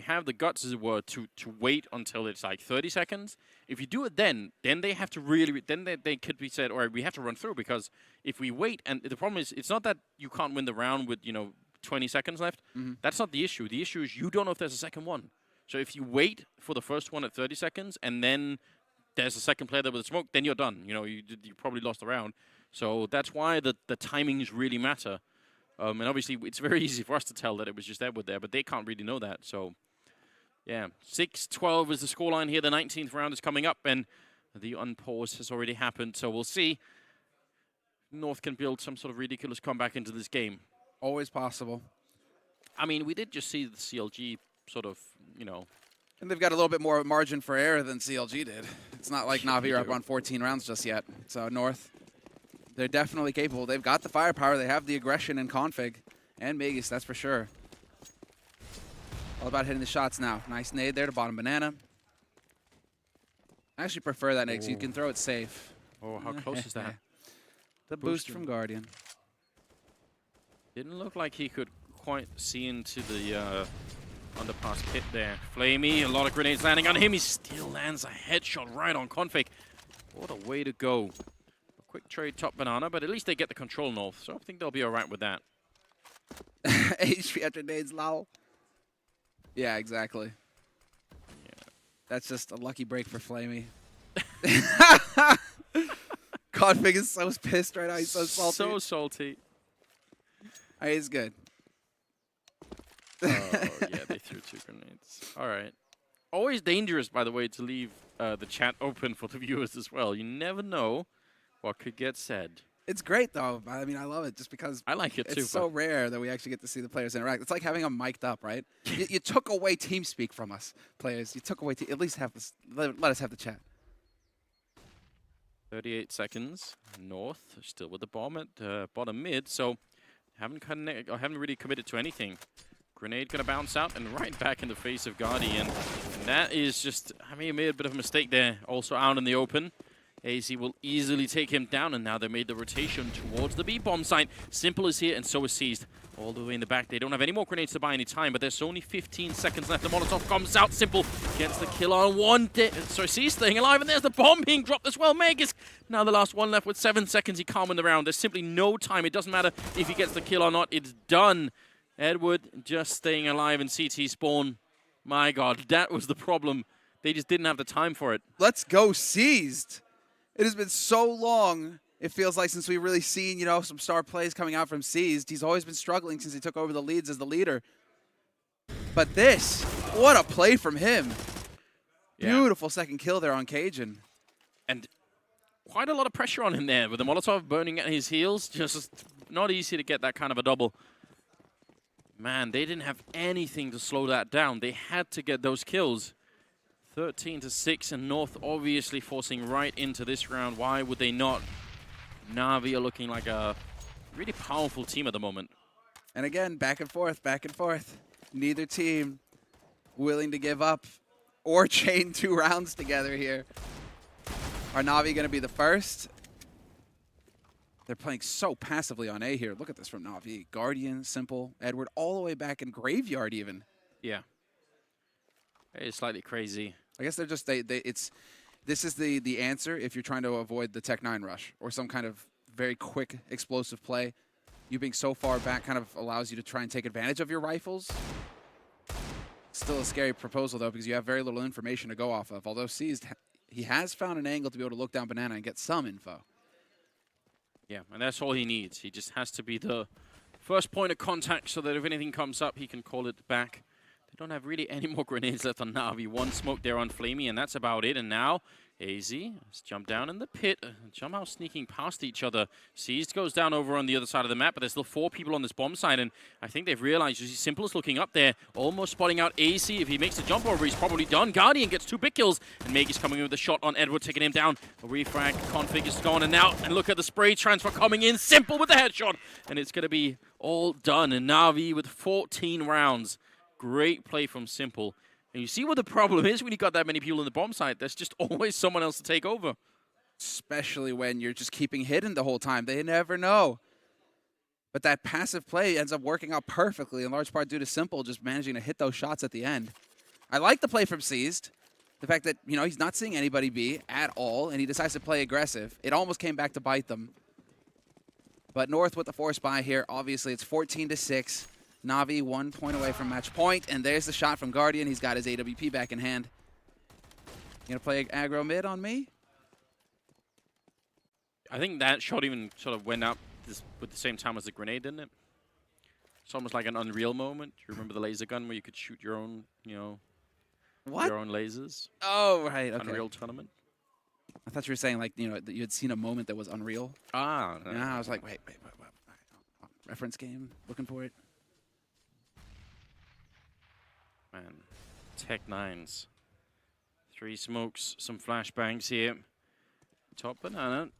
have the guts, as it were, to wait until it's like 30 seconds, if you do it then they have to really, then they could be said, all right, we have to run through, because if we wait, and the problem is, it's not that you can't win the round with, you know, 20 seconds left. That's not the issue. The issue is you don't know if there's a second one. So if you wait for the first one at 30 seconds and then there's a second player there with a smoke, then you're done. You know, you probably lost the round. So that's why the timings really matter. And obviously, it's very easy for us to tell that it was just Edward there, but they can't really know that. So, yeah, 6-12 is the scoreline here. The 19th round is coming up, and the unpause has already happened. So we'll see. North can build some sort of ridiculous comeback into this game. Always possible. I mean, we did just see the CLG sort of, you know. And they've got a little bit more margin for error than CLG did. It's not like Na'Vi are up on 14 rounds just yet. So North, they're definitely capable. They've got the firepower. They have the aggression and config. And Magus, that's for sure. All about hitting the shots now. Nice nade there to bottom banana. I actually prefer that nade because you can throw it safe. Oh, how close is that? The boost from Guardian. Didn't look like he could quite see into the underpass pit there. Flamey, a lot of grenades landing on him. He still lands a headshot right on config. What a way to go. A quick trade top banana, but at least they get the control North, so I think they'll be all right with that. HP after nades, lol. Yeah, exactly. Yeah. That's just a lucky break for Flamey. Config is so pissed right now. He's so salty. So salty. He's good. Oh, yeah, they threw 2 grenades. All right. Always dangerous, by the way, to leave the chat open for the viewers as well. You never know what could get said. It's great, though. I mean, I love it just because I like it, too. It's so rare that we actually get to see the players interact. It's like having them mic'd up, right? you took away TeamSpeak from us, players. You took away, at least have this. Let us have the chat. 38 seconds. North still with the bomb at bottom mid, so haven't really committed to anything. Grenade gonna bounce out and right back in the face of Guardian. And that is just, I mean, he made a bit of a mistake there. Also out in the open. AZ will easily take him down, and now they made the rotation towards the B-bomb site. Simple is here, and so is Seized. All the way in the back. They don't have any more grenades to buy any time, but there's only 15 seconds left. The Molotov comes out. Simple gets the kill on one. Seized staying alive, and there's the bomb being dropped as well. Magus, now the last one left with 7 seconds. He can't win the round. There's simply no time. It doesn't matter if he gets the kill or not. It's done. Edward just staying alive in CT spawn. My God, that was the problem. They just didn't have the time for it. Let's go Seized. It has been so long, it feels like, since we've really seen, you know, some star plays coming out from Seized. He's always been struggling since he took over the leads as the leader. But this, what a play from him. Yeah. Beautiful second kill there on Cajun. And quite a lot of pressure on him there with the Molotov burning at his heels. Just not easy to get that kind of a double. Man, they didn't have anything to slow that down. They had to get those kills. 13-6, and North obviously forcing right into this round. Why would they not? Na'Vi are looking like a really powerful team at the moment. And again, back and forth, back and forth. Neither team willing to give up or chain 2 rounds together here. Are Na'Vi going to be the first? They're playing so passively on A here. Look at this from Na'Vi. Guardian, Simple, Edward, all the way back in Graveyard even. Yeah. It's slightly crazy. I guess they're just, this is the answer if you're trying to avoid the Tech 9 rush or some kind of very quick, explosive play. You being so far back kind of allows you to try and take advantage of your rifles. Still a scary proposal, though, because you have very little information to go off of. Although Seized, he has found an angle to be able to look down Banana and get some info. Yeah, and that's all he needs. He just has to be the first point of contact so that if anything comes up, he can call it back. They don't have really any more grenades left on Na'Vi. One smoke there on Flamey, and that's about it. And now, AZ has jumped down in the pit, somehow sneaking past each other. Seized goes down over on the other side of the map, but there's still 4 people on this bomb side, and I think they've realized Simple's looking up there, almost spotting out AZ. If he makes the jump over, he's probably done. Guardian gets 2 big kills, and Meg is coming in with a shot on Edward, taking him down. A refrag config is gone, and now, and look at the spray transfer coming in. Simple with the headshot, and it's going to be all done. And Na'Vi with 14 rounds. Great play from Simple. And you see what the problem is when you got that many people in the bomb site. There's just always someone else to take over. Especially when you're just keeping hidden the whole time. They never know. But that passive play ends up working out perfectly, in large part due to Simple just managing to hit those shots at the end. I like the play from Seized. The fact that, you know, he's not seeing anybody B at all, and he decides to play aggressive. It almost came back to bite them. But North with the force buy here. Obviously, it's 14-6. Na'Vi 1 point away from match point, and there's the shot from Guardian. He's got his AWP back in hand. You gonna play aggro mid on me? I think that shot even sort of went up with the same time as the grenade, didn't it? It's almost like an Unreal moment. You remember the laser gun where you could shoot your own, you know, your own lasers? Oh, right, okay. Unreal tournament. I thought you were saying, like, you know, that you had seen a moment that was Unreal. Ah. No. Yeah, I was like, wait. Reference game, looking for it. Man, Tech 9s. 3 smokes, some flashbangs here. Top Banana.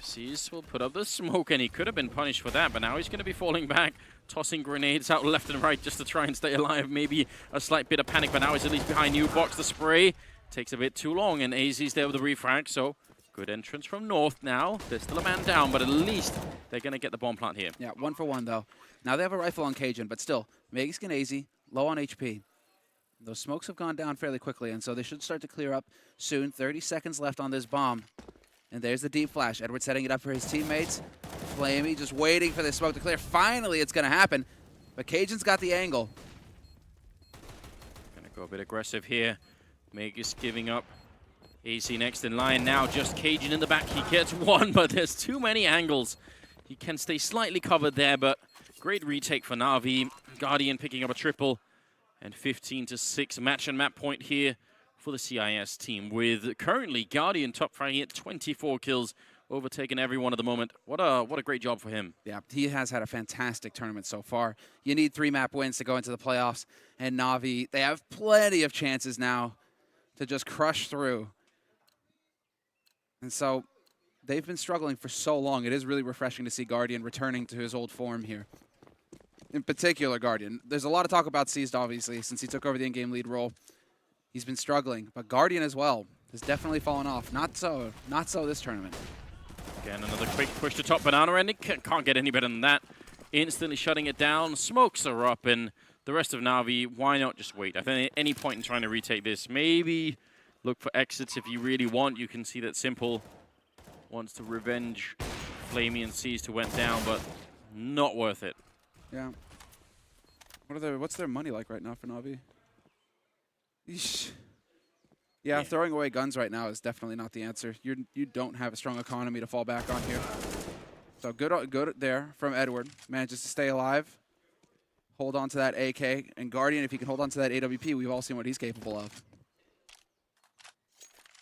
Seized will put up the smoke, and he could have been punished for that, but now he's going to be falling back, tossing grenades out left and right just to try and stay alive. Maybe a slight bit of panic, but now he's at least behind U-Box. The spray takes a bit too long, and AZ's there with the refrag, so good entrance from North now. There's still a man down, but at least they're going to get the bomb plant here. Yeah, 1 for 1, though. Now they have a rifle on Cajun, but still, Megiskin AZ, low on HP. Those smokes have gone down fairly quickly, and so they should start to clear up soon. 30 seconds left on this bomb. And there's the deep flash. Edward setting it up for his teammates. Flamey just waiting for the smoke to clear. Finally, it's going to happen. But Cajun's got the angle. Going to go a bit aggressive here. Megas giving up. AC next in line now. Just Cajun in the back. He gets 1, but there's too many angles. He can stay slightly covered there, but great retake for Na'Vi. Guardian picking up a triple. And 15-6 match and map point here for the CIS team, with currently Guardian top fighting at 24 kills, overtaking everyone at the moment. What a great job for him. Yeah, he has had a fantastic tournament so far. You need 3 map wins to go into the playoffs, and Na'Vi, they have plenty of chances now to just crush through. And so they've been struggling for so long. It is really refreshing to see Guardian returning to his old form here. In particular, Guardian. There's a lot of talk about Seized, obviously, since he took over the in-game lead role. He's been struggling, but Guardian as well has definitely fallen off. Not so this tournament. Again, another quick push to top Banana, and it can't get any better than that. Instantly shutting it down. Smokes are up, and the rest of Na'Vi, why not just wait? I think at any point in trying to retake this, maybe look for exits if you really want. You can see that Simple wants to revenge Flamey and Seized who went down, but not worth it. Yeah. What's their money like right now for Na'Vi? Eesh. Yeah, throwing away guns right now is definitely not the answer. You don't have a strong economy to fall back on here. So good there from Edward. Manages to stay alive. Hold on to that AK. And Guardian, if he can hold on to that AWP, we've all seen what he's capable of.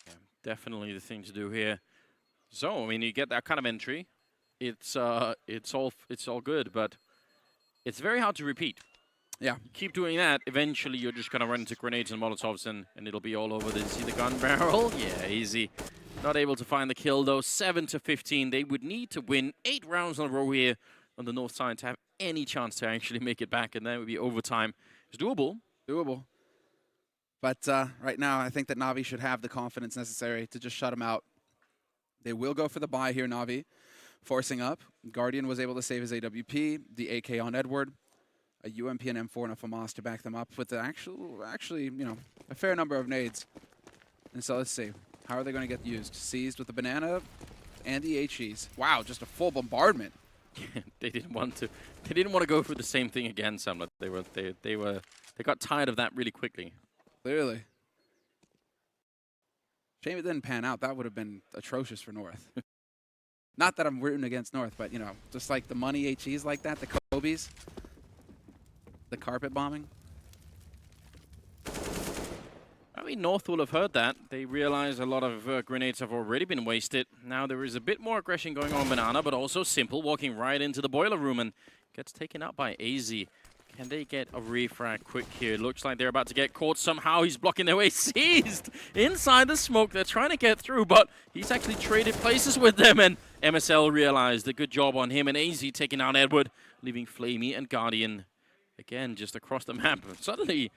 Yeah, definitely the thing to do here. So, I mean, you get that kind of entry. It's all good, but it's very hard to repeat. Yeah. You keep doing that, eventually you're just going to run into grenades and molotovs and it'll be all over. Did you see the gun barrel? Yeah, easy. Not able to find the kill though. 7-15. They would need to win 8 rounds in a row here on the north side to have any chance to actually make it back, and then it would be overtime. It's doable. Doable. But right now, I think that Na'Vi should have the confidence necessary to just shut him out. They will go for the buy here, Na'Vi. Forcing up. Guardian was able to save his AWP, the AK on Edward, a UMP and M4 and a FAMAS to back them up with the actually, you know, a fair number of nades. And so let's see. How are they going to get used? Seized with the banana and the HEs. Wow, just a full bombardment. They didn't want to. They didn't want to go through the same thing again, Samlet. They got tired of that really quickly. Clearly. Shame it didn't pan out. That would have been atrocious for North. Not that I'm rooting against North, but, you know, just like the money HEs like that, the Kobe's, the carpet bombing. I mean, North will have heard that. They realize a lot of grenades have already been wasted. Now there is a bit more aggression going on Banana, but also Simple walking right into the boiler room and gets taken out by AZ. Can they get a refrag quick here? Looks like they're about to get caught somehow. He's blocking their way. Seized inside the smoke. They're trying to get through, but he's actually traded places with them. And MSL realized a good job on him. And AZ taking out Edward, leaving Flamey and Guardian again just across the map. And suddenly,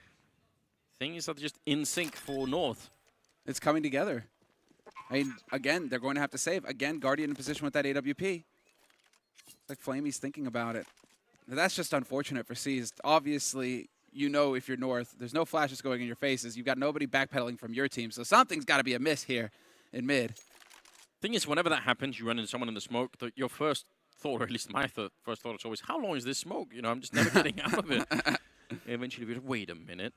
things are just in sync for North. It's coming together. I mean, again, they're going to have to save. Again, Guardian in position with that AWP. It's like Flamey's thinking about it. That's just unfortunate for Seized. Obviously, you know if you're North, there's no flashes going in your faces. You've got nobody backpedaling from your team, so something's got to be amiss here in mid. Thing is, whenever that happens, you run into someone in the smoke, your first thought, or at least my first thought is always, how long is this smoke? You know, I'm just never getting out of it. Eventually, we wait a minute.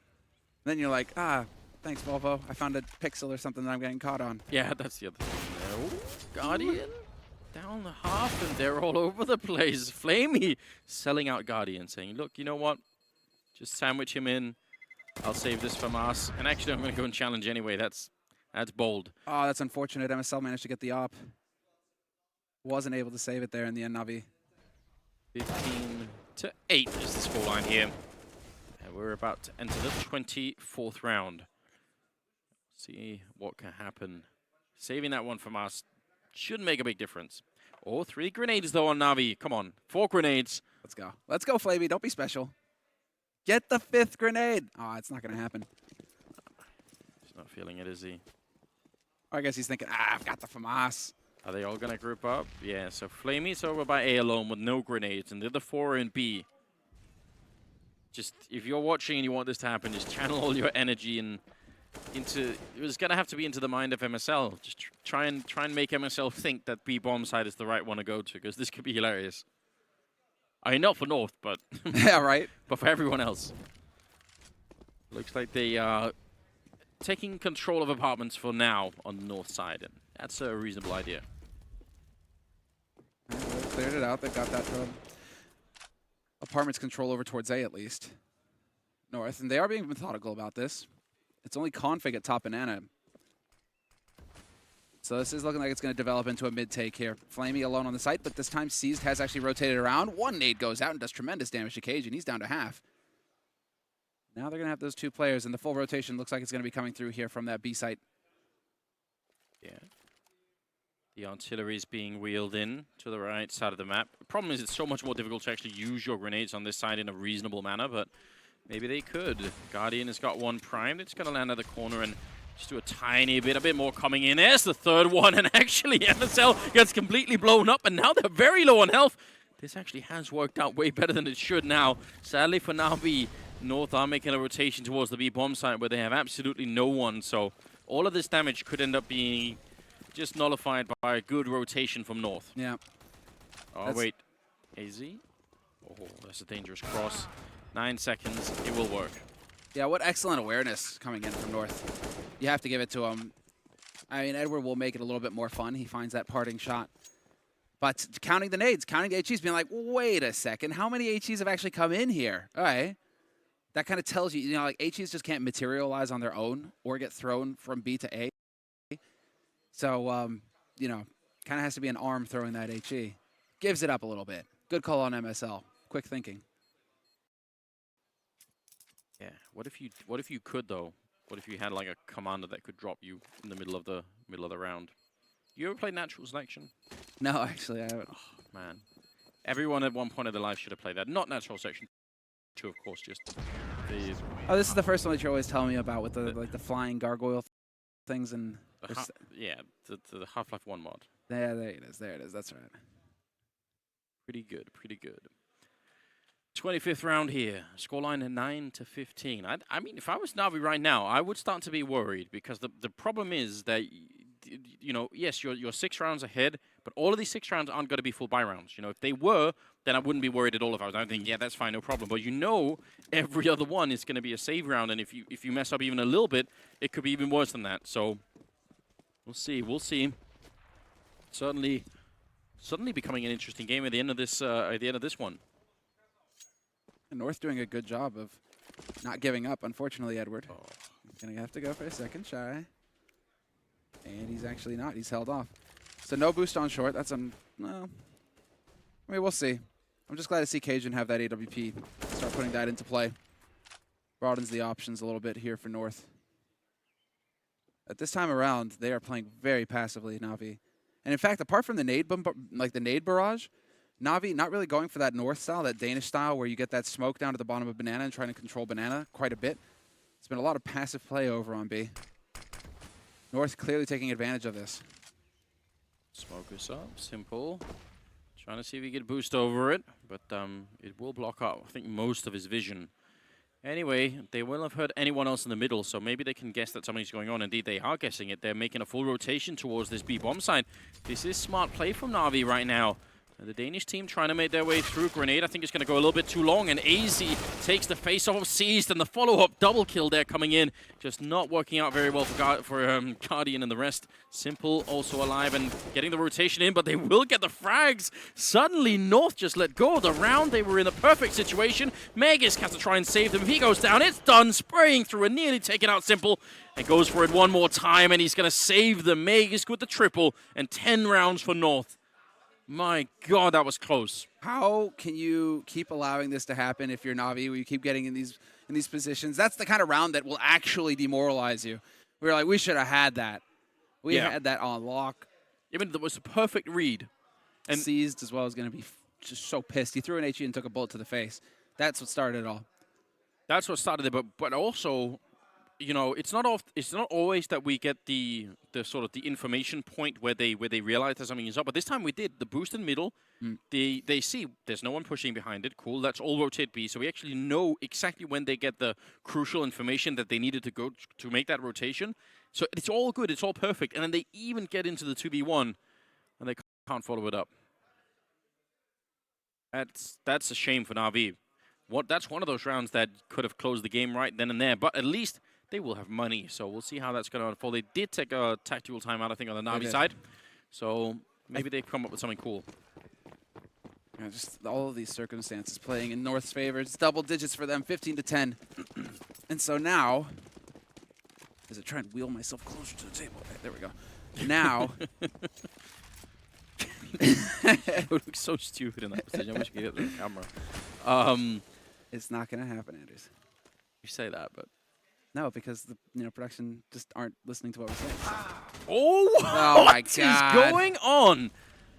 Then you're like, thanks, Volvo. I found a pixel or something that I'm getting caught on. Yeah, that's the other thing. No. Guardian down the half, and they're all over the place. Flamey selling out Guardian, saying, look, you know what? Just sandwich him in. I'll save this for Mars. And actually, I'm going to go and challenge anyway. That's bold. Oh, that's unfortunate. MSL managed to get the op. Wasn't able to save it there in the end, Na'Vi. 15-8 is the scoreline here. And we're about to enter the 24th round. See what can happen. Saving that one from us should make a big difference. Oh, 3 grenades, though, on Na'Vi. Come on. 4 grenades. Let's go. Let's go, Flavey. Don't be special. Get the 5th grenade. Oh, it's not going to happen. He's not feeling it, is he? Or I guess he's thinking, I've got the FAMAS. Are they all going to group up? Yeah, so Flamey's over by A alone with no grenades, and the other 4 are in B. Just, if you're watching and you want this to happen, just channel all your energy into, it's going to have to be into the mind of MSL. Just try and make MSL think that B bomb side is the right one to go to, because this could be hilarious. I mean, not for North, but yeah, right. But for everyone else. Looks like they are taking control of apartments for now on the north side, and that's a reasonable idea. They cleared it out. They got that apartments control over towards A at least. North, and they are being methodical about this. It's only config at top banana. So this is looking like it's going to develop into a mid-take here. Flamey alone on the site, but this time Seized has actually rotated around. One nade goes out and does tremendous damage to Cage, and he's down to half. Now they're going to have those 2 players, and the full rotation looks like it's going to be coming through here from that B site. Yeah. The artillery is being wheeled in to the right side of the map. The problem is it's so much more difficult to actually use your grenades on this side in a reasonable manner, but maybe they could. Guardian has got one primed. It's going to land at the corner and just do a tiny bit, a bit more coming in. There's the 3rd one, and actually MSL gets completely blown up, and now they're very low on health. This actually has worked out way better than it should now. Sadly for Na'Vi, North are making a rotation towards the B bomb site where they have absolutely no one, so all of this damage could end up being just nullified by a good rotation from North. Yeah. Oh, wait. AZ? Oh, that's a dangerous cross. 9 seconds. It will work. Yeah, what excellent awareness coming in from North. You have to give it to him. I mean, Edward will make it a little bit more fun. He finds that parting shot. But counting the nades, counting the HEs, being like, wait a second, how many HEs have actually come in here? All right. That kind of tells you, like HEs just can't materialize on their own or get thrown from B to A. So, kind of has to be an arm throwing that HE. Gives it up a little bit. Good call on MSL. Quick thinking. Yeah. What if you could though? What if you had like a commander that could drop you in the middle of the round? You ever played natural selection? No, actually, I haven't. Oh, man. Everyone at one point of their life should have played that. Not natural selection 2, of course, just the... Oh, this is the first one that you're always telling me about with the like the flying gargoyle things and... yeah, the Half-Life 1 mod. There it is. There it is. That's right. Pretty good, pretty good. 25th round here. Scoreline 9-15. I mean, if I was Na'Vi right now, I would start to be worried because the problem is that, you know, yes, you're 6 rounds ahead, but all of these 6 rounds aren't going to be full buy rounds. You know, if they were, then I wouldn't be worried at all. If I was, I think, yeah, that's fine, no problem. But you know, every other one is going to be a save round, and if you mess up even a little bit, it could be even worse than that. So we'll see. We'll see. Certainly becoming an interesting game at the end of this one. And North doing a good job of not giving up, unfortunately, Edward. Oh. Gonna have to go for a second shy. And he's actually not. He's held off. So no boost on short. That's well, I mean, we'll see. I'm just glad to see Cajun have that AWP. Start putting that into play. Broadens the options a little bit here for North. At this time around, they are playing very passively, Na'Vi. And in fact, apart from the nade barrage, Na'Vi not really going for that North style, that Danish style, where you get that smoke down to the bottom of Banana and trying to control Banana quite a bit. It's been a lot of passive play over on B. North clearly taking advantage of this. Smoke is up, simple. Trying to see if he can boost over it, but it will block up, I think, most of his vision. Anyway, they will have heard anyone else in the middle, so maybe they can guess that something's going on. Indeed, they are guessing it. They're making a full rotation towards this B bomb side. This is smart play from Na'Vi right now. The Danish team trying to make their way through. Grenade, I think it's going to go a little bit too long, and AZ takes the face-off, seized, and the follow-up double kill there coming in. Just not working out very well for Guardian and the rest. Simple also alive and getting the rotation in, but they will get the frags. Suddenly, North just let go of the round. They were in the perfect situation. Magus has to try and save them. If he goes down, it's done. Spraying through and nearly taking out Simple. And goes for it one more time, and he's going to save them. Magus with the triple, and 10 rounds for North. My God, that was close. How can you keep allowing this to happen if you're Na'Vi, where you keep getting in these positions? That's the kind of round that will actually demoralize you. We're like, we should have had that. We had that on lock. Even though it was a perfect read. And seized as well is going to be just so pissed. He threw an HE and took a bullet to the face. That's what started it all. That's what started it, but also, you know, it's not always that we get the sort of the information point where they realize that something is up. But this time we did the boost in middle. They see there's no one pushing behind it. Cool, let's all rotate B. So we actually know exactly when they get the crucial information that they needed to go to make that rotation. So it's all good. It's all perfect. And then they even get into the 2v1, and they can't follow it up. That's a shame for Na'Vi. That's one of those rounds that could have closed the game right then and there. But at least they will have money, so we'll see how that's going to unfold. They did take a tactical timeout, I think, on the Na'Vi side. So maybe they've come up with something cool. Yeah, just all of these circumstances playing in North's favor. It's double digits for them, 15-10. And so now, as I try and wheel myself closer to the table. Okay, there we go. Now. It would look so stupid in that position. I wish we could get the camera. It's not going to happen, Anders. You say that, but... No, because the production just aren't listening to what we're saying. So. Oh my God! What is going on?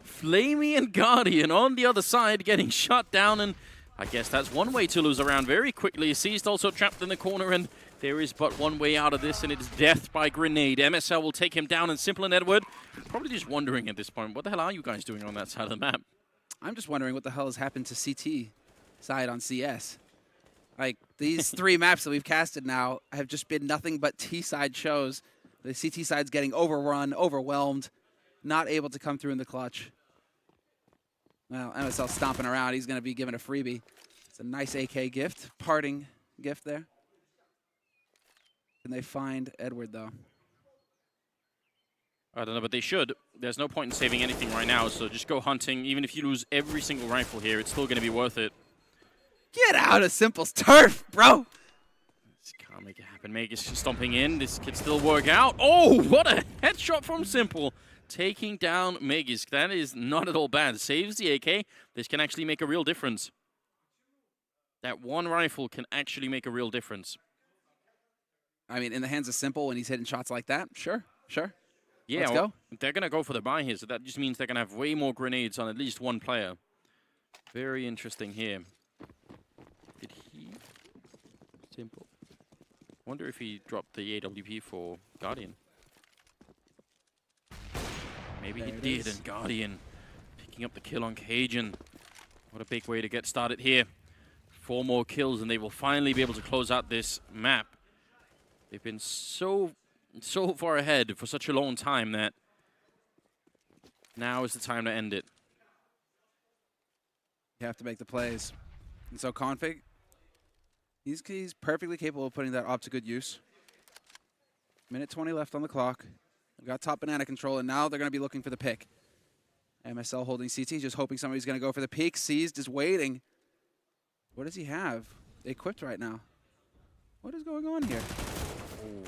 Flamey and Guardian on the other side getting shut down, and I guess that's one way to lose a round very quickly. Seized also trapped in the corner, and there is but one way out of this, and it is death by grenade. MSL will take him down, and Simple and Edward probably just wondering at this point, what the hell are you guys doing on that side of the map? I'm just wondering what the hell has happened to CT side on CS. Like, these 3 maps that we've casted now have just been nothing but T-side shows. The CT side's getting overrun, overwhelmed, not able to come through in the clutch. Well, MSL stomping around. He's going to be given a freebie. It's a nice AK gift, parting gift there. Can they find Edward, though? I don't know, but they should. There's no point in saving anything right now, so just go hunting. Even if you lose every single rifle here, it's still going to be worth it. Get out of Simple's turf, bro! This can't make it happen. Magus stomping in. This could still work out. Oh, what a headshot from Simple. Taking down Magus. That is not at all bad. Saves the AK. This can actually make a real difference. That one rifle can actually make a real difference. I mean, in the hands of Simple when he's hitting shots like that, sure. Yeah, Let's go. They're going to go for the buy here, so that just means they're going to have way more grenades on at least one player. Very interesting here. Did he? Simple. Wonder if he dropped the AWP for Guardian. Maybe he did, and Guardian picking up the kill on Cajun. What a big way to get started here. 4 more kills, and they will finally be able to close out this map. They've been so far ahead for such a long time that now is the time to end it. You have to make the plays. And so Config, he's perfectly capable of putting that op to good use. Minute 20 left on the clock. We've got top banana control, and now they're going to be looking for the pick. MSL holding CT, just hoping somebody's going to go for the peek. Seized is waiting. What does he have equipped right now? What is going on here? Oh,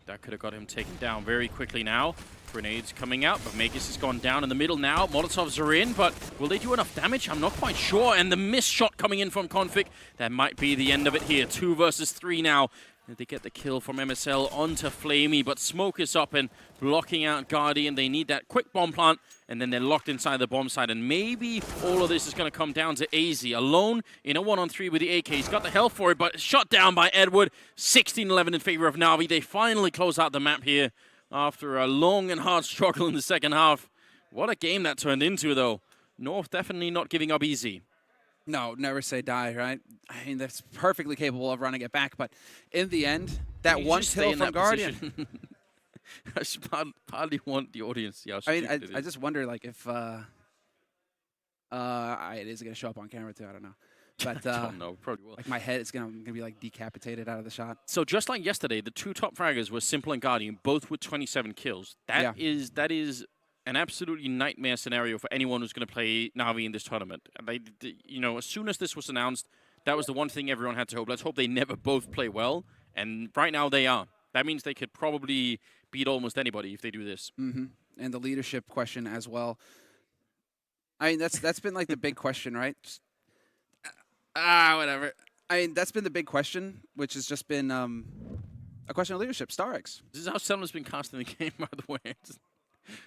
that could have got him taken down very quickly now. Grenades coming out, but Magus has gone down in the middle now. Molotovs are in, but will they do enough damage? I'm not quite sure. And the missed shot coming in from Config. That might be the end of it here. 2 versus 3 now. They get the kill from MSL onto Flamey, but Smoke is up and blocking out Guardian. They need that quick bomb plant, and then they're locked inside the bomb site. And maybe all of this is going to come down to AZ. Alone in a 1-on-3 with the AK. He's got the health for it, but shot down by Edward. 16-11 in favor of Na'Vi. They finally close out the map here after a long and hard struggle in the second half. What a game that turned into, though. North definitely not giving up easy. No, never say die, right? I mean, that's perfectly capable of running it back, but in the end, that one kill from Guardian. I just partly want the audience to see how I stupid it I is. just wonder, like, if it is going to show up on camera, too. I don't know. But I don't know, probably will. like, my head is going to be, like, decapitated out of the shot. So just like yesterday, the 2 top fraggers were Simple and Guardian, both with 27 kills. That is an absolutely nightmare scenario for anyone who's going to play Na'Vi in this tournament. And you know, as soon as this was announced, that was the one thing everyone had to hope. Let's hope they never both play well. And right now they are. That means they could probably beat almost anybody if they do this. Mm-hmm. And the leadership question as well. I mean, that's been like the big question, right? Just, whatever. I mean, that's been the big question, which has just been a question of leadership. StarX. This is how Selma's been casting the game, by the way.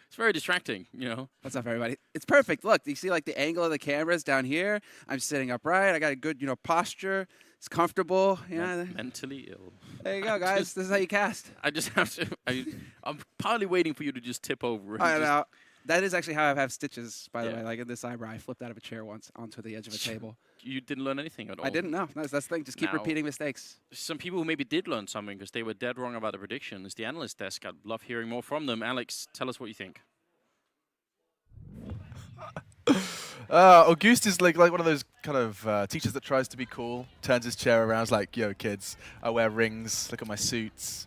It's very distracting, you know. What's up, everybody? It's perfect. Look, you see like the angle of the cameras down here. I'm sitting upright. I got a good, posture. It's comfortable. Mentally ill. There you go, guys. This is how you cast. I just have to. I'm partly waiting for you to just tip over. I know. That is actually how I have stitches, by the way. Like in this eyebrow, I flipped out of a chair once onto the edge of a table. You didn't learn anything at all? I didn't know. That's the thing. Just keep repeating mistakes. Some people who maybe did learn something because they were dead wrong about the predictions. The analyst desk, I'd love hearing more from them. Alex, tell us what you think. Auguste is like one of those kind of teachers that tries to be cool, turns his chair around, is like, yo, kids, I wear rings, look at my suits,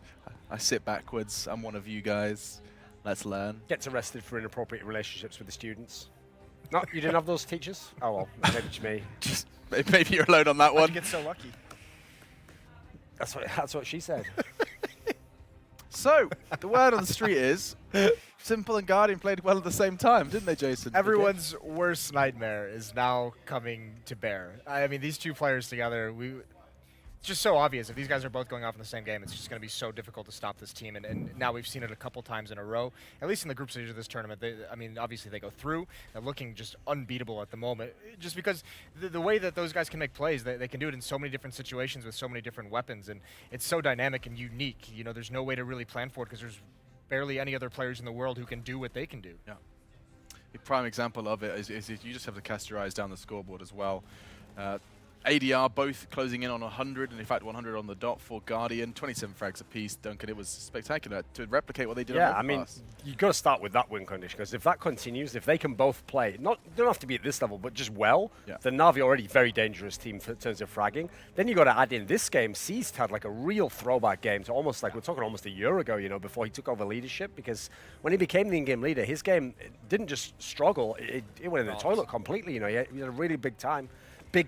I sit backwards, I'm one of you guys, let's learn. Gets arrested for inappropriate relationships with the students. No, you didn't have those teachers? Oh, well, maybe it's me. Just, maybe you're alone on that one. You get so lucky. That's what she said. So, the word on the street is, Simple and Guardian played well at the same time, didn't they, Jason? Everyone's worst nightmare is now coming to bear. I mean, these 2 players together, it's just so obvious. If these guys are both going off in the same game, it's just going to be so difficult to stop this team. And now we've seen it a couple times in a row, at least in the group stage of this tournament. I mean, obviously they go through. They're looking just unbeatable at the moment, just because the way that those guys can make plays, they can do it in so many different situations with so many different weapons. And it's so dynamic and unique. You know, there's no way to really plan for it because there's barely any other players in the world who can do what they can do. Yeah. A prime example of it is you just have to cast your eyes down the scoreboard as well. ADR both closing in on 100, and in fact 100 on the dot for Guardian. 27 frags apiece. Duncan, it was spectacular to replicate what they did on I mean, you've got to start with that win condition, because if that continues, if they can both play, they don't have to be at this level, but just well, then Na'Vi already very dangerous team in terms of fragging. Then you got to add in this game. Seized had like a real throwback game to almost like, we're talking almost a year ago, before he took over leadership, because when he became the in-game leader, his game didn't just struggle, it went in the toilet completely. He had a really big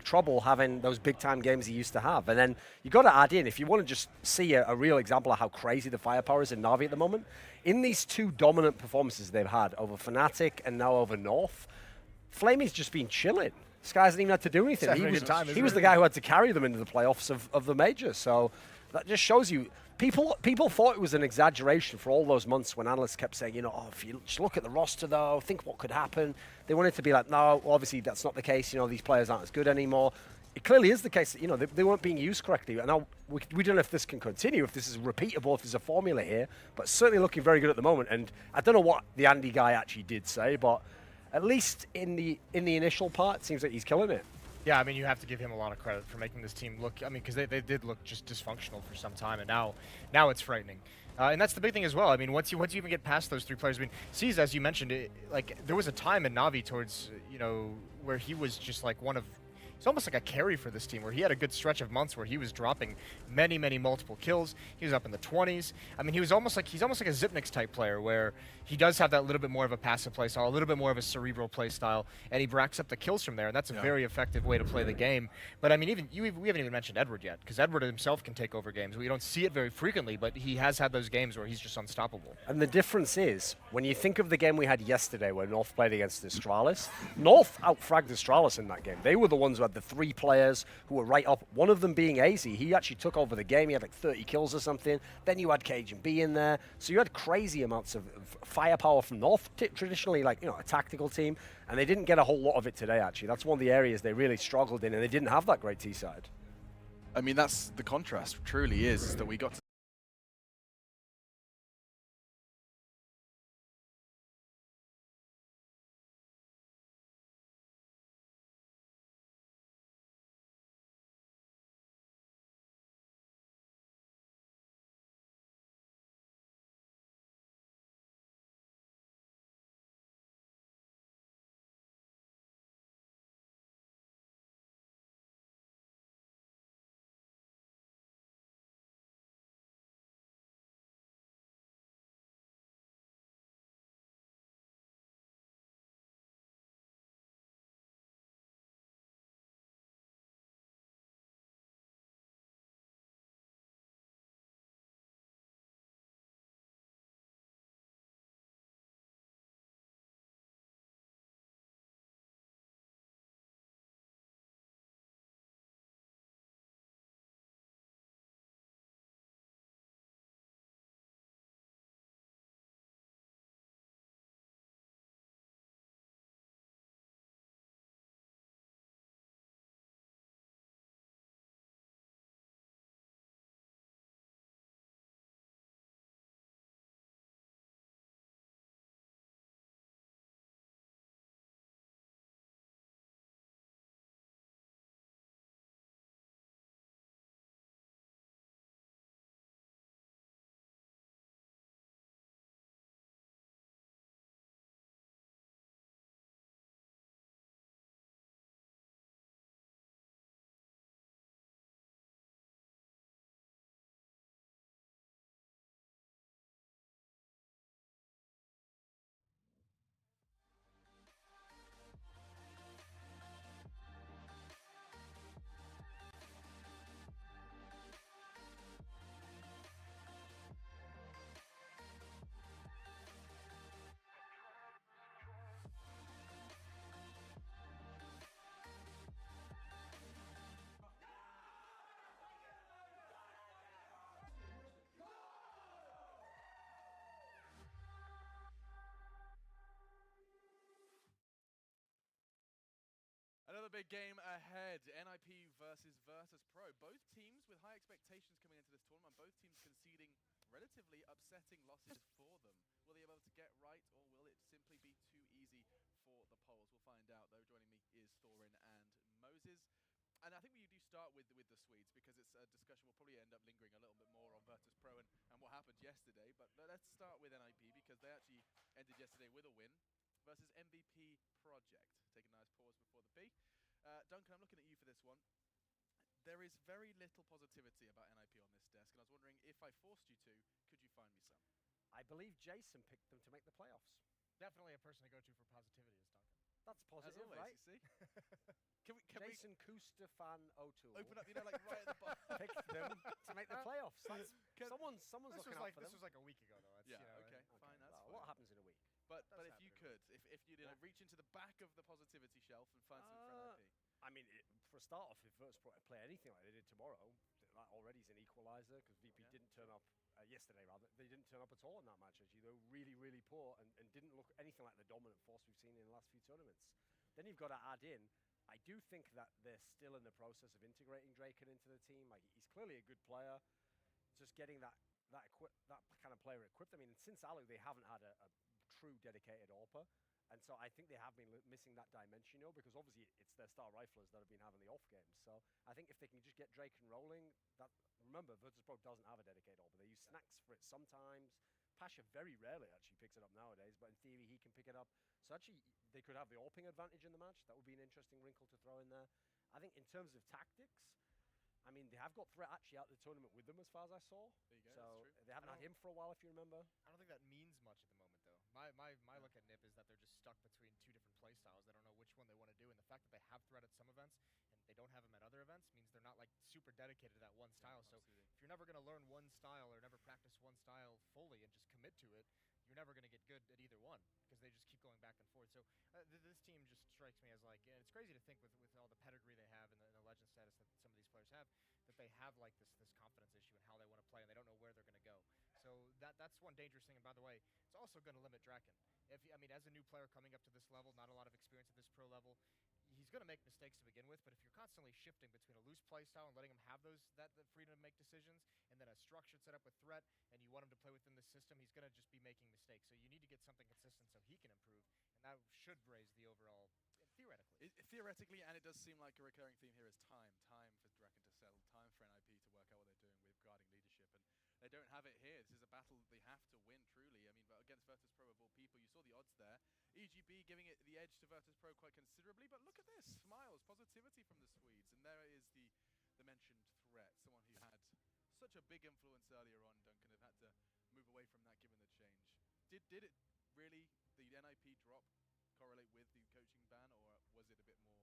trouble having those big-time games he used to have. And then you got to add in, if you want to just see a real example of how crazy the firepower is in Na'Vi at the moment, in these 2 dominant performances they've had over Fnatic and now over North, Flamey's just been chilling. Sky hasn't even had to do anything. He was the guy who had to carry them into the playoffs of the major. So that just shows you, people thought it was an exaggeration for all those months when analysts kept saying, you know, oh, if you just look at the roster though, think what could happen. They wanted to be like, no, obviously that's not the case. You know, these players aren't as good anymore. It clearly is the case that, you know, they weren't being used correctly. And now we don't know if this can continue, if this is repeatable, if there's a formula here, but certainly looking very good at the moment. And I don't know what the Andy guy actually did say, but at least in the initial part, it seems like he's killing it. Yeah, I mean, you have to give him a lot of credit for making this team look, I mean, because they did look just dysfunctional for some time, and now it's frightening. And that's the big thing as well. I mean, once you even get past those three players, I mean, C's, as you mentioned, like, there was a time in Na'Vi towards, you know, where he was just like one of, it's almost like a carry for this team, where he had a good stretch of months where he was dropping many multiple kills. He was up in the 20s. I mean, he's almost like a Zipnix type player, where he does have that little bit more of a passive play style, a little bit more of a cerebral play style, and he racks up the kills from there, and that's a very effective way to play the game. But I mean, we haven't even mentioned Edward yet, because Edward himself can take over games. We don't see it very frequently, but he has had those games where he's just unstoppable. And the difference is, when you think of the game we had yesterday where North played against Astralis, North outfragged Astralis in that game. They were the ones who had the 3 players who were right up, one of them being AZ. He actually took over the game. He had like 30 kills or something. Then you had Cage and B in there. So you had crazy amounts of firepower from North, traditionally like, you know, a tactical team, and they didn't get a whole lot of it today, actually. That's one of the areas they really struggled in, and they didn't have that great T-side. I mean, that's the contrast, truly is that we got to another big game ahead. NIP versus Virtus Pro. Both teams with high expectations coming into this tournament. Both teams conceding relatively upsetting losses for them. Will they be able to get right, or will it simply be too easy for the polls? We'll find out, though. Joining me is Thorin and Moses. And I think we do start with the Swedes, because it's a discussion we'll probably end up lingering a little bit more on Virtus Pro and what happened yesterday. But let's start with NIP, because they actually ended yesterday with a win versus MVP Project. Take a nice pause before the P. Duncan, I'm looking at you for this one. There is very little positivity about NIP on this desk, and I was wondering, if I forced you to, could you find me some? I believe Jason picked them to make the playoffs. Definitely a person to go to for positivity is Duncan. That's positive, always, right? you see? Can Jason Kustafan O'Toole. Open up, you know, like right at the bottom. Picked them to make the playoffs. Someone's looking out for them. This was like a week ago, though. That's, Yeah, you know, okay, fine, that's fine. What happens in a week? But if you could, if you reach into the back of the positivity shelf and find something for NIP. I mean, for a start off, if Virtus Pro play anything like they did tomorrow, that already is an equalizer because VP didn't turn up yesterday. Rather, they didn't turn up at all in that match. Actually, they were really, really poor and didn't look anything like the dominant force we've seen in the last few tournaments. Then you've got to add in. I do think that they're still in the process of integrating Draken into the team. Like, he's clearly a good player. Just getting that kind of player equipped. I mean, since Alu, they haven't had a true dedicated AWPer. And so I think they have been missing that dimension, because obviously it's their star riflers that have been having the off games. So I think if they can just get Draken rolling, remember, Virtus Pro doesn't have a dedicated AWPer. They use Snacks for it sometimes. Pasha very rarely actually picks it up nowadays, but in theory he can pick it up. So actually they could have the AWPing advantage in the match. That would be an interesting wrinkle to throw in there. I think in terms of tactics, I mean, they have got Threat actually out of the tournament with them as far as I saw. There you go, so that's true. They haven't had him for a while, if you remember. I don't think that means much at the moment, though. My look at NiP is that they're just stuck between two different play styles. They don't know which one they want to do, and the fact that they have Threat at some events and they don't have him at other events means they're not like super dedicated to that one style. So if you're never going to learn one style or never practice one style fully and just commit to it, you're never going to get good at either one because they just keep going back and forth. So this team just strikes me as like, and it's crazy to think with all the pedigree they have and the legend status that some of these players have, that they have like this confidence issue in how they want to play and they don't know where they're going to go. So that's one dangerous thing. And by the way, it's also going to limit Draken. I mean, as a new player coming up to this level, not a lot of experience at this pro level, he's going to make mistakes to begin with, but if you're constantly shifting between a loose play style and letting him have that freedom to make decisions, and then a structured setup with Threat, and you want him to play within the system, he's going to just be making mistakes. So you need to get something consistent so he can improve, and that should raise the overall, theoretically. Theoretically, and it does seem like a recurring theme here is time. Time for Draken to settle, time for NIP to work out what they're doing with guarding leadership, and they don't have it here. This is a battle that they have to win, truly. I mean, against Virtus Pro of all people, you saw the odds there. EGB giving it the edge to Virtus Pro quite considerably, but look at this. Smiles, positivity from the Swedes, and there is the mentioned Threat, someone who had such a big influence earlier on. Duncan have had to move away from that given the change. Did it really, the NIP drop, correlate with the coaching ban, or was it a bit more?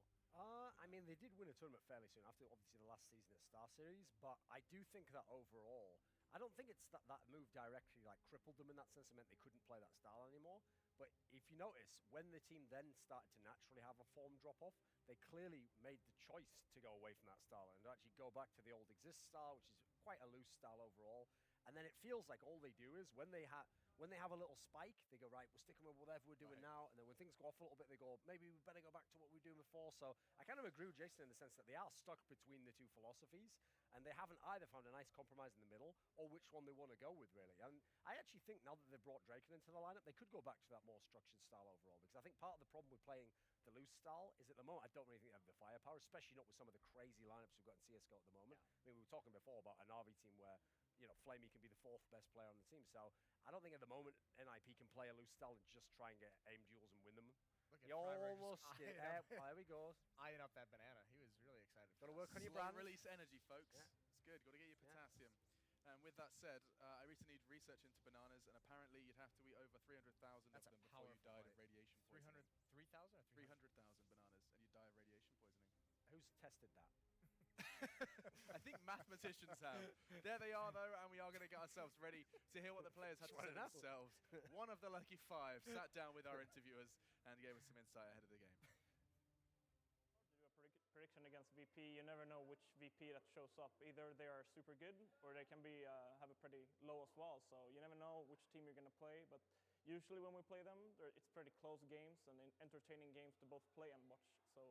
I mean, they did win a tournament fairly soon after, obviously, the last season at StarSeries, but I do think that overall, I don't think it's that move directly like crippled them in that sense. It meant they couldn't play that style anymore. But if you notice, when the team then started to naturally have a form drop-off, they clearly made the choice to go away from that style and actually go back to the old Exist style, which is quite a loose style overall. And then it feels like all they do is when they have a little spike, they go, right, we're sticking with whatever we're doing now. And then when things go off a little bit, they go, maybe we better go back to what we were doing before. So I kind of agree with Jason in the sense that they are stuck between the two philosophies, and they haven't either found a nice compromise in the middle or which one they want to go with, really. And I actually think now that they've brought Draken into the lineup, they could go back to that more structured style overall, because I think part of the problem with playing the loose style is at the moment, I don't really think they have the firepower, especially not with some of the crazy lineups we've got in CSGO at the moment. I mean, we were talking before about an RV team where, you know, Flamey can be the fourth best player on the team. So I don't think at the moment NIP can play a loose style and just try and get aim duels and win them. Look at You almost get there we go. Eyeing up that banana. He was really excited. Got to work on your Slow brand. release energy, folks. It's good. Got to get your potassium. And with that said, I recently did research into bananas, and apparently you'd have to eat over 300,000 of them before you died of radiation poisoning. 300,000 or 300,000 bananas, and you die of radiation poisoning. Who's tested that? I think mathematicians have. There they are, though, and we are going to get ourselves ready to hear what the players had to say themselves. One of the lucky five sat down with our interviewers and gave us some insight ahead of the game. To do a prediction against VP, you never know which VP that shows up. Either they are super good, or they can be have a pretty low as well. So you never know which team you're going to play. But usually when we play them, it's pretty close games and entertaining games to both play and watch. So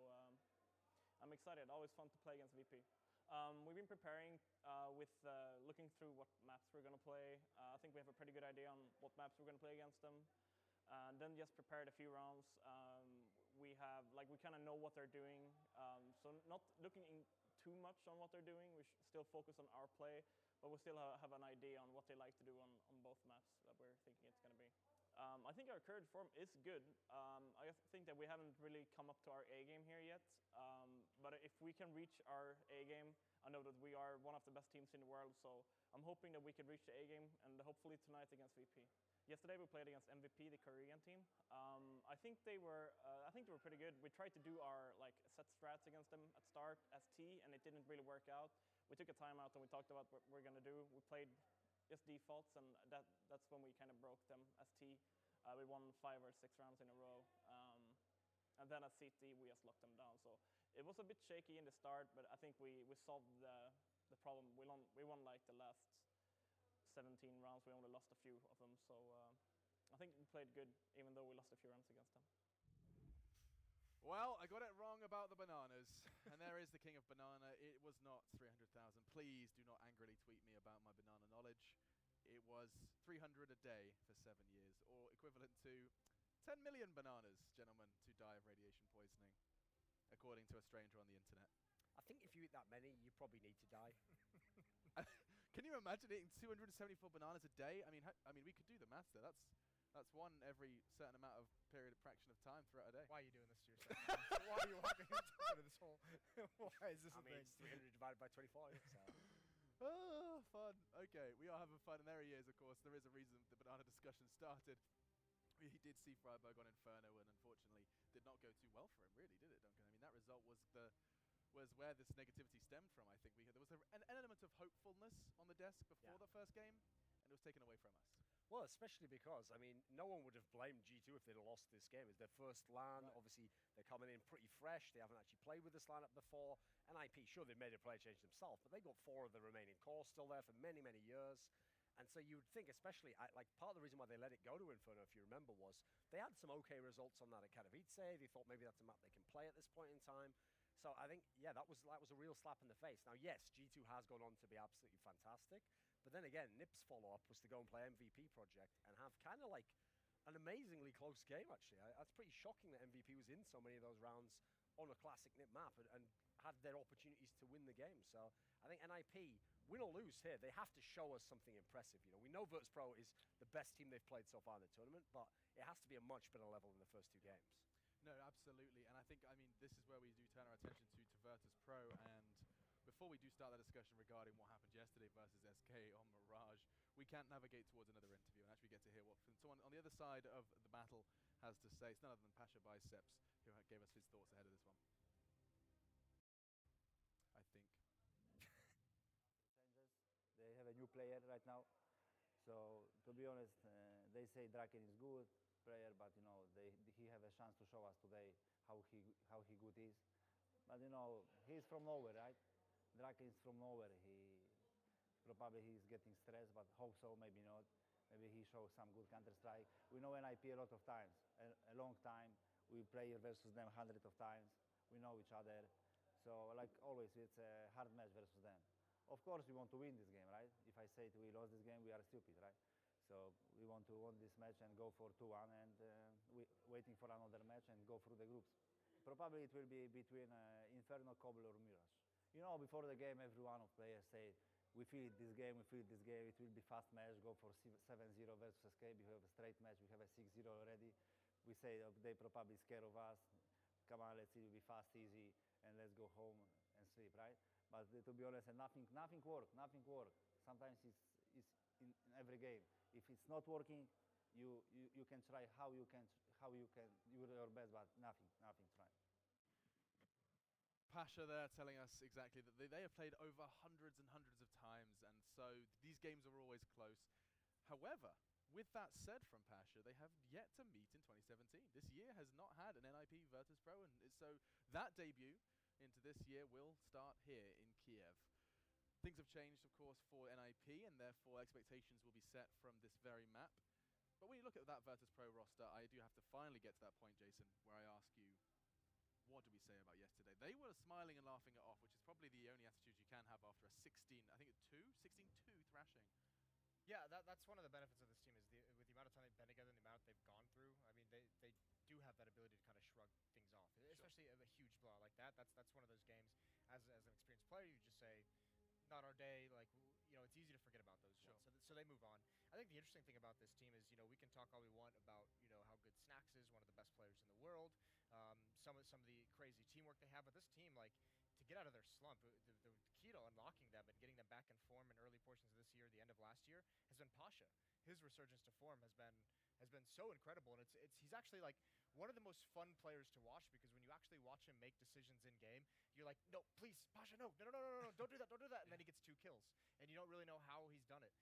I'm excited. Always fun to play against VP. We've been preparing with looking through what maps we're going to play. I think we have a pretty good idea on what maps we're going to play against them. Then just prepared a few rounds. We kind of know what they're doing. So not looking in too much on what they're doing. We still focus on our play, but we still have an idea on what they like to do on both maps that we're thinking it's going to be. I think our current form is good. I think that we haven't really come up to our A game here yet. But if we can reach our A game, I know that we are one of the best teams in the world. So I'm hoping that we can reach the A game, and hopefully tonight against VP. Yesterday we played against MVP, the Korean team. I think they were pretty good. We tried to do our set strats against them at start as T, and it didn't really work out. We took a timeout and we talked about what we're gonna do. We played just defaults, and that's when we kind of broke them as T. We won 5 or 6 rounds in a row. And then at CT, we just locked them down. So it was a bit shaky in the start, but I think we solved the problem. We won like the last 17 rounds. We only lost a few of them. So I think we played good, even though we lost a few rounds against them. Well, I got it wrong about the bananas. And there is the king of banana. It was not 300,000. Please do not angrily tweet me about my banana knowledge. It was 300 a day for 7 years, or equivalent to 10 million bananas, gentlemen, to die of radiation poisoning, according to a stranger on the internet. I think if you eat that many, you probably need to die. Can you imagine eating 274 bananas a day? I mean, we could do the maths there. That's one every certain amount of period, fraction of time throughout a day. Why are you doing this to yourself? Why are you walking into this whole? Why is this a thing? It's 300 divided by 25. So. Oh, fun. Okay, we are having fun, and there he is, of course. There is a reason the banana discussion started. We did see Freiburg on Inferno, and unfortunately did not go too well for him, really, did it, Duncan? I mean, that result was where this negativity stemmed from, I think. There was an element of hopefulness on the desk before the first game, and it was taken away from us. Well, especially because, I mean, no one would have blamed G2 if they'd lost this game. It's their first LAN. Right. Obviously, they're coming in pretty fresh. They haven't actually played with this lineup before. NIP, sure, they've made a player change themselves, but they got 4 of the remaining core still there for many, many years. And so you would think, especially, like, part of the reason why they let it go to Inferno, if you remember, was they had some okay results on that at Katowice. They thought maybe that's a map they can play at this point in time. So I think, yeah, that was a real slap in the face. Now, yes, G2 has gone on to be absolutely fantastic. But then again, NIP's follow-up was to go and play MVP Project and have kind of like an amazingly close game, actually. That's pretty shocking that MVP was in so many of those rounds on a classic NIP map and had their opportunities to win the game. So I think NIP, win or lose here, they have to show us something impressive. You know, we know Virtus.pro is the best team they've played so far in the tournament, but it has to be a much better level than the first 2 games. No, absolutely. And I think, I mean, this is where we do turn our attention to Virtus.pro. And before we do start that discussion regarding what happened yesterday versus SK on Mirage, we can't navigate towards another interview and actually get to hear what someone on the other side of the battle has to say. It's none other than Pasha Biceps, who gave us his thoughts ahead of this one. I think. They have a new player right now. So, to be honest, they say Draken is good player, but, you know, he have a chance to show us today how he good is. But, you know, he's from nowhere, right? Draken is from nowhere. Probably he's getting stressed, but hope so, maybe not. Maybe he shows some good Counter-Strike. We know NIP a lot of times, a long time. We play versus them hundreds of times. We know each other. So, like always, it's a hard match versus them. Of course, we want to win this game, right? If I say we lost this game, we are stupid, right? So we want to win this match and go for 2-1 and waiting for another match and go through the groups. Probably it will be between Inferno, Cobble, or Mirage. You know, before the game, every one of players say, we feel this game, it will be fast match, go for 7-0 versus Escape, we have a straight match, we have a 6-0 already. We say they probably scared of us. Come on, let's see, it will be fast, easy, and let's go home and sleep, right? But to be honest, nothing works. Sometimes it's in every game. If it's not working, you can try how you can do your best, but nothing's right. Pasha there telling us exactly that they have played over hundreds and hundreds of times, and so these games are always close. However, with that said from Pasha, they have yet to meet in 2017. This year has not had an NIP Virtus.pro, and so that debut into this year will start here in Kiev. Things have changed, of course, for NIP, and therefore expectations will be set from this very map. But when you look at that Virtus.pro roster, I do have to finally get to that point, Jason, where I ask you, what do we say about yesterday? They were smiling and laughing it off, which is probably the only attitude you can have after a 16-2 thrashing. Yeah, that's one of the benefits of this team is with the amount of time they've been together and the amount they've gone through. I mean, they do have that ability to kind of shrug things off, especially a huge blowout like that. That's one of those games. As an experienced player, you just say, not our day. Like, you know, it's easy to forget about those ones. So they move on. I think the interesting thing about this team is, you know, we can talk all we want about, you know, how good Snax is, one of the best players in the world. Some of the crazy teamwork they have, but this team, like, to get out of their slump, the key to unlocking them and getting them back in form in early portions of this year, the end of last year, has been Pasha. His resurgence to form has been so incredible, and he's actually like one of the most fun players to watch, because when you actually watch him make decisions in game, you're like, no, please, Pasha, no, don't do that, don't do that, and then he gets 2 kills, and you don't really know how he's done it.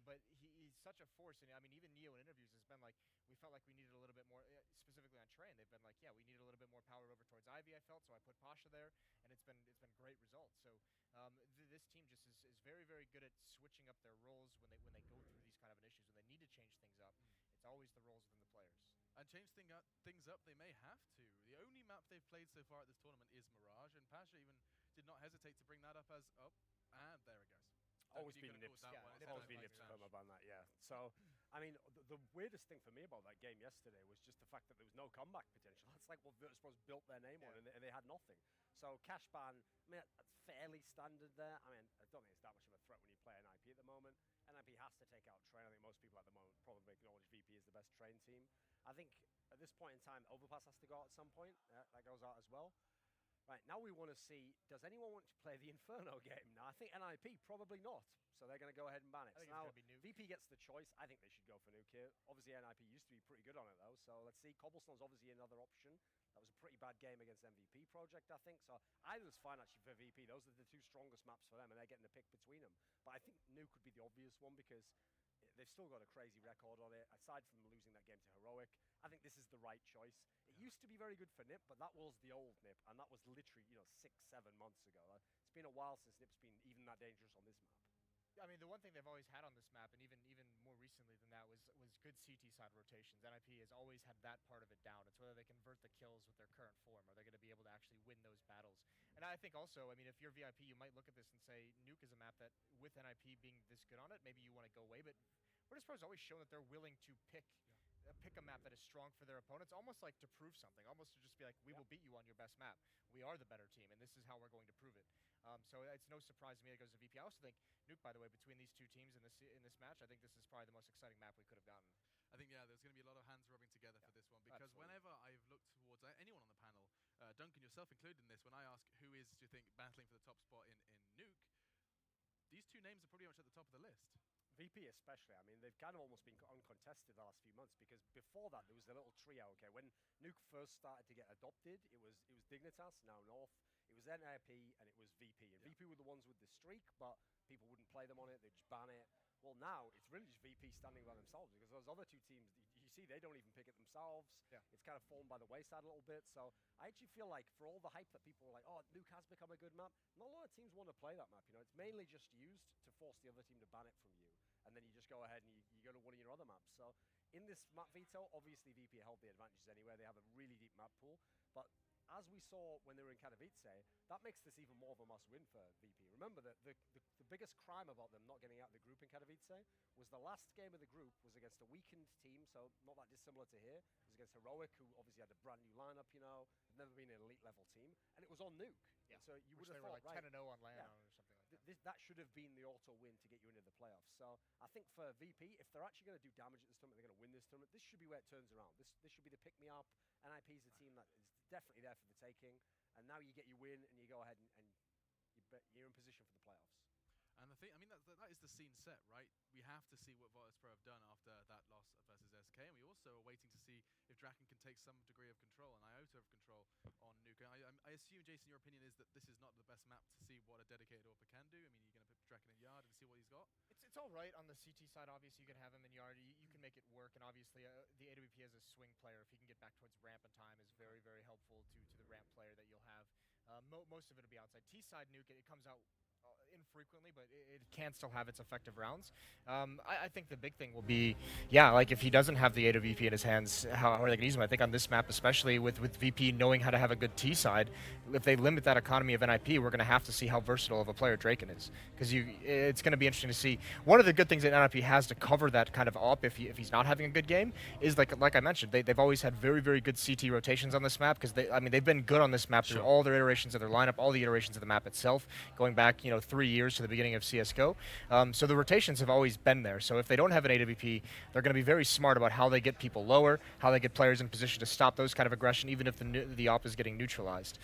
But he's such a force, and I mean, even Neo in interviews has been like, we felt like we needed a little bit more, specifically on Train. They've been like, yeah, we needed a little bit more power over towards Ivy. I felt, so I put Pasha there, and it's been great results. So this team just is very, very good at switching up their roles when they go through these kind of issues, when they need to change things up. It's always the roles within the players. And change things up, they may have to. The only map they've played so far at this tournament is Mirage, and Pasha even did not hesitate to bring that up as, and there it goes. Always been nips. Always been nips on that, yeah. So, I mean, the weirdest thing for me about that game yesterday was just the fact that there was no comeback potential. It's like what Virtus.pro built their name on, and they had nothing. So, cash ban, I mean, that's fairly standard there. I mean, I don't think it's that much of a threat when you play NIP at the moment. NIP has to take out Train. I think most people at the moment probably acknowledge VP is the best Train team. I think at this point in time, Overpass has to go out at some point. That goes out as well. Right, now we want to see, does anyone want to play the Inferno game? Now, I think NIP, probably not. So they're going to go ahead and ban it. I think so now, it's gonna be Nuke. VP gets the choice. I think they should go for Nuke here. Obviously, NIP used to be pretty good on it, though. So let's see. Cobblestone's obviously another option. That was a pretty bad game against MVP Project, I think. So either's fine, actually, for VP. Those are the 2 strongest maps for them, and they're getting the pick between them. But I think Nuke would be the obvious one, because they've still got a crazy record on it. Aside from losing that game to Heroic, I think this is the right choice. It used to be very good for NIP, but that was the old NIP, and that was literally 6-7 months ago. It's been a while since NIP's been even that dangerous on this map. I mean, the one thing they've always had on this map, and even more recently than that, was good CT side rotations. NIP has always had that part of it down. It's whether they convert the kills with their current form. Are they going to be able to actually win those battles? And I think also, I mean, if you're VIP, you might look at this and say, Nuke is a map that, with NIP being this good on it, maybe you want to go away, but Virtus.pro has always shown that they're willing to pick a map that is strong for their opponents, almost like to prove something, almost to just be like, we will beat you on your best map. We are the better team, and this is how we're going to prove it. So it's no surprise to me that it goes to VP. I also think Nuke, by the way, between these 2 teams in this match, I think this is probably the most exciting map we could have gotten. I think, yeah, there's going to be a lot of hands rubbing together for this one, because whenever I've looked towards anyone on the panel, Duncan, yourself included in this, when I ask who is, do you think, battling for the top spot in Nuke, these 2 names are pretty much at the top of the list. VP especially, I mean, they've kind of almost been uncontested the last few months, because before that there was the little trio. Okay, when Nuke first started to get adopted, it was Dignitas, now North, it was NIP, and it was VP. And VP were the ones with the streak, but people wouldn't play them on it, they'd just ban it. Well, now it's really just VP standing by themselves, because those other 2 teams, you see, they don't even pick it themselves. Yeah. It's kind of fallen by the wayside a little bit. So I actually feel like, for all the hype that people are like, oh, Nuke has become a good map, not a lot of teams want to play that map. It's mainly just used to force the other team to ban it from you, and then you just go ahead and you go to one of your other maps. So in this map veto, obviously VP held the advantages anyway. They have a really deep map pool, but as we saw when they were in Katowice, that makes this even more of a must-win for VP. Remember that the biggest crime about them not getting out of the group in Katowice was the last game of the group was against a weakened team, so not that dissimilar to here. It was against Heroic, who obviously had a brand new lineup, They've never been an elite level team, and it was on Nuke. Yeah. And so you would Which have they were thought, like right, 10-0 on LAN or something like that. that should have been the auto win to get you into the playoffs. So I think for VP, if they're actually going to do damage at this tournament, they're going to win this tournament, this should be where it turns around. This should be the pick-me-up. NIP is a team that is definitely there for the taking. And now you get your win, and you go ahead and you're in position for the playoffs. And the thing, I mean, that is the scene set, right? We have to see what Virtus.pro have done after that loss versus SK, and we also are waiting to see if Draken can take some degree of control and iota of control on Nuke. I assume, Jason, your opinion is that this is not the best map to see what a dedicated AWPer can do. I mean, you're going to put Draken in Yard and see what he's got? It's all right on the CT side. Obviously, you can have him in Yard. You can make it work, and obviously, the AWP as a swing player, if he can get back towards ramp in time, is very, very helpful to the ramp player that you'll have. Most of it will be outside. T-side Nuke, it comes out infrequently, but it can still have its effective rounds. I think the big thing will be, like if he doesn't have the AWP in his hands, how are they going to use him? I think on this map, especially with VP knowing how to have a good T side, if they limit that economy of NIP, we're going to have to see how versatile of a player Draken is. Because it's going to be interesting to see. One of the good things that NIP has to cover that kind of op if he's not having a good game is, like I mentioned, they've always had very, very good CT rotations on this map, because they've been good on this map through all their iterations of their lineup, all the iterations of the map itself, going back 3 years to the beginning of CSGO. So the rotations have always been there. So if they don't have an AWP, they're going to be very smart about how they get people lower, how they get players in position to stop those kind of aggression, even if the op is getting neutralized.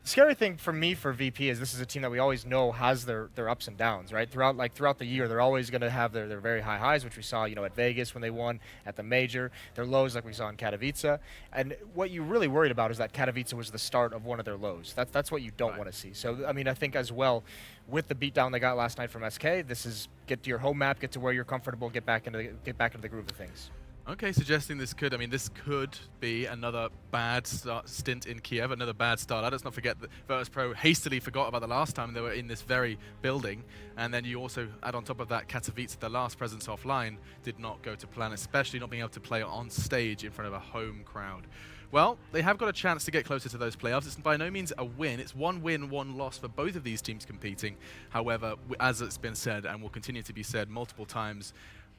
Scary thing for me for VP is this is a team that we always know has their ups and downs, right? Throughout the year, they're always going to have their very high highs, which we saw, at Vegas when they won at the major. Their lows, like we saw in Katowice. And what you really worried about is that Katowice was the start of one of their lows. That's what you don't want to see. So I mean, I think as well, with the beatdown they got last night from SK, this is get to your home map, get to where you're comfortable, get back into the groove of things. Okay, suggesting this could be another bad stint in Kiev, another bad start. Let's not forget that Virtus Pro hastily forgot about the last time they were in this very building, and then you also add on top of that Katowice, the last presence offline, did not go to plan, especially not being able to play on stage in front of a home crowd. Well, they have got a chance to get closer to those playoffs. It's by no means a win. It's 1 win, 1 loss for both of these teams competing. However, as it's been said and will continue to be said multiple times,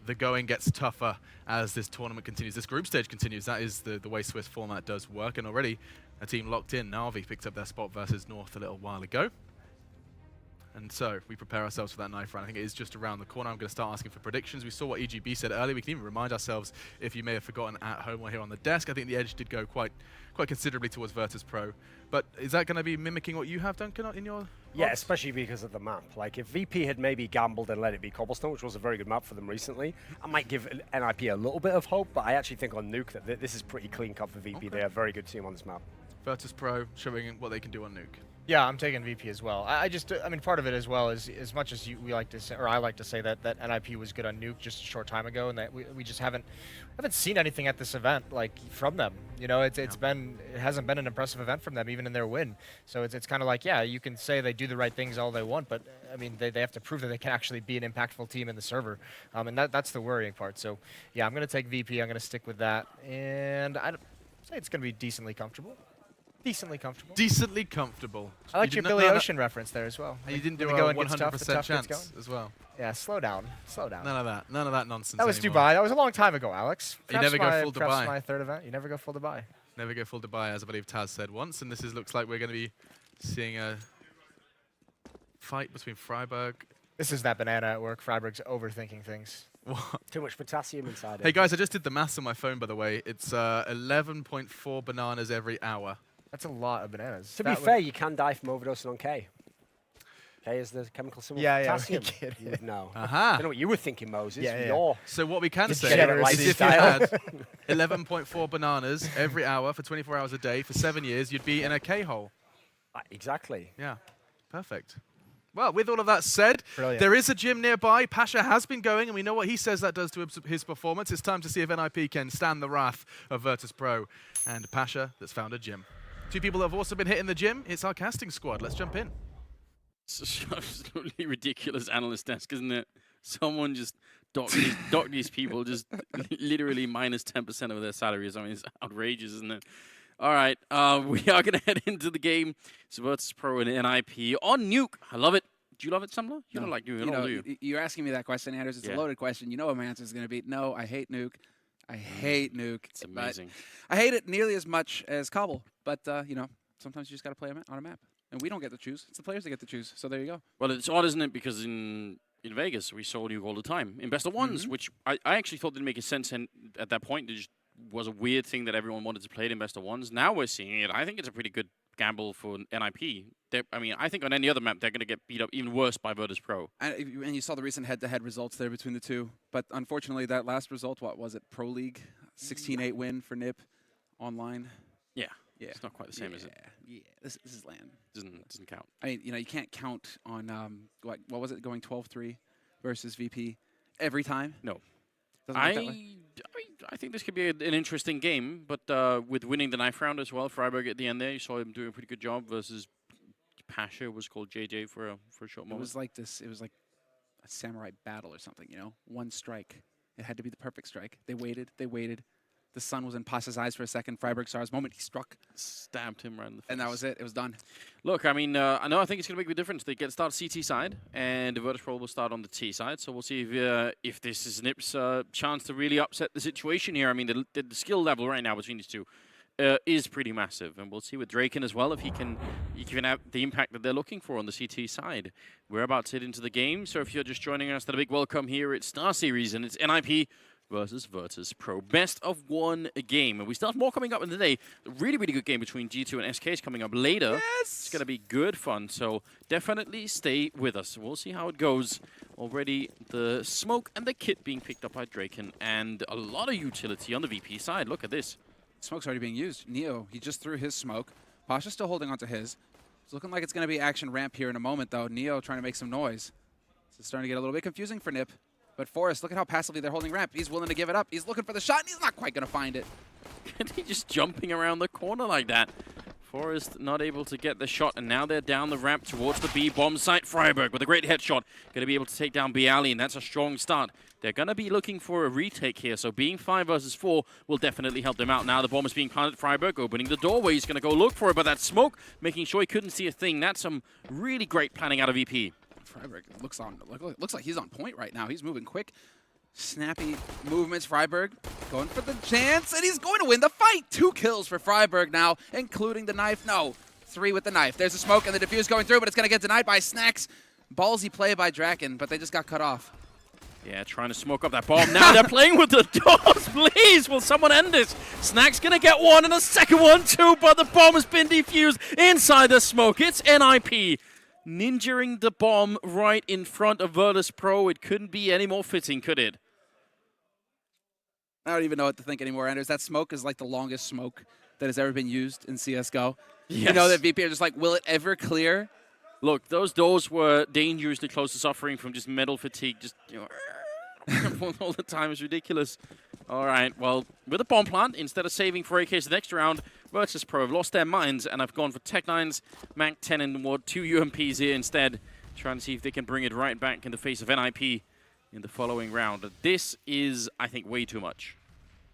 the going gets tougher as this tournament continues, this group stage continues. That is the way Swiss format does work, and already a team locked in. Na'Vi picked up their spot versus North a little while ago. And so we prepare ourselves for that knife round. I think it is just around the corner. I'm going to start asking for predictions. We saw what EGB said earlier. We can even remind ourselves if you may have forgotten at home or here on the desk. I think the edge did go quite considerably towards Virtus Pro. But is that going to be mimicking what you have, Duncan, in your Yeah, odds? especially because of the map. Like, if VP had maybe gambled and let it be Cobblestone, which was a very good map for them recently, I might give NIP a little bit of hope, but I actually think on Nuke that this is pretty clean cut for VP. They're a very good team on this map. Virtus Pro showing what they can do on Nuke. Yeah, I'm taking VP as well. I mean, part of it as well is as much as we like to say, or I like to say that NIP was good on Nuke just a short time ago, and that we just haven't seen anything at this event like from them. It hasn't been an impressive event from them even in their win. So it's kind of like, yeah, you can say they do the right things all they want, but I mean they have to prove that they can actually be an impactful team in the server, and that's the worrying part. So yeah, I'm going to take VP. I'm going to stick with that, and I'd say it's going to be decently comfortable. Decently comfortable. I like your Billy Ocean reference there as well. And you didn't do a 100% chance as well. Yeah, slow down. None of that nonsense. That was anymore. Dubai. That was a long time ago, Alex. You never go full Dubai. Perhaps my third event. You never go full Dubai. Never go full Dubai, as I believe Taz said once. And this looks like we're going to be seeing a fight between Freiburg. This is that banana at work. Freiburg's overthinking things. What? Too much potassium inside it. Hey guys, I just did the maths on my phone, by the way. It's 11.4 bananas every hour. That's a lot of bananas. To be fair, you can die from overdosing on K. K is the chemical symbol for potassium. You would know. I don't know what you were thinking, Moses. Yeah. So what we can say is if you had 11.4 bananas every hour for 24 hours a day for 7 years, you'd be in a K-hole. Exactly. Yeah, perfect. Well, with all of that said, Brilliant. There is a gym nearby. Pasha has been going, and we know what he says that does to his performance. It's time to see if NIP can stand the wrath of Virtus Pro and Pasha that's found a gym. 2 people that have also been hit in the gym. It's our casting squad. Let's jump in. It's an absolutely ridiculous analyst desk, isn't it? Someone just docked these people just literally minus 10% of their salaries. I mean, it's outrageous, isn't it? All right, we are going to head into the game. It's Virtus Pro and NIP on Nuke. I love it. Do you love it, Sumler? You don't like Nuke at all, do you? You're asking me that question, Anders. It's a loaded question. You know what my answer is going to be. No, I hate Nuke. I hate Nuke. It's amazing. I hate it nearly as much as Cobble. But, sometimes you just got to play on a map. And we don't get to choose. It's the players that get to choose. So there you go. Well, it's odd, isn't it? Because in Vegas, we saw Nuke all the time. In Best of Ones, which I actually thought didn't make sense. And at that point, it just was a weird thing that everyone wanted to play it in Best of Ones. Now we're seeing it. I think it's a pretty good gamble for NIP. I think on any other map, they're going to get beat up even worse by Virtus Pro. And you saw the recent head-to-head results there between the two. But unfortunately, that last result, what was it? Pro League, 16-8 win for NIP online. Yeah. It's not quite the same, is it? Yeah, this is land. Doesn't count. I mean, you can't count on, what was it, going 12-3 versus VP every time? No. I think this could be an interesting game, but with winning the knife round as well, Freiburg at the end there, you saw him doing a pretty good job versus Pasha was called JJ for a short moment. It was like a samurai battle or something, one strike. It had to be the perfect strike. They waited. The sun was in Pasha's eyes for a second. Freiburg saw his moment. He struck. Stabbed him right in the face. And that was it. It was done. Look, I mean, I think it's going to make a difference. They get to start CT side, and the Virtus Pro will start on the T side. So we'll see if this is NIP's chance to really upset the situation here. I mean, the skill level right now between these two is pretty massive. And we'll see with Draken as well if he can have the impact that they're looking for on the CT side. We're about to head into the game. So if you're just joining us, then a big welcome here. It's StarSeries, and it's NIP versus Virtus Pro. Best of one game. And we still have more coming up in the day. A really, really good game between G2 and SK is coming up later. Yes! It's going to be good fun, so definitely stay with us. We'll see how it goes. Already the smoke and the kit being picked up by Draken, and a lot of utility on the VP side. Look at this. Smoke's already being used. Neo, he just threw his smoke. Pasha's still holding onto his. It's looking like it's going to be action ramp here in a moment, though. Neo trying to make some noise. It's starting to get a little bit confusing for Nip. But Forrest, look at how passively they're holding ramp. He's willing to give it up. He's looking for the shot, and he's not quite going to find it. And he's just jumping around the corner like that. Forrest not able to get the shot, and now they're down the ramp towards the B bomb site. Freiburg with a great headshot. Going to be able to take down Bialy, and that's a strong start. They're going to be looking for a retake here, so being 5 versus 4 will definitely help them out. Now the bomb is being planted. Freiburg opening the doorway. He's going to go look for it, but that smoke, making sure he couldn't see a thing. That's some really great planning out of VP. Freiburg looks like he's on point right now. He's moving quick. Snappy movements. Freiburg going for the chance, and he's going to win the fight. 2 kills for Freiburg now, including the knife. No, 3 with the knife. There's a smoke, and the defuse going through, but it's going to get denied by Snacks. Ballsy play by Draken, but they just got cut off. Yeah, trying to smoke up that bomb. Now they're playing with the doors. Please, will someone end this? Snack's going to get one, and a second one too, but the bomb has been defused inside the smoke. It's NIP. Ninjaing the bomb right in front of Virtus Pro. It couldn't be any more fitting, could it? I don't even know what to think anymore, Anders. That smoke is like the longest smoke that has ever been used in CSGO. Yes. You know that VP are just like, will it ever clear? Look, those doors were dangerously close to suffering from just metal fatigue. Just, you know, all the time. It's ridiculous. All right, well, with a bomb plant, instead of saving for AKs the next round, Virtus Pro have lost their minds and have gone for Tech-9s, Mac 10 and what, 2 UMPs here instead, trying to see if they can bring it right back in the face of NIP in the following round. This is, I think, way too much.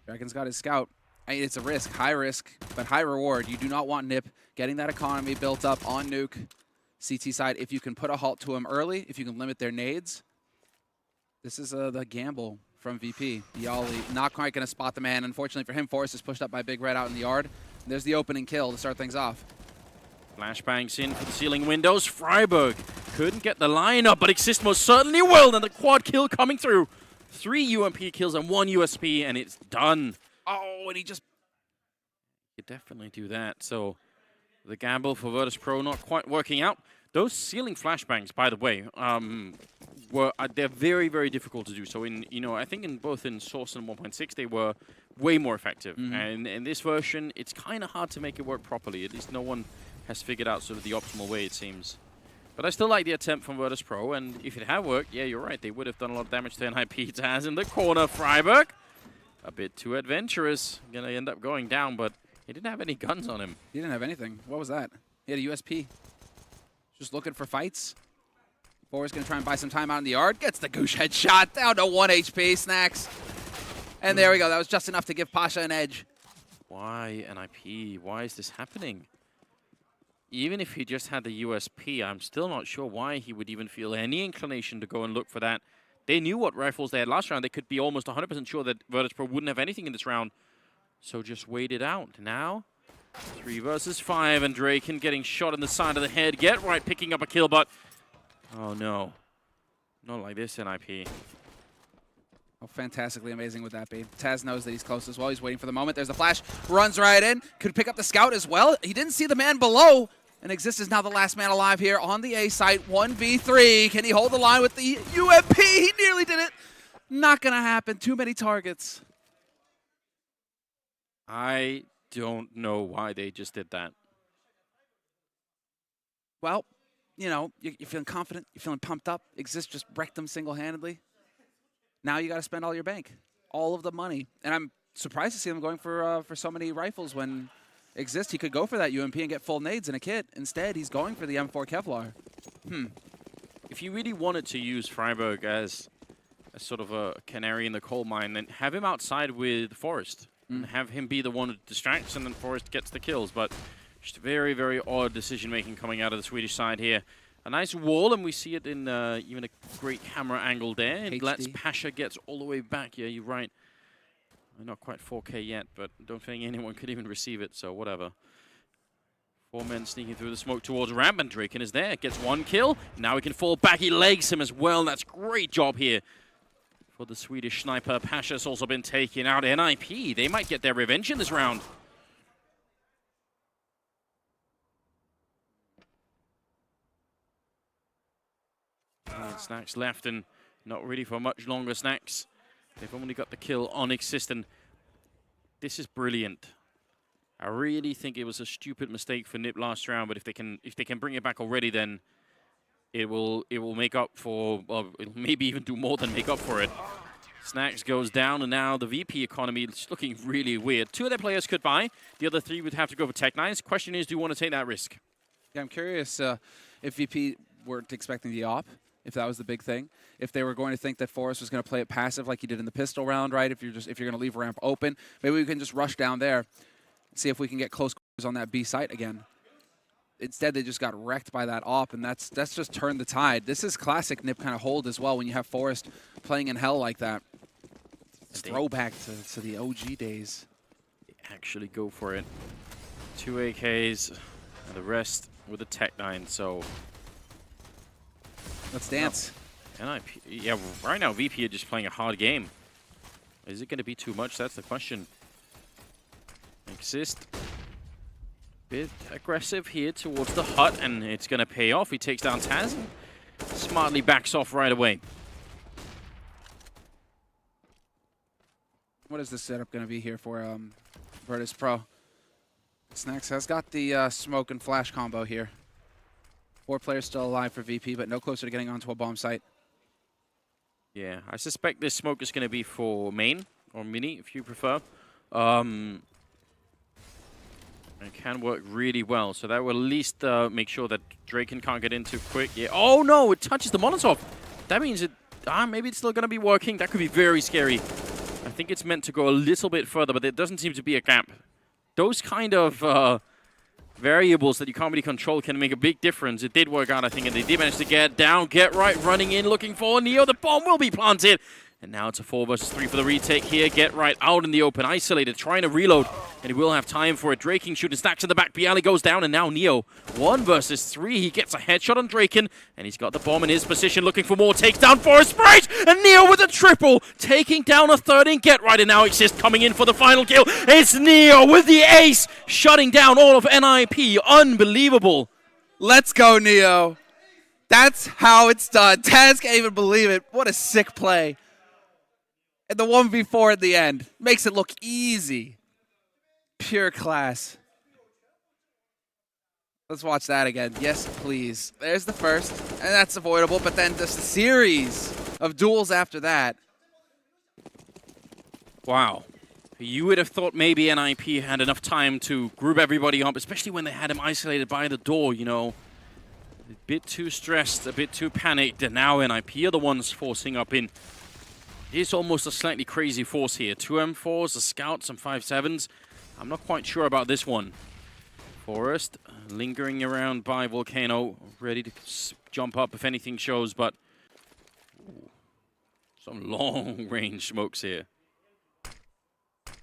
Dragon's got his scout. It's a risk, high risk, but high reward. You do not want Nip getting that economy built up on Nuke. CT side, if you can put a halt to them early, if you can limit their nades, this is the gamble from VP. Bialy not quite going to spot the man. Unfortunately for him, Forrest is pushed up by Big Red out in the yard. There's the opening kill to start things off. Flashbangs in for the ceiling windows. Freiburg couldn't get the line up, but Exist most certainly will. And the quad kill coming through. 3 UMP kills and 1 USP, and it's done. Oh, and he just... You definitely do that. So the gamble for Virtus Pro not quite working out. Those ceiling flashbangs, by the way, they're very, very difficult to do. So I think in both in Source and 1.6, they were way more effective. And in this version, it's kind of hard to make it work properly. At least no one has figured out sort of the optimal way, it seems. But I still like the attempt from Virtus Pro, and if it had worked, yeah, you're right, they would have done a lot of damage to NIP. Taz in the corner, Freiburg. A bit too adventurous. Gonna end up going down, but he didn't have any guns on him. He didn't have anything. What was that? He had a USP. Just looking for fights. Forrest gonna try and buy some time out in the yard. Gets the goosh headshot down to 1 HP. Snacks. And there we go. That was just enough to give Pasha an edge. Why NIP? Why is this happening? Even if he just had the USP, I'm still not sure why he would even feel any inclination to go and look for that. They knew what rifles they had last round. They could be almost 100% sure that Virtus Pro wouldn't have anything in this round. So just wait it out. Now, 3 versus 5, and Draken getting shot in the side of the head. Get right, picking up a kill, but... Oh, no. Not like this, NIP. How fantastically amazing would that be? Taz knows that he's close as well. He's waiting for the moment. There's the flash. Runs right in. Could pick up the scout as well. He didn't see the man below. And Exist is now the last man alive here on the A site. 1v3. Can he hold the line with the UMP? He nearly did it. Not going to happen. Too many targets. I don't know why they just did that. Well, you know, you're feeling confident. You're feeling pumped up. Exist just wrecked them single-handedly. Now you got to spend all your bank, all of the money. And I'm surprised to see them going for so many rifles when Exist, he could go for that UMP and get full nades in a kit. Instead, he's going for the M4 Kevlar. If you really wanted to use Freiburg as a sort of a canary in the coal mine, then have him outside with Forrest. And have him be the one who distracts, and then Forrest gets the kills. But just very, very odd decision-making coming out of the Swedish side here. A nice wall, and we see it in even a great camera angle there. It lets Pasha gets all the way back. Yeah, you're right. Not quite 4K yet, but don't think anyone could even receive it, so whatever. 4 men sneaking through the smoke towards ramp, and Draken is there. Gets 1 kill. Now he can fall back. He legs him as well. That's great job here for the Swedish sniper. Pasha's also been taken out. NIP, they might get their revenge in this round. And Snacks left, and not really for much longer. Snacks, they've only got the kill on Existent. This is brilliant. I really think it was a stupid mistake for NiP last round, but if they can bring it back already, then it will make up for, well, it'll maybe even do more than make up for it. Snacks goes down, and now the VP economy is looking really weird. 2 of their players could buy. The other 3 would have to go for Tech-9s. Question is, do you want to take that risk? Yeah, I'm curious if VP weren't expecting the op, if that was the big thing. If they were going to think that Forrest was going to play it passive like he did in the pistol round, right? If you're going to leave ramp open, maybe we can just rush down there, see if we can get close quarters on that B site again. Instead, they just got wrecked by that op, and that's just turned the tide. This is classic NiP kind of hold as well when you have Forrest playing in hell like that. It's throwback to the OG days. They actually go for it. 2 AKs, and the rest with a Tech-9, so... Let's dance. NIP, yeah, right now VP are just playing a hard game. Is it going to be too much? That's the question. Exist. Bit aggressive here towards the hut, and it's going to pay off. He takes down Taz and smartly backs off right away. What is this setup going to be here for Virtus Pro? Snacks has got the smoke and flash combo here. 4 players still alive for VP, but no closer to getting onto a bomb site. Yeah, I suspect this smoke is going to be for main, or mini, if you prefer. It can work really well, so that will at least make sure that Draken can't get in too quick. Yeah. Oh no, it touches the Molotov. That means it. Maybe it's still going to be working. That could be very scary. I think it's meant to go a little bit further, but there doesn't seem to be a gap. Those kind of variables that you can't really control can make a big difference. It did work out, I think, and they did manage to get down, get right, running in, looking for Neo. The bomb will be planted. And now it's a 4 versus 3 for the retake here. Get right out in the open, isolated, trying to reload. And he will have time for it. Draken shooting Stacks in the back. Bialy goes down, and now Neo, 1 versus 3. He gets a headshot on Draken, and he's got the bomb in his position, looking for more. Takes down Forest Sprite, and Neo with a triple, taking down a 3rd in Get Right, and now Exist coming in for the final kill. It's Neo with the ace, shutting down all of NIP. Unbelievable. Let's go, Neo. That's how it's done. Taz can't even believe it. What a sick play. And the 1v4 at the end makes it look easy. Pure class. Let's watch that again. Yes, please. There's the first, and that's avoidable, but then just a series of duels after that. Wow. You would have thought maybe NIP had enough time to group everybody up, especially when they had him isolated by the door, you know. A bit too stressed, a bit too panicked, and now NIP are the ones forcing up in. It's almost a slightly crazy force here. 2 M4s, a scout, some 5.7s. I'm not quite sure about this one. Forest lingering around by Volcano, ready to jump up if anything shows, but some long-range smokes here.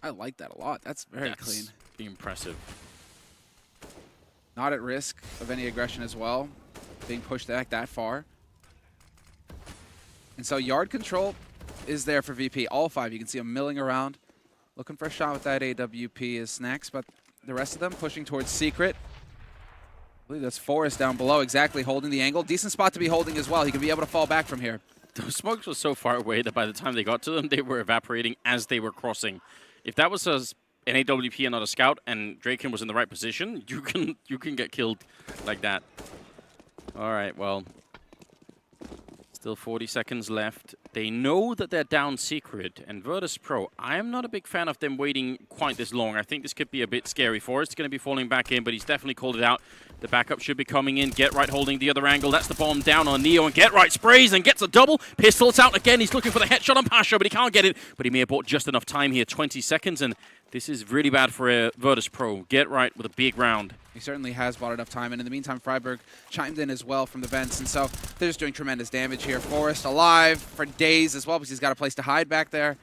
I like that a lot. That's very clean. Impressive. Not at risk of any aggression as well, being pushed back that far. And so yard control is there for VP. All 5, you can see them milling around, looking for a shot with that AWP is Snacks, but the rest of them pushing towards Secret. I believe that's Forrest down below, exactly holding the angle. Decent spot to be holding as well. He could be able to fall back from here. Those smokes were so far away that by the time they got to them, they were evaporating as they were crossing. If that was an AWP and not a scout, and Draken was in the right position, you can get killed like that. All right, well, still 40 seconds left. They know that they're down Secret, and Virtus Pro, I am not a big fan of them waiting quite this long. I think this could be a bit scary. Forrest's going to be falling back in, but he's definitely called it out. The backup should be coming in. Get Right holding the other angle. That's the bomb down on Neo, and Get Right sprays and gets a double. Pistols out again. He's looking for the headshot on Pasha, but he can't get it. But he may have bought just enough time here. 20 seconds, and this is really bad for Virtus Pro. Get Right with a big round. He certainly has bought enough time, and in the meantime, Freiburg chimed in as well from the vents, and so they're just doing tremendous damage here. Forrest alive for days as well, because he's got a place to hide back there.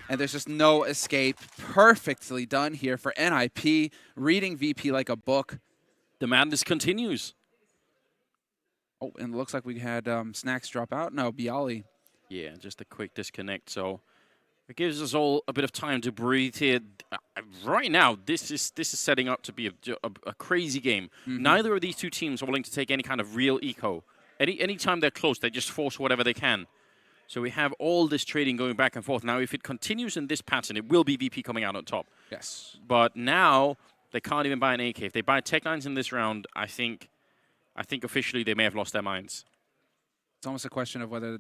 And there's just no escape. Perfectly done here for NIP, reading VP like a book. The madness continues. Oh, and it looks like we had Snacks drop out. No, Bialy Yeah, just a quick disconnect. So it gives us all a bit of time to breathe here. Right now, this is setting up to be a crazy game. Neither of these two teams are willing to take any kind of real eco. Anytime they're close, they just force whatever they can. So we have all this trading going back and forth. Now, if it continues in this pattern, it will be VP coming out on top. Yes. But now they can't even buy an AK. If they buy Tech9s in this round, I think officially they may have lost their minds. It's almost a question of whether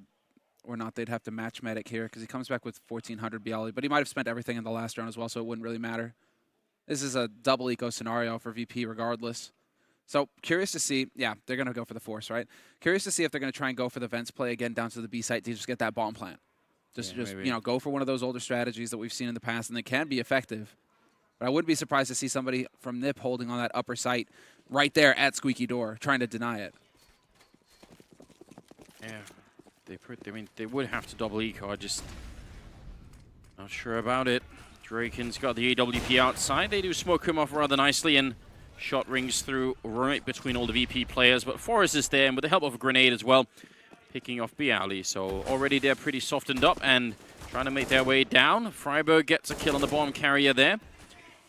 or not they'd have to match Medic here, because he comes back with 1,400 Bialy, but he might have spent everything in the last round as well, so it wouldn't really matter. This is a double eco scenario for VP regardless. So curious to see, yeah, they're going to go for the Force, right? Curious to see if they're going to try and go for the Vents play again down to the B site to just get that bomb plant. Just you know, go for one of those older strategies that we've seen in the past, and they can be effective. But I wouldn't be surprised to see somebody from NIP holding on that upper site right there at Squeaky Door, trying to deny it. Yeah. I mean, they would have to double eco. I just not sure about it. Draken's got the AWP outside. They do smoke him off rather nicely, and shot rings through right between all the VP players. But Forrest is there, and with the help of a grenade as well, picking off Bialy. So already they're pretty softened up and trying to make their way down. Freiburg gets a kill on the bomb carrier there.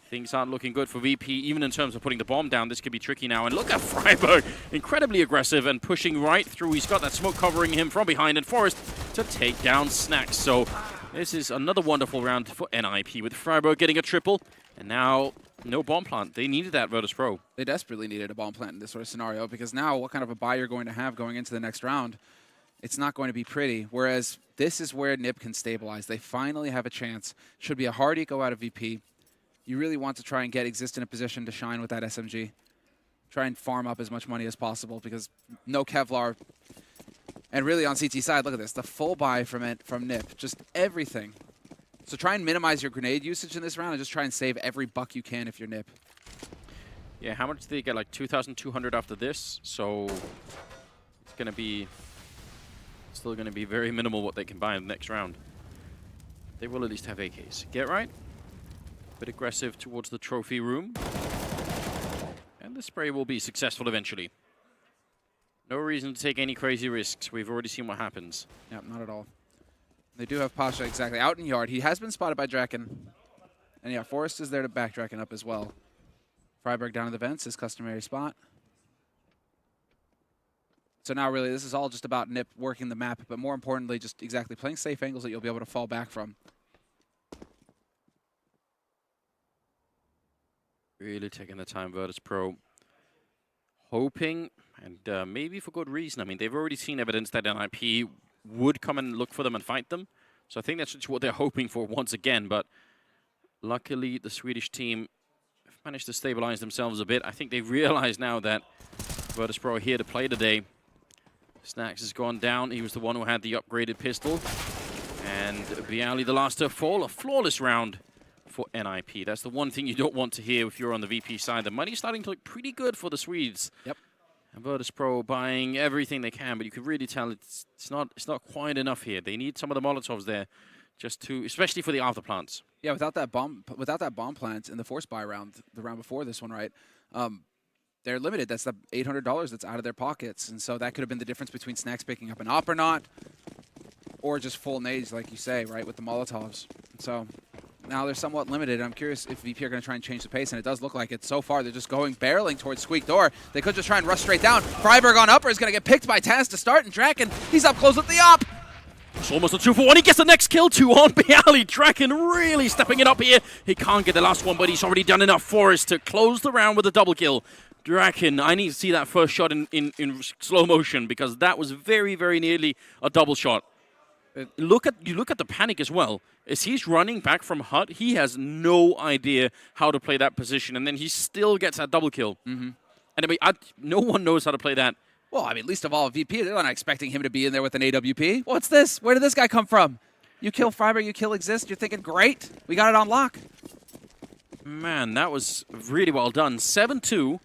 Things aren't looking good for VP, even in terms of putting the bomb down. This could be tricky now. And look at Freiburg, incredibly aggressive and pushing right through. He's got that smoke covering him from behind, and Forrest to take down Snacks. So this is another wonderful round for NIP, with Freiburg getting a triple. And now no bomb plant. They needed that Virtus Pro. They desperately needed a bomb plant in this sort of scenario, because now what kind of a buy you're going to have going into the next round, it's not going to be pretty. Whereas this is where NIP can stabilize. They finally have a chance. Should be a hard eco out of VP. You really want to try and get Exist in a position to shine with that SMG. Try and farm up as much money as possible, because no Kevlar. And really on CT side, look at this. The full buy from NIP. Just everything. So try and minimize your grenade usage in this round and just try and save every buck you can if you're NIP. Yeah, how much did they get? Like 2,200 after this. So it's going to be still going to be very minimal what they can buy in the next round. They will at least have AKs. Get right. Bit aggressive towards the trophy room. And the spray will be successful eventually. No reason to take any crazy risks. We've already seen what happens. Yep, not at all. They do have Pasha exactly out in yard. He has been spotted by Draken. And yeah, Forrest is there to back Draken up as well. Freiburg down in the vents, his customary spot. So now really this is all just about NIP working the map, but more importantly just exactly playing safe angles that you'll be able to fall back from. Really taking the time, Virtus Pro. Hoping, and maybe for good reason. I mean, they've already seen evidence that NIP would come and look for them and fight them. So I think that's what they're hoping for once again. But luckily, the Swedish team have managed to stabilize themselves a bit. I think they've realized now that Virtus Pro are here to play today. Snacks has gone down. He was the one who had the upgraded pistol. And Bialy, the last to fall. A flawless round for NIP. That's the one thing you don't want to hear if you're on the VP side. The money's starting to look pretty good for the Swedes. Yep. And Virtus Pro buying everything they can, but you can really tell it's not quite enough here. They need some of the Molotovs there, just to, especially for the after plants. Yeah, without that bomb plant in the force buy round, the round before this one, right? They're limited. That's the $800 that's out of their pockets, and so that could have been the difference between Snacks picking up an op or not, or just full nades, like you say, right, with the Molotovs. So now they're somewhat limited. I'm curious if VP are going to try and change the pace, and it does look like it. So far, they're just barreling towards Squeak Door. They could just try and rush straight down. Freiburg on upper is going to get picked by Taz to start, and Draken, he's up close with the op. It's almost a 2-for-1. He gets the next kill, 2 on Bialy. Draken really stepping it up here. He can't get the last one, but he's already done enough for us to close the round with a double kill. Draken, I need to see that first shot in slow motion, because that was very, very nearly a double shot. You look at the panic as well. As he's running back from hut, he has no idea how to play that position, and then he still gets that double kill. Mm-hmm. And I mean, no one knows how to play that. Well, I mean, least of all VP. They're not expecting him to be in there with an AWP. What's this? Where did this guy come from? You kill Freiburg, you kill Exist. You're thinking, great, we got it on lock. Man, that was really well done. 7-2.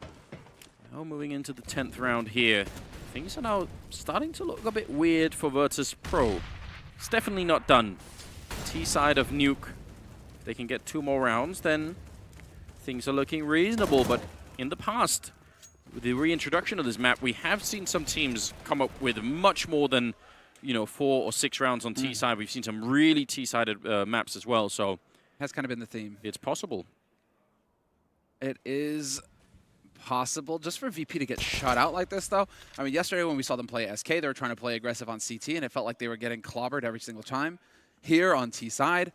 Now moving into the 10th round here. Things are now starting to look a bit weird for Virtus Pro. It's definitely not done. T side of Nuke. If they can get 2 more rounds, then things are looking reasonable. But in the past, with the reintroduction of this map, we have seen some teams come up with much more than 4 or 6 rounds on T side. We've seen some really T-sided maps as well. So has kind of been the theme. It's possible. It is possible just for VP to get shut out like this, though. I mean, yesterday when we saw them play SK, they were trying to play aggressive on CT, and it felt like they were getting clobbered every single time. Here on T side,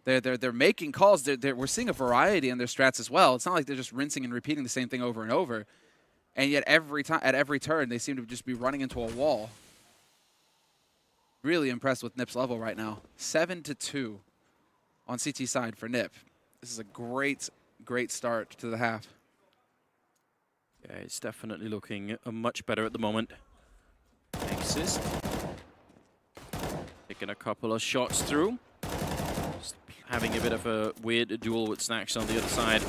they're making calls. We're seeing a variety in their strats as well. It's not like they're just rinsing and repeating the same thing over and over. And yet every time, at every turn, they seem to just be running into a wall. Really impressed with NiP's level right now. 7-2 on CT side for NiP. This is a great start to the half. Yeah, it's definitely looking much better at the moment. Exist. Taking a couple of shots through. Just having a bit of a weird duel with Snacks on the other side.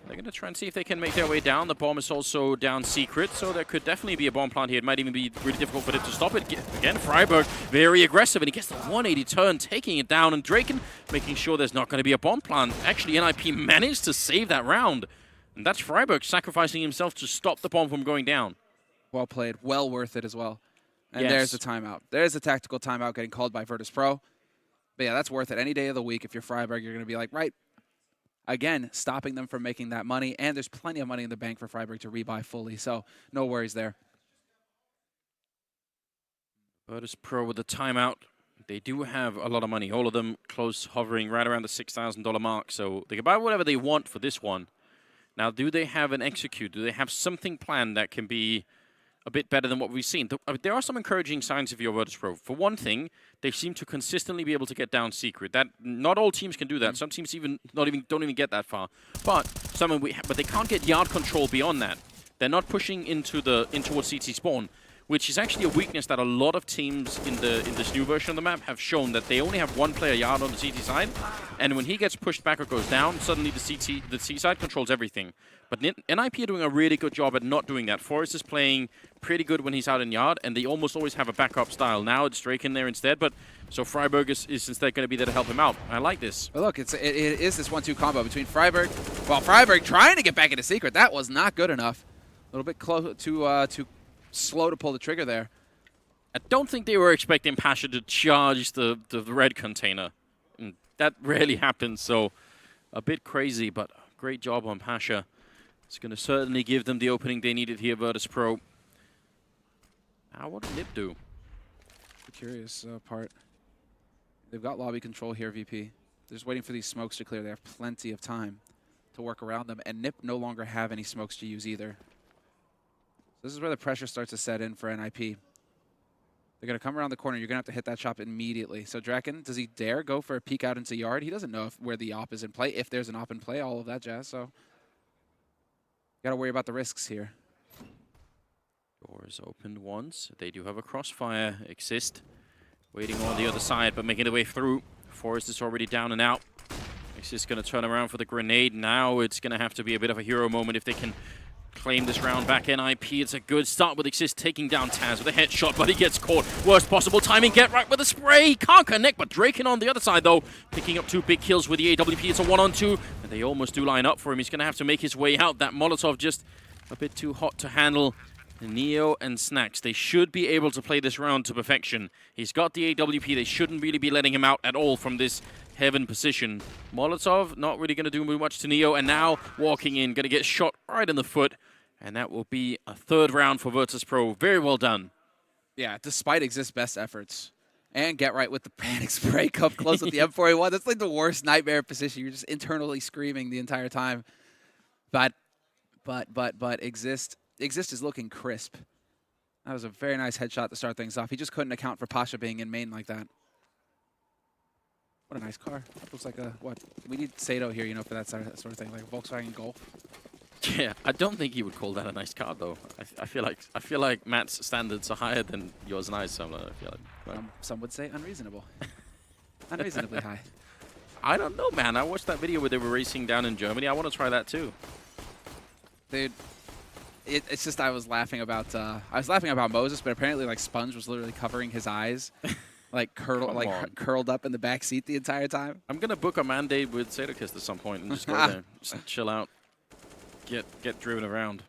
They're going to try and see if they can make their way down. The bomb is also down secret, so there could definitely be a bomb plant here. It might even be really difficult for them to stop it. Again, friberg very aggressive, and he gets the 180 turn, taking it down, and Draken making sure there's not going to be a bomb plant. Actually, NIP managed to save that round, and that's friberg sacrificing himself to stop the bomb from going down. Well played. Well worth it as well. And Yes. there's the timeout. There's a tactical timeout getting called by Virtus.pro. But yeah, that's worth it. Any day of the week, if you're friberg, you're going to be like, right, again, stopping them from making that money, and there's plenty of money in the bank for friberg to rebuy fully, so no worries there. Virtus.pro with the timeout. They do have a lot of money, all of them close, hovering right around the $6,000 mark, so they can buy whatever they want for this one. Now, do they have an execute? Do they have something planned that can be a bit better than what we've seen? There are some encouraging signs if you're Virtus.pro. For one thing, they seem to consistently be able to get down secret. That not all teams can do that. Some teams don't even get that far. But but they can't get yard control beyond that. They're not pushing in towards CT spawn, which is actually a weakness that a lot of teams in this new version of the map have shown, that they only have one player yard on the CT side, and when he gets pushed back or goes down, suddenly the C side controls everything. But NIP are doing a really good job at not doing that. Forrest is playing pretty good when he's out in yard, and they almost always have a backup style. Now it's Drake in there instead, but so friberg is instead going to be there to help him out. I like this. But look, it is this 1-2 combo between friberg. Well, friberg trying to get back into secret. That was not good enough. A little bit close too slow to pull the trigger there. I don't think they were expecting Pasha to charge the red container. And that rarely happens, so a bit crazy, but great job on Pasha. It's going to certainly give them the opening they needed here, Virtus.pro. Now, what did NiP do? The curious part. They've got lobby control here, VP. They're just waiting for these smokes to clear. They have plenty of time to work around them, and NiP no longer have any smokes to use either. This is where the pressure starts to set in for NIP. They're going to come around the corner. You're going to have to hit that shot immediately. So Draken, does he dare go for a peek out into yard? He doesn't know where the op is in play, if there's an op in play, all of that jazz. So got to worry about the risks here. Door is opened once. They do have a crossfire exist. Waiting on the other side, but making their way through. Forrest is already down and out. Exist going to turn around for the grenade. Now it's going to have to be a bit of a hero moment if they can claim this round back. NIP, it's a good start with Exist taking down Taz with a headshot, but he gets caught. Worst possible timing, get right with a spray. Can't connect, but Draken on the other side, though, picking up 2 big kills with the AWP. It's a 1-on-2, and they almost do line up for him. He's going to have to make his way out. That Molotov just a bit too hot to handle. Neo and Snacks, they should be able to play this round to perfection. He's got the AWP. They shouldn't really be letting him out at all from this heaven position. Molotov not really going to do much to Neo, and now walking in, going to get shot right in the foot, and that will be a 3rd round for Virtus.pro. Very well done. Yeah, despite Exist's best efforts. And get right with the panic spray, come close with the M4A1. That's like the worst nightmare position. You're just internally screaming the entire time. But Exist is looking crisp. That was a very nice headshot to start things off. He just couldn't account for Pasha being in main like that. What a nice car. Looks like a, what? We need Sato here, for that sort of thing, like a Volkswagen Golf. Yeah, I don't think he would call that a nice car, though. I feel like Matt's standards are higher than yours and I's. So I feel like some would say unreasonable. Unreasonably high. I don't know, man. I watched that video where they were racing down in Germany. I want to try that too. Dude, it's just I was laughing about Moses, but apparently like Sponge was literally covering his eyes, like curled up in the back seat the entire time. I'm gonna book a mandate with Sadokist at some point and just go there, just chill out. Get driven around.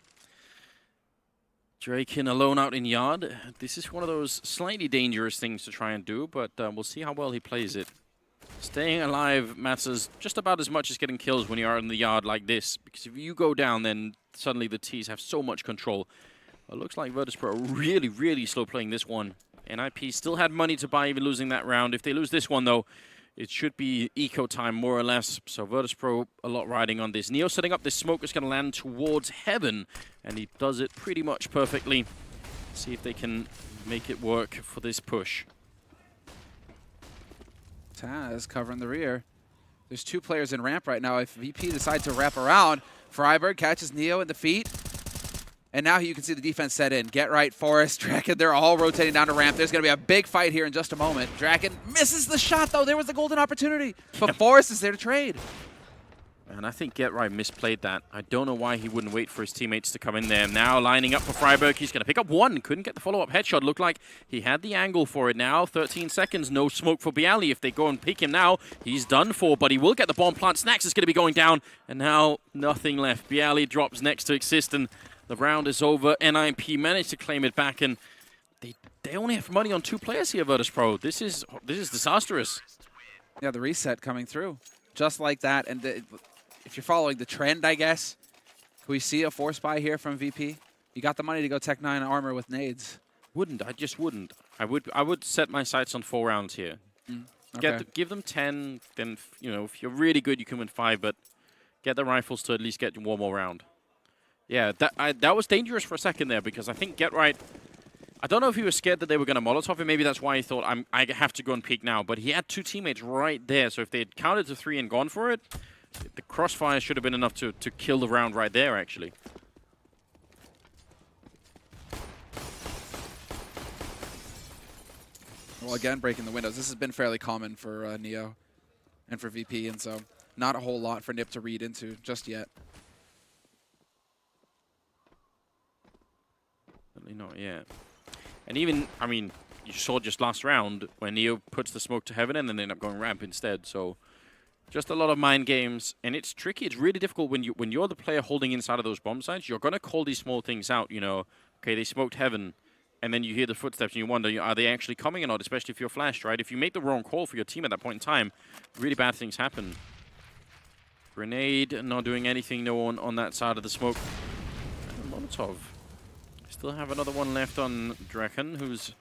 Draken alone out in yard. This is one of those slightly dangerous things to try and do, but we'll see how well he plays it. Staying alive matters just about as much as getting kills when you are in the yard like this, because if you go down, then suddenly the T's have so much control. It looks like Virtus.pro are really, really slow playing this one. NIP still had money to buy, even losing that round. If they lose this one, though, it should be eco time, more or less. So Virtus.pro, a lot riding on this. Neo setting up this smoke is going to land towards heaven, and he does it pretty much perfectly. See if they can make it work for this push. Taz covering the rear. There's 2 players in ramp right now. If VP decides to wrap around, Freiberg catches Neo in the feet. And now you can see the defense set in. Get right, Forrest, Draken, they're all rotating down to ramp. There's going to be a big fight here in just a moment. Draken misses the shot, though. There was the golden opportunity. But Forrest is there to trade. And I think Get Right misplayed that. I don't know why he wouldn't wait for his teammates to come in there. Now lining up for Freiberg. He's going to pick up one. Couldn't get the follow-up headshot. Looked like he had the angle for it now. 13 seconds. No smoke for Bialy. If they go and pick him now, he's done for. But he will get the bomb plant. Snax is going to be going down. And now nothing left. Bialy drops next to Exist. And the round is over. NIP managed to claim it back. And they only have money on 2 players here, Virtus.pro. This is disastrous. Yeah, the reset coming through. Just like that. And if you're following the trend, I guess, can we see a force buy here from VP? You got the money to go Tech 9 armor with nades. Wouldn't. I just wouldn't. I would set my sights on 4 rounds here. Okay. Give them 10, then, you know, if you're really good, you can win 5, but get the rifles to at least get one more round. Yeah, that was dangerous for a second there, because I think Get Right, I don't know if he was scared that they were going to Molotov him. Maybe that's why he thought, I have to go and peek now. But he had 2 teammates right there, so if they had counted to 3 and gone for it, the crossfire should have been enough to kill the round right there, actually. Well, again, breaking the windows. This has been fairly common for Neo and for VP, and so not a whole lot for Nip to read into just yet. Certainly not yet. And even, I mean, you saw just last round when Neo puts the smoke to heaven and then they end up going ramp instead, so just a lot of mind games, and it's tricky. It's really difficult when you're the player holding inside of those bomb sites. You're going to call these small things out, you know. Okay, they smoked heaven, and then you hear the footsteps and you wonder, are they actually coming or not, especially if you're flashed, right? If you make the wrong call for your team at that point in time, really bad things happen. Grenade, not doing anything, no one on that side of the smoke. And Molotov. Still have another one left on Draken, who's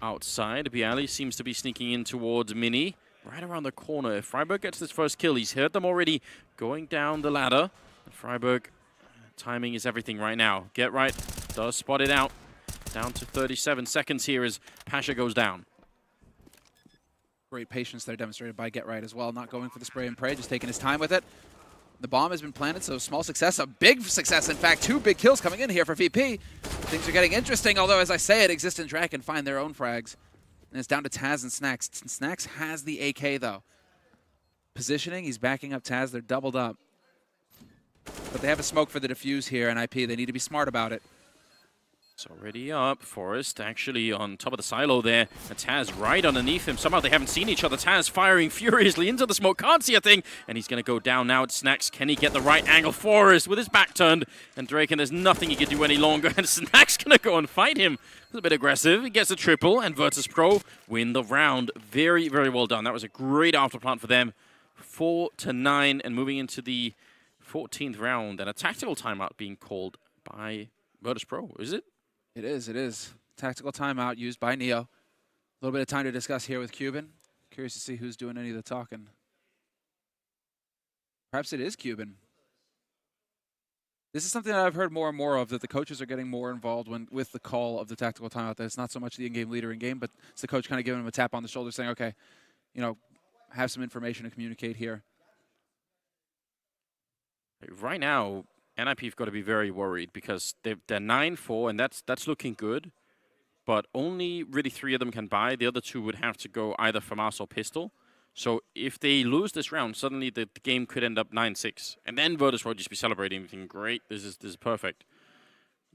outside. Bialy seems to be sneaking in towards Mini. Right around the corner. If Freiberg gets this first kill, he's heard them already going down the ladder. And Freiberg, timing is everything right now. Get Right does spot it out. Down to 37 seconds here as Pasha goes down. Great patience there demonstrated by Get Right as well. Not going for the spray and pray, just taking his time with it. The bomb has been planted, so small success, a big success. In fact, 2 big kills coming in here for VP. Things are getting interesting, although as I say it, Exist and Draken find their own frags. And it's down to Taz and Snax. Snax has the AK, though. Positioning, he's backing up Taz. They're doubled up. But they have a smoke for the defuse here, NIP. They need to be smart about it. It's already up. Forrest actually on top of the silo there. And Taz right underneath him. Somehow they haven't seen each other. Taz firing furiously into the smoke. Can't see a thing. And he's going to go down now. It's Snax. Can he get the right angle? Forrest with his back turned. And Draken, there's nothing he can do any longer. And Snax going to go and fight him. It's a bit aggressive. He gets a triple. And Virtus.pro win the round. Very, very well done. That was a great afterplant for them. 4-9. And moving into the 14th round. And a tactical timeout being called by Virtus.pro. Is it? It is, it is. Tactical timeout used by Neo. A little bit of time to discuss here with Cuban. Curious to see who's doing any of the talking. Perhaps it is Cuban. This is something that I've heard more and more of, that the coaches are getting more involved with the call of the tactical timeout. That it's not so much the in-game leader in-game, but it's the coach kind of giving him a tap on the shoulder saying, okay, you know, have some information to communicate here. Right now, NIP have got to be very worried because they're 9-4, and that's looking good. But only really 3 of them can buy. The other 2 would have to go either FAMAS or Pistol. So if they lose this round, suddenly the game could end up 9-6. And then Virtus will just be celebrating, thinking, great, this is perfect.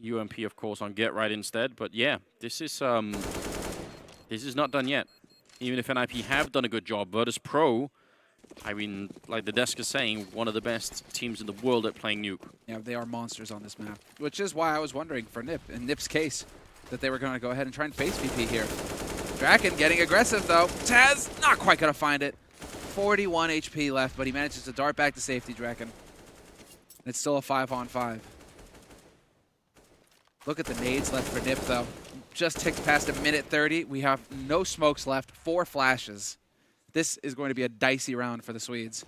UMP, of course, on Get Right instead. But yeah, this is not done yet. Even if NIP have done a good job, Virtus.pro I mean, like the desk is saying, one of the best teams in the world at playing Nuke. Yeah, they are monsters on this map, which is why I was wondering for Nip, in Nip's case, that they were going to go ahead and try and face VP here. Draken getting aggressive, though. Taz not quite going to find it. 41 HP left, but he manages to dart back to safety, Draken. And it's still a 5-on-5. Look at the nades left for Nip, though. Just ticked past a minute 30. We have no smokes left, 4 flashes. This is going to be a dicey round for the Swedes.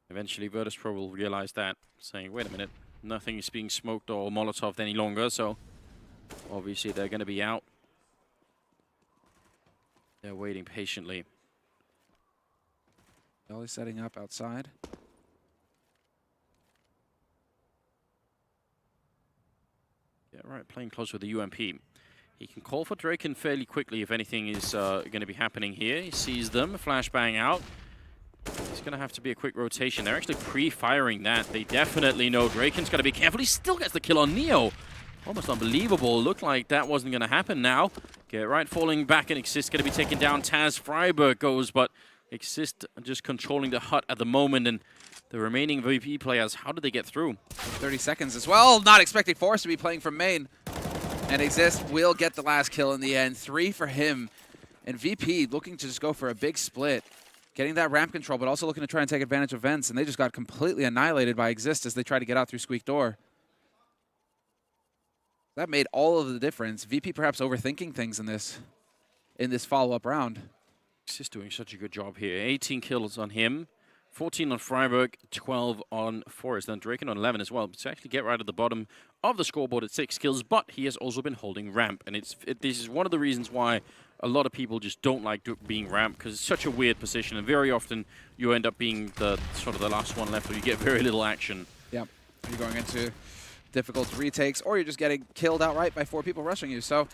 Eventually, Virtus Pro will realize that, saying, wait a minute, nothing is being smoked or Molotoved any longer, so obviously they're going to be out. They're waiting patiently. Dolly setting up outside. Yeah, right, playing close with the UMP. He can call for Draken fairly quickly if anything is going to be happening here. He sees them, flashbang out. It's going to have to be a quick rotation. They're actually pre-firing that. They definitely know Draken's got to be careful. He still gets the kill on Neo. Almost unbelievable. Looked like that wasn't going to happen now. Get right, falling back, and Exist going to be taken down. Taz Freiberg goes, but Exist just controlling the hut at the moment, and the remaining VP players, how did they get through? 30 seconds as well. Not expecting Forrest to be playing from main. And Exist will get the last kill in the end. 3 for him. And VP looking to just go for a big split. Getting that ramp control, but also looking to try and take advantage of vents. And they just got completely annihilated by Exist as they try to get out through Squeak Door. That made all of the difference. VP perhaps overthinking things in this follow-up round. Exist doing such a good job here. 18 kills on him. 14 on Freiberg, 12 on Forrest, and Draken on 11 as well. To actually get right at the bottom of the scoreboard at 6 kills, but he has also been holding ramp. And this is one of the reasons why a lot of people just don't like being ramp, because it's such a weird position, and very often you end up being the sort of the last one left, or you get very little action. Yep, you're going into difficult retakes, or you're just getting killed outright by 4 people rushing you. So,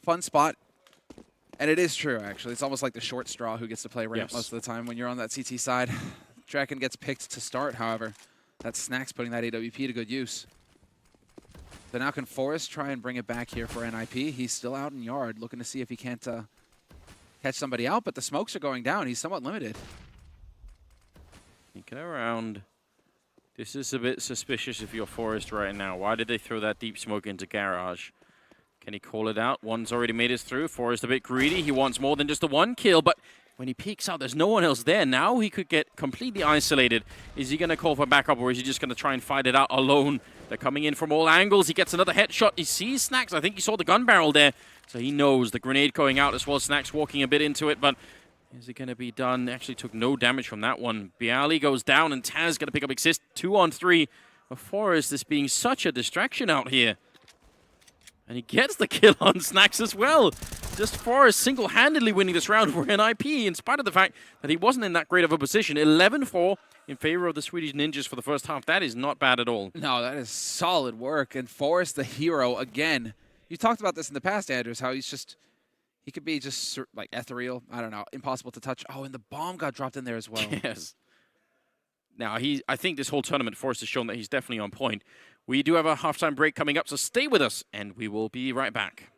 fun spot. And it is true, actually. It's almost like the short straw who gets to play ramp most of the time when you're on that CT side. Draken gets picked to start, however. That Snack's putting that AWP to good use. So now can Forrest try and bring it back here for NIP? He's still out in yard, looking to see if he can't catch somebody out, but the smokes are going down. He's somewhat limited. Thinking around. This is a bit suspicious if you're Forrest right now. Why did they throw that deep smoke into Garage? Can he call it out? One's already made it through. Forrest a bit greedy. He wants more than just the 1 kill, but when he peeks out, there's no one else there. Now he could get completely isolated. Is he going to call for backup, or is he just going to try and fight it out alone? They're coming in from all angles. He gets another headshot. He sees Snacks. I think he saw the gun barrel there, so he knows the grenade going out as well. Snacks walking a bit into it, but is it going to be done? Actually took no damage from that one. Bialy goes down, and Taz going to pick up Exist. 2 on 3. Forrest is being such a distraction out here. And he gets the kill on Snacks as well. Just Forrest single-handedly winning this round for NIP, in spite of the fact that he wasn't in that great of a position. 11-4 in favor of the Swedish Ninjas for the first half. That is not bad at all. No, that is solid work. And Forrest, the hero, again. You talked about this in the past, Andrews, how he could be just like ethereal. I don't know, impossible to touch. Oh, and the bomb got dropped in there as well. Yes. Now, I think this whole tournament, Forrest has shown that he's definitely on point. We do have a halftime break coming up, so stay with us, and we will be right back.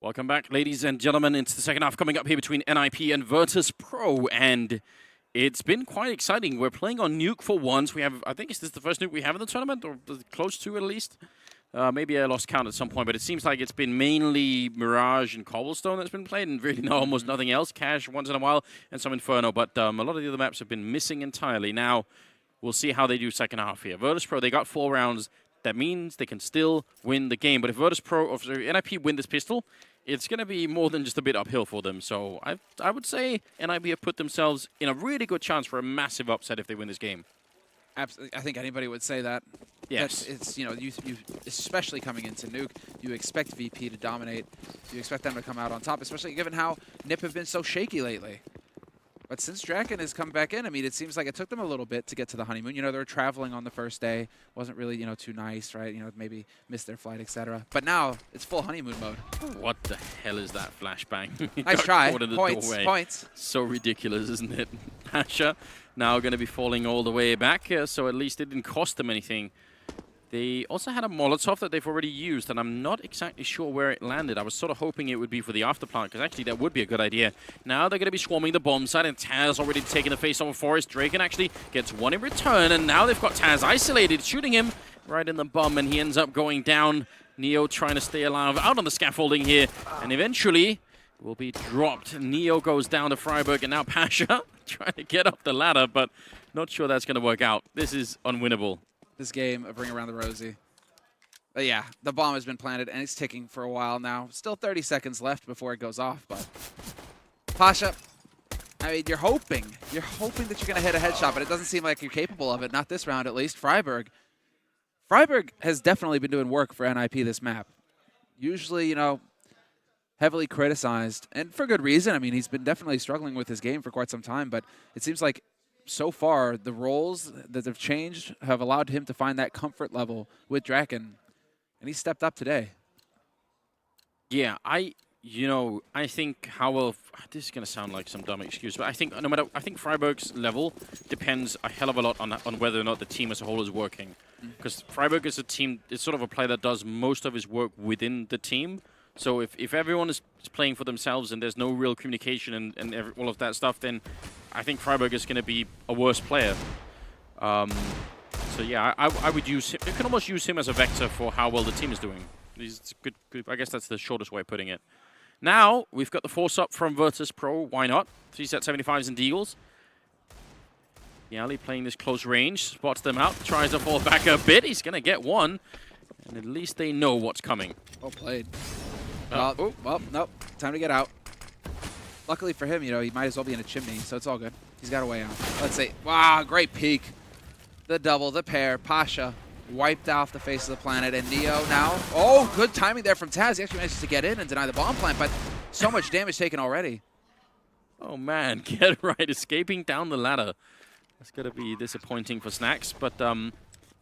Welcome back, ladies and gentlemen. It's the second half coming up here between NIP and Virtus Pro, and it's been quite exciting. We're playing on Nuke for once. We have, I think, is this the first Nuke we have in the tournament, or close to at least? Maybe I lost count at some point, but it seems like it's been mainly Mirage and Cobblestone that's been played, and really almost nothing else. Cash once in a while, and some Inferno, but a lot of the other maps have been missing entirely. Now, we'll see how they do second half here. Virtus Pro, they got 4 rounds. That means they can still win the game. But if Virtus Pro or NIP win this pistol, it's going to be more than just a bit uphill for them. So I would say NIP have put themselves in a really good chance for a massive upset if they win this game. Absolutely. I think anybody would say that. Yes. It's, you especially coming into Nuke, you expect VP to dominate. You expect them to come out on top, especially given how NIP have been so shaky lately. But since Draken has come back in, I mean, it seems like it took them a little bit to get to the honeymoon. You know, they were traveling on the first day. Wasn't really, too nice, right? Maybe missed their flight, etc. But now it's full honeymoon mode. What the hell is that flashbang? Nice try. Points. So ridiculous, isn't it? Asha now going to be falling all the way back, so at least it didn't cost them anything. They also had a Molotov that they've already used, and I'm not exactly sure where it landed. I was sort of hoping it would be for the afterplant, because actually that would be a good idea. Now they're going to be swarming the bomb side, and Taz already taking the face off of Forest. Draken actually gets one in return, and now they've got Taz isolated, shooting him right in the bum, and he ends up going down. Neo trying to stay alive out on the scaffolding here, and eventually will be dropped. Neo goes down to Freiburg, and now Pasha trying to get up the ladder, but not sure that's going to work out. This is unwinnable. This game of Ring Around the Rosie. But yeah, the bomb has been planted, and it's ticking for a while now. Still 30 seconds left before it goes off, but Pasha, I mean, you're hoping that you're going to hit a headshot, but it doesn't seem like you're capable of it, not this round at least. Freiburg has definitely been doing work for NIP this map. Usually, heavily criticized, and for good reason. I mean, he's been definitely struggling with his game for quite some time, but it seems like so far, the roles that have changed have allowed him to find that comfort level with Draken, and he stepped up today. Yeah, I think how well, this is going to sound like some dumb excuse, but I think I think Freiburg's level depends a hell of a lot on whether or not the team as a whole is working. Because Freiburg is a team, it's sort of a player that does most of his work within the team. So if everyone is playing for themselves and there's no real communication and all of that stuff, then I think Freiburg is going to be a worse player. So yeah, I would use him. You can almost use him as a vector for how well the team is doing. He's good. I guess that's the shortest way of putting it. Now, we've got the force up from Virtus Pro. Why not? 3 set 75s and deals. Yali playing this close range. Spots them out. Tries to fall back a bit. He's going to get one. And at least they know what's coming. Well played. Well, nope. Time to get out. Luckily for him, he might as well be in a chimney, so it's all good. He's got a way out. Let's see. Wow, great peek. The double, the pair. Pasha wiped off the face of the planet, and Neo now. Oh, good timing there from Taz. He actually manages to get in and deny the bomb plant, but so much damage taken already. Oh, man. Get right. Escaping down the ladder. That's going to be disappointing for Snacks, but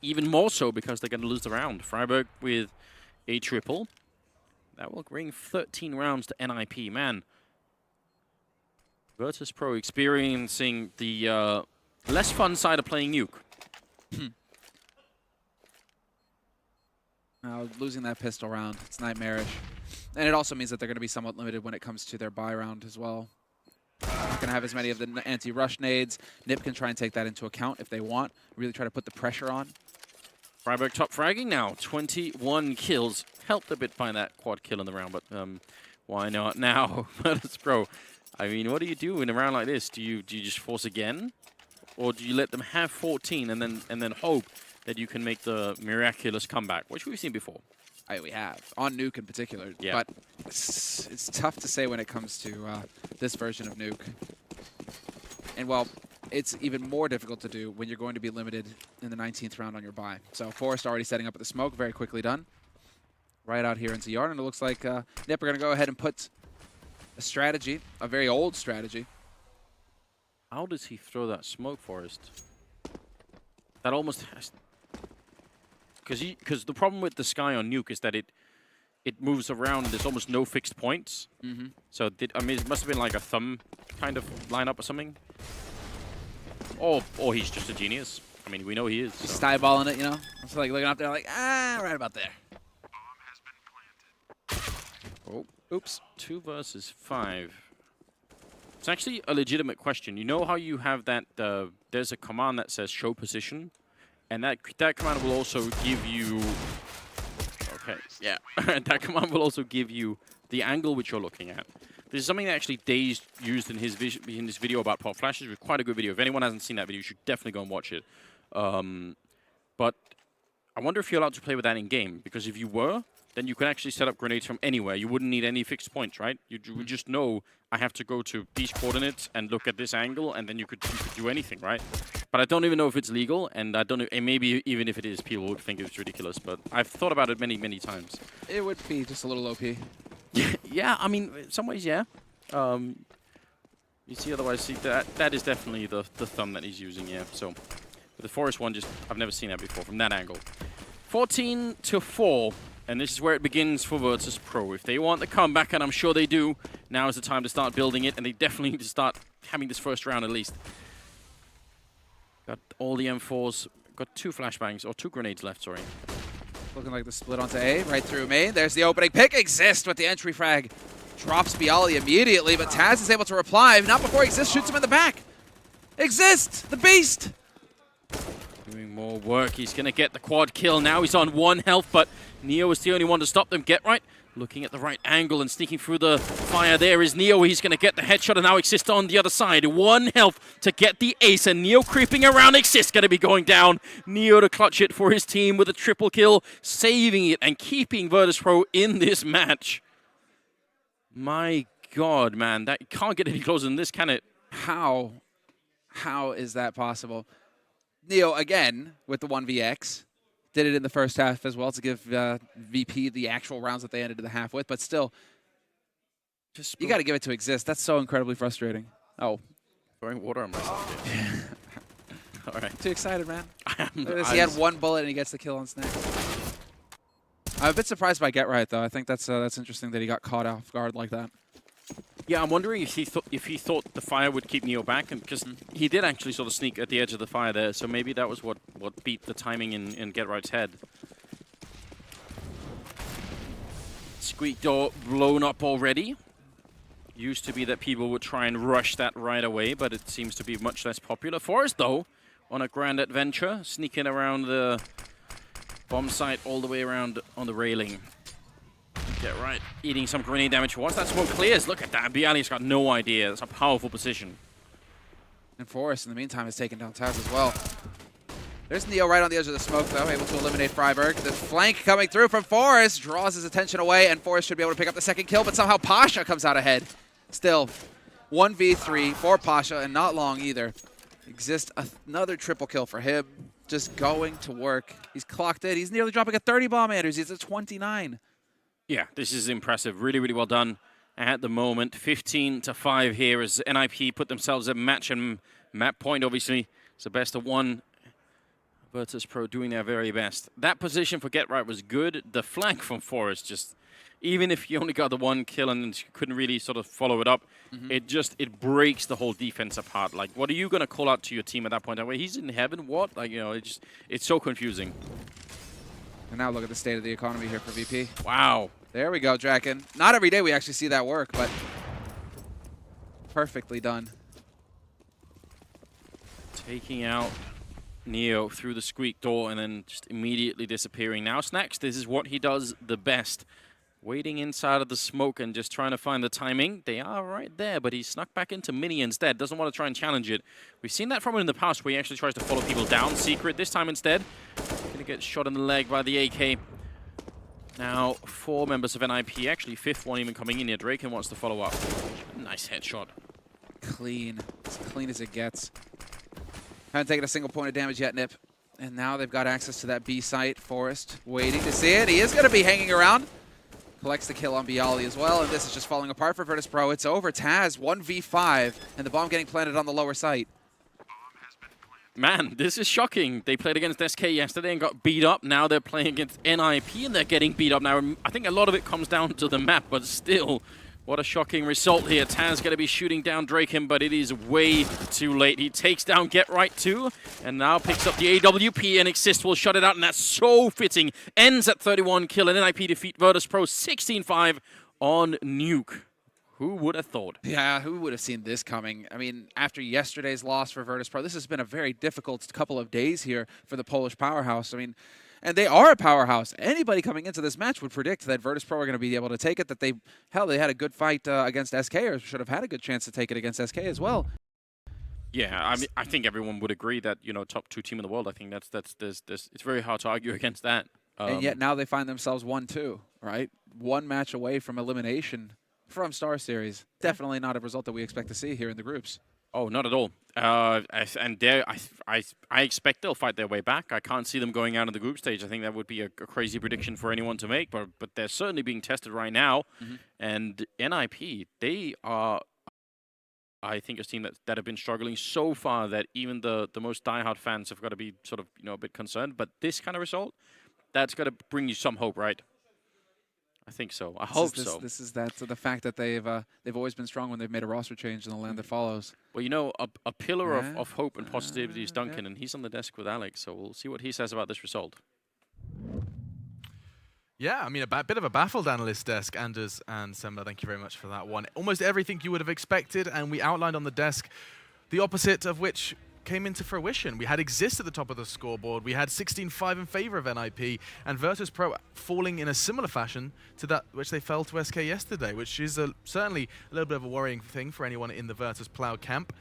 even more so because they're going to lose the round. Freiburg with a triple. That will bring 13 rounds to NIP. Man, Virtus Pro experiencing the less fun side of playing Nuke. Now, losing that pistol round, it's nightmarish. And it also means that they're going to be somewhat limited when it comes to their buy round as well. Not going to have as many of the anti-rush nades. NIP can try and take that into account if they want. Really try to put the pressure on. Freiburg top fragging now. 21 kills. Helped a bit by that quad kill in the round, but why not now? Virtus Pro. I mean, what do you do in a round like this? Do you just force again? Or do you let them have 14 and then hope that you can make the miraculous comeback, which we've seen before? We have, on Nuke in particular. Yeah. But it's tough to say when it comes to this version of Nuke. And, well, it's even more difficult to do when you're going to be limited in the 19th round on your buy. So Forrest already setting up at the smoke, very quickly done. Right out here into Yard, and it looks like NIP are going to go ahead and put a strategy, a very old strategy. How does he throw that smoke, Forrest? That almost has... Because the problem with the Sky on Nuke is that it moves around. There's almost no fixed points. Mm-hmm. So I mean, it must have been like a thumb kind of lineup or something. Or he's just a genius. I mean, we know he is. He's eyeballing it, It's like looking up there like, right about there. Oh, Oops. 2 versus 5. It's actually a legitimate question. You know how you have that, there's a command that says show position, and that command will also give you, okay, yeah, that command will also give you the angle which you're looking at. This is something that actually Daze used in his video about pop flashes. It's quite a good video. If anyone hasn't seen that video, you should definitely go and watch it. But I wonder if you're allowed to play with that in game, because if you were, then you can actually set up grenades from anywhere. You wouldn't need any fixed points, right? You would just know I have to go to these coordinates and look at this angle, and then you could do anything, right? But I don't even know if it's legal, and I don't know, and maybe even if it is, people would think it's ridiculous. But I've thought about it many, many times. It would be just a little OP. Yeah, I mean, in some ways, yeah. You see, otherwise, see, that is definitely the thumb that he's using, yeah. So, but the Forest one, I've never seen that before from that angle. 14-4. And this is where it begins for Virtus Pro. If they want the comeback, and I'm sure they do, now is the time to start building it, and they definitely need to start having this first round at least. Got all the M4s, got 2 flashbangs, or 2 grenades left, sorry. Looking like the split onto A, right through main. There's the opening pick. Exist with the entry frag. Drops Bialy immediately, but Taz is able to reply. Not before Exist shoots him in the back. Exist, the beast. Doing more work. He's going to get the quad kill. Now he's on 1 health, but Neo is the only one to stop them. Get right. Looking at the right angle and sneaking through the fire. There is Neo. He's going to get the headshot, and now Exist on the other side. 1 health to get the ace, and Neo creeping around. Exist going to be going down. Neo to clutch it for his team with a triple kill, saving it and keeping Virtus Pro in this match. My God, man. That can't get any closer than this, can it? How is that possible? Neo, again, with the 1vx. Did it in the first half as well to give VP the actual rounds that they ended the half with. But still, you got to give it to Exist. That's so incredibly frustrating. Oh. Throwing water on myself. All right. Too excited, man. He had 1 bullet and he gets the kill on Snake. I'm a bit surprised by Get Right, though. I think that's interesting that he got caught off guard like that. Yeah, I'm wondering if he thought the fire would keep Neo back, and because he did actually sort of sneak at the edge of the fire there, so maybe that was what beat the timing in Get Right's head. Squeak door blown up already. Used to be that people would try and rush that right away, but it seems to be much less popular. Forest, though, on a grand adventure, sneaking around the bomb site all the way around on the railing. Get right, eating some grenade damage. Once that smoke clears, look at that. Bialy's got no idea. That's a powerful position. And Forrest, in the meantime, is taking down Taz as well. There's Neo right on the edge of the smoke, though, able to eliminate Freiberg. The flank coming through from Forrest draws his attention away, and Forrest should be able to pick up the second kill, but somehow Pasha comes out ahead. Still, 1v3 for Pasha, and not long either. Exist another triple kill for him. Just going to work. He's clocked in. He's nearly dropping a 30 bomb, Anders. He's at 29. Yeah, this is impressive. Really, really well done at the moment. 15-5 here as NIP put themselves at match and map point, obviously. It's the best of 1. Virtus Pro doing their very best. That position for Get Right was good. The flank from Forest just, even if you only got the 1 kill and couldn't really sort of follow it up, it breaks the whole defense apart. Like, what are you going to call out to your team at that point? Wait, he's in heaven? What? Like, you know, it's so confusing. And now look at the state of the economy here for VP. Wow. There we go, Draken. Not every day we actually see that work, but perfectly done. Taking out Neo through the squeak door and then just immediately disappearing. Now Snacks, this is what he does the best. Waiting inside of the smoke and just trying to find the timing. They are right there, but he snuck back into Mini instead. Doesn't want to try and challenge it. We've seen that from him in the past where he actually tries to follow people down. Secret this time instead. Gonna get shot in the leg by the AK. Now 4 members of NIP, actually 5th one even coming in here. Draken wants to follow up. Nice headshot. Clean. As clean as it gets. Haven't taken a single point of damage yet, Nip. And now they've got access to that B site. Forrest waiting to see it. He is going to be hanging around. Collects the kill on Bialy as well, and this is just falling apart for Virtus Pro. It's over. Taz, 1v5, and the bomb getting planted on the lower site. Man, this is shocking. They played against SK yesterday and got beat up. Now they're playing against NIP, and they're getting beat up. Now, I think a lot of it comes down to the map, but still, what a shocking result here. Taz going to be shooting down Draken, but it is way too late. He takes down Get Right too, and now picks up the AWP, and Exist will shut it out, and that's so fitting. Ends at 31 kill, and NIP defeat Virtus Pro 16-5 on Nuke. Who would have thought? Yeah, who would have seen this coming? I mean, after yesterday's loss for Virtus.pro, this has been a very difficult couple of days here for the Polish powerhouse. I mean, and they are a powerhouse. Anybody coming into this match would predict that Virtus.pro are going to be able to take it, that they had a good fight against SK, or should have had a good chance to take it against SK as well. Yeah, I mean, I think everyone would agree that, you know, top 2 team in the world. I think it's very hard to argue against that. And yet now they find themselves 1-2, right? One match away from elimination from StarSeries. Definitely not a result that we expect to see here in the groups. Oh, not at all. And I expect they'll fight their way back. I can't see them going out of the group stage. I think that would be a crazy prediction for anyone to make, but they're certainly being tested right now. And NIP, they are, I think, a team that have been struggling so far that even the most diehard fans have got to be sort of, you know, a bit concerned. But this kind of result, that's got to bring you some hope, right? I think so. I hope so. This is the fact that they've always been strong when they've made a roster change in the land that follows. Well, you know, a pillar of hope and positivity is Duncan, and he's on the desk with Alex, so we'll see what he says about this result. Yeah, I mean, a bit of a baffled analyst desk, Anders and Semler. Thank you very much for that one. Almost everything you would have expected, and we outlined on the desk the opposite of which came into fruition. We had Exist at the top of the scoreboard. We had 16-5 in favor of NIP, and Virtus.pro falling in a similar fashion to that which they fell to SK yesterday, which is certainly a little bit of a worrying thing for anyone in the Virtus.plow camp.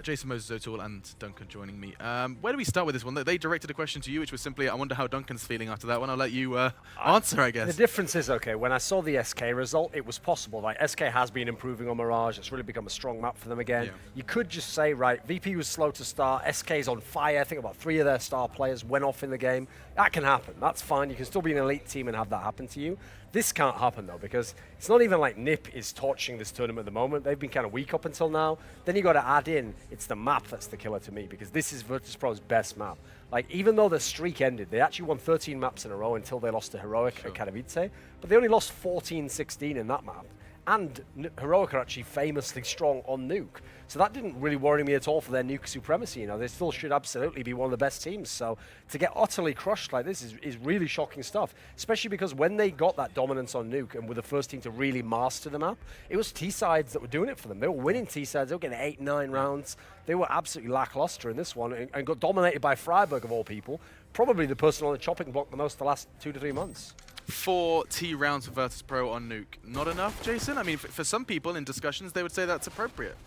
Jason Moses O'Toole and Duncan joining me. Where do we start with this one? They directed a question to you, which was simply, I wonder how Duncan's feeling after that one. I'll let you answer, I guess. The difference is, okay, when I saw the SK result, it was possible. Like, SK has been improving on Mirage. It's really become a strong map for them again. Yeah. You could just say, right, VP was slow to start. SK's on fire. I think about 3 of their star players went off in the game. That can happen. That's fine. You can still be an elite team and have that happen to you. This can't happen, though, because it's not even like NIP is torching this tournament at the moment. They've been kind of weak up until now. Then you got to add in, it's the map that's the killer to me, because this is Virtus.pro's best map. Like, even though the streak ended, they actually won 13 maps in a row until they lost to Heroic at Katowice, but they only lost 14-16 in that map. And Heroic are actually famously strong on Nuke. So that didn't really worry me at all for their Nuke supremacy. You know, they still should absolutely be one of the best teams. So to get utterly crushed like this is really shocking stuff, especially because when they got that dominance on Nuke and were the first team to really master the map, it was T-sides that were doing it for them. They were winning T-sides. They were getting 8-9 rounds. They were absolutely lackluster in this one and got dominated by Freiburg, of all people, probably the person on the chopping block the most the last 2 to 3 months. 4 T rounds for Virtus.pro on Nuke. Not enough, Jason? I mean, for some people in discussions, they would say that's appropriate.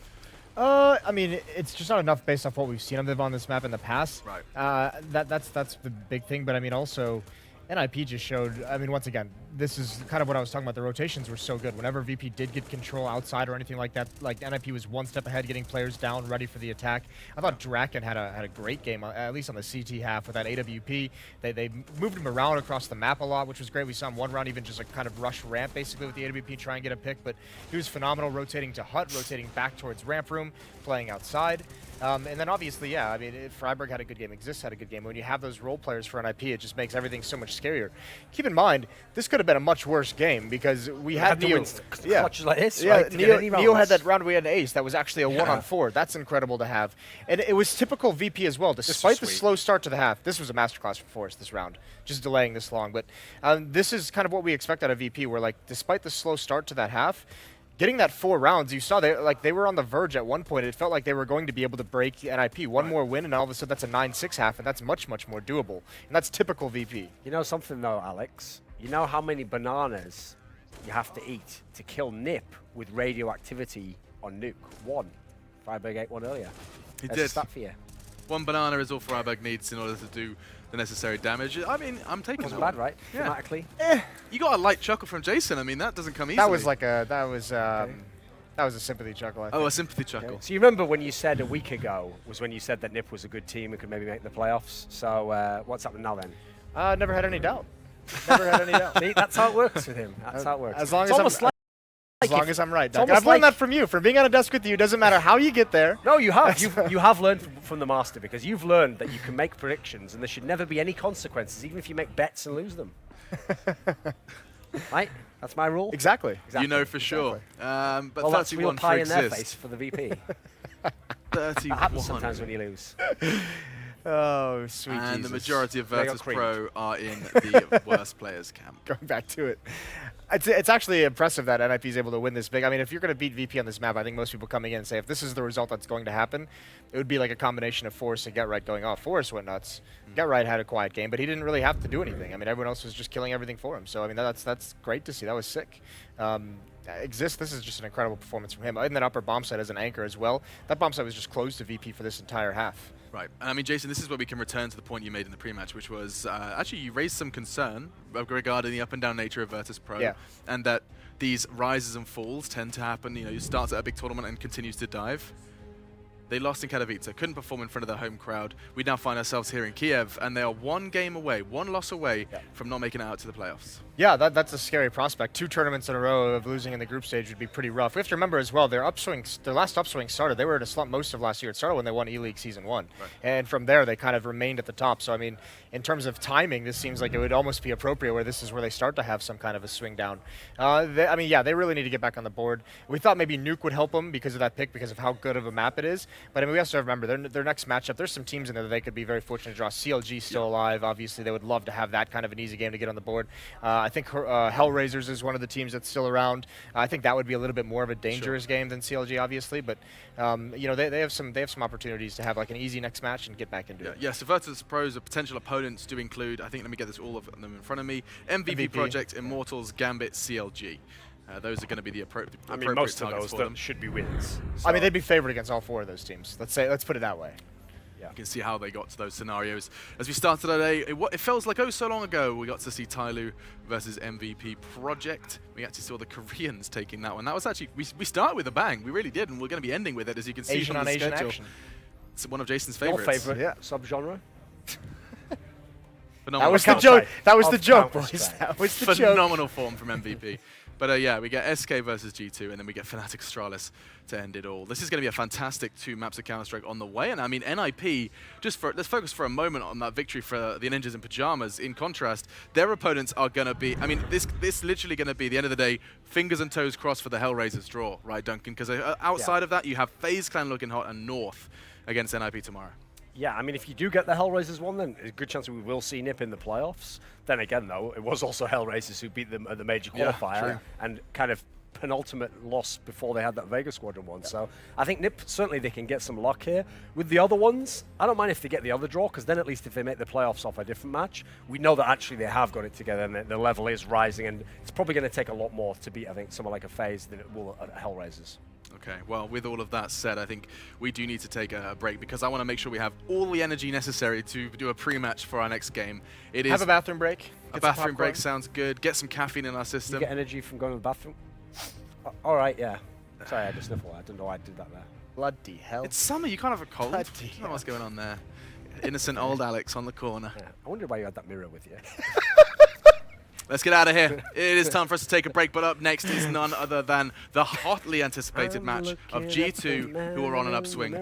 I mean, it's just not enough based off what we've seen of them on this map in the past. Right. That's the big thing, but I mean, also, NIP just showed, I mean, once again, this is kind of what I was talking about. The rotations were so good. Whenever VP did get control outside or anything like that, like NIP was one step ahead, getting players down, ready for the attack. I thought Draken had a great game, at least on the CT half with that AWP. They moved him around across the map a lot, which was great. We saw him one round even just like kind of rush ramp basically with the AWP, try and get a pick, but he was phenomenal rotating to hut, rotating back towards ramp room, playing outside. And then obviously, yeah, I mean, Freiburg had a good game, Exist had a good game. When you have those role players for NIP, it just makes everything so much scarier. Keep in mind, this could have been a much worse game because we had Neo. Clutches like this, yeah, right, Neo had that round we had an ace that was actually a 1-on-4. That's incredible to have. And it was typical VP as well. Despite the slow start to the half, this was a masterclass for Forrest this round, just delaying this long. But this is kind of what we expect out of VP, where like despite the slow start to that half, getting that 4 rounds, you saw they were on the verge at one point. It felt like they were going to be able to break NIP. One more win, and all of a sudden that's a 9-6 half, and that's much, much more doable. And that's typical VP. You know something though, Alex? You know how many bananas you have to eat to kill NIP with radioactivity on Nuke? 1. Freiburg ate 1 earlier. He There's did. a stat for you. 1 banana is all Freiburg needs in order to do the necessary damage. I mean, I'm taking Wasn't that bad, right? Yeah. Thematically. You got a light chuckle from Jason. I mean, that doesn't come easily. That was like that was a sympathy chuckle, I think. Oh, a sympathy chuckle. Okay. So you remember when you said a week ago was when you said that NIP was a good team and could maybe make the playoffs. So what's happening now then? Never had any doubt. Never had any doubt. See, that's how it works with him. That's how it works. As long as I'm right, Doug. I've learned that from you. From being on a desk with you, it doesn't matter how you get there. No, you have. you have learned from the master, because you've learned that you can make predictions and there should never be any consequences, even if you make bets and lose them. Right? That's my rule. Exactly. You know for sure. But well, that's real 31 pie for in their Exist. face for the VP. 31. That happens sometimes when you lose. Oh, sweet And Jesus. the majority of They got Virtus creamed. Pro are in the worst players camp. Going back to it. It's actually impressive that NIP is able to win this big. I mean, if you're going to beat VP on this map, I think most people coming in and say if this is the result that's going to happen, it would be like a combination of Force and Get Right going off. Force went nuts. Get Right had a quiet game, but he didn't really have to do anything. I mean, everyone else was just killing everything for him. So, I mean, that's great to see. That was sick. Exist, this is just an incredible performance from him. In that upper bomb site as an anchor as well. That bomb site was just closed to VP for this entire half. Right. And I mean, Jason, this is where we can return to the point you made in the pre-match, which was actually you raised some concern regarding the up and down nature of Virtus Pro, and that these rises and falls tend to happen. You know, you start at a big tournament and continues to dive. They lost in Katowice, couldn't perform in front of their home crowd. We now find ourselves here in Kiev, and they are one game away, one loss away from not making it out to the playoffs. Yeah, that's a scary prospect. 2 tournaments in a row of losing in the group stage would be pretty rough. We have to remember as well, their last upswing started. They were at a slump most of last year. It started when they won E-League Season 1. Right. And from there, they kind of remained at the top. So, I mean, in terms of timing, this seems like it would almost be appropriate where this is where they start to have some kind of a swing down. I mean, yeah, they really need to get back on the board. We thought maybe Nuke would help them because of that pick, because of how good of a map it is. But I mean, we also have to remember, their next matchup, there's some teams in there that they could be very fortunate to draw. CLG still alive. Obviously, they would love to have that kind of an easy game to get on the board. I think Hellraisers is one of the teams that's still around. I think that would be a little bit more of a dangerous game than CLG, obviously. But you know, they have some opportunities to have like an easy next match and get back into it. Yeah, so Virtus Pro's potential opponents do include, I think, let me get this all of them in front of me, MVP Project, Immortals, Gambit, CLG. Those are going to be the appropriate I mean, most of targets those for them. should be wins. I mean, they'd be favored against all 4 of those teams. Let's put it that way. You can see how they got to those scenarios. As we started today, it feels like oh so long ago, we got to see Tyloo versus MVP Project. We actually saw the Koreans taking that one. That was actually, we started with a bang. We really did, and we're going to be ending with it, as you can see Asian from on the Asian schedule. action. It's one of Jason's Your favorites. favorite, yeah, subgenre. Phenomenal. That was the joke. That was the joke, boys. That was the joke. Phenomenal form from MVP. But yeah, we get SK versus G2, and then we get Fnatic Astralis to end it all. This is going to be a fantastic 2 maps of Counter-Strike on the way. And I mean, NIP, let's focus for a moment on that victory for the Ninjas in Pajamas. In contrast, their opponents are going to be, I mean, this literally going to be, the end of the day, fingers and toes crossed for the Hellraisers draw, right, Duncan? Because outside of that, you have FaZe Clan looking hot and North against NIP tomorrow. Yeah, I mean, if you do get the Hellraisers one, then there's a good chance that we will see NIP in the playoffs. Then again, though, it was also Hellraisers who beat them at the major qualifier and kind of penultimate loss before they had that Vega Squadron one. So I think NIP, certainly they can get some luck here. With the other ones, I don't mind if they get the other draw, because then at least if they make the playoffs off a different match, we know that actually they have got it together and the level is rising, and it's probably going to take a lot more to beat, I think, someone like a FaZe than it will at Hellraisers. Okay, well, with all of that said, I think we do need to take a break, because I want to make sure we have all the energy necessary to do a pre-match for our next game. It is have a bathroom break. A bathroom break sounds good. Get some caffeine in our system. You get energy from going to the bathroom? All right, yeah. Sorry, I had to sniffle. I didn't know I did that there. Bloody hell. It's summer. You can't have a cold. I Bloody don't know what's going on there. Innocent old Alex on the corner. Yeah. I wonder why you had that mirror with you. Let's get out of here. It is time for us to take a break, but up next is none other than the hotly anticipated match of G2, who are on an upswing.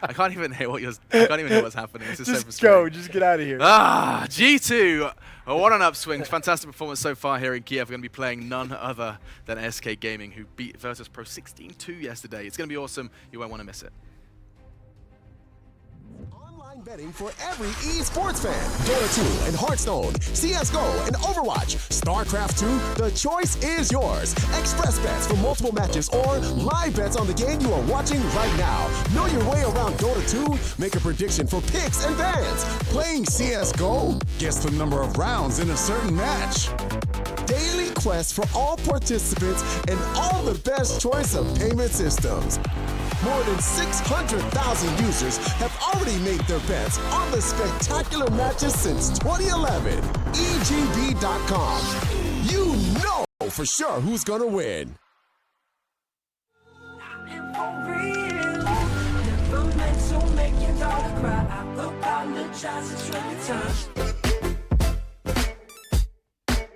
I can't even hear what's happening. This is so frustrating. Just get out of here. G2, what an upswing. Fantastic performance so far here in Kiev. We're going to be playing none other than SK Gaming, who beat Virtus Pro 16-2 yesterday. It's going to be awesome. You won't want to miss it. Betting for every esports fan. Dota 2 and Hearthstone, CSGO and Overwatch, StarCraft 2, the choice is yours. Express bets for multiple matches or live bets on the game you are watching right now. Know your way around Dota 2? Make a prediction for picks and bans. Playing CSGO? Guess the number of rounds in a certain match. Daily quest for all participants and all the best choice of payment systems. More than 600,000 users have already made their bets on the spectacular matches since 2011. EGB.com. You know for sure who's gonna win.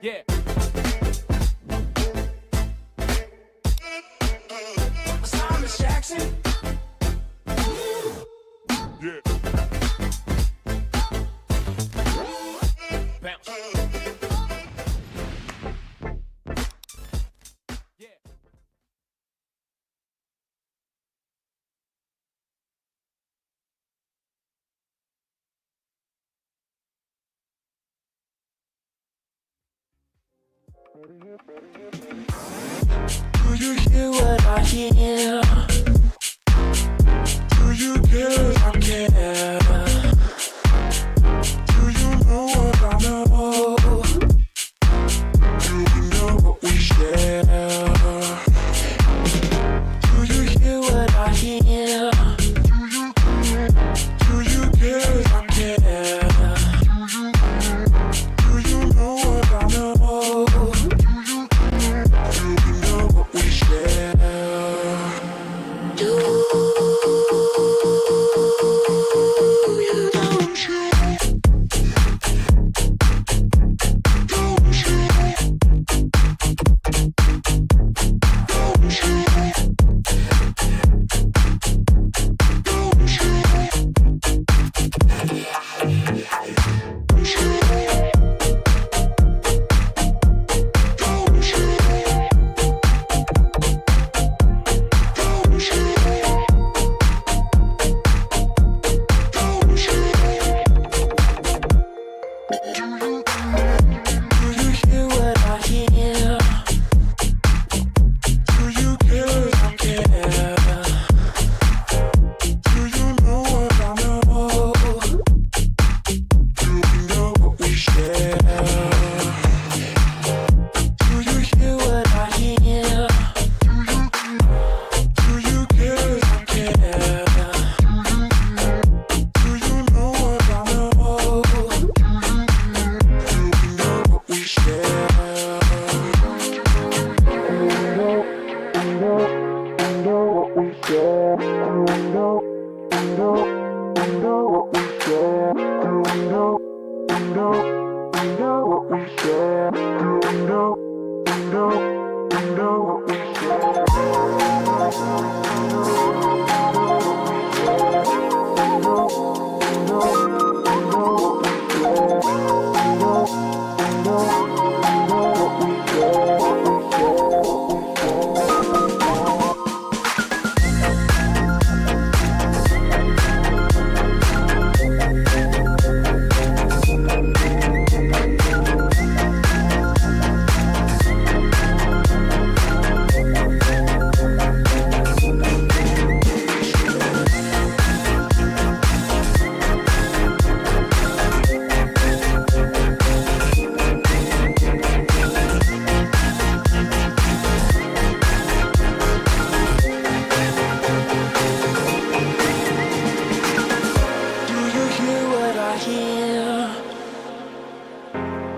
Yeah. Jackson. Do you hear what I hear? Do you care if I care? Do you know what I know? Do we know what we share? Do you hear what I hear?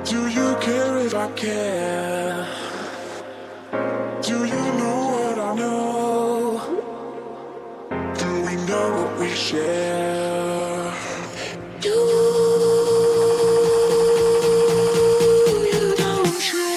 Do you care if I care? Do you know what I know? Do we know what we share? Do you know what you?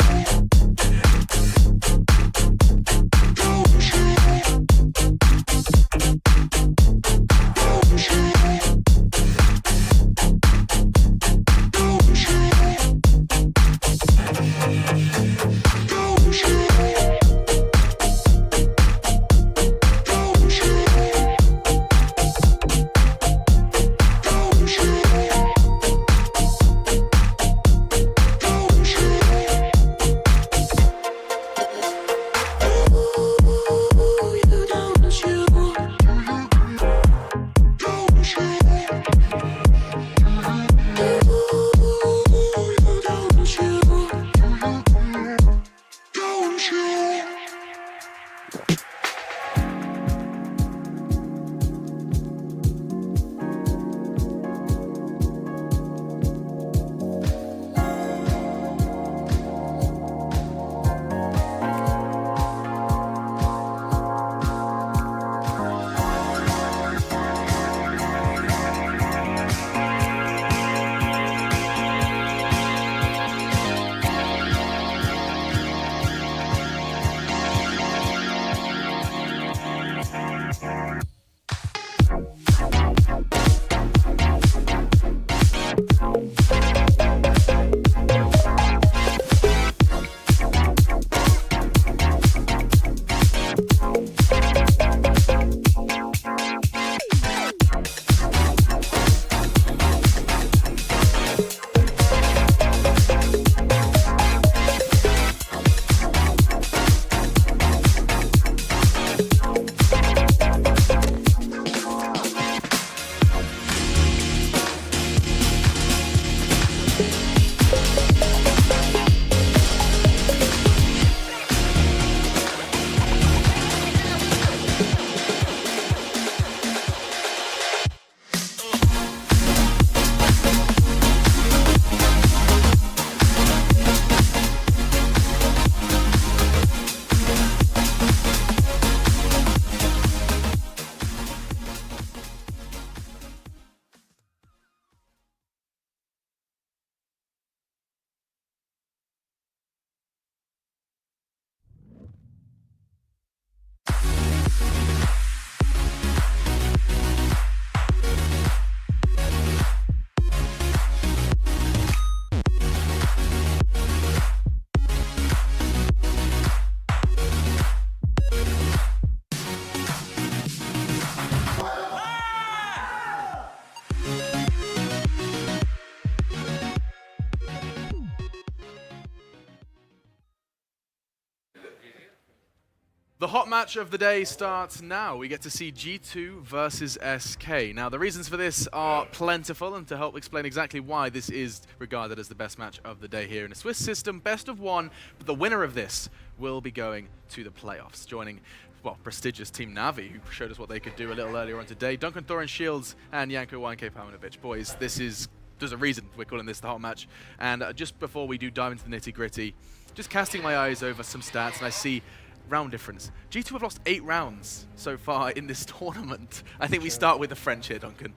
The hot match of the day starts now. We get to see G2 versus SK. Now, the reasons for this are plentiful, and to help explain exactly why this is regarded as the best match of the day here in a Swiss system, best of one, but the winner of this will be going to the playoffs, joining, well, prestigious Team Navi, who showed us what they could do a little earlier on today. Duncan Thorin Shields and Janko 1K Pavanovic. Boys, there's a reason we're calling this the hot match. And just before we do dive into the nitty-gritty, just casting my eyes over some stats, and I see round difference. G2 have lost 8 rounds so far in this tournament. I think we start with the French here, Duncan.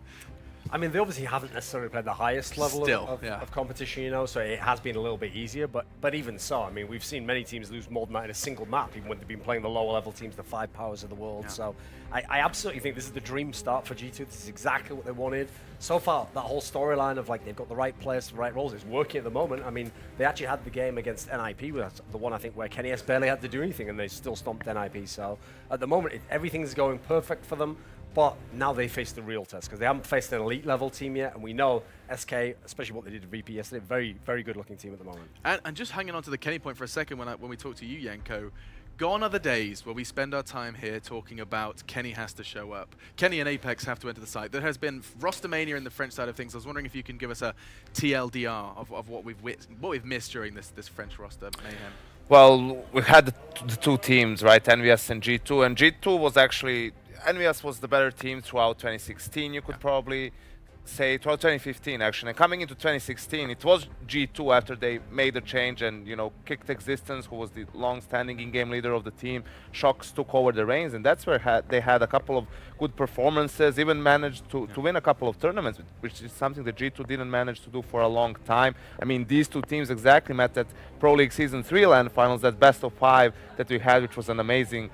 I mean, they obviously haven't necessarily played the highest level of competition, you know, so it has been a little bit easier, but even so, I mean, we've seen many teams lose more than that in a single map, even when they've been playing the lower level teams, the 5 powers of the world. So I absolutely think this is the dream start for G2. This is exactly what they wanted. So far, that whole storyline of, like, they've got the right players for the right roles is working at the moment. I mean, they actually had the game against NIP, the one, I think, where Kenny S barely had to do anything, and they still stomped NIP. So at the moment, everything's going perfect for them. But now they face the real test, because they haven't faced an elite level team yet, and we know SK, especially what they did to VP yesterday, very, very good looking team at the moment. And just hanging on to the Kenny point for a second, when we talk to you, Janko, gone are the days where we spend our time here talking about Kenny has to show up. Kenny and Apex have to enter the site. There has been roster mania in the French side of things. I was wondering if you can give us a TLDR of what we've missed during this French roster mayhem. Well, we had the 2 teams, right, NVS and G2, and G2 was actually, NVS was the better team throughout 2016, you could probably say, throughout 2015 actually. And coming into 2016, it was G2 after they made the change and, you know, kicked Existence, who was the long-standing in-game leader of the team. Shox took over the reins, and that's where they had a couple of good performances, even managed to win a couple of tournaments, which is something that G2 didn't manage to do for a long time. I mean, these 2 teams exactly met at Pro League Season 3 LAN finals, that best of 5 that we had, which was an amazing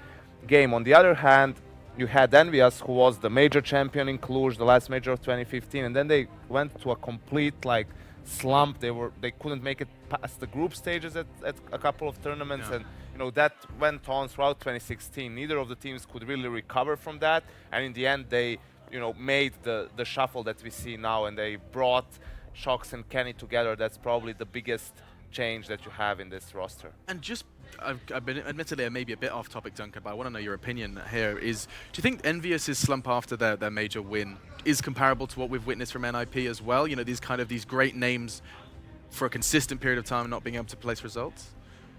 game. On the other hand, you had Envious, who was the major champion in Cluj, the last major of 2015, and then they went to a complete slump. They couldn't make it past the group stages at a couple of tournaments, and you know that went on throughout 2016. Neither of the teams could really recover from that, and in the end they made the shuffle that we see now, and they brought Shox and Kenny together. That's probably the biggest change that you have in this roster. And just, I've been admittedly maybe a bit off topic, Duncan, but I want to know your opinion here. Do you think Envious's slump after their major win is comparable to what we've witnessed from NIP as well? You know, these great names for a consistent period of time not being able to place results?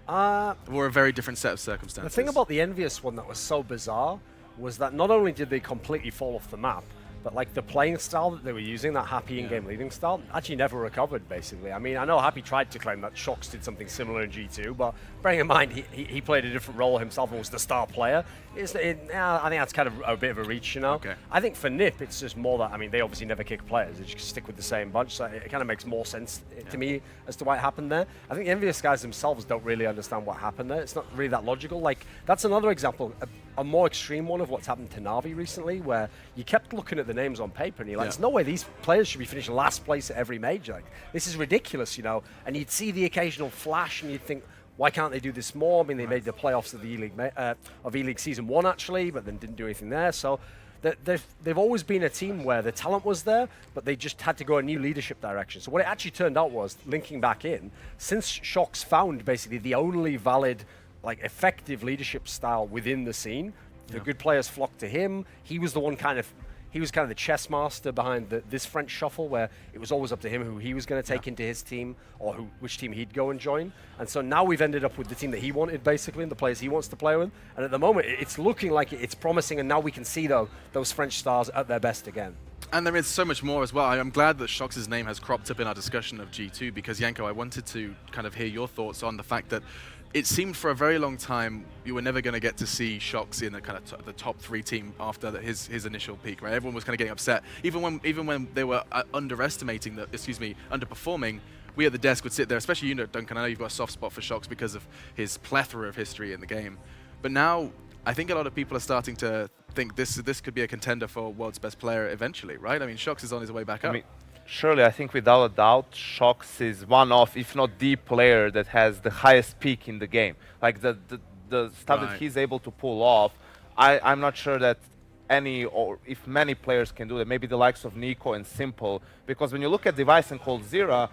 Or a very different set of circumstances? The thing about the Envious one that was so bizarre was that not only did they completely fall off the map, but like the playing style that they were using, that Happy in-game leading style, actually never recovered, basically. I mean, I know Happy tried to claim that Shox did something similar in G2, but bearing in mind he played a different role himself and was the star player, I think that's kind of a bit of a reach, you know? Okay. I think for NIP, it's just more that, I mean, they obviously never kick players. They just stick with the same bunch, so it kind of makes more sense to me as to why it happened there. I think the Envious guys themselves don't really understand what happened there. It's not really that logical. Like, that's another example, a more extreme one of what's happened to Na'Vi recently, where you kept looking at the names on paper and you're like, there's no way these players should be finishing last place at every major. Like, this is ridiculous, you know? And you'd see the occasional flash and you'd think, why can't they do this more? I mean, they made the playoffs of the E-League Season 1, actually, but then didn't do anything there. So they've always been a team where the talent was there, but they just had to go a new leadership direction. So what it actually turned out was, linking back in, since Shox found basically the only valid, like, effective leadership style within the scene, the good players flocked to him. He was the one he was kind of the chess master behind this French shuffle, where it was always up to him who he was going to take into his team, or which team he'd go and join. And so now we've ended up with the team that he wanted, basically, and the players he wants to play with. And at the moment, it's looking like it's promising, and now we can see those French stars at their best again. And there is so much more as well. I'm glad that Shox's name has cropped up in our discussion of G2, because, Janko, I wanted to kind of hear your thoughts on the fact that it seemed for a very long time you were never going to get to see Shox in the kind of the top 3 team after his initial peak, right? Everyone was kind of getting upset. Even when they were underperforming, we at the desk would sit there, especially you, Duncan. I know you've got a soft spot for Shox because of his plethora of history in the game. But now, I think a lot of people are starting to think this could be a contender for world's best player eventually, right? I mean, Shox is on his way back up. Surely, I think without a doubt, Shox is one of, if not the player that has the highest peak in the game. Like the stuff that he's able to pull off, I'm not sure that if many players can do that. Maybe the likes of Nico and Simple, because when you look at Device and Coldzera,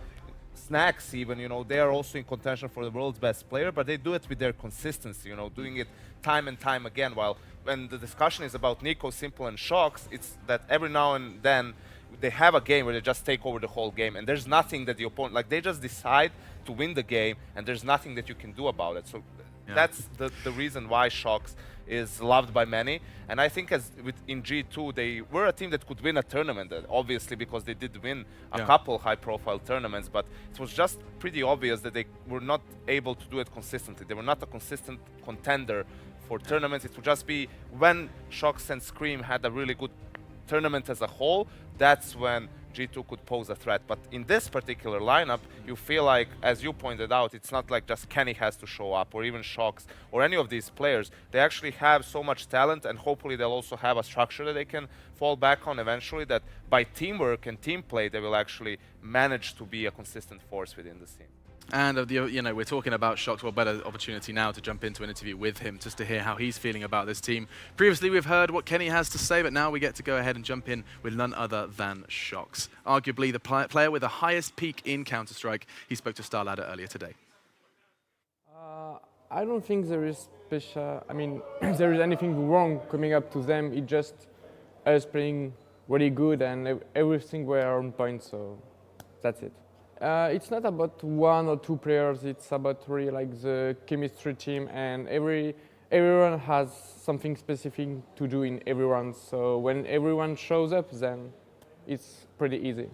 Snacks even, they are also in contention for the world's best player, but they do it with their consistency, doing it time and time again. While when the discussion is about Nico, Simple, and Shocks, it's that every now and then they have a game where they just take over the whole game, and there's nothing that the opponent, like they just decide to win the game, and there's nothing that you can do about it. So that's the reason why Shocks is loved by many. And I think in G2, they were a team that could win a tournament, obviously, because they did win a couple high-profile tournaments, but it was just pretty obvious that they were not able to do it consistently. They were not a consistent contender for tournaments. It would just be when Shocks and Scream had a really good tournament as a whole, that's when G2 could pose a threat. But in this particular lineup, you feel like, as you pointed out, it's not like just Kenny has to show up, or even Shocks, or any of these players. They actually have so much talent, and hopefully they'll also have a structure that they can fall back on eventually, that by teamwork and team play, they will actually manage to be a consistent force within the scene. And we're talking about Shocks. What better opportunity now to jump into an interview with him, just to hear how he's feeling about this team. Previously, we've heard what Kenny has to say, but now we get to go ahead and jump in with none other than Shocks. Arguably the player with the highest peak in Counter-Strike. He spoke to StarLadder earlier today. I don't think there is there is anything wrong coming up to them. It's just us playing really good, and everything were on point, so that's it. It's not about one or two players, it's about really like the chemistry team, and everyone has something specific to do in every round. So when everyone shows up, then it's pretty easy.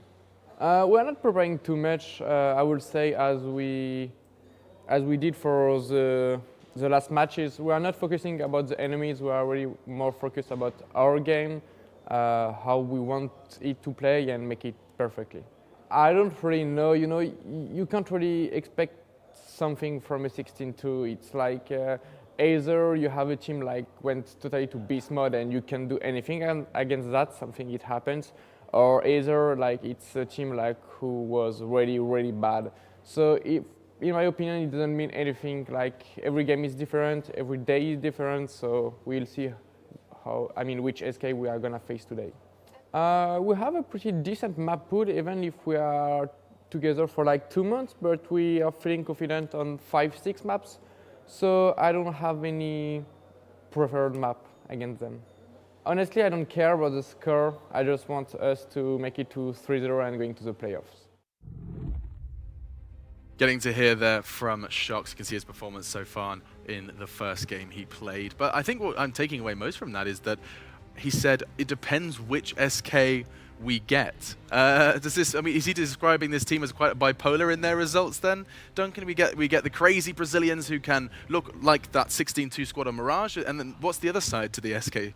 We're not preparing too much, I would say, as we did for the last matches. We are not focusing about the enemies, we are really more focused about our game, how we want it to play and make it perfectly. I don't really know, you can't really expect something from a 16-2. It's like either you have a team like went totally to beast mode and you can do anything against that, something it happens, or either like it's a team like who was really, really bad. So in my opinion, it doesn't mean anything. Like every game is different, every day is different, so we'll see which SK we are gonna face today. We have a pretty decent map pool, even if we are together for like 2 months, but we are feeling confident on 5-6 maps. So I don't have any preferred map against them. Honestly, I don't care about the score. I just want us to make it to 3-0 and going to the playoffs. Getting to hear there from Shocks, you can see his performance so far in the first game he played. But I think what I'm taking away most from that is that he said it depends which SK we get. Is he describing this team as quite bipolar in their results then? Duncan, we get the crazy Brazilians who can look like that 16-2 squad on Mirage, and then what's the other side to the SK?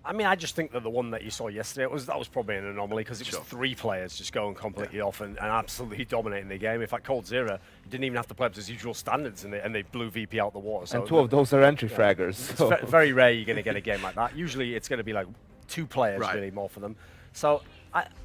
I just think that the one that you saw yesterday, that was probably an anomaly, because it was 3 players just going completely off and absolutely dominating the game. In fact, Cold Zero didn't even have to play up to his usual standards, and they blew VP out the water. So and 2 of those are entry fraggers. It's very rare you're going to get a game like that. Usually it's going to be like 2 players really more for them. So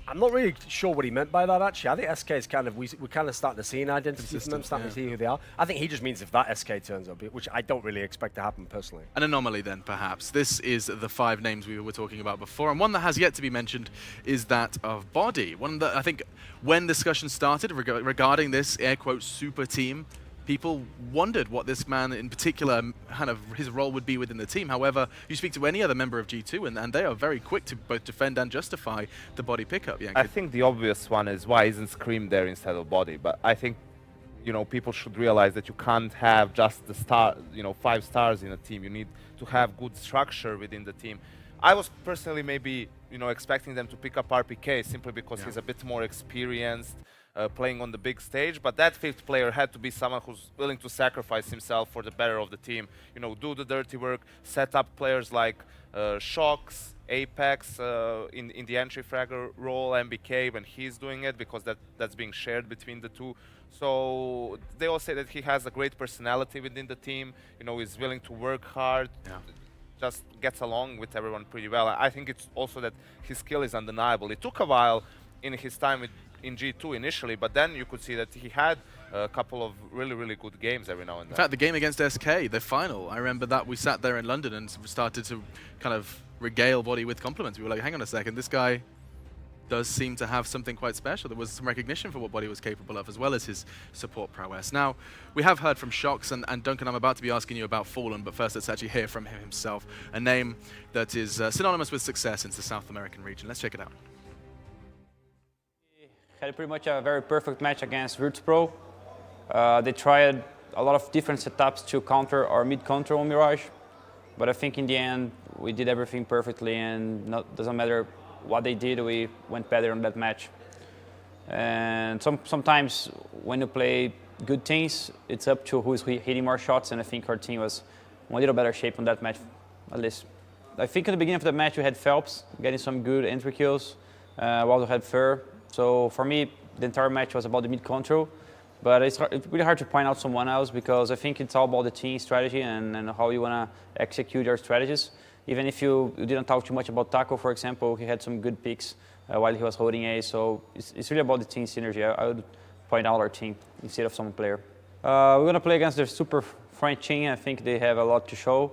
I'm not really sure what he meant by that, actually. I think SK is we're kind of starting to see an identity from them, starting to see who they are. I think he just means if that SK turns up, which I don't really expect to happen personally. An anomaly then, perhaps. This is the 5 names we were talking about before, and one that has yet to be mentioned is that of Body. One that I think when discussions started regarding this air quote super team, people wondered what this man in particular, kind of his role would be within the team. However, you speak to any other member of G2 and they are very quick to both defend and justify the Body pickup. I think the obvious one is why isn't Scream there instead of Body, but I think people should realize that you can't have just the 5 stars in a team. You need to have good structure within the team. I was personally maybe expecting them to pick up RPK simply because he's a bit more experienced, playing on the big stage, but that 5th player had to be someone who's willing to sacrifice himself for the better of the team. Do the dirty work, set up players like Shocks, Apex in the entry fragger role, MBK when he's doing it, because that's being shared between the 2. So they all say that he has a great personality within the team. He's willing to work hard. Just gets along with everyone pretty well. I think it's also that his skill is undeniable. It took a while in his time in G2 initially, but then you could see that he had a couple of really, really good games every now and then. In fact, the game against SK, the final, I remember that we sat there in London and started to kind of regale Body with compliments. We were like, hang on a second, this guy does seem to have something quite special. There was some recognition for what Body was capable of, as well as his support prowess. Now, we have heard from Shox, and Duncan, I'm about to be asking you about Fallen, but first let's actually hear from him himself, a name that is synonymous with success in the South American region. Let's check it out. Had pretty much a very perfect match against Virtus Pro. They tried a lot of different setups to counter our mid-counter on Mirage, but I think in the end we did everything perfectly, and doesn't matter what they did, we went better on that match. And sometimes when you play good teams, it's up to who's hitting more shots, and I think our team was in a little better shape on that match, at least. I think at the beginning of the match we had Phelps getting some good entry kills, we also had Fur. So for me, the entire match was about the mid-control, but it's really hard to point out someone else because I think it's all about the team strategy and how you want to execute your strategies. Even if you didn't talk too much about Taco, for example, he had some good picks while he was holding A, so it's really about the team synergy. I would point out our team instead of some player. We're going to play against the super French team. I think they have a lot to show.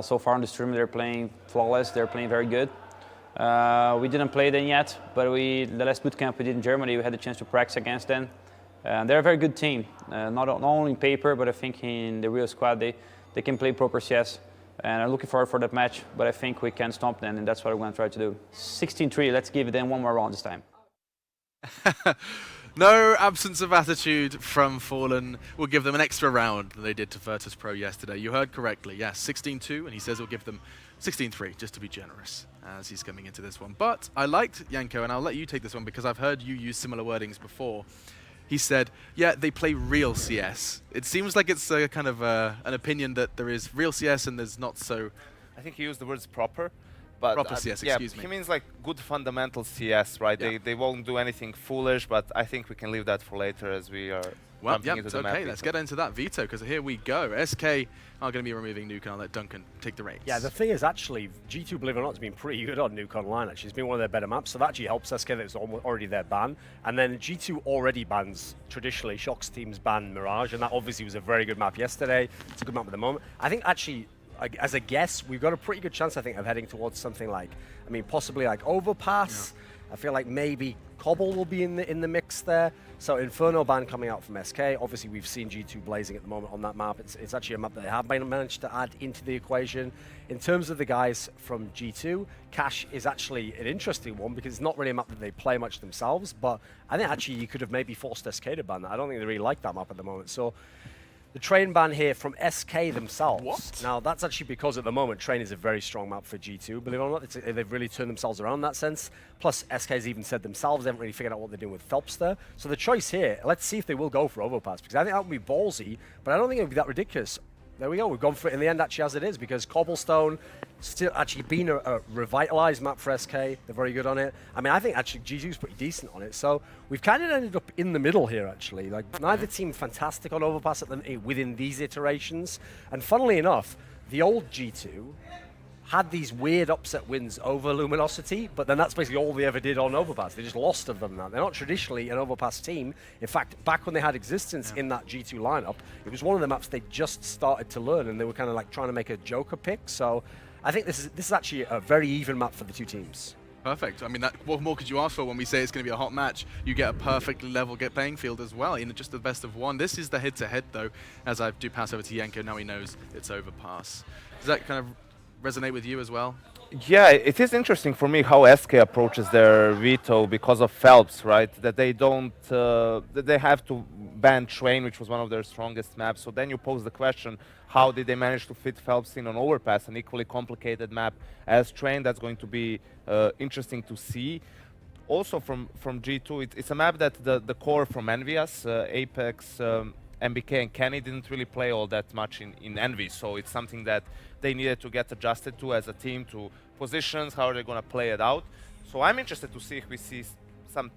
So far on the stream, they're playing flawless. They're playing very good. We didn't play them yet, but the last bootcamp we did in Germany, we had the chance to practice against them. They're a very good team, not only in paper, but I think in the real squad, they can play proper CS. And I'm looking forward for that match, but I think we can stomp them, and that's what we're going to try to do. 16-3, let's give them one more round this time. No absence of attitude from Fallen. We'll give them an extra round than they did to Virtus Pro yesterday. You heard correctly, yes, 16-2, and he says he'll give them 16-3, just to be generous, as he's coming into this one. But I liked Yanko, and I'll let you take this one because I've heard you use similar wordings before. He said, yeah, they play real CS. It seems like it's a kind of an opinion that there is real CS and there's not so... I think he used the words proper. But proper CS, excuse me. He means like good fundamental CS, right? Yeah. They won't do anything foolish, but I think we can leave that for later as we are jumping into the map. Okay, let's get into that veto, because here we go. SK are going to be removing Nuke, and I'll let Duncan take the reins. Yeah, the thing is, actually, G2, believe it or not, has been pretty good on Nuke Online, actually. It's been one of their better maps, so that actually helps SK that it's already their ban. And then G2 already bans, traditionally, Shox teams ban Mirage, and that obviously was a very good map yesterday. It's a good map at the moment. I think, actually, as a guess, we've got a pretty good chance, I think, of heading towards something like, I mean, possibly like Overpass. Yeah. I feel like maybe Cobble will be in the mix there. So Inferno ban coming out from SK. Obviously, we've seen G2 blazing at the moment on that map. It's actually a map that they have managed to add into the equation. In terms of the guys from G2, Cash is actually an interesting one because it's not really a map that they play much themselves. But I think actually you could have maybe forced SK to ban that. I don't think they really like that map at the moment. So the Train ban here from SK themselves. What? Now, that's actually because at the moment, Train is a very strong map for G2. Believe it or not, they've really turned themselves around in that sense. Plus, SK's even said themselves they haven't really figured out what they're doing with Phelps there. So the choice here, let's see if they will go for Overpass, because I think that would be ballsy, but I don't think it would be that ridiculous. There we go, we've gone for it in the end actually as it is, because Cobblestone still actually been a revitalized map for SK. They're very good on it. I mean, I think actually G2's pretty decent on it. So we've kind of ended up in the middle here actually. Like neither team fantastic on Overpass within these iterations. And funnily enough, the old G2 had these weird upset wins over Luminosity, but then that's basically all they ever did on Overpass. They just lost of them now. They're not traditionally an Overpass team. In fact, back when they had existence in that G2 lineup, it was one of the maps they just started to learn, and they were kind of like trying to make a Joker pick. So I think this is actually a very even map for the two teams. Perfect. I mean, what more could you ask for when we say it's going to be a hot match? You get a perfectly level playing field as well, just the best of one. This is the head-to-head, though, as I do pass over to Yanko. Now he knows it's Overpass. Does that kind of resonate with you as well? Yeah, it is interesting for me how SK approaches their veto because of Phelps, right? That they don't, that they have to ban Train, which was one of their strongest maps. So then you pose the question, how did they manage to fit Phelps in on Overpass, an equally complicated map as Train? That's going to be interesting to see. Also from G2, it's a map that the core from Envious, Apex, MBK and Kenny didn't really play all that much in Envy, so it's something that they needed to get adjusted to as a team, to positions, how are they going to play it out. So I'm interested to see if we see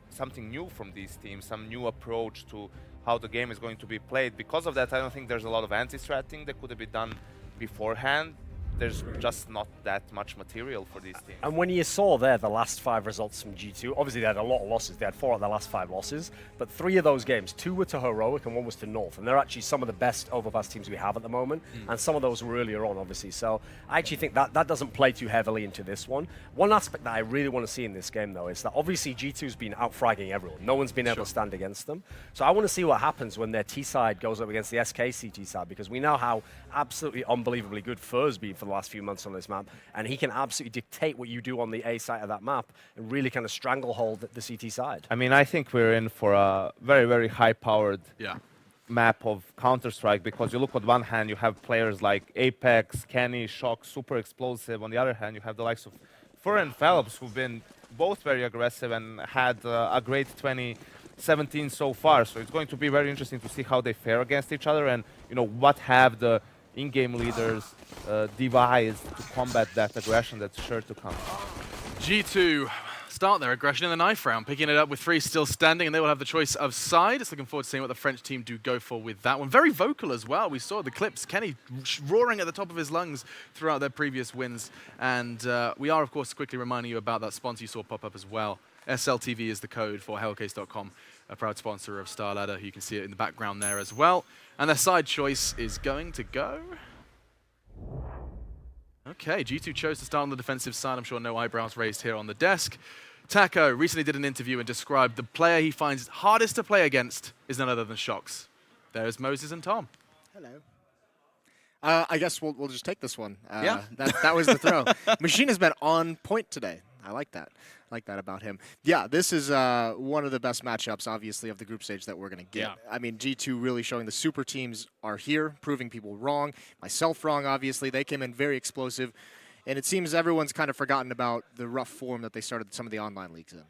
something new from these teams, some new approach to how the game is going to be played. Because of that, I don't think there's a lot of anti-stratting that could have been done beforehand. there's just not that much material for these teams. And when you saw there the last 5 results from G2, obviously they had a lot of losses. They had 4 of their last 5 losses, but 3 of those games, 2 were to Heroic and 1 was to North. And they're actually some of the best Overpass teams we have at the moment. And some of those were earlier on, obviously. So I actually think that doesn't play too heavily into this one. One aspect that I really want to see in this game, though, is that obviously G2's been out-fragging everyone. No one's been able to stand against them. So I want to see what happens when their T side goes up against the SK CT side, because we know how absolutely unbelievably good Fur's been for the last few months on this map, and he can absolutely dictate what you do on the A side of that map and really kind of stranglehold the CT side. I mean, I think we're in for a very, very high-powered map of Counter-Strike, because you look on one hand, you have players like Apex, Kenny, Shock, super explosive. On the other hand, you have the likes of Fur and Phelps, who've been both very aggressive and had a great 2017 so far. So it's going to be very interesting to see how they fare against each other, and what have the in-game leaders devised to combat that aggression that's sure to come. G2 start their aggression in the knife round, picking it up with 3 still standing, and they will have the choice of side. Just looking forward to seeing what the French team do go for with that one. Very vocal as well. We saw the clips, Kenny roaring at the top of his lungs throughout their previous wins. And we are, of course, quickly reminding you about that sponsor you saw pop up as well. SLTV is the code for Hellcase.com, a proud sponsor of StarLadder. You can see it in the background there as well. And their side choice is going to go... Okay, G2 chose to start on the defensive side. I'm sure no eyebrows raised here on the desk. Taco recently did an interview and described the player he finds hardest to play against is none other than Shox. There's Moses and Tom. Hello. I guess we'll just take this one. Yeah. That was the throw. Machine has been on point today. I like that. I like that about him. Yeah, this is one of the best matchups, obviously, of the group stage that we're going to get. Yeah. I mean, G2 really showing the super teams are here, proving people wrong. Myself wrong, obviously. They came in very explosive. And it seems everyone's kind of forgotten about the rough form that they started some of the online leagues in.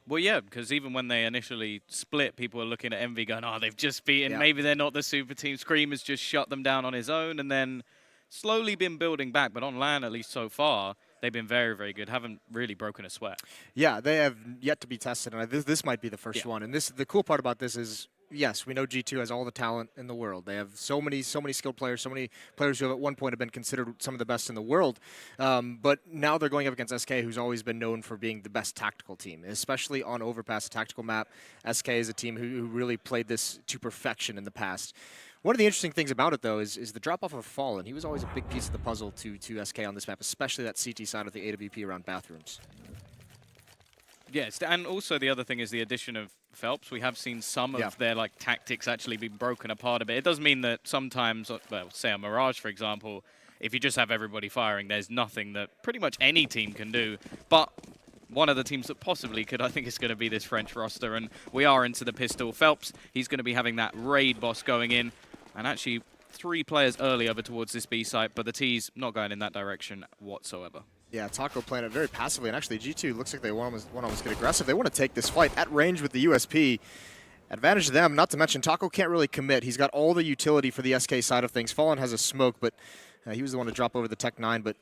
Well, yeah, because even when they initially split, people were looking at Envy going, oh, they've just beaten, maybe they're not the super team. Scream has just shut them down on his own, and then slowly been building back. But on LAN, at least so far, they've been very, very good. Haven't really broken a sweat. Yeah, they have yet to be tested, and this might be the first one. And the cool part about this is, yes, we know G2 has all the talent in the world. They have so many skilled players, so many players who have at one point have been considered some of the best in the world. But now they're going up against SK, who's always been known for being the best tactical team, especially on Overpass, a tactical map. SK is a team who really played this to perfection in the past. One of the interesting things about it, though, is the drop-off of Fallen. He was always a big piece of the puzzle to SK on this map, especially that CT side of the AWP around bathrooms. Yes, and also the other thing is the addition of Phelps. We have seen some of their tactics actually be broken apart a bit. It does mean that sometimes, well, say a Mirage, for example, if you just have everybody firing, there's nothing that pretty much any team can do. But one of the teams that possibly could, I think, is going to be this French roster, and we are into the pistol. Phelps, he's going to be having that raid boss going in, and actually 3 players early over towards this B site, but the T's not going in that direction whatsoever. Yeah, Taco playing it very passively, and actually G2 looks like they want to almost get aggressive. They want to take this fight at range with the USP. Advantage to them, not to mention Taco can't really commit. He's got all the utility for the SK side of things. Fallen has a smoke, but he was the one to drop over the Tech 9, but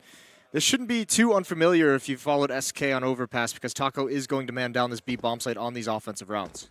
this shouldn't be too unfamiliar if you followed SK on Overpass, because Taco is going to man down this B bomb site on these offensive rounds.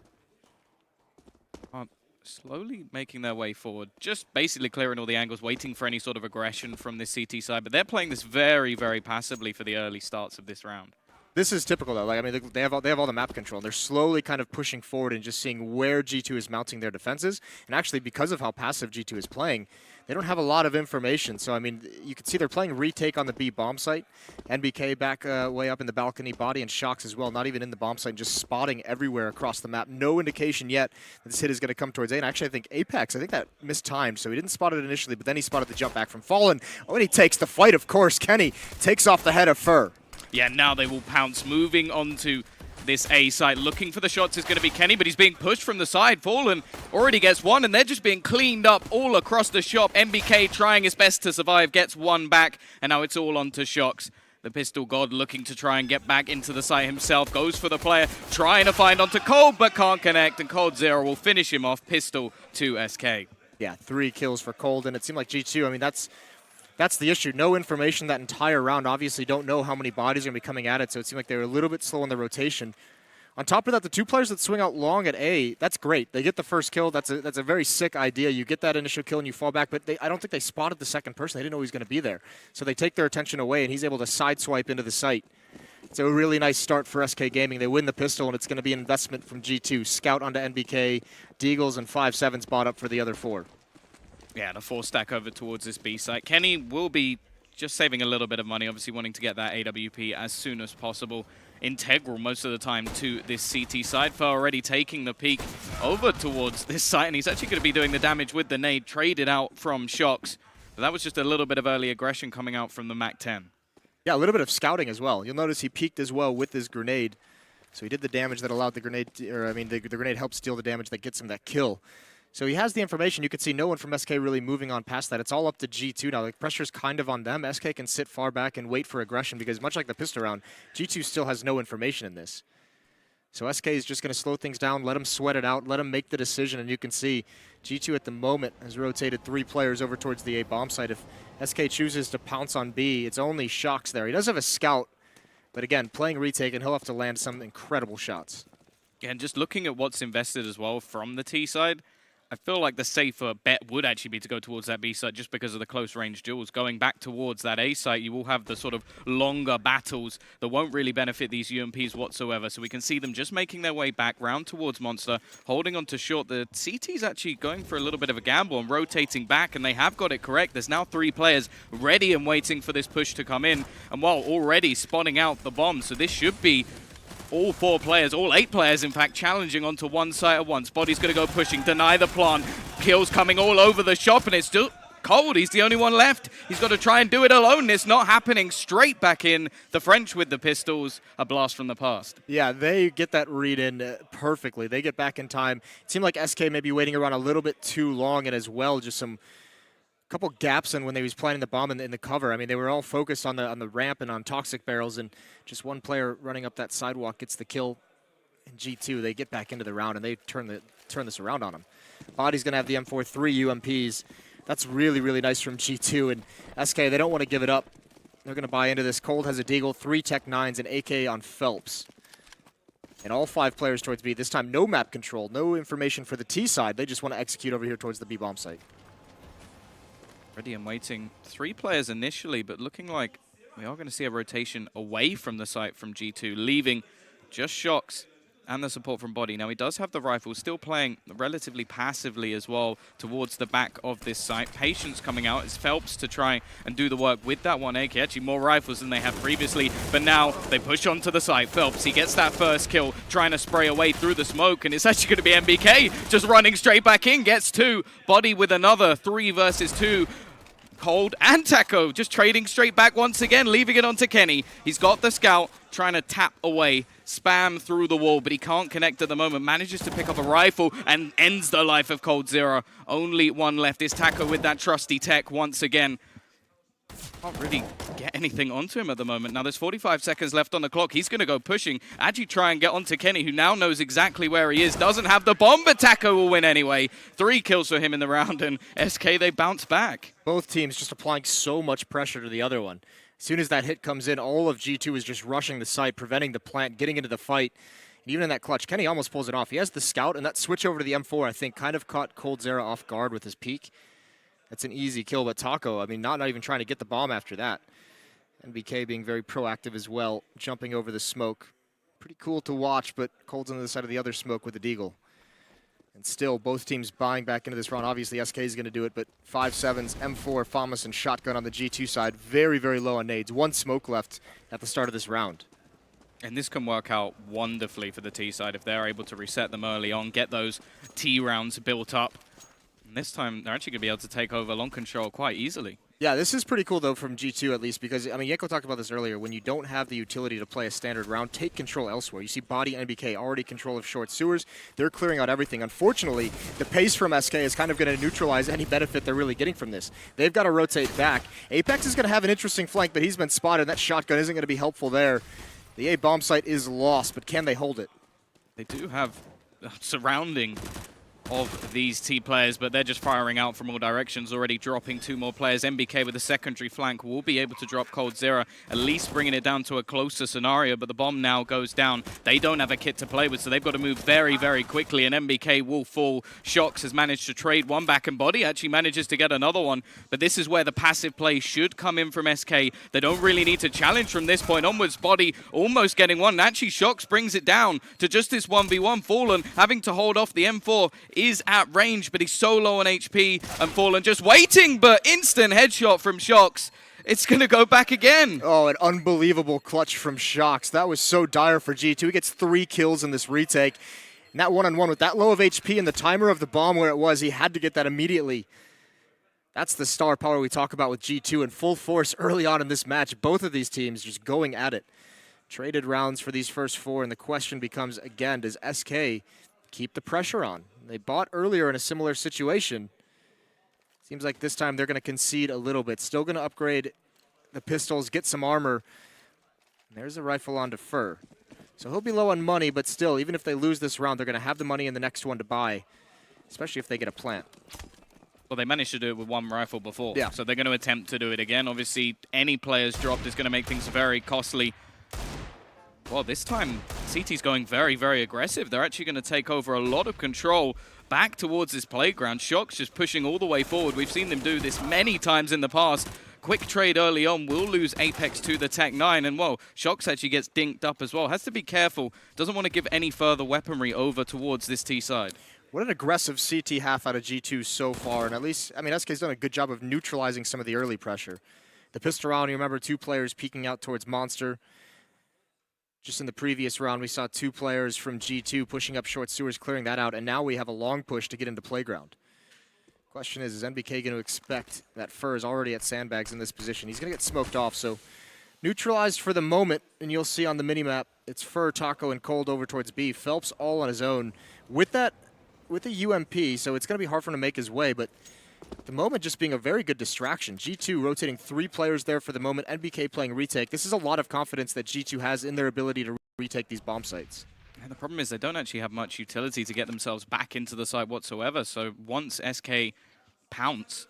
Slowly making their way forward, just basically clearing all the angles, waiting for any sort of aggression from this CT side, but they're playing this very, very passively for the early starts of this round. This is typical, though. Like, I mean, they have all the map control. They're slowly kind of pushing forward and just seeing where G2 is mounting their defenses. And actually, because of how passive G2 is playing, they don't have a lot of information. So, I mean, you can see they're playing retake on the B bomb site. NBK back way up in the balcony, Body and Shocks as well, not even in the bomb site, just spotting everywhere across the map. No indication yet that this hit is going to come towards A. And actually, I think Apex, that mistimed. So he didn't spot it initially, but then he spotted the jump back from Fallen. Oh, and he takes the fight, of course. Kenny takes off the head of Fur. Yeah, now they will pounce, moving onto this A site. Looking for the shots is going to be Kenny, but he's being pushed from the side. Fallen already gets one, and they're just being cleaned up all across the shop. MBK trying his best to survive, gets one back, and now it's all on to Shox. The Pistol God looking to try and get back into the site himself. Goes for the player, trying to find onto Cold, but can't connect, and Cold Zero will finish him off. Pistol to SK. Yeah, 3 kills for Cold, and it seemed like G2, I mean, that's the issue. No information that entire round. Obviously don't know how many bodies are going to be coming at it, so it seemed like they were a little bit slow in the rotation. On top of that, the 2 players that swing out long at A, that's great. They get the first kill. That's a very sick idea. You get that initial kill and you fall back, but I don't think they spotted the second person. They didn't know he was going to be there. So they take their attention away, and he's able to sideswipe into the site. It's a really nice start for SK Gaming. They win the pistol, and it's going to be an investment from G2. Scout onto NBK, Deagles, and 5-7s bought up for the other 4. Yeah, the 4 stack over towards this B site. Kenny will be just saving a little bit of money, obviously wanting to get that AWP as soon as possible. Integral most of the time to this CT side. For already taking the peek over towards this site, and he's actually going to be doing the damage with the nade, traded out from Shox. But that was just a little bit of early aggression coming out from the MAC-10. Yeah, a little bit of scouting as well. You'll notice he peeked as well with his grenade. So he did the damage that allowed the grenade, the grenade helped steal the damage that gets him that kill. So he has the information. You can see no one from SK really moving on past that. It's all up to G2 now. The pressure's kind of on them. SK can sit far back and wait for aggression because much like the pistol round, G2 still has no information in this. So SK is just going to slow things down, let them sweat it out, let them make the decision, and you can see G2 at the moment has rotated 3 players over towards the A bomb site. If SK chooses to pounce on B, it's only Shox there. He does have a scout, but again, playing retake, and he'll have to land some incredible shots. Yeah, and just looking at what's invested as well from the T side, I feel like the safer bet would actually be to go towards that B site just because of the close range duels. Going back towards that A site, you will have the sort of longer battles that won't really benefit these UMPs whatsoever. So we can see them just making their way back round towards Monster, holding on to short. The CT's actually going for a little bit of a gamble and rotating back, and they have got it correct. There's now 3 players ready and waiting for this push to come in, and while already spotting out the bomb. So this should be all 4 players, all 8 players, in fact, challenging onto one site at once. Body's going to go pushing, deny the plant. Kills coming all over the shop, and it's still Cold. He's the only one left. He's got to try and do it alone. It's not happening. Straight back in. The French with the pistols. A blast from the past. Yeah, they get that read in perfectly. They get back in time. It seemed like SK may be waiting around a little bit too long, and as well, just some couple gaps in when they was planting the bomb in the cover. I mean, they were all focused on the ramp and on toxic barrels, and just one player running up that sidewalk gets the kill. In G2, they get back into the round, and they turn this around on them. Body's going to have the M4, 3 UMPs. That's really, really nice from G2, and SK, they don't want to give it up. They're going to buy into this. Cold has a Deagle, 3 Tech 9s, and AK on Phelps. And all 5 players towards B. This time, no map control, no information for the T side. They just want to execute over here towards the B bomb site. Ready and waiting. 3 players initially, but looking like we are going to see a rotation away from the site from G2, leaving just Shox and the support from Body. Now, he does have the rifle, still playing relatively passively as well towards the back of this site. Patience coming out as Phelps to try and do the work with that one AK. Actually, more rifles than they have previously, but now they push onto the site. Phelps, he gets that first kill, trying to spray away through the smoke, and it's actually going to be MBK just running straight back in, gets 2. Body with another 3 versus 2. Cold and Taco just trading straight back once again, leaving it onto Kenny. He's got the scout, trying to tap away, spam through the wall, but he can't connect at the moment. Manages to pick up a rifle and ends the life of Cold Zero. Only one left is Taco with that trusty tech once again. Can't really get anything onto him at the moment. Now there's 45 seconds left on the clock. He's going to go pushing. Actually try and get onto Kenny, who now knows exactly where he is. Doesn't have the bomb, but Taco will win anyway. 3 kills for him in the round, and SK, they bounce back. Both teams just applying so much pressure to the other one. As soon as that hit comes in, all of G2 is just rushing the site, preventing the plant, getting into the fight. And even in that clutch, Kenny almost pulls it off. He has the scout, and that switch over to the M4, I think, kind of caught Cold Zero off guard with his peek. That's an easy kill, but Taco, I mean, not even trying to get the bomb after that. NBK being very proactive as well, jumping over the smoke. Pretty cool to watch, but Cold's on the side of the other smoke with the Deagle. And still, both teams buying back into this round. Obviously, SK is going to do it, but 5-7s, M4, Famas, and Shotgun on the G2 side. Very, very low on nades. 1 smoke left at the start of this round. And this can work out wonderfully for the T side if they're able to reset them early on, get those T rounds built up. And this time, they're actually going to be able to take over long control quite easily. Yeah, this is pretty cool, though, from G2 at least, because, I mean, Yeko talked about this earlier. When you don't have the utility to play a standard round, take control elsewhere. You see Body and NBK already control of short sewers. They're clearing out everything. Unfortunately, the pace from SK is kind of going to neutralize any benefit they're really getting from this. They've got to rotate back. Apex is going to have an interesting flank, but he's been spotted. That shotgun isn't going to be helpful there. The A bomb site is lost, but can they hold it? They do have surrounding of these T players, but they're just firing out from all directions, already dropping 2 more players. MBK with a secondary flank will be able to drop Coldzera, at least bringing it down to a closer scenario, but the bomb now goes down. They don't have a kit to play with, so they've got to move very, very quickly, and MBK will fall. Shox has managed to trade one back, and Body actually manages to get another one, but this is where the passive play should come in from SK. They don't really need to challenge from this point onwards. Body almost getting one, and actually Shox brings it down to just this 1v1. Fallen having to hold off the M4 is at range, but he's so low on HP, and Fallen just waiting, but instant headshot from Shox. It's going to go back again. Oh, an unbelievable clutch from Shox. That was so dire for G2. He gets 3 kills in this retake. And that one-on-one with that low of HP and the timer of the bomb where it was, he had to get that immediately. That's the star power we talk about with G2 in full force early on in this match. Both of these teams just going at it. Traded rounds for these first 4, and the question becomes, again, does SK keep the pressure on? They bought earlier in a similar situation. Seems like this time they're going to concede a little bit. Still going to upgrade the pistols, get some armor. There's a rifle on to Fur. So he'll be low on money, but still, even if they lose this round, they're going to have the money in the next one to buy, especially if they get a plant. Well, they managed to do it with 1 rifle before, yeah. So they're going to attempt to do it again. Obviously, any players dropped is going to make things very costly. Well, this time, CT's going very, very aggressive. They're actually going to take over a lot of control back towards this playground. Shox just pushing all the way forward. We've seen them do this many times in the past. Quick trade early on will lose Apex to the Tech 9. And, well, Shox actually gets dinked up as well. Has to be careful. Doesn't want to give any further weaponry over towards this T side. What an aggressive CT half out of G2 so far. And at least, I mean, SK's done a good job of neutralizing some of the early pressure. The pistol round, you remember 2 players peeking out towards Monster. Just in the previous round, we saw 2 players from G2 pushing up short sewers, clearing that out, and now we have a long push to get into playground. Question is NBK going to expect that Fur is already at sandbags in this position? He's going to get smoked off, so neutralized for the moment, and you'll see on the minimap, it's Fur, Taco, and Cold over towards B. Phelps all on his own with the UMP, so it's going to be hard for him to make his way, but at the moment just being a very good distraction. G2 rotating 3 players there for the moment. NBK playing retake. This is a lot of confidence that G2 has in their ability to retake these bomb sites. And the problem is they don't actually have much utility to get themselves back into the site whatsoever. So once SK pounce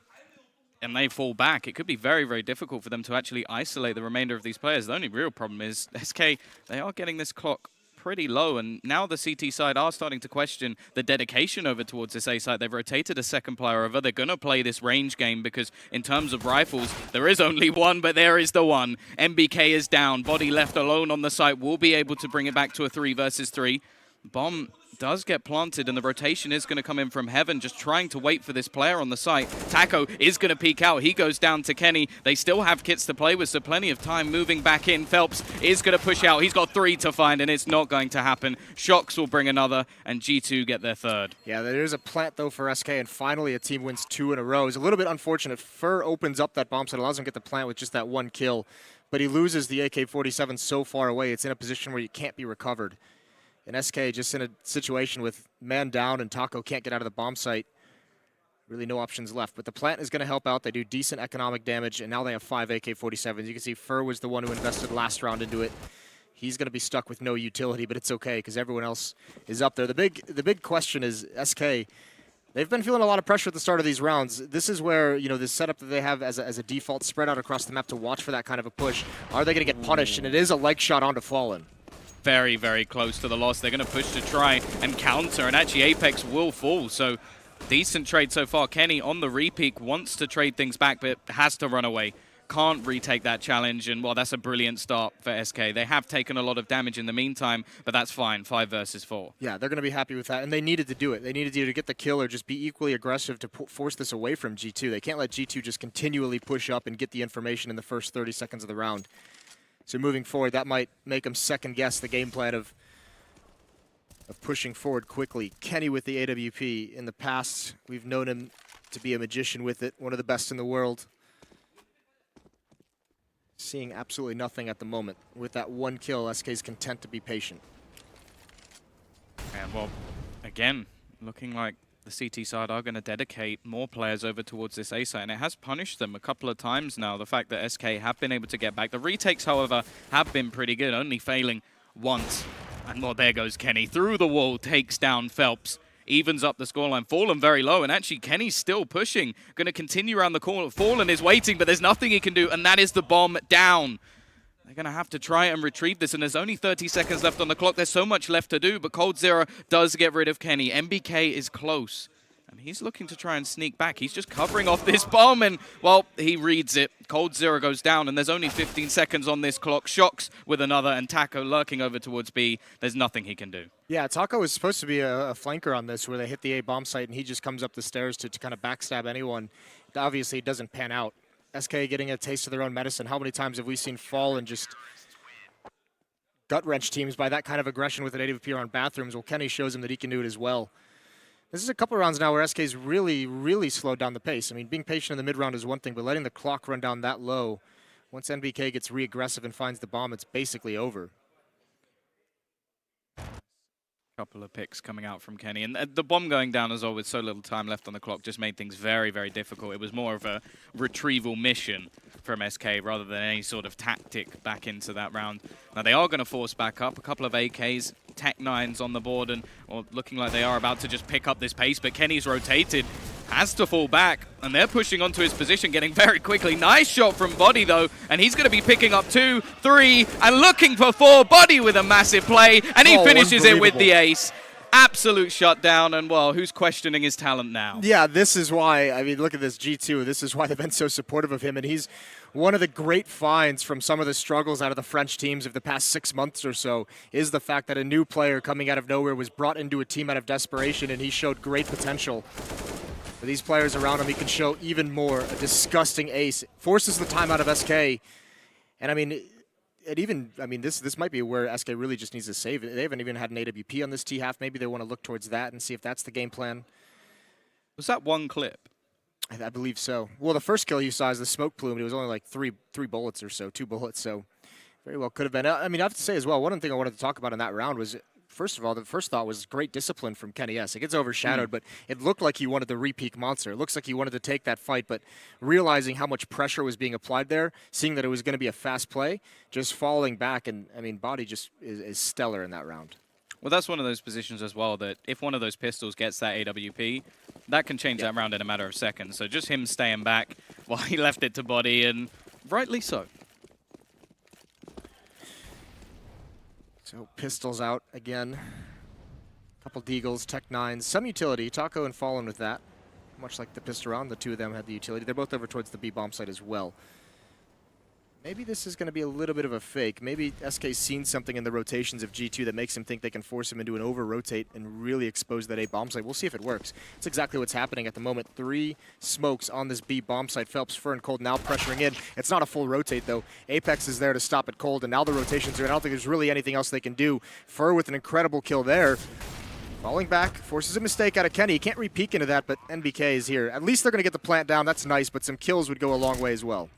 and they fall back, it could be very, very difficult for them to actually isolate the remainder of these players. The only real problem is SK, they are getting this clock pretty low, and now the CT side are starting to question the dedication over towards this A side. They've rotated a second player over. They're going to play this range game because in terms of rifles, there is only one, but there is the one. MBK is down. Body left alone on the site will be able to bring it back to a 3 versus 3. Bomb does get planted, and the rotation is going to come in from Heaven, just trying to wait for this player on the site. Taco is going to peek out. He goes down to Kenny. They still have kits to play with, so plenty of time moving back in. Phelps is going to push out. He's got 3 to find, and it's not going to happen. Shox will bring another, and G2 get their 3rd. Yeah, there's a plant, though, for SK, and finally a team wins 2 in a row. It's a little bit unfortunate. Fur opens up that bomb site, allows him to get the plant with just that 1 kill, but he loses the AK-47 so far away. It's in a position where you can't be recovered. And SK just in a situation with man down and Taco can't get out of the bomb site. Really no options left. But the plant is going to help out. They do decent economic damage, and now they have 5 AK-47s. You can see Fur was the one who invested last round into it. He's going to be stuck with no utility, but it's okay because everyone else is up there. The big question is SK. They've been feeling a lot of pressure at the start of these rounds. This is where, you know, this setup that they have as a default spread out across the map to watch for that kind of a push. Are they going to get punished? And it is a leg shot onto Fallen. Very, very close to the loss. They're going to push to try and counter, and actually Apex will fall. So decent trade so far. Kenny on the repeak wants to trade things back, but has to run away. Can't retake that challenge, and well, that's a brilliant start for SK. They have taken a lot of damage in the meantime, but that's fine. 5 versus 4. Yeah, they're going to be happy with that, and they needed to do it. They needed to get the kill or just be equally aggressive to force this away from G2. They can't let G2 just continually push up and get the information in the first 30 seconds of the round. So moving forward, that might make them second-guess the game plan of pushing forward quickly. Kenny with the AWP. In the past, we've known him to be a magician with it, one of the best in the world. Seeing absolutely nothing at the moment. With that 1 kill, SK's content to be patient. And well, again, looking like the CT side are going to dedicate more players over towards this A site, and it has punished them a couple of times now. The fact that SK have been able to get back. The retakes, however, have been pretty good, only failing once. And well, there goes Kenny through the wall, takes down Phelps. evens up the scoreline. Fallen very low, and actually Kenny's still pushing. Going to continue around the corner. Fallen is waiting, but there's nothing he can do, and that is the bomb down. They're going to have to try and retrieve this, and there's only 30 seconds left on the clock. There's so much left to do, but coldzera does get rid of Kenny. MBK is close, and he's looking to try and sneak back. He's just covering off this bomb, and, well, he reads it. coldzera goes down, and there's only 15 seconds on this clock. Shox with another, and Taco lurking over towards B. There's nothing he can do. Yeah, Taco is supposed to be a flanker on this, where they hit the A bomb site, and he just comes up the stairs to kind of backstab anyone. Obviously, it doesn't pan out. SK getting a taste of their own medicine. How many times have we seen Fall and just gut-wrench teams by that kind of aggression with an AWP around bathrooms? Well, Kenny shows him that he can do it as well. This is a couple rounds now where SK's really slowed down the pace. I mean, being patient in the mid-round is one thing, but letting the clock run down that low, once NBK gets re-aggressive and finds the bomb, it's basically over. Couple of picks coming out from Kenny, and the bomb going down as well with so little time left on the clock just made things very, very difficult. It was more of a retrieval mission from SK rather than any sort of tactic back into that round. Now they are going to force back up. A couple of AKs, Tech 9s on the board, and looking like they are about to just pick up this pace, but Kenny's rotated, has to fall back, and they're pushing onto his position, getting very quickly. Nice shot from Body, though, and he's going to be picking up 2, 3, and looking for 4. Body with a massive play, and he finishes it with the ace. Absolute shutdown, and, well, who's questioning his talent now? Yeah, this is why, I mean, look at this G2. This is why they've been so supportive of him, and he's one of the great finds from some of the struggles out of the French teams of the past 6 months or so is the fact that a new player coming out of nowhere was brought into a team out of desperation, and he showed great potential. For these players around him, he can show even more. A disgusting ace. Forces the time out of SK. And I mean, this might be where SK really just needs to save it. They haven't even had an AWP on this T-half. Maybe they want to look towards that and see if that's the game plan. Was that one clip? I believe so. Well, the first kill you saw is the smoke plume. It was only like three bullets or so, 2 bullets. So very well could have been. I mean, I have to say as well, one thing I wanted to talk about in that round was, first of all, the first thought was great discipline from Kenny S. It gets overshadowed, but it looked like he wanted the re-peak monster. It looks like he wanted to take that fight, but realizing how much pressure was being applied there, seeing that it was going to be a fast play, just falling back, and, I mean, Body just is stellar in that round. Well, that's one of those positions as well that if one of those pistols gets that AWP, that can change that round in a matter of seconds. So just him staying back while he left it to Body, and rightly so. So pistols out again. Couple deagles, Tech 9s, some utility. Taco and Fallen with that. Much like the pistol round, the two of them had the utility. They're both over towards the B bomb site as well. Maybe this is going to be a little bit of a fake. Maybe SK's seen something in the rotations of G2 that makes him think they can force him into an over-rotate and really expose that A bomb site. We'll see if it works. It's exactly what's happening at the moment. 3 smokes on this B bomb site. Phelps, Fur, and Cold now pressuring in. It's not a full rotate, though. Apex is there to stop it Cold, and now the rotations are in. I don't think there's really anything else they can do. Fur with an incredible kill there. Falling back, forces a mistake out of Kenny. He can't re-peek into that, but NBK is here. At least they're going to get the plant down. That's nice, but some kills would go a long way as well.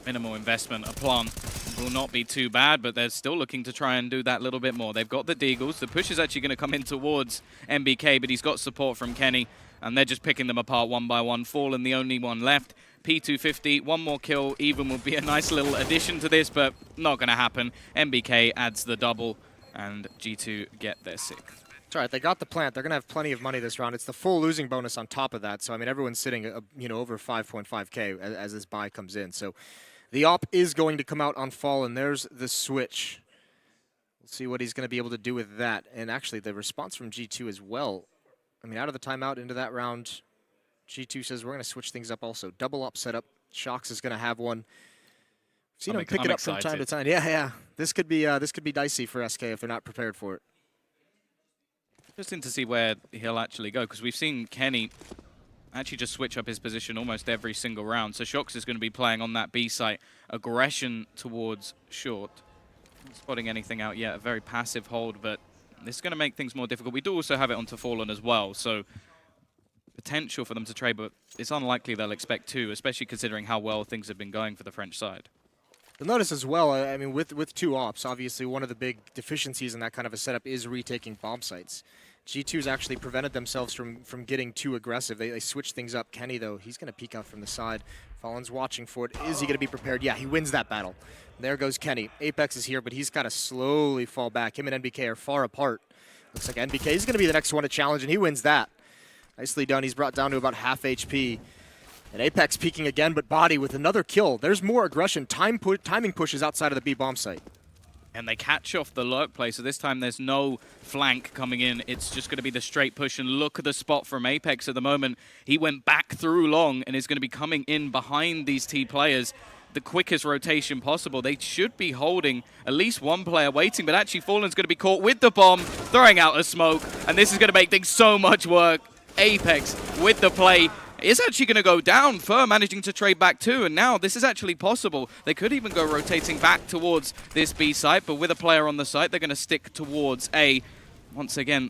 Minimal investment. A plant will not be too bad, but they're still looking to try and do that little bit more. They've got the deagles. The push is actually going to come in towards MBK, but he's got support from Kenny, and they're just picking them apart one by one. Fallen, the only one left. P250, one more kill even would be a nice little addition to this, but not going to happen. MBK adds the double, and G2 get their 6th. That's all right. They got the plant. They're going to have plenty of money this round. It's the full losing bonus on top of that. So, I mean, everyone's sitting, over 5.5K as this buy comes in. So, the op is going to come out on Fallen. There's the switch. We'll see what he's going to be able to do with that. And actually, the response from G2 as well. I mean, out of the timeout into that round, G2 says we're going to switch things up also. Double op setup. Shox is going to have one. See him pick it up from time to time. Yeah. This could be dicey for SK if they're not prepared for it. Interesting to see where he'll actually go, because we've seen Kenny actually just switch up his position almost every single round. So Shox is going to be playing on that B site. Aggression towards short. Not spotting anything out yet. A very passive hold, but this is going to make things more difficult. We do also have it onto Fallen as well, so potential for them to trade, but it's unlikely they'll expect 2, especially considering how well things have been going for the French side. You'll notice as well, I mean, with 2 ops, obviously one of the big deficiencies in that kind of a setup is retaking bomb sites. G2's actually prevented themselves from getting too aggressive. They switched things up. Kenny, though, he's going to peek out from the side. Fallen's watching for it. Is he going to be prepared? Yeah, he wins that battle. There goes Kenny. Apex is here, but he's got to slowly fall back. Him and NBK are far apart. Looks like NBK is going to be the next one to challenge, and he wins that. Nicely done. He's brought down to about half HP. And Apex peeking again, but Body with another kill. There's more aggression. Timing pushes outside of the B bomb site. And they catch off the lurk play, so this time there's no flank coming in. It's just going to be the straight push, and look at the spot from Apex at the moment. He went back through long and is going to be coming in behind these T players. The quickest rotation possible. They should be holding at least one player waiting, but actually Fallen's going to be caught with the bomb, throwing out a smoke, and this is going to make things so much work. Apex with the play is actually going to go down. Fur managing to trade back too, and now this is actually possible. They could even go rotating back towards this B site, but with a player on the site, they're going to stick towards A. Once again,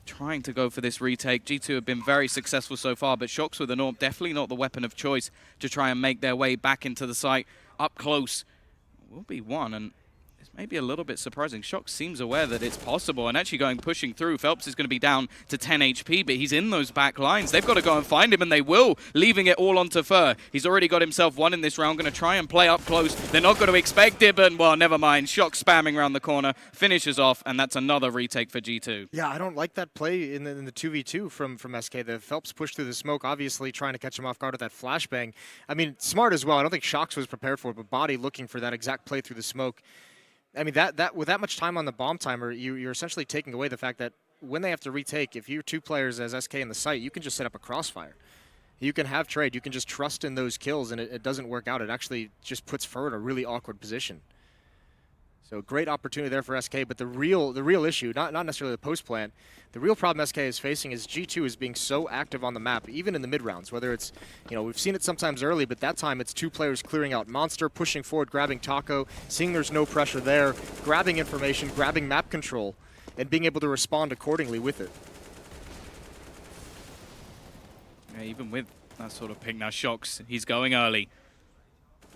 trying to go for this retake. G2 have been very successful so far, but Shox with an AWP, definitely not the weapon of choice to try and make their way back into the site. Up close will be one, and it's maybe a little bit surprising. Shox seems aware that it's possible and actually pushing through. Phelps is going to be down to 10 HP, but he's in those back lines. They've got to go and find him, and they will, leaving it all onto Fur. He's already got himself one in this round, going to try and play up close. They're not going to expect it, but, well, never mind. Shox spamming around the corner, finishes off, and that's another retake for G2. Yeah, I don't like that play in the 2v2 from SK. The Phelps pushed through the smoke, obviously trying to catch him off guard with that flashbang. I mean, smart as well. I don't think Shox was prepared for it, but Body looking for that exact play through the smoke. I mean, that with that much time on the bomb timer, you're essentially taking away the fact that when they have to retake, if you're two players as SK in the site, you can just set up a crossfire. You can have trade. You can just trust in those kills, and it doesn't work out. It actually just puts Fur in a really awkward position. So great opportunity there for SK, but the real issue, not necessarily the post plant, the real problem SK is facing is G2 is being so active on the map, even in the mid rounds. Whether it's, we've seen it sometimes early, but that time it's two players clearing out Monster, pushing forward, grabbing Taco, seeing there's no pressure there, grabbing information, grabbing map control, and being able to respond accordingly with it. Yeah, even with that sort of pick now, Shox, he's going early.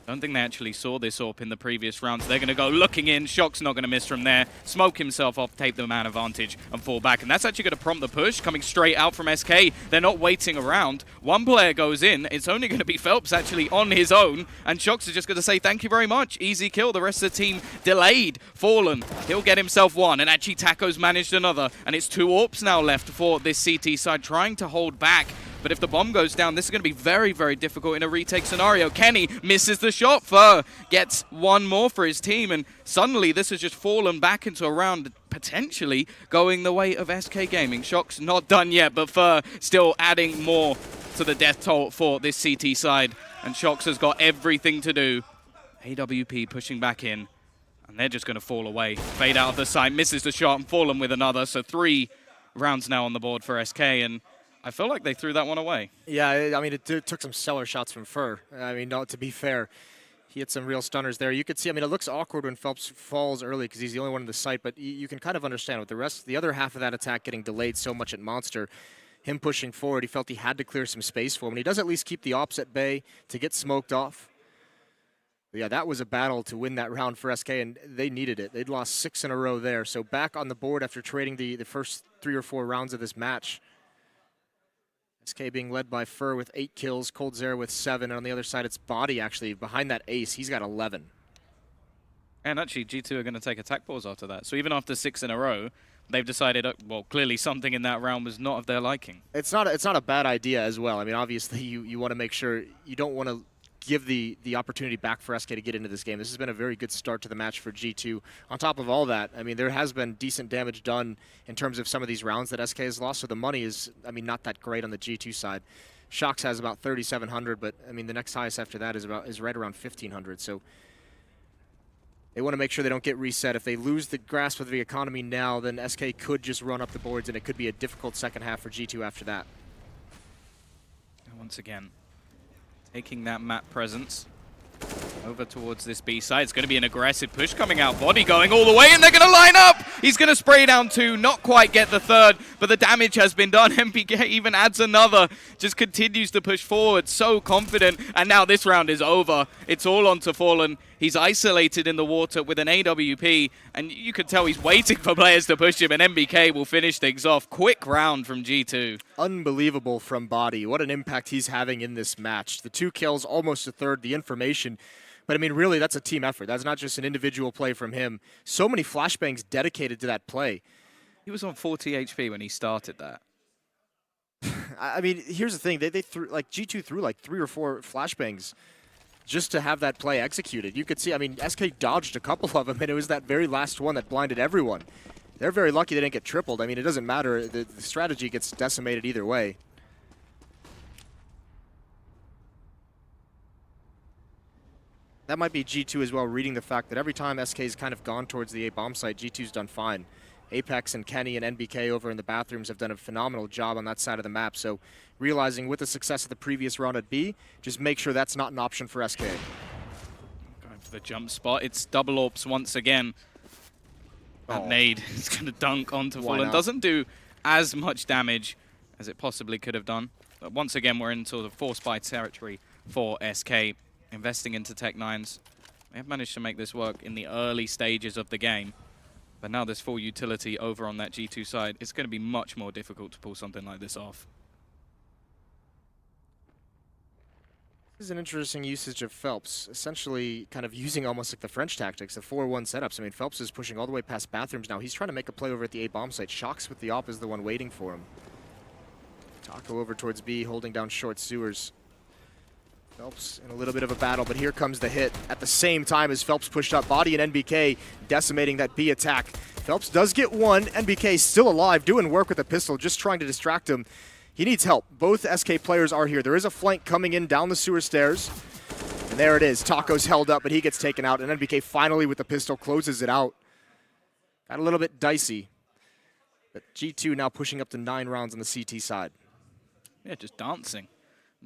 Don't think they actually saw this AWP in the previous rounds. They're going to go looking in. Shock's not going to miss from there. Smoke himself off, take the man advantage, and fall back. And that's actually going to prompt the push, coming straight out from SK. They're not waiting around. One player goes in. It's only going to be Phelps actually on his own. And Shox is just going to say, thank you very much. Easy kill. The rest of the team delayed. Fallen. He'll get himself one. And actually Taco's managed another. And it's two AWPs now left for this CT side, trying to hold back. But if the bomb goes down, this is going to be very, very difficult in a retake scenario. Kenny misses the shot. Fur gets one more for his team, and suddenly this has just fallen back into a round potentially going the way of SK Gaming. Shock's not done yet, but Fur still adding more to the death toll for this CT side. And Shox has got everything to do. AWP pushing back in, and they're just going to fall away. Fade out of the side, misses the shot, and Fallen with another. So 3 rounds now on the board for SK, and I feel like they threw that one away. Yeah, I mean, it took some stellar shots from Fur. I mean, to be fair, he had some real stunners there. You could see, I mean, it looks awkward when Phelps falls early because he's the only one in the site, but you can kind of understand with the other half of that attack getting delayed so much at Monster, him pushing forward, he felt he had to clear some space for him. And he does at least keep the ops at bay to get smoked off. But yeah, that was a battle to win that round for SK, and they needed it. They'd lost 6 in a row there. So back on the board after trading the first 3 or 4 rounds of this match. SK being led by Fur with 8 kills, coldzera with 7, and on the other side it's Body actually behind that ace. He's got 11. And actually G2 are going to take attack pause after that. So even after 6 in a row, they've decided, well, clearly something in that round was not of their liking. It's not a bad idea as well. I mean, obviously you want to make sure you don't want to give the opportunity back for SK to get into this game. This has been a very good start to the match for G2. On top of all that, I mean, there has been decent damage done in terms of some of these rounds that SK has lost, so the money is, I mean, not that great on the G2 side. Shox has about 3,700, but, I mean, the next highest after that is right around 1,500, so they want to make sure they don't get reset. If they lose the grasp of the economy now, then SK could just run up the boards, and it could be a difficult second half for G2 after that. And once again, taking that map presence over towards this B side. It's going to be an aggressive push coming out. Body going all the way, and they're going to line up. He's going to spray down 2, not quite get the 3rd, but the damage has been done. MPK even adds another, just continues to push forward, so confident. And now this round is over. It's all onto Fallen. He's isolated in the water with an AWP, and you can tell he's waiting for players to push him, and MBK will finish things off. Quick round from G2. Unbelievable from Body. What an impact he's having in this match. The 2 kills, almost a 3rd, the information. But, I mean, really, that's a team effort. That's not just an individual play from him. So many flashbangs dedicated to that play. He was on 40 HP when he started that. I mean, here's the thing. They threw, like, G2 threw like 3 or 4 flashbangs just to have that play executed. You could see, I mean, SK dodged a couple of them, and it was that very last one that blinded everyone. They're very lucky they didn't get tripled. I mean, it doesn't matter. The strategy gets decimated either way. That might be G2 as well, reading the fact that every time SK's kind of gone towards the A bomb site, G2's done fine. Apex and Kenny and NBK over in the bathrooms have done a phenomenal job on that side of the map. So realizing with the success of the previous round at B, just make sure that's not an option for SK. Going for the jump spot. It's double AWPs once again. That nade is going to dunk onto Fallen. Doesn't do as much damage as it possibly could have done. But once again, we're into the force buy territory for SK. Investing into Tech9s. They have managed to make this work in the early stages of the game. But now there's full utility over on that G2 side. It's going to be much more difficult to pull something like this off. This is an interesting usage of Phelps, essentially kind of using almost like the French tactics, the 4-1 setups. I mean, Phelps is pushing all the way past bathrooms now. He's trying to make a play over at the A bomb site. Shocks with the op is the one waiting for him. Taco over towards B, holding down short sewers. Phelps in a little bit of a battle, but here comes the hit at the same time as Phelps pushed up. Body and NBK decimating that B attack. Phelps does get one. NBK still alive, doing work with a pistol, just trying to distract him. He needs help. Both SK players are here. There is a flank coming in down the sewer stairs. And there it is. Taco's held up, but he gets taken out. And NBK finally with the pistol closes it out. Got a little bit dicey. But G2 now pushing up to 9 rounds on the CT side. Yeah, just dancing.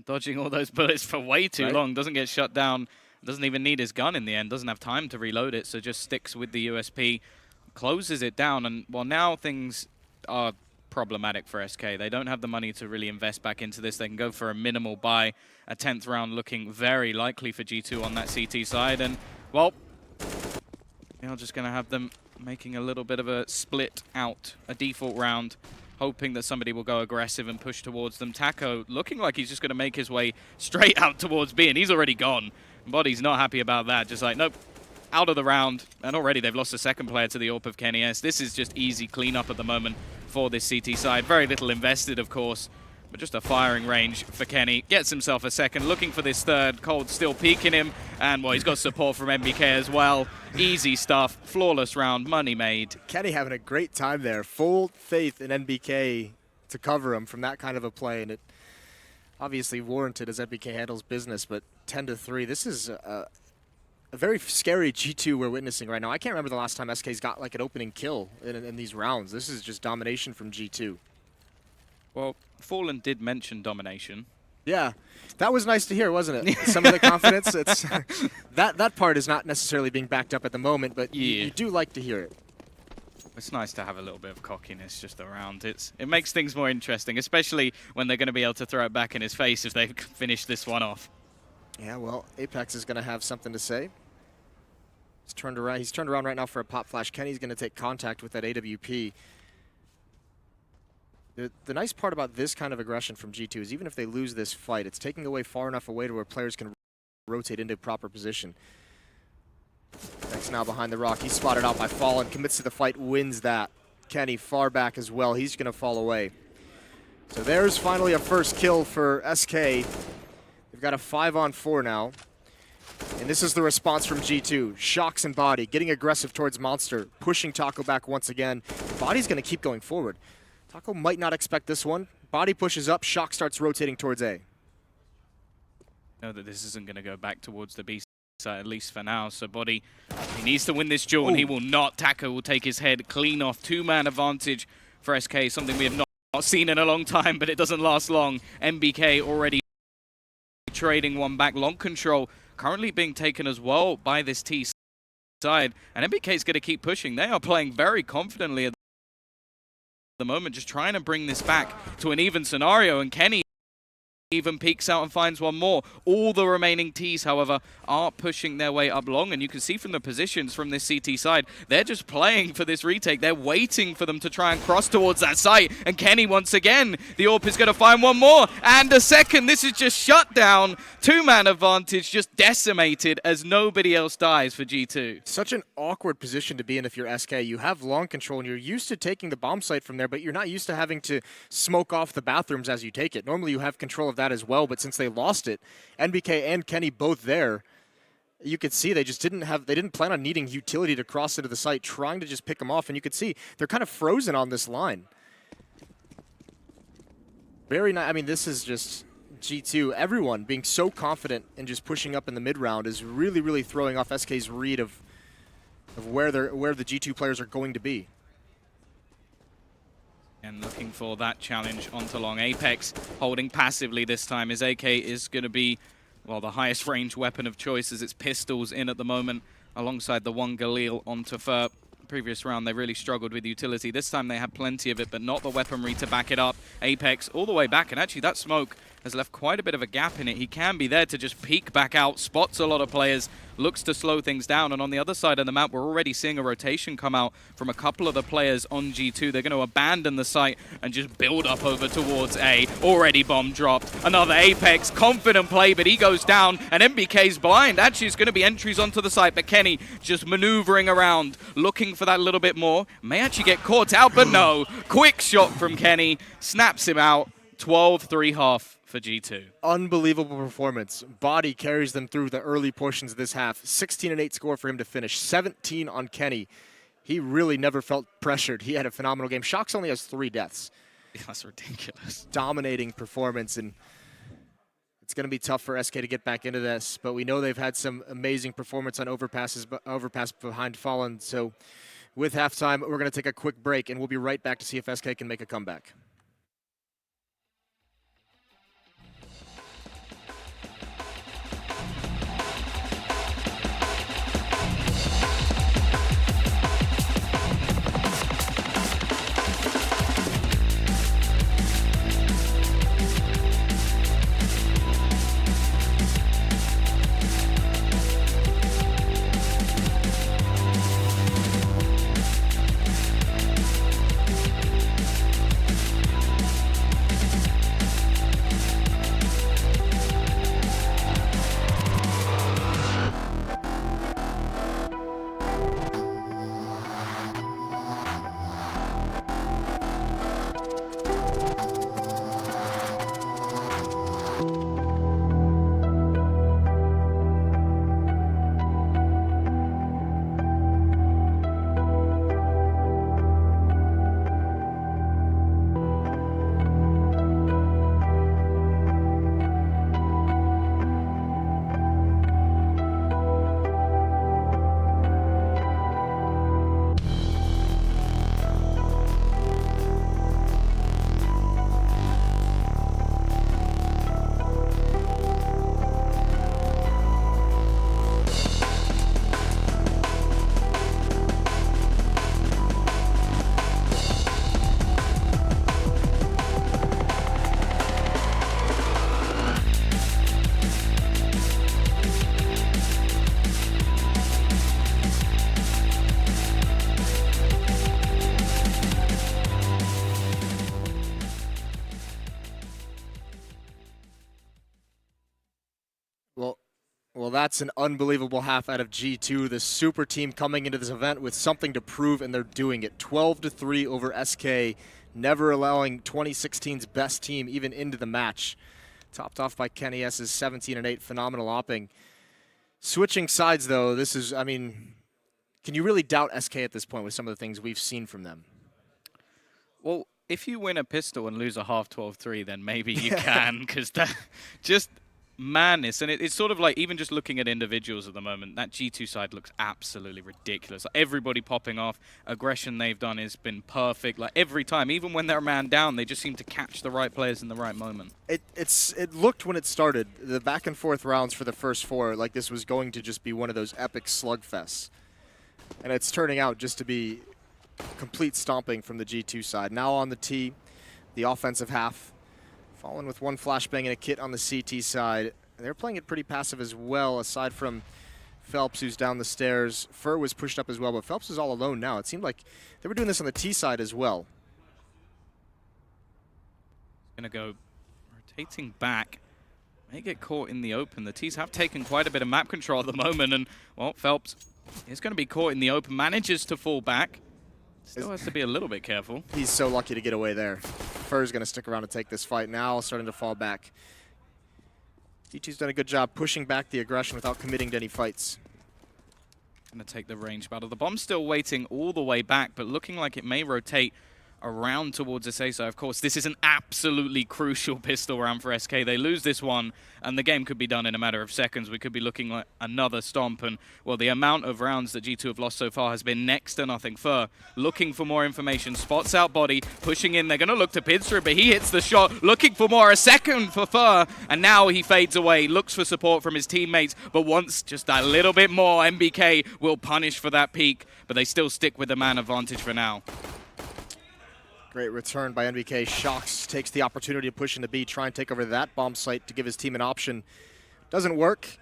Dodging all those bullets for way too long. Doesn't get shut down. Doesn't even need his gun in the end. Doesn't have time to reload it, so just sticks with the USP. Closes it down, and well, now things are problematic for SK. They don't have the money to really invest back into this. They can go for a minimal buy. A 10th round looking very likely for G2 on that CT side, and well, you're just going to have them making a little bit of a split out, a default round, hoping that somebody will go aggressive and push towards them. Taco looking like he's just going to make his way straight out towards B, and he's already gone. Body's not happy about that, just like, nope, out of the round. And already they've lost the second player to the AWP of Kenny S. This is just easy cleanup at the moment for this CT side. Very little invested, of course, but just a firing range for Kenny. Gets himself a second, looking for this third. Cold still peeking him, and well, he's got support from NBK as well. Easy stuff, flawless round, money made. Kenny having a great time there. Full faith in NBK to cover him from that kind of a play, and it obviously warranted as NBK handles business, but 10-3. This is a very scary G2 we're witnessing right now. I can't remember the last time SK's got like an opening kill in these rounds. This is just domination from G2. Well, Fallen did mention domination. Yeah, that was nice to hear, wasn't it? Some of the confidence. It's that part is not necessarily being backed up at the moment, but you do like to hear it. It's nice to have a little bit of cockiness just around. It makes things more interesting, especially when they're going to be able to throw it back in his face if they finish this one off. Yeah, well, Apex is going to have something to say. He's turned around right now for a pop flash. Kenny's going to take contact with that AWP. The nice part about this kind of aggression from G2 is even if they lose this fight, it's taking away far enough away to where players can rotate into proper position. Next now behind the rock. He's spotted out by Fallen, commits to the fight, wins that. Kenny far back as well. He's going to fall away. So there's finally a first kill for SK. They've got a 5-on-4 now. And this is the response from G2. Shocks and Body, getting aggressive towards Monster, pushing Taco back once again. Body's going to keep going forward. Taco might not expect this one. Body pushes up, Shock starts rotating towards A. Know that this isn't going to go back towards the B side, at least for now. So Body, he needs to win this duel, and he will not. Taco will take his head clean off. 2-man advantage for SK, something we have not seen in a long time, but it doesn't last long. NBK already trading one back. Long control currently being taken as well by this T side, and NBK is going to keep pushing. They are playing very confidently at the moment, just trying to bring this back to an even scenario, and Kenny even peeks out and finds one more. All the remaining Ts, however, are pushing their way up long, and you can see from the positions from this CT side, they're just playing for this retake. They're waiting for them to try and cross towards that site, and Kenny once again, the AWP is going to find one more, and a second. This is just shut down. Two-man advantage just decimated as nobody else dies for G2. Such an awkward position to be in if you're SK. You have long control, and you're used to taking the bomb site from there, but you're not used to having to smoke off the bathrooms as you take it. Normally you have control of that as well, but since they lost it, NBK and Kenny both there, you could see they just didn't plan on needing utility to cross into the site, trying to just pick them off, and you could see they're kind of frozen on this line. Very nice. I mean, this is just G2. Everyone being so confident and just pushing up in the mid round is really, really throwing off SK's read of where the G2 players are going to be. And looking for that challenge onto long. Apex holding passively this time. His AK is going to be, well, the highest range weapon of choice as it's pistols in at the moment alongside the one Galil onto Fur. Previous round they really struggled with utility. This time they had plenty of it, but not the weaponry to back it up. Apex all the way back, and actually that smoke has left quite a bit of a gap in it. He can be there to just peek back out, spots a lot of players, looks to slow things down, and on the other side of the map we're already seeing a rotation come out from a couple of the players on G2. They're going to abandon the site and just build up over towards A. Already bomb dropped. Another Apex, confident play, but he goes down, and NBK's blind. Actually it's going to be entries onto the site, but Kenny just maneuvering around, looking for that little bit more. May actually get caught out, but no. Quick shot from Kenny, snaps him out. 12-3 half for G2. Unbelievable performance. Body carries them through the early portions of this half. 16-8 score for him to finish. 17 on Kenny. He really never felt pressured. He had a phenomenal game. Shox only has 3 deaths. That's ridiculous. Dominating performance, and it's going to be tough for SK to get back into this, but we know they've had some amazing performance on overpass behind Fallen. So with halftime, we're going to take a quick break, and we'll be right back to see if SK can make a comeback. Well, that's an unbelievable half out of G2. The super team coming into this event with something to prove, and they're doing it. 12-3 over SK, never allowing 2016's best team even into the match. Topped off by Kenny S's 17-8, phenomenal opping. Switching sides, though, this is, I mean, can you really doubt SK at this point with some of the things we've seen from them? Well, if you win a pistol and lose a half 12-3, then maybe you can, because that just madness. And it's sort of like, even just looking at individuals at the moment, that G2 side looks absolutely ridiculous. Like, everybody popping off. Aggression they've done has been perfect. Like, every time, even when they're man down, they just seem to catch the right players in the right moment. It looked when it started, the back and forth rounds for the first 4, like this was going to just be one of those epic slugfests. And it's turning out just to be complete stomping from the G2 side. Now on the tee, the offensive half. Fallen with one flashbang and a kit on the CT side. They're playing it pretty passive as well, aside from Phelps, who's down the stairs. Fur was pushed up as well, but Phelps is all alone now. It seemed like they were doing this on the T side as well. Gonna go rotating back. May get caught in the open. The T's have taken quite a bit of map control at the moment, and, well, Phelps is going to be caught in the open. Manages to fall back. Still has to be a little bit careful. He's so lucky to get away there. Fur's going to stick around and take this fight now, starting to fall back. G2's done a good job pushing back the aggression without committing to any fights. Going to take the range battle. The bomb's still waiting all the way back, but looking like it may rotate around towards SK. So, of course, this is an absolutely crucial pistol round for SK. They lose this one, and the game could be done in a matter of seconds. We could be looking at another stomp, and, well, the amount of rounds that G2 have lost so far has been next to nothing. Fur looking for more information, spots out body, pushing in. They're going to look to Pidster, but he hits the shot, looking for more. A second for Fur, and now he fades away, looks for support from his teammates, but wants just a little bit more. MBK will punish for that peak, but they still stick with the man advantage for now. Great return by NBK. Shox takes the opportunity to push into B, try and take over that bomb site to give his team an option. Doesn't work.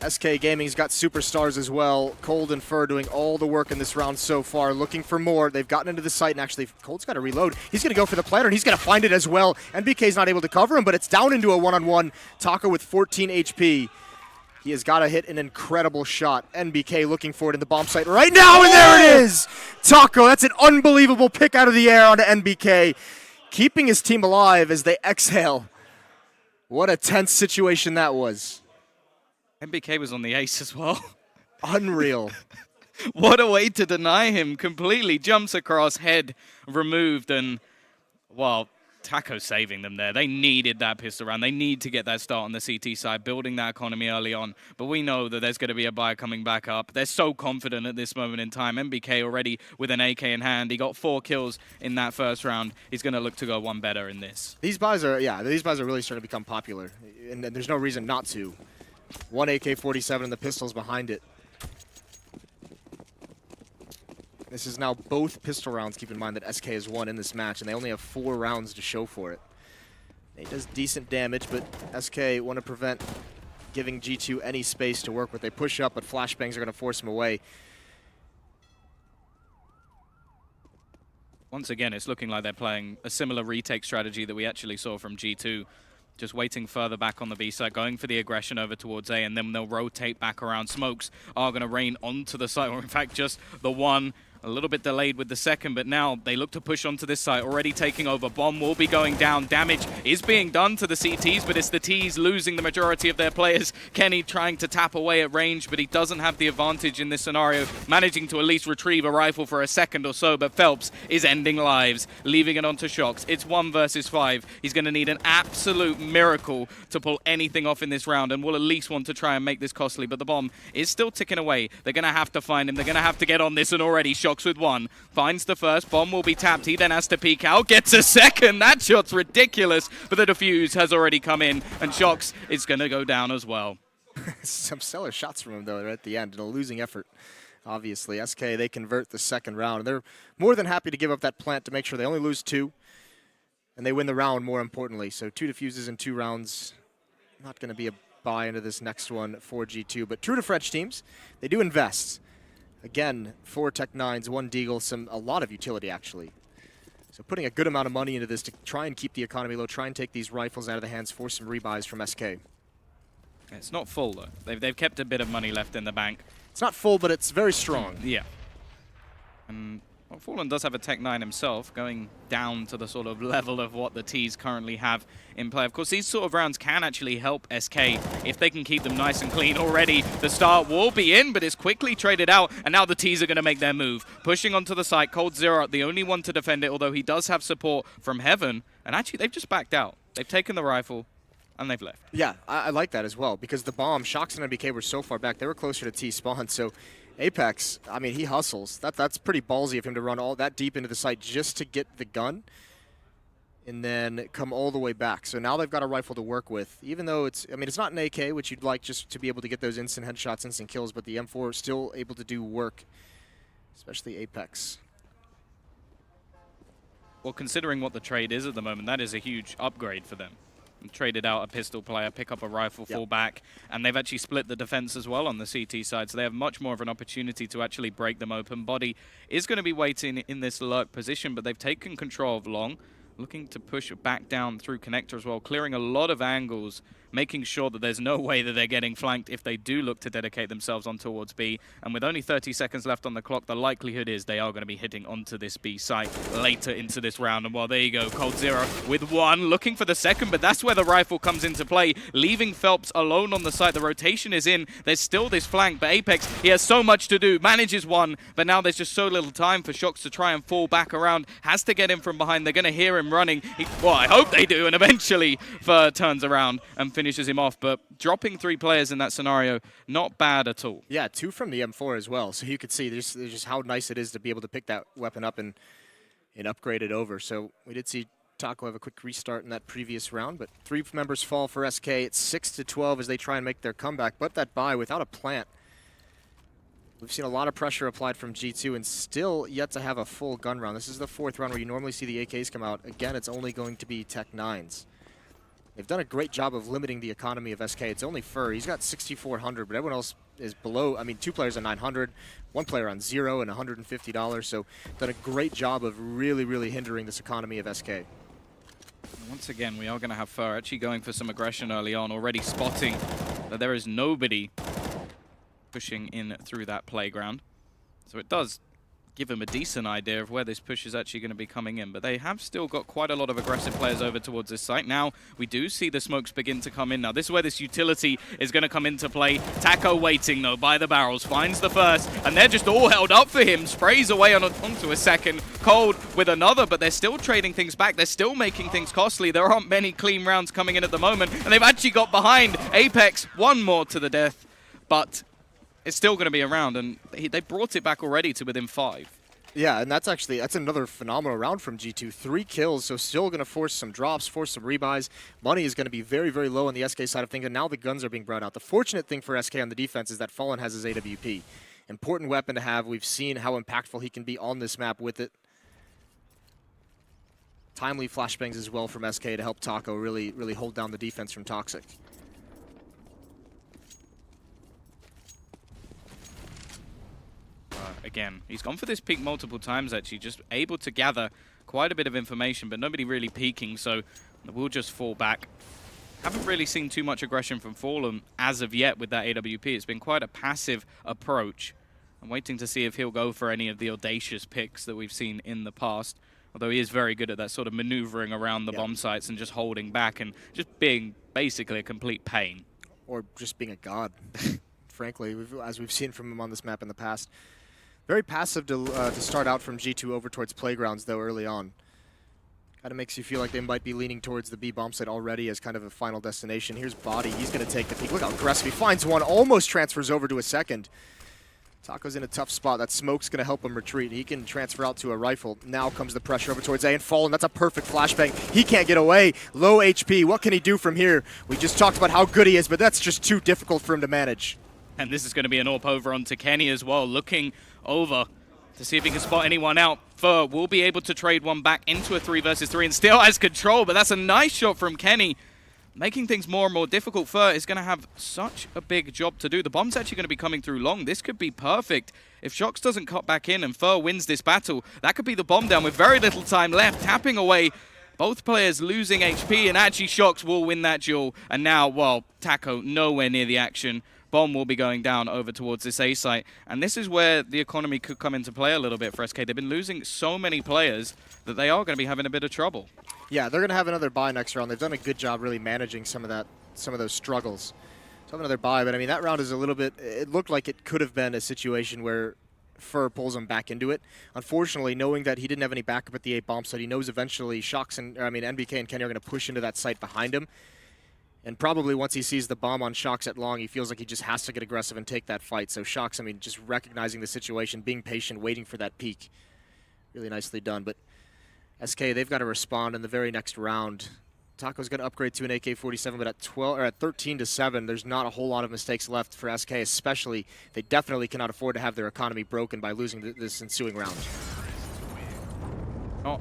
SK Gaming's got superstars as well. Cold and Fur doing all the work in this round so far, looking for more. They've gotten into the site, and actually, Cold's got to reload. He's going to go for the planter, and he's going to find it as well. NBK's not able to cover him, but it's down into a one-on-one. Taco with 14 HP. He has got to hit an incredible shot. NBK looking for it in the bomb site right now, and there it is! Taco, that's an unbelievable pick out of the air onto NBK, keeping his team alive as they exhale. What a tense situation that was. MBK was on the ace as well. Unreal. What a way to deny him completely. Jumps across, head removed, and, well, Taco saving them there. They needed that pistol round. They need to get that start on the CT side, building that economy early on. But we know that there's going to be a buy coming back up. They're so confident at this moment in time. MBK already with an AK in hand. He got 4 kills in that first round. He's going to look to go one better in this. These buys are really starting to become popular, and there's no reason not to. One AK-47 and the pistols behind it. This is now both pistol rounds. Keep in mind that SK has won in this match, and they only have 4 rounds to show for it. It does decent damage, but SK want to prevent giving G2 any space to work with. They push up, but flashbangs are going to force him away. Once again, it's looking like they're playing a similar retake strategy that we actually saw from G2. Just waiting further back on the B side, going for the aggression over towards A, and then they'll rotate back around. Smokes are going to rain onto the site, or in fact, just the one. A little bit delayed with the second, but now they look to push onto this site, already taking over. Bomb will be going down. Damage is being done to the CTs, but it's the Ts losing the majority of their players. Kenny trying to tap away at range, but he doesn't have the advantage in this scenario, managing to at least retrieve a rifle for a second or so, but Phelps is ending lives, leaving it onto Shox. It's 1 versus 5. He's going to need an absolute miracle to pull anything off in this round, and will at least want to try and make this costly, but the bomb is still ticking away. They're going to have to find him. They're going to have to get on this, and already Shox with 1. Finds the first. Bomb will be tapped. He then has to peek out. Gets a second. That shot's ridiculous. But the defuse has already come in. And Shox is going to go down as well. Some stellar shots from him, though, at the end. And a losing effort, obviously. SK, they convert the second round. And they're more than happy to give up that plant to make sure they only lose 2. And they win the round, more importantly. So 2 defuses in 2 rounds. Not going to be a buy into this next one for G2. But true to French teams, they do invest. Again, 4 Tech 9s, 1 Deagle, a lot of utility, actually. So putting a good amount of money into this to try and keep the economy low, try and take these rifles out of the hands, force some rebuys from SK. It's not full, though. They've kept a bit of money left in the bank. It's not full, but it's very strong. Yeah. And well, Fallen does have a Tech 9 himself, going down to the sort of level of what the Ts currently have in play. Of course, these sort of rounds can actually help SK if they can keep them nice and clean already. The start will be in, but it's quickly traded out, and now the Ts are going to make their move. Pushing onto the site, Cold Zero, the only one to defend it, although he does have support from Heaven. And actually, they've just backed out. They've taken the rifle, and they've left. Yeah, I like that as well, because the bomb, Shox and MBK were so far back, they were closer to T-spawn, so Apex, I mean, he hustles. That's pretty ballsy of him to run all that deep into the site just to get the gun and then come all the way back. So now they've got a rifle to work with, even though it's not an AK, which you'd like just to be able to get those instant headshots, instant kills, but the M4 is still able to do work, especially Apex. well, considering what the trade is at the moment, that is a huge upgrade for them. Traded out a pistol player, pick up a rifle, fall back, and they've actually split the defense as well on the CT side, so they have much more of an opportunity to actually break them open. Body is going to be waiting in this lurk position, but they've taken control of long, looking to push back down through connector as well, clearing a lot of angles, making sure that there's no way that they're getting flanked if they do look to dedicate themselves on towards B. And with only 30 seconds left on the clock, the likelihood is they are going to be hitting onto this B site later into this round. And well, there you go, Cold Zero with one, looking for the second, but that's where the rifle comes into play, leaving Phelps alone on the site. The rotation is in, there's still this flank, but Apex, he has so much to do, manages one, but now there's just so little time for Shox to try and fall back around, has to get in from behind. They're going to hear him running. Well, I hope they do, and eventually Fur turns around and finishes him off, but dropping 3 players in that scenario, not bad at all. Yeah, 2 from the M4 as well, so you could see there's just how nice it is to be able to pick that weapon up and upgrade it over. So we did see Taco have a quick restart in that previous round, but 3 members fall for SK. It's 6-12 as they try and make their comeback, but that bye without a plant. We've seen a lot of pressure applied from G2 and still yet to have a full gun round. This is the 4th round where you normally see the AKs come out. Again, it's only going to be Tech 9s. They've done a great job of limiting the economy of SK. It's only Fur. He's got 6,400, but everyone else is below. I mean, 2 players on 900, 1 player on 0 and $150. So done a great job of really, really hindering this economy of SK. Once again, we are going to have Fur actually going for some aggression early on, already spotting that there is nobody pushing in through that playground. So it does give him a decent idea of where this push is actually going to be coming in, but they have still got quite a lot of aggressive players over towards this site. Now we do see the smokes begin to come in. Now this is where this utility is going to come into play. Taco waiting though by the barrels, finds the first, and they're just all held up for him, sprays away onto a second, Cold with another, but they're still trading things back, they're still making things costly. There aren't many clean rounds coming in at the moment, and they've actually got behind Apex, 1 more to the death, but it's still going to be around, and they brought it back already to within 5. Yeah, and that's another phenomenal round from G2. 3 kills, so still going to force some drops, force some rebuys. Money is going to be very, very low on the SK side of things, and now the guns are being brought out. The fortunate thing for SK on the defense is that Fallen has his AWP. Important weapon to have. We've seen how impactful he can be on this map with it. Timely flashbangs as well from SK to help Taco really, really hold down the defense from Toxic. Again, he's gone for this peek multiple times actually, just able to gather quite a bit of information, but nobody really peeking, so we'll just fall back. Haven't really seen too much aggression from Fallen as of yet with that AWP. It's been quite a passive approach. I'm waiting to see if he'll go for any of the audacious picks that we've seen in the past, although he is very good at that sort of maneuvering around the bomb sites and just holding back and just being basically a complete pain. Or just being a god, frankly, as we've seen from him on this map in the past. Very passive to start out from G2 over towards Playgrounds, though, early on. Kind of makes you feel like they might be leaning towards the B bomb site already as kind of a final destination. Here's Body. He's going to take the peek. Look how aggressive he finds one. Almost transfers over to a second. Taco's in a tough spot. That smoke's going to help him retreat. He can transfer out to a rifle. Now comes the pressure over towards A and Fallen. That's a perfect flashbang. He can't get away. Low HP. What can he do from here? We just talked about how good he is, but that's just too difficult for him to manage. And this is going to be an AWP over onto Kenny as well, looking over to see if he can spot anyone out. Fur will be able to trade one back into a 3 versus 3 and still has control, but that's a nice shot from Kenny, making things more and more difficult. Fur is going to have such a big job to do. The bomb's actually going to be coming through long. This could be perfect. If Shox doesn't cut back in and Fur wins this battle, that could be the bomb down with very little time left, tapping away. Both players losing HP, and actually Shox will win that duel. And now, well, Taco nowhere near the action. Bomb will be going down over towards this A site. And this is where the economy could come into play a little bit for SK. They've been losing so many players that they are going to be having a bit of trouble. Yeah, they're going to have another bye next round. They've done a good job really managing some of those struggles. So have another bye, but I mean, that round is a little bit, it looked like it could have been a situation where Fur pulls him back into it. Unfortunately, knowing that he didn't have any backup at the A bomb site, he knows eventually NBK and Kenny are going to push into that site behind him. And probably once he sees the bomb on Shox at long, he feels like he just has to get aggressive and take that fight. So Shox, I mean, just recognizing the situation, being patient, waiting for that peak. Really nicely done. But SK, they've got to respond in the very next round. Taco's going to upgrade to an AK-47, but at 13-7, there's not a whole lot of mistakes left for SK, especially they definitely cannot afford to have their economy broken by losing this ensuing round. Oh,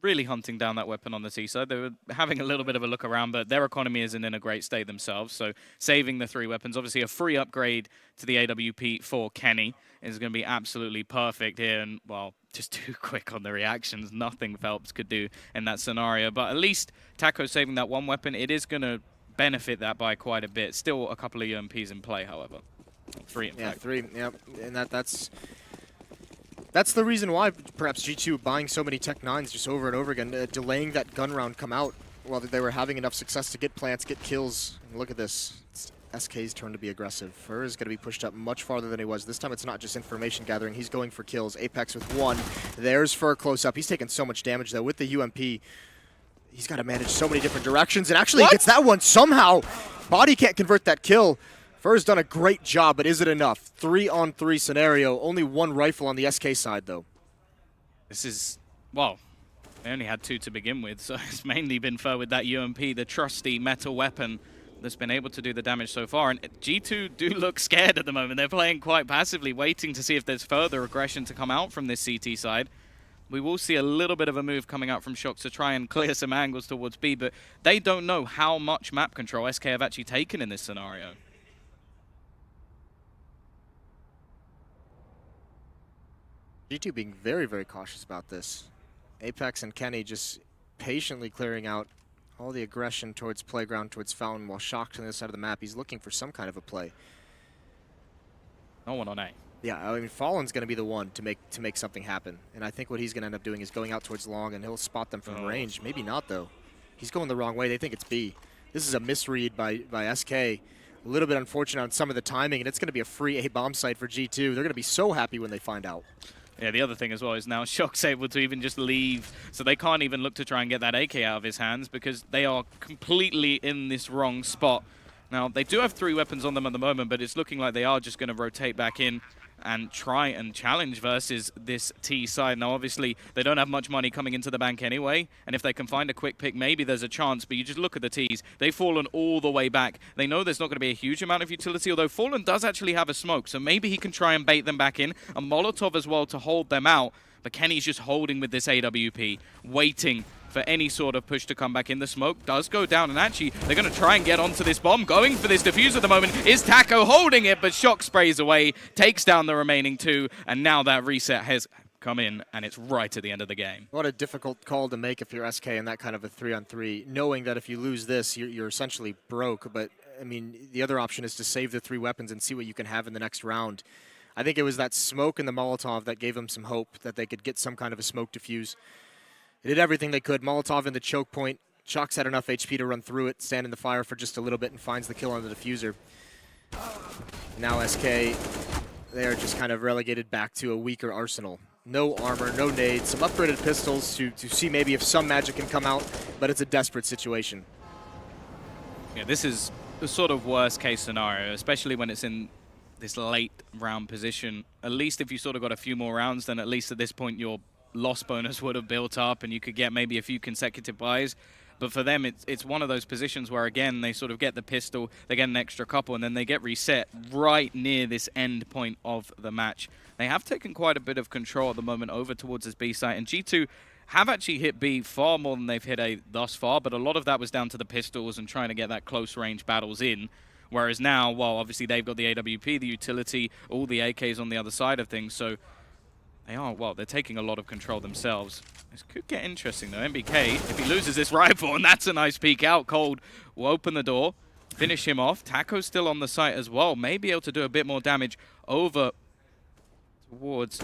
really hunting down that weapon on the T side. They were having a little bit of a look around, but their economy isn't in a great state themselves, so saving the 3 weapons. Obviously, a free upgrade to the AWP for Kenny is going to be absolutely perfect here, and, well, just too quick on the reactions. Nothing Phelps could do in that scenario, but at least Taco saving that 1 weapon, it is going to benefit that by quite a bit. Still a couple of UMPs in play, however. 3, in fact. 3, yep. And that's the reason why perhaps G2 buying so many Tech 9s just over and over again, delaying that gun round come out while they were having enough success to get plants, get kills. And look at this. It's SK's turn to be aggressive. Fur is going to be pushed up much farther than he was. This time it's not just information gathering. He's going for kills. Apex with 1. There's Fur close up. He's taking so much damage, though. With the UMP, he's got to manage so many different directions. And actually he gets that one somehow. Body can't convert that kill. Fur's done a great job, but is it enough? 3-on-3 scenario. Only 1 rifle on the SK side, though. This is, well, they only had 2 to begin with, so it's mainly been Fur with that UMP, the trusty metal weapon that's been able to do the damage so far. And G2 do look scared at the moment. They're playing quite passively, waiting to see if there's further aggression to come out from this CT side. We will see a little bit of a move coming out from Shox to try and clear some angles towards B, but they don't know how much map control SK have actually taken in this scenario. G2 being very, very cautious about this. Apex and Kenny just patiently clearing out all the aggression towards Playground, towards Fountain, while Shocked on the other side of the map. He's looking for some kind of a play. No one on A. Yeah, I mean, Fallen's going to be the one to make something happen. And I think what he's going to end up doing is going out towards long, and he'll spot them from range. Maybe not, though. He's going the wrong way. They think it's B. This is a misread by SK. A little bit unfortunate on some of the timing, and it's going to be a free A-bomb site for G2. They're going to be so happy when they find out. Yeah, the other thing as well is now Shock's able to even just leave, so they can't even look to try and get that AK out of his hands because they are completely in this wrong spot. Now, they do have 3 weapons on them at the moment, but it's looking like they are just going to rotate back in and try and challenge versus this T side. Now, obviously, they don't have much money coming into the bank anyway, and if they can find a quick pick, maybe there's a chance, but you just look at the Ts. They've fallen all the way back. They know there's not going to be a huge amount of utility, although Fallen does actually have a smoke, so maybe he can try and bait them back in. A Molotov as well to hold them out, but Kenny's just holding with this AWP, waiting for any sort of push to come back in. The smoke does go down, and actually, they're going to try and get onto this bomb. Going for this defuse at the moment is Taco holding it, but Shock sprays away, takes down the remaining 2, and now that reset has come in, and it's right at the end of the game. What a difficult call to make if you're SK in that kind of a 3-on-3, knowing that if you lose this, you're essentially broke. But, I mean, the other option is to save the 3 weapons and see what you can have in the next round. I think it was that smoke and the Molotov that gave them some hope that they could get some kind of a smoke defuse. They did everything they could. Molotov in the choke point. Shox had enough HP to run through it, stand in the fire for just a little bit, and finds the kill on the diffuser. Now SK, they are just kind of relegated back to a weaker arsenal. No armor, no nades, some upgraded pistols to see maybe if some magic can come out, but it's a desperate situation. Yeah, this is the sort of worst case scenario, especially when it's in this late round position. At least if you sort of got a few more rounds, then at least at this point your loss bonus would have built up and you could get maybe a few consecutive buys. But for them, it's one of those positions where, again, they sort of get the pistol, they get an extra couple, and then they get reset right near this end point of the match. They have taken quite a bit of control at the moment over towards this B site, and G2 have actually hit B far more than they've hit A thus far, but a lot of that was down to the pistols and trying to get that close-range battles in. Whereas now, well, obviously they've got the AWP, the utility, all the AKs on the other side of things, so they're taking a lot of control themselves. This could get interesting, though. MBK, if he loses this rifle, and that's a nice peek out, Cold will open the door, finish him off. Taco's still on the site as well. May be able to do a bit more damage over towards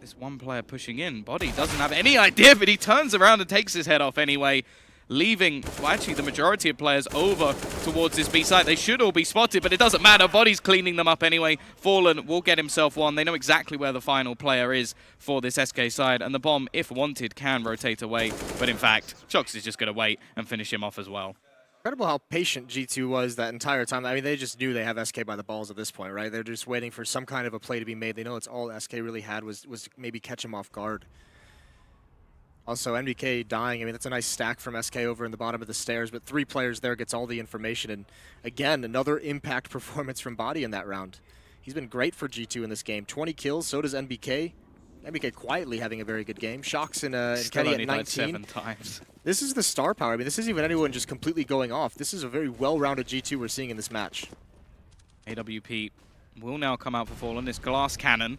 this one player pushing in. Body doesn't have any idea, but he turns around and takes his head off anyway, leaving, well, actually the majority of players over towards this B site. They should all be spotted, but it doesn't matter. Body's cleaning them up anyway. Fallen will get himself one. They know exactly where the final player is for this SK side, and the bomb, if wanted, can rotate away. But in fact, Shox is just going to wait and finish him off as well. Incredible how patient G2 was that entire time. I mean, they just knew they have SK by the balls at this point, right? They're just waiting for some kind of a play to be made. They know it's all SK really had was to maybe catch him off guard. Also, MDK dying, I mean, that's a nice stack from SK over in the bottom of the stairs, but 3 players there gets all the information. And again, another impact performance from Body in that round. He's been great for G2 in this game. 20 kills, so does NBK. MBK quietly having a very good game. Shocks and Still Kenny only at died 19. 7 times. This is the star power. I mean, this isn't even anyone just completely going off. This is a very well-rounded G2 we're seeing in this match. AWP will now come out for Fallen. This glass cannon.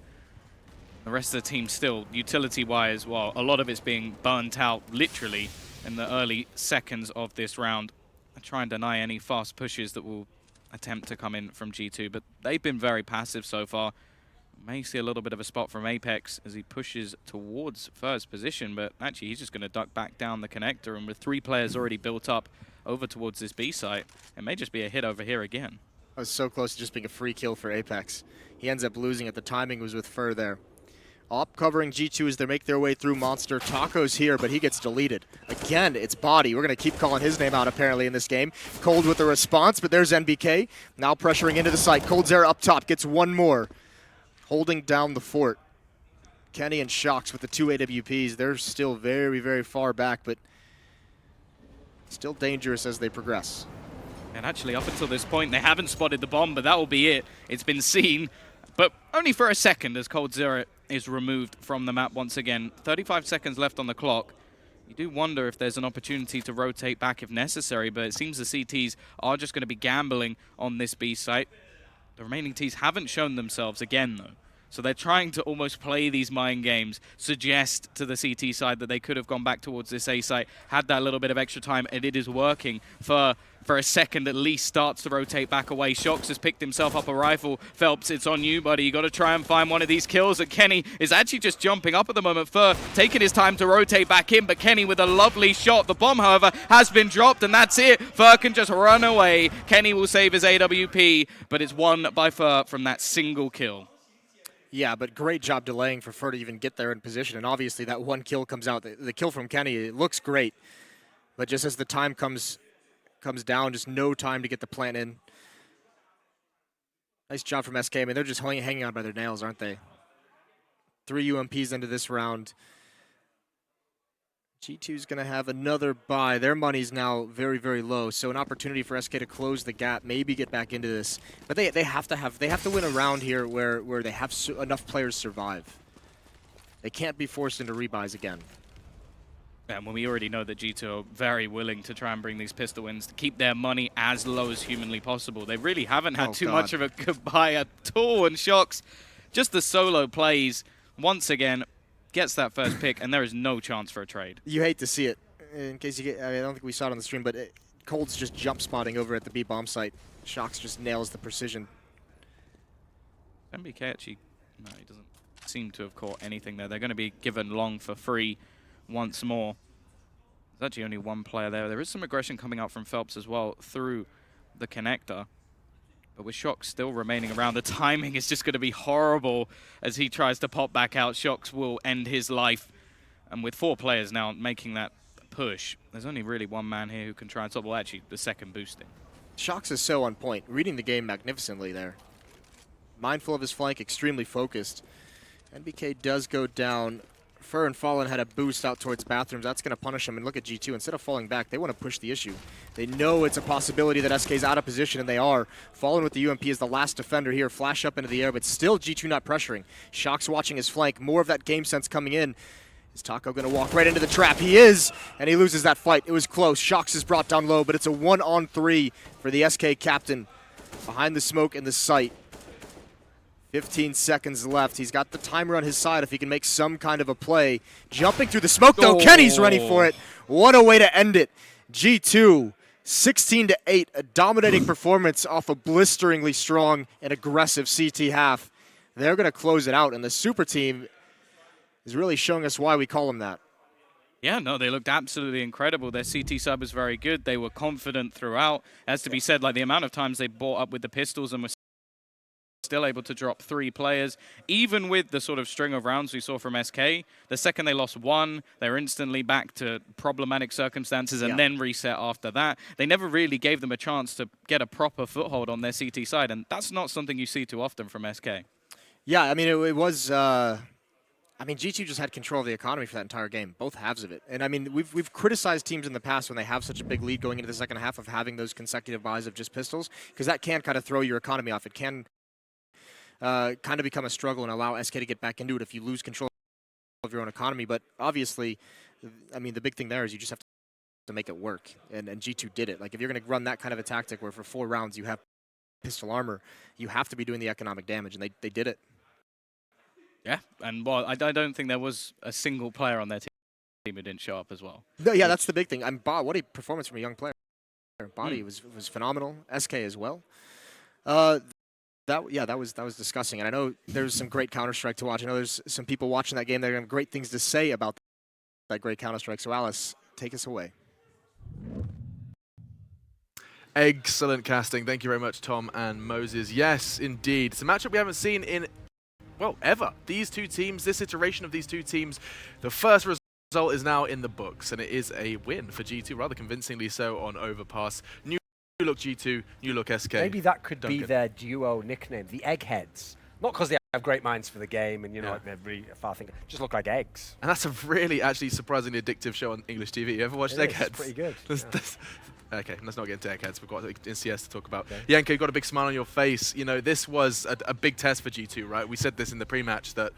The rest of the team still, utility-wise, well, a lot of it's being burnt out, literally, in the early seconds of this round. I try and deny any fast pushes that will attempt to come in from G2, but they've been very passive so far. May see a little bit of a spot from Apex as he pushes towards first position, but actually he's just going to duck back down the connector, and with 3 players already built up over towards this B site, it may just be a hit over here again. I was so close to just being a free kill for Apex. He ends up losing it. The timing was with Fur there. Op covering G2 as they make their way through Monster. Taco's here, but he gets deleted. Again, it's Body. We're going to keep calling his name out apparently in this game. Cold with a response, but there's NBK. Now pressuring into the site. Coldzera up top gets one more. Holding down the fort. Kenny and Shocks with the 2 AWPs. They're still very, very far back, but still dangerous as they progress. And actually, up until this point, they haven't spotted the bomb, but that will be it. It's been seen, but only for a second as Coldzera is removed from the map once again. 35 seconds left on the clock. You do wonder if there's an opportunity to rotate back if necessary, but it seems the CTs are just going to be gambling on this B site. The remaining Ts haven't shown themselves again, though. So they're trying to almost play these mind games, suggest to the CT side that they could have gone back towards this A site, had that little bit of extra time, and it is working. For a second at least, starts to rotate back away. Shocks has picked himself up a rifle. Phelps, it's on you, buddy. You got to try and find one of these kills. And Kenny is actually just jumping up at the moment. Fur taking his time to rotate back in, but Kenny with a lovely shot. The bomb, however, has been dropped, and that's it. Fur can just run away. Kenny will save his AWP, but it's won by Fur from that single kill. Yeah, but great job delaying for Fur to even get there in position, and obviously that one kill comes out. The kill from Kenny, it looks great, but just as the time comes down, just no time to get the plant in. Nice job from SK. I mean, they're just hanging on by their nails, aren't they? 3 UMPs into this round. G2's going to have another buy. Their money's now very, very low, so an opportunity for SK to close the gap, maybe get back into this. But they have to win a round here where they have enough players survive. They can't be forced into rebuys again. And when we already know that G2 are very willing to try and bring these pistol wins to keep their money as low as humanly possible. They really haven't had too much of a goodbye at all. And Shocks, just the solo plays, once again, gets that first pick, and there is no chance for a trade. You hate to see it. In case you get, I don't think we saw it on the stream, but Cold's just jump spotting over at the B bomb site. Shocks just nails the precision. MBK actually, no, he doesn't seem to have caught anything there. They're going to be given long for free once more. There's actually only one player there. There is some aggression coming out from Phelps as well through the connector. But with Shocks still remaining around, the timing is just going to be horrible as he tries to pop back out. Shocks will end his life. And with 4 players now making that push, there's only really one man here who can try and stop. Well, actually, the second boosting. Shocks is so on point, reading the game magnificently there. Mindful of his flank, extremely focused. NBK does go down. Fur and Fallen had a boost out towards bathrooms. That's going to punish him. And look at G2. Instead of falling back, they want to push the issue. They know it's a possibility that SK's out of position, and they are. Fallen with the UMP is the last defender here. Flash up into the air, but still G2 not pressuring. Shocks watching his flank. More of that game sense coming in. Is Taco going to walk right into the trap? He is, and he loses that fight. It was close. Shocks is brought down low, but it's a 1-on-3 for the SK captain. Behind the smoke in the site. 15 seconds left. He's got the timer on his side if he can make some kind of a play. Jumping through the smoke, though. Kenny's ready for it. What a way to end it. G2, 16-8. A dominating performance off a blisteringly strong and aggressive CT half. They're going to close it out, and the super team is really showing us why we call them that. Yeah, no, they looked absolutely incredible. Their CT sub was very good. They were confident throughout. As to be said, like the amount of times they brought up with the pistols and were still able to drop 3 players, even with the sort of string of rounds we saw from SK. The second they lost 1, they were instantly back to problematic circumstances and then reset after that. They never really gave them a chance to get a proper foothold on their CT side, and that's not something you see too often from SK. Yeah, I mean, it was... I mean, G2 just had control of the economy for that entire game, both halves of it. And I mean, we've criticized teams in the past when they have such a big lead going into the second half of having those consecutive buys of just pistols, because that can kind of throw your economy off. It can kind of become a struggle and allow SK to get back into it if you lose control of your own economy. But obviously, I mean, the big thing there is you just have to make it work. And G2 did it. Like, if you're going to run that kind of a tactic where for 4 rounds you have pistol armor, you have to be doing the economic damage, and they did it. Yeah, and well, I don't think there was a single player on their team who didn't show up as well. No, yeah, that's the big thing. What a performance from a young player. Body was phenomenal. SK as well. That was disgusting. And I know there's some great Counter-Strike to watch. I know there's some people watching that game that have great things to say about that great Counter-Strike. So Alice, take us away. Excellent casting. Thank you very much, Tom and Moses. Yes, indeed. It's a matchup we haven't seen in, well, ever. These two teams, this iteration of these two teams, the first result is now in the books, and it is a win for G2, rather convincingly so on Overpass. New look G2, new look SK. Maybe that could Duncan. be their duo nickname, the Eggheads. Not because they have great minds for the game and, you know, like they're really far thinking, just look like eggs. And that's a really, actually, surprisingly addictive show on English TV. You ever watched Eggheads? It's pretty good. Okay, let's not get into Eggheads. We've got in CS to talk about. Okay. Yanko, you've got a big smile on your face. You know, this was a big test for G2, right? We said this in the pre-match that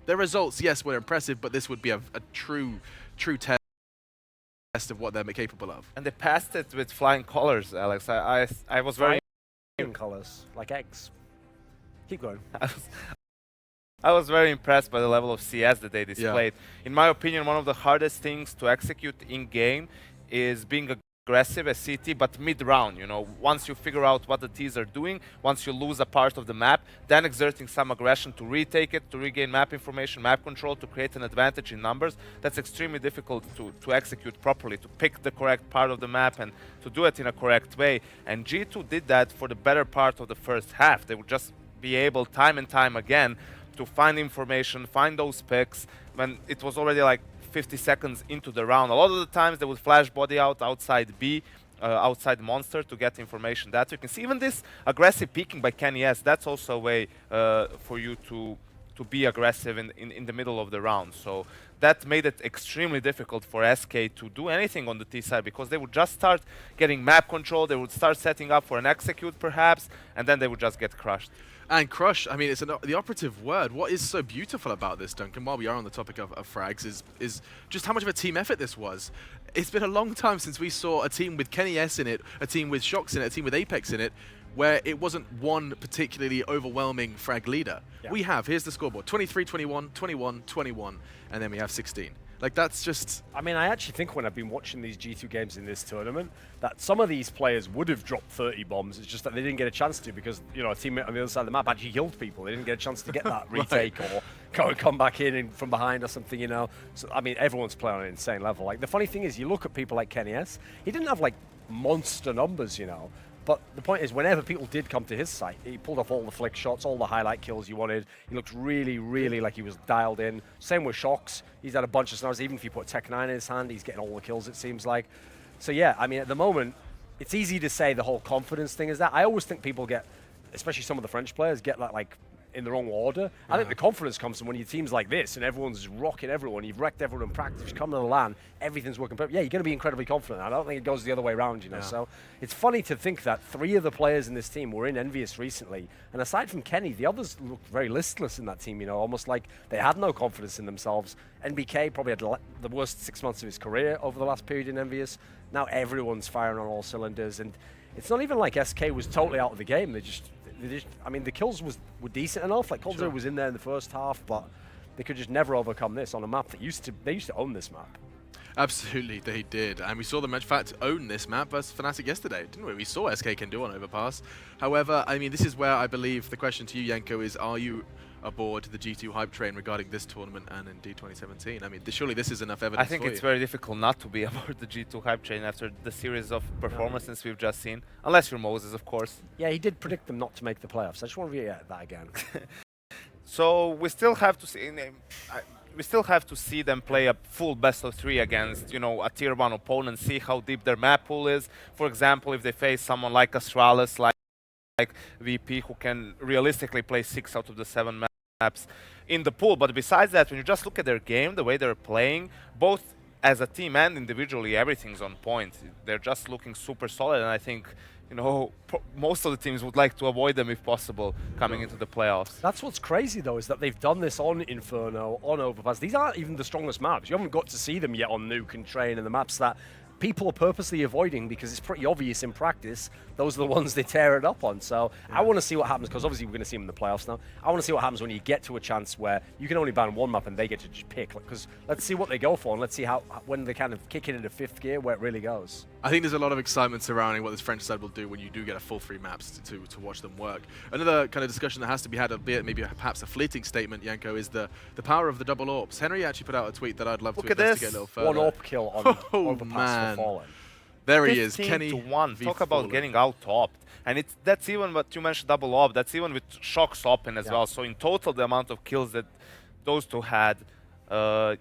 their results, yes, were impressive, but this would be a true test of what they're capable of. And they passed it with flying colors, Alex. I was very... Flying colors, like eggs. Keep going. I was very impressed by the level of CS that they displayed. Yeah. In my opinion, one of the hardest things to execute in-game is being aggressive as CT, but mid-round, you know. Once you figure out what the Ts are doing, once you lose a part of the map, then exerting some aggression to retake it, to regain map information, map control, to create an advantage in numbers. That's extremely difficult to execute properly, to pick the correct part of the map and to do it in a correct way. And G2 did that for the better part of the first half. They would just be able, time and time again, to find information, find those picks, when it was already like 50 seconds into the round. A lot of the times they would flash body out outside B, outside Monster to get information. That you can see even this aggressive peeking by Kenny S, that's also a way for you to be aggressive in the middle of the round. So that made it extremely difficult for SK to do anything on the T side, because they would just start getting map control, they would start setting up for an execute perhaps, and then they would just get crushed. And crush, I mean, it's the operative word. What is so beautiful about this, Duncan, while we are on the topic of frags, is just how much of a team effort this was. It's been a long time since we saw a team with Kenny S in it, a team with Shox in it, a team with Apex in it, where it wasn't one particularly overwhelming frag leader. Yeah. We have, here's the scoreboard, 23, 21, 21, 21, and then we have 16. Like, that's just... I mean, I actually think when I've been watching these G2 games in this tournament, that some of these players would have dropped 30 bombs. It's just that they didn't get a chance to, because, you know, a teammate on the other side of the map actually killed people. They didn't get a chance to get that retake or come back in from behind or something, you know. So, I mean, everyone's playing on an insane level. Like, the funny thing is, you look at people like Kenny S, he didn't have, like, monster numbers, you know. But the point is, whenever people did come to his site, he pulled off all the flick shots, all the highlight kills you wanted. He looked really, really like he was dialed in. Same with Shox. He's had a bunch of snares. Even if you put Tech 9 in his hand, he's getting all the kills, it seems like. So yeah, I mean, at the moment, it's easy to say the whole confidence thing is that. I always think people get, especially some of the French players, get that, like, in the wrong order. I think the confidence comes from when your team's like this and everyone's rocking everyone, you've wrecked everyone in practice, you come to the LAN, everything's working perfect. Yeah, you're going to be incredibly confident. I don't think it goes the other way around, you know. So it's funny to think that 3 of the players in this team were in Envious recently, and aside from Kenny, the others looked very listless in that team, you know, almost like they had no confidence in themselves. NBK probably had the worst 6 months of his career over the last period in Envious. Now everyone's firing on all cylinders, and it's not even like SK was totally out of the game. I mean, the kills were decent enough. Like, Coldzera was in there in the first half, but they could just never overcome this on a map that they used to own this map. Absolutely, they did. And we saw them, in fact, own this map versus Fnatic yesterday, didn't we? We saw SK can do on Overpass. However, I mean, this is where I believe the question to you, Yanko, is are you aboard the G2 hype train regarding this tournament and indeed 2017? I mean, surely this is enough evidence. I think it's very difficult not to be aboard the G2 hype train after the series of performances we've just seen, unless you're Moses, of course. Yeah, he did predict them not to make the playoffs. I just want to reiterate that again. So we still have to see. We still have to see them play a full best of 3 against, you know, a tier 1 opponent, see how deep their map pool is. For example, if they face someone like Astralis, like VP, who can realistically play 6 out of the 7 maps in the pool. But besides that, when you just look at their game, the way they're playing, both as a team and individually, everything's on point. They're just looking super solid, and I think you know, most of the teams would like to avoid them if possible coming into the playoffs. That's what's crazy though, is that they've done this on Inferno, on Overpass. These aren't even the strongest maps. You haven't got to see them yet on Nuke and Train and the maps that people are purposely avoiding because it's pretty obvious in practice those are the ones they tear it up on. So I want to see what happens, because obviously we're going to see them in the playoffs now. I want to see what happens when you get to a chance where you can only ban one map and they get to just pick. Because let's see what they go for, and let's see how when they kind of kick it into fifth gear where it really goes. I think there's a lot of excitement surrounding what this French side will do when you do get a full 3 maps to watch them work. Another kind of discussion that has to be had, albeit maybe perhaps a fleeting statement, Yanko, is the power of the double AWPs. Henry actually put out a tweet that I'd love to investigate a little further. One AWP kill on Overpass for Fallen. There he is, 15 Kenny to 1. v. Talk about Fallen. getting out-topped. And that's even what you mentioned, double AWP. That's even with Shock stopping as well. So in total, the amount of kills that those two had, another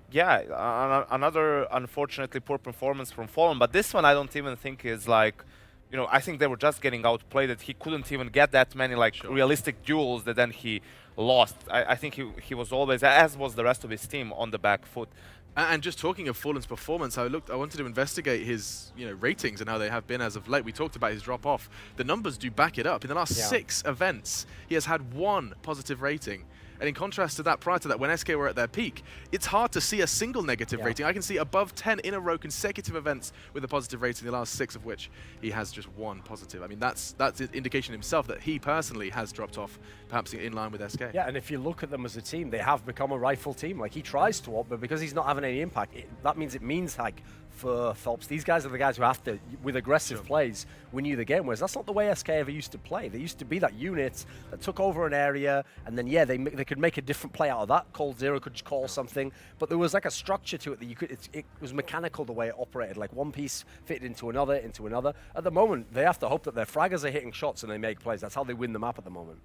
unfortunately poor performance from Fallen. But this one I don't even think is like, you know, I think they were just getting outplayed, that he couldn't even get that many realistic duels that then he lost. I think he was always, as was the rest of his team, on the back foot. And just talking of Fallen's performance, I wanted to investigate his ratings and how they have been as of late. We talked about his drop off. The numbers do back it up. In the last 6 events, he has had 1 positive rating. And in contrast to that, prior to that, when SK were at their peak, it's hard to see a single negative rating. I can see above 10 in a row consecutive events with a positive rating, the last 6 of which he has just 1 positive. I mean, that's an indication himself that he personally has dropped off, perhaps in line with SK. Yeah, and if you look at them as a team, they have become a rifle team. Like, he tries to AWP, but because he's not having any impact, that means like, for Phelps, these guys are the guys who have to, with aggressive plays, win you the game. Whereas that's not the way SK ever used to play. They used to be that unit that took over an area, and then they could make a different play out of that. Cold Zero could just call something, but there was like a structure to it that you could. It was mechanical the way it operated. Like one piece fitted into another, into another. At the moment, they have to hope that their fraggers are hitting shots and they make plays. That's how they win the map at the moment.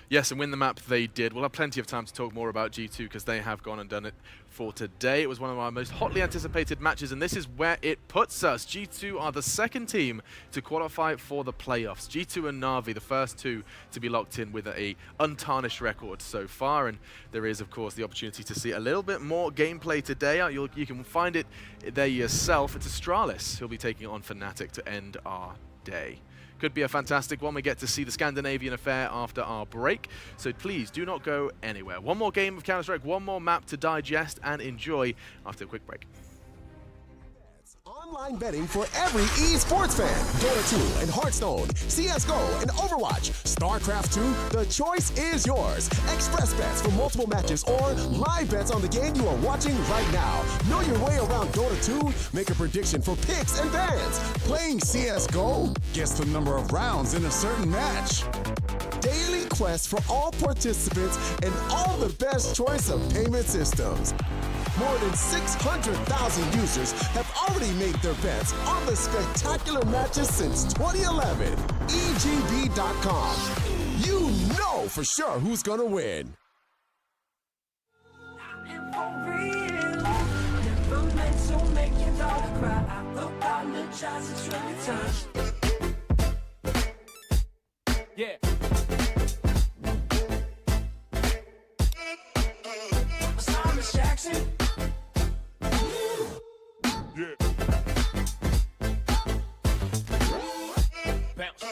Yes, and win the map they did. We'll have plenty of time to talk more about G2 because they have gone and done it for today. It was one of our most hotly anticipated matches, and this is where it puts us. G2 are the second team to qualify for the playoffs. G2 and Na'Vi, the first 2 to be locked in with a untarnished record so far, and there is, of course, the opportunity to see a little bit more gameplay today. You can find it there yourself. It's Astralis who'll be taking on Fnatic to end our day. Could be a fantastic one. We get to see the Scandinavian affair after our break, so please do not go anywhere. One more game of Counter-Strike, one more map to digest and enjoy after a quick break. Online betting for every esports fan. Dota 2 and Hearthstone, CSGO and Overwatch, StarCraft 2, the choice is yours. Express bets for multiple matches or live bets on the game you are watching right now. Know your way around Dota 2? Make a prediction for picks and bans. Playing CSGO? Guess the number of rounds in a certain match. Daily quests for all participants and all the best choice of payment systems. More than 600,000 users have already made their bets on the spectacular matches since 2011. EGB.com. You know for sure who's gonna win. Yeah. Thomas Jackson. Yeah. Bounce.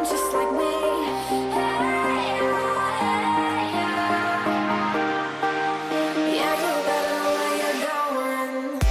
Just like me. Yeah, you better know where you're going.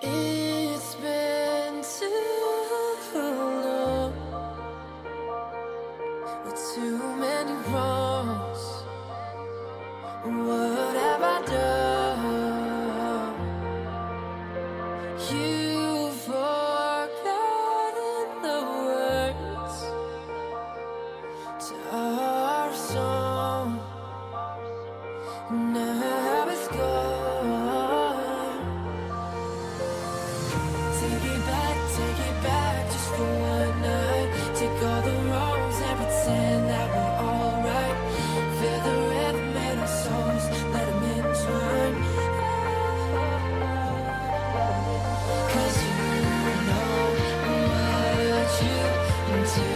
It's been too long with too many wrongs. What have I done? You've forgotten the words to our song. Now it's gone. Take it back just for one night. Take all the wrongs and pretend that we're alright. Feel the rhythm in our souls, let them entwine. 'Cause you know what you do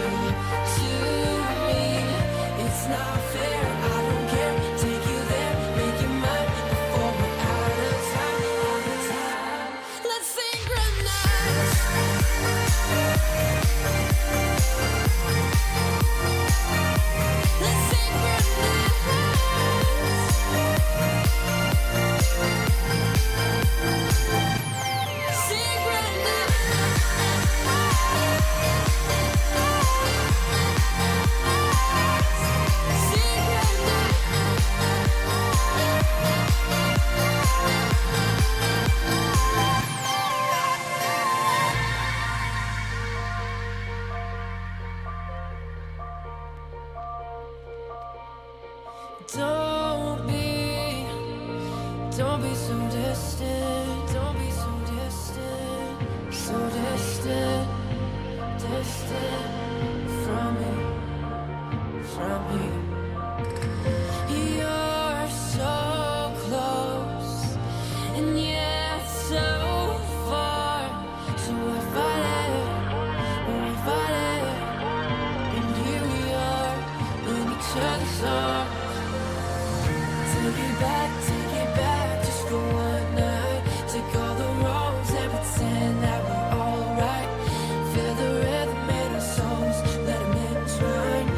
to me. It's not fair, I don't care. Take you there, make it mine before we're out of time. Let's synchronize. Let's Don't be so distant. Don't be so distant. So distant, distant from me, from me. You're so close, and yet so far. So I fight it, and here we are in each other's arms. Take it back, just for one night. Take all the wrongs and pretend that we're alright. Feel the rhythm in our souls, let them entwine.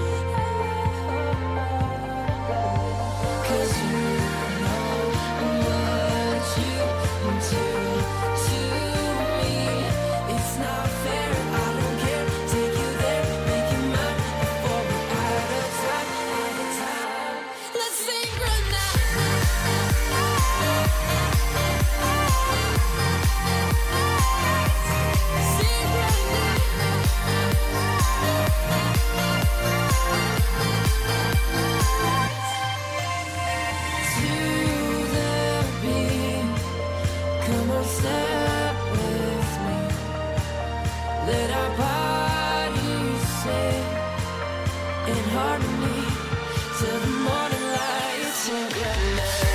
'Cause you know what you do to me. It's not fair, I don't care. Take you there, make it mine before we're out of time. Let's synchronize. Come on, step with me. Let our bodies sing in harmony till the morning light. Synchronize.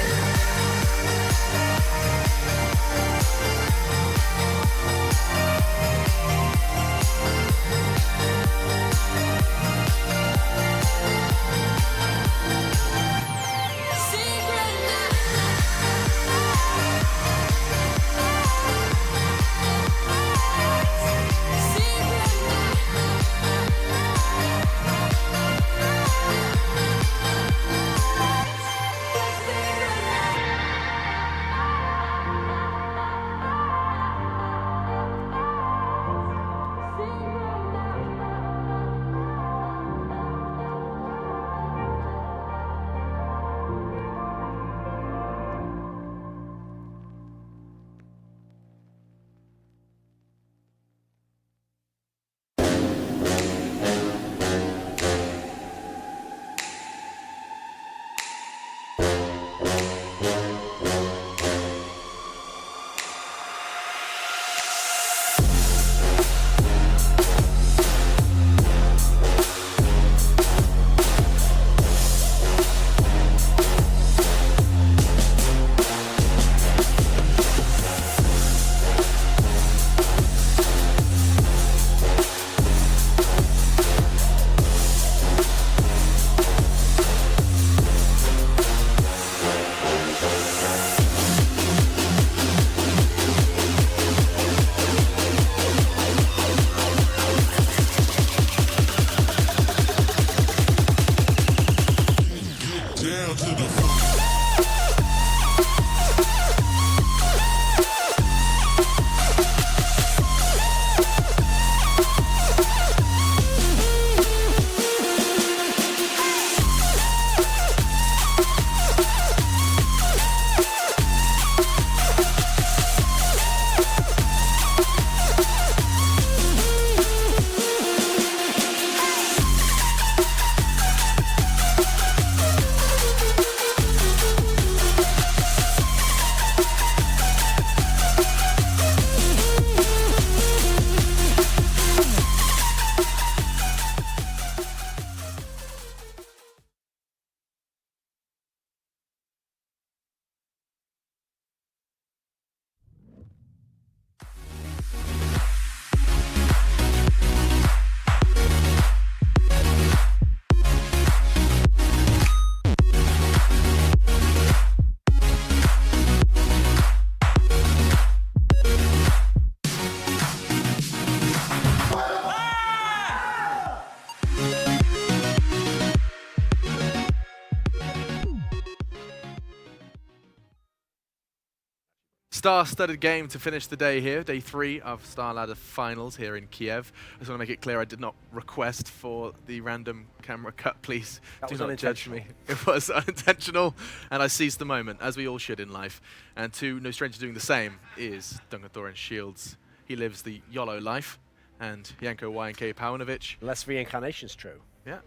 star-studded game to finish the day here, day 3 of Star Ladder Finals here in Kiev. I just want to make it clear I did not request for the random camera cut, please. That Do was not judge unintentional. me. It was unintentional, and I seized the moment, as we all should in life. And to no stranger doing the same is Duncan Thorin Shields. He lives the YOLO life, and Janko YNK Paunovic. Less reincarnation's true. Yeah.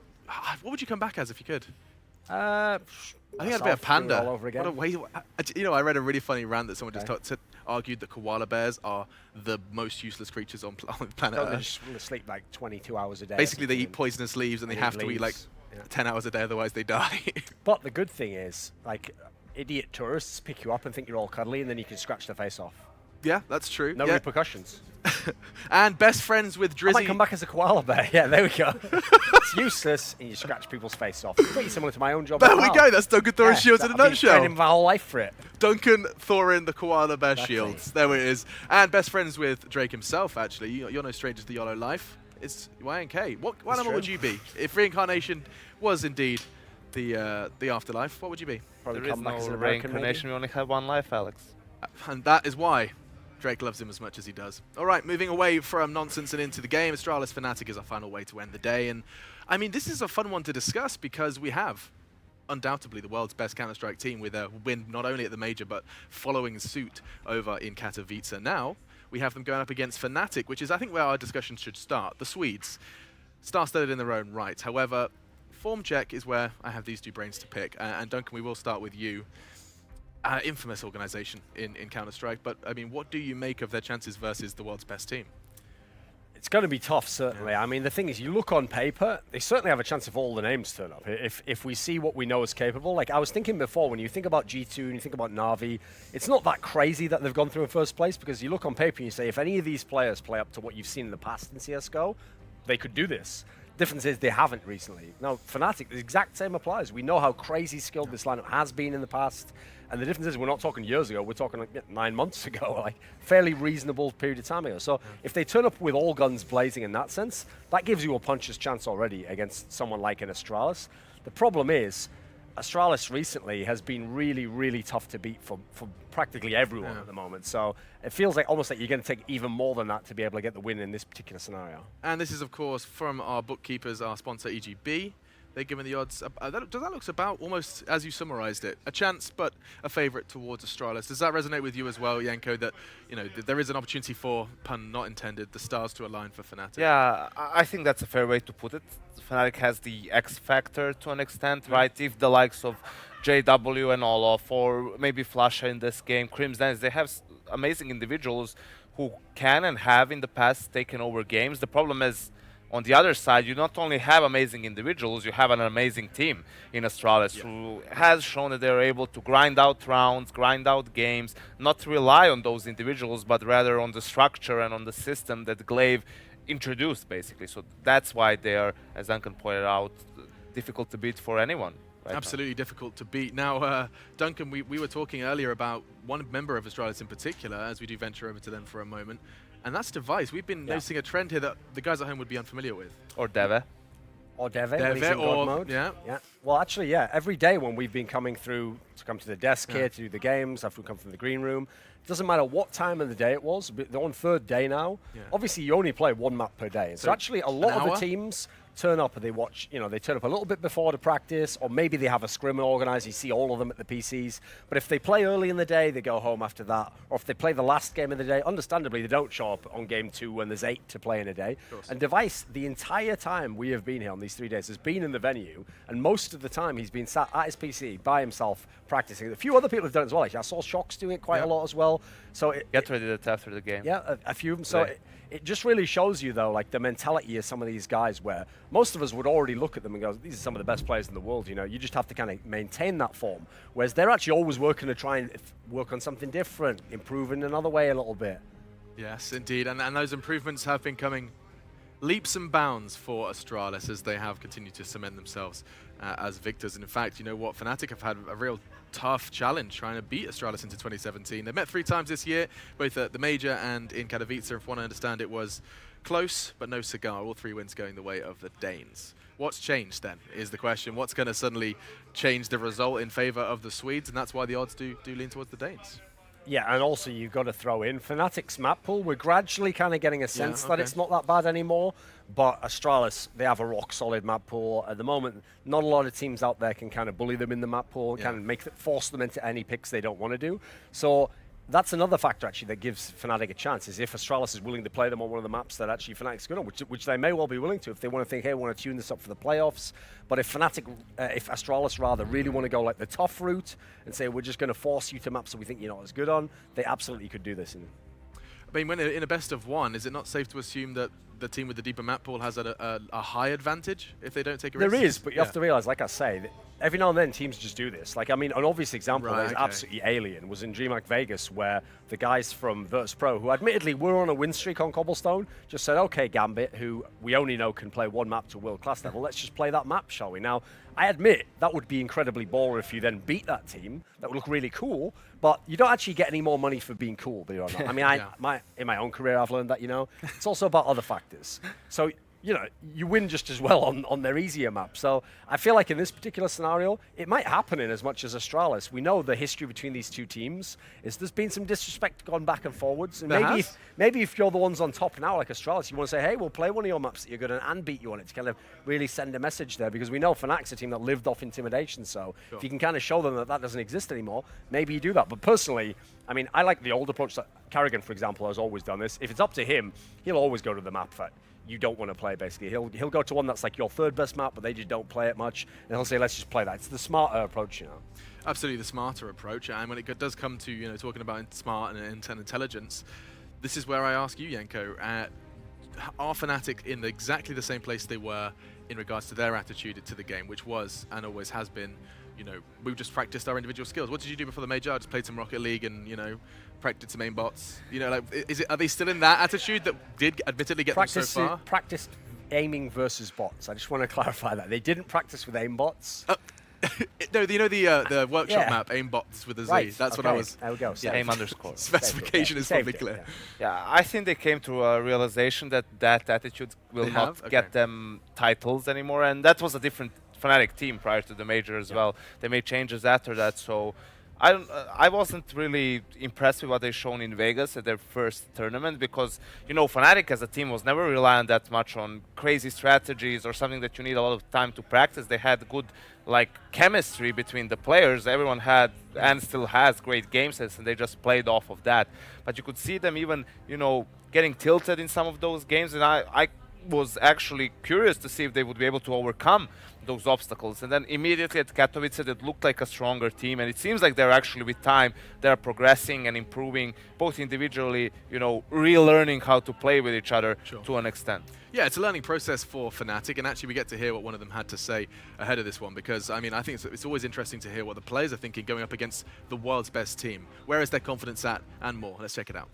What would you come back as if you could? I I think I'd be a panda. all over again. What a way, you know, I read a really funny rant that someone just argued that koala bears are the most useless creatures on planet Don't they Earth. just want to sleep like 22 hours a day? Basically, they eat poisonous leaves and they They have eat to eat like leaves, 10 hours a day, otherwise they die. But the good thing is, like, idiot tourists pick you up and think you're all cuddly, and then you can scratch their face off. Yeah, that's true. No yeah. repercussions. And best friends with Drizzy. I might come back as a koala bear. Yeah, there we go. It's useless, and you scratch people's face off. Pretty similar to my own job. There as we well. go. That's Duncan Thorin Shields in a I've been nutshell. training my whole life for it. Duncan Thorin, the koala bear Exactly. Shields. There it is. And best friends with Drake himself, actually. You're no stranger to the YOLO life. It's YNK. What That's animal true. would you be? If reincarnation was indeed the afterlife, what would you be? Probably There is come back as no an American, reincarnation. We only have one life, Alex. And that is why Drake loves him as much as he does. All right, moving away from nonsense and into the game, Astralis Fnatic is our final way to end the day. And I mean, this is a fun one to discuss because we have undoubtedly the world's best Counter-Strike team with a win not only at the major, but following suit over in Katowice. Now, we have them going up against Fnatic, which is, I think, where our discussion should start. The Swedes, star-studded in their own right. However, form check is where I have these two brains to pick. And Duncan, we will start with you. Infamous organization in Counter-Strike, but I mean, what do you make of their chances versus the world's best team? It's going to be tough, certainly. I mean, the thing is, you look on paper, they certainly have a chance if all the names turn up. If we see what we know is capable. Like I was thinking before, when you think about G2 and you think about Na'Vi, it's not that crazy that they've gone through in first place, because you look on paper and you say, if any of these players play up to what you've seen in the past in CSGO, they could do this. Difference is they haven't recently. Now, Fnatic, the exact same applies. We know how crazy skilled this lineup has been in the past. And the difference is we're not talking years ago, we're talking like 9 months ago, like fairly reasonable period of time ago. So if they turn up with all guns blazing in that sense, that gives you a puncher's chance already against someone like an Astralis. The problem is, Astralis recently has been really, really tough to beat for practically everyone at the moment. So it feels like almost like you're going to take even more than that to be able to get the win in this particular scenario. And this is, of course, from our bookkeepers, our sponsor, EGB. They're given the odds. That looks about almost as you summarized it. A chance, but a favorite towards Astralis. Does that resonate with you as well, Janko, that there is an opportunity for, pun not intended, the stars to align for Fnatic? Yeah, I think that's a fair way to put it. Fnatic has the X factor to an extent, right? If the likes of JW and Olof, or maybe Flasha in this game, Crimson, they have amazing individuals who can and have in the past taken over games. The problem is, on the other side, you not only have amazing individuals, you have an amazing team in Astralis who has shown that they're able to grind out rounds, grind out games, not rely on those individuals, but rather on the structure and on the system that Glaive introduced, basically. So that's why they are, as Duncan pointed out, difficult to beat for anyone. Right Absolutely difficult to beat. Now, Duncan, we were talking earlier about one member of Astralis in particular, as we do venture over to them for a moment. And that's Device. We've been noticing a trend here that the guys at home would be unfamiliar with. Or Deve. Or Deve when he's in God mode. Yeah. Well, actually, every day when we've been coming through to come to the desk here to do the games, after we come from the green room, it doesn't matter what time of the day it was. They're on third day now. Obviously, you only play one map per day. So actually, a lot of the teams turn up and they watch, they turn up a little bit before the practice, or maybe they have a scrim organized, you see all of them at the PCs. But if they play early in the day, they go home after that. Or if they play the last game of the day, understandably, they don't show up on game 2 when there's 8 to play in a day. And Device, the entire time we have been here on these 3 days, has been in the venue, and most of the time he's been sat at his PC by himself practicing. A few other people have done it as well. Actually, I saw Shocks doing it quite a lot as well. So Getter did it after the game. Yeah, a few of them. So it just really shows you, though, like the mentality of some of these guys, where most of us would already look at them and go, these are some of the best players in the world. You just have to kind of maintain that form. Whereas they're actually always working to try and work on something different, improve in another way a little bit. Yes, indeed. And those improvements have been coming leaps and bounds for Astralis as they have continued to cement themselves as victors. And in fact, you know what? Fnatic have had a real tough challenge trying to beat Astralis into 2017. They've met 3 times this year, both at the Major and in Katowice. If one I understand, it was close, but no cigar. All 3 wins going the way of the Danes. What's changed then is the question. What's going to suddenly change the result in favor of the Swedes? And that's why the odds do lean towards the Danes. Yeah, and also you've got to throw in Fnatic's map pool. We're gradually kind of getting a sense that it's not that bad anymore. But Astralis, they have a rock-solid map pool. At the moment, not a lot of teams out there can kind of bully them in the map pool, kind of force them into any picks they don't want to do. So that's another factor, actually, that gives Fnatic a chance, is if Astralis is willing to play them on one of the maps that actually Fnatic's good on, which they may well be willing to if they want to think, hey, we want to tune this up for the playoffs. But if Astralis rather really want to go like the tough route and say, we're just going to force you to maps that we think you're not as good on, they absolutely could do this. I mean, when in a best of one, is it not safe to assume that the team with the deeper map pool has a high advantage if they don't take a risk? There is, but you have to realize, like I say, that every now and then teams just do this. Like, I mean, an obvious example that is absolutely alien was in DreamHack Vegas, where the guys from Virtus Pro, who admittedly were on a win streak on Cobblestone, just said, okay, Gambit, who we only know can play one map to world-class level, let's just play that map, shall we? Now, I admit that would be incredibly boring if you then beat that team. That would look really cool, but you don't actually get any more money for being cool, believe it or not. I mean, in my own career, I've learned that, it's also about other factors. So, you win just as well on their easier map. So I feel like in this particular scenario, it might happen in as much as Astralis. We know the history between these two teams is there's been some disrespect gone back and forwards. And maybe if you're the ones on top now, like Astralis, you want to say, hey, we'll play one of your maps that you're good at and beat you on it to kind of really send a message there, because we know Fnatic's a team that lived off intimidation. So if you can kind of show them that that doesn't exist anymore, maybe you do that. But personally, I mean, I like the old approach that Carrigan, for example, has always done this. If it's up to him, he'll always go to the map that you don't want to play, basically. He'll go to one that's like your third best map, but they just don't play it much, and he'll say, let's just play that. It's the smarter approach, Absolutely the smarter approach, and when it does come to, talking about smart and intelligence, this is where I ask you, Yenko, are Fnatic in exactly the same place they were in regards to their attitude to the game, which was, and always has been, we've just practiced our individual skills. What did you do before the major? I just played some Rocket League and, practiced some aimbots. Are they still in that attitude that did admittedly get them so far? Practiced aiming versus bots. I just want to clarify that. They didn't practice with aimbots. No, the workshop map, aimbots with a Z. Right, that's what I was. There we go. Aim underscore. Specification is probably clear. Yeah, I think they came to a realization that that attitude will not get them titles anymore, and that was a different Fnatic team prior to the major as well. They made changes after that, so I wasn't really impressed with what they shown in Vegas at their first tournament, because Fnatic as a team was never relying that much on crazy strategies or something that you need a lot of time to practice. They had good chemistry between the players. Everyone had and still has great game sets, and they just played off of that. But you could see them even getting tilted in some of those games, and I was actually curious to see if they would be able to overcome those obstacles. And then immediately at Katowice, it looked like a stronger team, and it seems like they're actually, with time, they're progressing and improving, both individually, relearning how to play with each other to an extent. Yeah, it's a learning process for Fnatic, and actually we get to hear what one of them had to say ahead of this one, because, I mean, I think it's always interesting to hear what the players are thinking going up against the world's best team. Where is their confidence at, and more? Let's check it out.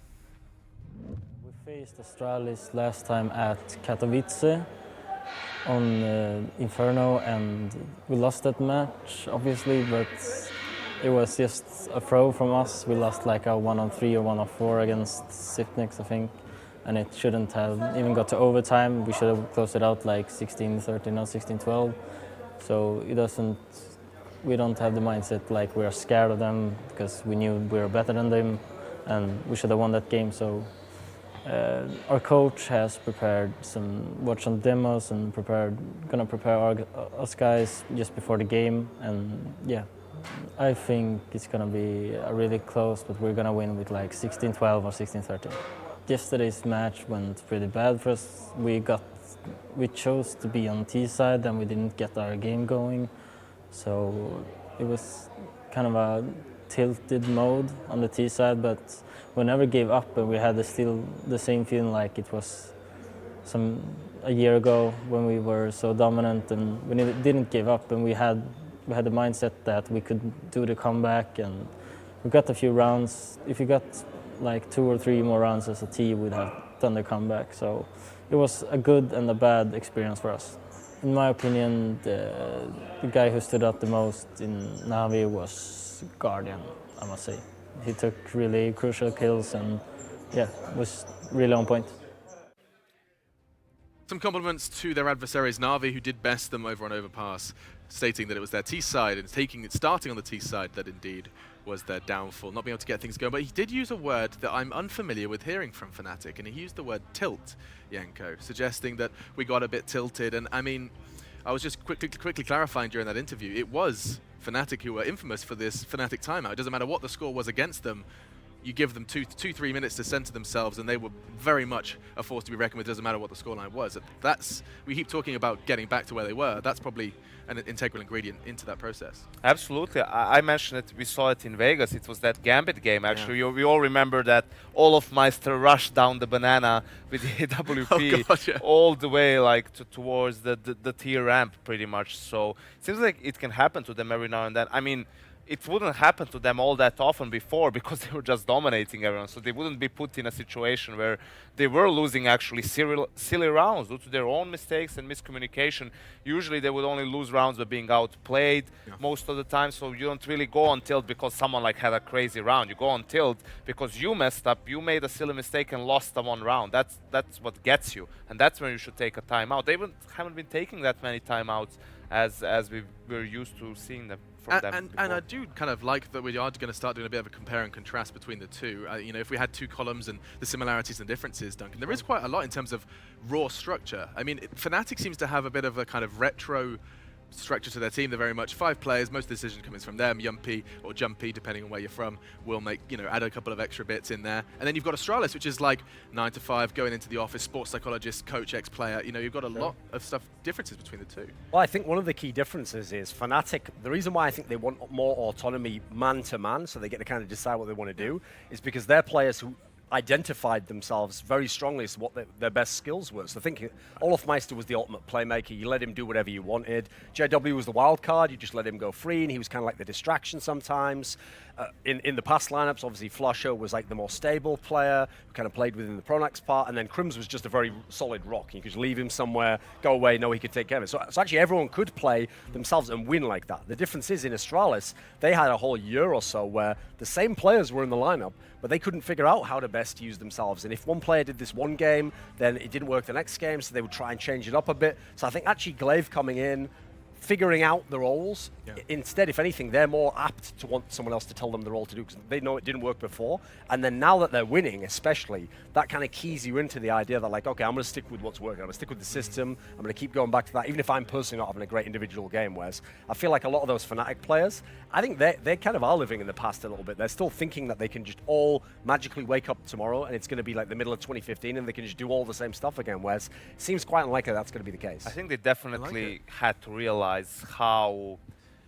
We faced Astralis last time at Katowice on Inferno, and we lost that match, obviously, but it was just a throw from us. We lost like a 1-on-3 or 1-on-4 against Sipnix, I think, and it shouldn't have even got to overtime. We should have closed it out like 16-13 or 16-12. So we don't have the mindset like we're scared of them, because we knew we were better than them, and we should have won that game. So our coach has watched some demos and gonna prepare us guys just before the game, and yeah, I think it's gonna be really close, but we're gonna win with like 16-12 or 16-13. Yesterday's match went pretty bad for us. We chose to be on T side and we didn't get our game going, so it was kind of a tilted mode on the T side, but we never gave up, and we had still the same feeling like it was a year ago when we were so dominant, and we didn't give up, and we had the mindset that we could do the comeback, and we got a few rounds. If we got like 2 or 3 more rounds as a team, we'd have done the comeback. So it was a good and a bad experience for us. In my opinion, the guy who stood out the most in Na'Vi was Guardian, I must say. He took really crucial kills and, yeah, was really on point. Some compliments to their adversaries, Na'Vi, who did best them over on Overpass. stating that it was their T side and starting on the T side that indeed was their downfall, not being able to get things going. But he did use a word that I'm unfamiliar with hearing from Fnatic, and he used the word tilt, Yenko, suggesting that we got a bit tilted. And I mean, I was just quickly clarifying during that interview, it was Fnatic who were infamous for this Fnatic timeout. It doesn't matter what the score was against them, you give them 3 minutes to center themselves, and they were very much a force to be reckoned with. It doesn't matter what the scoreline was. We keep talking about getting back to where they were. That's probably an integral ingredient into that process. Absolutely. I mentioned it. We saw it in Vegas. It was that Gambit game, actually. Yeah. We all remember that Olaf Meister rushed down the banana with the AWP God, yeah. all the way towards the tier ramp, pretty much. So it seems like it can happen to them every now and then. I mean, it wouldn't happen to them all that often before because they were just dominating everyone. So they wouldn't be put in a situation where they were losing actually silly rounds due to their own mistakes and miscommunication. Usually they would only lose rounds by being outplayed most of the time. So you don't really go on tilt because someone had a crazy round. You go on tilt because you messed up, you made a silly mistake and lost the one round. That's what gets you. And that's when you should take a timeout. They haven't been taking that many timeouts as we were used to seeing them. And I do kind of like that we are going to start doing a bit of a compare and contrast between the two. You know, if we had two columns and the similarities and differences, Duncan, there is quite a lot in terms of raw structure. I mean, Fnatic seems to have a bit of a kind of retro structure to their team. They're very much 5 players. Most of the decision comes from them. Yumpy or Jumpy, depending on where you're from, will make, add a couple of extra bits in there. And then you've got Astralis, which is like 9 to 5, going into the office, sports psychologist, coach, ex-player. You've got a lot of differences between the two. Well, I think one of the key differences is Fnatic, the reason why I think they want more autonomy man-to-man, so they get to kind of decide what they want to do, is because they're players who identified themselves very strongly as what their best skills were. So I think Olaf Meister was the ultimate playmaker. You let him do whatever you wanted. JW was the wild card. You just let him go free, and he was kind of like the distraction sometimes. In the past lineups, obviously, Flosho was like the more stable player who kind of played within the Pronax part, and then Crims was just a very solid rock. You could just leave him somewhere, go away, know he could take care of it. So actually, everyone could play themselves and win like that. The difference is in Astralis, they had a whole year or so where the same players were in the lineup, but they couldn't figure out how to best use themselves. And if one player did this one game, then it didn't work the next game, so they would try and change it up a bit. So I think actually Glaive coming in, figuring out the roles. Instead, if anything, they're more apt to want someone else to tell them the role to do because they know it didn't work before. And then now that they're winning, especially, that kind of keys you into the idea that, like, okay, I'm going to stick with what's working. I'm going to stick with the system. I'm going to keep going back to that, even if I'm personally not having a great individual game. Whereas I feel like a lot of those Fnatic players, I think they kind of are living in the past a little bit. They're still thinking that they can just all magically wake up tomorrow and it's going to be like the middle of 2015 and they can just do all the same stuff again. Whereas it seems quite unlikely that's going to be the case. I think they definitely had to realize how,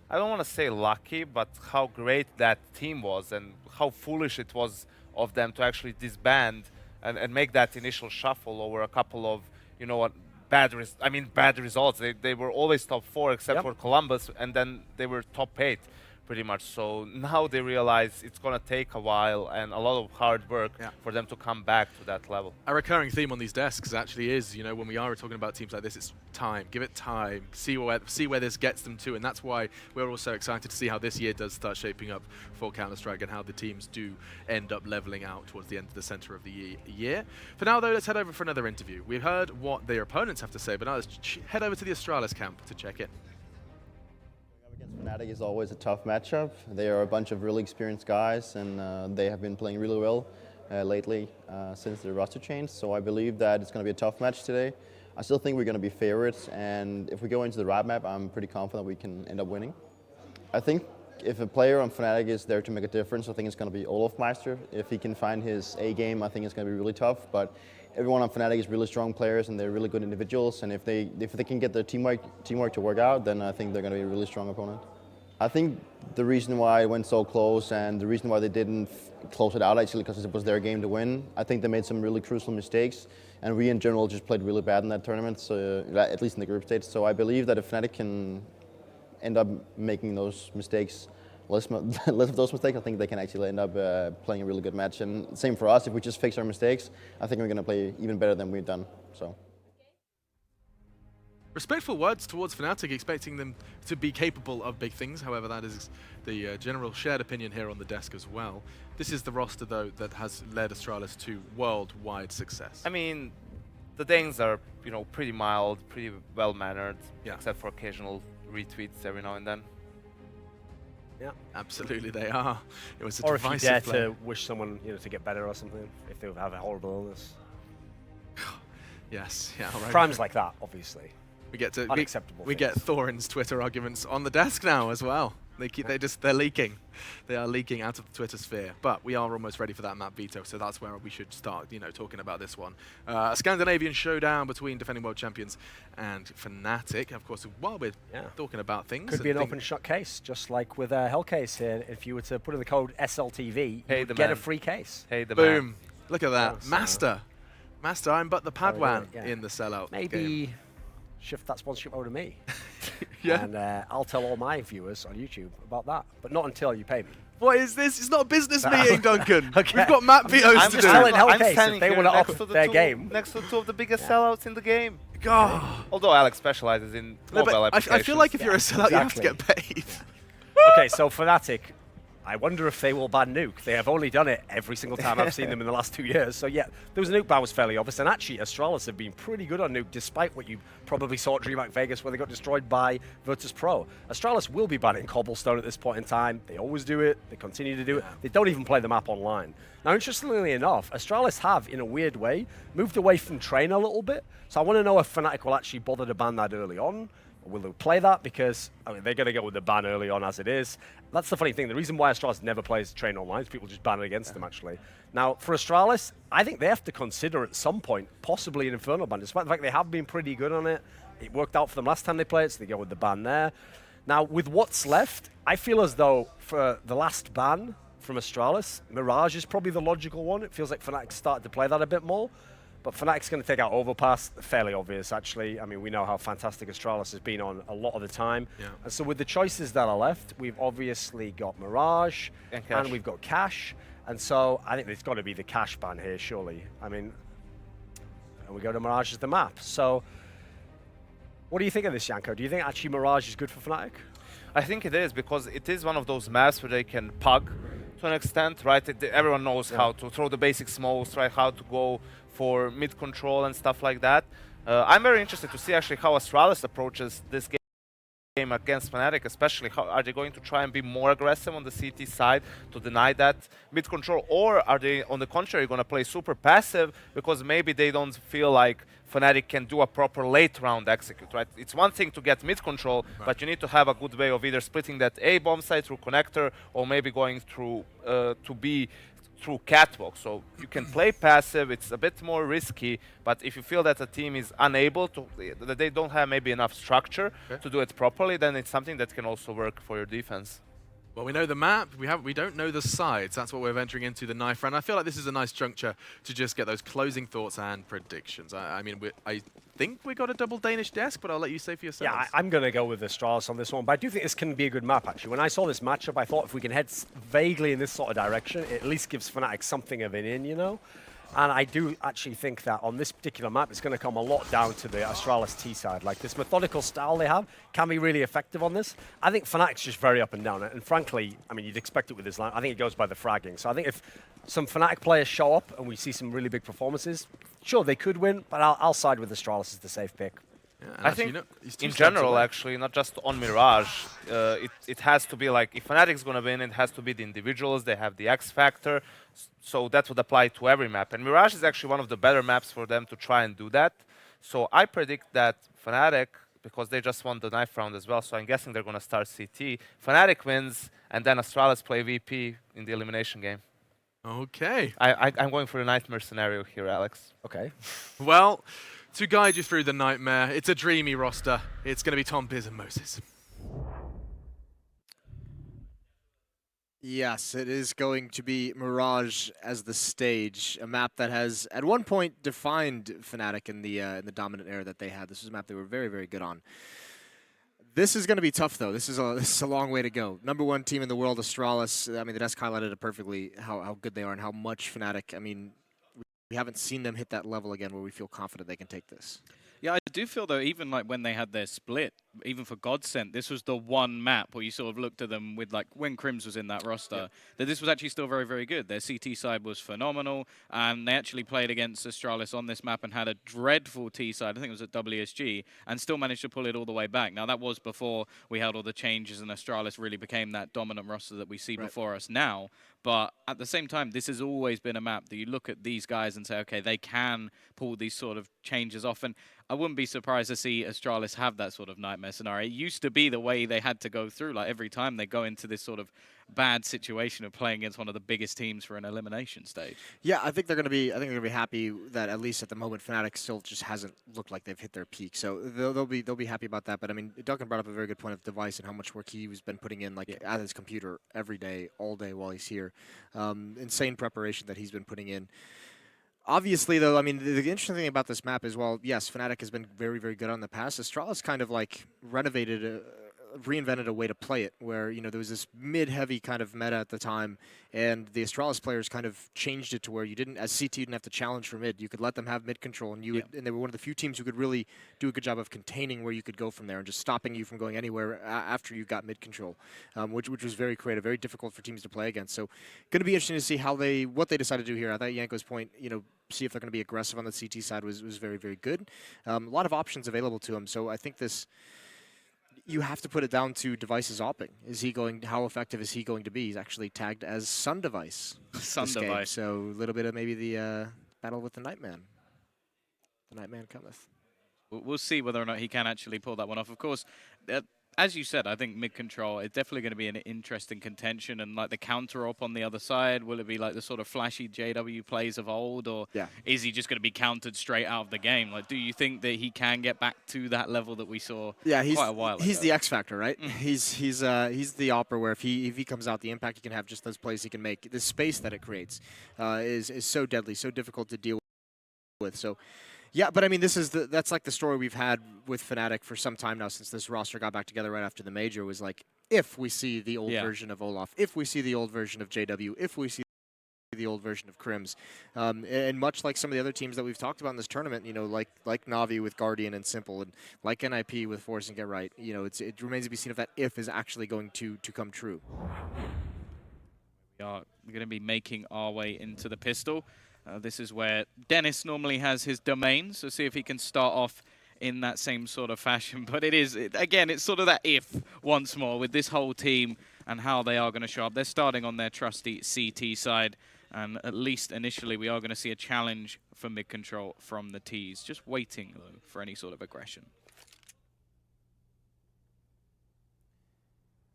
I don't want to say lucky, but how great that team was and how foolish it was of them to actually disband and make that initial shuffle over a couple of, bad results. They were always top 4 except for Columbus, and then they were top 8. Pretty much. So now they realize it's going to take a while and a lot of hard work for them to come back to that level. A recurring theme on these desks actually is, when we are talking about teams like this, it's time. Give it time. See where this gets them to, and that's why we're also excited to see how this year does start shaping up for Counter-Strike and how the teams do end up leveling out towards the end of the center of the year. For now, though, let's head over for another interview. We've heard what their opponents have to say, but now let's head over to the Astralis camp to check in. Fnatic is always a tough matchup. They are a bunch of really experienced guys, and they have been playing really well lately since the roster change. So I believe that it's going to be a tough match today. I still think we're going to be favorites, and if we go into the right map, I'm pretty confident we can end up winning. I think if a player on Fnatic is there to make a difference, I think it's going to be Olaf Meister. If he can find his A game, I think it's going to be really tough. But everyone on Fnatic is really strong players and they're really good individuals. And if they can get their teamwork to work out, then I think they're going to be a really strong opponent. I think the reason why it went so close and the reason why they didn't close it out actually because it was their game to win. I think they made some really crucial mistakes, and we in general just played really bad in that tournament, so, at least in the group stage. So I believe that if Fnatic can end up making those mistakes, less of those mistakes, I think they can actually end up playing a really good match. And same for us, if we just fix our mistakes, I think we're going to play even better than we've done. So. Respectful words towards Fnatic, expecting them to be capable of big things. However, that is the general shared opinion here on the desk as well. This is the roster, though, that has led Astralis to worldwide success. I mean, the Danes are, pretty mild, pretty well-mannered, except for occasional retweets every now and then. Yeah, absolutely they are. It was a or if you divisive dare play. to wish someone, you know, to get better or something, if they have a horrible illness. Yes, yeah, all right. Crimes like that, obviously. We get to unacceptable. We get Thorin's Twitter arguments on the desk now as well. They're leaking. They are leaking out of the Twitter sphere. But we are almost ready for that map veto, so that's where we should start, you know, talking about this one. A Scandinavian showdown between defending world champions and Fnatic. Of course, while we're talking about things, Could be an open shut case, just like with Hellcase here. If you were to put in the code SLTV, you would get a free case. Boom! Look at that, Yeah, Master. Master, I'm but the Padawan in the sellout. Maybe game. shift that sponsorship over to me. Yeah. And I'll tell all my viewers on YouTube about that, but not until you pay me. What is this? It's not a business meeting, Duncan. Okay. We've got map vetoes I'm to just do. telling I'm Hellcase standing if they here want to next offer to the their two, game. next to two of the biggest sellouts in the game. God. Although Alex specializes in mobile applications. I feel like if you're a sellout, you have to get paid. Okay, so Fnatic, I wonder if they will ban Nuke. They have only done it every single time I've seen them in the last 2 years. So yeah, there was a Nuke ban was fairly obvious. And actually, Astralis have been pretty good on Nuke, despite what you probably saw at DreamHack Vegas, where they got destroyed by Virtus Pro. Astralis will be banning Cobblestone at this point in time. They always do it. They continue to do it. They don't even play the map online. Now, interestingly enough, Astralis have, in a weird way, moved away from Train a little bit. So I want to know if Fnatic will actually bother to ban that early on. Will they play that? Because I mean, they're going to go with the ban early on as it is. That's the funny thing. The reason why Astralis never plays Train online is people just ban it against them, actually. Now, for Astralis, I think they have to consider at some point possibly an Infernal ban, despite the fact they have been pretty good on it. It worked out for them last time they played, so they go with the ban there. Now, with what's left, I feel as though for the last ban from Astralis, Mirage is probably the logical one. It feels like Fnatic started to play that a bit more. But Fnatic's going to take out Overpass, fairly obvious, actually. I mean, we know how fantastic Astralis has been on a lot of the time. Yeah. And so with the choices that are left, we've obviously got Mirage, and we've got Cash. And so I think there's got to be the Cash ban here, surely. I mean, and we go to Mirage as the map. So what do you think of this, Yanko? Do you think actually Mirage is good for Fnatic? I think it is, because it is one of those maps where they can pug to an extent, right? Everyone knows how to throw the basic smokes, right? How to go for mid control and stuff like that. I'm very interested to see actually how Astralis approaches this game against Fnatic, especially how are they going to try and be more aggressive on the CT side to deny that mid control, or are they on the contrary going to play super passive because maybe they don't feel like Fnatic can do a proper late round execute, right? It's one thing to get mid control, but you need to have a good way of either splitting that A bomb side through connector or maybe going through to B through catwalk. So you can play passive, it's a bit more risky, but if you feel that a team is unable to, that they don't have maybe enough structure to do it properly, then it's something that can also work for your defense. Well, we know the map, we don't know the sides. That's what we're venturing into the knife round. I feel like this is a nice juncture to just get those closing thoughts and predictions. I mean, I think we got a double Danish desk, but I'll let you say for yourselves. Yeah, I'm going to go with Astralis on this one, but I do think this can be a good map, actually. When I saw this matchup, I thought if we can head vaguely in this sort of direction, it at least gives Fnatic something of an in, you know? And I do actually think that on this particular map, it's going to come a lot down to the Astralis T side. Like, this methodical style they have can be really effective on this. I think Fnatic's just very up and down. And frankly, I mean, you'd expect it with this line. I think it goes by the fragging. So I think if some Fnatic players show up and we see some really big performances, sure, they could win, but I'll side with Astralis as the safe pick. Yeah, I think in general, actually, not just on Mirage, it has to be like, if Fnatic's going to win, it has to be the individuals, they have the X factor, so that would apply to every map. And Mirage is actually one of the better maps for them to try and do that. So I predict that Fnatic, because they just won the knife round as well, so I'm guessing they're going to start CT. Fnatic wins, and then Astralis play VP in the elimination game. Okay. I'm going for the nightmare scenario here, Alex. Okay. Well, to guide you through the nightmare, it's a dreamy roster. It's going to be Tom, Biz, and Moses. Yes, it is going to be Mirage as the stage, a map that has at one point defined Fnatic in the dominant era that they had. This was a map they were very, very good on. This is going to be tough, though. This is a long way to go. #1 team in the world, Astralis. I mean, the desk highlighted it perfectly, how good they are and how much Fnatic, I mean, we haven't seen them hit that level again where we feel confident they can take this. Yeah, I do feel, though, even like when they had their split, even for Godsent, this was the one map where you sort of looked at them with, like, when Crims was in that roster, that this was actually still very, very good. Their CT side was phenomenal, and they actually played against Astralis on this map and had a dreadful T side, I think it was at WSG, and still managed to pull it all the way back. Now, that was before we had all the changes and Astralis really became that dominant roster that we see before us now. But at the same time, this has always been a map that you look at these guys and say, okay, they can pull these sort of changes off. And I wouldn't be surprised to see Astralis have that sort of nightmare scenario. It used to be the way they had to go through. Like, every time they go into this sort of bad situation of playing against one of the biggest teams for an elimination stage. Yeah, I think they're going to be. I think they're going to be happy that at least at the moment, Fnatic still just hasn't looked like they've hit their peak. So they'll be happy about that. But I mean, Duncan brought up a very good point of Device and how much work he's been putting in, like at his computer every day, all day while he's here. Insane preparation that he's been putting in. Obviously, though, I mean, the interesting thing about this map is, well, yes, Fnatic has been very, very good on the past. Astralis kind of like reinvented a way to play it, where, you know, there was this mid-heavy kind of meta at the time, and the Astralis players kind of changed it to where you didn't, as CT, you didn't have to challenge for mid. You could let them have mid control, and and they were one of the few teams who could really do a good job of containing where you could go from there and just stopping you from going anywhere after you got mid control, which was very creative, very difficult for teams to play against. So, going to be interesting to see what they decide to do here. I thought Yanko's point, you know, see if they're going to be aggressive on the CT side was very, very good. A lot of options available to him, so I think this. You have to put it down to Device's opping. How effective is he going to be? He's actually tagged as Sun Device. Sun Device. So a little bit of maybe the battle with the Nightman. The Nightman cometh. We'll see whether or not he can actually pull that one off. Of course, as you said, I think mid-control is definitely going to be an interesting contention. And like the counter-op on the other side, will it be like the sort of flashy JW plays of old? Or is he just going to be countered straight out of the game? Like, do you think that he can get back to that level that we saw quite a while ago? He's the X factor, right? He's the opera where if he comes out, the impact he can have, just those plays he can make, the space that it creates is so deadly, so difficult to deal with. So. Yeah, but I mean, that's like the story we've had with Fnatic for some time now since this roster got back together right after the major. Was like, if we see the old version of Olaf, if we see the old version of JW, if we see the old version of Crims, and much like some of the other teams that we've talked about in this tournament, you know, like Na'Vi with Guardian and Simple, and like NIP with Force and Get Right, you know, it remains to be seen if that if is actually going to come true. We are going to be making our way into the pistol. This is where Dennis normally has his domain, so see if he can start off in that same sort of fashion. But again, it's sort of that if once more with this whole team and how they are going to show up. They're starting on their trusty CT side, and at least initially we are going to see a challenge for mid-control from the Ts. Just waiting, though, for any sort of aggression.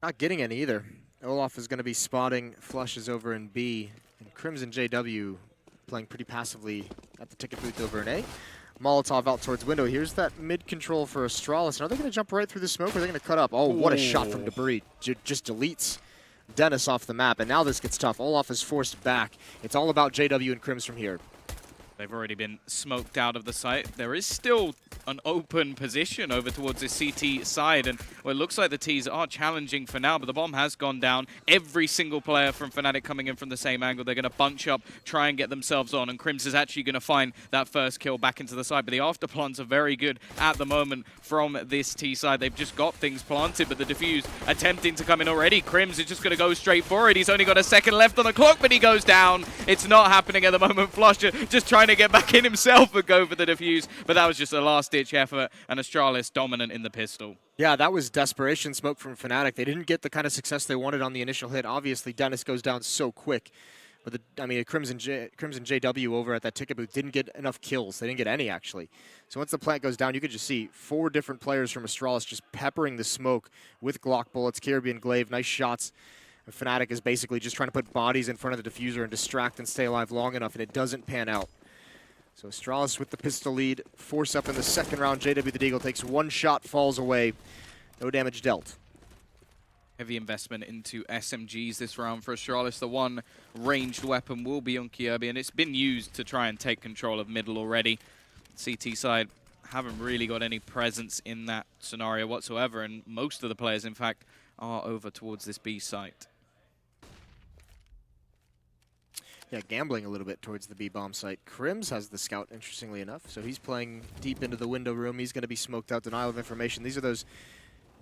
Not getting any either. Olaf is going to be spotting flushes over in B, and Crimson JW playing pretty passively at the ticket booth over in A. Molotov out towards window. Here's that mid control for Astralis. Are they going to jump right through the smoke, or are they going to cut up? Oh, what a shot from Debris. Just deletes Dennis off the map, and now this gets tough. Olaf is forced back. It's all about JW and Crims from here. They've already been smoked out of the site. There is still an open position over towards the CT side, and well, it looks like the Ts are challenging for now, but the bomb has gone down. Every single player from Fnatic coming in from the same angle. They're going to bunch up, try and get themselves on, and Crims is actually going to find that first kill back into the side, but the after-plants are very good at the moment from this T side. They've just got things planted, but the defuse attempting to come in already. Crims is just going to go straight for it. He's only got a second left on the clock, but he goes down. It's not happening at the moment. Flusher just trying to get back in himself and go for the defuse, but that was just a last-ditch effort, and Astralis dominant in the pistol. Yeah, that was desperation smoke from Fnatic. They didn't get the kind of success they wanted on the initial hit. Obviously, Dennis goes down so quick. But Crimson JW over at that ticket booth didn't get enough kills. They didn't get any, actually. So once the plant goes down, you could just see 4 different players from Astralis just peppering the smoke with Glock bullets, Caribbean Glaive, nice shots. And Fnatic is basically just trying to put bodies in front of the diffuser and distract and stay alive long enough, and it doesn't pan out. So Astralis with the pistol lead, force up in the second round. JW the Deagle takes 1 shot, falls away. No damage dealt. Heavy investment into SMGs this round for Astralis. The one ranged weapon will be on Kyobi, and it's been used to try and take control of middle already. CT side haven't really got any presence in that scenario whatsoever, and most of the players, in fact, are over towards this B site. Yeah, gambling a little bit towards the B-bomb site. Crims has the scout, interestingly enough, so he's playing deep into the window room. He's going to be smoked out, denial of information. These are those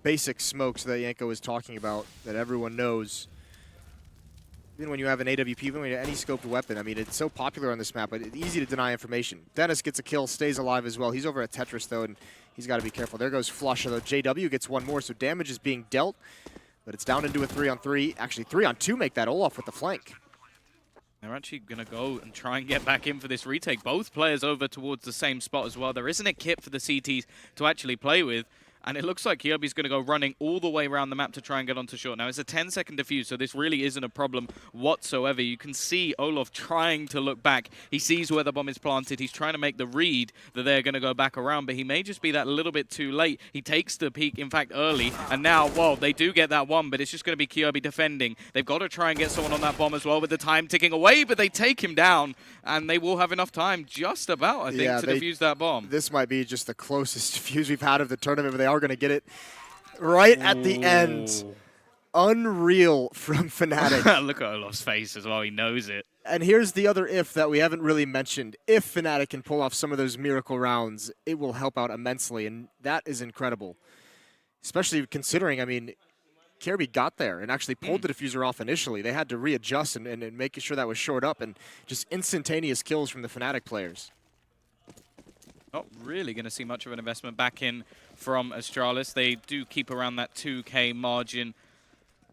basic smokes that Yanko is talking about that everyone knows. Even when you have an AWP, even when you have any scoped weapon, I mean, it's so popular on this map, but it's easy to deny information. Dennis gets a kill, stays alive as well. He's over at Tetris, though, and he's got to be careful. There goes Flusha, though. JW gets one more, so damage is being dealt, but it's down into a 3-on-3. Actually, 3-on-2 make that Olaf with the flank. They're actually going to go and try and get back in for this retake. Both players over towards the same spot as well. There isn't a kit for the CTs to actually play with. And it looks like Kyobi's going to go running all the way around the map to try and get onto short. Now, it's a 10-second defuse, so this really isn't a problem whatsoever. You can see Olaf trying to look back. He sees where the bomb is planted. He's trying to make the read that they're going to go back around, but he may just be that little bit too late. He takes the peak, in fact, early. And now, well, they do get that one, but it's just going to be Kyobi defending. They've got to try and get someone on that bomb as well with the time ticking away, but they take him down, and they will have enough time just about, I think, to defuse that bomb. This might be just the closest defuse we've had of the tournament, but they are going to get it right at the end. Unreal from Fnatic. Look at Olaf's face as well. He knows it. And here's the other if that we haven't really mentioned. If Fnatic can pull off some of those miracle rounds, it will help out immensely, and that is incredible. Especially considering, I mean, Kirby got there and actually pulled the diffuser off initially. They had to readjust and making sure that was shored up, and just instantaneous kills from the Fnatic players. Not really going to see much of an investment back in from Astralis. They do keep around that 2K margin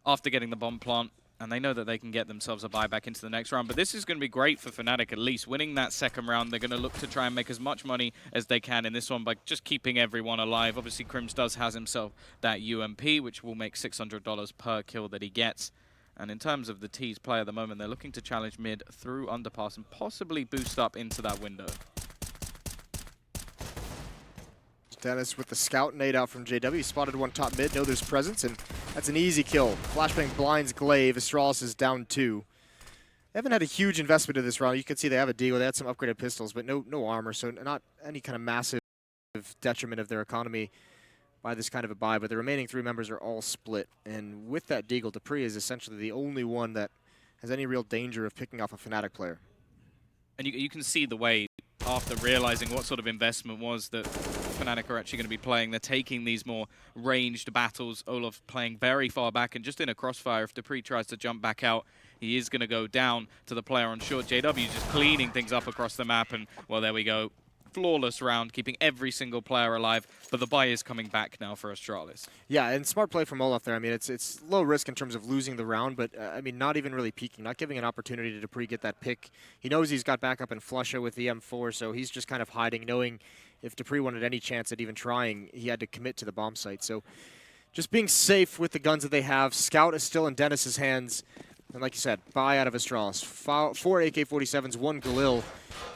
after getting the bomb plant, and they know that they can get themselves a buyback into the next round. But this is going to be great for Fnatic at least. Winning that second round, they're going to look to try and make as much money as they can in this one by just keeping everyone alive. Obviously, Crims does has himself that UMP, which will make $600 per kill that he gets. And in terms of the T's play at the moment, they're looking to challenge mid through underpass and possibly boost up into that window. Dennis with the scout nade out from JW. He spotted one top mid. Know there's presence, and that's an easy kill. Flashbang blinds Glaive. Astralis is down 2. They haven't had a huge investment in this round. You can see they have a deal. They had some upgraded pistols, but no armor, so not any kind of massive detriment of their economy by this kind of a buy. But the remaining 3 members are all split, and with that deagle, Dupree is essentially the only one that has any real danger of picking off a Fnatic player. And you can see the way, after realizing what sort of investment was that Fnatic are actually going to be playing, they're taking these more ranged battles. Olaf playing very far back and just in a crossfire. If Dupree tries to jump back out, he is going to go down to the player on short. JW just cleaning things up across the map, and, well, there we go. Flawless round, keeping every single player alive, but the buy is coming back now for Astralis. Yeah, and smart play from Olaf there. I mean, it's low risk in terms of losing the round, but, I mean, not even really peeking, not giving an opportunity to Dupree get that pick. He knows he's got backup in Flusha with the M4, so he's just kind of hiding, knowing if Dupree wanted any chance at even trying, he had to commit to the bomb site. So just being safe with the guns that they have. Scout is still in Dennis's hands. And like you said, buy out of Astralis. 4 AK-47s, 1 Galil.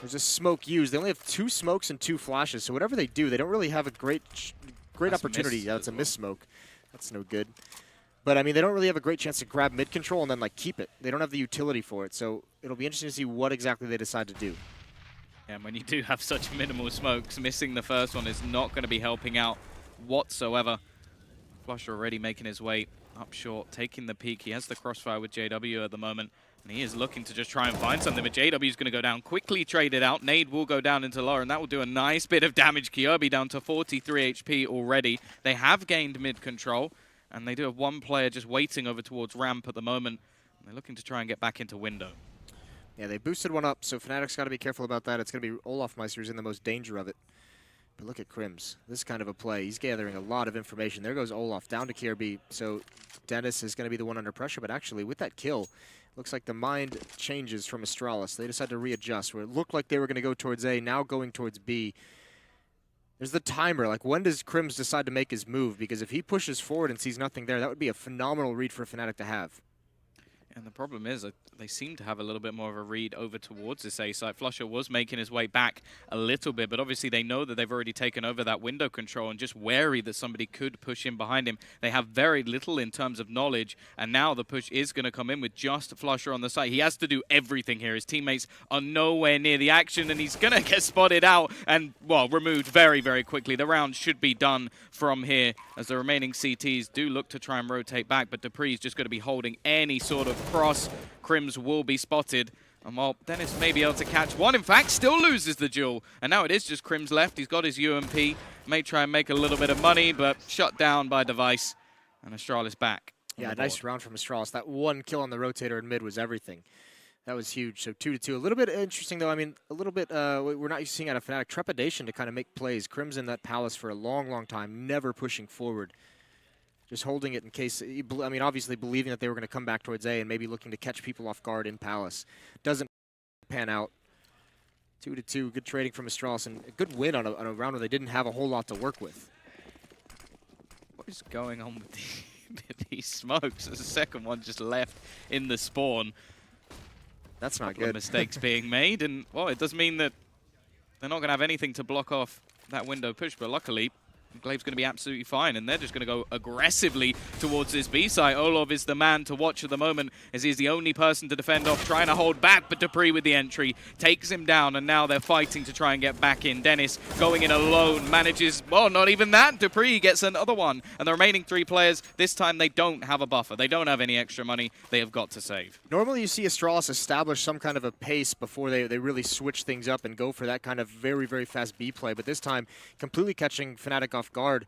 There's a smoke used. They only have 2 smokes and 2 flashes, so whatever they do, they don't really have a great opportunity. Yeah, it's a miss smoke. That's no good. But, I mean, they don't really have a great chance to grab mid-control and then, like, keep it. They don't have the utility for it, so it'll be interesting to see what exactly they decide to do. And when you do have such minimal smokes, missing the first one is not going to be helping out whatsoever. Flusher already making his way up short, taking the peak. He has the crossfire with JW at the moment, and he is looking to just try and find something, but JW is going to go down, quickly traded out. Nade will go down into Laura, and that will do a nice bit of damage. Kyobi down to 43 HP already. They have gained mid-control, and they do have 1 player just waiting over towards ramp at the moment. They're looking to try and get back into window. Yeah, they boosted one up, so Fnatic's got to be careful about that. It's going to be Olaf Meister who's in the most danger of it. But look at Crims. This kind of a play. He's gathering a lot of information. There goes Olaf down to KRB. So Dennis is going to be the one under pressure. But actually, with that kill, looks like the mind changes from Astralis. They decide to readjust. Where it looked like they were going to go towards A, now going towards B. There's the timer. Like, when does Crims decide to make his move? Because if he pushes forward and sees nothing there, that would be a phenomenal read for Fnatic to have. And the problem is that they seem to have a little bit more of a read over towards this A site. Flusher was making his way back a little bit, but obviously they know that they've already taken over that window control and just wary that somebody could push in behind him. They have very little in terms of knowledge, and now the push is going to come in with just Flusher on the site. He has to do everything here. His teammates are nowhere near the action, and he's going to get spotted out and, well, removed very, very quickly. The round should be done from here as the remaining CTs do look to try and rotate back, but Dupree's just going to be holding any sort of cross. Crims will be spotted. And while Dennis may be able to catch one, in fact, still loses the duel. And now it is just Crim's left. He's got his UMP. May try and make a little bit of money, but shut down by Device. And Astralis back. Yeah, nice round from Astralis. That one kill on the rotator in mid was everything. That was huge. So 2-2. A little bit interesting, though. I mean, a little bit, we're not seeing out of Fnatic trepidation to kind of make plays. Crim's in that Palace for a long, long time, never pushing forward. Just holding it in case, I mean, obviously believing that they were going to come back towards A and maybe looking to catch people off guard in Palace. Doesn't pan out. 2-2. Good trading from Astralis and a good win on a round where they didn't have a whole lot to work with. What is going on with these smokes? There's a second one just left in the spawn. That's not good. Couple of mistakes being made, and well, it does mean that they're not going to have anything to block off that window push, but luckily Glaive's going to be absolutely fine, and they're just going to go aggressively towards this B site. Olov is the man to watch at the moment, as he's the only person to defend off, trying to hold back, but Dupree with the entry takes him down, and now they're fighting to try and get back in. Dennis going in alone, manages, well, not even that. Dupree gets another one, and the remaining 3 players, this time they don't have a buffer. They don't have any extra money. They have got to save. Normally you see Astralis establish some kind of a pace before they really switch things up and go for that kind of very, very fast B play, but this time completely catching Fnatic off guard.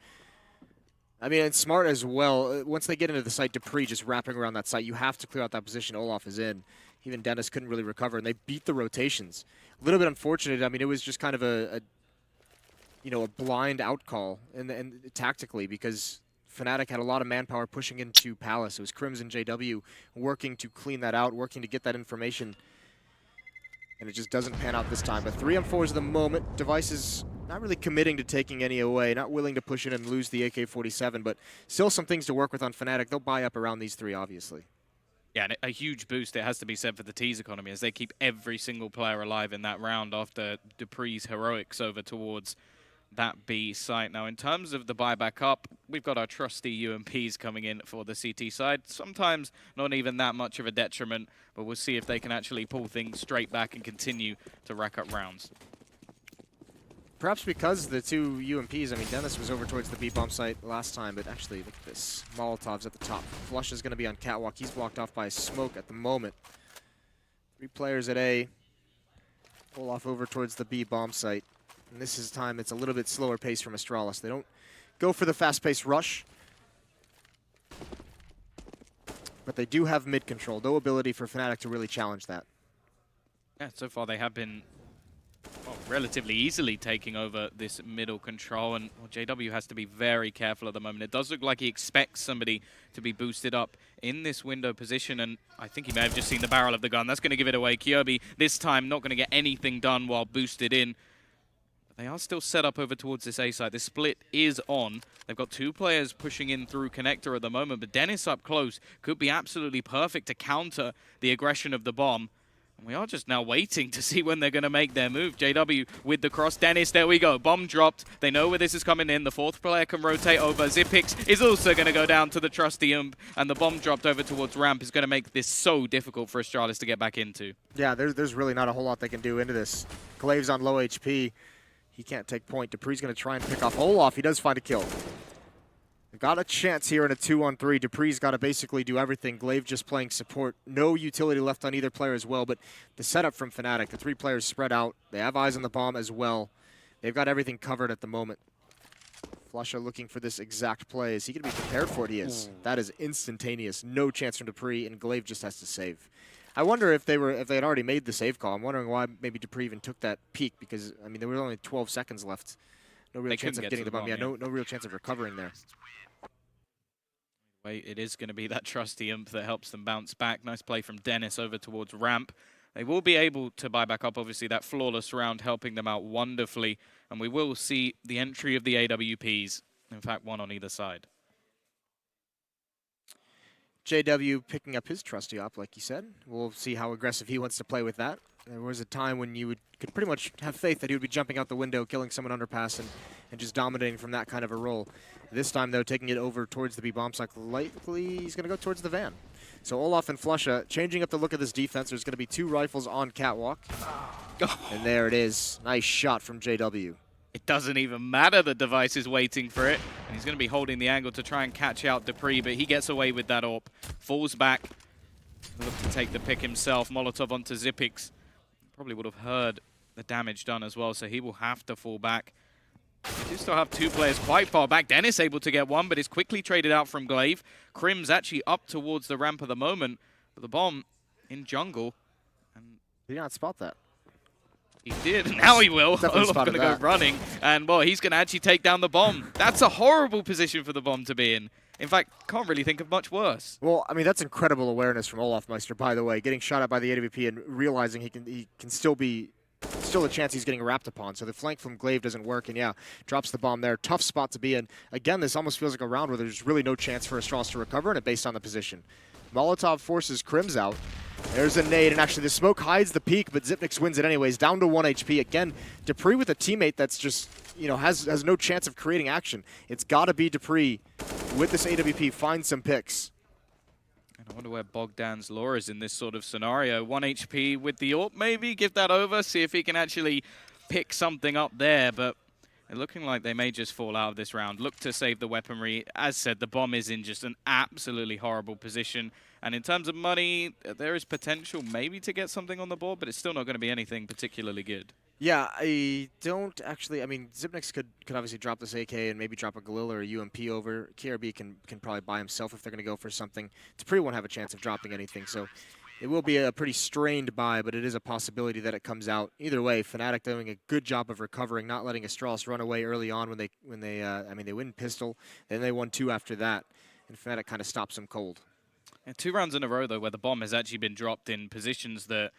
I mean, it's smart as well. Once they get into the site, Dupree just wrapping around that site. You have to clear out that position Olaf is in. Even Dennis couldn't really recover, and they beat the rotations. A little bit unfortunate. I mean, it was just kind of a blind out call and tactically, because Fnatic had a lot of manpower pushing into Palace. It was Crims and JW working to clean that out, working to get that information. And it just doesn't pan out this time. But 3-on-4s at the moment. Device is not really committing to taking any away, not willing to push it and lose the AK-47, but still some things to work with on Fnatic. They'll buy up around these 3, obviously. Yeah, and a huge boost, it has to be said, for the T's economy, as they keep every single player alive in that round after Dupree's heroics over towards that B site. Now, in terms of the buyback up, we've got our trusty UMPs coming in for the CT side. Sometimes not even that much of a detriment, but we'll see if they can actually pull things straight back and continue to rack up rounds. Perhaps because the 2 UMPs, I mean, Dennis was over towards the B-bomb site last time, but actually, look at this. Molotov's at the top. Flush is going to be on Catwalk. He's blocked off by smoke at the moment. 3 players at A. Pull off over towards the B-bomb site. And this is time it's a little bit slower pace from Astralis. They don't go for the fast-paced rush, but they do have mid control. No ability for Fnatic to really challenge that. Yeah, so far they have been relatively easily taking over this middle control, and JW has to be very careful at the moment. It does look like he expects somebody to be boosted up in this window position, and I think he may have just seen the barrel of the gun. That's going to give it away. Kyobi this time not going to get anything done while boosted in. They are still set up over towards this A side. This split is on. They've got 2 players pushing in through connector at the moment, but Dennis up close could be absolutely perfect to counter the aggression of the bomb. And we are just now waiting to see when they're going to make their move. JW with the cross. Dennis, there we go. Bomb dropped. They know where this is coming in. The 4th player can rotate over. Zipix is also going to go down to the trusty ump, and the bomb dropped over towards ramp is going to make this so difficult for Astralis to get back into. Yeah, there's really not a whole lot they can do into this. Glaive's on low HP. He can't take point. Dupree's going to try and pick off Olaf. He does find a kill. They've got a chance here in a 2-on-3. Dupree's got to basically do everything. Glaive just playing support. No utility left on either player as well, but the setup from Fnatic, the 3 players spread out. They have eyes on the bomb as well. They've got everything covered at the moment. Flusha looking for this exact play. Is he going to be prepared for it? He is. That is instantaneous. No chance from Dupree, and Glaive just has to save. I wonder if they had already made the save call. I'm wondering why maybe Dupree even took that peek, because, I mean, there were only 12 seconds left. No real chance of getting the bomb. Yeah, no real chance of recovering there. It is going to be that trusty imp that helps them bounce back. Nice play from Dennis over towards ramp. They will be able to buy back up, obviously, that flawless round helping them out wonderfully. And we will see the entry of the AWPs. In fact, 1 on either side. JW picking up his trusty op, like you said. We'll see how aggressive he wants to play with that. There was a time when you could pretty much have faith that he would be jumping out the window, killing someone underpass, and just dominating from that kind of a role. This time, though, taking it over towards the B-bomb site. Likely, he's going to go towards the van. So Olaf and Flusha changing up the look of this defense. There's going to be 2 rifles on Catwalk. And there it is. Nice shot from JW. It doesn't even matter. The Device is waiting for it. And he's going to be holding the angle to try and catch out Dupree, but he gets away with that AWP. Falls back. The to take the pick himself. Molotov onto Zipix. Probably would have heard the damage done as well, so he will have to fall back. We do still have 2 players quite far back. Dennis able to get one, but is quickly traded out from Glaive. Crim's actually up towards the ramp at the moment, but the bomb in jungle. And did not spot that. He did. Now he will. Olaf's going to go running, and well, he's going to actually take down the bomb. That's a horrible position for the bomb to be in. In fact, can't really think of much worse. Well, I mean, that's incredible awareness from Olafmeister, by the way, getting shot at by the AWP and realizing he can still a chance he's getting wrapped upon. So the flank from Glaive doesn't work, and yeah, drops the bomb there. Tough spot to be in. Again, this almost feels like a round where there's really no chance for Astralis to recover, and it based on the position. Molotov forces Crims out. There's a nade, and actually the smoke hides the peak, but Zipnix wins it anyways, down to 1 HP. Again, Dupree with a teammate that's just, has no chance of creating action. It's got to be Dupree with this AWP, find some picks. I wonder where Bogdan's lore is in this sort of scenario. 1 HP with the AWP, maybe give that over, see if he can actually pick something up there, but they're looking like they may just fall out of this round. Look to save the weaponry. As said, the bomb is in just an absolutely horrible position. And in terms of money, there is potential maybe to get something on the board, but it's still not going to be anything particularly good. Yeah, I don't actually. I mean, Zipnix could obviously drop this AK and maybe drop a Galil or a UMP over. KRB can probably buy himself if they're going to go for something. Dupree won't have a chance of dropping anything, so it will be a pretty strained buy, but it is a possibility that it comes out. Either way, Fnatic doing a good job of recovering, not letting Astralis run away early on when they win pistol, then they won 2 after that, and Fnatic kind of stops them cold. And 2 rounds in a row though, where the bomb has actually been dropped in positions that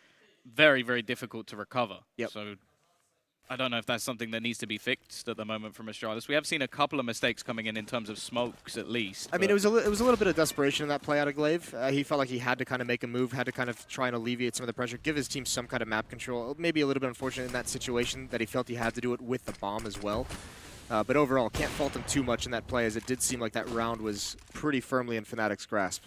very, very difficult to recover. Yep. So I don't know if that's something that needs to be fixed at the moment from Astralis. We have seen a couple of mistakes coming in terms of smokes, at least. I mean, it was a little bit of desperation in that play out of Glaive. He felt like he had to kind of make a move, had to kind of try and alleviate some of the pressure, give his team some kind of map control. Maybe a little bit unfortunate in that situation that he felt he had to do it with the bomb as well. But overall, can't fault him too much in that play, as it did seem like that round was pretty firmly in Fnatic's grasp.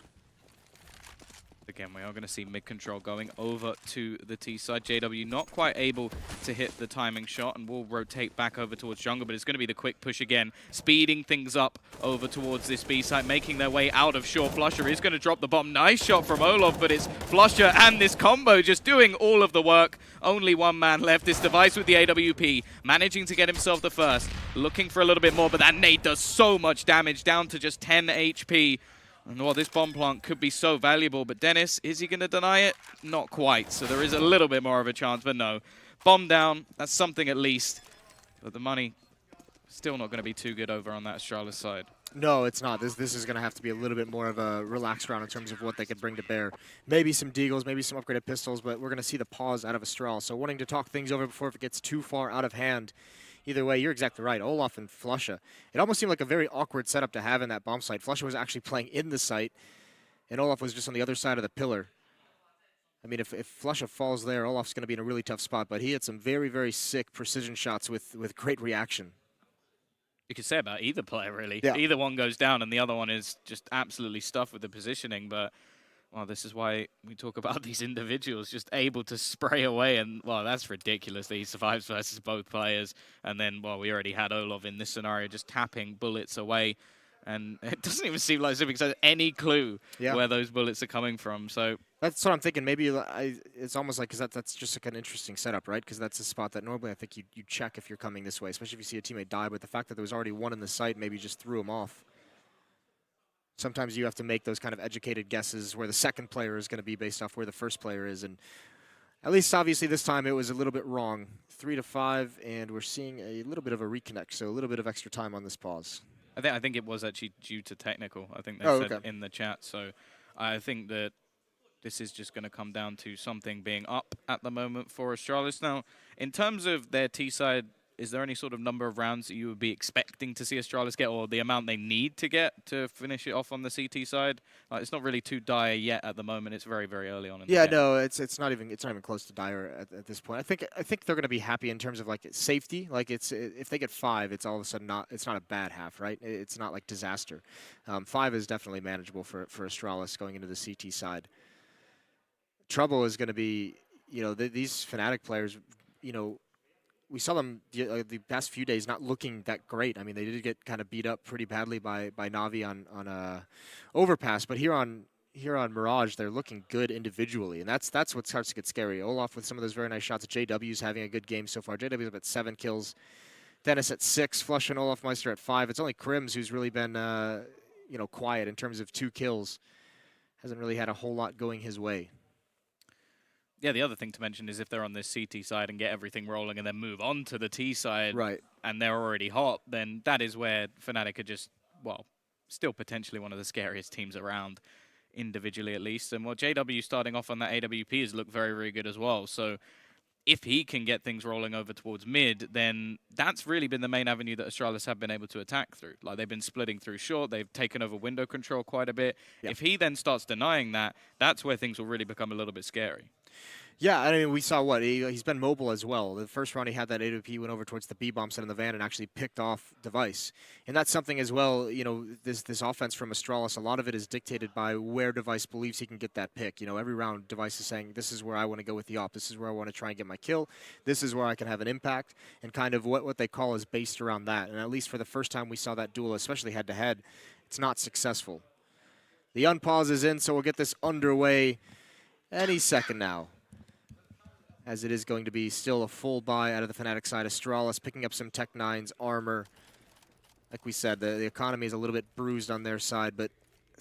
Again, we are going to see mid-control going over to the T side. JW not quite able to hit the timing shot, and will rotate back over towards jungle, but it's going to be the quick push again, speeding things up over towards this B side, making their way out of shore. Flusher is going to drop the bomb. Nice shot from Olaf, but it's Flusher and this combo just doing all of the work. Only one man left. This device with the AWP, managing to get himself the first, looking for a little bit more, but that nade does so much damage, down to just 10 HP. And well, this bomb plant could be so valuable, but Dennis, is he going to deny it? Not quite, so there is a little bit more of a chance, but no. Bomb down, that's something at least. But the money, still not going to be too good over on that Astralis side. No, it's not. This is going to have to be a little bit more of a relaxed round in terms of what they could bring to bear. Maybe some deagles, maybe some upgraded pistols, but we're going to see the pause out of Astralis. So wanting to talk things over before it gets too far out of hand. Either way, you're exactly right. Olaf and Flusha. It almost seemed like a very awkward setup to have in that bomb site. Flusha was actually playing in the site, and Olaf was just on the other side of the pillar. I mean, if Flusha falls there, Olaf's going to be in a really tough spot, but he had some very, very sick precision shots with great reaction. You could say about either player, really. Yeah. Either one goes down, and the other one is just absolutely stuffed with the positioning, but well, this is why we talk about these individuals just able to spray away, and well, that's ridiculous that he survives versus both players. And then, well, we already had Olaf in this scenario just tapping bullets away, and it doesn't even seem like Zipix has any clue where those bullets are coming from. So that's what I'm thinking. Maybe it's almost like, because that's just like an interesting setup, right? Because that's a spot that normally I think you check if you're coming this way, especially if you see a teammate die. But the fact that there was already one in the site maybe just threw him off. Sometimes you have to make those kind of educated guesses where the second player is going to be based off where the first player is. And at least, obviously, this time it was a little bit wrong. 3-5, and we're seeing a little bit of a reconnect, so a little bit of extra time on this pause. I think it was actually due to technical. I think they said in the chat. So I think that this is just going to come down to something being up at the moment for Astralis. Now, in terms of their T side, is there any sort of number of rounds that you would be expecting to see Astralis get, or the amount they need to get to finish it off on the CT side? It's not really too dire yet at the moment. It's very, very early on in the game. No, it's not even close to dire at this point. I think they're going to be happy in terms of like safety. Like if they get 5, it's all of a sudden not a bad half, right? It's not like disaster. 5 is definitely manageable for Astralis going into the CT side. Trouble is going to be, these Fnatic players, we saw them the past few days not looking that great. I mean, they did get kind of beat up pretty badly by Na'Vi on overpass, but here on here on Mirage, they're looking good individually, and that's what starts to get scary. Olaf with some of those very nice shots. JW's having a good game so far. JW's up at 7 kills. Dennis at 6, Flush and Olaf Meister at 5. It's only Crims who's really been, quiet in terms of 2 kills. Hasn't really had a whole lot going his way. Yeah, the other thing to mention is if they're on this CT side and get everything rolling and then move on to the T side, right, and they're already hot, then that is where Fnatic are just, well, still potentially one of the scariest teams around, individually at least. And while JW starting off on that AWP has looked very, very good as well. So if he can get things rolling over towards mid, then that's really been the main avenue that Astralis have been able to attack through. Like, they've been splitting through short, they've taken over window control quite a bit. Yep. If he then starts denying that, that's where things will really become a little bit scary. Yeah, I mean, we saw what? He's been mobile as well. The first round he had that AWP, went over towards the B-bomb, set in the van, and actually picked off Device. And that's something as well, this offense from Astralis, a lot of it is dictated by where Device believes he can get that pick. Every round Device is saying, this is where I want to go with the op, this is where I want to try and get my kill, this is where I can have an impact, and kind of what they call is based around that. And at least for the first time we saw that duel, especially head-to-head, it's not successful. The unpause is in, so we'll get this underway any second now, as it is going to be still a full buy out of the Fnatic side. Astralis picking up some Tech 9's armor. Like we said, the economy is a little bit bruised on their side, but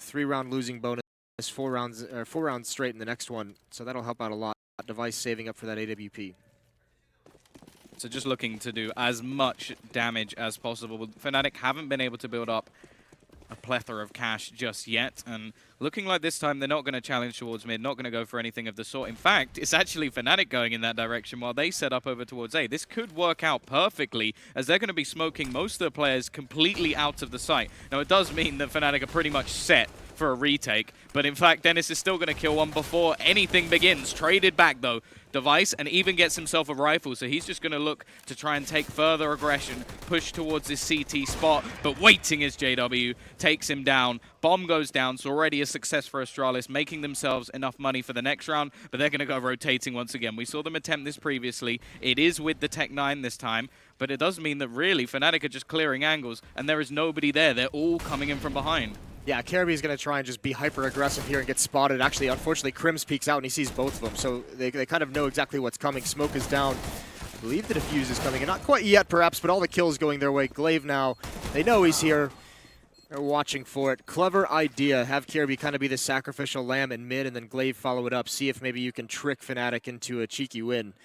3-round losing bonus, 4 rounds straight in the next one, so that'll help out a lot. Device saving up for that AWP. So just looking to do as much damage as possible. Fnatic haven't been able to build up a plethora of cash just yet, and looking like this time they're not going to challenge towards mid, not going to go for anything of the sort. In fact, it's actually Fnatic going in that direction while they set up over towards A. This could work out perfectly, as they're going to be smoking most of the players completely out of the site. Now, it does mean that Fnatic are pretty much set for a retake, but in fact, Dennis is still going to kill one before anything begins. Traded back, though, Device, and even gets himself a rifle, so he's just going to look to try and take further aggression, push towards this CT spot, but waiting as JW takes him down. Bomb goes down, so already a success for Astralis, making themselves enough money for the next round, but they're going to go rotating once again. We saw them attempt this previously. It is with the Tech 9 this time, but it does mean that really Fnatic are just clearing angles, and there is nobody there. They're all coming in from behind. Yeah, Caribbe's going to try and just be hyper-aggressive here and get spotted. Actually, unfortunately, Crims peeks out and he sees both of them, so they kind of know exactly what's coming. Smoke is down. I believe the defuse is coming in. Not quite yet, perhaps, but all the kills going their way. Glaive now, they know he's here. They're watching for it. Clever idea. Have Kirby kind of be the sacrificial lamb in mid and then Glaive follow it up. See if maybe you can trick Fnatic into a cheeky win.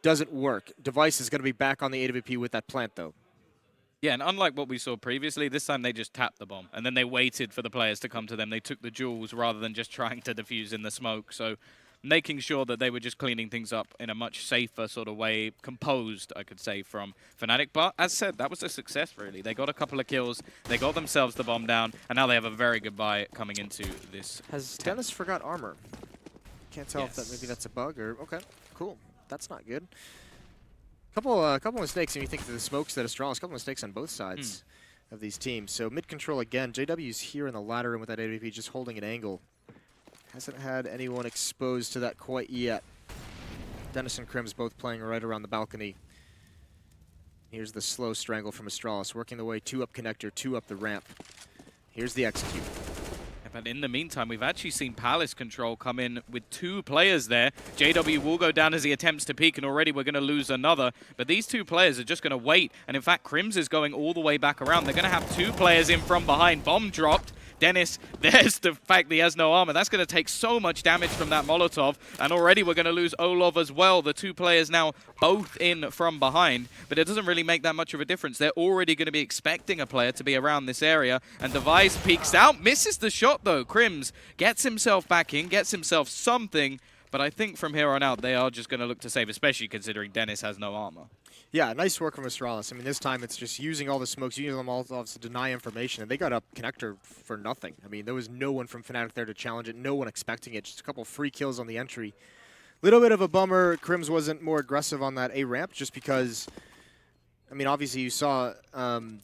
Doesn't work. Device is going to be back on the AWP with that plant, though. Yeah, and unlike what we saw previously, this time they just tapped the bomb, and then they waited for the players to come to them. They took the jewels rather than just trying to defuse in the smoke, so making sure that they were just cleaning things up in a much safer sort of way, composed, I could say, from Fnatic. But as said, that was a success, really. They got a couple of kills, they got themselves the bomb down, and now they have a very good buy coming into this. Has Dennis forgot armor? Can't tell if maybe that's a bug or... Okay, cool. That's not good. Couple of mistakes when you think of the smokes that Astralis. Couple of mistakes on both sides of these teams. So mid control again. JW's here in the ladder room with that AWP, just holding an angle. Hasn't had anyone exposed to that quite yet. Dennis and Crims both playing right around the balcony. Here's the slow strangle from Astralis, working the way 2 up connector, 2 up the ramp. Here's the execute. But in the meantime, we've actually seen Palace Control come in with 2 players there. JW will go down as he attempts to peek, and already we're going to lose another. But these 2 players are just going to wait. And in fact, Crims is going all the way back around. They're going to have 2 players in from behind. Bomb dropped. Dennis, there's the fact that he has no armor. That's going to take so much damage from that Molotov. And already we're going to lose Olov as well. The 2 players now both in from behind. But it doesn't really make that much of a difference. They're already going to be expecting a player to be around this area. And Device peeks out, misses the shot though. Crims gets himself back in, gets himself something. But I think from here on out, they are just going to look to save, especially considering Dennis has no armor. Yeah, nice work from Astralis. I mean, this time it's just using all the smokes, using them all to deny information, and they got up connector for nothing. I mean, there was no one from Fnatic there to challenge it, no one expecting it, just a couple free kills on the entry. Little bit of a bummer, Crims wasn't more aggressive on that A ramp, just because, I mean, obviously you saw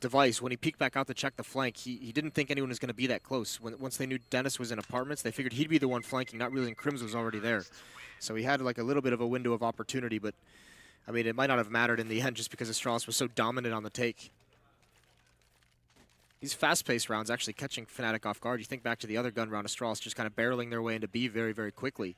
Device, when he peeked back out to check the flank, he didn't think anyone was going to be that close. Once they knew Dennis was in apartments, they figured he'd be the one flanking, not realizing Crims was already there. So he had like a little bit of a window of opportunity, but I mean, it might not have mattered in the end just because Astralis was so dominant on the take. these fast-paced rounds actually catching Fnatic off guard. You think back to the other gun round, Astralis just kind of barreling their way into B very, very quickly.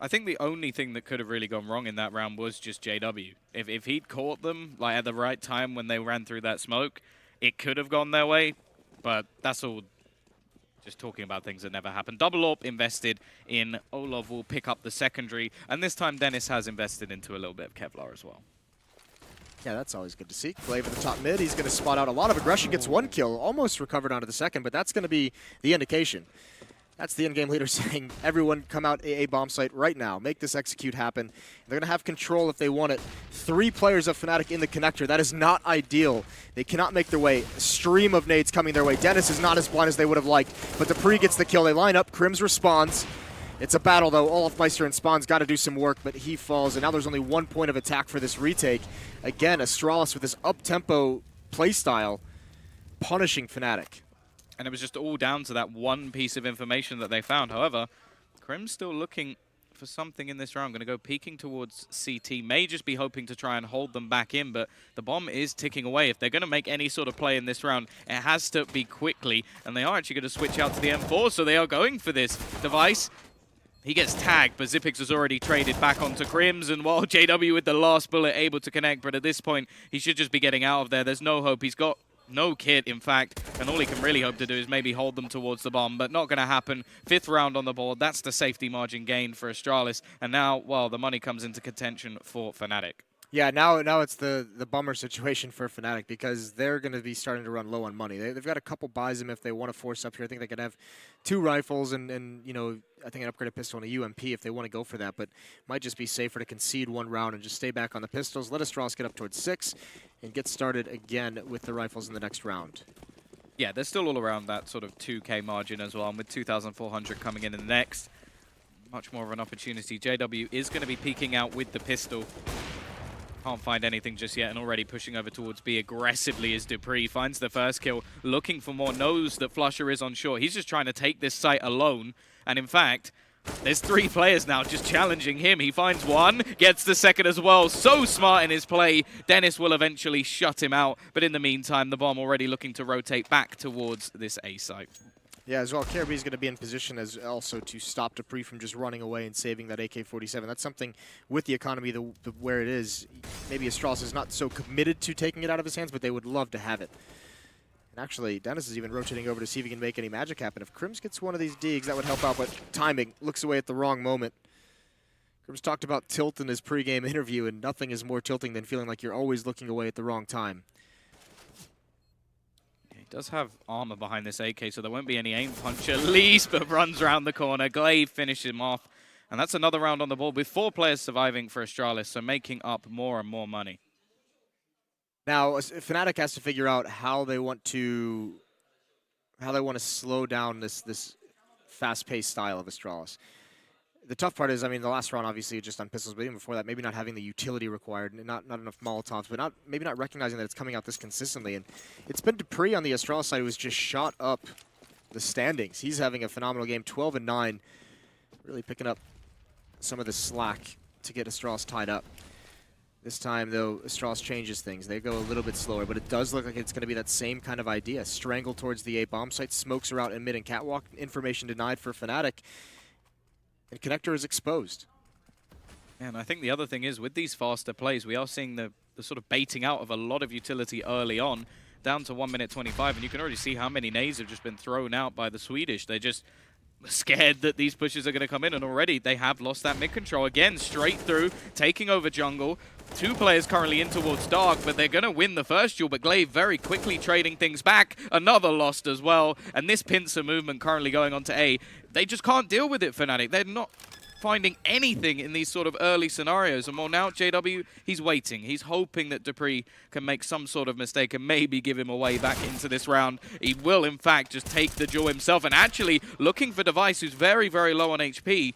I think the only thing that could have really gone wrong in that round was just JW. If he'd caught them like at the right time when they ran through that smoke, it could have gone their way. But that's all just talking about things that never happened. Double AWP invested in Olov will pick up the secondary. And this time Dennis has invested into a little bit of Kevlar as well. Yeah, that's always good to see. Glaive in the top mid. He's going to spot out a lot of aggression. Gets one kill, almost recovered onto the second, but that's going to be the indication. That's the in-game leader saying, everyone come out AA bomb site right now. Make this execute happen. They're going to have control if they want it. 3 players of Fnatic in the connector. That is not ideal. They cannot make their way. A stream of nades coming their way. Dennis is not as blind as they would have liked, but Dupree gets the kill. They line up. Crims responds. It's a battle, though. Olofmeister and Spawn's got to do some work, but he falls, and now there's only 1 point of attack for this retake. Again, Astralis with this up-tempo playstyle punishing Fnatic. And it was just all down to that one piece of information that they found. However, Crim's still looking for something in this round. Going to go peeking towards CT. May just be hoping to try and hold them back in, but the bomb is ticking away. If they're going to make any sort of play in this round, it has to be quickly. And they are actually going to switch out to the M4, so they are going for this device. He gets tagged, but Xyp9x has already traded back onto Crims, and while JW with the last bullet able to connect, but at this point, he should just be getting out of there. There's no hope. He's got no kit, in fact, and all he can really hope to do is maybe hold them towards the bomb, but not going to happen. 5th round on the board. That's the safety margin gain for Astralis, and now, well, the money comes into contention for Fnatic. Yeah, now it's the bummer situation for Fnatic because they're going to be starting to run low on money. They've got a couple buys them if they want to force up here. I think they could have 2 rifles and you know, I think an upgraded pistol and a UMP if they want to go for that, but might just be safer to concede 1 round and just stay back on the pistols. Let Astralis get up towards 6 and get started again with the rifles in the next round. Yeah, they're still all around that sort of 2K margin as well, and with 2,400 coming in the next, much more of an opportunity. JW is going to be peeking out with the pistol. Can't find anything just yet, and already pushing over towards B aggressively as Dupree finds the first kill, looking for more, knows that Flusher is on shore. He's just trying to take this site alone, and in fact, there's 3 players now just challenging him. He finds one, gets the second as well. So smart in his play. Dennis will eventually shut him out, but in the meantime, the bomb already looking to rotate back towards this A site. Yeah, as well, Caribbean is going to be in position as also to stop Dupree from just running away and saving that AK-47. That's something with the economy where it is. Maybe Astralis is not so committed to taking it out of his hands, but they would love to have it. And actually, Dennis is even rotating over to see if he can make any magic happen. If Crims gets one of these digs, that would help out, but timing, looks away at the wrong moment. Crims talked about tilt in his pregame interview, and nothing is more tilting than feeling like you're always looking away at the wrong time. Does have armor behind this AK, so there won't be any aim punch at least, but runs around the corner. Glaive finishes him off, and that's another round on the board with 4 players surviving for Astralis, so making up more and more money. Now, Fnatic has to figure out how they want to slow down this fast-paced style of Astralis. The tough part is, I mean, the last round obviously just on pistols, but even before that, maybe not having the utility required, not enough Molotovs, but maybe not recognizing that it's coming out this consistently. And it's been Dupree on the Astralis side who's just shot up the standings. He's having a phenomenal game, 12-9, really picking up some of the slack to get Astralis tied up. This time, though, Astralis changes things. They go a little bit slower, but it does look like it's going to be that same kind of idea. Strangle towards the A bomb site, smokes are out in mid and catwalk, information denied for Fnatic. And Connector is exposed. And I think the other thing is, with these faster plays, we are seeing the sort of baiting out of a lot of utility early on, down to 1 minute 25, and you can already see how many nades have just been thrown out by the Swedish. They're just scared that these pushes are going to come in, and already they have lost that mid-control. Again, straight through, taking over jungle. 2 players currently in towards Dark, but they're going to win the first duel, but Glaive very quickly trading things back. Another lost as well, and this pincer movement currently going on to A. They just can't deal with it, Fnatic. They're not finding anything in these sort of early scenarios. And well, now JW, he's waiting. He's hoping that Dupree can make some sort of mistake and maybe give him a way back into this round. He will, in fact, just take the duel himself, and actually looking for Device, who's very, very low on HP.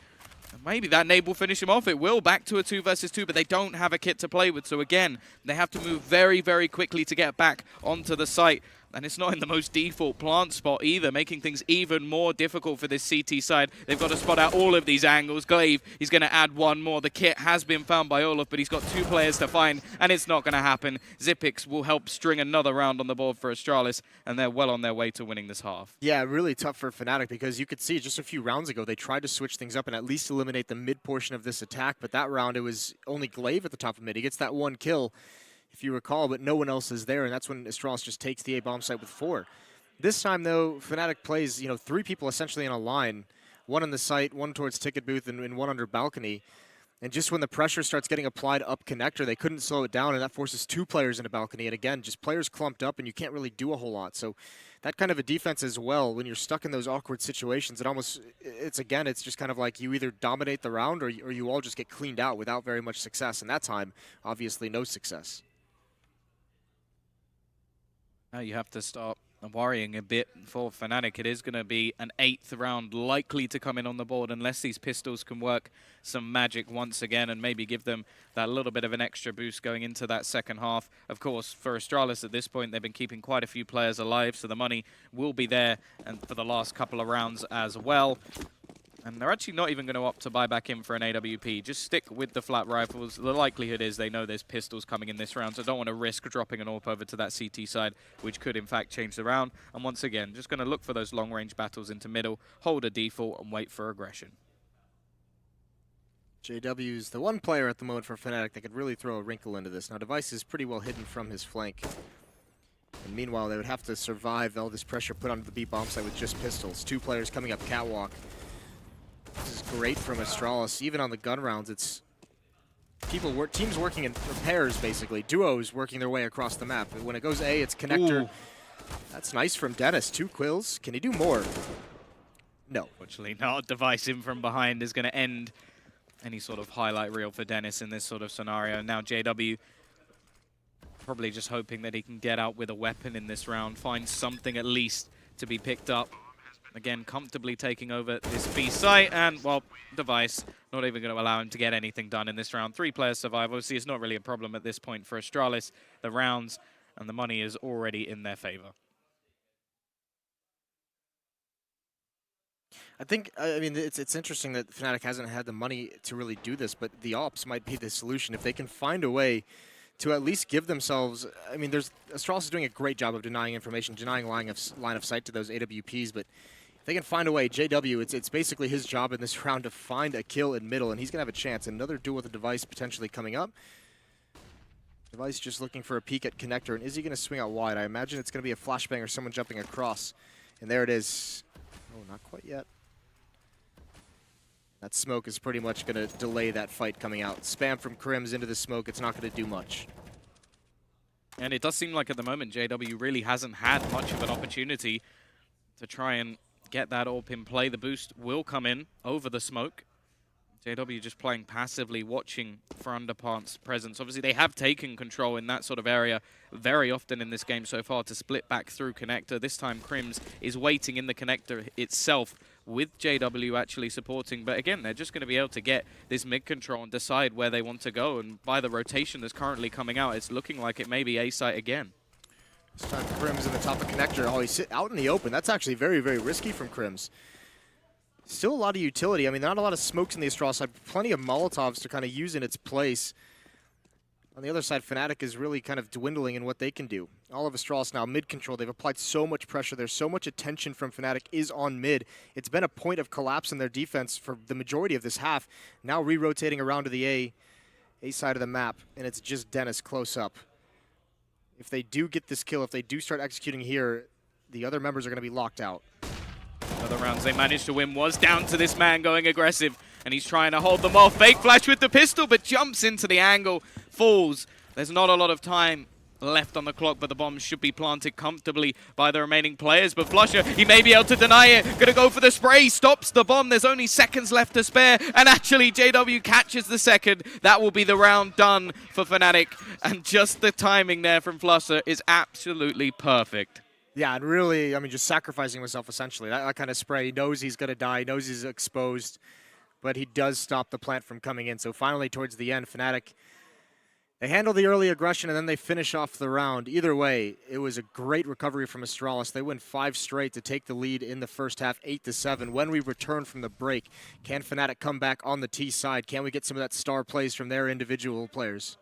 Maybe that nade will finish him off. It will, back to a 2 versus 2, but they don't have a kit to play with. So again, they have to move very, very quickly to get back onto the site. And it's not in the most default plant spot either, making things even more difficult for this CT side. They've got to spot out all of these angles. Glaive, he's going to add one more. The kit has been found by Olaf, but he's got 2 players to find, and it's not going to happen. Xyp9x will help string another round on the board for Astralis, and they're well on their way to winning this half. Yeah, really tough for Fnatic because you could see just a few rounds ago they tried to switch things up and at least eliminate the mid portion of this attack, but that round it was only Glaive at the top of mid. He gets that 1 kill, if you recall, but no one else is there, and that's when Astralis just takes the A bomb site with 4. This time, though, Fnatic plays 3 people essentially in a line, 1 on the site, 1 towards ticket booth, and 1 under balcony. And just when the pressure starts getting applied up connector, they couldn't slow it down, and that forces 2 players into balcony. And again, just players clumped up, and you can't really do a whole lot. So that kind of a defense as well, when you're stuck in those awkward situations, it's just kind of like you either dominate the round or you all just get cleaned out without very much success. And that time, obviously, no success. Now you have to start worrying a bit for Fnatic. It is going to be an 8th round likely to come in on the board unless these pistols can work some magic once again and maybe give them that little bit of an extra boost going into that second half. Of course, for Astralis at this point, they've been keeping quite a few players alive, so the money will be there and for the last couple of rounds as well. And they're actually not even going to opt to buy back in for an AWP. Just stick with the flat rifles. The likelihood is they know there's pistols coming in this round, so don't want to risk dropping an AWP over to that CT side, which could in fact change the round. And once again, just going to look for those long-range battles into middle, hold a default, and wait for aggression. JW's the one player at the moment for Fnatic that could really throw a wrinkle into this. Now, Device is pretty well hidden from his flank. And meanwhile, they would have to survive all this pressure put onto the B bomb site with just pistols. 2 players coming up catwalk. This is great from Astralis. Even on the gun rounds, it's teams working in pairs, basically. Duos working their way across the map. When it goes A, it's connector. Ooh. That's nice from Dennis. 2 kills. Can he do more? No. Fortunately not. Device in from behind is going to end any sort of highlight reel for Dennis in this sort of scenario. Now JW probably just hoping that he can get out with a weapon in this round, find something at least to be picked up. Again, comfortably taking over this B site, and, well, Device not even going to allow him to get anything done in this round. 3 players survive. Obviously, it's not really a problem at this point for Astralis. The rounds and the money is already in their favor. I mean, it's interesting that Fnatic hasn't had the money to really do this, but the ops might be the solution. If they can find a way to at least give themselves, I mean, Astralis is doing a great job of denying information, denying line of sight to those AWPs, but they can find a way. JW, it's basically his job in this round to find a kill in middle, and he's going to have a chance. Another duel with a Device potentially coming up. Device just looking for a peek at connector, and is he going to swing out wide? I imagine it's going to be a flashbang or someone jumping across. And there it is. Oh, not quite yet. That smoke is pretty much going to delay that fight coming out. Spam from Crims into the smoke, it's not going to do much. And it does seem like at the moment JW really hasn't had much of an opportunity to try and get that AWP in play. The boost will come in over the smoke. JW just playing passively, watching for Underpant's presence. Obviously, they have taken control in that sort of area very often in this game so far to split back through connector. This time, Crims is waiting in the connector itself with JW actually supporting. But again, they're just going to be able to get this mid control and decide where they want to go. And by the rotation that's currently coming out, it's looking like it may be A site again. This time, Crims in the top of connector. Oh, he's out in the open. That's actually very, very risky from Crims. Still a lot of utility. I mean, not a lot of smokes in the Astralis side. Plenty of Molotovs to kind of use in its place. On the other side, Fnatic is really kind of dwindling in what they can do. All of Astralis now mid-control. They've applied so much pressure. There's so much attention from Fnatic is on mid. It's been a point of collapse in their defense for the majority of this half. Now re-rotating around to the A side of the map, and it's just Dennis close up. If they do get this kill, if they do start executing here, the other members are going to be locked out. Other rounds they managed to win was down to this man going aggressive, and he's trying to hold them off. Fake flash with the pistol, but jumps into the angle, falls. There's not a lot of time left on the clock, but the bomb should be planted comfortably by the remaining players. But Flusher, he may be able to deny it. Gonna go for the spray, stops the bomb. There's only seconds left to spare, and actually JW catches the second. That will be the round done for Fnatic, and just the timing there from Flusher is absolutely perfect. Yeah, and really, I mean, just sacrificing himself essentially. That kind of spray, he knows he's going to die, knows he's exposed, but he does stop the plant from coming in. So finally, towards the end, Fnatic They handle the early aggression and then they finish off the round. Either way, it was a great recovery from Astralis. They win 5 straight to take the lead in the first half, 8-7. When we return from the break, can Fnatic come back on the T side? Can we get some of that star plays from their individual players?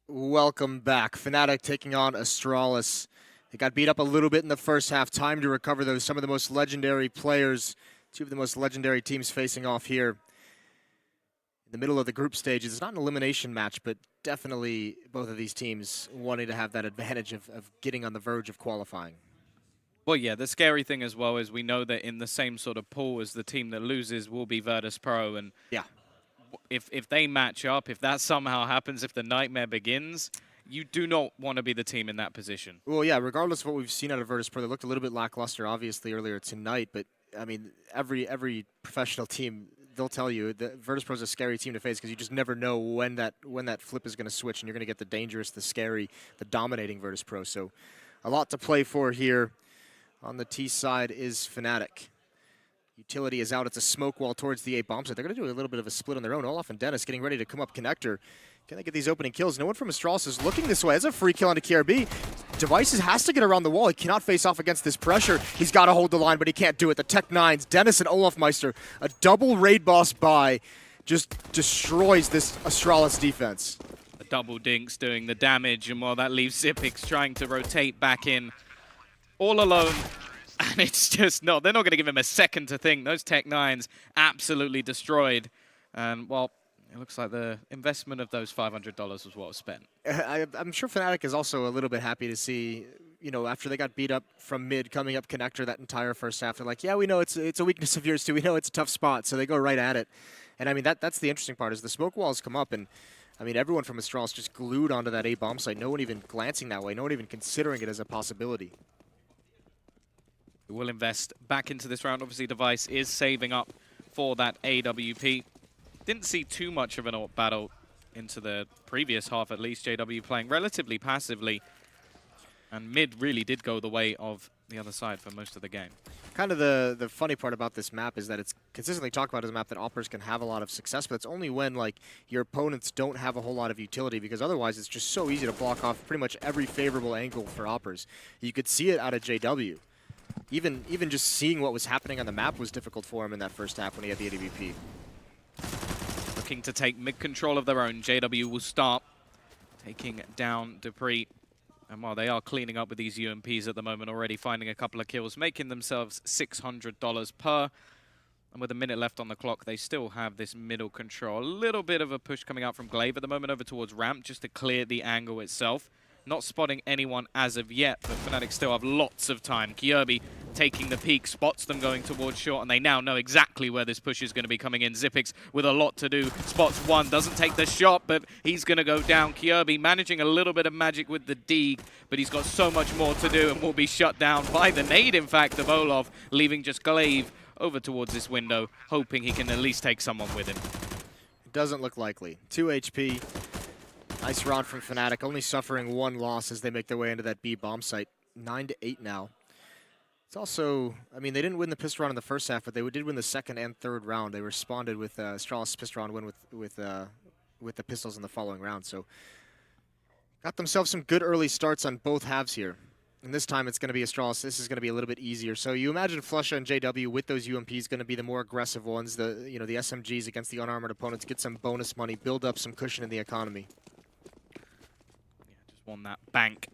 Welcome back. Fnatic taking on Astralis. They got beat up a little bit in the first half. Time to recover those. Some of the most legendary players, two of the most legendary teams facing off here in the middle of the group stages. It's not an elimination match, but definitely both of these teams wanting to have that advantage of getting on the verge of qualifying. Well, yeah, the scary thing as well is we know that in the same sort of pool as the team that loses will be Virtus Pro, and yeah, if they match up, if that somehow happens, if the nightmare begins, you do not want to be the team in that position. Well, yeah, regardless of what we've seen out of Virtus Pro, they looked a little bit lackluster, obviously, earlier tonight, but, I mean, every professional team, they'll tell you that Virtus Pro is a scary team to face because you just never know when that flip is going to switch, and you're going to get the dangerous, the scary, the dominating Virtus Pro. So a lot to play for here. On the T side is Fnatic. Utility is out. It's a smoke wall towards the A bomb site. They're going to do a little bit of a split on their own. Olaf and Dennis getting ready to come up connector. Can they get these opening kills? No one from Astralis is looking this way. As a free kill onto KRB. Devices has to get around the wall. He cannot face off against this pressure. He's got to hold the line, but he can't do it. The Tech Nines, Dennis and Olaf Meister, a double raid boss buy, just destroys this Astralis defense. The double dinks doing the damage, and while that leaves Zipix trying to rotate back in all alone. And it's just not, they're not going to give him a second to think. Those Tech Nines absolutely destroyed. And, well, it looks like the investment of those $500 was what was spent. I'm sure Fnatic is also a little bit happy to see, you know, after they got beat up from mid, coming up connector that entire first half. They're like, yeah, we know it's a weakness of yours too. We know it's a tough spot. So they go right at it. And, I mean, that's the interesting part is the smoke walls come up and, I mean, everyone from Astralis just glued onto that A bomb site. No one even glancing that way. No one even considering it as a possibility. We'll invest back into this round. Obviously, Device is saving up for that AWP. Didn't see too much of an AWP battle into the previous half, at least. JW playing relatively passively. And mid really did go the way of the other side for most of the game. Kind of the funny part about this map is that it's consistently talked about as a map that Oppers can have a lot of success, but it's only when like your opponents don't have a whole lot of utility, because otherwise it's just so easy to block off pretty much every favorable angle for Oppers. You could see it out of JW. Even just seeing what was happening on the map was difficult for him in that first half when he had the AWP. Looking to take mid-control of their own. JW will start taking down Dupree. And while they are cleaning up with these UMPs at the moment already, finding a couple of kills, making themselves $600 per. And with a minute left on the clock, they still have this middle control. A little bit of a push coming out from Glaive at the moment over towards ramp just to clear the angle itself. Not spotting anyone as of yet, but Fnatic still have lots of time. Kyobi taking the peek, spots them going towards short, and they now know exactly where this push is going to be coming in. Xyp9x with a lot to do. Spots one, doesn't take the shot, but he's going to go down. Kyobi managing a little bit of magic with the D, but he's got so much more to do and will be shut down by the nade, in fact, of Olaf, leaving just Glaive over towards this window, hoping he can at least take someone with him. It doesn't look likely. 2 HP. Nice round from Fnatic, only suffering 1 loss as they make their way into that B bomb site. 9-8 now. It's also, I mean, they didn't win the pistol round in the first half, but they did win the second and third round. They responded with Astralis' pistol round win with the pistols in the following round. So got themselves some good early starts on both halves here. And this time it's going to be Astralis. This is going to be a little bit easier. So you imagine Flusha and JW with those UMPs going to be the more aggressive ones. The the SMGs against the unarmored opponents, get some bonus money, build up some cushion in the economy. Just won that bank.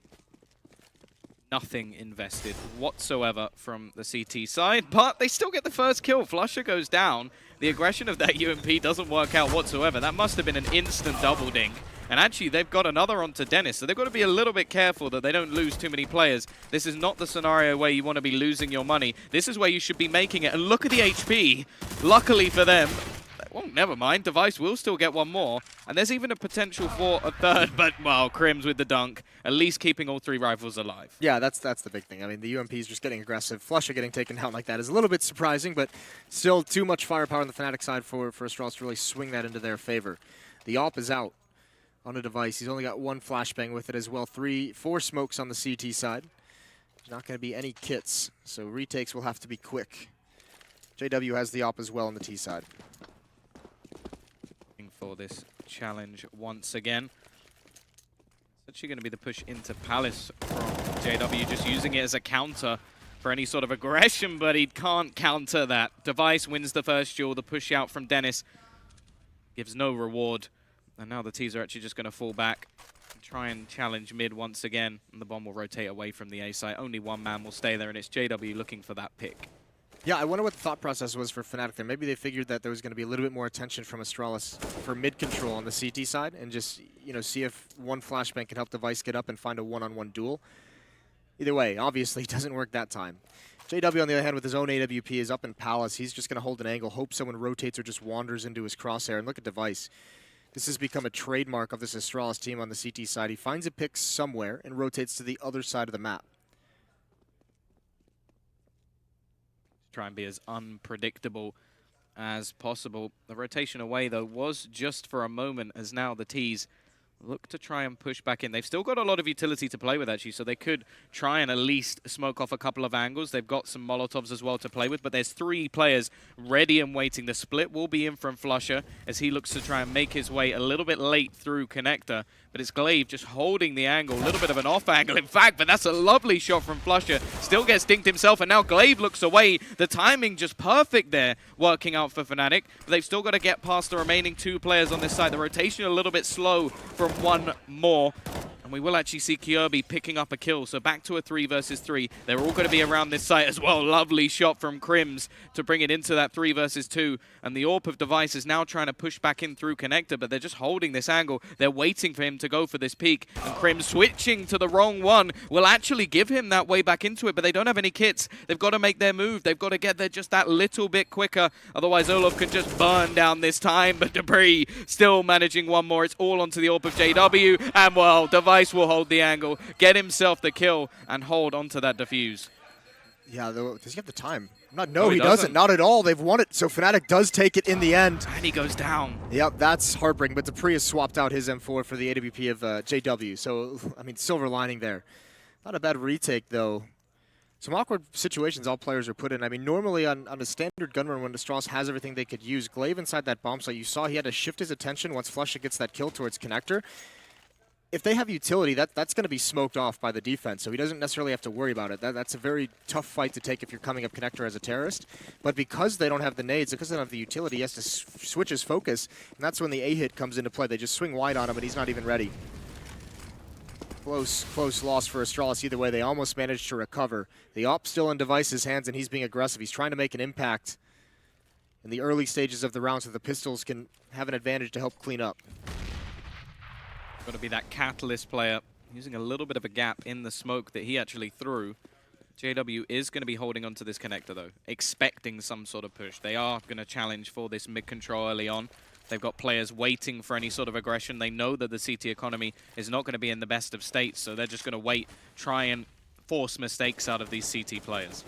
Nothing invested whatsoever from the CT side, but they still get the first kill. Flusha goes down. The aggression of that UMP doesn't work out whatsoever. That must have been an instant double dink. And actually, they've got another onto Dennis, so they've got to be a little bit careful that they don't lose too many players. This is not the scenario where you want to be losing your money. This is where you should be making it. And look at the HP. Luckily for them, well, never mind. Device will still get one more. And there's even a potential for a third, but, well, Crims with the dunk, at least keeping all 3 rifles alive. Yeah, that's the big thing. I mean, the UMP is just getting aggressive. Flusha getting taken down like that is a little bit surprising, but still too much firepower on the Fnatic side for Astralis to really swing that into their favor. The AWP is out on a Device. He's only got 1 flashbang with it as well. 4 smokes on the CT side. There's not going to be any kits, so retakes will have to be quick. JW has the AWP as well on the T side. For this challenge once again. It's actually going to be the push into Palace from JW, just using it as a counter for any sort of aggression, but he can't counter that. Device wins the first duel. The push out from Dennis gives no reward. And now the T's are actually just going to fall back and try and challenge mid once again. And the bomb will rotate away from the A site. Only 1 man will stay there, and it's JW looking for that pick. Yeah, I wonder what the thought process was for Fnatic there. Maybe they figured that there was going to be a little bit more attention from Astralis for mid control on the CT side and just, see if 1 flashbang can help Device get up and find a one-on-one duel. Either way, obviously, it doesn't work that time. JW, on the other hand, with his own AWP, is up in Palace. He's just going to hold an angle, hope someone rotates or just wanders into his crosshair. And look at Device. This has become a trademark of this Astralis team on the CT side. He finds a pick somewhere and rotates to the other side of the map. Try and be as unpredictable as possible. The rotation away, though, was just for a moment, as now the T's look to try and push back in. They've still got a lot of utility to play with, actually, so they could try and at least smoke off a couple of angles. They've got some Molotovs as well to play with, but there's 3 players ready and waiting. The split will be in from Flusha as he looks to try and make his way a little bit late through Connector, but it's Glaive just holding the angle, a little bit of an off angle, in fact, but that's a lovely shot from Flusha. Still gets dinked himself, and now Glaive looks away. The timing just perfect there, working out for Fnatic, but they've still got to get past the remaining 2 players on this side. The rotation a little bit slow from 1 more. And we will actually see Kyobi picking up a kill. So back to a 3 versus 3. They're all going to be around this site as well. Lovely shot from Crims to bring it into that 3 versus 2. And the AWP of Device is now trying to push back in through Connector, but they're just holding this angle. They're waiting for him to go for this peek. And Crims switching to the wrong one will actually give him that way back into it, but they don't have any kits. They've got to make their move. They've got to get there just that little bit quicker. Otherwise, Olaf can just burn down this time. But Debris still managing 1 more. It's all onto the AWP of JW. And, well, Device will hold the angle, get himself the kill, and hold onto that defuse. Yeah, though, does he have the time? No, he doesn't. Not at all. They've won it, so Fnatic does take it in the end. And he goes down. Yep, that's heartbreaking, but Dupree has swapped out his M4 for the AWP of JW, so, I mean, silver lining there. Not a bad retake, though. Some awkward situations all players are put in. I mean, normally on a standard gun run when Astralis has everything they could use, Glaive inside that bomb site, you saw he had to shift his attention once Flusha gets that kill towards Connector. If they have utility, that's going to be smoked off by the defense, so he doesn't necessarily have to worry about it. That's a very tough fight to take if you're coming up Connector as a terrorist. But because they don't have the nades, because they don't have the utility, he has to switch his focus, and that's when the A-hit comes into play. They just swing wide on him, and he's not even ready. Close loss for Astralis either way. They almost managed to recover. The op still in Device's hands, and he's being aggressive. He's trying to make an impact in the early stages of the round so the Pistols can have an advantage to help clean up. Got to be that catalyst player, using a little bit of a gap in the smoke that he actually threw. JW is going to be holding onto this connector, though, expecting some sort of push. They are going to challenge for this mid-control early on. They've got players waiting for any sort of aggression. They know that the CT economy is not going to be in the best of states, so they're just going to wait, try and force mistakes out of these CT players.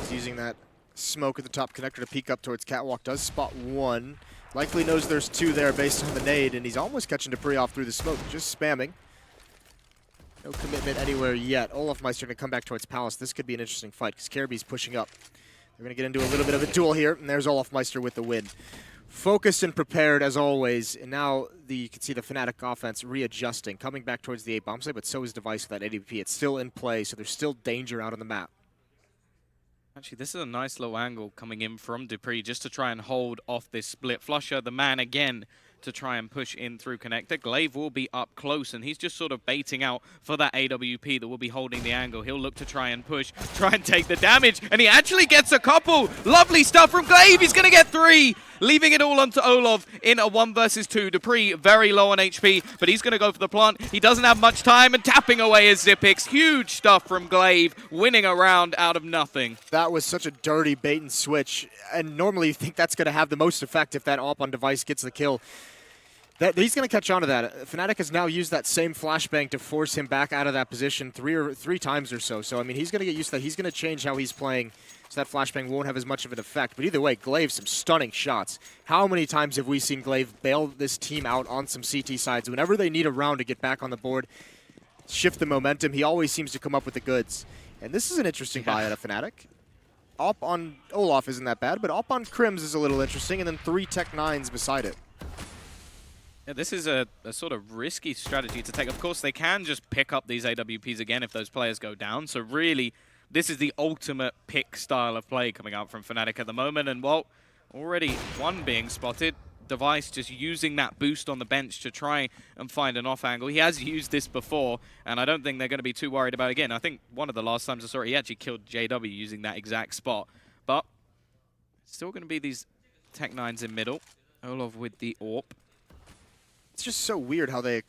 He's using that smoke at the top connector to peek up towards Catwalk. Does spot one. Likely knows there's two there based on the nade, and he's almost catching Dupree off through the smoke, just spamming. No commitment anywhere yet. Olafmeister going to come back towards Palace. This could be an interesting fight because Caribbe's pushing up. They're going to get into a little bit of a duel here, and there's Olafmeister with the win. Focused and prepared as always, and now you can see the Fnatic offense readjusting, coming back towards the A-bomb site, but so is Device with that AWP. It's still in play, so there's still danger out on the map. Actually, this is a nice little angle coming in from Dupree just to try and hold off this split flusher. The man again to try and push in through connector. Glaive will be up close, and he's just sort of baiting out for that AWP that will be holding the angle. He'll look to try and push, try and take the damage, and he actually gets a couple. Lovely stuff from Glaive. He's going to get 3, leaving it all onto Olov in a 1 versus 2. Dupree very low on HP, but he's going to go for the plant. He doesn't have much time, and tapping away his Zipix. Huge stuff from Glaive, winning a round out of nothing. That was such a dirty bait and switch, and normally you think that's going to have the most effect if that op on Device gets the kill. He's going to catch on to that. Fnatic has now used that same flashbang to force him back out of that position three times or so. So, I mean, he's going to get used to that. He's going to change how he's playing so that flashbang won't have as much of an effect. But either way, Glaive, some stunning shots. How many times have we seen Glaive bail this team out on some CT sides? Whenever they need a round to get back on the board, shift the momentum, he always seems to come up with the goods. And this is an interesting buy out of Fnatic. Op on Olaf isn't that bad, but op on Crims is a little interesting, and then 3 Tech 9s beside it. Yeah, this is a sort of risky strategy to take. Of course, they can just pick up these AWPs again if those players go down. So really, this is the ultimate pick style of play coming out from Fnatic at the moment. And, well, already one being spotted. Device just using that boost on the bench to try and find an off angle. He has used this before, and I don't think they're going to be too worried about it again. I think one of the last times I saw it, he actually killed JW using that exact spot. But still going to be these Tech 9s in middle. Olaf with the AWP. It's just so weird how they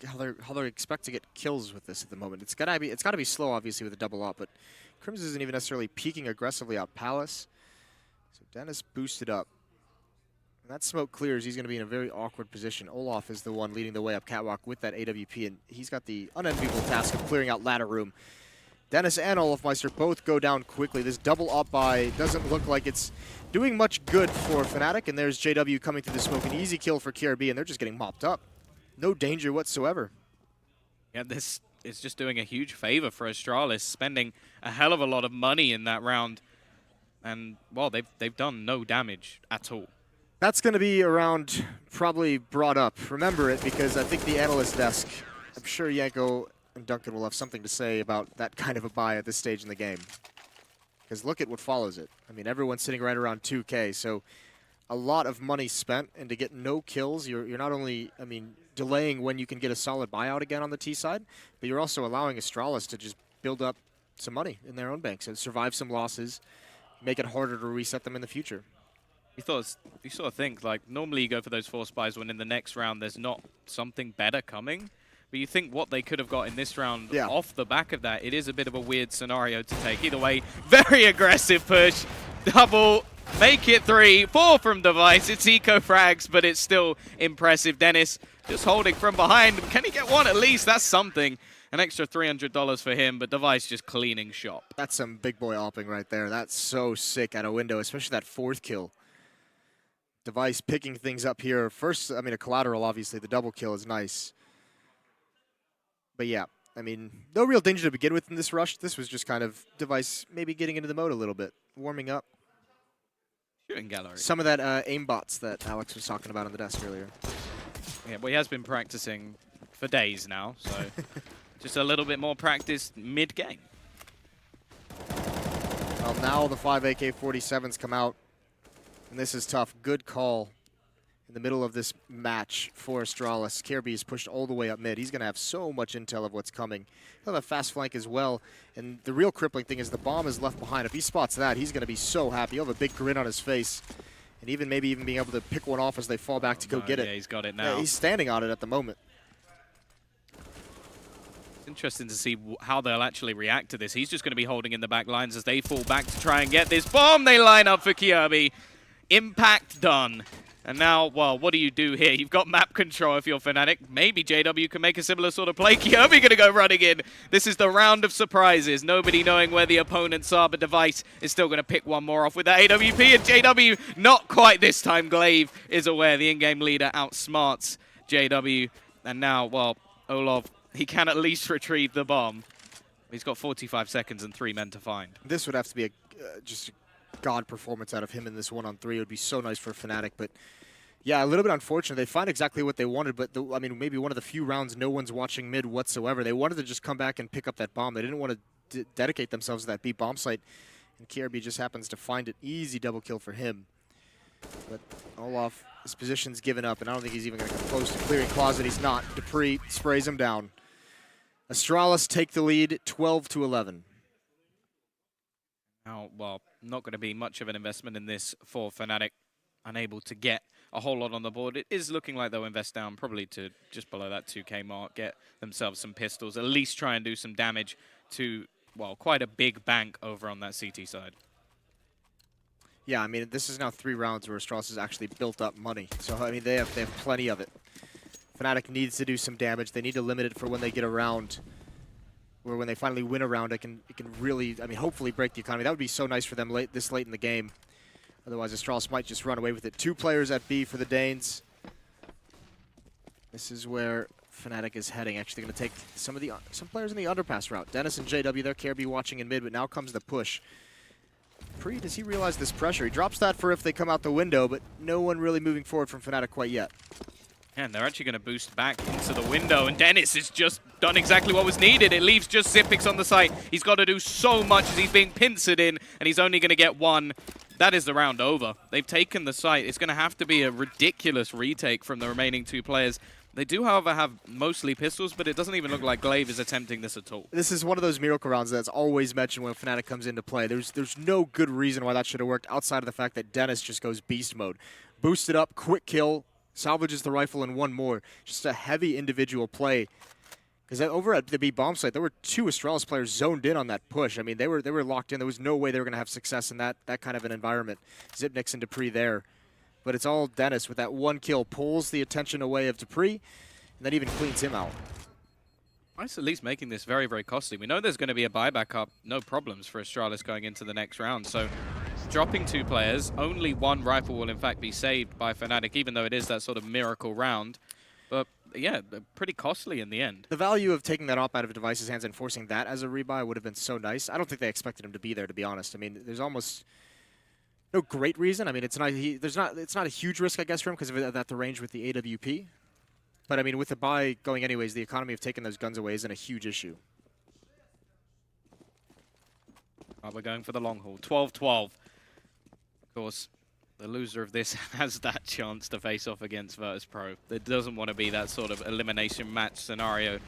expect to get kills with this at the moment. It's gotta be slow, obviously, with a double op, but Crims isn't even necessarily peeking aggressively out Palace. So Dennis boosted up. When that smoke clears, he's going to be in a very awkward position. Olaf is the one leading the way up Catwalk with that AWP, and he's got the unenviable task of clearing out ladder room. Dennis and Olafmeister both go down quickly. This double op buy doesn't look like it's doing much good for Fnatic, and there's JW coming through the smoke. An easy kill for KRB, and they're just getting mopped up. No danger whatsoever. Yeah, this is just doing a huge favor for Astralis, spending a hell of a lot of money in that round. And, well, they've done no damage at all. That's going to be around probably brought up. Remember it, because I think the analyst desk, I'm sure Yanko and Duncan will have something to say about that kind of a buy at this stage in the game. Because look at what follows it. I mean, everyone's sitting right around 2K, so a lot of money spent, and to get no kills, you're not only, I mean, delaying when you can get a solid buyout again on the T side, but you're also allowing Astralis to just build up some money in their own banks and survive some losses, make it harder to reset them in the future. You sort of think, like, normally you go for those force buys when in the next round there's not something better coming, but you think what they could have got in this round off the back of that, it is a bit of a weird scenario to take. Either way, very aggressive push, double, make it 3, 4 from Device. It's eco frags, but it's still impressive. Dennis just holding from behind. Can he get one at least? That's something. An extra $300 for him, but Device just cleaning shop. That's some big boy opping right there. That's so sick out of window, especially that 4th kill. Device picking things up here. First, I mean, a collateral, obviously. The double kill is nice. But yeah, I mean, no real danger to begin with in this rush. This was just kind of Device maybe getting into the mode a little bit, warming up. Shooting gallery. Some of that aimbots that Alex was talking about on the desk earlier. Yeah, well, he has been practicing for days now, so just a little bit more practice mid-game. Well, now the 5 AK-47s come out, and this is tough. Good call in the middle of this match for Astralis. Kirby is pushed all the way up mid. He's going to have so much intel of what's coming. He'll have a fast flank as well. And the real crippling thing is the bomb is left behind. If he spots that, he's going to be so happy. He'll have a big grin on his face. And even maybe even being able to pick one off as they fall back to go get it. Yeah, he's got it now. Yeah, he's standing on it at the moment. It's interesting to see how they'll actually react to this. He's just going to be holding in the back lines as they fall back to try and get this bomb. They line up for Kirby. Impact done. And now, well, what do you do here? You've got map control if you're Fnatic. Maybe JW can make a similar sort of play. Kirby going to go running in. This is the round of surprises. Nobody knowing where the opponents are, but Device is still going to pick one more off with that AWP. And JW, not quite this time. Glaive is aware. The in-game leader outsmarts JW. And now, well, Olaf, he can at least retrieve the bomb. He's got 45 seconds and 3 men to find. This would have to be just a god performance out of him in this 1-on-3. It would be so nice for Fnatic, but yeah, a little bit unfortunate. They find exactly what they wanted, but I mean, maybe one of the few rounds no one's watching mid whatsoever. They wanted to just come back and pick up that bomb. They didn't want to dedicate themselves to that B bomb site, and KRB just happens to find it. Easy double kill for him. But Olaf, his position's given up, and I don't think he's even going to come close to clearing closet. He's not. Dupree sprays him down. Astralis take the lead, 12-11. Now, well, not going to be much of an investment in this for Fnatic. Unable to get a whole lot on the board. It is looking like they'll invest down probably to just below that 2K mark, get themselves some pistols, at least try and do some damage to, well, quite a big bank over on that CT side. Yeah, I mean, this is now 3 rounds where Astralis has actually built up money. So, I mean, they have plenty of it. Fnatic needs to do some damage. They need to limit it for when they get around, where when they finally win a round, it can really, I mean, hopefully break the economy. That would be so nice for them this late in the game. Otherwise, Astralis might just run away with it. 2 players at B for the Danes. This is where Fnatic is heading. Actually, going to take some players in the underpass route. Dennis and JW, they're KRB watching in mid, but now comes the push. Pre, does he realize this pressure? He drops that for if they come out the window, but no one really moving forward from Fnatic quite yet. And they're actually going to boost back into the window, and Dennis has just done exactly what was needed. It leaves just Zipix on the site. He's got to do so much as he's being pincered in, and he's only going to get 1. That is the round over. They've taken the site. It's going to have to be a ridiculous retake from the remaining 2 players. They do, however, have mostly pistols, but it doesn't even look like Glaive is attempting this at all. This is one of those miracle rounds that's always mentioned when Fnatic comes into play. There's no good reason why that should have worked outside of the fact that Dennis just goes beast mode. Boosted up, quick kill, salvages the rifle and 1 more. Just a heavy individual play. Because over at the B bomb site, there were 2 Astralis players zoned in on that push. I mean, they were locked in. There was no way they were going to have success in that kind of an environment. Zipnix and Dupree there. But it's all Dennis with that 1 kill. Pulls the attention away of Dupree, and then even cleans him out. Nice at least making this very, very costly. We know there's going to be a buyback up, no problems for Astralis going into the next round. So dropping 2 players, only 1 rifle will in fact be saved by Fnatic, even though it is that sort of miracle round. But yeah, pretty costly in the end. The value of taking that op out of Device's hands and forcing that as a rebuy would have been so nice. I don't think they expected him to be there, to be honest. I mean, there's almost no great reason. I mean, it's not a huge risk, I guess, for him because of that the range with the AWP. But I mean, with the buy going anyways, the economy of taking those guns away isn't a huge issue. We're going for the long haul. 12-12. Of course, the loser of this has that chance to face off against Virtus Pro. There doesn't want to be that sort of elimination match scenario.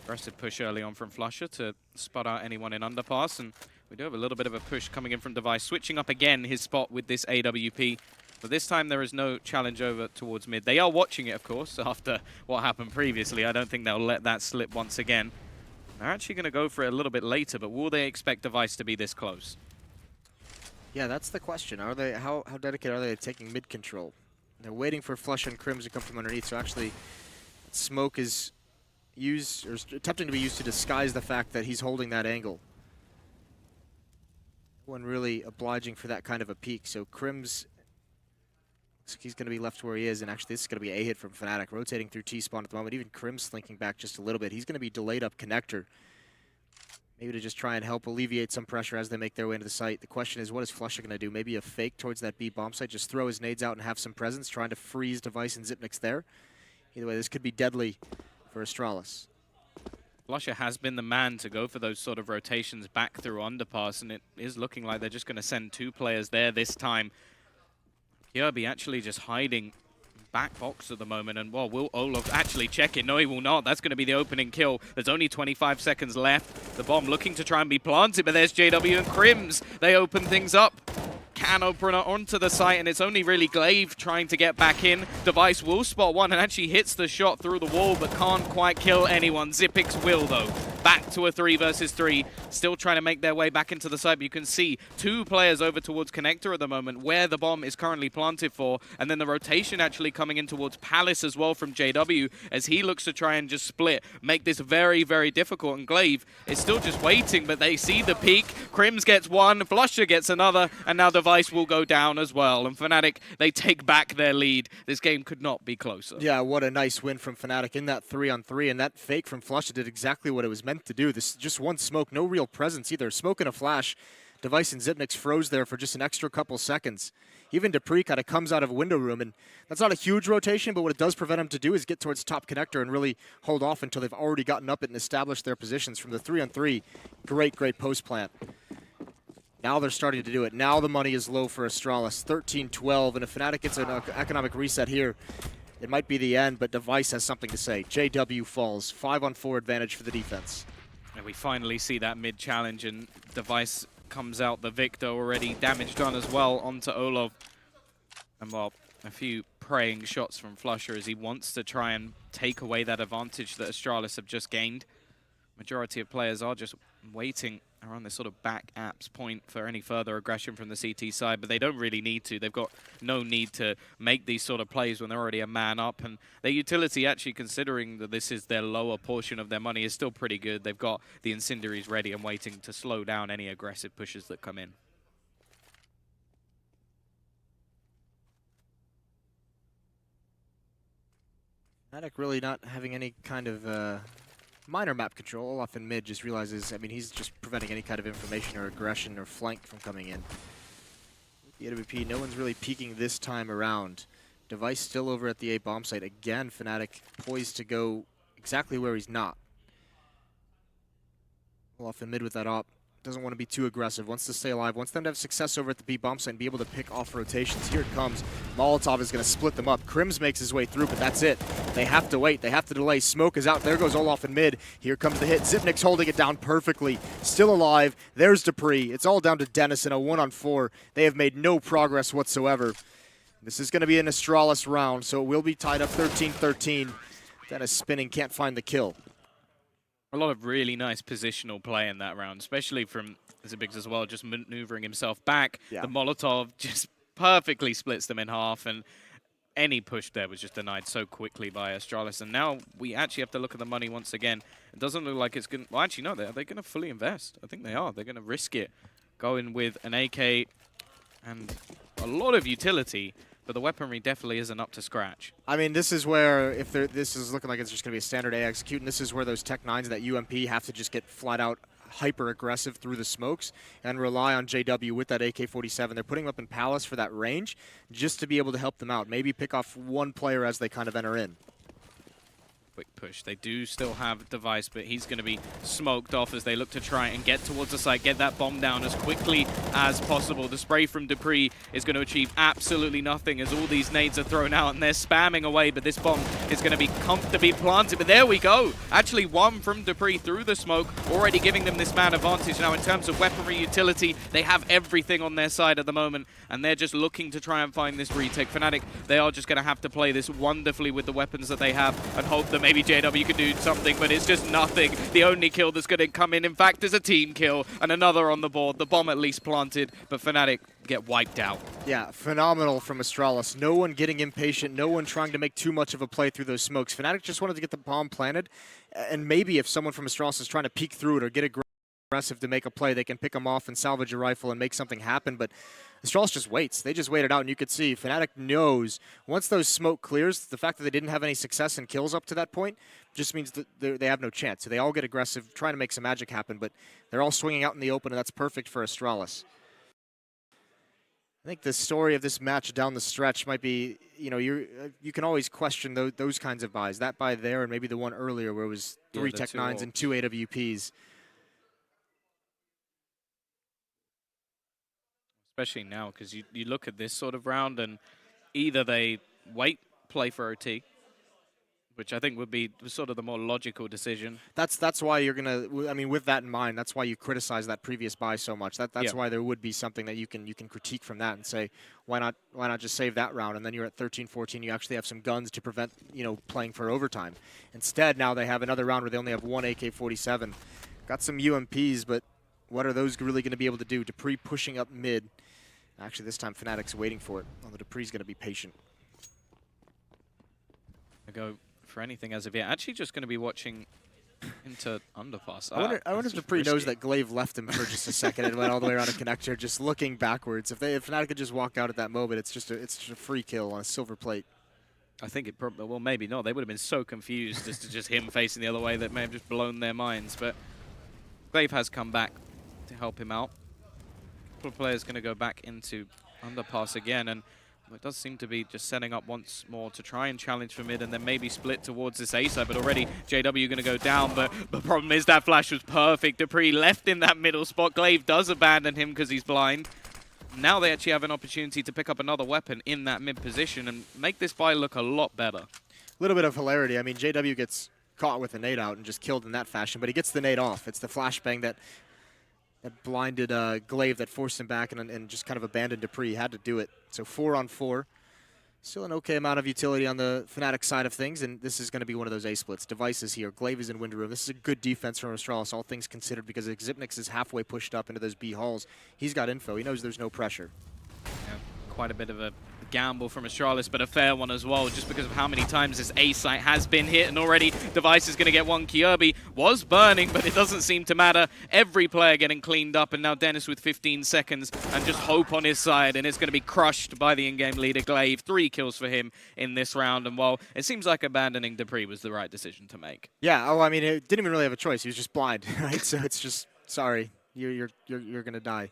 Aggressive push early on from Flusher to spot out anyone in underpass, and we do have a little bit of a push coming in from Device, switching up again his spot with this AWP. But this time there is no challenge over towards mid. They are watching it, of course, after what happened previously. I don't think they'll let that slip once again. They're actually going to go for it a little bit later, but will they expect Device to be this close? Yeah, that's the question. Are they how dedicated are they to taking mid control? They're waiting for Flush and Crims to come from underneath, so actually smoke is used or attempting to be used to disguise the fact that he's holding that angle. One really obliging for that kind of a peek. So Crims, he's going to be left where he is, and actually this is going to be a hit from Fnatic, rotating through T-spawn at the moment. Even Crims slinking back just a little bit. He's going to be delayed up connector. Maybe to just try and help alleviate some pressure as they make their way into the site. The question is, what is Flusher going to do? Maybe a fake towards that B bomb site, just throw his nades out and have some presence, trying to freeze Device and Zipnix there. Either way, this could be deadly for Astralis. Flusher has been the man to go for those sort of rotations back through underpass, and it is looking like they're just going to send 2 players there this time. Kirby actually just hiding back box at the moment, and well, will Olaf actually check it? No, he will not. That's going to be the opening kill. There's only 25 seconds left. The bomb looking to try and be planted, but there's JW and Crims. They open things up. Can open it onto the site, and it's only really Glaive trying to get back in. Device will spot one and actually hits the shot through the wall, but can't quite kill anyone. Xyp9x will, though. Back to a 3 versus 3. Still trying to make their way back into the site, but you can see 2 players over towards Connector at the moment, where the bomb is currently planted for, and then the rotation actually coming in towards Palace as well from JW, as he looks to try and just split, make this very, very difficult, and Glaive is still just waiting, but they see the peak. Crims gets one, Flusher gets another, and now Device will go down as well, and Fnatic, they take back their lead. This game could not be closer. Yeah, what a nice win from Fnatic in that 3-on-3, and that fake from Flusher did exactly what it was meant to do. This just one smoke, no real presence either. Smoke and a flash. Device and Xyp9x froze there for just an extra couple seconds. Even dupreeh kind of comes out of window room, and that's not a huge rotation, but what it does prevent him to do is get towards top connector and really hold off until they've already gotten up it and established their positions. From the 3-on-3, great post plant. Now they're starting to do it. Now the money is low for Astralis, 13-12, and if Fnatic gets an economic reset here, it might be the end, but Device has something to say. JW falls, 5-on-4 advantage for the defense. And we finally see that mid-challenge, and Device comes out the victor already. Damage done as well onto Olaf. And well, a few praying shots from Flusher as he wants to try and take away that advantage that Astralis have just gained. Majority of players are just waiting around this sort of back apps point for any further aggression from the CT side, but they don't really need to. They've got no need to make these sort of plays when they're already a man up, and their utility, actually, considering that this is their lower portion of their money, is still pretty good. They've got the incendiaries ready and waiting to slow down any aggressive pushes that come in. Fnatic really not having any kind of minor map control. Olaf in mid just realizes, I mean, he's just preventing any kind of information or aggression or flank from coming in. With the AWP, no one's really peeking this time around. Device still over at the A bomb site. Again, Fnatic poised to go exactly where he's not. Olaf in mid with that op. Doesn't want to be too aggressive, wants to stay alive, wants them to have success over at the B bomb site and be able to pick off rotations. Here it comes. Molotov is going to split them up. Crims makes his way through, but that's it. They have to wait. They have to delay. Smoke is out. There goes Olaf in mid. Here comes the hit. Xyp9x holding it down perfectly. Still alive. There's dupreeh. It's all down to Dennis in a 1-on-4. They have made no progress whatsoever. This is going to be an Astralis round, so it will be tied up 13-13. Dennis spinning, can't find the kill. A lot of really nice positional play in that round, especially from Xyp9x as well, just maneuvering himself back. Yeah. The Molotov just perfectly splits them in half, and any push there was just denied so quickly by Astralis. And now we actually have to look at the money once again. It doesn't look like it's going to... Well, actually, no, they're going to fully invest. I think they are. They're going to risk it, going with an AK and a lot of utility. But the weaponry definitely isn't up to scratch. I mean, this is where, if this is looking like it's just going to be a standard A execute, and this is where those Tech 9s that UMP have to just get flat out hyper-aggressive through the smokes and rely on JW with that AK-47. They're putting them up in Palace for that range just to be able to help them out. Maybe pick off one player as they kind of enter in. Quick push. They do still have Device, but he's going to be smoked off as they look to try and get towards the site, get that bomb down as quickly as possible. The spray from dupreeh is going to achieve absolutely nothing as all these nades are thrown out and they're spamming away, but this bomb is going to be comfortably planted. But there we go. Actually, one from dupreeh through the smoke, already giving them this man advantage. Now, in terms of weaponry utility, they have everything on their side at the moment, and they're just looking to try and find this retake. Fnatic, they are just going to have to play this wonderfully with the weapons that they have and hope that maybe JW can do something, but it's just nothing. The only kill that's going to come in fact, is a team kill, and another on the board. The bomb at least planted, but Fnatic get wiped out. Yeah, phenomenal from Astralis. No one getting impatient, no one trying to make too much of a play through those smokes. Fnatic just wanted to get the bomb planted, and maybe if someone from Astralis is trying to peek through it or get aggressive to make a play, they can pick them off and salvage a rifle and make something happen, but Astralis just waits. They just wait it out, and you could see Fnatic knows once those smoke clears, the fact that they didn't have any success in kills up to that point just means that they have no chance. So they all get aggressive, trying to make some magic happen, but they're all swinging out in the open, and that's perfect for Astralis. I think the story of this match down the stretch might be, you know, you can always question those kinds of buys. That buy there and maybe the one earlier where it was 3 Tech 9s and 2 AWPs. Especially now, because you look at this sort of round and either they wait play for OT, which I think would be sort of the more logical decision. That's why you're gonna. I mean, with that in mind, that's why you criticize that previous buy so much. That's Yeah. why there would be something that you can critique from that and say, why not just save that round, and then you're at 13-14. You actually have some guns to prevent playing for overtime. Instead, now they have another round where they only have one AK-47. Got some UMPs, but what are those really going to be able to do? Dupree pushing up mid. Actually, this time Fnatic's waiting for it. Although Dupree's going to be patient. I go for anything as of yet. Actually, just going to be watching into underpass. I wonder if Dupree knows that Glaive left him for just a second and went all the way around a connector, just looking backwards. If Fnatic could just walk out at that moment, it's just a free kill on a silver plate. I think it probably, well, maybe not. They would have been so confused as to just him facing the other way that may have just blown their minds. But Glaive has come back to help him out. A couple of players going to go back into underpass again, and it does seem to be just setting up once more to try and challenge for mid and then maybe split towards this A side. But already JW going to go down, but the problem is that flash was perfect. Dupree left in that middle spot. Glaive does abandon him because he's blind. Now they actually have an opportunity to pick up another weapon in that mid position and make this buy look a lot better. A little bit of hilarity. I mean, JW gets caught with a nade out and just killed in that fashion, but he gets the nade off. It's the flashbang that blinded Glaive that forced him back and just kind of abandoned Dupree. He had to do it. So 4-on-4. Still an okay amount of utility on the Fnatic side of things, and this is going to be one of those A splits. Devices here. Glaive is in window room. This is a good defense from Astralis, all things considered, because Xypnix is halfway pushed up into those B halls. He's got info. He knows there's no pressure. Yeah, quite a bit of a gamble from Astralis, but a fair one as well, just because of how many times this A site has been hit, and already Device is going to get one. Kirby was burning, but it doesn't seem to matter. Every player getting cleaned up, and now Dennis with 15 seconds, and just hope on his side, and it's going to be crushed by the in-game leader, Glaive. 3 kills for him in this round, and while it seems like abandoning Dupree was the right decision to make. Yeah, I mean, it didn't even really have a choice. He was just blind, right? So it's just, sorry, you're going to die.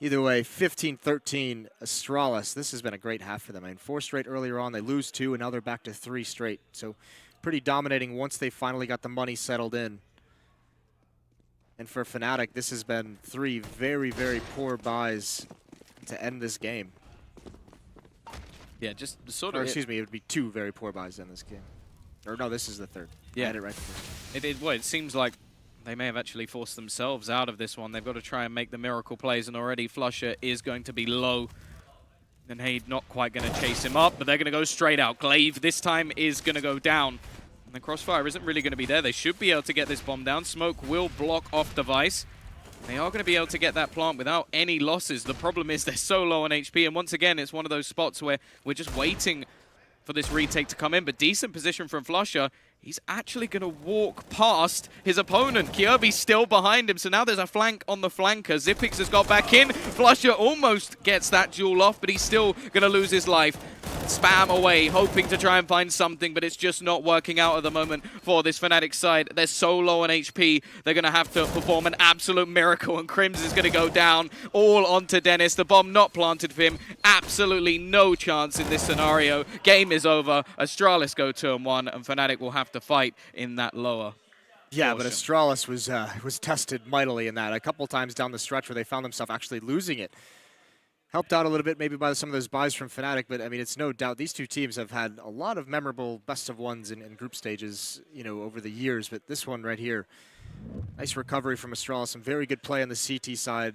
Either way, 15-13, Astralis. This has been a great half for them. I mean, 4 straight earlier on. They lose 2, and now they're back to 3 straight. So pretty dominating once they finally got the money settled in. And for Fnatic, this has been 3 very, very poor buys to end this game. Yeah, just sort Or of... excuse me, it would be 2 very poor buys to end this game. Or no, this is the 3rd. Yeah. I had it right the first time. Well, it seems like they may have actually forced themselves out of this one. They've got to try and make the miracle plays, and already Flusher is going to be low. And Haid not quite going to chase him up, but they're going to go straight out. Glaive this time is going to go down. And the crossfire isn't really going to be there. They should be able to get this bomb down. Smoke will block off Device. They are going to be able to get that plant without any losses. The problem is they're so low on HP, and once again, it's one of those spots where we're just waiting for this retake to come in, but decent position from Flusher. He's actually going to walk past his opponent. Kirby's still behind him, so now there's a flank on the flanker. Xypnix has got back in. Flusher almost gets that duel off, but he's still going to lose his life. Spam away, hoping to try and find something, but it's just not working out at the moment for this Fnatic side. They're so low on HP, they're going to have to perform an absolute miracle, and Crims is going to go down all onto Dennis. The bomb not planted for him. Absolutely no chance in this scenario. Game is over. Astralis go 2-1, and Fnatic will have to fight in that lower. Yeah, but Astralis was tested mightily in that. A couple times down the stretch where they found themselves actually losing it. Helped out a little bit maybe by some of those buys from Fnatic, but I mean, it's no doubt these two teams have had a lot of memorable best of ones in group stages, over the years. But this one right here, nice recovery from Astralis, some very good play on the CT side.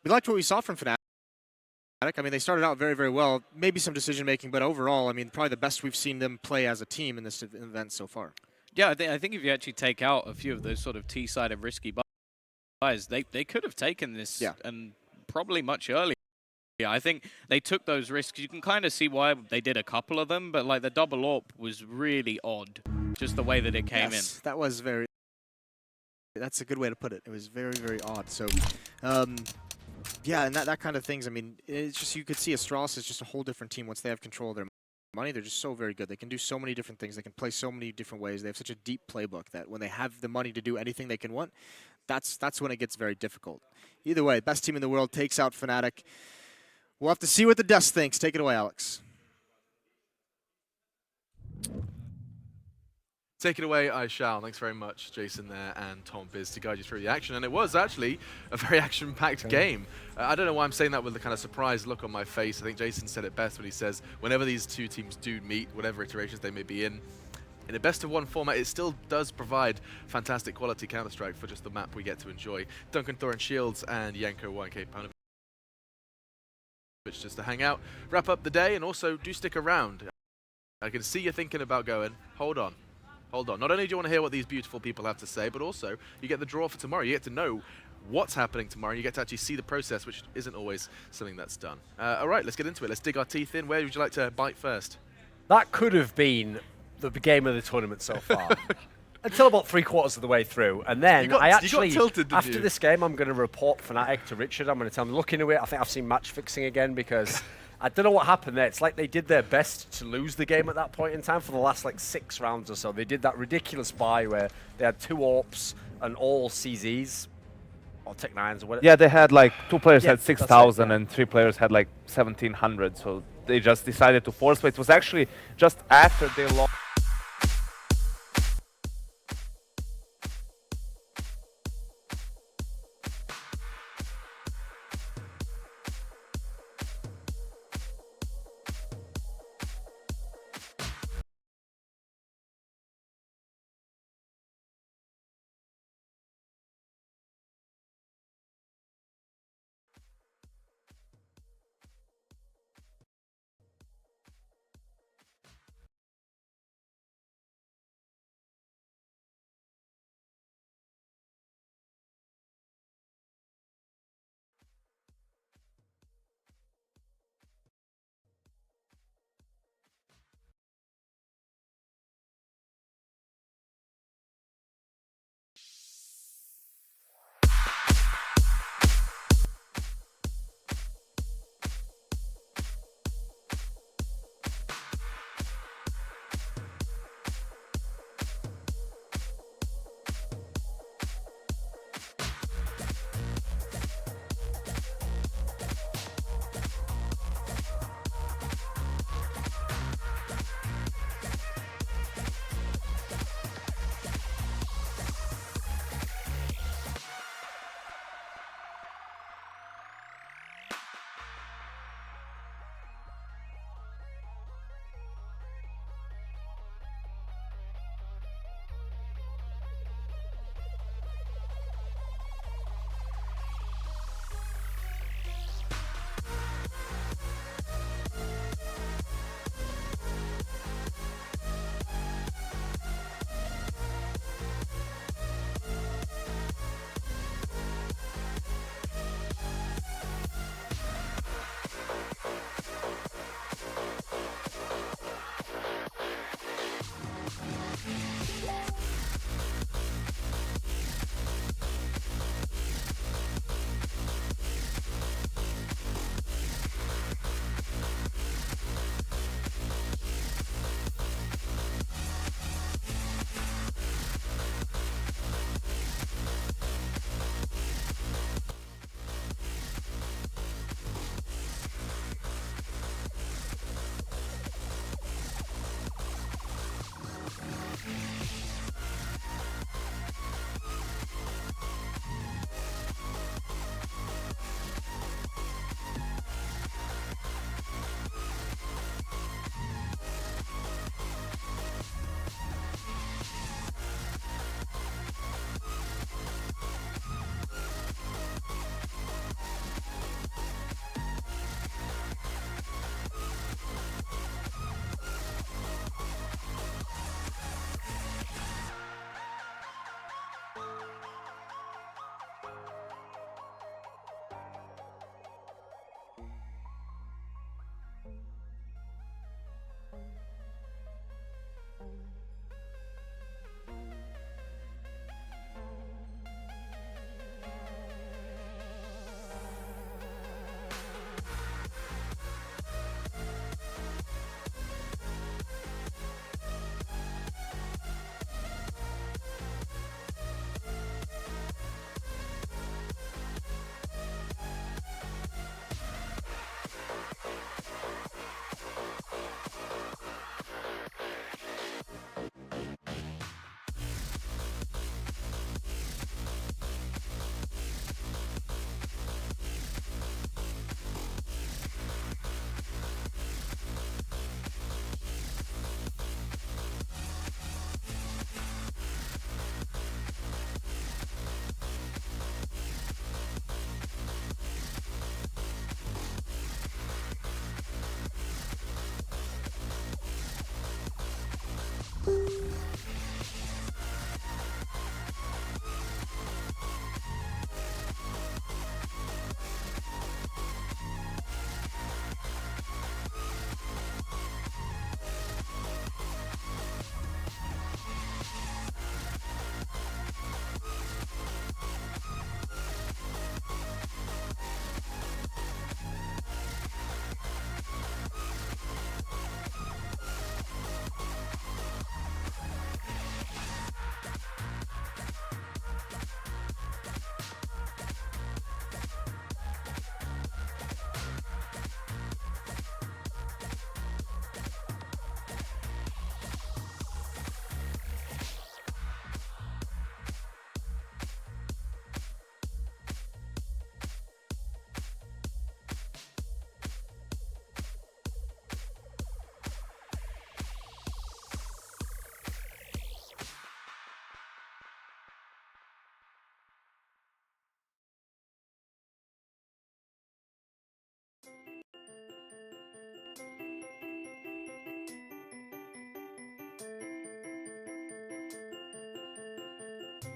We liked what we saw from Fnatic. I mean, they started out very, very well. Maybe some decision making, but overall, I mean, probably the best we've seen them play as a team in this event so far. Yeah, I think if you actually take out a few of those sort of T-sided risky buys, they could have taken this and probably much earlier. Yeah, I think they took those risks. You can kind of see why they did a couple of them, but like the double AWP was really odd, just the way that it came in. That was very... That's a good way to put it. It was very, very odd. So, yeah, and that kind of things, I mean, it's just, you could see Astralis is just a whole different team once they have control of their money. They're just so very good. They can do so many different things. They can play so many different ways. They have such a deep playbook that when they have the money to do anything they can want, that's when it gets very difficult. Either way, best team in the world takes out Fnatic. We'll have to see what the desk thinks. Take it away, Alex. Take it away, I shall. Thanks very much, Jason there and Tom Biz, to guide you through the action. And it was actually a very action-packed game. I don't know why I'm saying that with the kind of surprised look on my face. I think Jason said it best when he says, whenever these two teams do meet, whatever iterations they may be in a best-of-1 format, it still does provide fantastic quality Counter-Strike for just the map we get to enjoy. Duncan Thor and Shields and Yanko YK Paunovic just to hang out, wrap up the day, and also do stick around. I can see you're thinking about going, hold on. Hold on. Not only do you want to hear what these beautiful people have to say, but also you get the draw for tomorrow. You get to know what's happening tomorrow. You get to actually see the process, which isn't always something that's done. All right, let's get into it. Let's dig our teeth in. Where would you like to bite first? That could have been the game of the tournament so far. Until about 3/4 of the way through. And then I actually, tilted, after this game, I'm going to report Fnatic to Richard. I'm going to tell him, look into it. I think I've seen match fixing again because I don't know what happened there. It's like they did their best to lose the game at that point in time for the last like 6 rounds or so. They did that ridiculous buy where they had 2 AWPs and all CZs or Tech-9s or whatever. Yeah, they had like 2 players had 6,000 yeah. and 3 players had like 1,700. So they just decided to force play. It was actually just after they lost.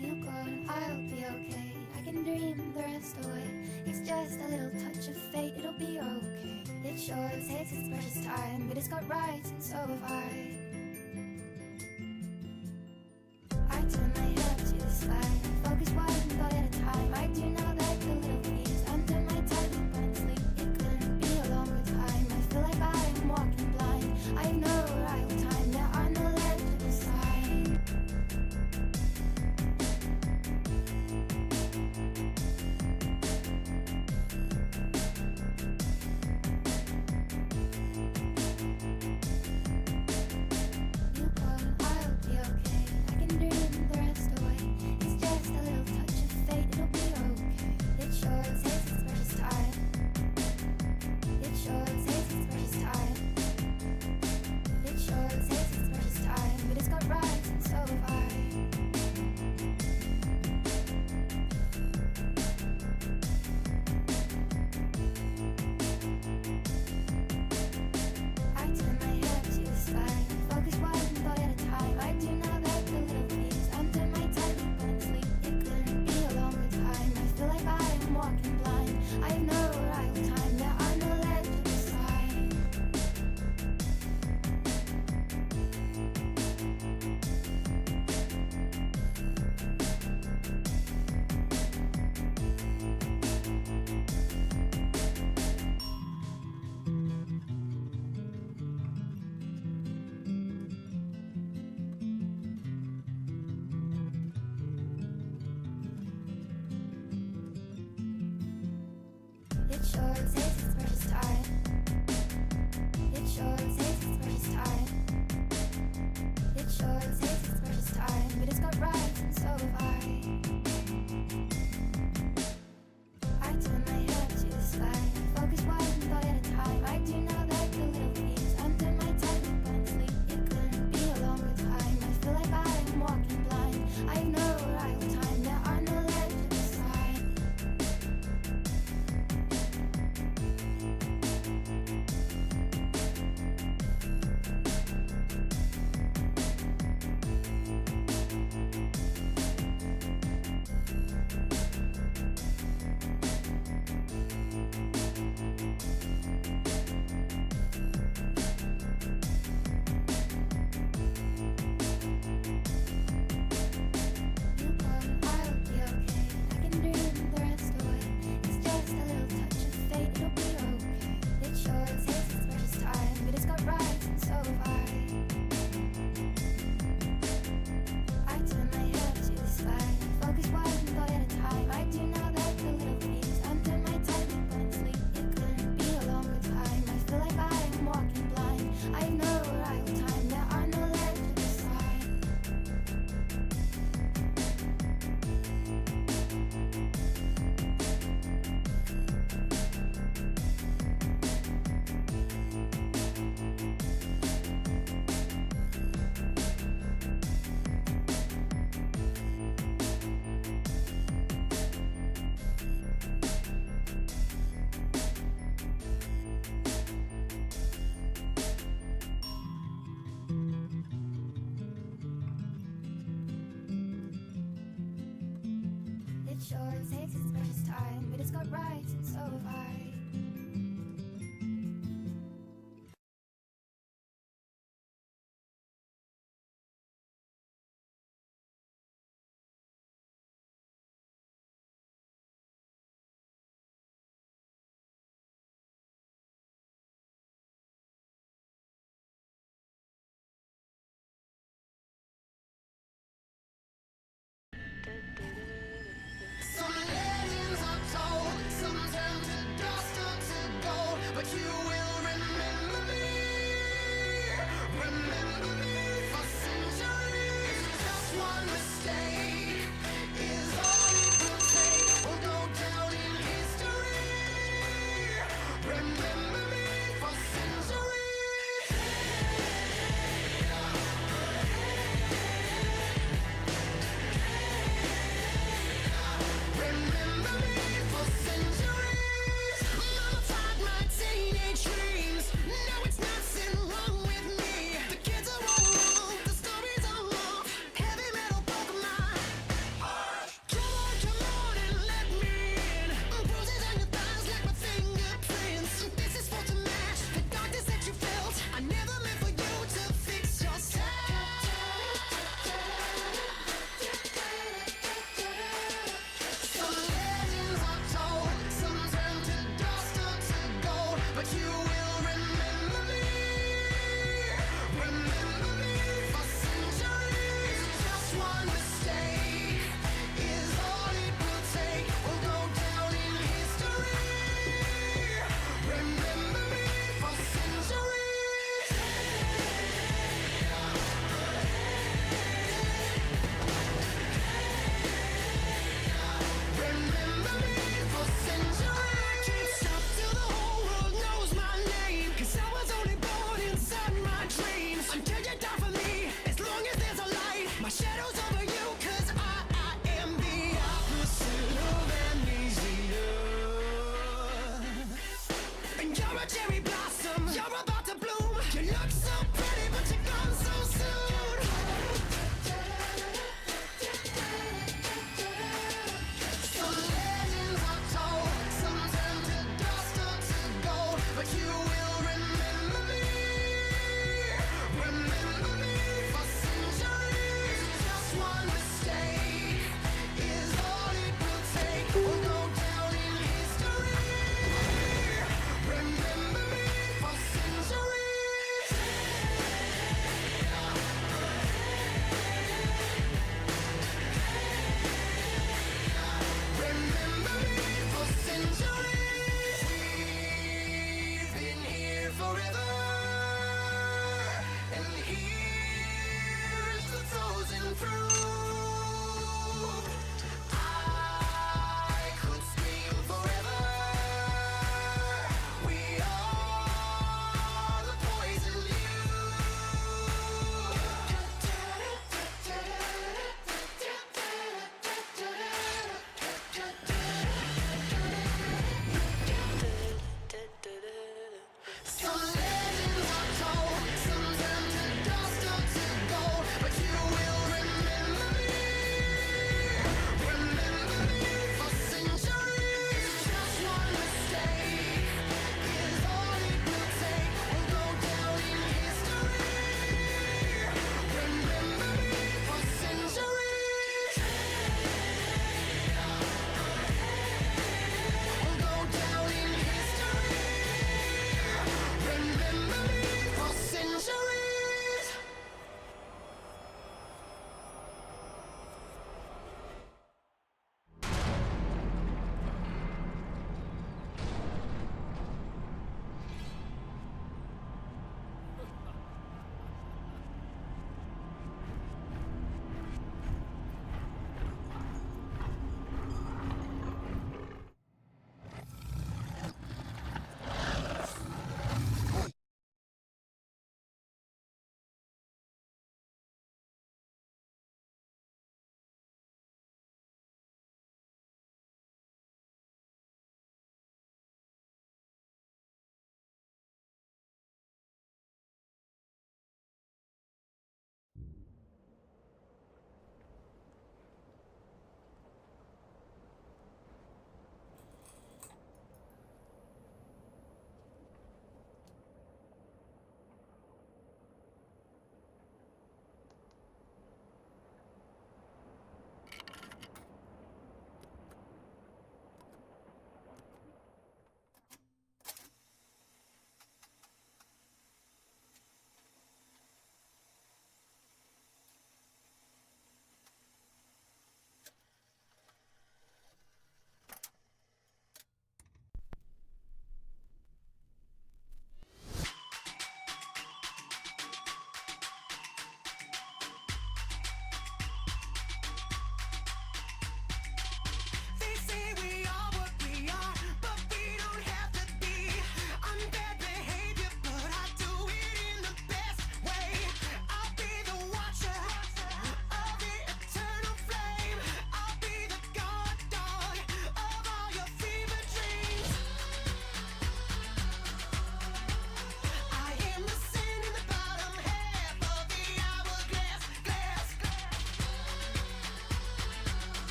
You go and I'll be okay. I can dream the rest away. It's just a little touch of fate, it'll be okay. It sure takes its precious time, but it's got rights and so have I. I turn my head to the sky, focus one thought at a time. I do know that the little piece under my tongue but sleep. It couldn't be a longer time. I feel like I'm walking blind. I have no arrival time, there are no legible signs. You go and I'll be okay. I can dream the rest away. It's just a little touch of fate, it'll be okay. It sure takes its precious time. It sure takes its precious time. It sure takes its precious time, but it's got rights and so have I. I turn my head to the sky, focus one thought at a time. I do know that the little piece under my tongue but sleep. It couldn't be a longer time. I feel like I am walking blind. I have no arrival time, there are no legible signs. It sure takes its precious time. It sure takes its precious time. It sure takes its precious time, but it's got rights and so have I. I turn my head to the sky, focus one thought at a time. I do know that the little piece under my tongue but sleep. It couldn't be a longer time. I feel like I am walking blind. I have no arrival time, there are no legible signs. You go and I'll be okay. I can dream the rest away. It's just a little touch of fate, it'll be okay. It sure takes its precious time, but it's got rights and so have I. I turn my head to the sky, focus one thought at a time. I do know that the little piece under my tongue but sleep. It couldn't be a longer time. I feel like I am walking blind. I have no arrival time, there are no legible signs. It sure takes its precious time, but it's got rights and so have I. Some legends are told, some turn to dust. over you, 'cause I am the opposite of amnesia. And you're a cherry blossom, you're about to bloom. You look so pretty, but you're gone so soon. Some legends are told, some turn to dust or to gold, but you will remember me. Remember me for centuries. Just one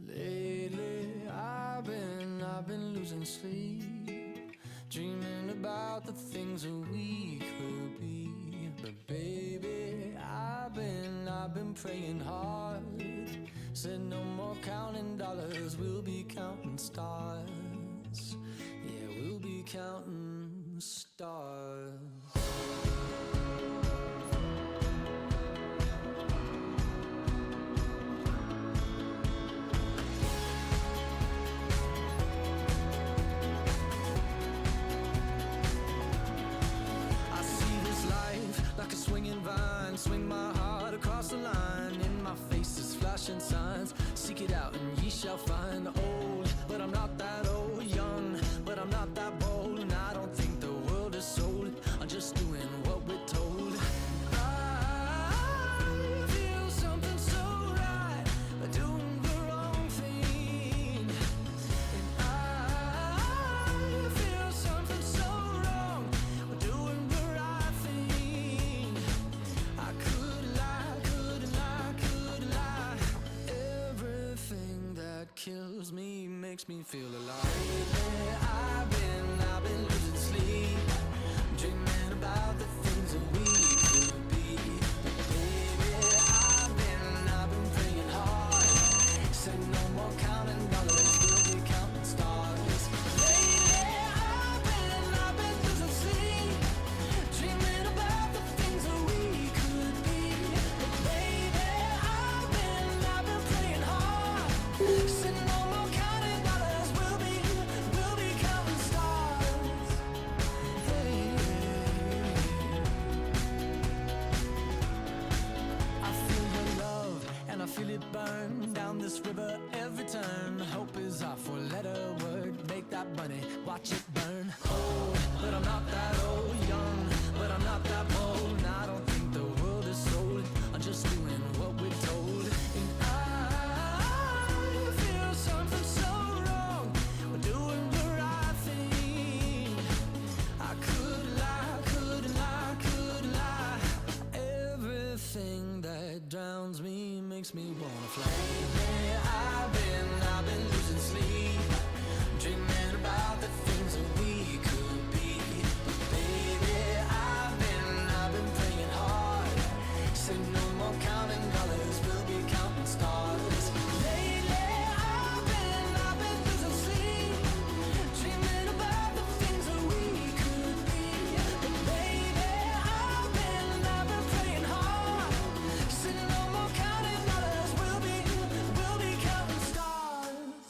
Lately, I've been losing sleep, dreaming about the things that we could be. But baby, I've been praying hard. Said no more counting dollars, we'll be counting stars. Yeah, we'll be counting stars. Like a swinging vine, swing my heart across the line. In my face is flashing signs. Seek it out and ye shall find. Old, but I'm not that old. Young, but I'm not that bold. And I don't think the world is sold. I'm just doing what we're told. I feel something so right, doing the wrong thing. And I feel something so wrong, doing the right thing. I could lie, couldn't lie, could lie. Everything that kills me makes me feel alive. Lately, I've been losing sleep, dreaming about the things that we could be. Baby, I've been praying hard. Said no more counting dollars, we'll be counting stars. Lately, I've been losing sleep, dreaming about the things that we could be. But baby, I've been praying hard. Said no more counting dollars, we'll be counting stars. Hey, I feel your love and I feel it burn down this river every turn. Hope is our four-letter word. Make that money, watch it burn. Old, but I'm not that old. Young, but I'm not that bold. And I don't think the world is sold. I'm just doing what we're told. And I feel something so wrong. We're doing the right thing. I could lie, couldn't lie, couldn't lie. Everything that drowns me makes me wanna fly. Lately, I've been losing sleep, dreaming about the things that we could be. But baby, I've been praying hard. Said no more counting dollars, we'll be counting stars. Lately, I've been losing sleep, dreaming about the things that we could be. But baby, I've been praying hard. Said no more counting dollars, we'll be counting stars.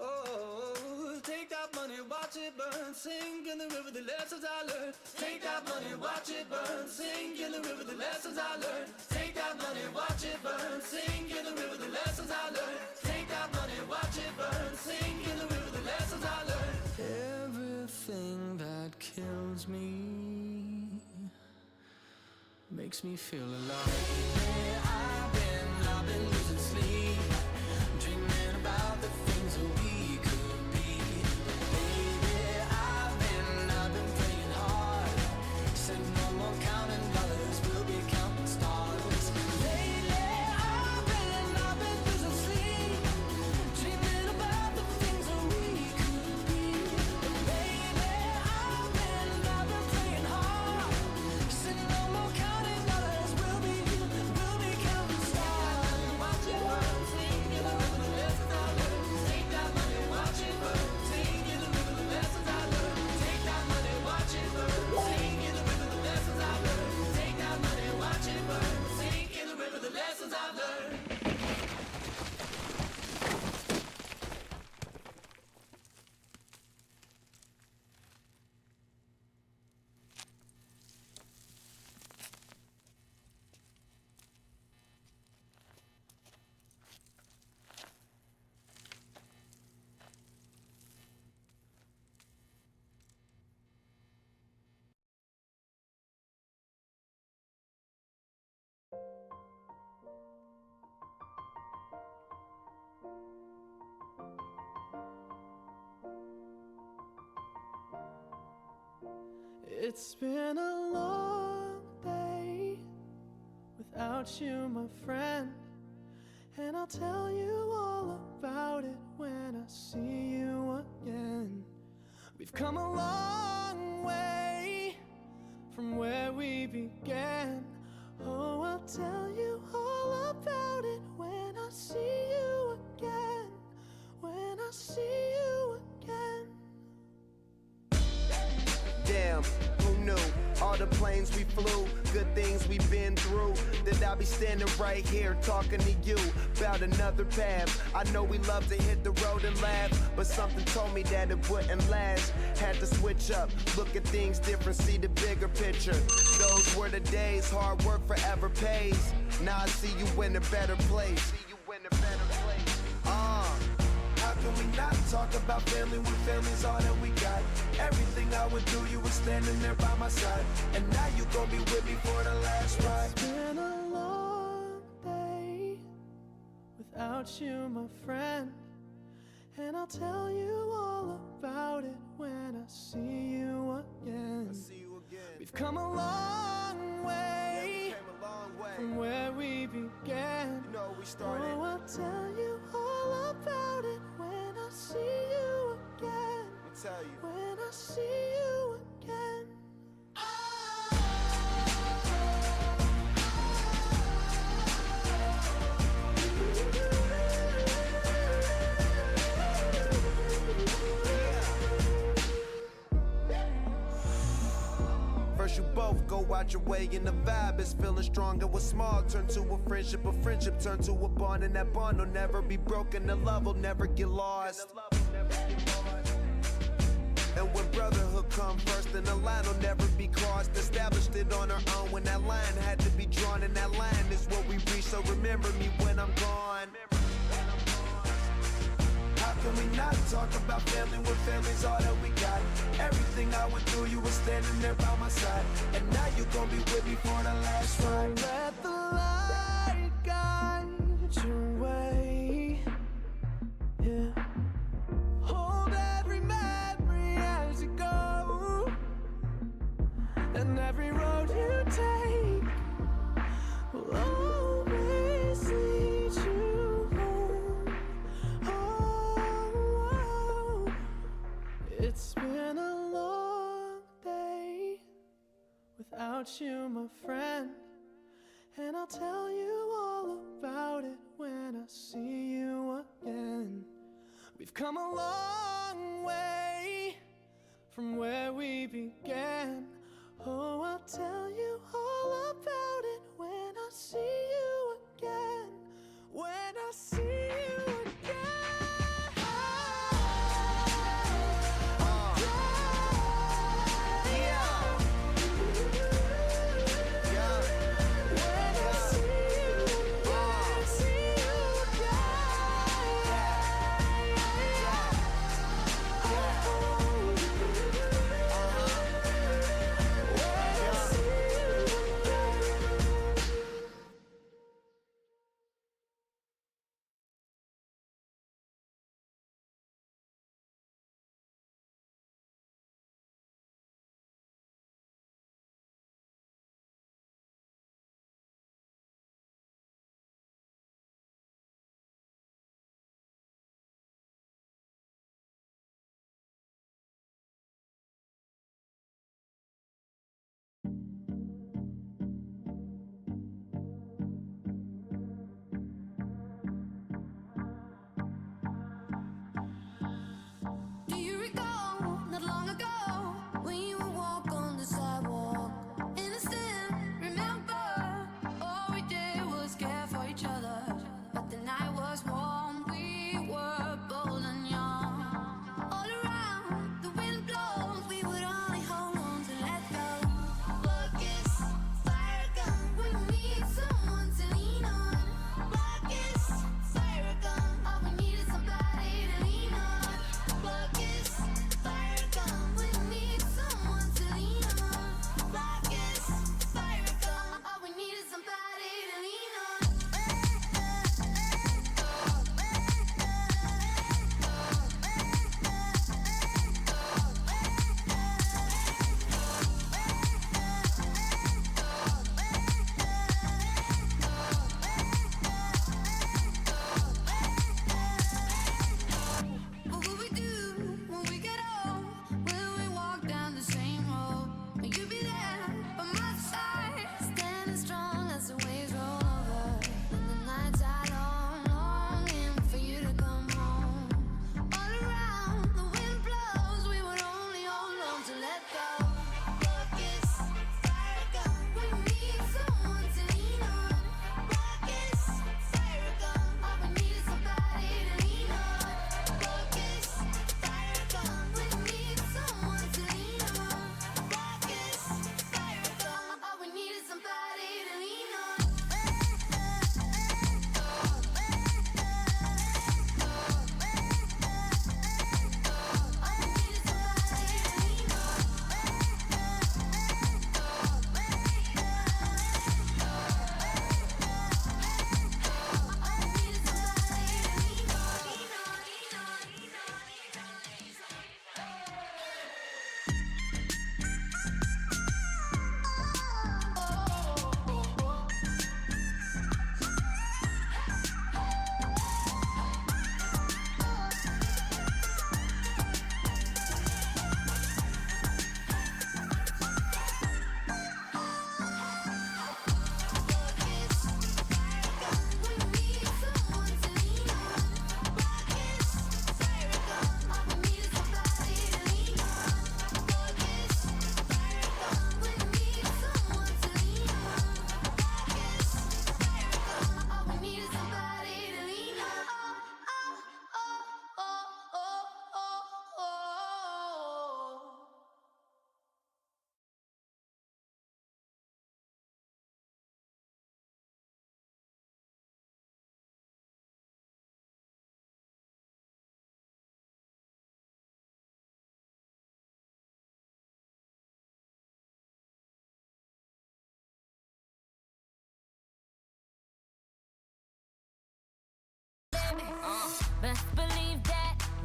Oh, take that money, watch it burn, sink in the river, the lessons I learned. Take that money, watch it burn, sink in the river, the lessons I learned. Take that money, watch it burn, sink in the river, the lessons I learned. Take that money, watch it burn, sink in the river, the lessons I learned. Everything that kills me makes me feel alive. Yeah, I've been losing sleep, dreaming about the things that we could be. Baby, I've been praying hard. Said no more counting dollars, we'll be counting stars. Lately, I've been losing sleep, dreaming about the things that we could be. Baby, I've been praying hard. Said no more counting dollars, we'll be counting stars. Watch it burn, sing in the river, the lessons I learned. Take that money, watch it burn, sing in the river, the lessons I learned. Take that money, watch it burn, sing in the river, the lessons I learned. Take that money, watch it burn, sing in the river, the lessons I've learned. It's been a long day without you, my friend, And I'll tell you all about it when I see you again. We've come a long way from where we began. Oh, I'll tell you all about it when I see you again. When I see you again. Damn, who knew? All the planes we flew, good things we've been through. That I'll be standing right here talking to you about another path. I know we love to hit the road and laugh, but something told me that it wouldn't last. Had to switch up, look at things different, see the bigger picture. Those were the days, hard work forever pays. Now I see you in a better place. See you in a better place. How can we not talk about family when family's all that we got? Everything I would do, you were standing there by my side. And now you gon' be with me for the last ride. It's been a long day without you, my friend. And I'll tell you all about it when I see you again. We've come a long way, from where we began. Oh, I'll tell you all about it when I see you again. When I see you again. First you both go out your way and the vibe is feeling strong. And what's small turn to a friendship turn to a bond. And that bond will never be broken, the love will never get lost. And when brotherhood come first, then the line will never be crossed. Established it on our own when that line had to be drawn. And that line is what we reach, so remember me when I'm gone. How can we not talk about family when family's all that we got? Everything I went through, you were standing there by my side. And now you gon' be with me for the last ride. Let the light guide your way. Yeah. Hold every memory as you go. And every road you take will always lead you home. Oh, it's been a long day without you, my friend. And I'll tell you all about it when I see you again. We've come a long way from where we began. Oh, I'll tell you all about it when I see you again. When I see you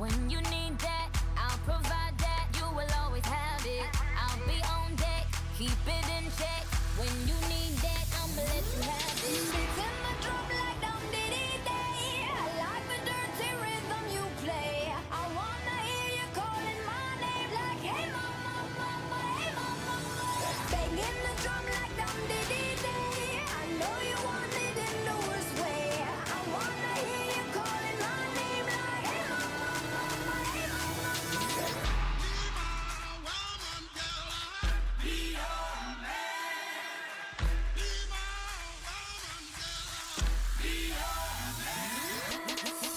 When you need that, I'll provide that. You will always have it. I'll be on deck, keep it in check. When you need that, I'ma let you have it. Beats in my drum like dum diddy day. I like the dirty rhythm you play. I wanna hear you calling my name like hey mama, mama, hey mama. Banging the drum like dum diddy day. I know you want it in the worst way. I wanna hear you calling my name like hey mama, mama, hey mama.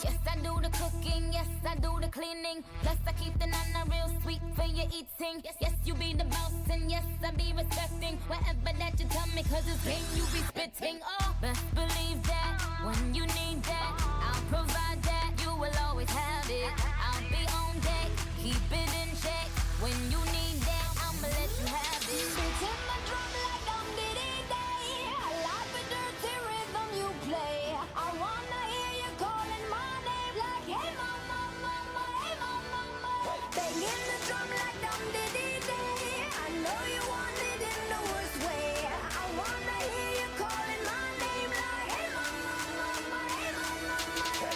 Yes, I do the cooking, yes, I do the cleaning. Plus, I keep the nana real sweet for your eating. Yes, you be the boss, and yes, I be respecting whatever that you tell me, cause it's game you be spitting. Oh, best believe that when you need that, I'll provide that. You will always have it. I'll be on deck, keep it in check. When you need that, I'ma let you have it. Beats in my drum like dum diddy day. I like the dirty rhythm you play. I wanna hear you calling my name like hey mama, mama, hey mama, mama. Banging the drum like dum diddy day. I know you want it in the worst way. I wanna hear you calling my name like hey mama, mama, hey mama, mama.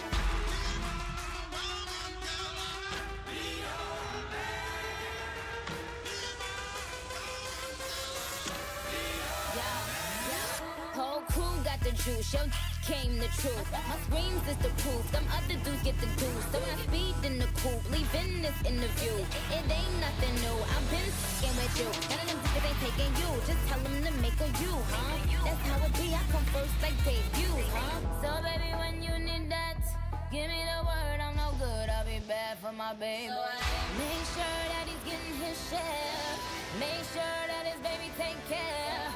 Whole crew got the juice, yo came the truth. My screams is the proof, them other dudes get the dues. So I speed in the coupe, leaving this interview. It ain't nothing new, I've been f***ing with you. None of them niggas ain't taking you, just tell them to make a you, huh? That's how it be, I come first like debut, huh? So baby, when you need that, give me the word, I'm no good, I'll be bad for my baby. Make sure that he's getting his share. Make sure that his baby take care.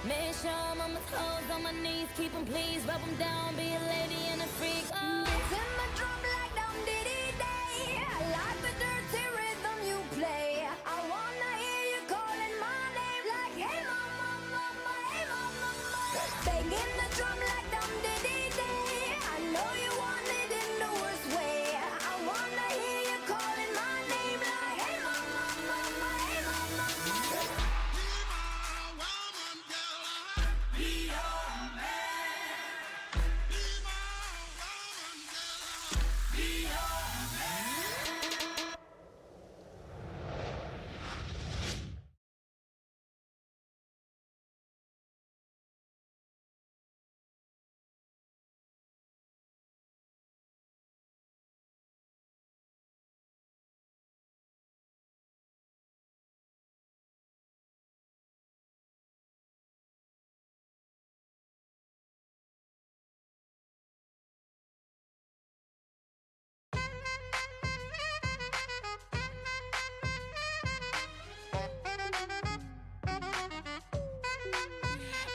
Make sure I'm on my toes, on my knees, keep him please, rub him down, be a lady and a freak. Oh. Beats in my drum like dum diddy day. I like the dirty rhythm you play. I wanna hear you calling my name like hey mama, mama, hey mama, mama. Banging the drum like dum diddy day. I know you want it in the worst way. I wanna hear you calling my name like hey mama, mama, hey mama, mama.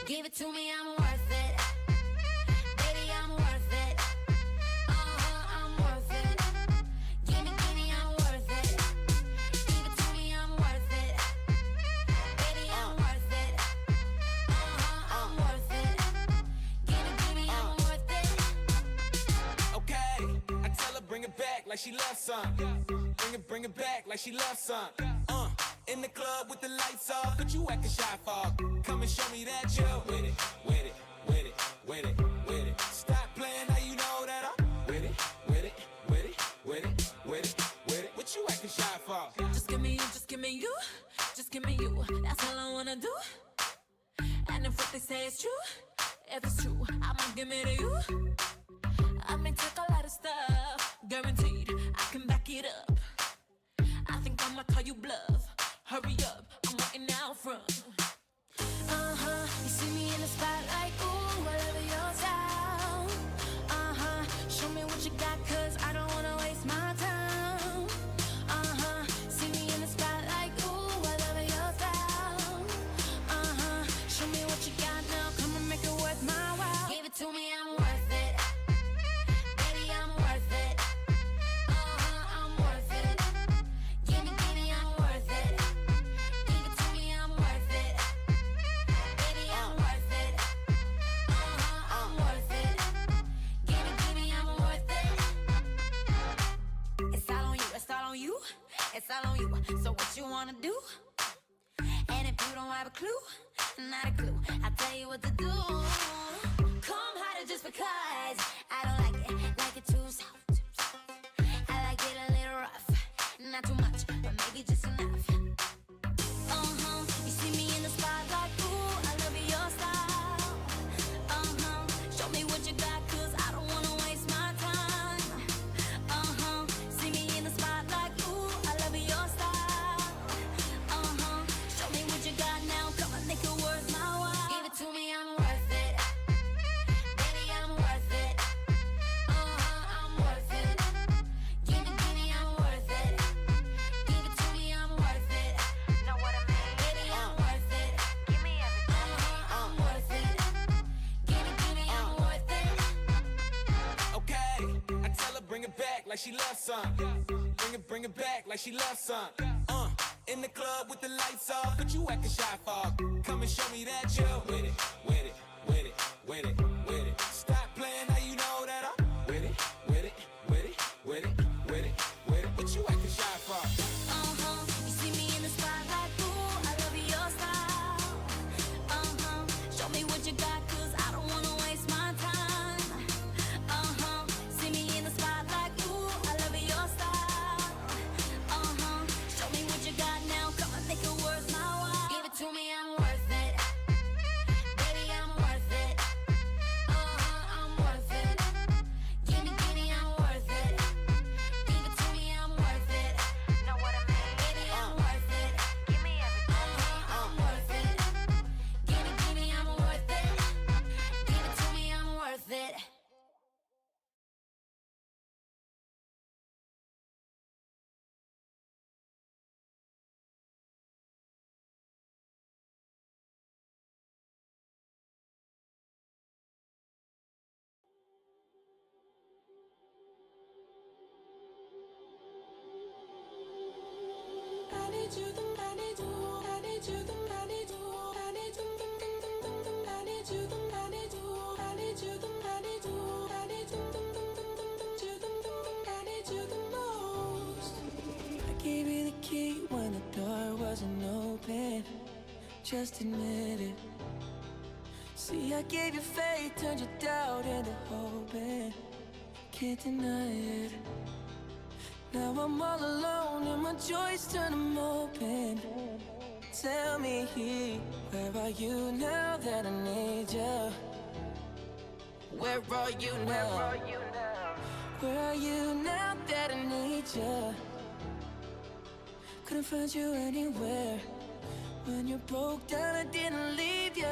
Give it to me, I'm worth it. Baby, I'm worth it. I'm worth it. Give me, I'm worth it. Give it to me, I'm worth it. Baby, I'm worth it. I'm worth it. Give me, I'm worth it. Okay, I tell her bring it back like she loves some. Bring it back like she loves some. In the club with the lights off, but you acting shy for. Come and show me that you're with it, with it, with it, with it, with it. Stop playing, now you know that I'm with it, with it, with it, with it, with it, with it. What you acting shy for? Just give me you, just give me you, just give me you. That's all I wanna do. And if what they say is true, if it's true, I'ma give it to you. I may take a lot of stuff, guaranteed I can back it up. I think I'ma call you bluff. Hurry up, I'm waiting out front. You see me in the spotlight, ooh, I love your style. Show me what you got, cause I don't wanna waste my time. See me in the spotlight, ooh, I love your style. Show me what you got now, come and make it worth my while. Give it to me, I'm worth it. Baby, I'm worth it. I'm worth it. Give me, I'm worth it. Give it to me, I'm worth it. Baby, I'm worth it. all on you. So what you wanna do? And if you don't have a clue, not a clue, I'll tell you what to do. Come harder just because I don't like it too soft. I like it a little rough, not too much, but maybe just enough. You see me in the spotlight, ooh, I love your style. Show me what you got, 'cause I don't wanna waste my time. See me in the spotlight, ooh, I love your style. Show me what you got now, come on, make it worth my while. Give it to me, I'm worth it. Baby, I'm worth it. I'm worth it. Give me, I'm worth it. Give it to me, I'm worth it. Know what I mean? Baby, I'm worth it. Give me everything. I'm worth it. Give me, I'm worth it. Okay, I tell her bring it back like she loves some. Bring it back like she loves some. In the club with the lights off, but you acting shy for. Come and show me that you're with it, with it, with it, with it, with it. Stop playing, now you know that I'm with it, with it, with it, with it, with it, with it. But you acting shy for. You see me in the spotlight, ooh, I love your style. Show me what you got, 'cause I don't wanna waste my time. See me in the spotlight, ooh, I love your style. Show me what you got now, come on, make it worth my while. Give it to me, I'm worth it. Baby, I'm worth it. I'm worth it. Give me, I'm worth it. Give it to me, I'm worth it. Know what I mean? Baby, I'm worth it. Give me everything. I'm worth it. Give me, I'm worth it. Give it to me, I'm worth it. I gave you the key when the door wasn't open. Just admit it. See, I gave you faith, turned your doubt into hope, and can't deny it. Now I'm all alone and my joys turn them open. Tell me, where are you now that I need you? Where are you now? Where are you now that I need you? Couldn't find you anywhere. When you broke down, I didn't leave you.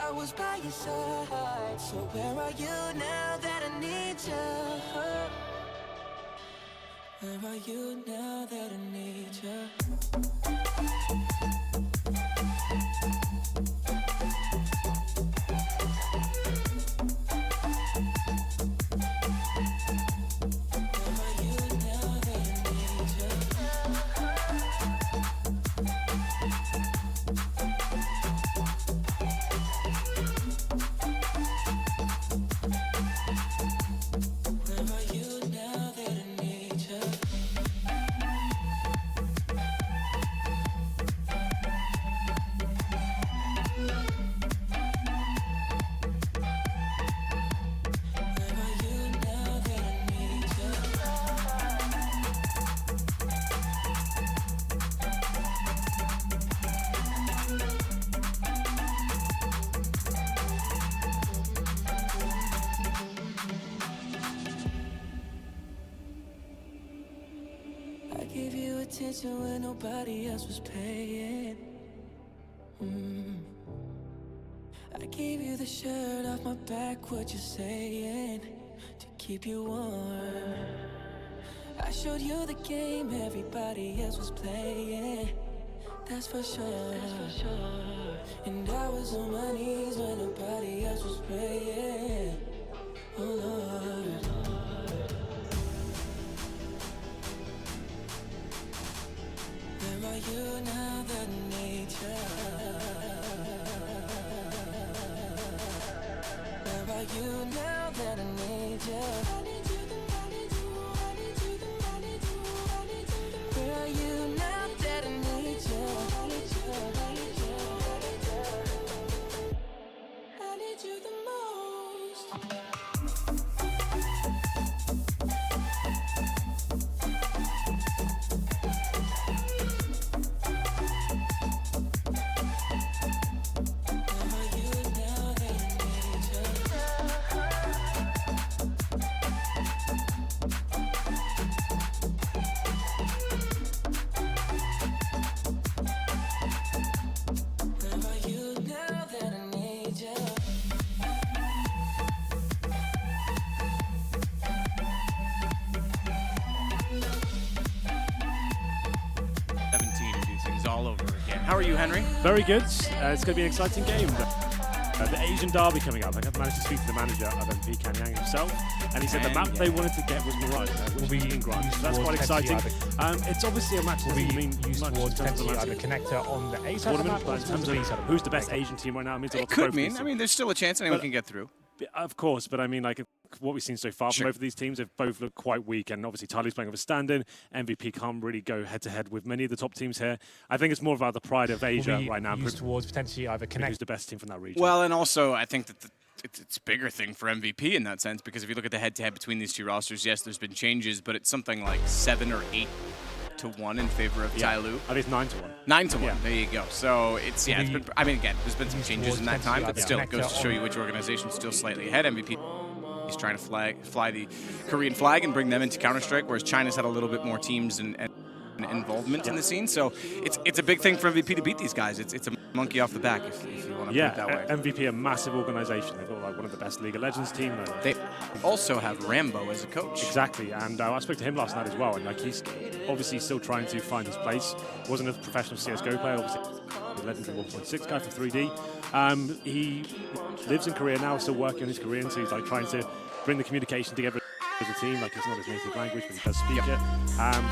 I was by your side. So where are you now that I need you? Where are you now that I need you? I gave you attention when nobody else was paying. I gave you the shirt off my back, what you saying, to keep you warm. I showed you the game everybody else was playing. That's for sure. And I was on my knees when nobody else was praying. Oh Lord. Where are you now that I need you? Where are you now that I need you? I need you, I need you, I need you, I need you. How are you, Henry? Very good. It's going to be an exciting game. The Asian derby coming up. I managed to speak to the manager of MP, Kan Yang himself, and he said the map they wanted to get was Mirage, which will be in Grant. So that's quite exciting. It's obviously a match that doesn't mean much in terms of the connector on the A tournament, but in terms of who's the best Asian team right now, it means a lot. It could mean. I mean, there's still a chance anyone can get through. Of course, but I mean, like what we've seen so far from both of these teams, they've both looked quite weak, and obviously Tyler's playing with a stand-in. MVP can't really go head-to-head with many of the top teams here. I think it's more about the pride of Asia right now. Used towards potentially either connect. Who's the best team from that region? Well, and also I think that it's a bigger thing for MVP in that sense, because if you look at the head-to-head between these two rosters, yes, there's been changes, but it's something like 7 or 8 to 1 in favor of Tyloo. I think it's 9 to 1. 9 to 1. There you go. So it's it's been, I mean, again, there's been some changes in that time, but still, it goes to show you which organization's still slightly ahead. MVP. He's trying to fly the Korean flag and bring them into Counter-Strike, whereas China's had a little bit more teams and involvement in the scene. So it's a big thing for MVP to beat these guys. It's a monkey off the back, if you want to put it that way. MVP, a massive organization. They've got like one of the best League of Legends team. They also have Rambo as a coach. Exactly, and I spoke to him last night as well, and like he's obviously still trying to find his place. Wasn't a professional CSGO player, obviously. The legendary 1.6 guy for 3D. He lives in Korea now, still working on his career, and so he's like trying to bring the communication together as a team. Like it's not his native language, but he does speak it.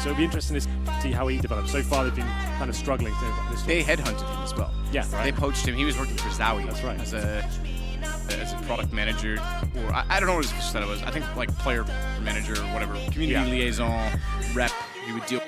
So it'll be interesting to see how he develops. So far, they've been kind of struggling. They headhunted him as well. Yeah, right. They poached him. He was working for Zowie. That's right. As a product manager, or I don't know what his position was. I think like player manager or whatever, community liaison rep. He would deal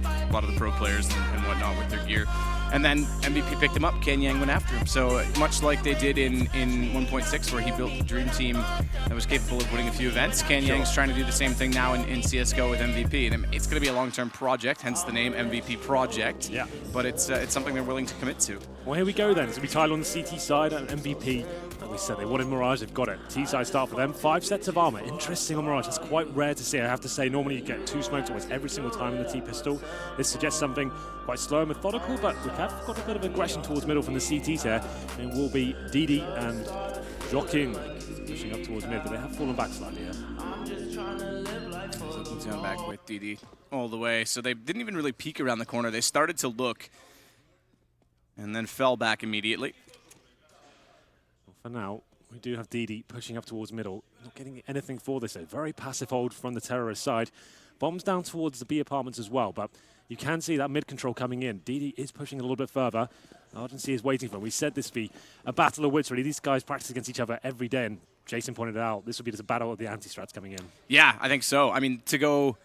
a lot of the pro players and whatnot with their gear. And then MVP picked him up, Kan Yang went after him. So much like they did in 1.6, where he built a dream team that was capable of winning a few events, Kan Yang's trying to do the same thing now in CSGO with MVP. And it's going to be a long-term project, hence the name MVP Project. Yeah. But it's something they're willing to commit to. Well, here we go then. So we Tyler on the CT side and MVP. Like we said, they wanted Mirage, they've got it. T-side start for them. 5 sets of armor. Interesting on Mirage. That's quite rare to see. I have to say, normally you get 2 smokes almost every single time in the T-pistol. This suggests something quite slow and methodical, but we have got a bit of aggression towards middle from the CTs here. It will be Didi and Joking pushing up towards mid, but they have fallen back slightly here. So going back with Didi all the way. So they didn't even really peek around the corner. They started to look and then fell back immediately. Well, for now, we do have Didi pushing up towards middle. Not getting anything for this. A very passive hold from the terrorist side. Bombs down towards the B apartments as well, but you can see that mid control coming in. Didi is pushing a little bit further. Argency is waiting for him. We said this would be a battle of wits, really. These guys practice against each other every day, and Jason pointed it out. This would be just a battle of the anti-strats coming in. Yeah, I think so. I mean, to go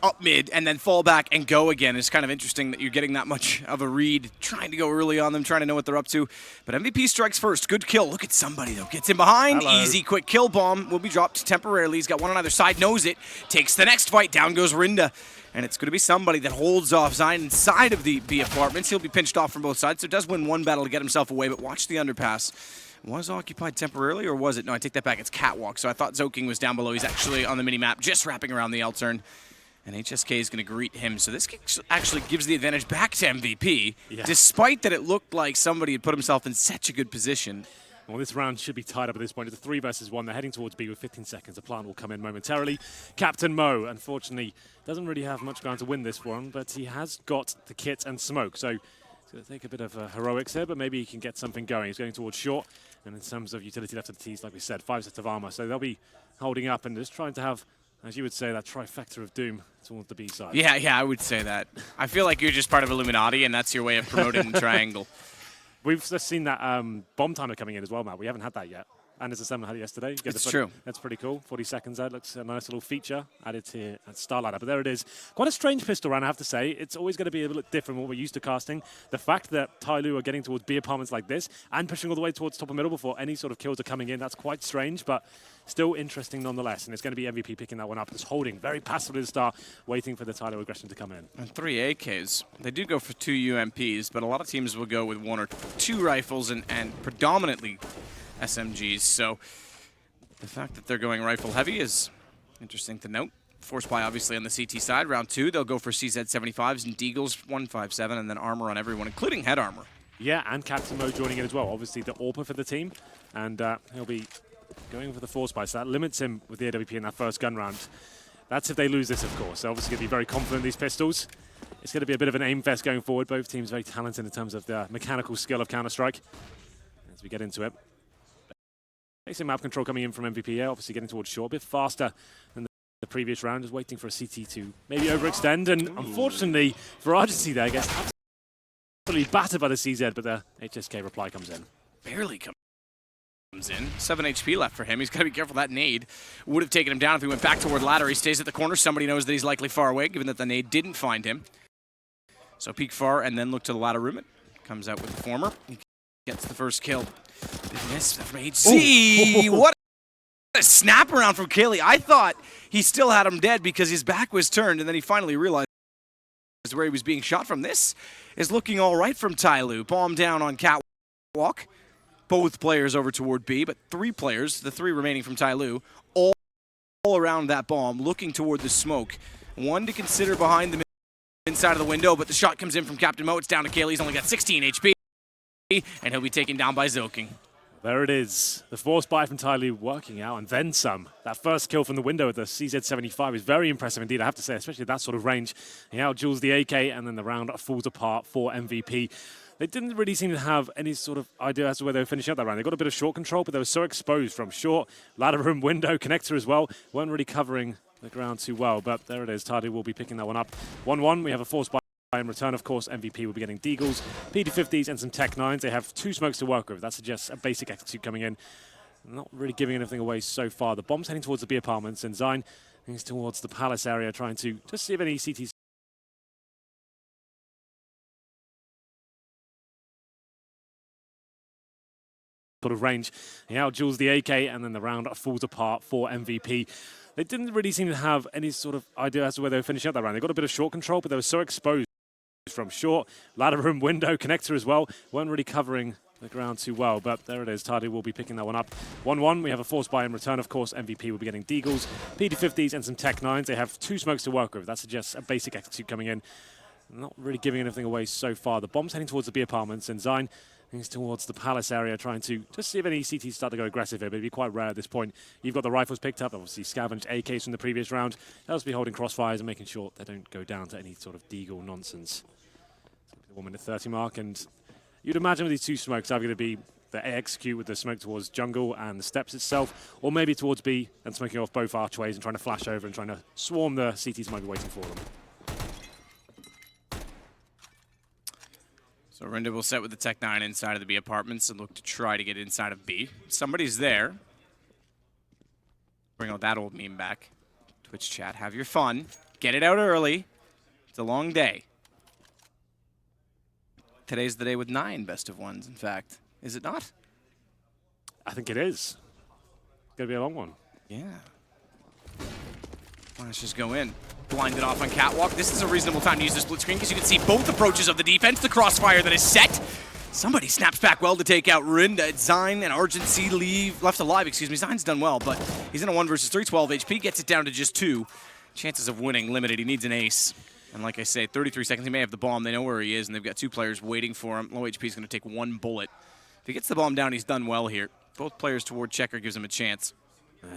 up mid and then fall back and go again is kind of interesting that you're getting that much of a read, trying to go early on them, trying to know what they're up to. But MVP strikes first. Good kill. Look at somebody, though. Gets in behind. Hello. Easy, quick kill bomb. Will be dropped temporarily. He's got one on either side. Knows it. Takes the next fight. Down goes Rinda. And it's going to be somebody that holds off Zion inside of the B apartments. He'll be pinched off from both sides, so does win one battle to get himself away, but watch the underpass. Was occupied temporarily, or was it? No, I take that back. It's Catwalk, so I thought Zoking was down below. He's actually on the mini-map, just wrapping around the L turn. And HSK is going to greet him. So this actually gives the advantage back to MVP, despite that it looked like somebody had put himself in such a good position. Well, this round should be tied up at this point. It's a 3 versus 1. They're heading towards B with 15 seconds. The plant will come in momentarily. Captain Mo, unfortunately, doesn't really have much ground to win this one, but he has got the kit and smoke. So it's going to take a bit of heroics here, but maybe he can get something going. He's going towards short. And in terms of utility left of the T's, like we said, 5 sets of armor. So they'll be holding up and just trying to have, as you would say, that trifecta of doom towards the B side. Yeah, I would say that. I feel like you're just part of Illuminati, and that's your way of promoting the triangle. We've just seen that bomb timer coming in as well, Matt. We haven't had that yet. And as someone had it yesterday. It's true. That's pretty cool. 40 seconds there. Looks a nice little feature added here at Starlighter. But there it is. Quite a strange pistol round, I have to say. It's always going to be a little different from what we're used to casting. The fact that Tyloo are getting towards B apartments like this and pushing all the way towards top and middle before any sort of kills are coming in, that's quite strange, but still interesting nonetheless. And it's going to be MVP picking that one up. Just holding very passively to the start, waiting for the Tyloo aggression to come in. And 3 AKs. They do go for 2 UMPs, but a lot of teams will go with 1 or 2 rifles and predominantly SMGs. So the fact that they're going rifle heavy is interesting to note. Force buy obviously on the CT side. Round 2, they'll go for CZ75s and Deagles 157 and then armor on everyone, including head armor. Yeah, and Captain Mo joining in as well. Obviously the AWPer for the team, and he'll be going for the force buy. So that limits him with the AWP in that first gun round. That's if they lose this, of course. They're obviously going to be very confident in these pistols. It's going to be a bit of an aim fest going forward. Both teams very talented in terms of the mechanical skill of Counter-Strike. As we get into it. Basic map control coming in from MVP here, obviously getting towards short, a bit faster than the previous round, just waiting for a CT to maybe overextend. And unfortunately, for Argency there, gets absolutely battered by the CZ, but the HSK reply comes in. Barely comes in. 7 HP left for him. He's got to be careful. That nade would have taken him down if he went back toward ladder. He stays at the corner. Somebody knows that he's likely far away, given that the nade didn't find him. So peek far and then look to the ladder room. It comes out with the former. He gets the first kill. Miss from HC. What a snap around from Kaylee. I thought he still had him dead because his back was turned, and then he finally realized where he was being shot from. This is looking all right from Tyloo. Bomb down on Catwalk. Both players over toward B, but 3 players, the 3 remaining from Tyloo, all around that bomb, looking toward the smoke. One to consider behind the inside of the window, but the shot comes in from Captain Mo. It's down to Kaylee. He's only got 16 HP, and he'll be taken down by Zilking. There it is. The force buy from Tyloo working out, and then some. That first kill from the window with the CZ75 is very impressive indeed, I have to say, especially at that sort of range. He out-duels the AK, and then the round falls apart for MVP. They didn't really seem to have any sort of idea as to where they were finishing up that round. They got a bit of short control, but they were so exposed from short, ladder room, window, connector as well. Weren't really covering the ground too well, but there it is. Tyloo will be picking that one up. 1-1, we have a force buy. In return, of course, MVP will be getting Deagles, PD50s, and some Tech 9s. They have 2 smokes to work with. That suggests a basic execute coming in. Not really giving anything away so far. The bomb's heading towards the B apartments, and Zine heading towards the Palace area, trying to just see if any CTs sort of range. He out-duels the AK, and then the round falls apart for MVP. They didn't really seem to have any sort of idea as to where they were finishing up that round. They got a bit of short control, but they were so exposed from short, ladder room, window, connector as well. Weren't really covering the ground too well, but there it is. Tyloo will be picking that one up. 1-1, we have a force buy in return, of course. MVP will be getting Deagles, PD50s, and some Tech 9s. They have 2 smokes to work with. That suggests a basic execute coming in. Not really giving anything away so far. The bomb's heading towards the B apartments, and Zine he's towards the Palace area, trying to just see if any CTs start to go aggressive here, but it'd be quite rare at this point. You've got the rifles picked up, obviously scavenged AKs from the previous round. They'll just be holding crossfires and making sure they don't go down to any sort of Deagle nonsense. The 1 minute 30 mark, and you'd imagine with these 2 smokes, either going to be the execute with the smoke towards jungle and the steps itself, or maybe towards B and smoking off both archways and trying to flash over and trying to swarm the CTs might be waiting for them. So Rinda will set with the Tech 9 inside of the B apartments and look to try to get inside of B. Somebody's there. Bring out that old meme back. Twitch chat, have your fun. Get it out early. It's a long day. Today's the day with 9 best of ones, in fact. Is it not? I think it is. It's going to be a long one. Yeah. Well, let's just go in. Blinded off on Catwalk. This is a reasonable time to use the split screen because you can see both approaches of the defense. The crossfire that is set. Somebody snaps back well to take out Rinda. Zine and Argency left alive, excuse me. Zine's done well, but he's in a 1 versus 3, 12 HP. Gets it down to just 2. Chances of winning limited. He needs an ace. And like I say, 33 seconds. He may have the bomb. They know where he is, and they've got 2 players waiting for him. Low HP is going to take 1 bullet. If he gets the bomb down, he's done well here. Both players toward Checker gives him a chance.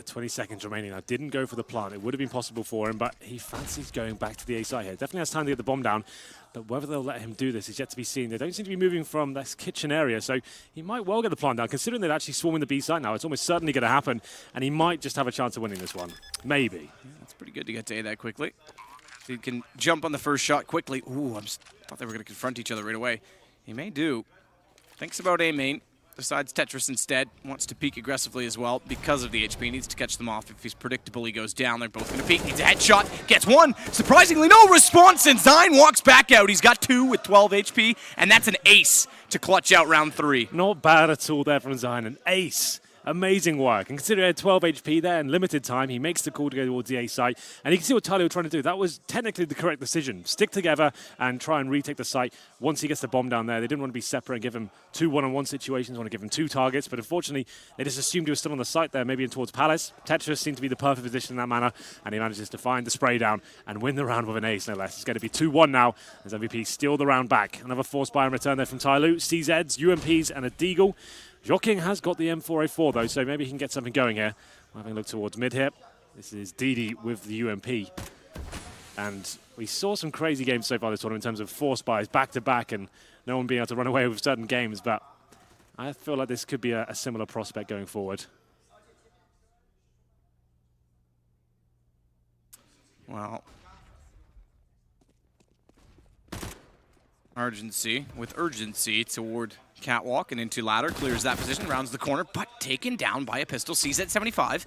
20 seconds remaining now. Didn't go for the plant. It would have been possible for him, but he fancies going back to the A side here. Definitely has time to get the bomb down, but whether they'll let him do this is yet to be seen. They don't seem to be moving from this kitchen area, so he might well get the plant down. Considering they're actually swarming the B side now, it's almost certainly going to happen, and he might just have a chance of winning this one. Maybe. Yeah, that's pretty good to get to A that quickly. So he can jump on the first shot quickly. Ooh, thought they were going to confront each other right away. He may do. Thinks about A main. Decides Tetris instead, wants to peek aggressively as well because of the HP. Needs to catch them off. If he's predictable, he goes down. They're both going to peek. Needs a headshot. Gets 1. Surprisingly, no response, and Zine walks back out. He's got 2 with 12 HP, and that's an ace to clutch out round 3. Not bad at all there from Zine. An ace. Amazing work. And considering he had 12 HP there in limited time, he makes the call to go towards the A site. And you can see what Tyloo was trying to do. That was technically the correct decision. Stick together and try and retake the site once he gets the bomb down there. They didn't want to be separate and give him 2 one-on-one situations. Want to give him 2 targets. But unfortunately, they just assumed he was still on the site there, maybe in towards Palace. Tetris seemed to be the perfect position in that manner. And he manages to find the spray down and win the round with an ace, no less. It's going to be 2-1 now as MVP steal the round back. Another force buy in return there from Tyloo. CZs, UMPs, and a Deagle. Joking has got the M4A4 though, so maybe he can get something going here. We're having a look towards mid here. This is DD with the UMP. And we saw some crazy games so far this tournament in terms of force buys back-to-back and no one being able to run away with certain games, but I feel like this could be a similar prospect going forward. Well, urgency toward Catwalk and into ladder, clears that position, rounds the corner, but taken down by a pistol. CZ75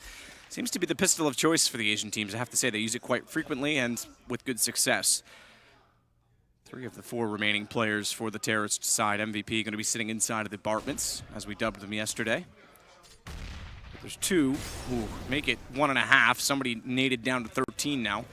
seems to be the pistol of choice for the Asian teams. I have to say they use it quite frequently and with good success. 3 of the 4 remaining players for the terrorist side. MVP going to be sitting inside of the apartments, as we dubbed them yesterday. But there's 2 who make it 1.5. Somebody naded down to 13 now.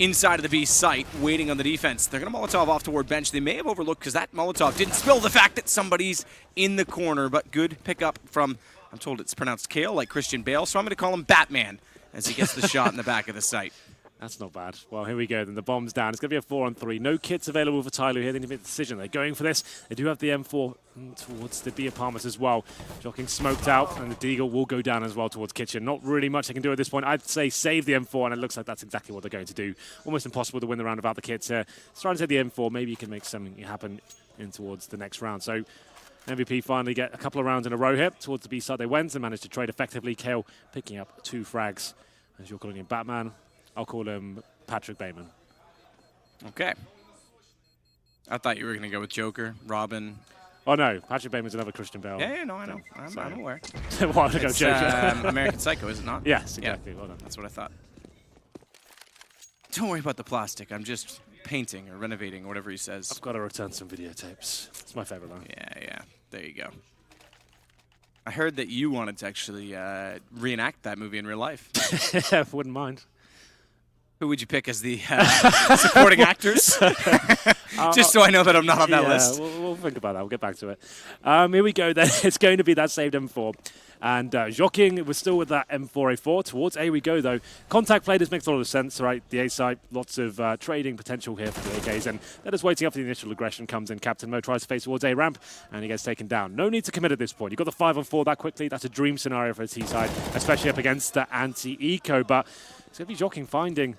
Inside of the B site, waiting on the defense. They're going to Molotov off toward bench. They may have overlooked, because that Molotov didn't spill the fact that somebody's in the corner, but good pickup from, I'm told it's pronounced Kale, like Christian Bale, so I'm going to call him Batman as he gets the shot in the back of the site. That's not bad. Well, here we go. Then the bomb's down. It's going to be a 4-on-3. No kits available for Tyloo here. They need to make a decision. They're going for this. They do have the M4 towards the B apartments as well. Joking smoked out, and the Deagle will go down as well towards Kitchen. Not really much they can do at this point. I'd say save the M4, and it looks like that's exactly what they're going to do. Almost impossible to win the round without the kits here. Trying to take the M4. Maybe you can make something happen in towards the next round. So MVP finally get a couple of rounds in a row here. Towards the B side they went and managed to trade effectively. Kale picking up 2 frags. As you're calling him Batman, I'll call him Patrick Bateman. Okay. I thought you were going to go with Joker, Robin. Oh, no. Patrick Bateman's another Christian Bale. Yeah, no, I know. I'm aware. Why would I go Joker? American Psycho, is it not? Yes, exactly. Yeah, well done. that's what I thought. Don't worry about the plastic. I'm just painting or renovating or whatever he says. I've got to return some videotapes. It's my favorite line. Yeah. There you go. I heard that you wanted to actually reenact that movie in real life. Wouldn't mind. Who would you pick as the supporting actors? Just so I know that I'm not on that list. We'll think about that. We'll get back to it. Here we go then. It's going to be that saved M4. And Joking was still with that M4A4. Towards A we go, though. Contact play, this makes a lot of sense, right? The A side, lots of trading potential here for the AKs. And they're just waiting up for the initial aggression comes in. Captain Mo tries to face towards A ramp, and he gets taken down. No need to commit at this point. You've got the 5-on-4 that quickly. That's a dream scenario for the T side, especially up against the anti-eco. But it's going to be Joking finding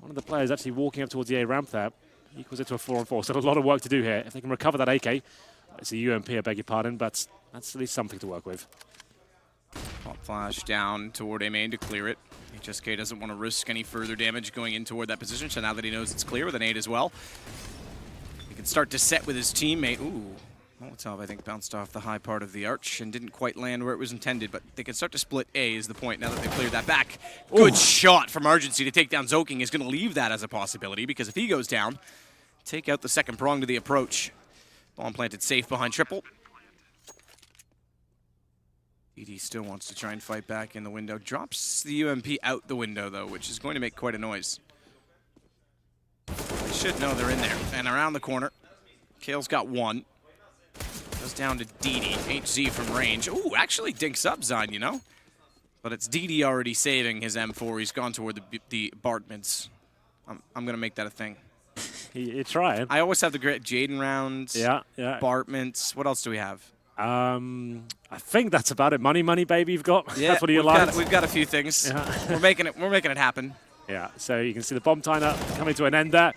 one of the players actually walking up towards the A ramp there. Equals it to a 4-on-4. So a lot of work to do here. If they can recover that AK, it's a UMP, I beg your pardon, but that's at least something to work with. Pop flash down toward A main to clear it. HSK doesn't want to risk any further damage going in toward that position, so now that he knows it's clear with an 8 as well, he can start to set with his teammate. Ooh, Molotov, I think, bounced off the high part of the arch and didn't quite land where it was intended, but they can start to split A is the point now that they've cleared that back. Good shot from Argency to take down Zoking is going to leave that as a possibility, because if he goes down, take out the second prong to the approach. Bomb planted safe behind triple. DD still wants to try and fight back in the window. Drops the UMP out the window, though, which is going to make quite a noise. They should know they're in there. And around the corner, Kale's got 1. Goes down to DD. HZ from range. Ooh, actually dinks up Zine, you know? But it's DD already saving his M4. He's gone toward the apartments. I'm going to make that a thing. You're trying. I always have the great Jaden rounds. Yeah. Apartments. What else do we have? I think that's about it. Money, baby, you've got. Yeah, that's what you like. We've got a few things. Yeah. We're making it happen. Yeah, so you can see the bomb timer coming to an end there.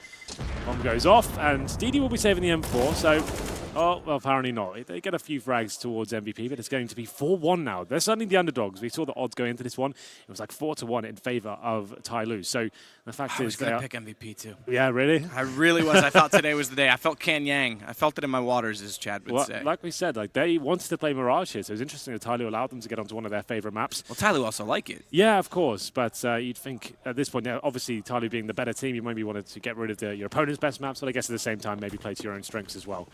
Bomb goes off, and DD will be saving the M4, so... Oh, well, apparently not. They get a few frags towards MVP, but it's going to be 4-1 now. They're certainly the underdogs. We saw the odds go into this one. It was like 4-1 in favor of Tyloo. So the fact is... I was going to pick MVP, too. Yeah, really? I really was. I thought today was the day. I felt Can Yang. I felt it in my waters, as Chad would say. Like we said, like they wanted to play Mirage here, so it was interesting that Tyloo allowed them to get onto one of their favorite maps. Well, Tyloo also like it. Yeah, of course, but you'd think at this point, now, obviously Tyloo being the better team, you maybe wanted to get rid of your opponent's best maps, but I guess at the same time maybe play to your own strengths as well.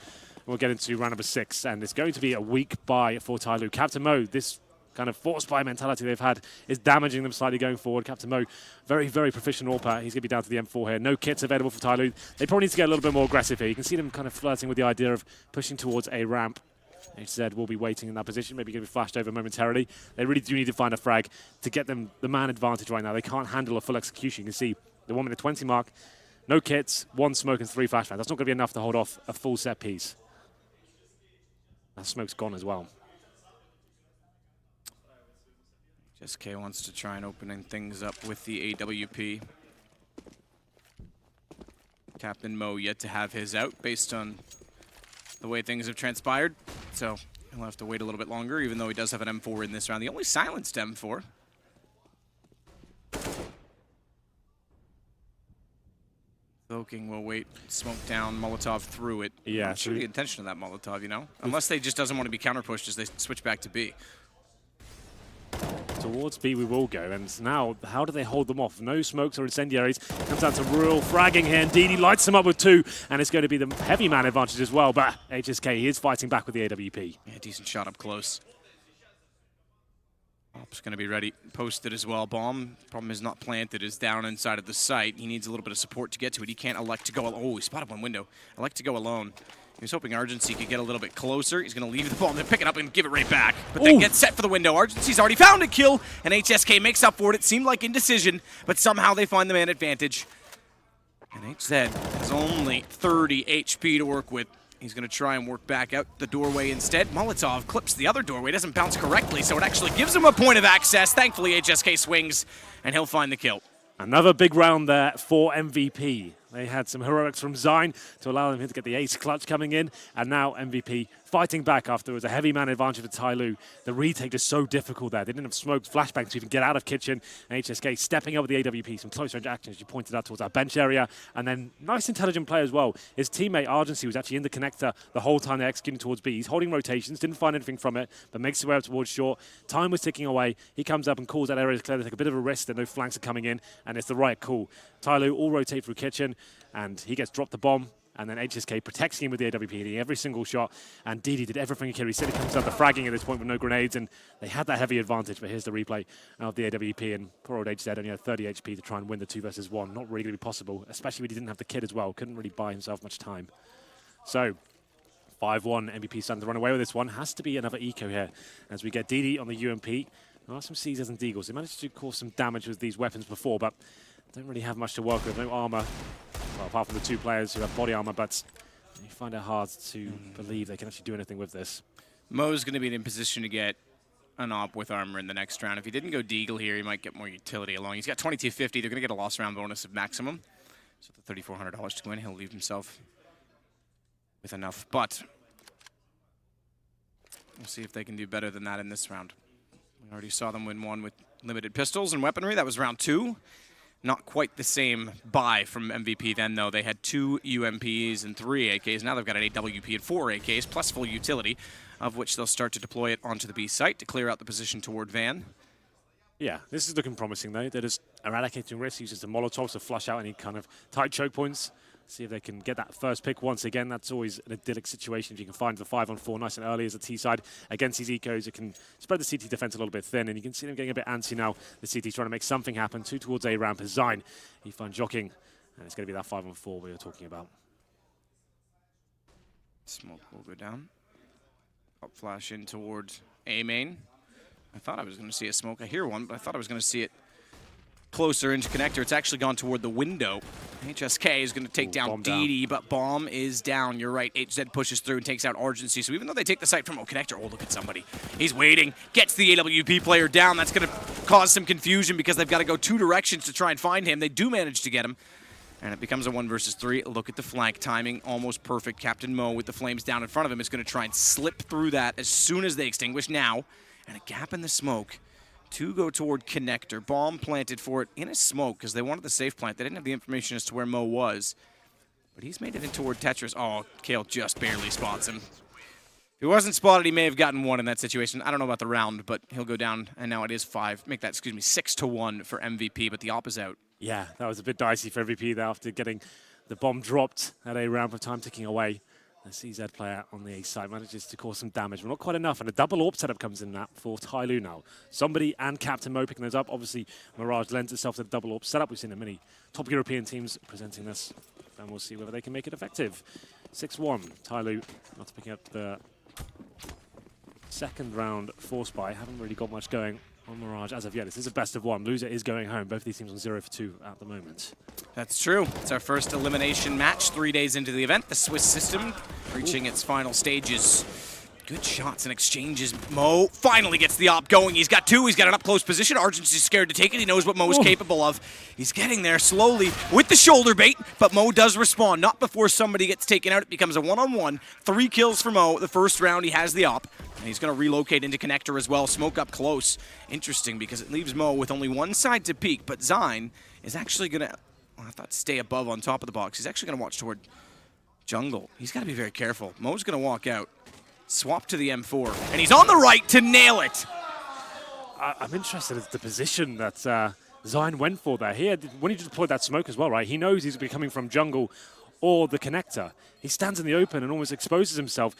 We'll get into round number 6, and it's going to be a weak buy for Tyloo. Captain Mo, this kind of force buy mentality they've had is damaging them slightly going forward. Captain Mo, very, very proficient AWP. He's going to be down to the M4 here. No kits available for Tyloo. They probably need to get a little bit more aggressive here. You can see them kind of flirting with the idea of pushing towards a ramp. HZ will be waiting in that position, maybe going to be flashed over momentarily. They really do need to find a frag to get them the man advantage right now. They can't handle a full execution. You can see the 1 minute 20 mark. No kits, 1 smoke and 3 flashbangs. That's not going to be enough to hold off a full set piece. That smoke's gone as well. HSK wants to try and open things up with the AWP. Captain Mo yet to have his out based on the way things have transpired. So he'll have to wait a little bit longer, even though he does have an M4 in this round. The only silenced M4. Voking will wait, smoke down, Molotov through it. Yeah, Not sure the intention of that Molotov, you know? Unless they just doesn't want to be counter-pushed as they switch back to B. Towards B we will go, and now how do they hold them off? No smokes or incendiaries. Comes down to real fragging here, and DD lights them up with 2, and it's going to be the heavy man advantage as well, but HSK is fighting back with the AWP. Yeah, decent shot up close. Op's going to be ready, posted as well. Bomb, problem is not planted, is down inside of the site. He needs a little bit of support to get to it. He can't elect to go alone. Oh, he spotted one window. Elect to go alone. He was hoping Argency could get a little bit closer. He's going to leave the bomb, then pick it up and give it right back. But then get set for the window. Argency's already found a kill, and HSK makes up for it. It seemed like indecision, but somehow they find the man advantage. And HZ has only 30 HP to work with. He's going to try and work back out the doorway instead. Molotov clips the other doorway, doesn't bounce correctly, so it actually gives him a point of access. Thankfully, HSK swings, and he'll find the kill. Another big round there for MVP. They had some heroics from Zyne to allow them to get the ace clutch coming in, and now MVP fighting back after it was a heavy man advantage for Tyloo. The retake is so difficult there. They didn't have smokes, flashbangs to even get out of kitchen. And HSK stepping up with the AWP, some close range actions you pointed out towards our bench area, and then nice intelligent play as well. His teammate Argency was actually in the connector the whole time they're executing towards B. He's holding rotations, didn't find anything from it, but makes his way up towards short. Time was ticking away. He comes up and calls that area clear to take a bit of a risk, and no flanks are coming in, and it's the right call. Tyloo all rotate through kitchen, and he gets dropped the bomb, and then HSK protects him with the AWP, hitting every single shot, and DD did everything he could. He said he comes up the fragging at this point with no grenades, and they had that heavy advantage, but here's the replay of the AWP, and poor old HZ only had 30 HP to try and win the 2 versus 1. Not really going to be possible, especially when he didn't have the kit as well. Couldn't really buy himself much time. So, 5-1, MVP starting to run away with this one. Has to be another eco here, as we get DD on the UMP. There are some Caesars and Deagles. They managed to cause some damage with these weapons before, but don't really have much to work with. No armor, well, apart from the 2 players who have body armor, but you find it hard to believe they can actually do anything with this. Mo's going to be in position to get an op with armor in the next round. If he didn't go Deagle here, he might get more utility along. He's got 2250. They're going to get a loss round bonus of maximum. So the $3,400 to win, he'll leave himself with enough. But we'll see if they can do better than that in this round. We already saw them win one with limited pistols and weaponry. That was round 2. Not quite the same buy from MVP then, though. They had 2 UMPs and 3 AKs. Now they've got an AWP and 4 AKs, plus full utility, of which they'll start to deploy it onto the B site to clear out the position toward Van. Yeah, this is looking promising, though. They're just eradicating risk, uses the Molotovs to flush out any kind of tight choke points. See if they can get that first pick once again. That's always an idyllic situation if you can find the 5-on-4 nice and early as a T side against these ecos. It can spread the CT defense a little bit thin, and you can see them getting a bit antsy now. The CT's trying to make something happen. 2 towards A ramp as Zyne. He finds jockeying, and it's going to be that 5-on-4 we were talking about. Smoke will go down. Up flash in towards A main. I thought I was going to see a smoke. I hear one, but I thought I was going to see it closer into connector. It's actually gone toward the window. HSK is going to take down DD, but bomb is down. You're right. HZ pushes through and takes out Argency. So even though they take the site from connector, oh, look at somebody. He's waiting, gets the AWP player down. That's going to cause some confusion because they've got to go 2 directions to try and find him. They do manage to get him, and it becomes a 1 versus 3. Look at the flank timing, almost perfect. Captain Mo with the flames down in front of him is going to try and slip through that as soon as they extinguish now. And a gap in the smoke. 2 go toward connector. Bomb planted for it in a smoke because they wanted the safe plant. They didn't have the information as to where Mo was. But he's made it in toward Tetris. Oh, Kale just barely spots him. If he wasn't spotted, he may have gotten 1 in that situation. I don't know about the round, but he'll go down. And now it is 6-1 for MVP, but the op is out. Yeah, that was a bit dicey for MVP there after getting the bomb dropped at a round of time ticking away. The CZ player on the A side manages to cause some damage, but not quite enough. And a double AWP setup comes in that for Tyloo now. Somebody and Captain Mo picking those up. Obviously, Mirage lends itself to the double AWP setup. We've seen in many top European teams presenting this, and we'll see whether they can make it effective. 6-1. Tyloo not picking up the second round force buy. Haven't really got much going on Mirage as of yet. This is a best of 1. Loser is going home. Both of these teams on 0 for 2 at the moment. That's true. It's our first elimination match 3 days into the event. The Swiss system reaching its final stages. Good shots and exchanges. Mo finally gets the op going. He's got 2. He's got an up-close position. Argent's is scared to take it. He knows what Mo is capable of. He's getting there slowly with the shoulder bait, but Mo does respond. Not before somebody gets taken out. It becomes a one-on-one. 3 kills for Mo. The first round, he has the op. And he's going to relocate into connector as well. Smoke up close. Interesting because it leaves Mo with only one side to peek, but Zine is actually going to, I thought, stay above on top of the box. He's actually going to watch toward jungle. He's got to be very careful. Mo's going to walk out. Swap to the M4, and he's on the right to nail it. I'm interested in the position that Zine went for there. When he deployed that smoke as well, right? He knows he's going to be coming from jungle or the connector. He stands in the open and almost exposes himself.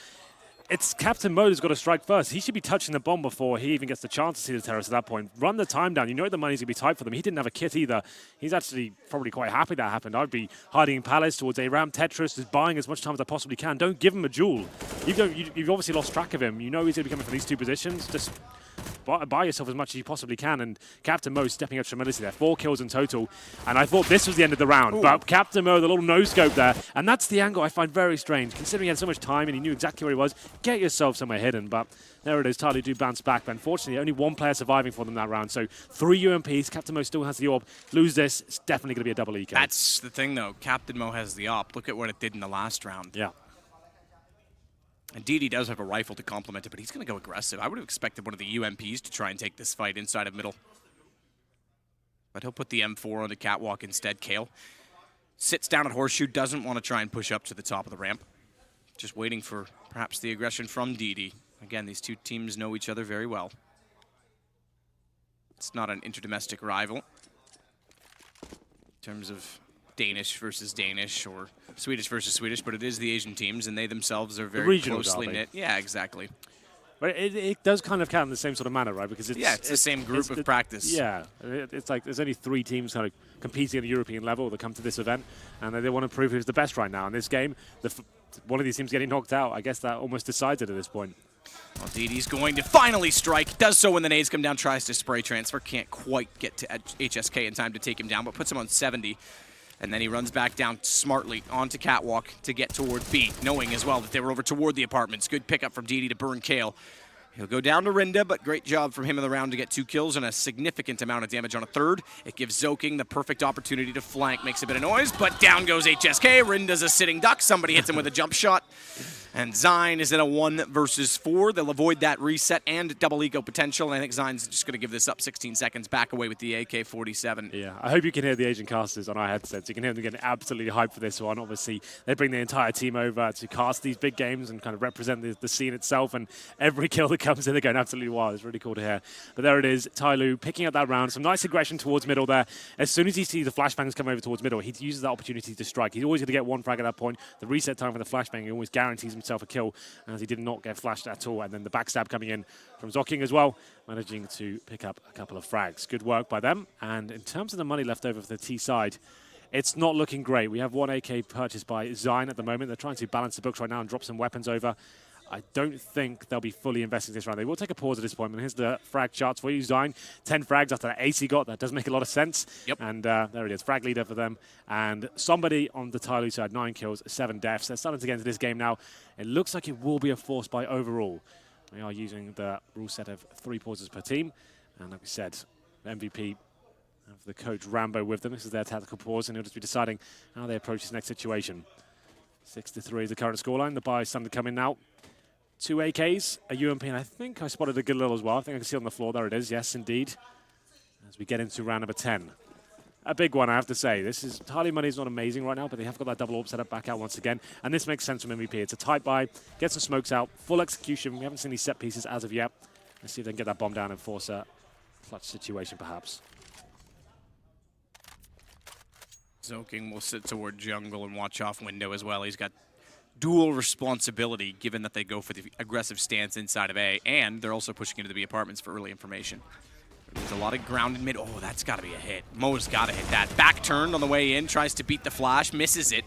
It's Captain Mo who's got to strike first. He should be touching the bomb before he even gets the chance to see the terrorist at that point. Run the time down. You know the money's going to be tight for them. He didn't have a kit either. He's actually probably quite happy that happened. I'd be hiding in Palace towards a ramp. Tetris, just buying as much time as I possibly can. Don't give him a jewel. You've obviously lost track of him. You know he's going to be coming from these 2 positions. Just buy yourself as much as you possibly can, and Captain Mo stepping up tremendously there. 4 kills in total, and I thought this was the end of the round. Ooh. But Captain Mo, the little no-scope there, and that's the angle I find very strange. Considering he had so much time and he knew exactly where he was, get yourself somewhere hidden, but there it is. Tali do bounce back, but unfortunately only 1 player surviving for them that round, so 3 UMPs. Captain Mo still has the orb. Lose this, it's definitely going to be a double eco. That's the thing, though. Captain Mo has the op. Look at what it did in the last round. Yeah. Indeed, he does have a rifle to complement it, but he's going to go aggressive. I would have expected one of the UMPs to try and take this fight inside of middle. But he'll put the M4 on the catwalk instead. Kale sits down at Horseshoe, doesn't want to try and push up to the top of the ramp. Just waiting for perhaps the aggression from DD. Again, these 2 teams know each other very well. It's not an interdomestic rival in terms of Danish versus Danish or Swedish versus Swedish, but it is the Asian teams, and they themselves are very closely knit. Yeah, exactly. But it does kind of count in the same sort of manner, right? Because it's the same group of practice. Yeah, it's like there's only 3 teams kind of competing at a European level that come to this event, and they want to prove who's the best right now. In this game, one of these teams getting knocked out, I guess that almost decides it at this point. Well, DD's going to finally strike. Does so when the nades come down, tries to spray transfer. Can't quite get to HSK in time to take him down, but puts him on 70. And then he runs back down smartly onto catwalk to get toward B, knowing as well that they were over toward the apartments. Good pickup from DD to burn Kale. He'll go down to Rinda, but great job from him in the round to get 2 kills and a significant amount of damage on a 3rd. It gives Zoking the perfect opportunity to flank. Makes a bit of noise, but down goes HSK. Rinda's a sitting duck. Somebody hits him with a jump shot. And Zine is in a 1 versus 4. They'll avoid that reset and double eco potential. And I think Zine's just going to give this up 16 seconds, back away with the AK-47. Yeah, I hope you can hear the Asian casters on our headsets. You can hear them getting absolutely hyped for this one. Obviously, they bring the entire team over to cast these big games and kind of represent the scene itself. And every kill that comes in, they're going absolutely wild. It's really cool to hear. But there it is, Tyloo picking up that round. Some nice aggression towards middle there. As soon as he sees the flashbangs come over towards middle, he uses that opportunity to strike. He's always going to get 1 frag at that point. The reset time for the flashbang, he always guarantees himself a kill, as he did not get flashed at all. And then the backstab coming in from Zoking as well, managing to pick up a couple of frags. Good work by them. And in terms of the money left over for the T side, it's not looking great. We have 1 AK purchased by Zine at the moment. They're trying to balance the books right now and drop some weapons over. I don't think they'll be fully investing this round. They will take a pause at this point. And here's the frag charts for you, Zine. 10 frags after that ace he got. That does make a lot of sense. Yep. And there it is, frag leader for them. And somebody on the Tyloo side, 9 kills, 7 deaths. They're starting to get into this game now. It looks like it will be a force by overall. They are using the rule set of 3 pauses per team. And like we said, the MVP have the coach Rambo with them. This is their tactical pause, and he'll just be deciding how they approach this next situation. 6-3 is the current scoreline. The buy is starting to come in now. 2 AKs, a UMP, and I think I spotted a good little as well. I think I can see it on the floor. There it is. Yes, indeed. As we get into round number 10. A big one, I have to say. This is, Tali money is not amazing right now, but they have got that double orb set up back out once again. And this makes sense from MVP. It's a tight buy, get some smokes out, full execution. We haven't seen these set pieces as of yet. Let's see if they can get that bomb down and force a clutch situation, perhaps. Zoking will sit toward jungle and watch off window as well. He's got dual responsibility, given that they go for the aggressive stance inside of A, and they're also pushing into the B apartments for early information. There's a lot of ground in mid. Oh, that's got to be a hit. Mo's got to hit that. Back turned on the way in, tries to beat the flash, misses it.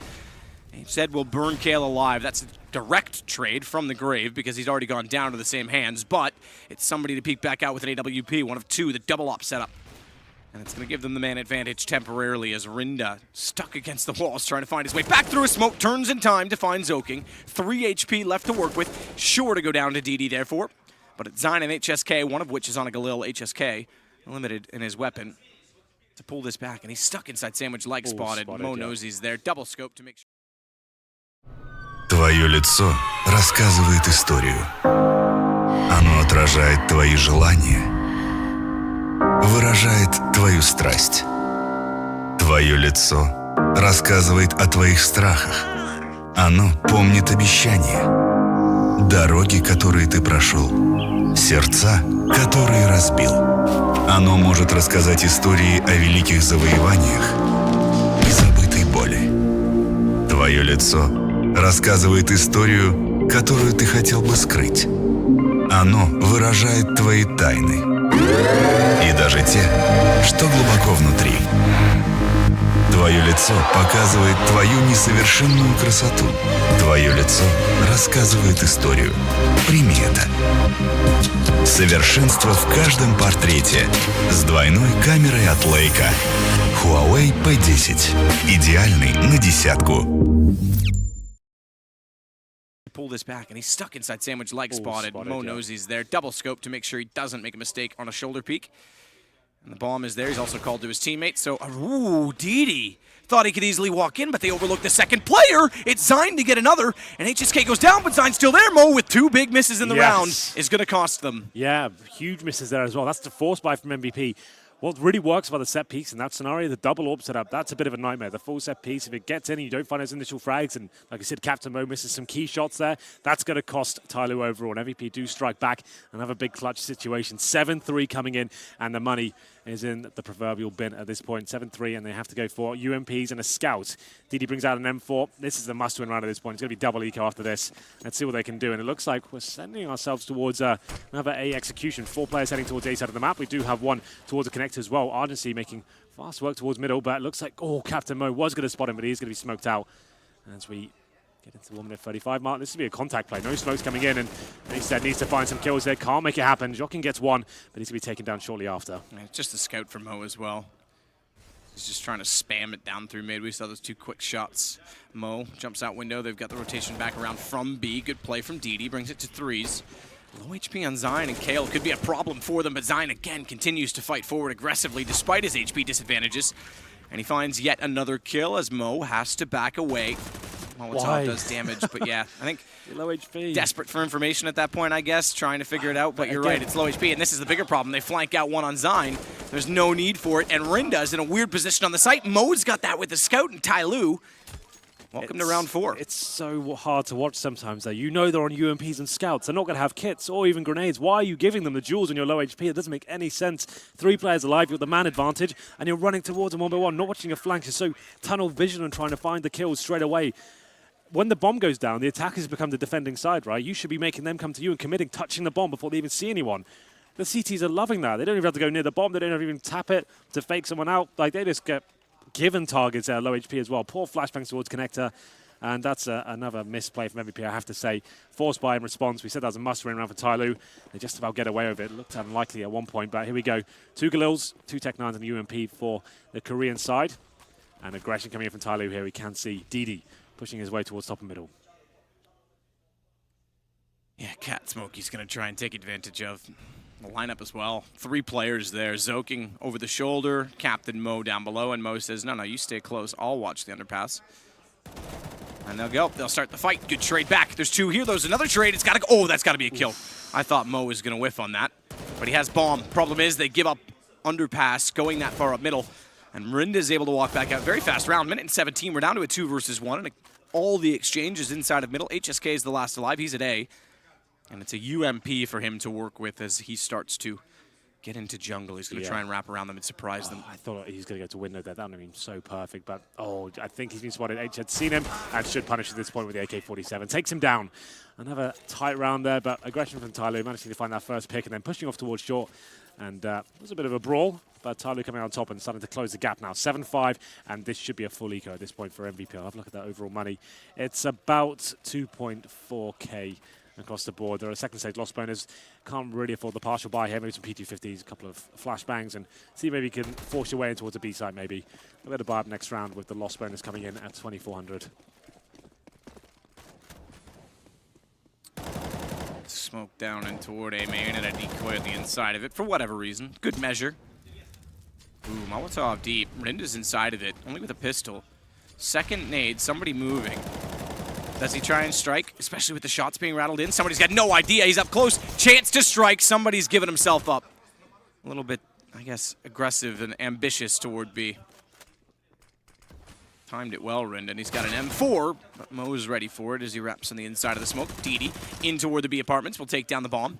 Instead, will burn Kale alive. That's a direct trade from the grave because he's already gone down to the same hands, but it's somebody to peek back out with an AWP, one of 2, the double op setup. And it's going to give them the man advantage temporarily as Rinda, stuck against the walls, trying to find his way back through a smoke, turns in time to find Zoking. 3 HP left to work with, sure to go down to DD therefore. But it's Zine and HSK, one of which is on a Galil. HSK, limited in his weapon, to pull this back. And he's stuck inside Sandwich, like spotted. Mo knows he's there, double scope to make sure. Твое лицо рассказывает историю. Оно отражает твои желания, выражает твою страсть. Твое лицо рассказывает о твоих страхах. Оно помнит обещания, дороги, которые ты прошел, сердца, которые разбил. Оно может рассказать истории о великих завоеваниях и забытой боли. Твое лицо рассказывает историю, которую ты хотел бы скрыть. Оно выражает твои тайны. И даже те, что глубоко внутри. Твое лицо показывает твою несовершенную красоту. Твое лицо рассказывает историю. Прими это. Совершенство в каждом портрете. С двойной камерой от Leica. Huawei P10. Идеальный на десятку. Pull this back, and he's stuck inside Sandwich, like spotted. Mo knows he's there. Double scope to make sure he doesn't make a mistake on a shoulder peek. And the bomb is there. He's also called to his teammates. So, ooh, DD thought he could easily walk in, but they overlooked the second player. It's Zine to get another, and HSK goes down, but Zine's still there. Mo with 2 big misses in the round is going to cost them. Yeah, huge misses there as well. That's the force buy from MVP. What really works about the set piece in that scenario, the double orb setup, that's a bit of a nightmare. The full set piece, if it gets in and you don't find those initial frags, and like I said, Captain Mo misses some key shots there, that's going to cost Tyloo overall. And MVP do strike back and have a big clutch situation. 7-3 coming in, and the money is in the proverbial bin at this point. 7-3, and they have to go for UMPs and a scout. DD brings out an M4. This is the must-win round at this point. It's going to be double eco after this. Let's see what they can do. And it looks like we're sending ourselves towards another A execution. 4 players heading towards A side of the map. We do have one towards the connector as well. Ardency making fast work towards middle, but it looks like, Captain Mo was going to spot him, but he's going to be smoked out. As we get into the 1 minute 35 mark, this will be a contact play. No smokes coming in, and he said needs to find some kills there. Can't make it happen. Jokin gets 1, but he's going to be taken down shortly after. Yeah, just a scout from Mo as well. He's just trying to spam it down through mid. We saw those 2 quick shots. Mo jumps out window. They've got the rotation back around from B. Good play from DD. Brings it to 3s. Low HP on Zine and Kale could be a problem for them, but Zine again continues to fight forward aggressively despite his HP disadvantages. And he finds yet another kill as Mo has to back away. Well, it's how it does damage, but yeah, I think low HP. Desperate for information at that point, I guess, trying to figure it out, but you're right, it's low HP, and this is the bigger problem. They flank out 1 on Zine. There's no need for it, and Rinda's in a weird position on the site. Mo's got that with the scout and Tyloo. Welcome to round 4. It's so hard to watch sometimes, though. You know they're on UMPs and scouts. They're not going to have kits or even grenades. Why are you giving them the jewels on your low HP? It doesn't make any sense. 3 players alive, you've got the man advantage, and you're running towards them 1 by 1, not watching your flanks. You're so tunnel vision and trying to find the kills straight away. When the bomb goes down, the attackers become the defending side, right? You should be making them come to you and committing, touching the bomb before they even see anyone. The CTs are loving that. They don't even have to go near the bomb. They don't even tap it to fake someone out. Like, they just get given targets at low HP as well. Poor flashbangs towards connector. And that's another misplay from MVP, I have to say. Forced by in response. We said that was a must-win round for Tyloo. They just about get away with it. Looked unlikely at one point, but here we go. 2 Galils, 2 Tech-9s, and UMP for the Korean side. And aggression coming in from Tyloo here. We can see DD pushing his way towards top and middle. Yeah, Cat Smokey's going to try and take advantage of the lineup as well. 3 players there. Zoking over the shoulder, Captain Mo down below, and Mo says, no, you stay close. I'll watch the underpass. And they'll go. They'll start the fight. Good trade back. There's 2 here. There's another trade. It's got to go. Oh, that's got to be a kill. I thought Mo was going to whiff on that. But he has bomb. Problem is they give up underpass going that far up middle. And Rinda is able to walk back out. Very fast round. Minute and 17. We're down to a 2 versus 1. And all the exchanges inside of middle. HSK is the last alive. He's at A. And it's a UMP for him to work with as he starts to get into jungle. He's going to try and wrap around them and surprise them. I thought he was going to go to window there. That would have been so perfect. But, I think he's been spotted. H had seen him and should punish at this point with the AK-47. Takes him down. Another tight round there, but aggression from Tyloo. Managing to find that first pick and then pushing off towards short. And it was a bit of a brawl, but Tyloo coming out on top and starting to close the gap now. 7-5, and this should be a full eco at this point for MVP. I'll have a look at that overall money. It's about 2.4k across the board. There are second stage loss bonus. Can't really afford the partial buy here. Maybe some P250s, a couple of flashbangs, and see maybe you can force your way in towards the B side maybe. A bit of buy up next round with the loss bonus coming in at 2,400. Smoke down and toward A main and a decoy on the inside of it for whatever reason. Good measure. Ooh, Molotov deep. Rinda's inside of it, only with a pistol. Second nade, somebody moving. Does he try and strike? Especially with the shots being rattled in. Somebody's got no idea. He's up close. Chance to strike. Somebody's given himself up. A little bit, I guess, aggressive and ambitious toward B. Timed it well, Rinda, and he's got an M4, but Mo is ready for it as he wraps on the inside of the smoke. Didi in toward the B apartments will take down the bomb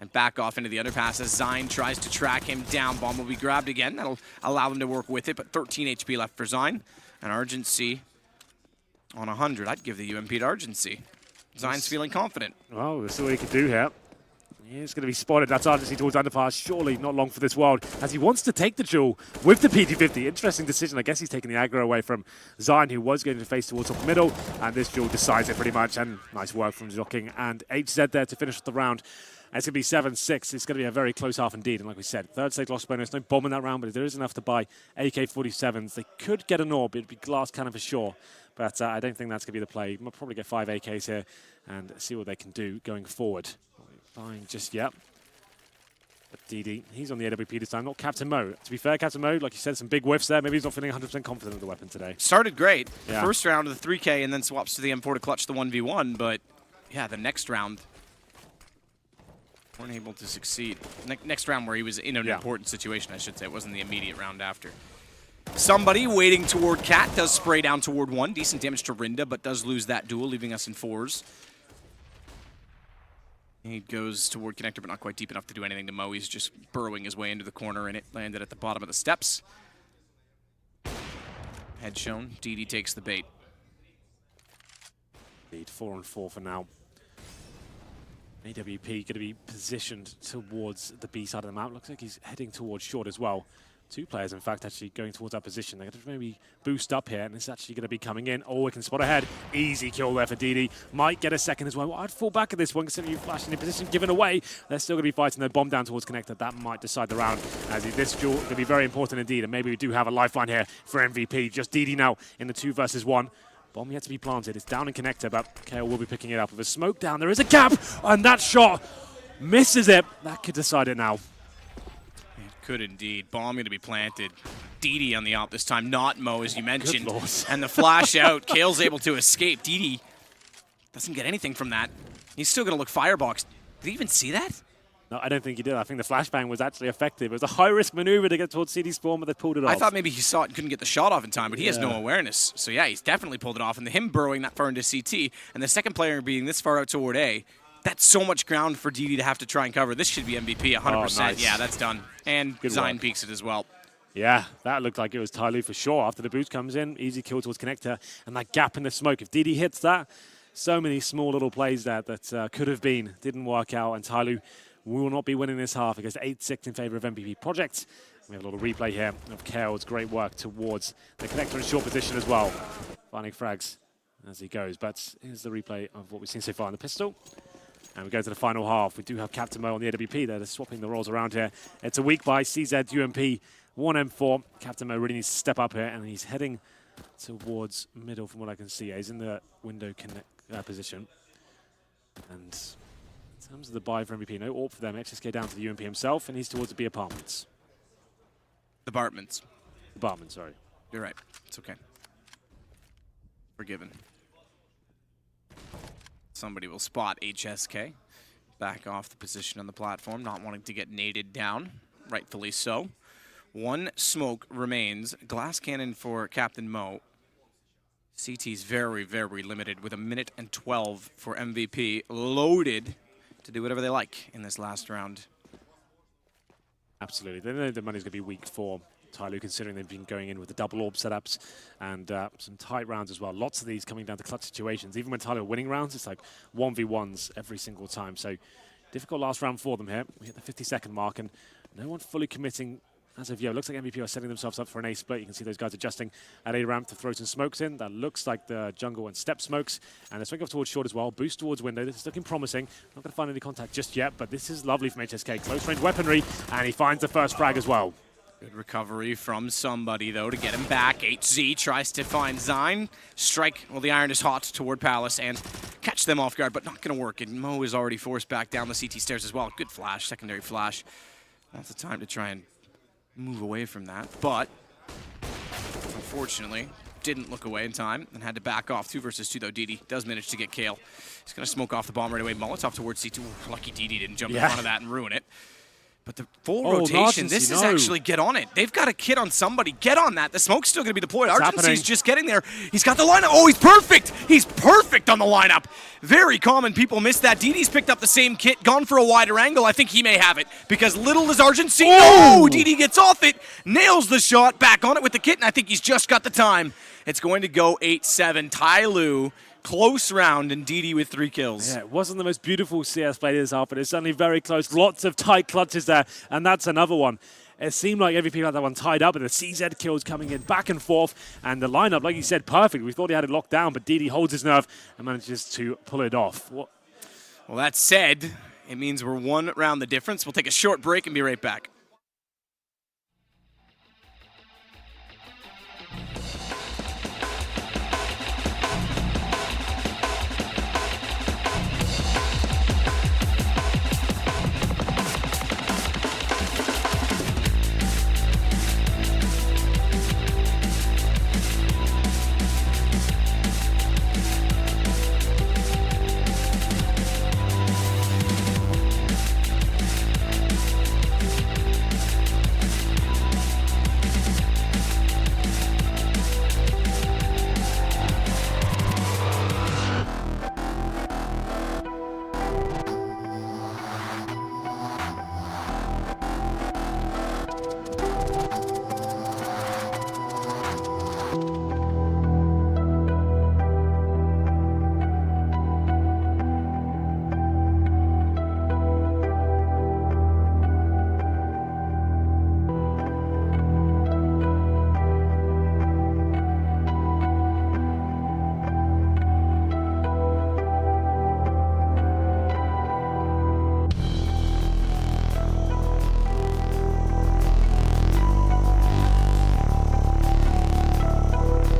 and back off into the underpass as Zine tries to track him down. Bomb will be grabbed again. That'll allow them to work with it, but 13 HP left for Zine. And Argency on 100. I'd give the UMP to Argency. Zine's feeling confident. Well, we'll see what he can do here. He's going to be spotted. That's Argency towards underpass. Surely not long for this world, as he wants to take the duel with the PT50. Interesting decision. I guess he's taking the aggro away from Zine, who was going to face towards top middle, and this duel decides it pretty much. And nice work from Zocking and HZ there to finish the round. And it's going to be 7-6. It's going to be a very close half indeed. And like we said, third stage loss bonus. No bomb in that round, but there is enough to buy AK-47s. They could get an orb. It'd be glass cannon for sure. But I don't think that's going to be the play. We'll probably get 5 AKs here and see what they can do going forward. Buying just yet. But DD, he's on the AWP this time, not Captain Mo. To be fair, Captain Mo, like you said, some big whiffs there. Maybe he's not feeling 100% confident with the weapon today. Started great. Yeah. First round of the 3K and then swaps to the M4 to clutch the 1v1. But yeah, the next round, weren't able to succeed. Next round where he was in an important situation, I should say. It wasn't the immediate round after. Somebody waiting toward Cat does spray down toward one. Decent damage to Rinda, but does lose that duel, leaving us in 4s. He goes toward connector, but not quite deep enough to do anything to Mo. He's just burrowing his way into the corner, and it landed at the bottom of the steps. Head shown. DD takes the bait. Lead 4-on-4 for now. AWP going to be positioned towards the B side of the map. Looks like he's heading towards short as well. Two players, in fact, actually going towards that position. They're going to maybe boost up here, and it's actually going to be coming in. Oh, we can spot ahead. Easy kill there for DD. Might get a second as well. Well, I'd fall back at this one, considering you flashed in a position given away. They're still going to be fighting their bomb down towards connector. That might decide the round, as this duel going to be very important indeed. And maybe we do have a lifeline here for MVP. Just DD now in the 2-versus-1. Bomb yet to be planted. It's down in connector, but KO will be picking it up with a smoke down. There is a gap, and that shot misses it. That could decide it now. Could indeed. Bomb going to be planted. DD on the op this time, not Mo, as you mentioned. And the flash out. Kale's able to escape. DD doesn't get anything from that. He's still going to look firebox. Did he even see that? No, I don't think he did. I think the flashbang was actually effective. It was a high-risk maneuver to get towards CD Spawn, but they pulled it off. I thought maybe he saw it and couldn't get the shot off in time, but he has no awareness. So yeah, he's definitely pulled it off. And him burrowing that far into CT, and the second player being this far out toward A, that's so much ground for DD to have to try and cover. This should be MVP, 100%. Oh, nice. Yeah, that's done. And Zine peeks it as well. Yeah, that looked like it was Tyloo for sure. After the boost comes in, easy kill towards connector, and that gap in the smoke. If DD hits that, so many small little plays there that could have been, didn't work out, and Tyloo will not be winning this half. It goes 8-6 in favor of MVP Project. We have a little replay here of Kale's great work towards the connector in short position as well. Finding frags as he goes, but here's the replay of what we've seen so far in the pistol. And we go to the final half. We do have Captain Mo on the AWP there. They're swapping the roles around here. It's a weak by CZ UMP 1M4. Captain Mo really needs to step up here, and he's heading towards middle from what I can see. He's in the window position. And in terms of the buy for MVP, no AWP for them. HSK down to the UMP himself, and he's towards the B apartments. Apartments. Apartments, sorry. You're right. It's okay. Forgiven. Somebody will spot HSK. Back off the position on the platform, not wanting to get naded down. Rightfully so. One smoke remains. Glass cannon for Captain Mo. CT's very, very limited with 1:12 for MVP. Loaded to do whatever they like in this last round. Absolutely. They know the money's going to be weak for Tyloo, considering they've been going in with the double orb setups and some tight rounds as well. Lots of these coming down to clutch situations. Even when Tyloo are winning rounds, it's like 1v1s every single time. So difficult last round for them here. We hit the 50-second mark, and no one fully committing As of yet, it looks like MVP are setting themselves up for an A split. You can see those guys adjusting at A ramp to throw some smokes in. That looks like the jungle and step smokes. And they're swing off towards short as well. Boost towards window. This is looking promising. Not going to find any contact just yet, but this is lovely from HSK. Close range weaponry, and he finds the first frag as well. Good recovery from somebody, though, to get him back. HZ tries to find Zyne. Strike, well, the iron is hot toward Palace and catch them off guard, but not going to work. And Mo is already forced back down the CT stairs as well. Good flash, secondary flash. Lots of time to try and move away from that, but unfortunately didn't look away in time and had to back off. 2 versus 2 though. DD does manage to get Kale. He's going to smoke off the bomb right away. Molotov towards C2. Lucky DD didn't jump in front of that and ruin it. But the full rotation, this is actually get on it. They've got a kit on somebody. Get on that. The smoke's still going to be deployed. Argency's just getting there. He's got the lineup. Oh, he's perfect. He's perfect on the lineup. Very common. People miss that. DD's picked up the same kit, gone for a wider angle. I think he may have it because little does Argency. No! DD gets off it, nails the shot, back on it with the kit, and I think he's just got the time. It's going to go 8-7. Tyloo. Close round, and DD with 3 kills. Yeah, it wasn't the most beautiful CS play this half, but it's certainly very close. Lots of tight clutches there, and that's another one. It seemed like MVP had that one tied up, and the CZ kills coming in back and forth, and the lineup, like you said, perfect. We thought he had it locked down, but DD holds his nerve and manages to pull it off. Well, that said, it means we're 1 round the difference. We'll take a short break and be right back.